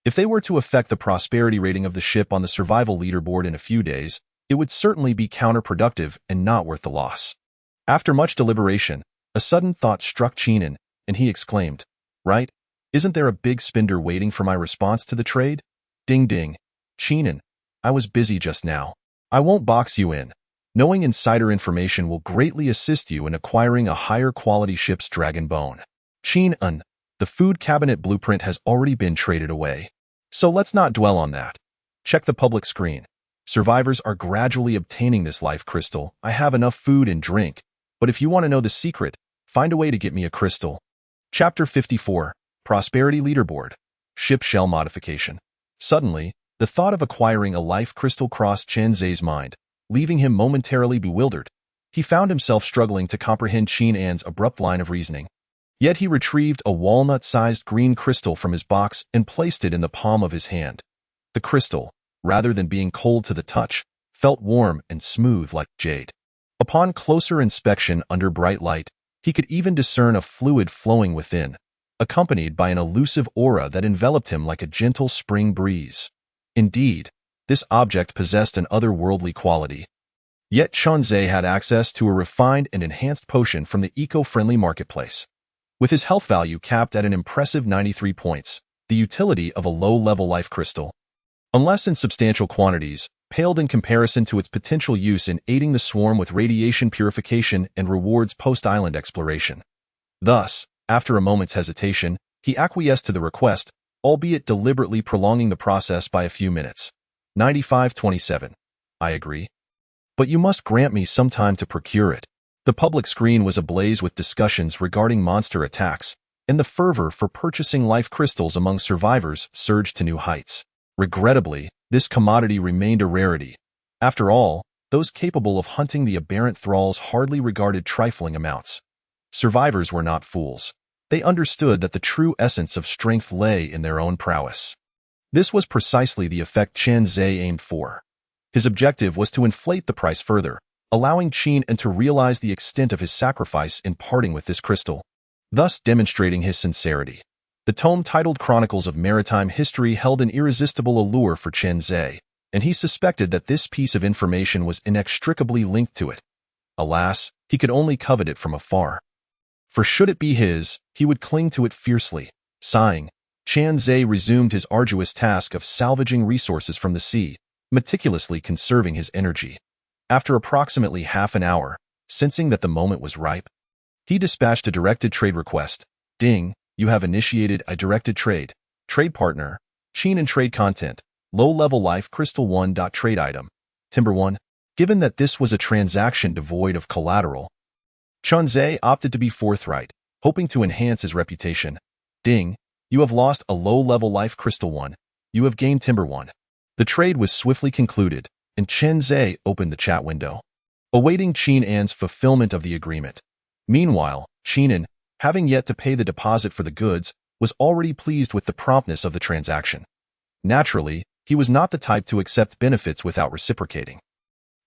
If they were to affect the prosperity rating of the ship on the survival leaderboard in a few days, it would certainly be counterproductive and not worth the loss. After much deliberation, a sudden thought struck Chinan, and he exclaimed, "Right? Isn't there a big spender waiting for my response to the trade?" Ding ding. Chinan, I was busy just now. I won't box you in. Knowing insider information will greatly assist you in acquiring a higher quality ship's dragon bone. Qin Un, the food cabinet blueprint has already been traded away. So let's not dwell on that. Check the public screen. Survivors are gradually obtaining this life crystal. I have enough food and drink, but if you want to know the secret, find a way to get me a crystal. Chapter 54, Prosperity Leaderboard, Ship Shell Modification. Suddenly, the thought of acquiring a life crystal crossed Chen Zhe's mind, leaving him momentarily bewildered. He found himself struggling to comprehend Qin An's abrupt line of reasoning. Yet he retrieved a walnut-sized green crystal from his box and placed it in the palm of his hand. The crystal, rather than being cold to the touch, felt warm and smooth like jade. Upon closer inspection under bright light, he could even discern a fluid flowing within, accompanied by an elusive aura that enveloped him like a gentle spring breeze. Indeed, this object possessed an otherworldly quality. Yet Chen Zhe had access to a refined and enhanced potion from the eco-friendly marketplace. With his health value capped at an impressive 93 points, the utility of a low-level life crystal, unless in substantial quantities, paled in comparison to its potential use in aiding the swarm with radiation purification and rewards post-island exploration. Thus, after a moment's hesitation, he acquiesced to the request, albeit deliberately prolonging the process by a few minutes. 95-27. I agree. But you must grant me some time to procure it. The public screen was ablaze with discussions regarding monster attacks, and the fervor for purchasing life crystals among survivors surged to new heights. Regrettably, this commodity remained a rarity. After all, those capable of hunting the aberrant thralls hardly regarded trifling amounts. Survivors were not fools. They understood that the true essence of strength lay in their own prowess. This was precisely the effect Chen Zhe aimed for. His objective was to inflate the price further, allowing Qin An to realize the extent of his sacrifice in parting with this crystal, thus demonstrating his sincerity. The tome titled Chronicles of Maritime History held an irresistible allure for Chen Zhe, and he suspected that this piece of information was inextricably linked to it. Alas, he could only covet it from afar. For should it be his, he would cling to it fiercely. Sighing, Chen Zhe resumed his arduous task of salvaging resources from the sea, meticulously conserving his energy. After approximately half an hour, sensing that the moment was ripe, he dispatched a directed trade request. Ding, you have initiated a directed trade. Trade partner, Qin An trade content, low-level life crystal 1. Trade item, timber 1. Given that this was a transaction devoid of collateral, Chen Zhe opted to be forthright, hoping to enhance his reputation. Ding, you have lost a low-level life crystal 1. You have gained timber 1. The trade was swiftly concluded, and Chen Zhe opened the chat window, awaiting Qin An's fulfillment of the agreement. Meanwhile, Qin An, having yet to pay the deposit for the goods, was already pleased with the promptness of the transaction. Naturally, he was not the type to accept benefits without reciprocating.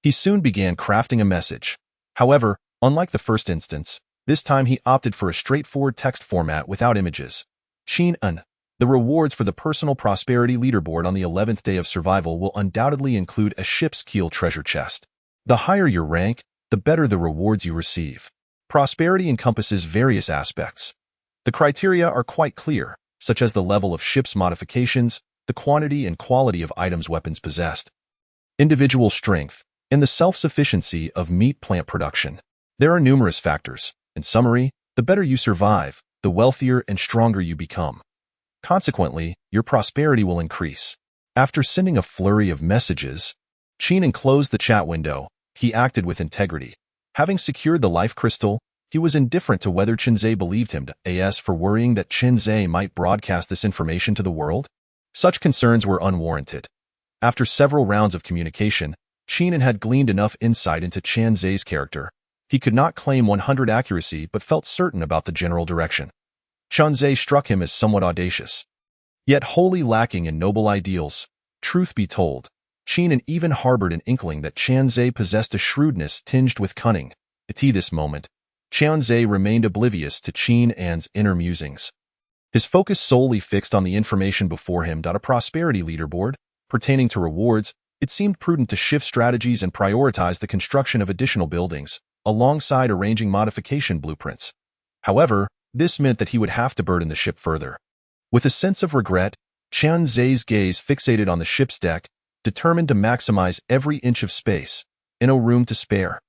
He soon began crafting a message. However, unlike the first instance, this time he opted for a straightforward text format without images. Qin An, the rewards for the Personal Prosperity Leaderboard on the 11th day of survival will undoubtedly include a ship's keel treasure chest. The higher your rank, the better the rewards you receive. Prosperity encompasses various aspects. The criteria are quite clear, such as the level of ship's modifications, the quantity and quality of items weapons possessed, individual strength, and the self-sufficiency of meat plant production. There are numerous factors. In summary, the better you survive, the wealthier and stronger you become. Consequently, your prosperity will increase. After sending a flurry of messages, Qin An closed the chat window. He acted with integrity. Having secured the life crystal, he was indifferent to whether Chen Zhe believed him as for worrying that Chen Zhe might broadcast this information to the world. Such concerns were unwarranted. After several rounds of communication, Qin An had gleaned enough insight into Chen Zhe's character. He could not claim 100 accuracy but felt certain about the general direction. Chen Zhe struck him as somewhat audacious, yet wholly lacking in noble ideals. Truth be told, Qin An even harbored an inkling that Chen Zhe possessed a shrewdness tinged with cunning. At this moment, Chen Zhe remained oblivious to Qin An's inner musings. His focus solely fixed on the information before him. A prosperity leaderboard. Pertaining to rewards, it seemed prudent to shift strategies and prioritize the construction of additional buildings, alongside arranging modification blueprints. However, this meant that he would have to burden the ship further. With a sense of regret, Chen Zhe's gaze fixated on the ship's deck, determined to maximize every inch of space, no room to spare.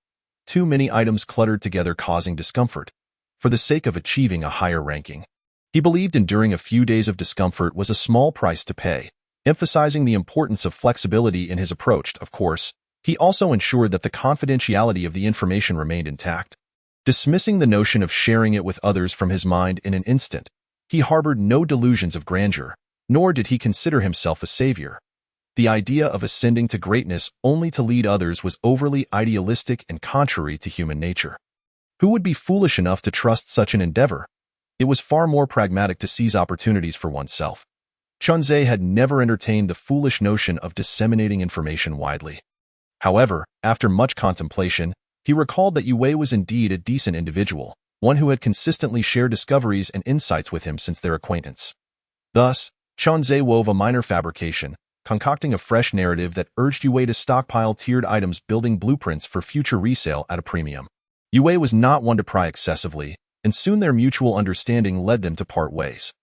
Too many items cluttered together causing discomfort, for the sake of achieving a higher ranking. He believed enduring a few days of discomfort was a small price to pay, emphasizing the importance of flexibility in his approach. Of course, he also ensured that the confidentiality of the information remained intact. Dismissing the notion of sharing it with others from his mind in an instant, he harbored no delusions of grandeur, nor did he consider himself a savior. The idea of ascending to greatness only to lead others was overly idealistic and contrary to human nature. Who would be foolish enough to trust such an endeavor? It was far more pragmatic to seize opportunities for oneself. Chunzhe had never entertained the foolish notion of disseminating information widely. However, after much contemplation, he recalled that Yue was indeed a decent individual, one who had consistently shared discoveries and insights with him since their acquaintance. Thus, Chunzhe wove a minor fabrication, concocting a fresh narrative that urged Yue to stockpile tiered items, building blueprints for future resale at a premium. Yue was not one to pry excessively, and soon their mutual understanding led them to part ways.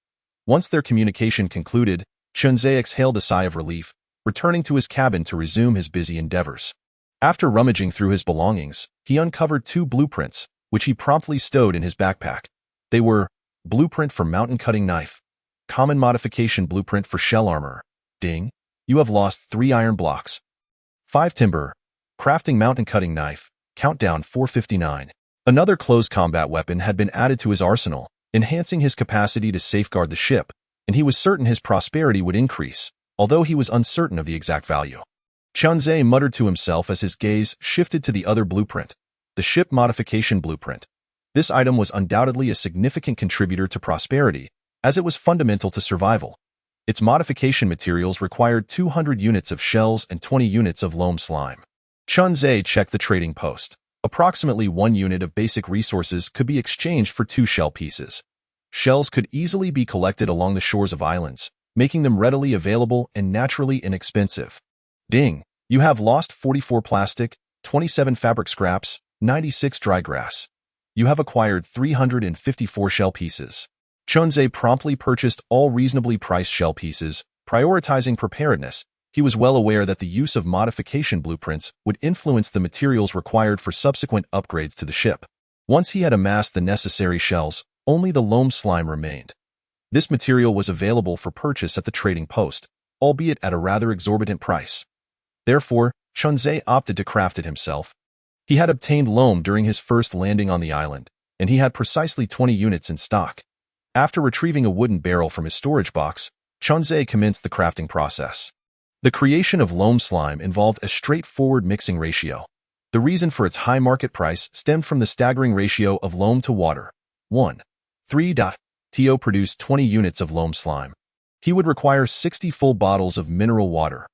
Once their communication concluded, Chunzhe exhaled a sigh of relief, returning to his cabin to resume his busy endeavors. After rummaging through his belongings, he uncovered 2 blueprints, which he promptly stowed in his backpack. They were Blueprint for Mountain Cutting Knife, Common Modification Blueprint for Shell Armor. Ding, you have lost 3 iron blocks. 5 Timber, Crafting Mountain Cutting Knife, Countdown 459. Another close combat weapon had been added to his arsenal, enhancing his capacity to safeguard the ship, and he was certain his prosperity would increase, although he was uncertain of the exact value. Chunzhe muttered to himself as his gaze shifted to the other blueprint, the Ship Modification Blueprint. This item was undoubtedly a significant contributor to prosperity, as it was fundamental to survival. Its modification materials required 200 units of shells and 20 units of loam slime. Chunzhe checked the trading post. Approximately 1 unit of basic resources could be exchanged for 2 shell pieces. Shells could easily be collected along the shores of islands, making them readily available and naturally inexpensive. Ding, you have lost 44 plastic, 27 fabric scraps, 96 dry grass. You have acquired 354 shell pieces. Chunzhe promptly purchased all reasonably priced shell pieces, prioritizing preparedness. He was well aware that the use of modification blueprints would influence the materials required for subsequent upgrades to the ship. Once he had amassed the necessary shells, only the loam slime remained. This material was available for purchase at the trading post, albeit at a rather exorbitant price. Therefore, Chunzhe opted to craft it himself. He had obtained loam during his first landing on the island, and he had precisely 20 units in stock. After retrieving a wooden barrel from his storage box, Chunzhe commenced the crafting process. The creation of loam slime involved a straightforward mixing ratio. The reason for its high market price stemmed from the staggering ratio of loam to water. 1:3. Tio produced 20 units of loam slime. He would require 60 full bottles of mineral water.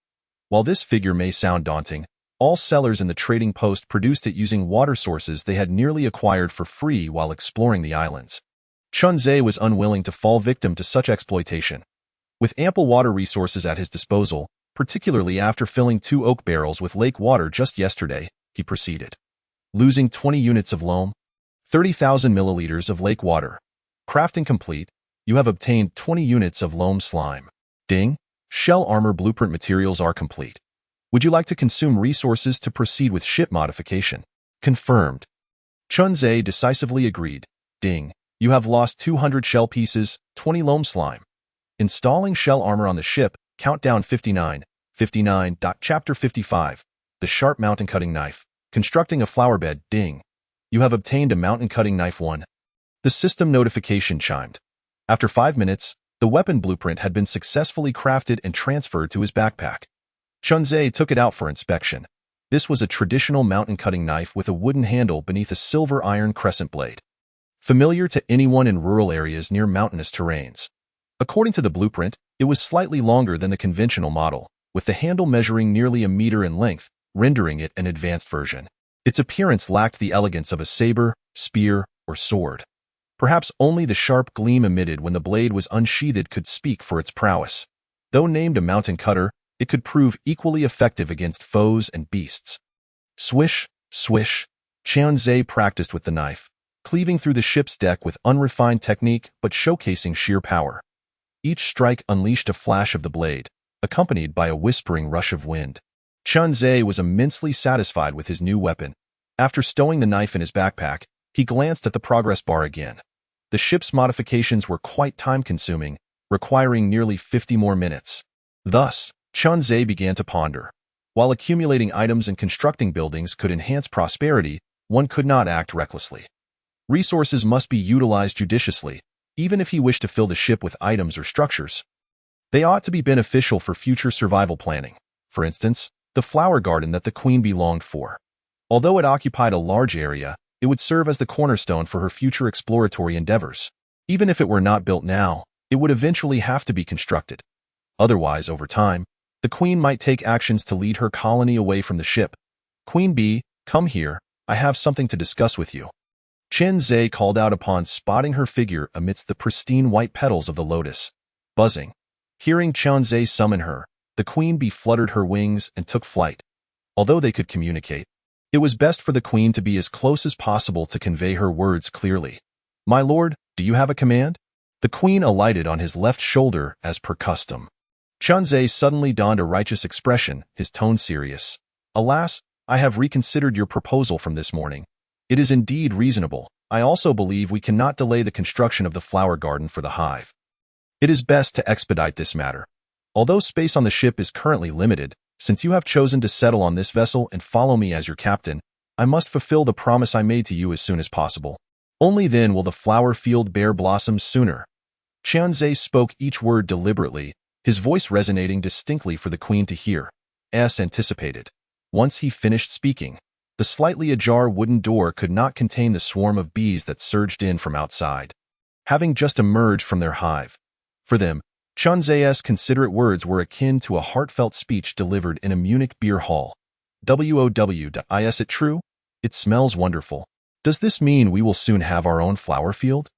While this figure may sound daunting, all sellers in the trading post produced it using water sources they had nearly acquired for free while exploring the islands. Chunzhe was unwilling to fall victim to such exploitation. With ample water resources at his disposal, particularly after filling 2 oak barrels with lake water just yesterday, he proceeded. Losing 20 units of loam, 30,000 milliliters of lake water. Crafting complete, you have obtained 20 units of loam slime. Ding, shell armor blueprint materials are complete. Would you like to consume resources to proceed with ship modification? Confirmed. Chunzhe decisively agreed. Ding, you have lost 200 shell pieces, 20 loam slime. Installing shell armor on the ship, Countdown 59. Chapter 55. The Sharp Mountain Cutting Knife. Constructing a flower bed. Ding. You have obtained a mountain cutting knife 1. The system notification chimed. After 5 minutes, the weapon blueprint had been successfully crafted and transferred to his backpack. Chunzhe took it out for inspection. This was a traditional mountain cutting knife with a wooden handle beneath a silver iron crescent blade. Familiar to anyone in rural areas near mountainous terrains. According to the blueprint, it was slightly longer than the conventional model, with the handle measuring nearly a meter in length, rendering it an advanced version. Its appearance lacked the elegance of a saber, spear, or sword. Perhaps only the sharp gleam emitted when the blade was unsheathed could speak for its prowess. Though named a mountain cutter, it could prove equally effective against foes and beasts. Swish, swish, Chunzhe practiced with the knife, cleaving through the ship's deck with unrefined technique but showcasing sheer power. Each strike unleashed a flash of the blade, accompanied by a whispering rush of wind. Chunzhe was immensely satisfied with his new weapon. After stowing the knife in his backpack, he glanced at the progress bar again. The ship's modifications were quite time-consuming, requiring nearly 50 more minutes. Thus, Chunzhe began to ponder. While accumulating items and constructing buildings could enhance prosperity, one could not act recklessly. Resources must be utilized judiciously, even if he wished to fill the ship with items or structures. They ought to be beneficial for future survival planning. For instance, the flower garden that the queen bee longed for. Although it occupied a large area, it would serve as the cornerstone for her future exploratory endeavors. Even if it were not built now, it would eventually have to be constructed. Otherwise, over time, the queen might take actions to lead her colony away from the ship. Queen bee, come here, I have something to discuss with you. Chunzhe called out upon spotting her figure amidst the pristine white petals of the lotus. Buzzing. Hearing Chunzhe summon her, the queen bee fluttered her wings and took flight. Although they could communicate, it was best for the queen to be as close as possible to convey her words clearly. My lord, do you have a command? The queen alighted on his left shoulder as per custom. Chunzhe suddenly donned a righteous expression, his tone serious. Alas, I have reconsidered your proposal from this morning. It is indeed reasonable. I also believe we cannot delay the construction of the flower garden for the hive. It is best to expedite this matter. Although space on the ship is currently limited, since you have chosen to settle on this vessel and follow me as your captain, I must fulfill the promise I made to you as soon as possible. Only then will the flower field bear blossoms sooner. Chunzhe spoke each word deliberately, his voice resonating distinctly for the queen to hear, as anticipated. Once he finished speaking, the slightly ajar wooden door could not contain the swarm of bees that surged in from outside, having just emerged from their hive. For them, Chunzhe's considerate words were akin to a heartfelt speech delivered in a Munich beer hall. Is it true? It smells wonderful. Does this mean we will soon have our own flower field?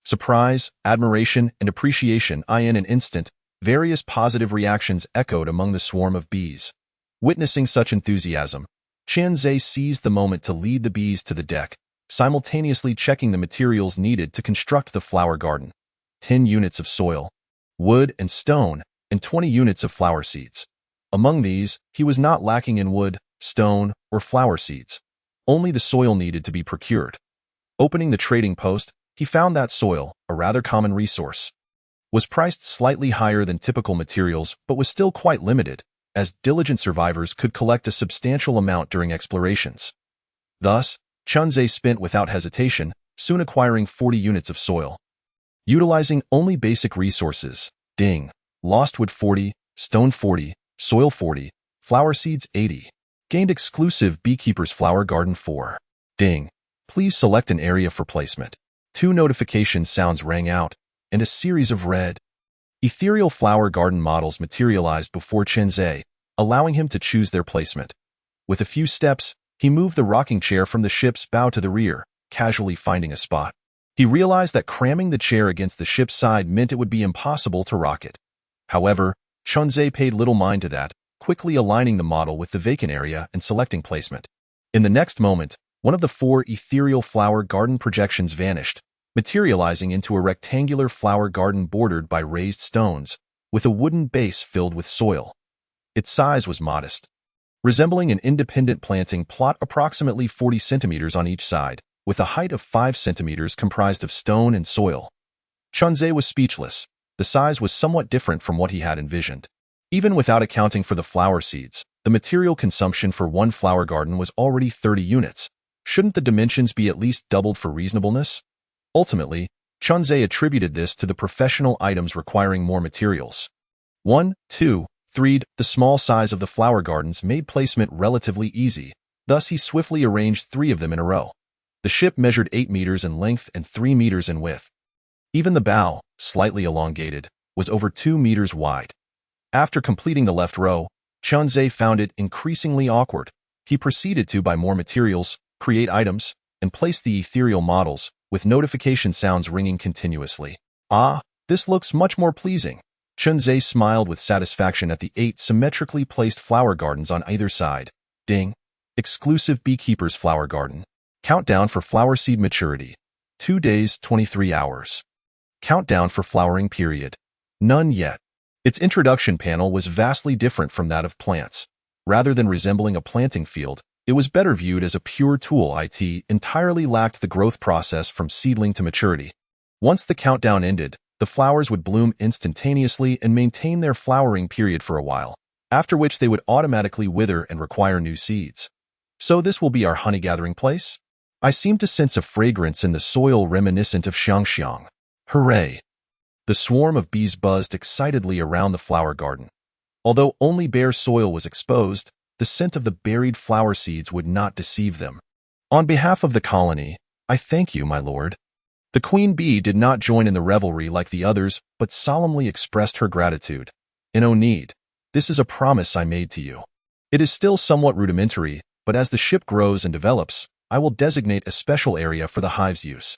Surprise, admiration, and appreciation. In an instant, various positive reactions echoed among the swarm of bees. Witnessing such enthusiasm, Chunzhe seized the moment to lead the bees to the deck, simultaneously checking the materials needed to construct the flower garden. 10 units of soil, wood and stone, and 20 units of flower seeds. Among these, he was not lacking in wood, stone, or flower seeds. Only the soil needed to be procured. Opening the trading post, he found that soil, a rather common resource, was priced slightly higher than typical materials but was still quite limited, as diligent survivors could collect a substantial amount during explorations. Thus, Chunzhe spent without hesitation, soon acquiring 40 units of soil. Utilizing only basic resources, Ding, lost wood 40, stone 40, soil 40, flower seeds 80. Gained exclusive Beekeeper's Flower Garden 4. Ding, please select an area for placement. 2 notification sounds rang out, and a series of red, ethereal flower garden models materialized before Chunzhe, allowing him to choose their placement. With a few steps, he moved the rocking chair from the ship's bow to the rear, casually finding a spot. He realized that cramming the chair against the ship's side meant it would be impossible to rock it. However, Chunzhe paid little mind to that, quickly aligning the model with the vacant area and selecting placement. In the next moment, one of the 4 ethereal flower garden projections vanished, materializing into a rectangular flower garden bordered by raised stones, with a wooden base filled with soil. Its size was modest, resembling an independent planting plot approximately 40 centimeters on each side, with a height of 5 centimeters comprised of stone and soil. Chunzhe was speechless. The size was somewhat different from what he had envisioned. Even without accounting for the flower seeds, the material consumption for one flower garden was already 30 units. Shouldn't the dimensions be at least doubled for reasonableness? Ultimately, Chunzhe attributed this to the professional items requiring more materials. 1, 2, 3. The small size of the flower gardens made placement relatively easy, thus he swiftly arranged 3 of them in a row. The ship measured 8 meters in length and 3 meters in width. Even the bow, slightly elongated, was over 2 meters wide. After completing the left row, Chunzhe found it increasingly awkward. He proceeded to buy more materials, create items, and place the ethereal models, with notification sounds ringing continuously. Ah, this looks much more pleasing. Chunzhe smiled with satisfaction at the 8 symmetrically placed flower gardens on either side. Ding. Exclusive Beekeeper's Flower Garden. Countdown for flower seed maturity. 2 days, 23 hours. Countdown for flowering period. None yet. Its introduction panel was vastly different from that of plants. Rather than resembling a planting field, it was better viewed as a pure tool. It entirely lacked the growth process from seedling to maturity. Once the countdown ended, the flowers would bloom instantaneously and maintain their flowering period for a while, after which they would automatically wither and require new seeds. So this will be our honey-gathering place? I seem to sense a fragrance in the soil reminiscent of Xiangxiang. Hooray! The swarm of bees buzzed excitedly around the flower garden. Although only bare soil was exposed, the scent of the buried flower seeds would not deceive them. On behalf of the colony, I thank you, my lord. The queen bee did not join in the revelry like the others, but solemnly expressed her gratitude. No need. This is a promise I made to you. It is still somewhat rudimentary, but as the ship grows and develops, I will designate a special area for the hive's use.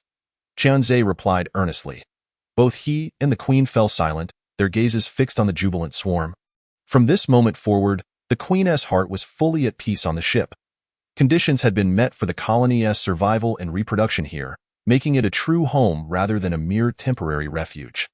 Qianzhe replied earnestly. Both he and the queen fell silent, their gazes fixed on the jubilant swarm. From this moment forward, the queen's heart was fully at peace on the ship. Conditions had been met for the colony's survival and reproduction here, making it a true home rather than a mere temporary refuge.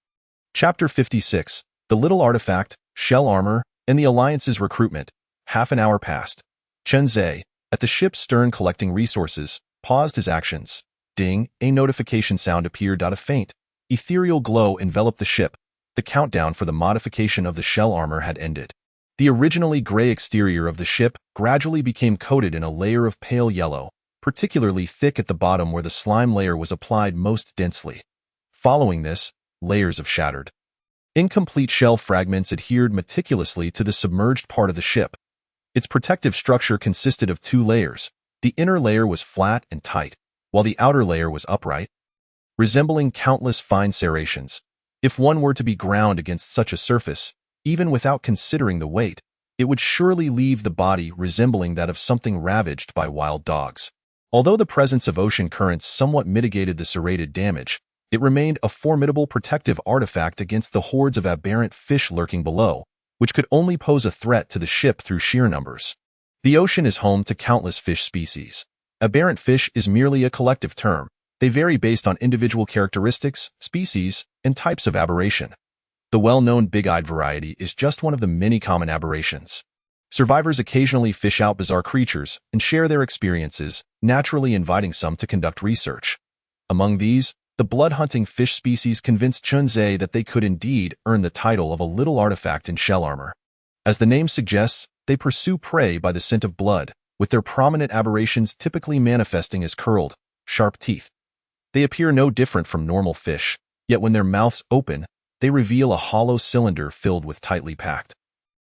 Chapter 56, The Little Artifact, Shell Armor, and the Alliance's Recruitment. Half an hour passed. Qianzhe, at the ship's stern collecting resources, paused his actions. Ding, a notification sound appeared. A faint, ethereal glow enveloped the ship. The countdown for the modification of the shell armor had ended. The originally gray exterior of the ship gradually became coated in a layer of pale yellow, particularly thick at the bottom where the slime layer was applied most densely. Following this, layers of shattered, incomplete shell fragments adhered meticulously to the submerged part of the ship. Its protective structure consisted of two layers. The inner layer was flat and tight, while the outer layer was upright, resembling countless fine serrations. If one were to be ground against such a surface, even without considering the weight, it would surely leave the body resembling that of something ravaged by wild dogs. Although the presence of ocean currents somewhat mitigated the serrated damage, it remained a formidable protective artifact against the hordes of aberrant fish lurking below, which could only pose a threat to the ship through sheer numbers. The ocean is home to countless fish species. Aberrant fish is merely a collective term. They vary based on individual characteristics, species, and types of aberration. The well-known big-eyed variety is just one of the many common aberrations. Survivors occasionally fish out bizarre creatures and share their experiences, naturally inviting some to conduct research. Among these, the blood-hunting fish species convinced Qianzhe that they could indeed earn the title of a little artifact in shell armor. As the name suggests, they pursue prey by the scent of blood, with their prominent aberrations typically manifesting as curled, sharp teeth. They appear no different from normal fish, yet when their mouths open, they reveal a hollow cylinder filled with tightly packed,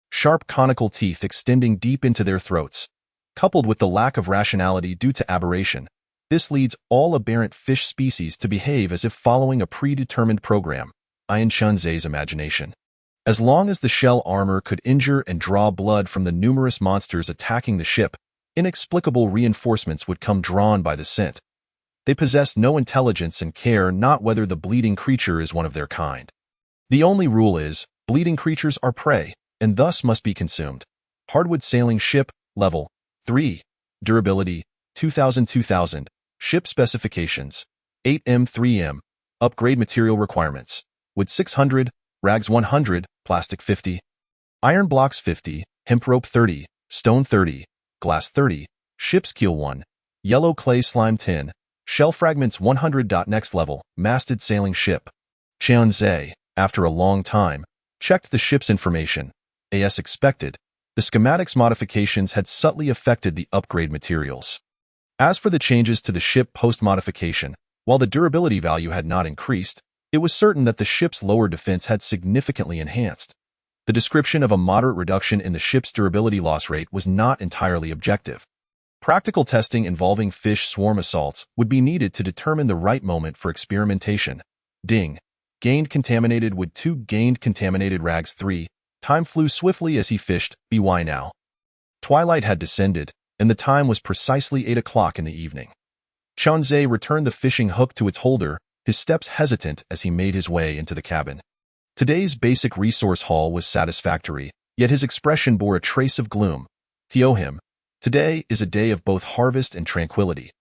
sharp conical teeth extending deep into their throats. Coupled with the lack of rationality due to aberration, this leads all aberrant fish species to behave as if following a predetermined program, in Qianzhe's imagination. As long as the shell armor could injure and draw blood from the numerous monsters attacking the ship, inexplicable reinforcements would come drawn by the scent. They possess no intelligence and care not whether the bleeding creature is one of their kind. The only rule is, bleeding creatures are prey, and thus must be consumed. Hardwood sailing ship, level 3. Durability, 2000-2000. Ship specifications, 8M 3M. Upgrade material requirements, wood 600, rags 100, plastic 50. Iron blocks 50, hemp rope 30, stone 30, glass 30, ship's keel 1. Yellow clay slime 10, shell fragments 100. Next level, masted sailing ship. Qianzhe, after a long time, checked the ship's information. As expected, the schematics modifications had subtly affected the upgrade materials. As for the changes to the ship post-modification, while the durability value had not increased, it was certain that the ship's lower defense had significantly enhanced. The description of a moderate reduction in the ship's durability loss rate was not entirely objective. Practical testing involving fish swarm assaults would be needed to determine the right moment for experimentation. Ding. Gained contaminated wood 2. Gained contaminated rags 3. Time flew swiftly as he fished. By now. Twilight had descended, and the time was precisely 8 o'clock in the evening. Qianzhe returned the fishing hook to its holder, his steps hesitant as he made his way into the cabin. Today's basic resource haul was satisfactory, yet his expression bore a trace of gloom. Teohim, today is a day of both harvest and tranquility.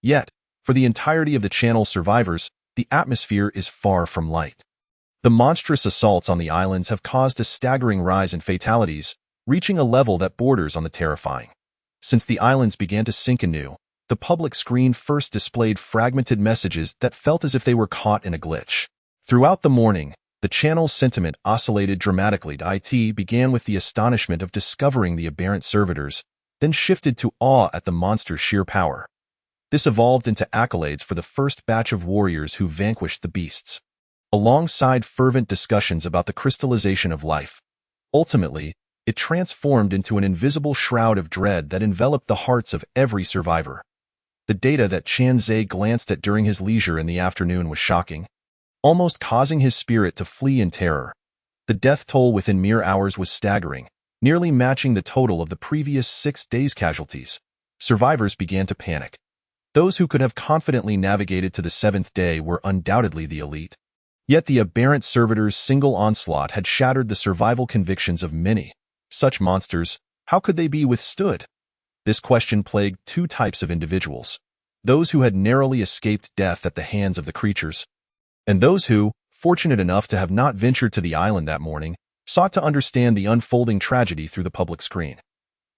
Yet, for the entirety of the channel survivors, the atmosphere is far from light. The monstrous assaults on the islands have caused a staggering rise in fatalities, reaching a level that borders on the terrifying. Since the islands began to sink anew, the public screen first displayed fragmented messages that felt as if they were caught in a glitch. Throughout the morning, the channel's sentiment oscillated dramatically. It began with the astonishment of discovering the aberrant servitors, then shifted to awe at the monster's sheer power. This evolved into accolades for the first batch of warriors who vanquished the beasts, alongside fervent discussions about the crystallization of life. Ultimately, it transformed into an invisible shroud of dread that enveloped the hearts of every survivor. The data that Qian Zhe glanced at during his leisure in the afternoon was shocking, almost causing his spirit to flee in terror. The death toll within mere hours was staggering, nearly matching the total of the previous 6 days' casualties. Survivors began to panic. Those who could have confidently navigated to the 7th day were undoubtedly the elite. Yet the aberrant servitors' single onslaught had shattered the survival convictions of many. Such monsters, how could they be withstood? This question plagued 2 types of individuals: those who had narrowly escaped death at the hands of the creatures, and those who, fortunate enough to have not ventured to the island that morning, sought to understand the unfolding tragedy through the public screen.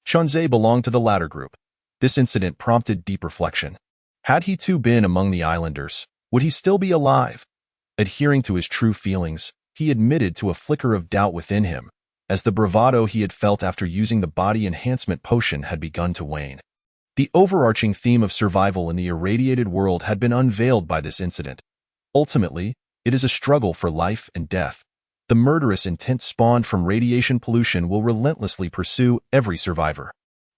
Qian Zhe belonged to the latter group. This incident prompted deep reflection. Had he too been among the islanders, would he still be alive? Adhering to his true feelings, he admitted to a flicker of doubt within him, as the bravado he had felt after using the body enhancement potion had begun to wane. The overarching theme of survival in the irradiated world had been unveiled by this incident. Ultimately, it is a struggle for life and death. The murderous intent spawned from radiation pollution will relentlessly pursue every survivor.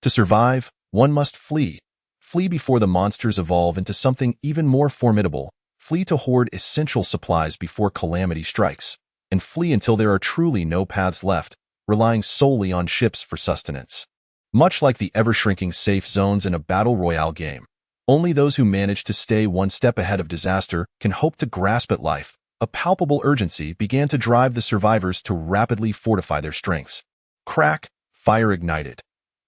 To survive, one must flee. Flee before the monsters evolve into something even more formidable. Flee to hoard essential supplies before calamity strikes. And flee until there are truly no paths left, relying solely on ships for sustenance. Much like the ever-shrinking safe zones in a battle royale game, only those who manage to stay one step ahead of disaster can hope to grasp at life. A palpable urgency began to drive the survivors to rapidly fortify their strengths. Crack, fire ignited.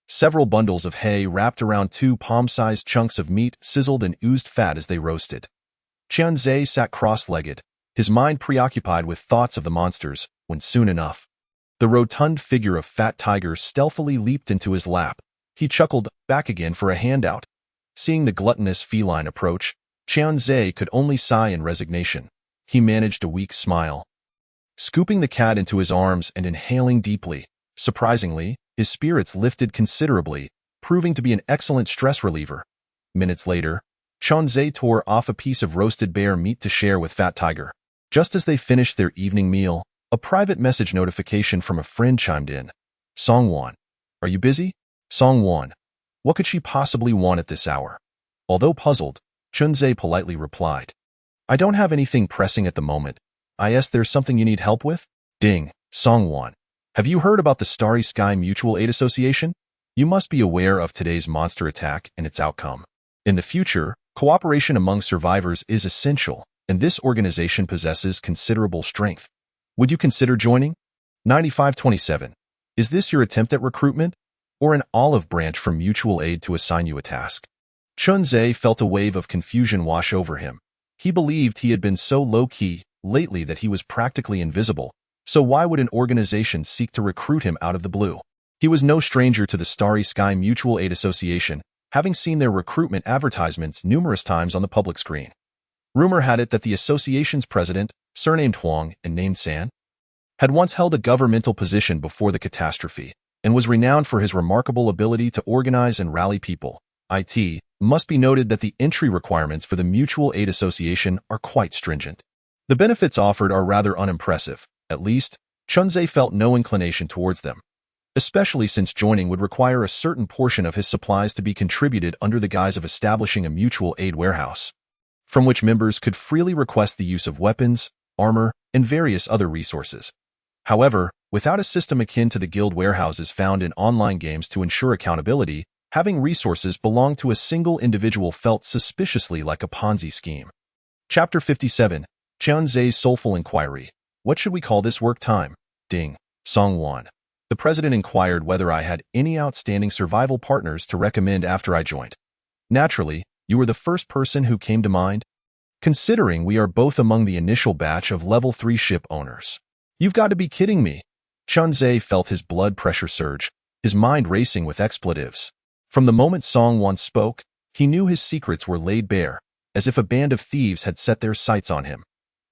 Several bundles of hay wrapped around 2 palm-sized chunks of meat sizzled and oozed fat as they roasted. Qian Zhe sat cross-legged, his mind preoccupied with thoughts of the monsters, when soon enough, the rotund figure of Fat Tiger stealthily leaped into his lap. He chuckled back again for a handout. Seeing the gluttonous feline approach, Qian Zhe could only sigh in resignation. He managed a weak smile. Scooping the cat into his arms and inhaling deeply, surprisingly, his spirits lifted considerably, proving to be an excellent stress reliever. Minutes later, Qian Zhe tore off a piece of roasted bear meat to share with Fat Tiger. Just as they finished their evening meal, a private message notification from a friend chimed in. Songwon, are you busy? Songwon, what could she possibly want at this hour? Although puzzled, Qian Zhe politely replied, I don't have anything pressing at the moment. There's something you need help with? Ding, Songwon. Have you heard about the Starry Sky Mutual Aid Association? You must be aware of today's monster attack and its outcome. In the future, cooperation among survivors is essential, and this organization possesses considerable strength. Would you consider joining? 9527. Is this your attempt at recruitment, or an olive branch from mutual aid to assign you a task? Qian Zhe felt a wave of confusion wash over him. He believed he had been so low-key lately that he was practically invisible, so why would an organization seek to recruit him out of the blue? He was no stranger to the Starry Sky Mutual Aid Association, having seen their recruitment advertisements numerous times on the public screen. Rumor had it that the association's president, surnamed Huang and named San, had once held a governmental position before the catastrophe, and was renowned for his remarkable ability to organize and rally people. It must be noted that the entry requirements for the Mutual Aid Association are quite stringent. The benefits offered are rather unimpressive. At least, Qian Zhe felt no inclination towards them, especially since joining would require a certain portion of his supplies to be contributed under the guise of establishing a mutual aid warehouse, from which members could freely request the use of weapons, armor, and various other resources. However, without a system akin to the guild warehouses found in online games to ensure accountability, having resources belong to a single individual felt suspiciously like a Ponzi scheme. Chapter 57. Qian Zhe's Soulful Inquiry. What should we call this work time? Ding, Songwon. The president inquired whether I had any outstanding survival partners to recommend after I joined. Naturally, you were the first person who came to mind, considering we are both among the initial batch of level 3 ship owners. You've got to be kidding me. Chunze felt his blood pressure surge, his mind racing with expletives. From the moment Song Wan spoke, he knew his secrets were laid bare, as if a band of thieves had set their sights on him.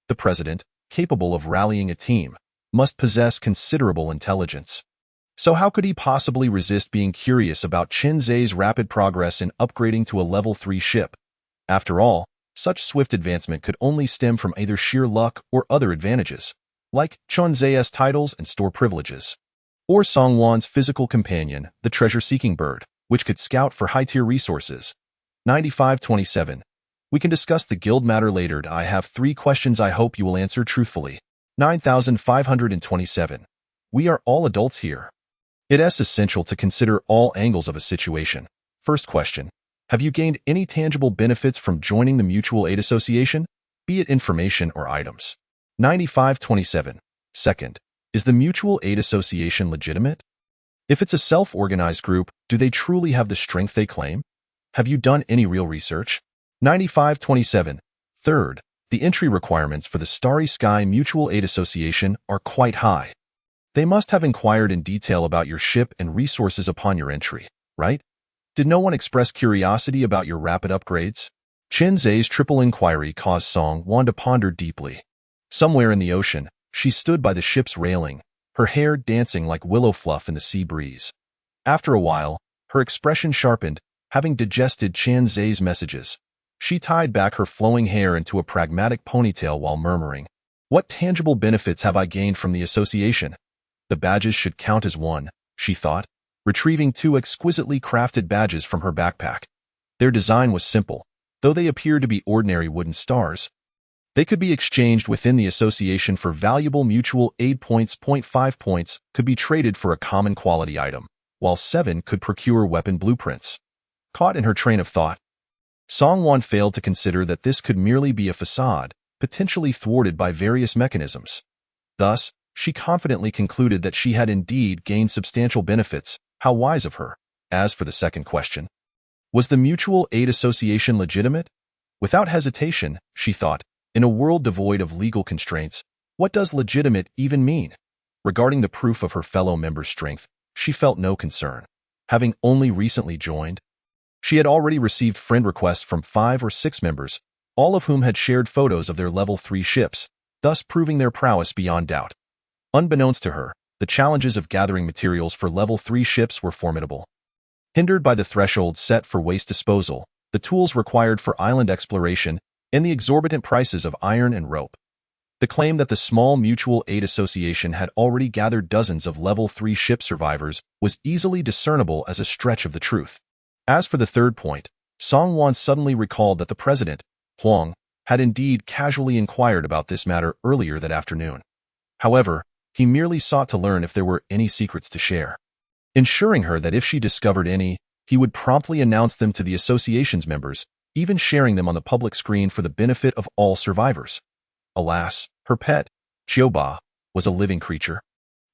The president, capable of rallying a team, must possess considerable intelligence. So how could he possibly resist being curious about Chunze's rapid progress in upgrading to a level 3 ship? After all, such swift advancement could only stem from either sheer luck or other advantages, like Chunze's titles and store privileges, or Song Wan's physical companion, the treasure-seeking bird, which could scout for high-tier resources. 9527. We can discuss the guild matter later. I have 3 questions I hope you will answer truthfully. 9527. We are all adults here. It is essential to consider all angles of a situation. First question. Have you gained any tangible benefits from joining the Mutual Aid Association, be it information or items? 9527. Second, is the Mutual Aid Association legitimate? If it's a self-organized group, do they truly have the strength they claim? Have you done any real research? 9527. Third, the entry requirements for the Starry Sky Mutual Aid Association are quite high. They must have inquired in detail about your ship and resources upon your entry, right? Did no one express curiosity about your rapid upgrades? Chunze's triple inquiry caused Song Wan to ponder deeply. Somewhere in the ocean, she stood by the ship's railing, her hair dancing like willow fluff in the sea breeze. After a while, her expression sharpened, having digested Chunze's messages. She tied back her flowing hair into a pragmatic ponytail while murmuring, "What tangible benefits have I gained from the association? The badges should count as one," she thought, retrieving 2 exquisitely crafted badges from her backpack. Their design was simple, though they appeared to be ordinary wooden stars. They could be exchanged within the association for valuable mutual aid points. 5 points could be traded for a common quality item, while 7 could procure weapon blueprints. Caught in her train of thought, Song Wan failed to consider that this could merely be a facade, potentially thwarted by various mechanisms. Thus, she confidently concluded that she had indeed gained substantial benefits. How wise of her. As for the second question, was the Mutual Aid Association legitimate? Without hesitation, she thought, in a world devoid of legal constraints, what does legitimate even mean? Regarding the proof of her fellow members' strength, she felt no concern. Having only recently joined, she had already received friend requests from 5 or 6 members, all of whom had shared photos of their level 3 ships, thus proving their prowess beyond doubt. Unbeknownst to her, the challenges of gathering materials for level 3 ships were formidable. Hindered by the threshold set for waste disposal, the tools required for island exploration, and the exorbitant prices of iron and rope, the claim that the small Mutual Aid Association had already gathered dozens of level 3 ship survivors was easily discernible as a stretch of the truth. As for the third point, Song Wan suddenly recalled that the president, Huang, had indeed casually inquired about this matter earlier that afternoon. However, he merely sought to learn if there were any secrets to share, ensuring her that if she discovered any, he would promptly announce them to the association's members, even sharing them on the public screen for the benefit of all survivors. Alas, her pet, Qiuba, was a living creature,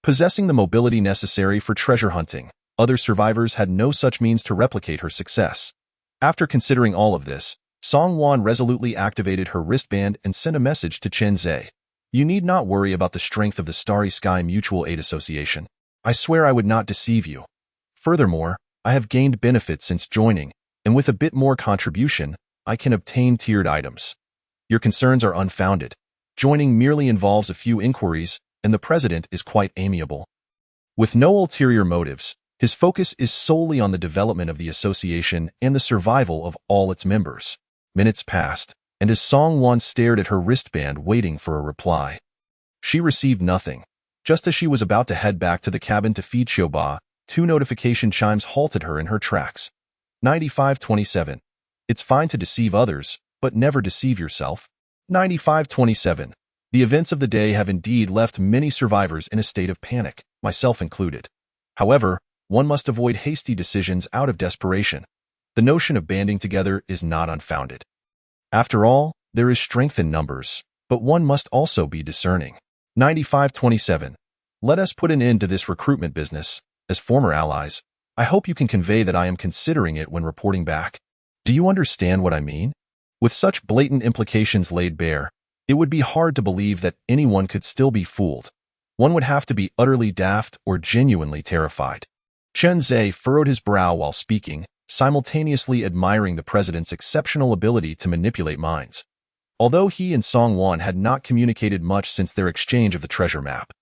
possessing the mobility necessary for treasure hunting. Other survivors had no such means to replicate her success. After considering all of this, Song Wan resolutely activated her wristband and sent a message to Chunze. "You need not worry about the strength of the Starry Sky Mutual Aid Association. I swear I would not deceive you. Furthermore, I have gained benefits since joining, and with a bit more contribution, I can obtain tiered items. Your concerns are unfounded. Joining merely involves a few inquiries, and the president is quite amiable. With no ulterior motives, his focus is solely on the development of the association and the survival of all its members." Minutes passed, and as Song Wan stared at her wristband waiting for a reply, she received nothing. Just as she was about to head back to the cabin to feed Qiuba, 2 notification chimes halted her in her tracks. 9527. It's fine to deceive others, but never deceive yourself. 9527. The events of the day have indeed left many survivors in a state of panic, myself included. However, one must avoid hasty decisions out of desperation. The notion of banding together is not unfounded. After all, there is strength in numbers, but one must also be discerning. 9527. Let us put an end to this recruitment business. As former allies, I hope you can convey that I am considering it when reporting back. Do you understand what I mean? With such blatant implications laid bare, it would be hard to believe that anyone could still be fooled. One would have to be utterly daft or genuinely terrified. Chen Zhe furrowed his brow while speaking, simultaneously admiring the president's exceptional ability to manipulate minds. Although he and Song Wan had not communicated much since their exchange of the treasure map,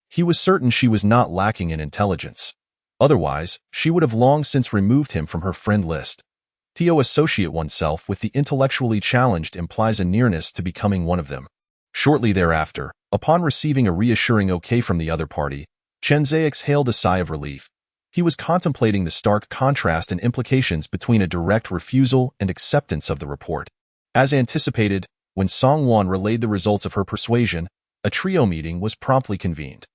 he was certain she was not lacking in intelligence. Otherwise, she would have long since removed him from her friend list. To associate oneself with the intellectually challenged implies a nearness to becoming one of them. Shortly thereafter, upon receiving a reassuring okay from the other party, Chen Zhe exhaled a sigh of relief. He was contemplating the stark contrast and implications between a direct refusal and acceptance of the report. As anticipated, when Song Wan relayed the results of her persuasion, a trio meeting was promptly convened.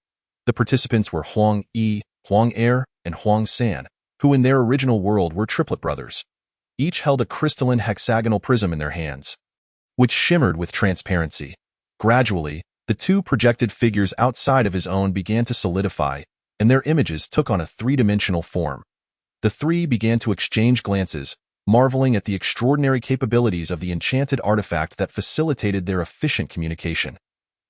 The participants were Huang Yi, Huang Er, and Huang San, who in their original world were triplet brothers. Each held a crystalline hexagonal prism in their hands, which shimmered with transparency. Gradually, the two projected figures outside of his own began to solidify, and their images took on a three-dimensional form. The three began to exchange glances, marveling at the extraordinary capabilities of the enchanted artifact that facilitated their efficient communication.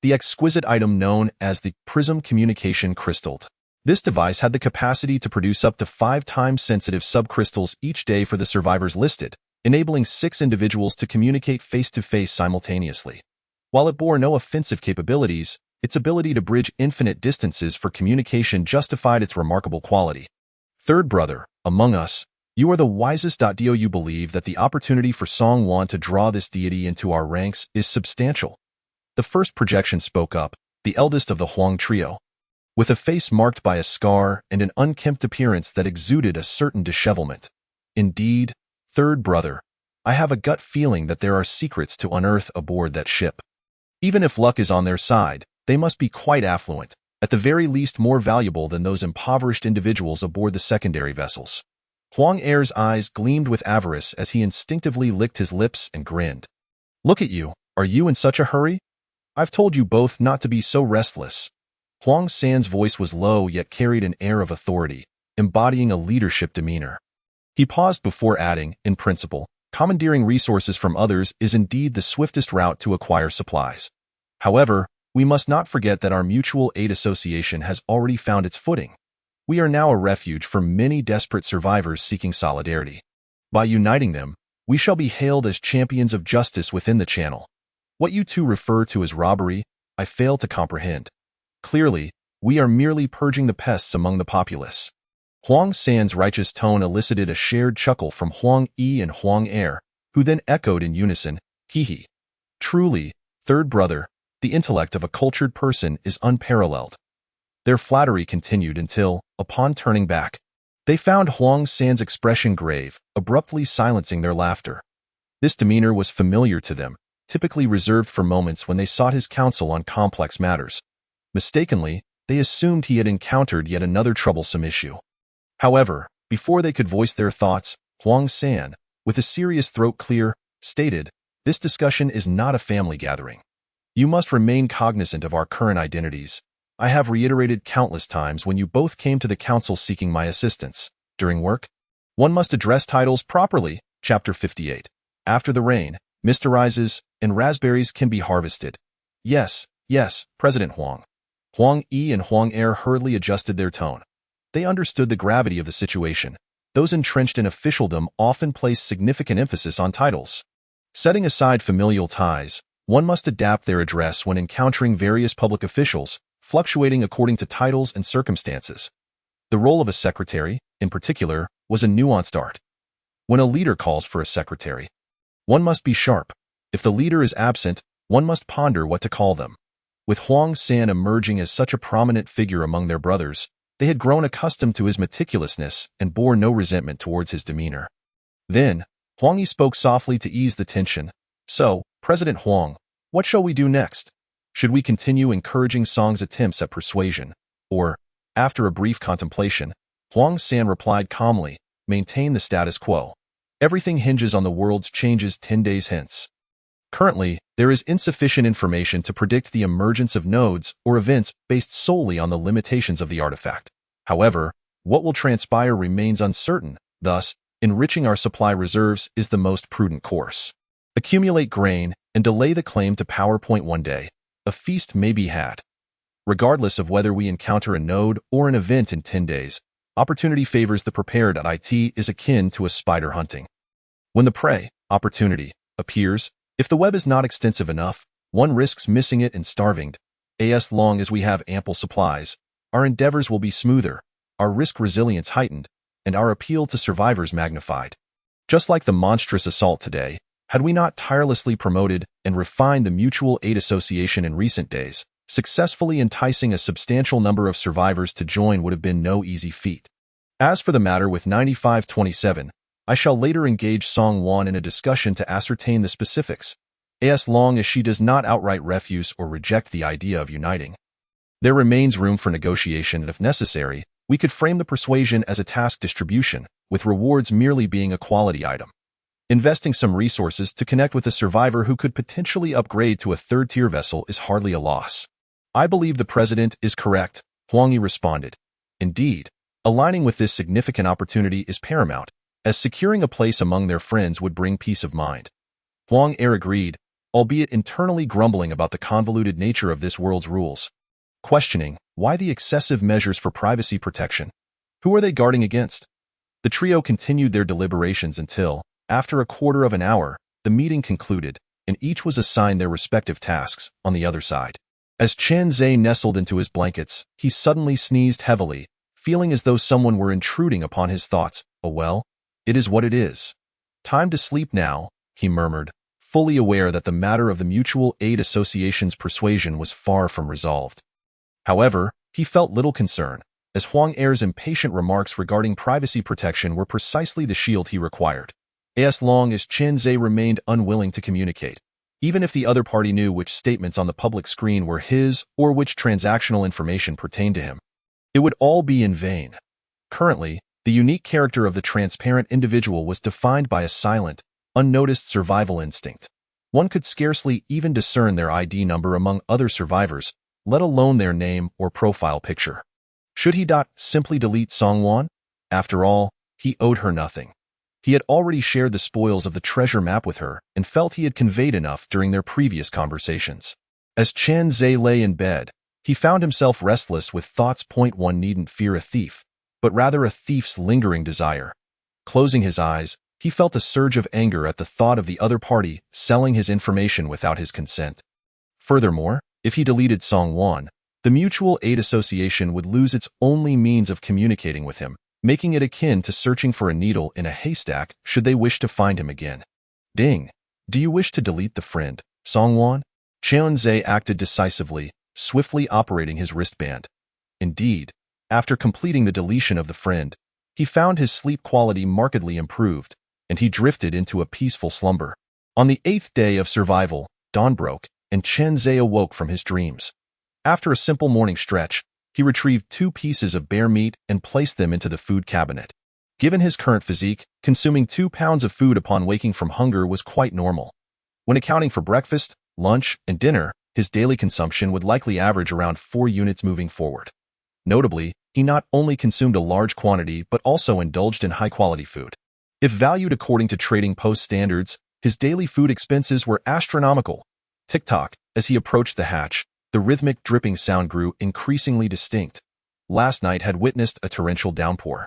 The exquisite item known as the Prism Communication Crystal. This device had the capacity to produce up to 5 times sensitive subcrystals each day for the survivors listed, enabling 6 individuals to communicate face-to-face simultaneously. While it bore no offensive capabilities, its ability to bridge infinite distances for communication justified its remarkable quality. Third brother, among us, you are the wisest. Do you believe that the opportunity for Song Wan to draw this deity into our ranks is substantial? The first projection spoke up, the eldest of the Huang trio. With a face marked by a scar and an unkempt appearance that exuded a certain dishevelment. Indeed, third brother, I have a gut feeling that there are secrets to unearth aboard that ship. Even if luck is on their side, they must be quite affluent, at the very least more valuable than those impoverished individuals aboard the secondary vessels. Huang Er's eyes gleamed with avarice as he instinctively licked his lips and grinned. Look at you, are you in such a hurry? I've told you both not to be so restless. Huang San's voice was low yet carried an air of authority, embodying a leadership demeanor. He paused before adding, in principle, commandeering resources from others is indeed the swiftest route to acquire supplies. However, we must not forget that our mutual aid association has already found its footing. We are now a refuge for many desperate survivors seeking solidarity. By uniting them, we shall be hailed as champions of justice within the channel. What you two refer to as robbery, I fail to comprehend. Clearly, we are merely purging the pests among the populace. Huang San's righteous tone elicited a shared chuckle from Huang Yi and Huang Er, who then echoed in unison, hee. Truly, third brother, the intellect of a cultured person is unparalleled. Their flattery continued until, upon turning back, they found Huang San's expression grave, abruptly silencing their laughter. This demeanor was familiar to them, typically reserved for moments when they sought his counsel on complex matters. Mistakenly, they assumed he had encountered yet another troublesome issue. However, before they could voice their thoughts, Huang San, with a serious throat clear, stated, "This discussion is not a family gathering. You must remain cognizant of our current identities. I have reiterated countless times when you both came to the council seeking my assistance. During work, one must address titles properly." Chapter 58. After the rain, mist arises, and raspberries can be harvested. Yes, President Huang. Huang Yi and Huang Er hurriedly adjusted their tone. They understood the gravity of the situation. Those entrenched in officialdom often place significant emphasis on titles. Setting aside familial ties, one must adapt their address when encountering various public officials, fluctuating according to titles and circumstances. The role of a secretary, in particular, was a nuanced art. When a leader calls for a secretary, one must be sharp. If the leader is absent, one must ponder what to call them. With Huang San emerging as such a prominent figure among their brothers, they had grown accustomed to his meticulousness and bore no resentment towards his demeanor. Then, Huang Yi spoke softly to ease the tension. "So, President Huang, what shall we do next? Should we continue encouraging Song's attempts at persuasion? Or, after a brief contemplation, Huang San replied calmly, maintain the status quo. Everything hinges on the world's changes 10 days hence. Currently, there is insufficient information to predict the emergence of nodes or events based solely on the limitations of the artifact. However, what will transpire remains uncertain, thus, enriching our supply reserves is the most prudent course. Accumulate grain and delay the claim to PowerPoint one day. A feast may be had. Regardless of whether we encounter a node or an event in 10 days, opportunity favors the prepared. It is akin to a spider hunting. When the prey, opportunity, appears, if the web is not extensive enough, one risks missing it and starving. As long as we have ample supplies, our endeavors will be smoother, our risk resilience heightened, and our appeal to survivors magnified. Just like the monstrous assault today, had we not tirelessly promoted and refined the mutual aid association in recent days, successfully enticing a substantial number of survivors to join would have been no easy feat. As for the matter with 9527, I shall later engage Song-won in a discussion to ascertain the specifics, as long as she does not outright refuse or reject the idea of uniting. There remains room for negotiation, and if necessary, we could frame the persuasion as a task distribution, with rewards merely being a quality item. Investing some resources to connect with a survivor who could potentially upgrade to a third-tier vessel is hardly a loss. I believe the president is correct, Hwang Yi responded. Indeed, aligning with this significant opportunity is paramount, as securing a place among their friends would bring peace of mind. Hwang Yi agreed, albeit internally grumbling about the convoluted nature of this world's rules. Questioning, why the excessive measures for privacy protection? Who are they guarding against? The trio continued their deliberations until, after a quarter of an hour, the meeting concluded, and each was assigned their respective tasks on the other side. As Chen Zhe nestled into his blankets, he suddenly sneezed heavily, feeling as though someone were intruding upon his thoughts. Oh well, it is what it is. Time to sleep now, he murmured, fully aware that the matter of the Mutual Aid Association's persuasion was far from resolved. However, he felt little concern, as Hwang Yi's impatient remarks regarding privacy protection were precisely the shield he required. As long as Chen Zhe remained unwilling to communicate, even if the other party knew which statements on the public screen were his or which transactional information pertained to him, it would all be in vain. Currently, the unique character of the transparent individual was defined by a silent, unnoticed survival instinct. One could scarcely even discern their ID number among other survivors, let alone their name or profile picture. Should he simply delete Song-won? After all, he owed her nothing. He had already shared the spoils of the treasure map with her and felt he had conveyed enough during their previous conversations. As Chen Zhe lay in bed, he found himself restless with thoughts. One needn't fear a thief, but rather a thief's lingering desire. Closing his eyes, he felt a surge of anger at the thought of the other party selling his information without his consent. Furthermore, if he deleted Song-won, the Mutual Aid Association would lose its only means of communicating with him, making it akin to searching for a needle in a haystack should they wish to find him again. Ding! Do you wish to delete the friend, Song-won? Chen Zhe acted decisively, swiftly operating his wristband. Indeed, after completing the deletion of the friend, he found his sleep quality markedly improved, and he drifted into a peaceful slumber. On the 8th day of survival, dawn broke, and Chen Zhe awoke from his dreams. After a simple morning stretch, he retrieved 2 pieces of bear meat and placed them into the food cabinet. Given his current physique, consuming 2 pounds of food upon waking from hunger was quite normal. When accounting for breakfast, lunch, and dinner, his daily consumption would likely average around 4 units moving forward. Notably, he not only consumed a large quantity but also indulged in high-quality food. If valued according to Trading Post standards, his daily food expenses were astronomical. Tick-tock, as he approached the hatch, the rhythmic dripping sound grew increasingly distinct. Last night had witnessed a torrential downpour.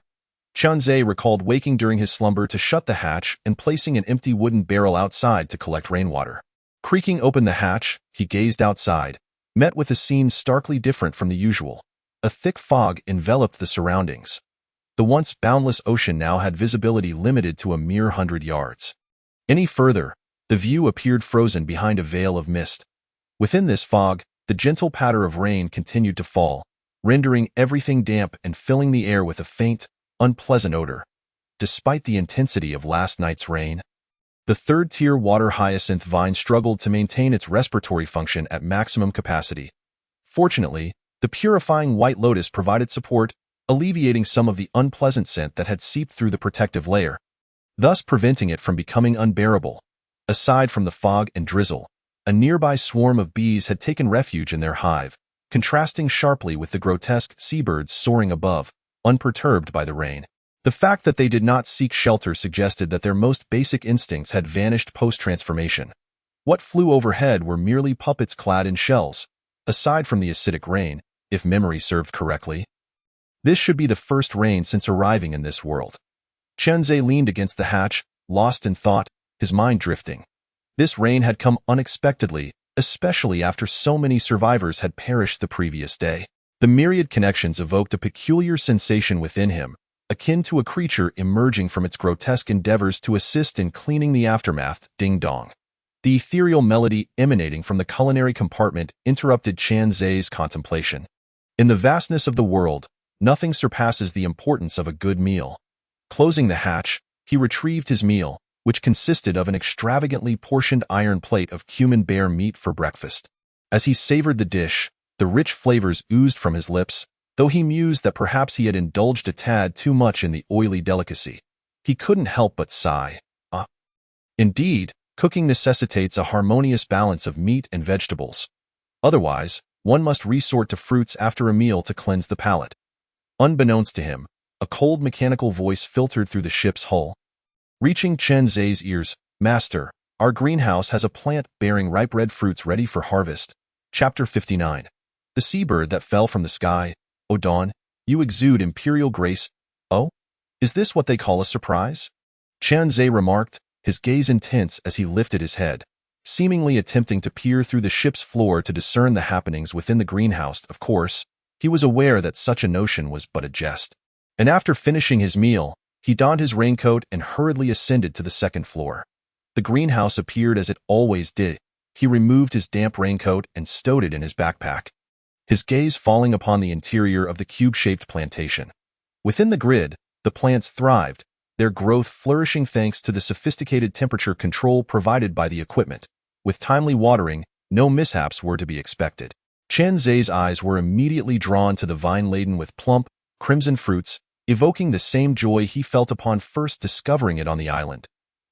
Chen Zhe recalled waking during his slumber to shut the hatch and placing an empty wooden barrel outside to collect rainwater. Creaking open the hatch, he gazed outside, met with a scene starkly different from the usual. A thick fog enveloped the surroundings. The once boundless ocean now had visibility limited to a mere 100 yards. Any further, the view appeared frozen behind a veil of mist. Within this fog, the gentle patter of rain continued to fall, rendering everything damp and filling the air with a faint, unpleasant odor. Despite the intensity of last night's rain, the third-tier water hyacinth vine struggled to maintain its respiratory function at maximum capacity. Fortunately, the purifying white lotus provided support, alleviating some of the unpleasant scent that had seeped through the protective layer, thus preventing it from becoming unbearable. Aside from the fog and drizzle, a nearby swarm of bees had taken refuge in their hive, contrasting sharply with the grotesque seabirds soaring above, unperturbed by the rain. The fact that they did not seek shelter suggested that their most basic instincts had vanished post-transformation. What flew overhead were merely puppets clad in shells. Aside from the acidic rain, if memory served correctly. This should be the first rain since arriving in this world. Qianzhe leaned against the hatch, lost in thought, his mind drifting. This rain had come unexpectedly, especially after so many survivors had perished the previous day. The myriad connections evoked a peculiar sensation within him, akin to a creature emerging from its grotesque endeavors to assist in cleaning the aftermath. Ding-dong. The ethereal melody emanating from the culinary compartment interrupted Qianzhe's contemplation. In the vastness of the world, nothing surpasses the importance of a good meal. Closing the hatch, he retrieved his meal, which consisted of an extravagantly portioned iron plate of cumin bear meat for breakfast. As he savored the dish, the rich flavors oozed from his lips, though he mused that perhaps he had indulged a tad too much in the oily delicacy. He couldn't help but sigh. Indeed, cooking necessitates a harmonious balance of meat and vegetables. Otherwise, one must resort to fruits after a meal to cleanse the palate. Unbeknownst to him, a cold mechanical voice filtered through the ship's hull. Reaching Qianzhe's ears, "Master, our greenhouse has a plant bearing ripe red fruits ready for harvest." Chapter 59. The seabird that fell from the sky. "O Dawn, you exude imperial grace." "Oh? Is this what they call a surprise?" Qianzhe remarked, his gaze intense as he lifted his head, seemingly attempting to peer through the ship's floor to discern the happenings within the greenhouse. Of course, he was aware that such a notion was but a jest. And after finishing his meal, he donned his raincoat and hurriedly ascended to the second floor. The greenhouse appeared as it always did. He removed his damp raincoat and stowed it in his backpack, his gaze falling upon the interior of the cube-shaped plantation. Within the grid, the plants thrived, their growth flourishing thanks to the sophisticated temperature control provided by the equipment. With timely watering, no mishaps were to be expected. Qianzhe's eyes were immediately drawn to the vine laden with plump, crimson fruits, evoking the same joy he felt upon first discovering it on the island.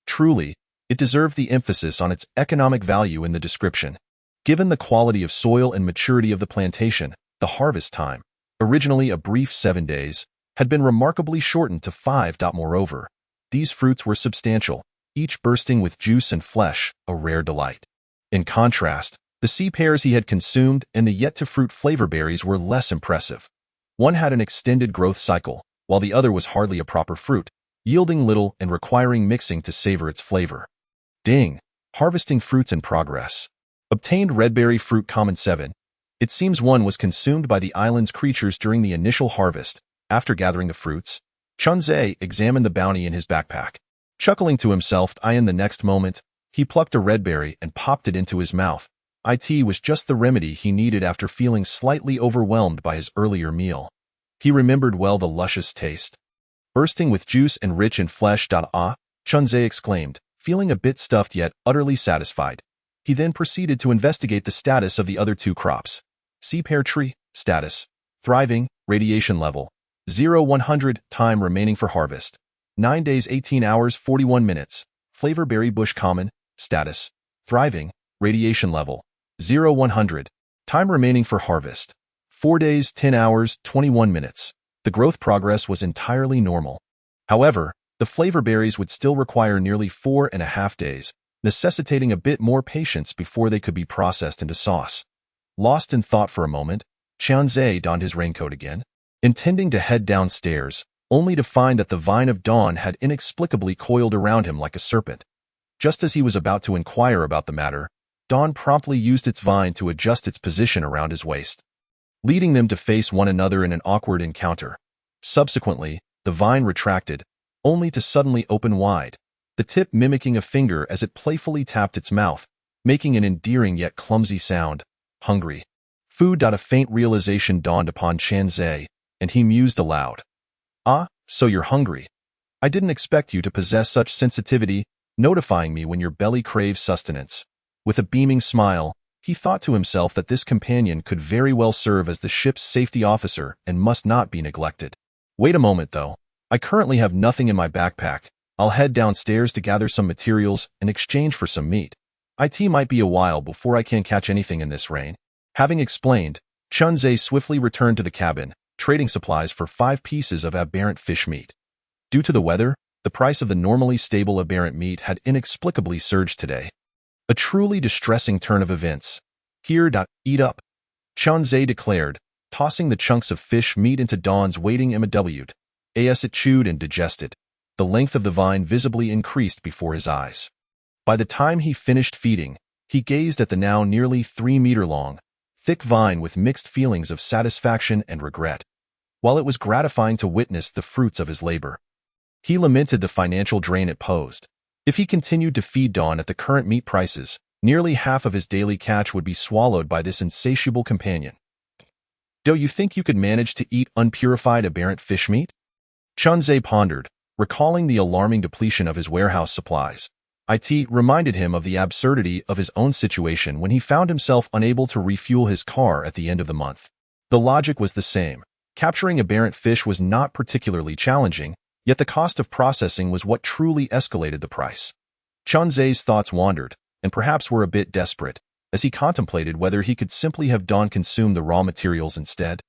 Truly, it deserved the emphasis on its economic value in the description. Given the quality of soil and maturity of the plantation, the harvest time, originally a brief 7 days, had been remarkably shortened to 5. Moreover, these fruits were substantial, each bursting with juice and flesh, a rare delight. In contrast, the sea pears he had consumed and the yet-to-fruit flavor berries were less impressive. One had an extended growth cycle, while the other was hardly a proper fruit, yielding little and requiring mixing to savor its flavor. Ding! Harvesting fruits in progress. Obtained redberry fruit common 7. It seems one was consumed by the island's creatures during the initial harvest. After gathering the fruits, Qianzhe examined the bounty in his backpack. Chuckling to himself, in the next moment, he plucked a redberry and popped it into his mouth. It was just the remedy he needed after feeling slightly overwhelmed by his earlier meal. He remembered well the luscious taste. Bursting with juice and rich in flesh. Qianzhe exclaimed, feeling a bit stuffed yet utterly satisfied. He then proceeded to investigate the status of the other 2 crops. Sea pear tree, status, thriving, radiation level, 0-100, time remaining for harvest, 9 days 18 hours 41 minutes. Flavor berry bush common, status, thriving, radiation level, 0-100, time remaining for harvest, 4 days 10 hours 21 minutes. The growth progress was entirely normal. However, the flavor berries would still require nearly 4.5 days, necessitating a bit more patience before they could be processed into sauce. Lost in thought for a moment, Qianzhe donned his raincoat again, intending to head downstairs, only to find that the vine of dawn had inexplicably coiled around him like a serpent. Just as he was about to inquire about the matter, dawn promptly used its vine to adjust its position around his waist, leading them to face one another in an awkward encounter. Subsequently, the vine retracted, only to suddenly open wide, the tip mimicking a finger as it playfully tapped its mouth, making an endearing yet clumsy sound. Hungry. Food. A faint realization dawned upon Qianzhe, and he mused aloud. So you're hungry. I didn't expect you to possess such sensitivity, notifying me when your belly craves sustenance. With a beaming smile, he thought to himself that this companion could very well serve as the ship's safety officer and must not be neglected. Wait a moment, though. I currently have nothing in my backpack. I'll head downstairs to gather some materials in exchange for some meat. It might be a while before I can catch anything in this rain. Having explained, Qianzhe swiftly returned to the cabin, trading supplies for 5 pieces of aberrant fish meat. Due to the weather, the price of the normally stable aberrant meat had inexplicably surged today. A truly distressing turn of events. Here. Eat up, Qianzhe declared, tossing the chunks of fish meat into Dawn's waiting MW. As it chewed and digested, the length of the vine visibly increased before his eyes. By the time he finished feeding, he gazed at the now nearly 3-meter-long, thick vine with mixed feelings of satisfaction and regret. While it was gratifying to witness the fruits of his labor, he lamented the financial drain it posed. If he continued to feed Dawn at the current meat prices, nearly half of his daily catch would be swallowed by this insatiable companion. Do you think you could manage to eat unpurified aberrant fish meat? Chunzhe pondered, recalling the alarming depletion of his warehouse supplies. It reminded him of the absurdity of his own situation when he found himself unable to refuel his car at the end of the month. The logic was the same. Capturing aberrant fish was not particularly challenging, yet the cost of processing was what truly escalated the price. Chunzhe's thoughts wandered, and perhaps were a bit desperate, as he contemplated whether he could simply have Dawn consume the raw materials instead.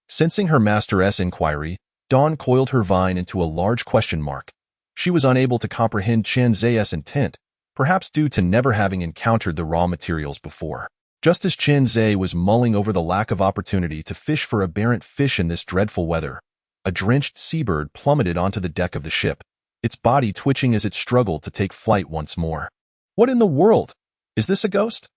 Sensing her master's inquiry, Dawn coiled her vine into a large question mark. She was unable to comprehend Chunzhe's intent, perhaps due to never having encountered the raw materials before. Just as Chunzhe was mulling over the lack of opportunity to fish for aberrant fish in this dreadful weather, a drenched seabird plummeted onto the deck of the ship, its body twitching as it struggled to take flight once more. What in the world? Is this a ghost?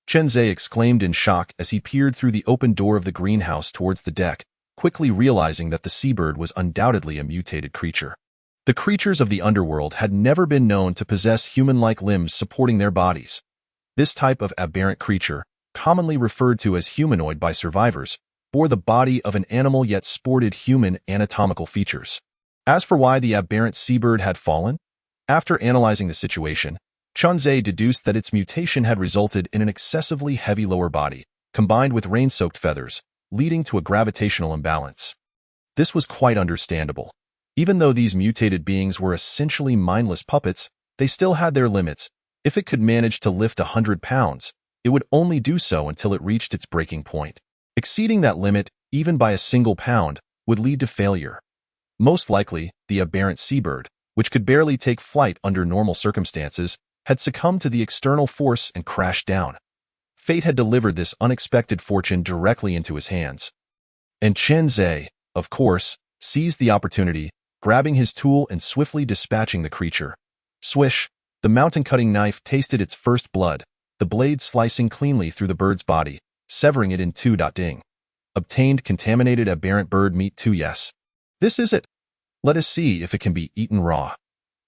Chunzhe exclaimed in shock as he peered through the open door of the greenhouse towards the deck, quickly realizing that the seabird was undoubtedly a mutated creature. The creatures of the underworld had never been known to possess human-like limbs supporting their bodies. This type of aberrant creature, commonly referred to as humanoid by survivors, bore the body of an animal yet sported human anatomical features. As for why the aberrant seabird had fallen, after analyzing the situation, Chunzhe deduced that its mutation had resulted in an excessively heavy lower body, combined with rain-soaked feathers, leading to a gravitational imbalance. This was quite understandable. Even though these mutated beings were essentially mindless puppets, they still had their limits. If it could manage to lift 100 pounds, it would only do so until it reached its breaking point. Exceeding that limit, even by a single pound, would lead to failure. Most likely, the aberrant seabird, which could barely take flight under normal circumstances, had succumbed to the external force and crashed down. Fate had delivered this unexpected fortune directly into his hands. And Chunzhe, of course, seized the opportunity, grabbing his tool and swiftly dispatching the creature. Swish! The mountain-cutting knife tasted its first blood, the blade slicing cleanly through the bird's body, severing it in two. Ding. Obtained contaminated aberrant bird meat too. Yes. This is it. Let us see if it can be eaten raw.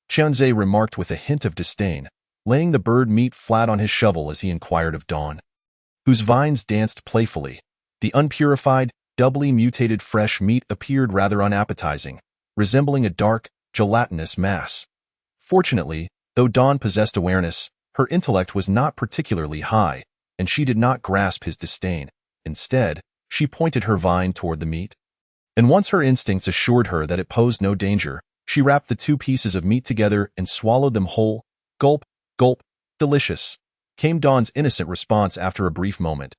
Chunzhe remarked with a hint of disdain, laying the bird meat flat on his shovel as he inquired of Dawn, whose vines danced playfully. The unpurified, doubly mutated fresh meat appeared rather unappetizing, resembling a dark, gelatinous mass. Fortunately, though Dawn possessed awareness, her intellect was not particularly high, and she did not grasp his disdain. Instead, she pointed her vine toward the meat. And once her instincts assured her that it posed no danger, she wrapped the two pieces of meat together and swallowed them whole. Gulp, gulp, delicious, came Dawn's innocent response after a brief moment.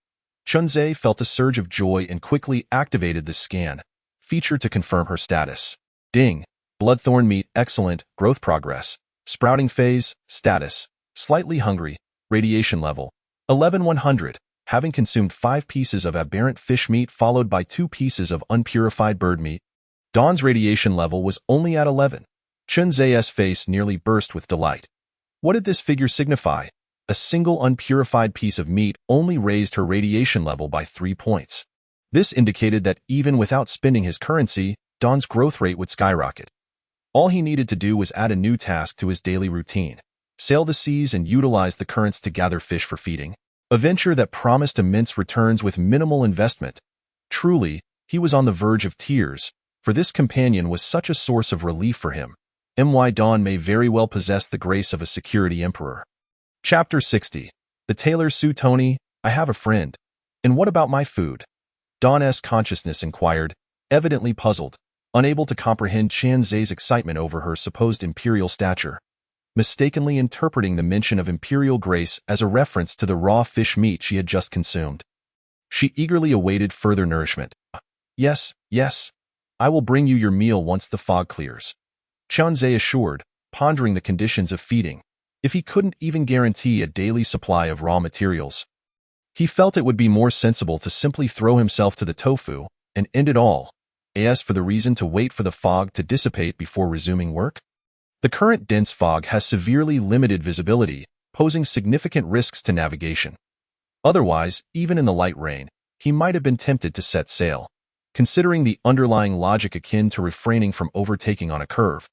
Chunzhe felt a surge of joy and quickly activated the scan feature to confirm her status. Ding. Bloodthorn meat, excellent, growth progress. Sprouting phase, status, slightly hungry, radiation level, 11,100, having consumed 5 pieces of aberrant fish meat followed by 2 pieces of unpurified bird meat. Dawn's radiation level was only at 11. Chunzhe's face nearly burst with delight. What did this figure signify? A single unpurified piece of meat only raised her radiation level by 3 points. This indicated that even without spending his currency, Dawn's growth rate would skyrocket. All he needed to do was add a new task to his daily routine: sail the seas and utilize the currents to gather fish for feeding. A venture that promised immense returns with minimal investment. Truly, he was on the verge of tears, for this companion was such a source of relief for him. Dawn may very well possess the grace of a security emperor. Chapter 60. The tailor Su Tony, I have a friend. And what about my food? Dawn's consciousness inquired, evidently puzzled, unable to comprehend Chunzhe's excitement over her supposed imperial stature, mistakenly interpreting the mention of imperial grace as a reference to the raw fish meat she had just consumed. She eagerly awaited further nourishment. Yes, yes, I will bring you your meal once the fog clears, Chunzhe assured, pondering the conditions of feeding. If he couldn't even guarantee a daily supply of raw materials, He felt it would be more sensible to simply throw himself to the tofu and end it all. As for the reason to wait for the fog to dissipate before resuming work? The current dense fog has severely limited visibility, posing significant risks to navigation. Otherwise, even in the light rain, he might have been tempted to set sail, considering the underlying logic akin to refraining from overtaking on a curve.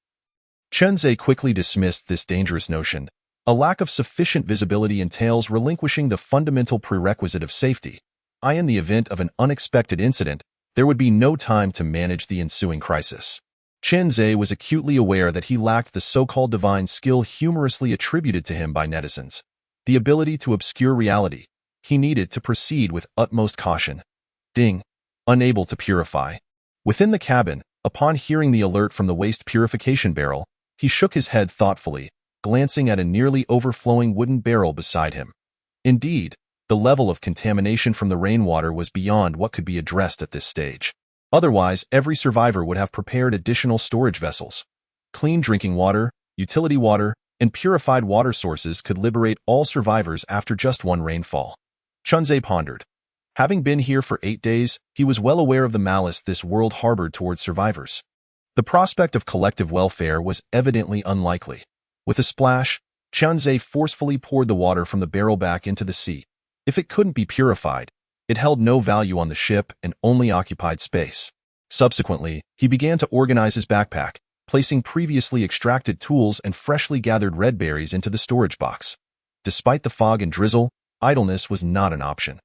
Chen Zhe quickly dismissed this dangerous notion. A lack of sufficient visibility entails relinquishing the fundamental prerequisite of safety. In the event of an unexpected incident, there would be no time to manage the ensuing crisis. Chen Zhe was acutely aware that he lacked the so-called divine skill humorously attributed to him by netizens, the ability to obscure reality. He needed to proceed with utmost caution. Ding. Unable to purify. Within the cabin, upon hearing the alert from the waste purification barrel, he shook his head thoughtfully, glancing at a nearly overflowing wooden barrel beside him. Indeed, the level of contamination from the rainwater was beyond what could be addressed at this stage. Otherwise, every survivor would have prepared additional storage vessels. Clean drinking water, utility water, and purified water sources could liberate all survivors after just one rainfall. Chen Zhe pondered. Having been here for 8 days, he was well aware of the malice this world harbored towards survivors. The prospect of collective welfare was evidently unlikely. With a splash, Chen Zhe forcefully poured the water from the barrel back into the sea. If it couldn't be purified, it held no value on the ship and only occupied space. Subsequently, he began to organize his backpack, placing previously extracted tools and freshly gathered red berries into the storage box. Despite the fog and drizzle, idleness was not an option.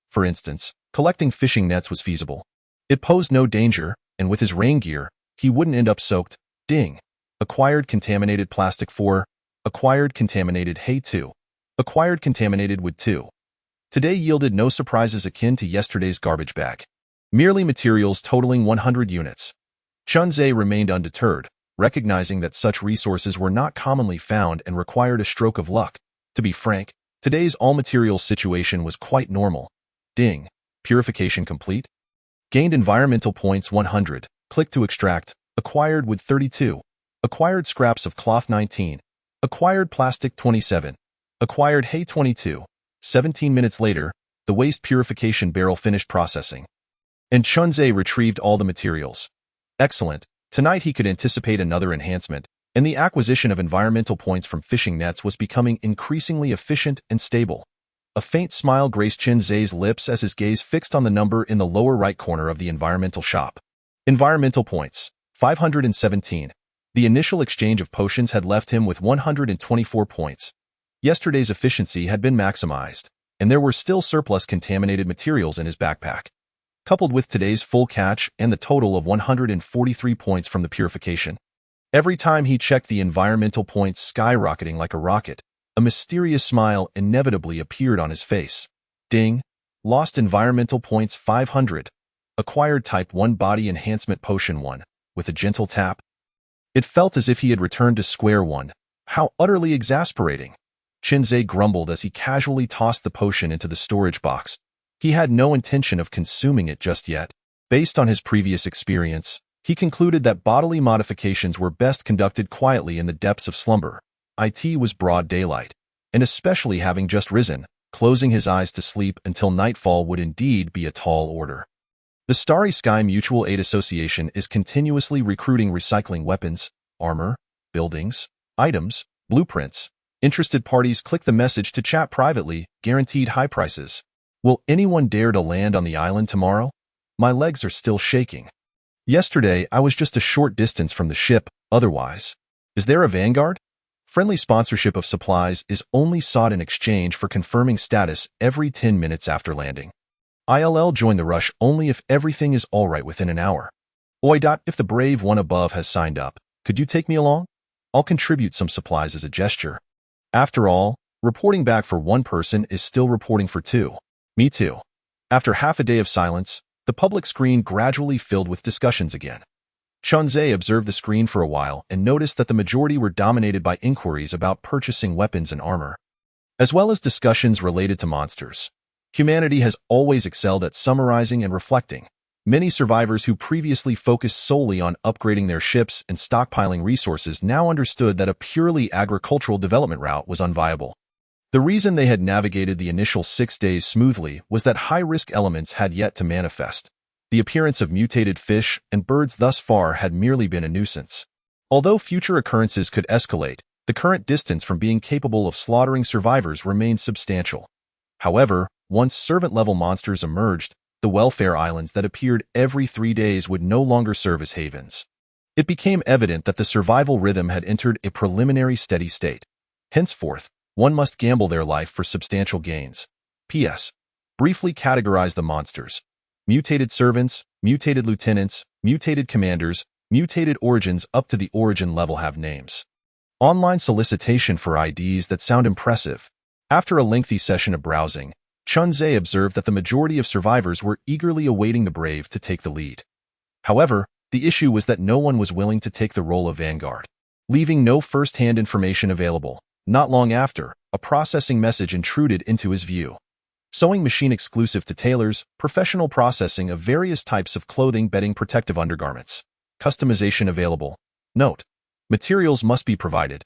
For instance, collecting fishing nets was feasible. It posed no danger, and with his rain gear, he wouldn't end up soaked. Ding. Acquired contaminated plastic 4. Acquired contaminated hay 2. Acquired contaminated wood 2. Today yielded no surprises akin to yesterday's garbage bag. Merely materials totaling 100 units. Chen Zhe remained undeterred, recognizing that such resources were not commonly found and required a stroke of luck. To be frank, today's all-materials situation was quite normal. Ding. Purification complete. Gained environmental points 100. Click to extract. Acquired wood 32. Acquired scraps of cloth 19. Acquired plastic 27. Acquired hay 22. 17 minutes later, the waste purification barrel finished processing. And Chen Zhe retrieved all the materials. Excellent. Tonight he could anticipate another enhancement, and the acquisition of environmental points from fishing nets was becoming increasingly efficient and stable. A faint smile graced Chen Zhe's lips as his gaze fixed on the number in the lower right corner of the environmental shop. Environmental points, 517. The initial exchange of potions had left him with 124 points. Yesterday's efficiency had been maximized, and there were still surplus contaminated materials in his backpack. Coupled with today's full catch and the total of 143 points from the purification. Every time he checked the environmental points skyrocketing like a rocket, a mysterious smile inevitably appeared on his face. Ding. Lost environmental points 500. Acquired Type 1 Body Enhancement Potion 1. With a gentle tap. It felt as if he had returned to square one. How utterly exasperating. Chen Zhe grumbled as he casually tossed the potion into the storage box. He had no intention of consuming it just yet. Based on his previous experience, he concluded that bodily modifications were best conducted quietly in the depths of slumber. It was broad daylight, and especially having just risen, closing his eyes to sleep until nightfall would indeed be a tall order. The Starry Sky Mutual Aid Association is continuously recruiting recycling weapons, armor, buildings, items, blueprints. Interested parties click the message to chat privately, guaranteed high prices. Will anyone dare to land on the island tomorrow? My legs are still shaking. Yesterday, I was just a short distance from the ship, otherwise. Is there a Vanguard? Friendly sponsorship of supplies is only sought in exchange for confirming status every 10 minutes after landing. ILL join the rush only if everything is alright within an hour. Oi. If the brave one above has signed up, could you take me along? I'll contribute some supplies as a gesture. After all, reporting back for one person is still reporting for two. Me too. After half a day of silence, the public screen gradually filled with discussions again. Chen Zhe observed the screen for a while and noticed that the majority were dominated by inquiries about purchasing weapons and armor, as well as discussions related to monsters. Humanity has always excelled at summarizing and reflecting. Many survivors who previously focused solely on upgrading their ships and stockpiling resources now understood that a purely agricultural development route was unviable. The reason they had navigated the initial 6 days smoothly was that high-risk elements had yet to manifest. The appearance of mutated fish and birds thus far had merely been a nuisance. Although future occurrences could escalate, the current distance from being capable of slaughtering survivors remained substantial. However, once servant-level monsters emerged, the welfare islands that appeared every 3 days would no longer serve as havens. It became evident that the survival rhythm had entered a preliminary steady state. Henceforth, one must gamble their life for substantial gains. P.S. Briefly categorize the monsters. Mutated servants, mutated lieutenants, mutated commanders, mutated origins up to the origin level have names. Online solicitation for IDs that sound impressive. After a lengthy session of browsing, Chun-Zhe observed that the majority of survivors were eagerly awaiting the brave to take the lead. However, the issue was that no one was willing to take the role of vanguard, leaving no first-hand information available. Not long after, a processing message intruded into his view. Sewing machine exclusive to tailors, professional processing of various types of clothing, bedding, protective undergarments. Customization available. Note: materials must be provided.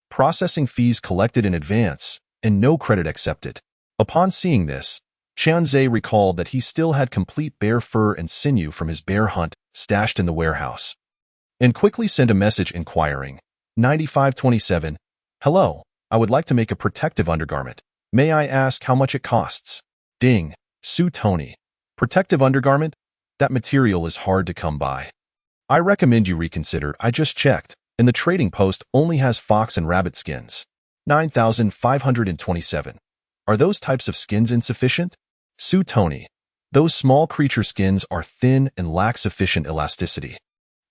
Processing fees collected in advance, and no credit accepted. Upon seeing this, Chun-Zhe recalled that he still had complete bear fur and sinew from his bear hunt stashed in the warehouse, and quickly sent a message inquiring, 9527, "Hello, I would like to make a protective undergarment. May I ask how much it costs?" Ding, Sue Tony. Protective undergarment? That material is hard to come by. I recommend you reconsider. I just checked, and the trading post only has fox and rabbit skins. 9527. Are those types of skins insufficient? Sue Tony. Those small creature skins are thin and lack sufficient elasticity.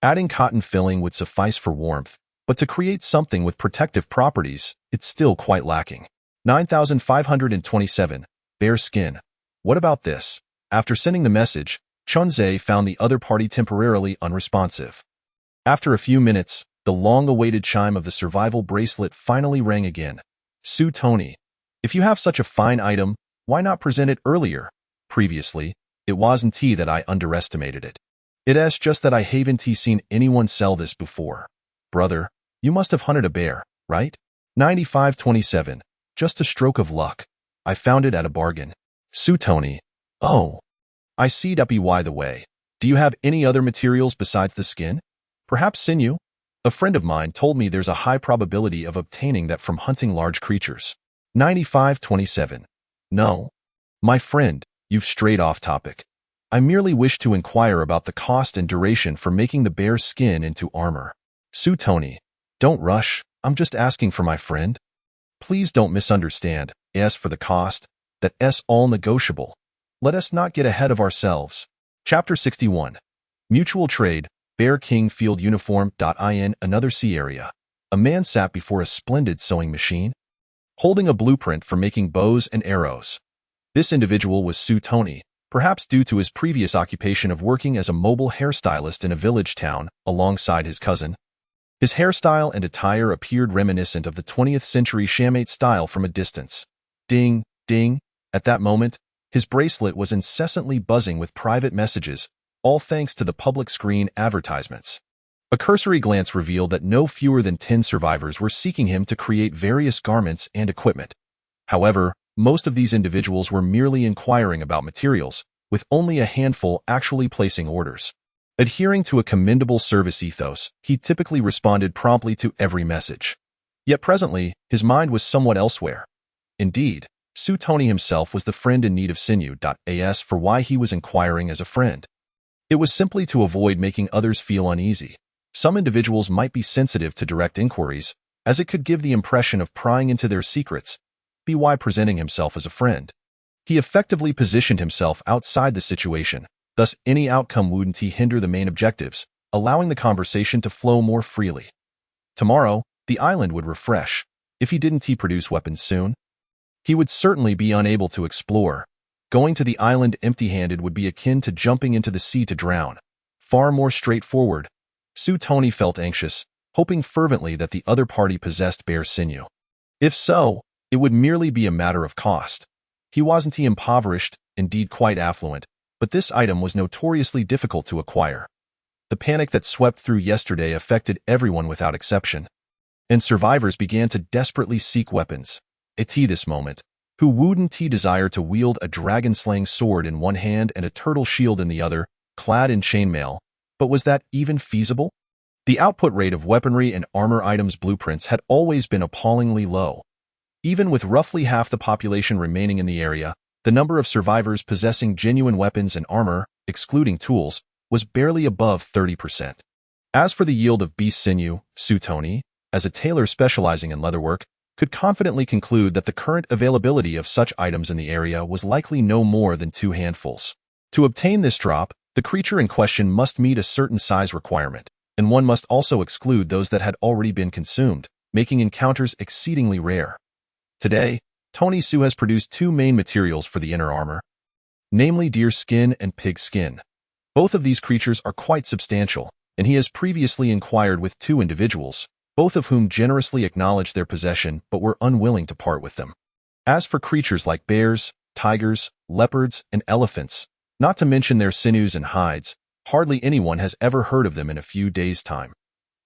Adding cotton filling would suffice for warmth, but to create something with protective properties, it's still quite lacking. 9527. Bear skin. What about this? After sending the message, Chun-Zhe found the other party temporarily unresponsive. After a few minutes, the long-awaited chime of the survival bracelet finally rang again. Sue Tony. If you have such a fine item, why not present it earlier? Previously, it wasn't that I underestimated it. It's just that I haven't seen anyone sell this before. Brother, you must have hunted a bear, right? 9527. Just a stroke of luck. I found it at a bargain. Sue Tony. Oh. I see. By the way, do you have any other materials besides the skin? Perhaps sinew? A friend of mine told me there's a high probability of obtaining that from hunting large creatures. 9527. No. My friend, you've strayed off topic. I merely wish to inquire about the cost and duration for making the bear's skin into armor. Sue Tony. Don't rush, I'm just asking for my friend. Please don't misunderstand. As for the cost, that's all negotiable. Let us not get ahead of ourselves. Chapter 61. Mutual Trade, Bear King Field Uniform.in. Another sea area. A man sat before a splendid sewing machine, holding a blueprint for making bows and arrows. This individual was Sue Tony, perhaps due to his previous occupation of working as a mobile hairstylist in a village town alongside his cousin. His hairstyle and attire appeared reminiscent of the 20th century Shamate style from a distance. Ding, ding. At that moment, his bracelet was incessantly buzzing with private messages, all thanks to the public screen advertisements. A cursory glance revealed that no fewer than 10 survivors were seeking him to create various garments and equipment. However, most of these individuals were merely inquiring about materials, with only a handful actually placing orders. Adhering to a commendable service ethos, he typically responded promptly to every message. Yet presently, his mind was somewhat elsewhere. Indeed, Sue Tony himself was the friend in need of sinew. As for why he was inquiring as a friend, it was simply to avoid making others feel uneasy. Some individuals might be sensitive to direct inquiries, as it could give the impression of prying into their secrets. By presenting himself as a friend, he effectively positioned himself outside the situation. Thus, any outcome wouldn't hinder the main objectives, allowing the conversation to flow more freely. Tomorrow, the island would refresh. If he didn't produce weapons soon, he would certainly be unable to explore. Going to the island empty-handed would be akin to jumping into the sea to drown. Far more straightforward. Sue Tony felt anxious, hoping fervently that the other party possessed bear sinew. If so, it would merely be a matter of cost. He wasn't impoverished, indeed quite affluent, but this item was notoriously difficult to acquire. The panic that swept through yesterday affected everyone without exception, and survivors began to desperately seek weapons. A T this moment, who wouldn't T desire to wield a dragon-slaying sword in one hand and a turtle shield in the other, clad in chainmail, but was that even feasible? The output rate of weaponry and armor items blueprints had always been appallingly low. Even with roughly half the population remaining in the area, the number of survivors possessing genuine weapons and armor, excluding tools, was barely above 30%. As for the yield of beast sinew, Tony, as a tailor specializing in leatherwork, could confidently conclude that the current availability of such items in the area was likely no more than 2 handfuls. To obtain this drop, the creature in question must meet a certain size requirement, and one must also exclude those that had already been consumed, making encounters exceedingly rare. Today, Tony Su has produced 2 main materials for the inner armor, namely deer skin and pig skin. Both of these creatures are quite substantial, and he has previously inquired with 2 individuals, both of whom generously acknowledged their possession but were unwilling to part with them. As for creatures like bears, tigers, leopards, and elephants, not to mention their sinews and hides, hardly anyone has ever heard of them in a few days' time.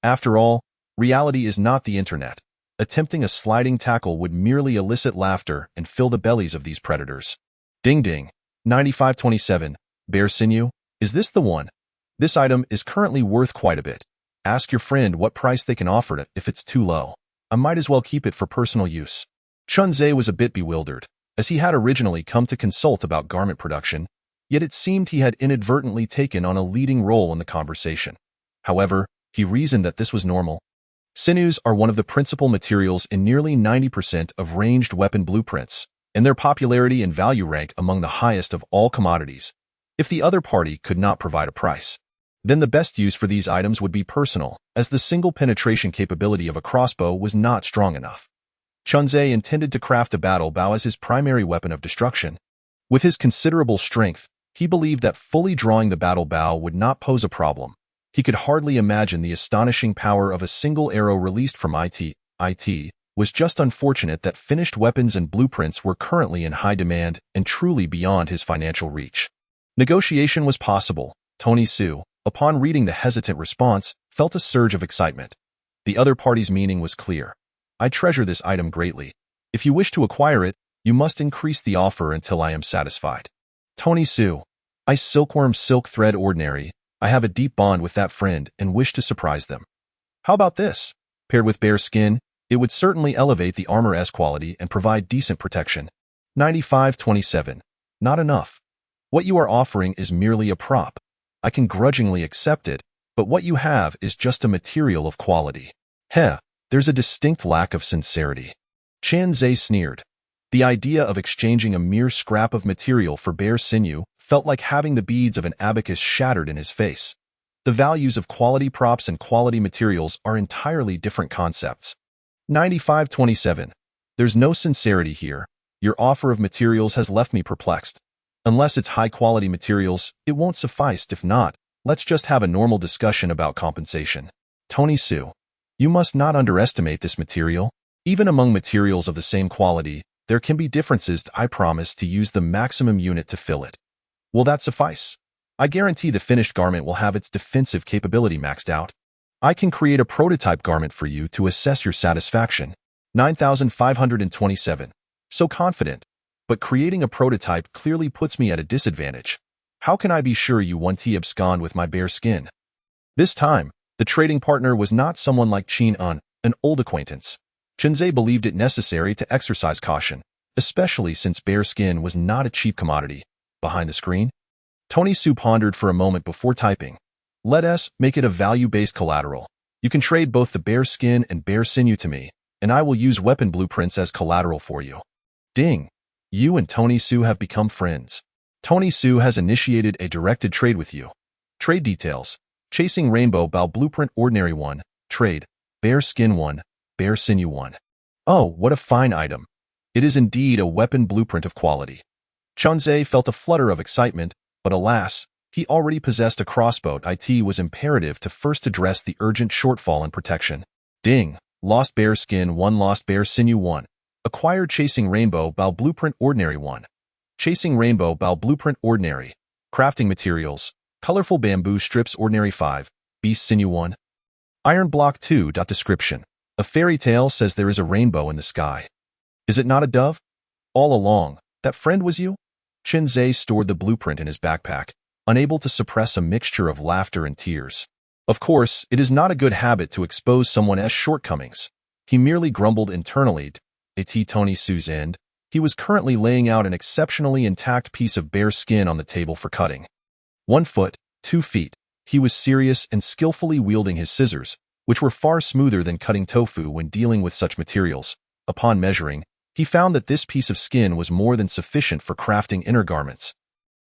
After all, reality is not the internet. Attempting a sliding tackle would merely elicit laughter and fill the bellies of these predators. Ding ding. 9527. Bear sinew? Is this the one? This item is currently worth quite a bit. Ask your friend what price they can offer it if it's too low. I might as well keep it for personal use. Chunzhe was a bit bewildered, as he had originally come to consult about garment production, yet it seemed he had inadvertently taken on a leading role in the conversation. However, he reasoned that this was normal. Sinews are one of the principal materials in nearly 90% of ranged weapon blueprints, and their popularity and value rank among the highest of all commodities. If the other party could not provide a price, then the best use for these items would be personal, as the single penetration capability of a crossbow was not strong enough. Chunzhe intended to craft a battle bow as his primary weapon of destruction. With his considerable strength, he believed that fully drawing the battle bow would not pose a problem. He could hardly imagine the astonishing power of a single arrow released from it. It was just unfortunate that finished weapons and blueprints were currently in high demand and truly beyond his financial reach. Negotiation was possible. Tony Su, upon reading the hesitant response, felt a surge of excitement. The other party's meaning was clear. I treasure this item greatly. If you wish to acquire it, you must increase the offer until I am satisfied. Tony Su, I silkworm silk thread ordinary. I have a deep bond with that friend and wish to surprise them. How about this? Paired with bear skin, it would certainly elevate the armor-S quality and provide decent protection. 9527. Not enough. What you are offering is merely a prop. I can grudgingly accept it, but what you have is just a material of quality. Heh, there's a distinct lack of sincerity. Chunzhe sneered. The idea of exchanging a mere scrap of material for bear sinew felt like having the beads of an abacus shattered in his face. The values of quality props and quality materials are entirely different concepts. 9527. There's no sincerity here. Your offer of materials has left me perplexed. Unless it's high-quality materials, it won't suffice. If not, let's just have a normal discussion about compensation. Tony Su, you must not underestimate this material. Even among materials of the same quality, there can be differences. I promise to use the maximum unit to fill it. Will that suffice? I guarantee the finished garment will have its defensive capability maxed out. I can create a prototype garment for you to assess your satisfaction. 9527. So confident. But creating a prototype clearly puts me at a disadvantage. How can I be sure you won't abscond with my bear skin? This time, the trading partner was not someone like Qin Un, an old acquaintance. Chunzhe believed it necessary to exercise caution, especially since bear skin was not a cheap commodity. Behind the screen, Tony Su pondered for a moment before typing. Let us make it a value-based collateral. You can trade both the bear skin and bear sinew to me, and I will use weapon blueprints as collateral for you. Ding! You and Tony Su have become friends. Tony Su has initiated a directed trade with you. Trade details. Chasing Rainbow Bow Blueprint Ordinary 1. Trade. Bear Skin 1. Bear Sinew 1. Oh, what a fine item. It is indeed a weapon blueprint of quality. Chunzhe felt a flutter of excitement, but alas, he already possessed a crossbow. It was imperative to first address the urgent shortfall in protection. Ding. Lost Bear Skin 1. Lost Bear Sinew 1. Acquired Chasing Rainbow Bow Blueprint Ordinary 1. Chasing Rainbow Bow Blueprint Ordinary. Crafting materials. Colorful bamboo strips Ordinary 5. Beast Sinew 1. Iron Block 2. Description. A fairy tale says there is a rainbow in the sky. Is it not a dove? All along, that friend was you? Chen Zhe stored the blueprint in his backpack, unable to suppress a mixture of laughter and tears. Of course, it is not a good habit to expose someone's shortcomings. He merely grumbled internally. At Tony Su's end, he was currently laying out an exceptionally intact piece of bear skin on the table for cutting. 1 foot, 2 feet, he was serious and skillfully wielding his scissors, which were far smoother than cutting tofu when dealing with such materials. Upon measuring, he found that this piece of skin was more than sufficient for crafting inner garments,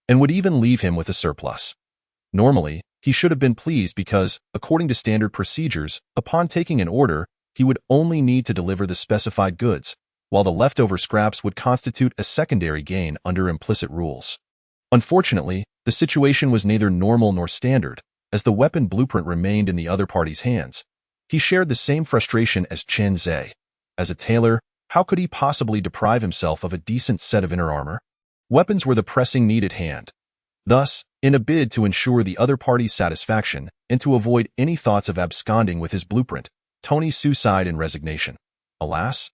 and would even leave him with a surplus. Normally, he should have been pleased because, according to standard procedures, upon taking an order, he would only need to deliver the specified goods, while the leftover scraps would constitute a secondary gain under implicit rules. Unfortunately, the situation was neither normal nor standard, as the weapon blueprint remained in the other party's hands. He shared the same frustration as Chen Zhe. As a tailor, how could he possibly deprive himself of a decent set of inner armor? Weapons were the pressing need at hand. Thus, in a bid to ensure the other party's satisfaction and to avoid any thoughts of absconding with his blueprint, Tony Su sighed in resignation. Alas,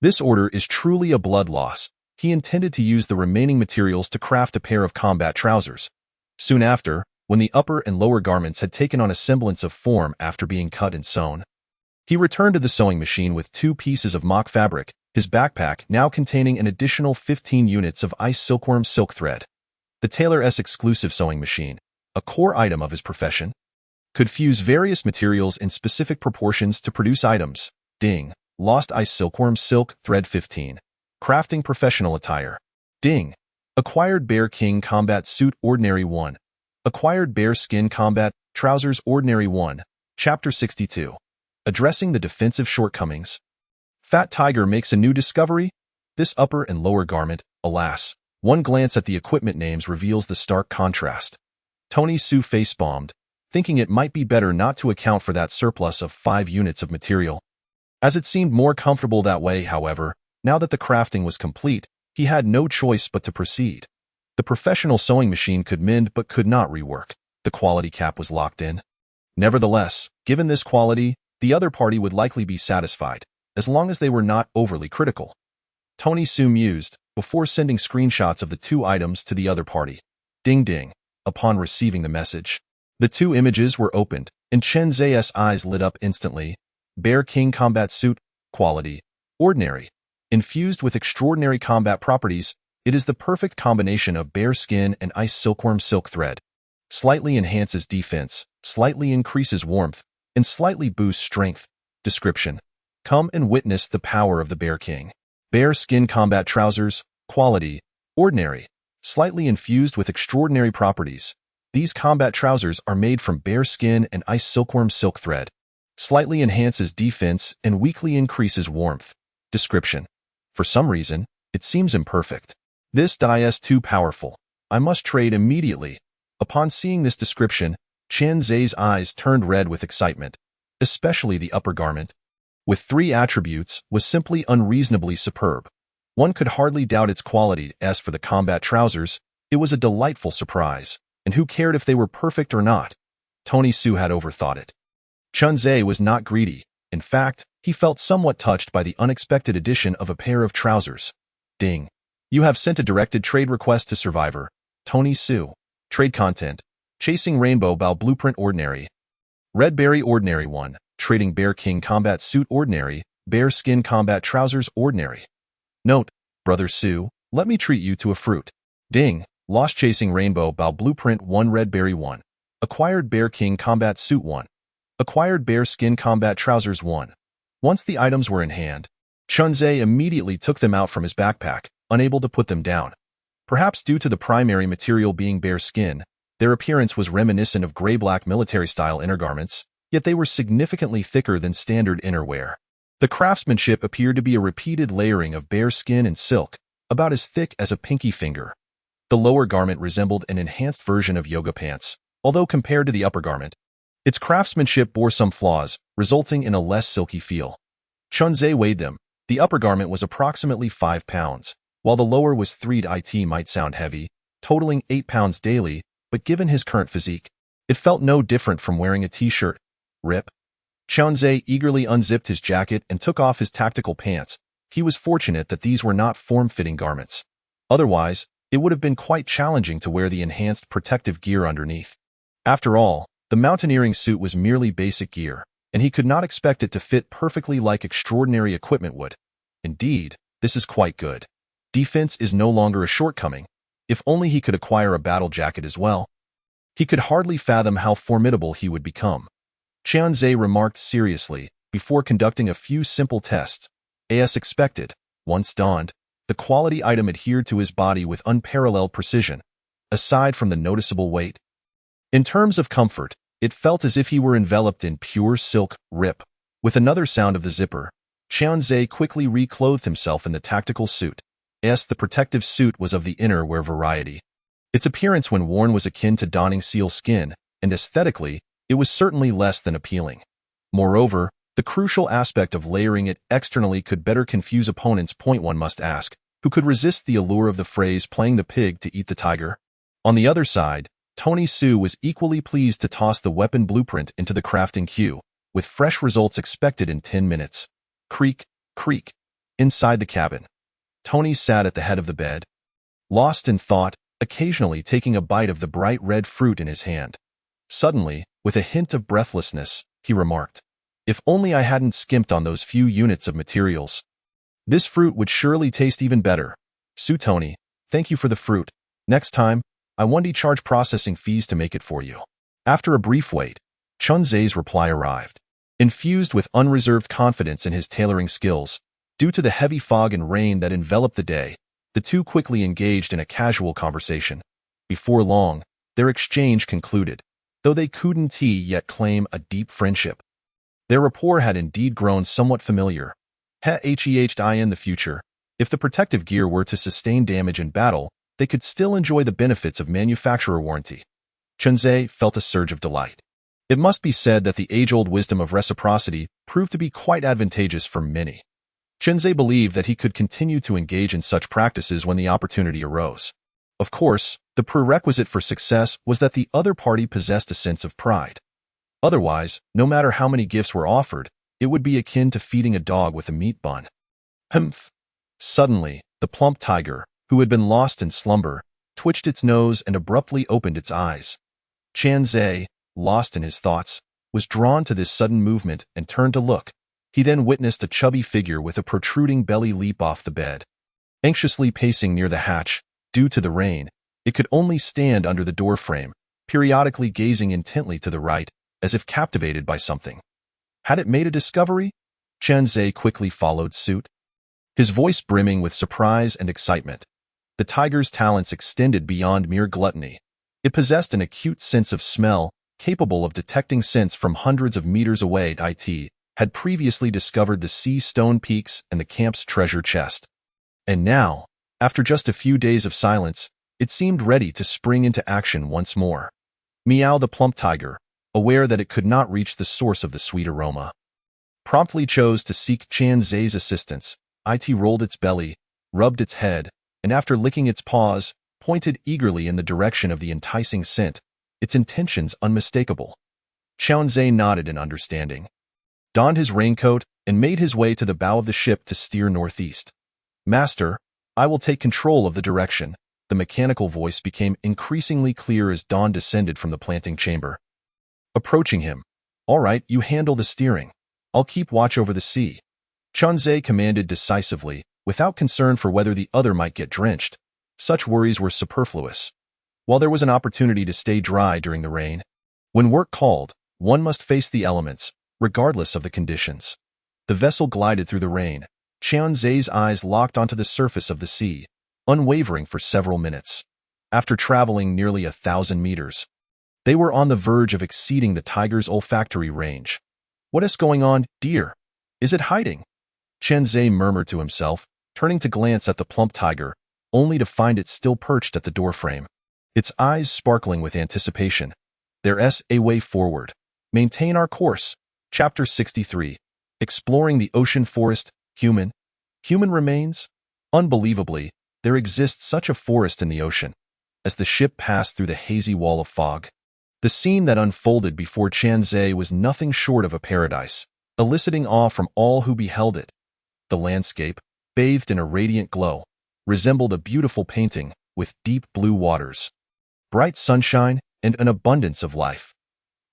this order is truly a blood loss. He intended to use the remaining materials to craft a pair of combat trousers. Soon after, when the upper and lower garments had taken on a semblance of form after being cut and sewn, he returned to the sewing machine with 2 pieces of mock fabric, his backpack now containing an additional 15 units of ice silkworm silk thread. The tailor's exclusive sewing machine, a core item of his profession, could fuse various materials in specific proportions to produce items. Ding. Lost ice silkworm silk thread 15. Crafting professional attire. Ding. Acquired Bear King Combat Suit Ordinary 1. Acquired Bear Skin Combat Trousers Ordinary 1. Chapter 62. Addressing the defensive shortcomings. Fat Tiger makes a new discovery. This upper and lower garment, alas, one glance at the equipment names reveals the stark contrast. Tony Su facepalmed, thinking it might be better not to account for that surplus of 5 units of material. As it seemed more comfortable that way, however, now that the crafting was complete, he had no choice but to proceed. The professional sewing machine could mend but could not rework. The quality cap was locked in. Nevertheless, given this quality, the other party would likely be satisfied, as long as they were not overly critical. Tony Su mused, before sending screenshots of the 2 items to the other party. Ding ding. Upon receiving the message, the 2 images were opened, and Chen Zhe's eyes lit up instantly. Bear King Combat Suit, Quality, Ordinary. Infused with extraordinary combat properties, it is the perfect combination of bear skin and ice silkworm silk thread. Slightly enhances defense, slightly increases warmth, and slightly boosts strength. Description. Come and witness the power of the Bear King. Bear Skin Combat Trousers, Quality, Ordinary. Slightly infused with extraordinary properties. These combat trousers are made from bear skin and ice silkworm silk thread. Slightly enhances defense and weakly increases warmth. Description. For some reason, it seems imperfect. This dye is too powerful. I must trade immediately. Upon seeing this description, Chen Zhe's eyes turned red with excitement, especially the upper garment. With 3 attributes, was simply unreasonably superb. One could hardly doubt its quality. As for the combat trousers, it was a delightful surprise, and who cared if they were perfect or not? Tony Su had overthought it. Chen Zhe was not greedy. In fact, he felt somewhat touched by the unexpected addition of a pair of trousers. Ding. You have sent a directed trade request to Survivor. Tony Su. Trade content. Chasing Rainbow Bow Blueprint Ordinary. Red Berry Ordinary 1. Trading Bear King Combat Suit Ordinary. Bear Skin Combat Trousers Ordinary. Note, Brother Su, let me treat you to a fruit. Ding. Lost Chasing Rainbow Bow Blueprint 1 Red Berry 1. Acquired Bear King Combat Suit 1. Acquired Bear Skin Combat Trousers 1. Once the items were in hand, Chen Zhe immediately took them out from his backpack, unable to put them down. Perhaps due to the primary material being bear skin, their appearance was reminiscent of gray-black military-style inner garments, yet they were significantly thicker than standard innerwear. The craftsmanship appeared to be a repeated layering of bear skin and silk, about as thick as a pinky finger. The lower garment resembled an enhanced version of yoga pants, although compared to the upper garment, its craftsmanship bore some flaws, resulting in a less silky feel. Chen Zhe weighed them. The upper garment was approximately 5 pounds, while the lower was 3. It might sound heavy, totaling 8 pounds daily, but given his current physique, it felt no different from wearing a t-shirt. Rip. Chen Zhe eagerly unzipped his jacket and took off his tactical pants. He was fortunate that these were not form-fitting garments. Otherwise, it would have been quite challenging to wear the enhanced protective gear underneath. After all, the mountaineering suit was merely basic gear, and he could not expect it to fit perfectly like extraordinary equipment would. Indeed, this is quite good. Defense is no longer a shortcoming. If only he could acquire a battle jacket as well. He could hardly fathom how formidable he would become. Qianzhe remarked seriously, before conducting a few simple tests. As expected, once donned, the quality item adhered to his body with unparalleled precision, aside from the noticeable weight. In terms of comfort, it felt as if he were enveloped in pure silk. Rip. With another sound of the zipper, Qianzhe quickly reclothed himself in the tactical suit. The protective suit was of the innerwear variety. Its appearance when worn was akin to donning seal skin, and aesthetically, it was certainly less than appealing. Moreover, the crucial aspect of layering it externally could better confuse opponents. One must ask, who could resist the allure of the phrase playing the pig to eat the tiger? On the other side, Tony Su was equally pleased to toss the weapon blueprint into the crafting queue, with fresh results expected in 10 minutes. Creak, creak. Inside the cabin, Tony sat at the head of the bed, lost in thought, occasionally taking a bite of the bright red fruit in his hand. Suddenly, with a hint of breathlessness, he remarked, "If only I hadn't skimped on those few units of materials. This fruit would surely taste even better. Su Tony, thank you for the fruit. Next time, I won't charge processing fees to make it for you." After a brief wait, Chunzhe's reply arrived. Infused with unreserved confidence in his tailoring skills, due to the heavy fog and rain that enveloped the day, the two quickly engaged in a casual conversation. Before long, their exchange concluded, though they couldn't yet claim a deep friendship. Their rapport had indeed grown somewhat familiar. In the future, if the protective gear were to sustain damage in battle, they could still enjoy the benefits of manufacturer warranty. Chunzhe felt a surge of delight. It must be said that the age-old wisdom of reciprocity proved to be quite advantageous for many. Chunzhe believed that he could continue to engage in such practices when the opportunity arose. Of course, the prerequisite for success was that the other party possessed a sense of pride. Otherwise, no matter how many gifts were offered, it would be akin to feeding a dog with a meat bun. Humph! Suddenly, the plump tiger, who had been lost in slumber, twitched its nose and abruptly opened its eyes. Qianzhe, lost in his thoughts, was drawn to this sudden movement and turned to look. He then witnessed a chubby figure with a protruding belly leap off the bed. Anxiously pacing near the hatch, due to the rain, it could only stand under the doorframe, periodically gazing intently to the right, as if captivated by something. Had it made a discovery? Qianzhe quickly followed suit, his voice brimming with surprise and excitement. The tiger's talents extended beyond mere gluttony. It possessed an acute sense of smell, capable of detecting scents from hundreds of meters away. It had previously discovered the sea stone peaks and the camp's treasure chest. And now, after just a few days of silence, it seemed ready to spring into action once more. Meow the plump tiger, aware that it could not reach the source of the sweet aroma, promptly chose to seek Qianzhe's assistance. It rolled its belly, rubbed its head, and after licking its paws, pointed eagerly in the direction of the enticing scent, its intentions unmistakable. Qianzhe nodded in understanding, donned his raincoat, and made his way to the bow of the ship to steer northeast. "Master, I will take control of the direction." The mechanical voice became increasingly clear as dawn descended from the planting chamber. Approaching him, "All right, you handle the steering. I'll keep watch over the sea," Chunzhe commanded decisively, without concern for whether the other might get drenched. Such worries were superfluous. While there was an opportunity to stay dry during the rain, when work called, one must face the elements, regardless of the conditions. The vessel glided through the rain. Qianzhe's eyes locked onto the surface of the sea, unwavering for several minutes. After traveling nearly 1,000 meters, they were on the verge of exceeding the tiger's olfactory range. "What is going on, dear? Is it hiding?" Qianzhe murmured to himself, turning to glance at the plump tiger, only to find it still perched at the doorframe, its eyes sparkling with anticipation. "There's a way forward. Maintain our course." Chapter 63. Exploring the ocean forest. Human remains? Unbelievably, there exists such a forest in the ocean. As the ship passed through the hazy wall of fog, the scene that unfolded before Qianzhe was nothing short of a paradise, eliciting awe from all who beheld it. The landscape, bathed in a radiant glow, resembled a beautiful painting with deep blue waters, bright sunshine, and an abundance of life.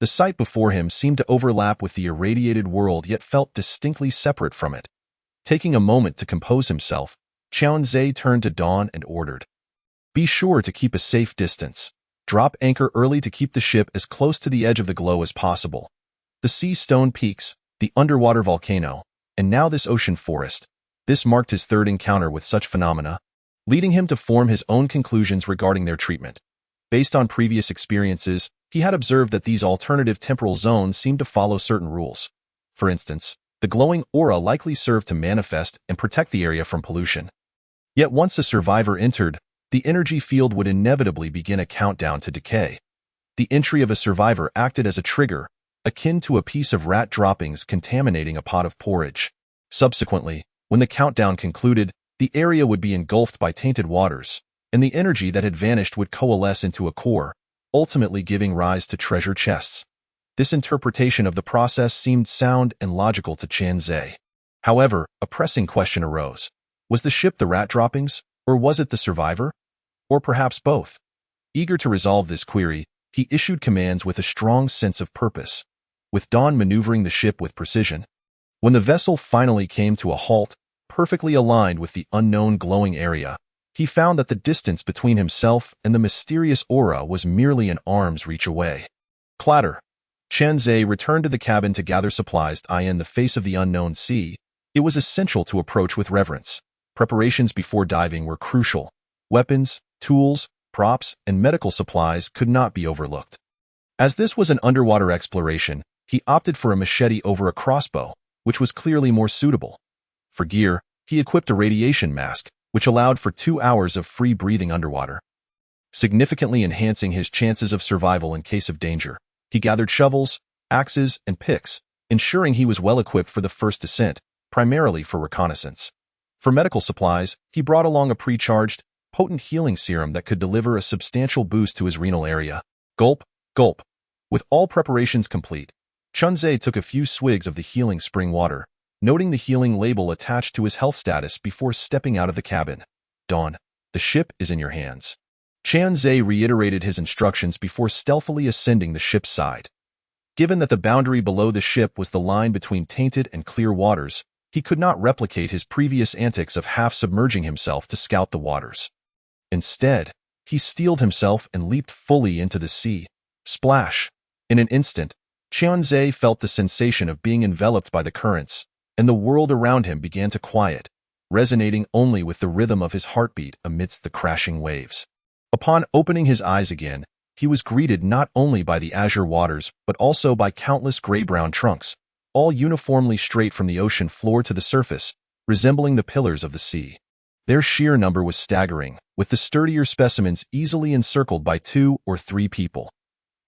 The sight before him seemed to overlap with the irradiated world yet felt distinctly separate from it. Taking a moment to compose himself, Qianzhou turned to Dawn and ordered, "Be sure to keep a safe distance. Drop anchor early to keep the ship as close to the edge of the glow as possible." The sea stone peaks, the underwater volcano, and now this ocean forest. This marked his third encounter with such phenomena, leading him to form his own conclusions regarding their treatment. Based on previous experiences, he had observed that these alternative temporal zones seemed to follow certain rules. For instance, the glowing aura likely served to manifest and protect the area from pollution. Yet once a survivor entered, the energy field would inevitably begin a countdown to decay. The entry of a survivor acted as a trigger, akin to a piece of rat droppings contaminating a pot of porridge. Subsequently, when the countdown concluded, the area would be engulfed by tainted waters, and the energy that had vanished would coalesce into a core, ultimately giving rise to treasure chests. This interpretation of the process seemed sound and logical to Qianzhou. However, a pressing question arose. Was the ship the rat droppings, or was it the survivor? Or perhaps both? Eager to resolve this query, he issued commands with a strong sense of purpose, with Dawn maneuvering the ship with precision. When the vessel finally came to a halt, perfectly aligned with the unknown glowing area, he found that the distance between himself and the mysterious aura was merely an arm's reach away. Clatter. Qianzhou returned to the cabin to gather supplies. In the face of the unknown sea, it was essential to approach with reverence. Preparations before diving were crucial. Weapons, tools, props, and medical supplies could not be overlooked. As this was an underwater exploration, he opted for a machete over a crossbow, which was clearly more suitable. For gear, he equipped a radiation mask, which allowed for 2 hours of free breathing underwater, significantly enhancing his chances of survival in case of danger. He gathered shovels, axes, and picks, ensuring he was well equipped for the first descent, primarily for reconnaissance. For medical supplies, he brought along a pre-charged, potent healing serum that could deliver a substantial boost to his renal area. Gulp, gulp. With all preparations complete, Qianzhou took a few swigs of the healing spring water, noting the healing label attached to his health status before stepping out of the cabin. Dawn, the ship is in your hands. Qianzhou reiterated his instructions before stealthily ascending the ship's side. Given that the boundary below the ship was the line between tainted and clear waters, he could not replicate his previous antics of half-submerging himself to scout the waters. Instead, he steeled himself and leaped fully into the sea. Splash! In an instant, Qianzhou felt the sensation of being enveloped by the currents, and the world around him began to quiet, resonating only with the rhythm of his heartbeat amidst the crashing waves. Upon opening his eyes again, he was greeted not only by the azure waters but also by countless gray-brown trunks, all uniformly straight from the ocean floor to the surface, resembling the pillars of the sea. Their sheer number was staggering, with the sturdier specimens easily encircled by 2 or 3 people.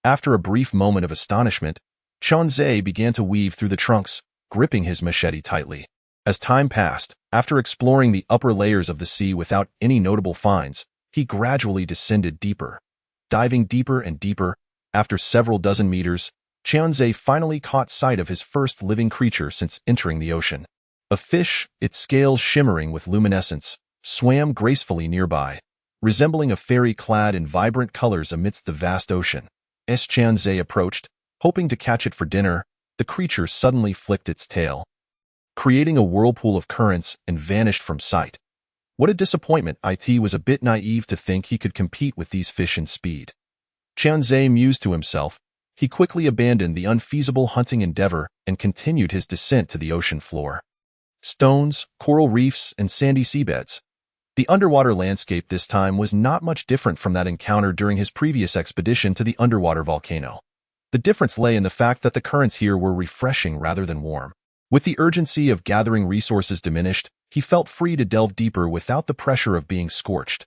After a brief moment of astonishment, Qianzhou began to weave through the trunks, gripping his machete tightly. As time passed, after exploring the upper layers of the sea without any notable finds, he gradually descended deeper. Diving deeper and deeper, after several dozen meters, Qianzhou finally caught sight of his first living creature since entering the ocean. A fish, its scales shimmering with luminescence, swam gracefully nearby, resembling a fairy clad in vibrant colors amidst the vast ocean. As Qianzhou approached, hoping to catch it for dinner, the creature suddenly flicked its tail, creating a whirlpool of currents, and vanished from sight. What a disappointment! It was a bit naive to think he could compete with these fish in speed. Qianzhou mused to himself. He quickly abandoned the unfeasible hunting endeavor and continued his descent to the ocean floor. Stones, coral reefs, and sandy seabeds. The underwater landscape this time was not much different from that encountered during his previous expedition to the underwater volcano. The difference lay in the fact that the currents here were refreshing rather than warm. With the urgency of gathering resources diminished, he felt free to delve deeper without the pressure of being scorched.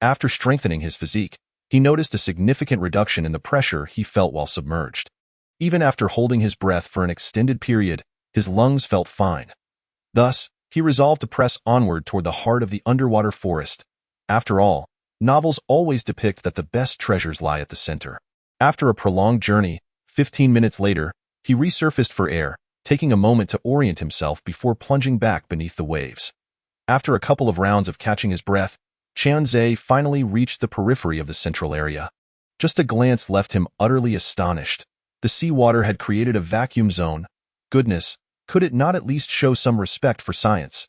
After strengthening his physique, he noticed a significant reduction in the pressure he felt while submerged. Even after holding his breath for an extended period, his lungs felt fine. Thus, he resolved to press onward toward the heart of the underwater forest. After all, novels always depict that the best treasures lie at the center. After a prolonged journey, 15 minutes later, he resurfaced for air, taking a moment to orient himself before plunging back beneath the waves. After a couple of rounds of catching his breath, Qianzhe finally reached the periphery of the central area. Just a glance left him utterly astonished. The seawater had created a vacuum zone. Goodness, could it not at least show some respect for science?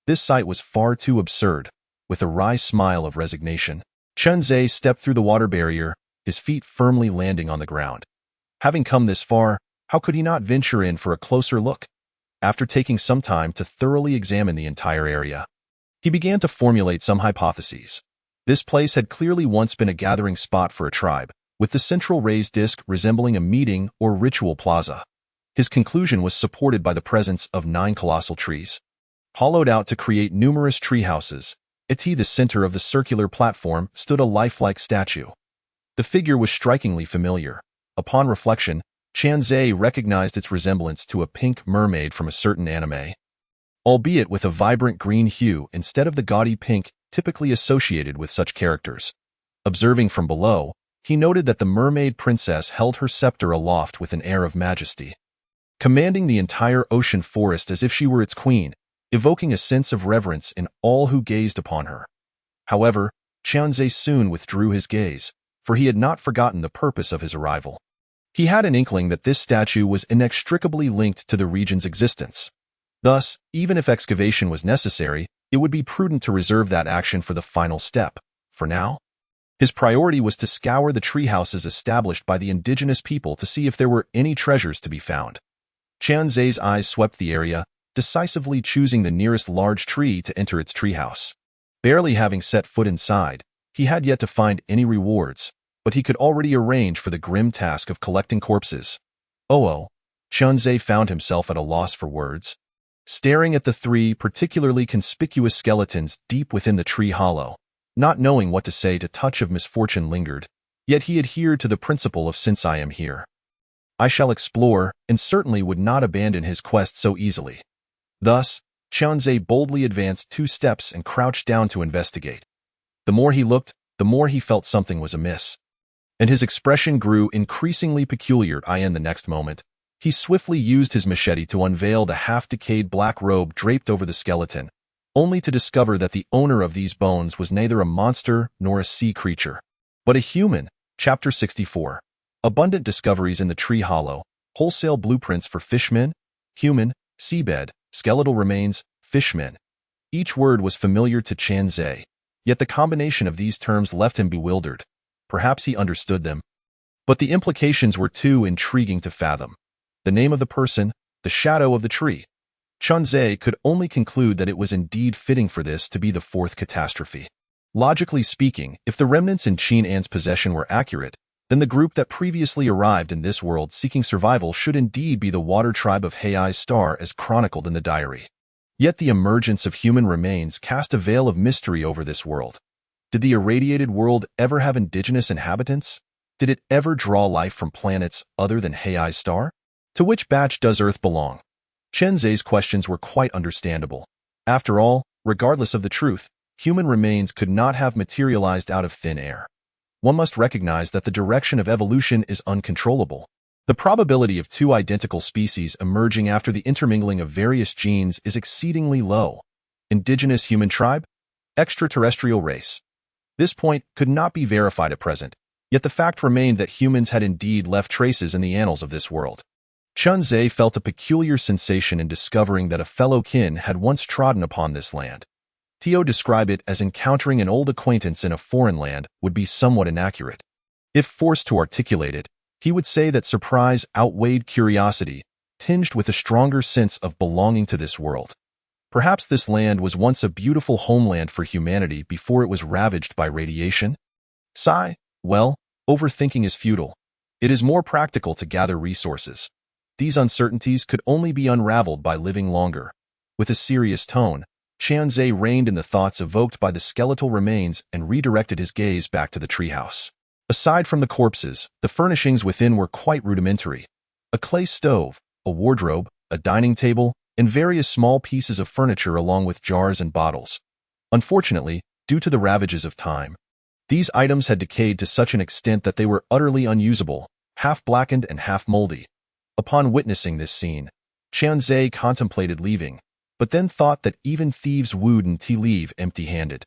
This sight was far too absurd. With a wry smile of resignation, Qianzhe stepped through the water barrier, his feet firmly landing on the ground. Having come this far, how could he not venture in for a closer look? After taking some time to thoroughly examine the entire area, he began to formulate some hypotheses. This place had clearly once been a gathering spot for a tribe, with the central raised disc resembling a meeting or ritual plaza. His conclusion was supported by the presence of 9 colossal trees, hollowed out to create numerous tree houses. At the center of the circular platform stood a lifelike statue. The figure was strikingly familiar. Upon reflection, Qianzhe recognized its resemblance to a pink mermaid from a certain anime, albeit with a vibrant green hue instead of the gaudy pink typically associated with such characters. Observing from below, he noted that the mermaid princess held her scepter aloft with an air of majesty, commanding the entire ocean forest as if she were its queen, evoking a sense of reverence in all who gazed upon her. However, Qianzhe soon withdrew his gaze, for he had not forgotten the purpose of his arrival. He had an inkling that this statue was inextricably linked to the region's existence. Thus, even if excavation was necessary, it would be prudent to reserve that action for the final step. For now, his priority was to scour the tree houses established by the indigenous people to see if there were any treasures to be found. Qianzhe's eyes swept the area, decisively choosing the nearest large tree to enter its treehouse. Barely having set foot inside, he had yet to find any rewards, but he could already arrange for the grim task of collecting corpses. Qianzhe found himself at a loss for words, staring at the 3 particularly conspicuous skeletons deep within the tree hollow. Not knowing what to say, a touch of misfortune lingered, yet he adhered to the principle of since I am here, I shall explore, and certainly would not abandon his quest so easily. Thus, Qianzhe boldly advanced 2 steps and crouched down to investigate. The more he looked, the more he felt something was amiss, and his expression grew increasingly peculiar. In the next moment, he swiftly used his machete to unveil the half-decayed black robe draped over the skeleton, only to discover that the owner of these bones was neither a monster nor a sea creature, but a human. Chapter 64. Abundant discoveries in the tree hollow, wholesale blueprints for fishmen, human, seabed, skeletal remains, fishmen. Each word was familiar to Qianzhe, yet the combination of these terms left him bewildered. Perhaps he understood them, but the implications were too intriguing to fathom. The name of the person, the shadow of the tree. Qianzhe could only conclude that it was indeed fitting for this to be the 4th catastrophe. Logically speaking, if the remnants in Qin An's possession were accurate, then the group that previously arrived in this world seeking survival should indeed be the water tribe of Heiai's star as chronicled in the diary. Yet the emergence of human remains cast a veil of mystery over this world. Did the irradiated world ever have indigenous inhabitants? Did it ever draw life from planets other than Heiai's star? To which batch does Earth belong? Qianzhe's questions were quite understandable. After all, regardless of the truth, human remains could not have materialized out of thin air. One must recognize that the direction of evolution is uncontrollable. The probability of 2 identical species emerging after the intermingling of various genes is exceedingly low. Indigenous human tribe? Extraterrestrial race. This point could not be verified at present, yet the fact remained that humans had indeed left traces in the annals of this world. Qianzhe felt a peculiar sensation in discovering that a fellow kin had once trodden upon this land. To describe it as encountering an old acquaintance in a foreign land would be somewhat inaccurate. If forced to articulate it, he would say that surprise outweighed curiosity, tinged with a stronger sense of belonging to this world. Perhaps this land was once a beautiful homeland for humanity before it was ravaged by radiation? Well, overthinking is futile. It is more practical to gather resources. These uncertainties could only be unraveled by living longer. With a serious tone, Qianzhe reined in the thoughts evoked by the skeletal remains and redirected his gaze back to the treehouse. Aside from the corpses, the furnishings within were quite rudimentary. A clay stove, a wardrobe, a dining table, and various small pieces of furniture along with jars and bottles. Unfortunately, due to the ravages of time, these items had decayed to such an extent that they were utterly unusable, half blackened and half moldy. Upon witnessing this scene, Qianzhe contemplated leaving, but then thought that even thieves wouldn't leave empty-handed.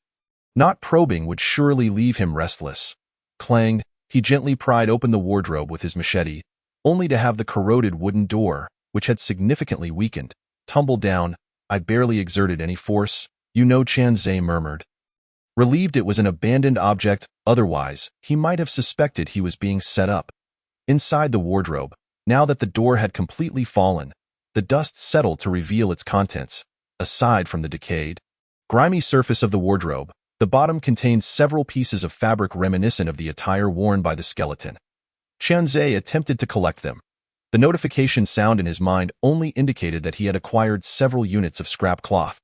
Not probing would surely leave him restless. Clang, he gently pried open the wardrobe with his machete, only to have the corroded wooden door, which had significantly weakened, tumble down. I barely exerted any force, Qian Zhai murmured. Relieved it was an abandoned object, otherwise, he might have suspected he was being set up. Inside the wardrobe, now that the door had completely fallen, the dust settled to reveal its contents. Aside from the decayed, grimy surface of the wardrobe, the bottom contained several pieces of fabric reminiscent of the attire worn by the skeleton. Qian Zhai attempted to collect them. The notification sound in his mind only indicated that he had acquired several units of scrap cloth,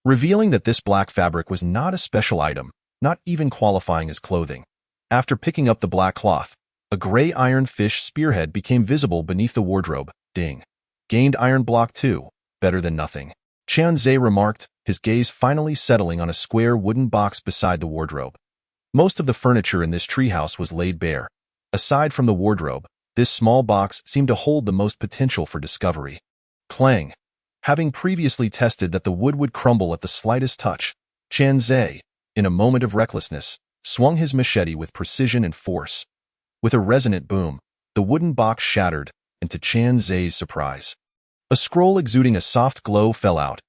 revealing that this black fabric was not a special item, not even qualifying as clothing. After picking up the black cloth, a gray iron fish spearhead became visible beneath the wardrobe. Ding. Gained iron block 2. Better than nothing. Qian Zhai remarked, his gaze finally settling on a square wooden box beside the wardrobe. Most of the furniture in this treehouse was laid bare. Aside from the wardrobe, this small box seemed to hold the most potential for discovery. Clang. Having previously tested that the wood would crumble at the slightest touch, Qian Zhai, in a moment of recklessness, swung his machete with precision and force. With a resonant boom, the wooden box shattered, and to Qian Zhai's surprise, a scroll exuding a soft glow fell out.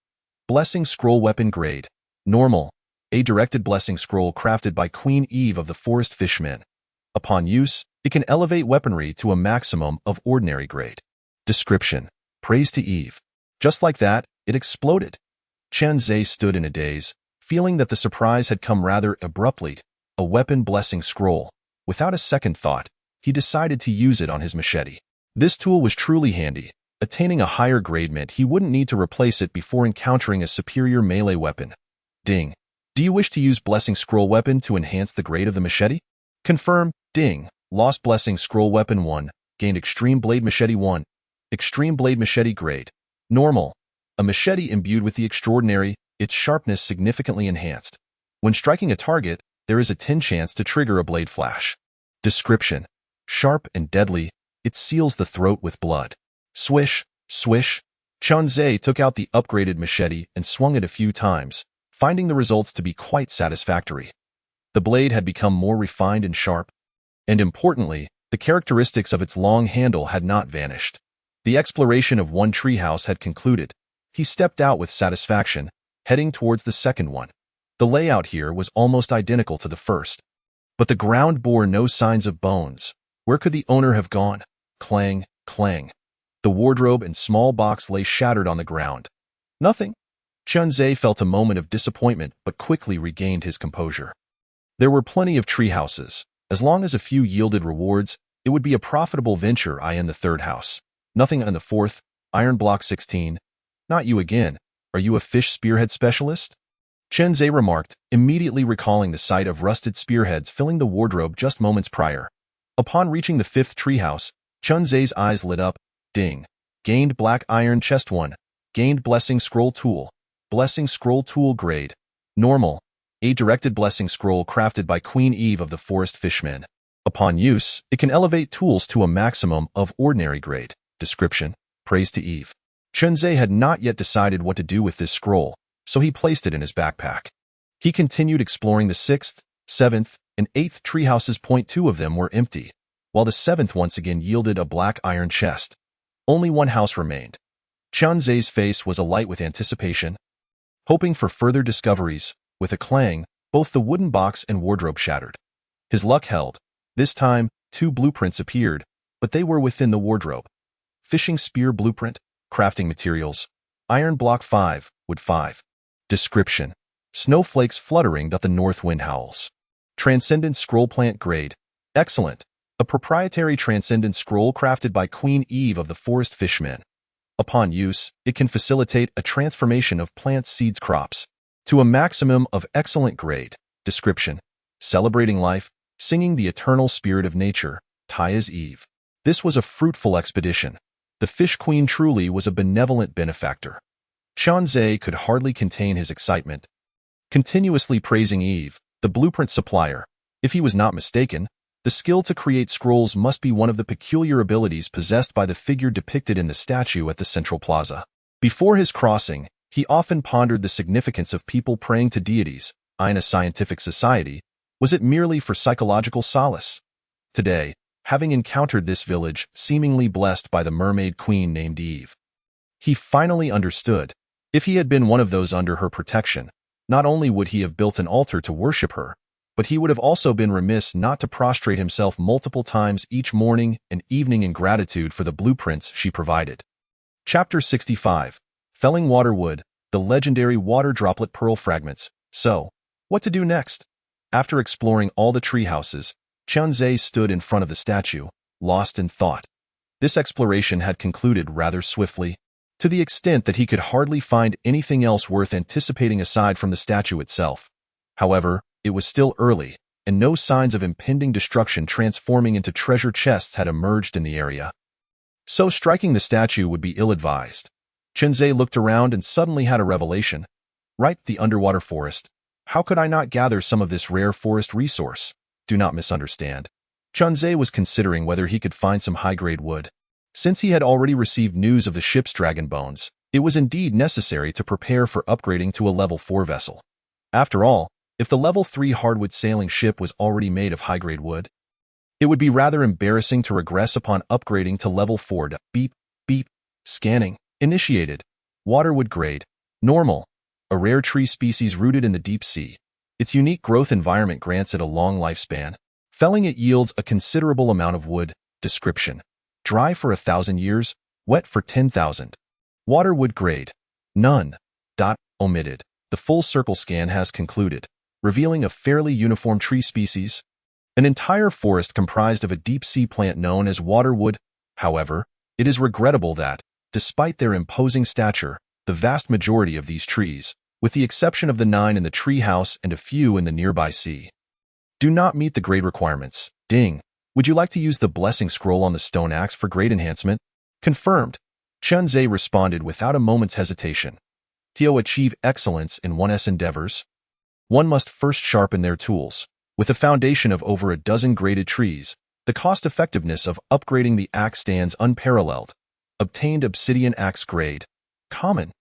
Blessing Scroll Weapon Grade. Normal. A directed blessing scroll crafted by Queen Eve of the Forest Fishmen. Upon use, it can elevate weaponry to a maximum of ordinary grade. Description. Praise to Eve. Just like that, it exploded. Qian Zhai stood in a daze, feeling that the surprise had come rather abruptly. A weapon blessing scroll. Without a second thought, he decided to use it on his machete. This tool was truly handy. Attaining a higher grade meant he wouldn't need to replace it before encountering a superior melee weapon. Ding. Do you wish to use Blessing Scroll Weapon to enhance the grade of the machete? Confirm. Ding. Lost Blessing Scroll Weapon 1. Gained Extreme Blade Machete 1. Extreme Blade Machete Grade. Normal. A machete imbued with the extraordinary, its sharpness significantly enhanced. When striking a target, there is a 10 chance to trigger a blade flash. Description. Sharp and deadly, it seals the throat with blood. Swish, swish. Qian Zhai took out the upgraded machete and swung it a few times, finding the results to be quite satisfactory. The blade had become more refined and sharp, and importantly, the characteristics of its long handle had not vanished. The exploration of one treehouse had concluded. He stepped out with satisfaction, heading towards the second one. The layout here was almost identical to the first, but the ground bore no signs of bones. Where could the owner have gone? Clang, clang. The wardrobe and small box lay shattered on the ground. Nothing. Qian Zhai felt a moment of disappointment but quickly regained his composure. There were plenty of treehouses. As long as a few yielded rewards, it would be a profitable venture. In the third house. Nothing in the fourth. Iron block 16. Not you again. Are you a fish spearhead specialist? Qian Zhai remarked, immediately recalling the sight of rusted spearheads filling the wardrobe just moments prior. Upon reaching the fifth treehouse, Qian Zhai's eyes lit up. Ding. Gained Black Iron Chest 1. Gained Blessing Scroll Tool. Blessing Scroll Tool Grade. Normal. A directed blessing scroll crafted by Queen Eve of the Forest Fishmen. Upon use, it can elevate tools to a maximum of ordinary grade. Description. Praise to Eve. Qian Zhai had not yet decided what to do with this scroll, so he placed it in his backpack. He continued exploring the 6th, 7th, and 8th treehouses. 2 of them were empty, while the 7th once again yielded a black iron chest. Only one house remained. Qian Zhai's face was alight with anticipation. Hoping for further discoveries, with a clang, both the wooden box and wardrobe shattered. His luck held. This time, 2 blueprints appeared, but they were within the wardrobe. Fishing spear blueprint, crafting materials, iron block 5, wood 5. Description. Snowflakes fluttering. The north wind howls. Transcendent scroll plant grade. Excellent. A proprietary transcendent scroll crafted by Queen Eve of the Forest Fishmen. Upon use, it can facilitate a transformation of plant seeds crops to a maximum of excellent grade. Description. Celebrating life, singing the eternal spirit of nature, Tai's Eve. This was a fruitful expedition. The Fish Queen truly was a benevolent benefactor. Qian Zhai could hardly contain his excitement. Continuously praising Eve, the blueprint supplier. If he was not mistaken, the skill to create scrolls must be one of the peculiar abilities possessed by the figure depicted in the statue at the Central Plaza. Before his crossing, He often pondered the significance of people praying to deities in a scientific society. Was it merely for psychological solace? Today, having encountered this village seemingly blessed by the mermaid queen named Eve, he finally understood. If he had been one of those under her protection, not only would he have built an altar to worship her, but he would have also been remiss not to prostrate himself multiple times each morning and evening in gratitude for the blueprints she provided. Chapter 65. Felling Waterwood, the legendary water droplet pearl fragments. So, what to do next? After exploring all the tree houses, Qianzhe stood in front of the statue, lost in thought. This exploration had concluded rather swiftly, to the extent that he could hardly find anything else worth anticipating aside from the statue itself. However, it was still early, and no signs of impending destruction transforming into treasure chests had emerged in the area. So striking the statue would be ill-advised. Qianzhe looked around and suddenly had a revelation. Right, the underwater forest. How could I not gather some of this rare forest resource? Do not misunderstand. Qianzhe was considering whether he could find some high-grade wood. Since he had already received news of the ship's dragon bones, it was indeed necessary to prepare for upgrading to a level 4 vessel. After all, if the level 3 hardwood sailing ship was already made of high-grade wood, it would be rather embarrassing to regress upon upgrading to level 4. Beep, beep, scanning, initiated. Waterwood grade, normal, a rare tree species rooted in the deep sea. Its unique growth environment grants it a long lifespan. Felling it yields a considerable amount of wood. Description: dry for 1,000 years, wet for 10,000. Waterwood grade, none. Omitted. The full circle scan has concluded, revealing a fairly uniform tree species, an entire forest comprised of a deep-sea plant known as waterwood. However, it is regrettable that, despite their imposing stature, the vast majority of these trees, with the exception of the 9 in the tree house and a few in the nearby sea, do not meet the grade requirements. Ding. Would you like to use the blessing scroll on the stone axe for grade enhancement? Confirmed. Qianzhe responded without a moment's hesitation. To achieve excellence in one's endeavors, one must first sharpen their tools. With a foundation of over a dozen graded trees, the cost-effectiveness of upgrading the axe stands unparalleled. Obtained obsidian axe grade, common,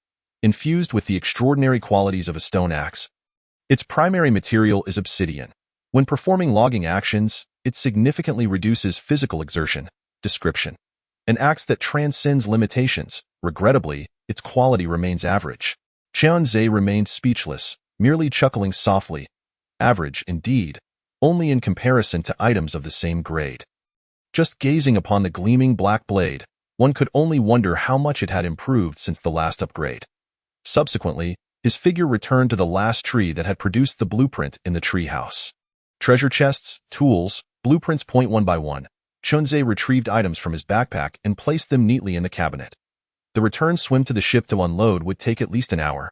infused with the extraordinary qualities of a stone axe. Its primary material is obsidian. When performing logging actions, it significantly reduces physical exertion. Description: an axe that transcends limitations. Regrettably, its quality remains average. Qianzhe remained speechless, merely chuckling softly. Average, indeed, only in comparison to items of the same grade. Just gazing upon the gleaming black blade, one could only wonder how much it had improved since the last upgrade. Subsequently, his figure returned to the last tree that had produced the blueprint in the treehouse. Treasure chests, tools, blueprints. One by one, Qianzhe retrieved items from his backpack and placed them neatly in the cabinet. The return swim to the ship to unload would take at least an hour,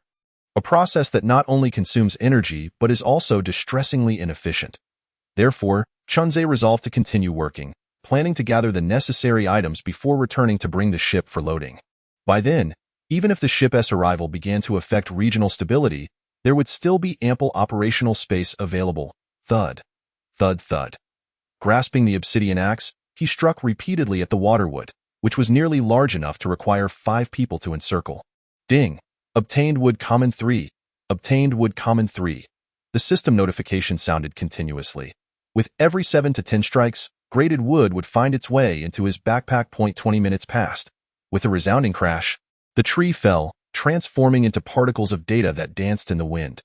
a process that not only consumes energy but is also distressingly inefficient. Therefore, Qianzhe resolved to continue working, planning to gather the necessary items before returning to bring the ship for loading. By then, even if the ship's arrival began to affect regional stability, there would still be ample operational space available. Thud. Thud thud. Grasping the obsidian axe, he struck repeatedly at the waterwood, which was nearly large enough to require 5 people to encircle. Ding. Obtained wood common 3. Obtained wood common 3. The system notification sounded continuously. With every 7 to 10 strikes, graded wood would find its way into his backpack. 20 minutes passed. With a resounding crash, the tree fell, transforming into particles of data that danced in the wind.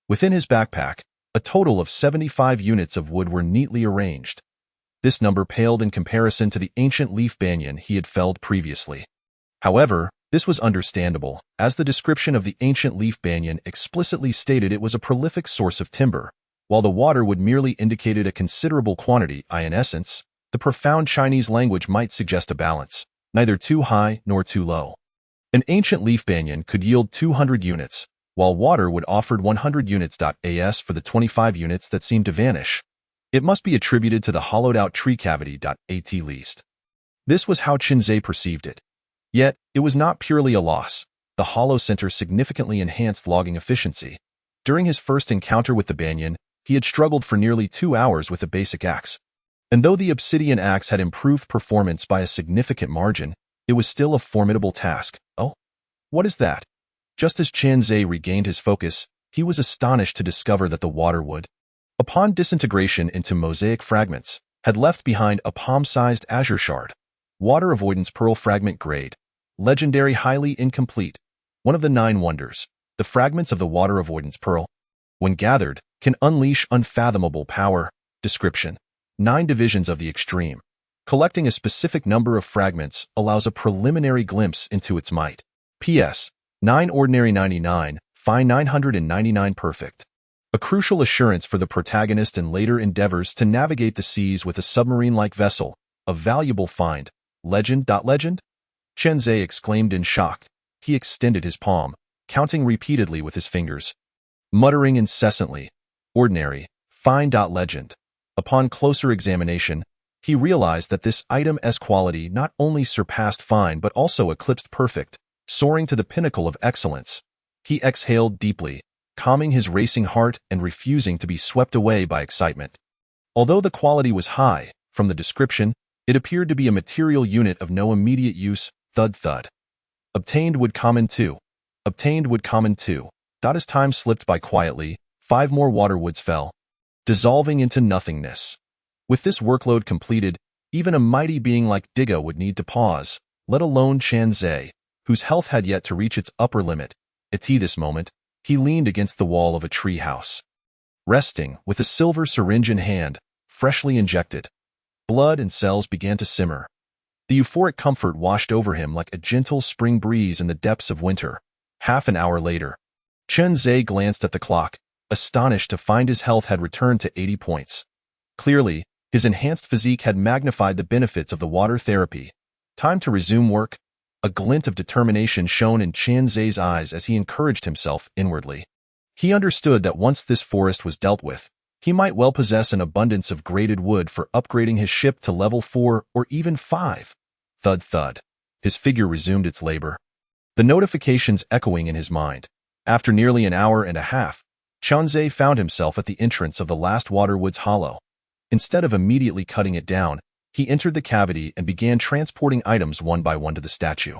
Within his backpack, a total of 75 units of wood were neatly arranged. This number paled in comparison to the ancient leaf banyan he had felled previously. However, this was understandable, as the description of the ancient leaf banyan explicitly stated it was a prolific source of timber, while the waterwood merely indicated a considerable quantity. In essence, the profound Chinese language might suggest a balance, neither too high nor too low. An ancient leaf banyan could yield 200 units, while waterwood offered 100 units. As for the 25 units that seemed to vanish, it must be attributed to the hollowed-out tree cavity. At least, this was how Qianzhe perceived it. Yet, it was not purely a loss. The hollow center significantly enhanced logging efficiency. During his first encounter with the banyan, he had struggled for nearly 2 hours with a basic axe. And though the obsidian axe had improved performance by a significant margin, it was still a formidable task. Oh, what is that? Just as Qianzhe regained his focus, he was astonished to discover that the water wood, upon disintegration into mosaic fragments, had left behind a palm-sized azure shard. Water Avoidance Pearl Fragment Grade. Legendary, highly incomplete. One of the 9 wonders. The fragments of the Water Avoidance Pearl, when gathered, can unleash unfathomable power. Description: 9 divisions of the extreme. Collecting a specific number of fragments allows a preliminary glimpse into its might. P.S. 9 ordinary, 99, fine, 999 perfect. A crucial assurance for the protagonist in later endeavors to navigate the seas with a submarine-like vessel. A valuable find. Legend. Qianzhe exclaimed in shock. He extended his palm, counting repeatedly with his fingers, muttering incessantly, ordinary, fine. Legend. Upon closer examination, he realized that this item's quality not only surpassed fine but also eclipsed perfect, soaring to the pinnacle of excellence. He exhaled deeply, calming his racing heart and refusing to be swept away by excitement. Although the quality was high, from the description, it appeared to be a material unit of no immediate use. Thud. Obtained wood common 2. Obtained wood common 2. As time slipped by quietly, 5 more water woods fell, dissolving into nothingness. With this workload completed, even a mighty being like Diga would need to pause, let alone Qianzhe, whose health had yet to reach its upper limit. At this moment, he leaned against the wall of a tree house, resting with a silver syringe in hand, freshly injected. Blood and cells began to simmer. The euphoric comfort washed over him like a gentle spring breeze in the depths of winter. Half an hour later, Qianzhe glanced at the clock, astonished to find his health had returned to 80 points. Clearly, his enhanced physique had magnified the benefits of the water therapy. Time to resume work. A glint of determination shone in Qianzhe's eyes as he encouraged himself inwardly. He understood that once this forest was dealt with, he might well possess an abundance of graded wood for upgrading his ship to level 4 or even 5. Thud. His figure resumed its labor, the notifications echoing in his mind. After nearly an hour and a half, Qianzhe found himself at the entrance of the last Waterwoods Hollow. Instead of immediately cutting it down, he entered the cavity and began transporting items one by one to the statue.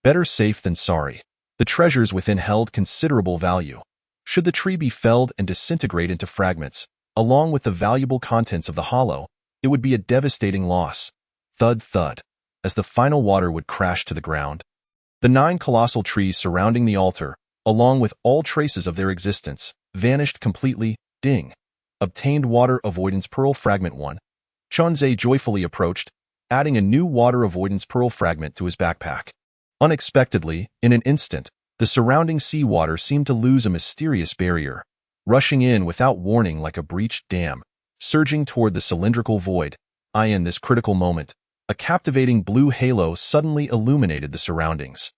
Better safe than sorry. The treasures within held considerable value. Should the tree be felled and disintegrate into fragments, along with the valuable contents of the hollow, it would be a devastating loss. Thud. As the final water would crash to the ground, the 9 colossal trees surrounding the altar, along with all traces of their existence, vanished completely. Ding. Obtained Water Avoidance Pearl Fragment 1. Qianzhe joyfully approached, adding a new Water Avoidance Pearl fragment to his backpack. Unexpectedly, in an instant, the surrounding seawater seemed to lose a mysterious barrier, rushing in without warning like a breached dam, surging toward the cylindrical void. In this critical moment, a captivating blue halo suddenly illuminated the surroundings.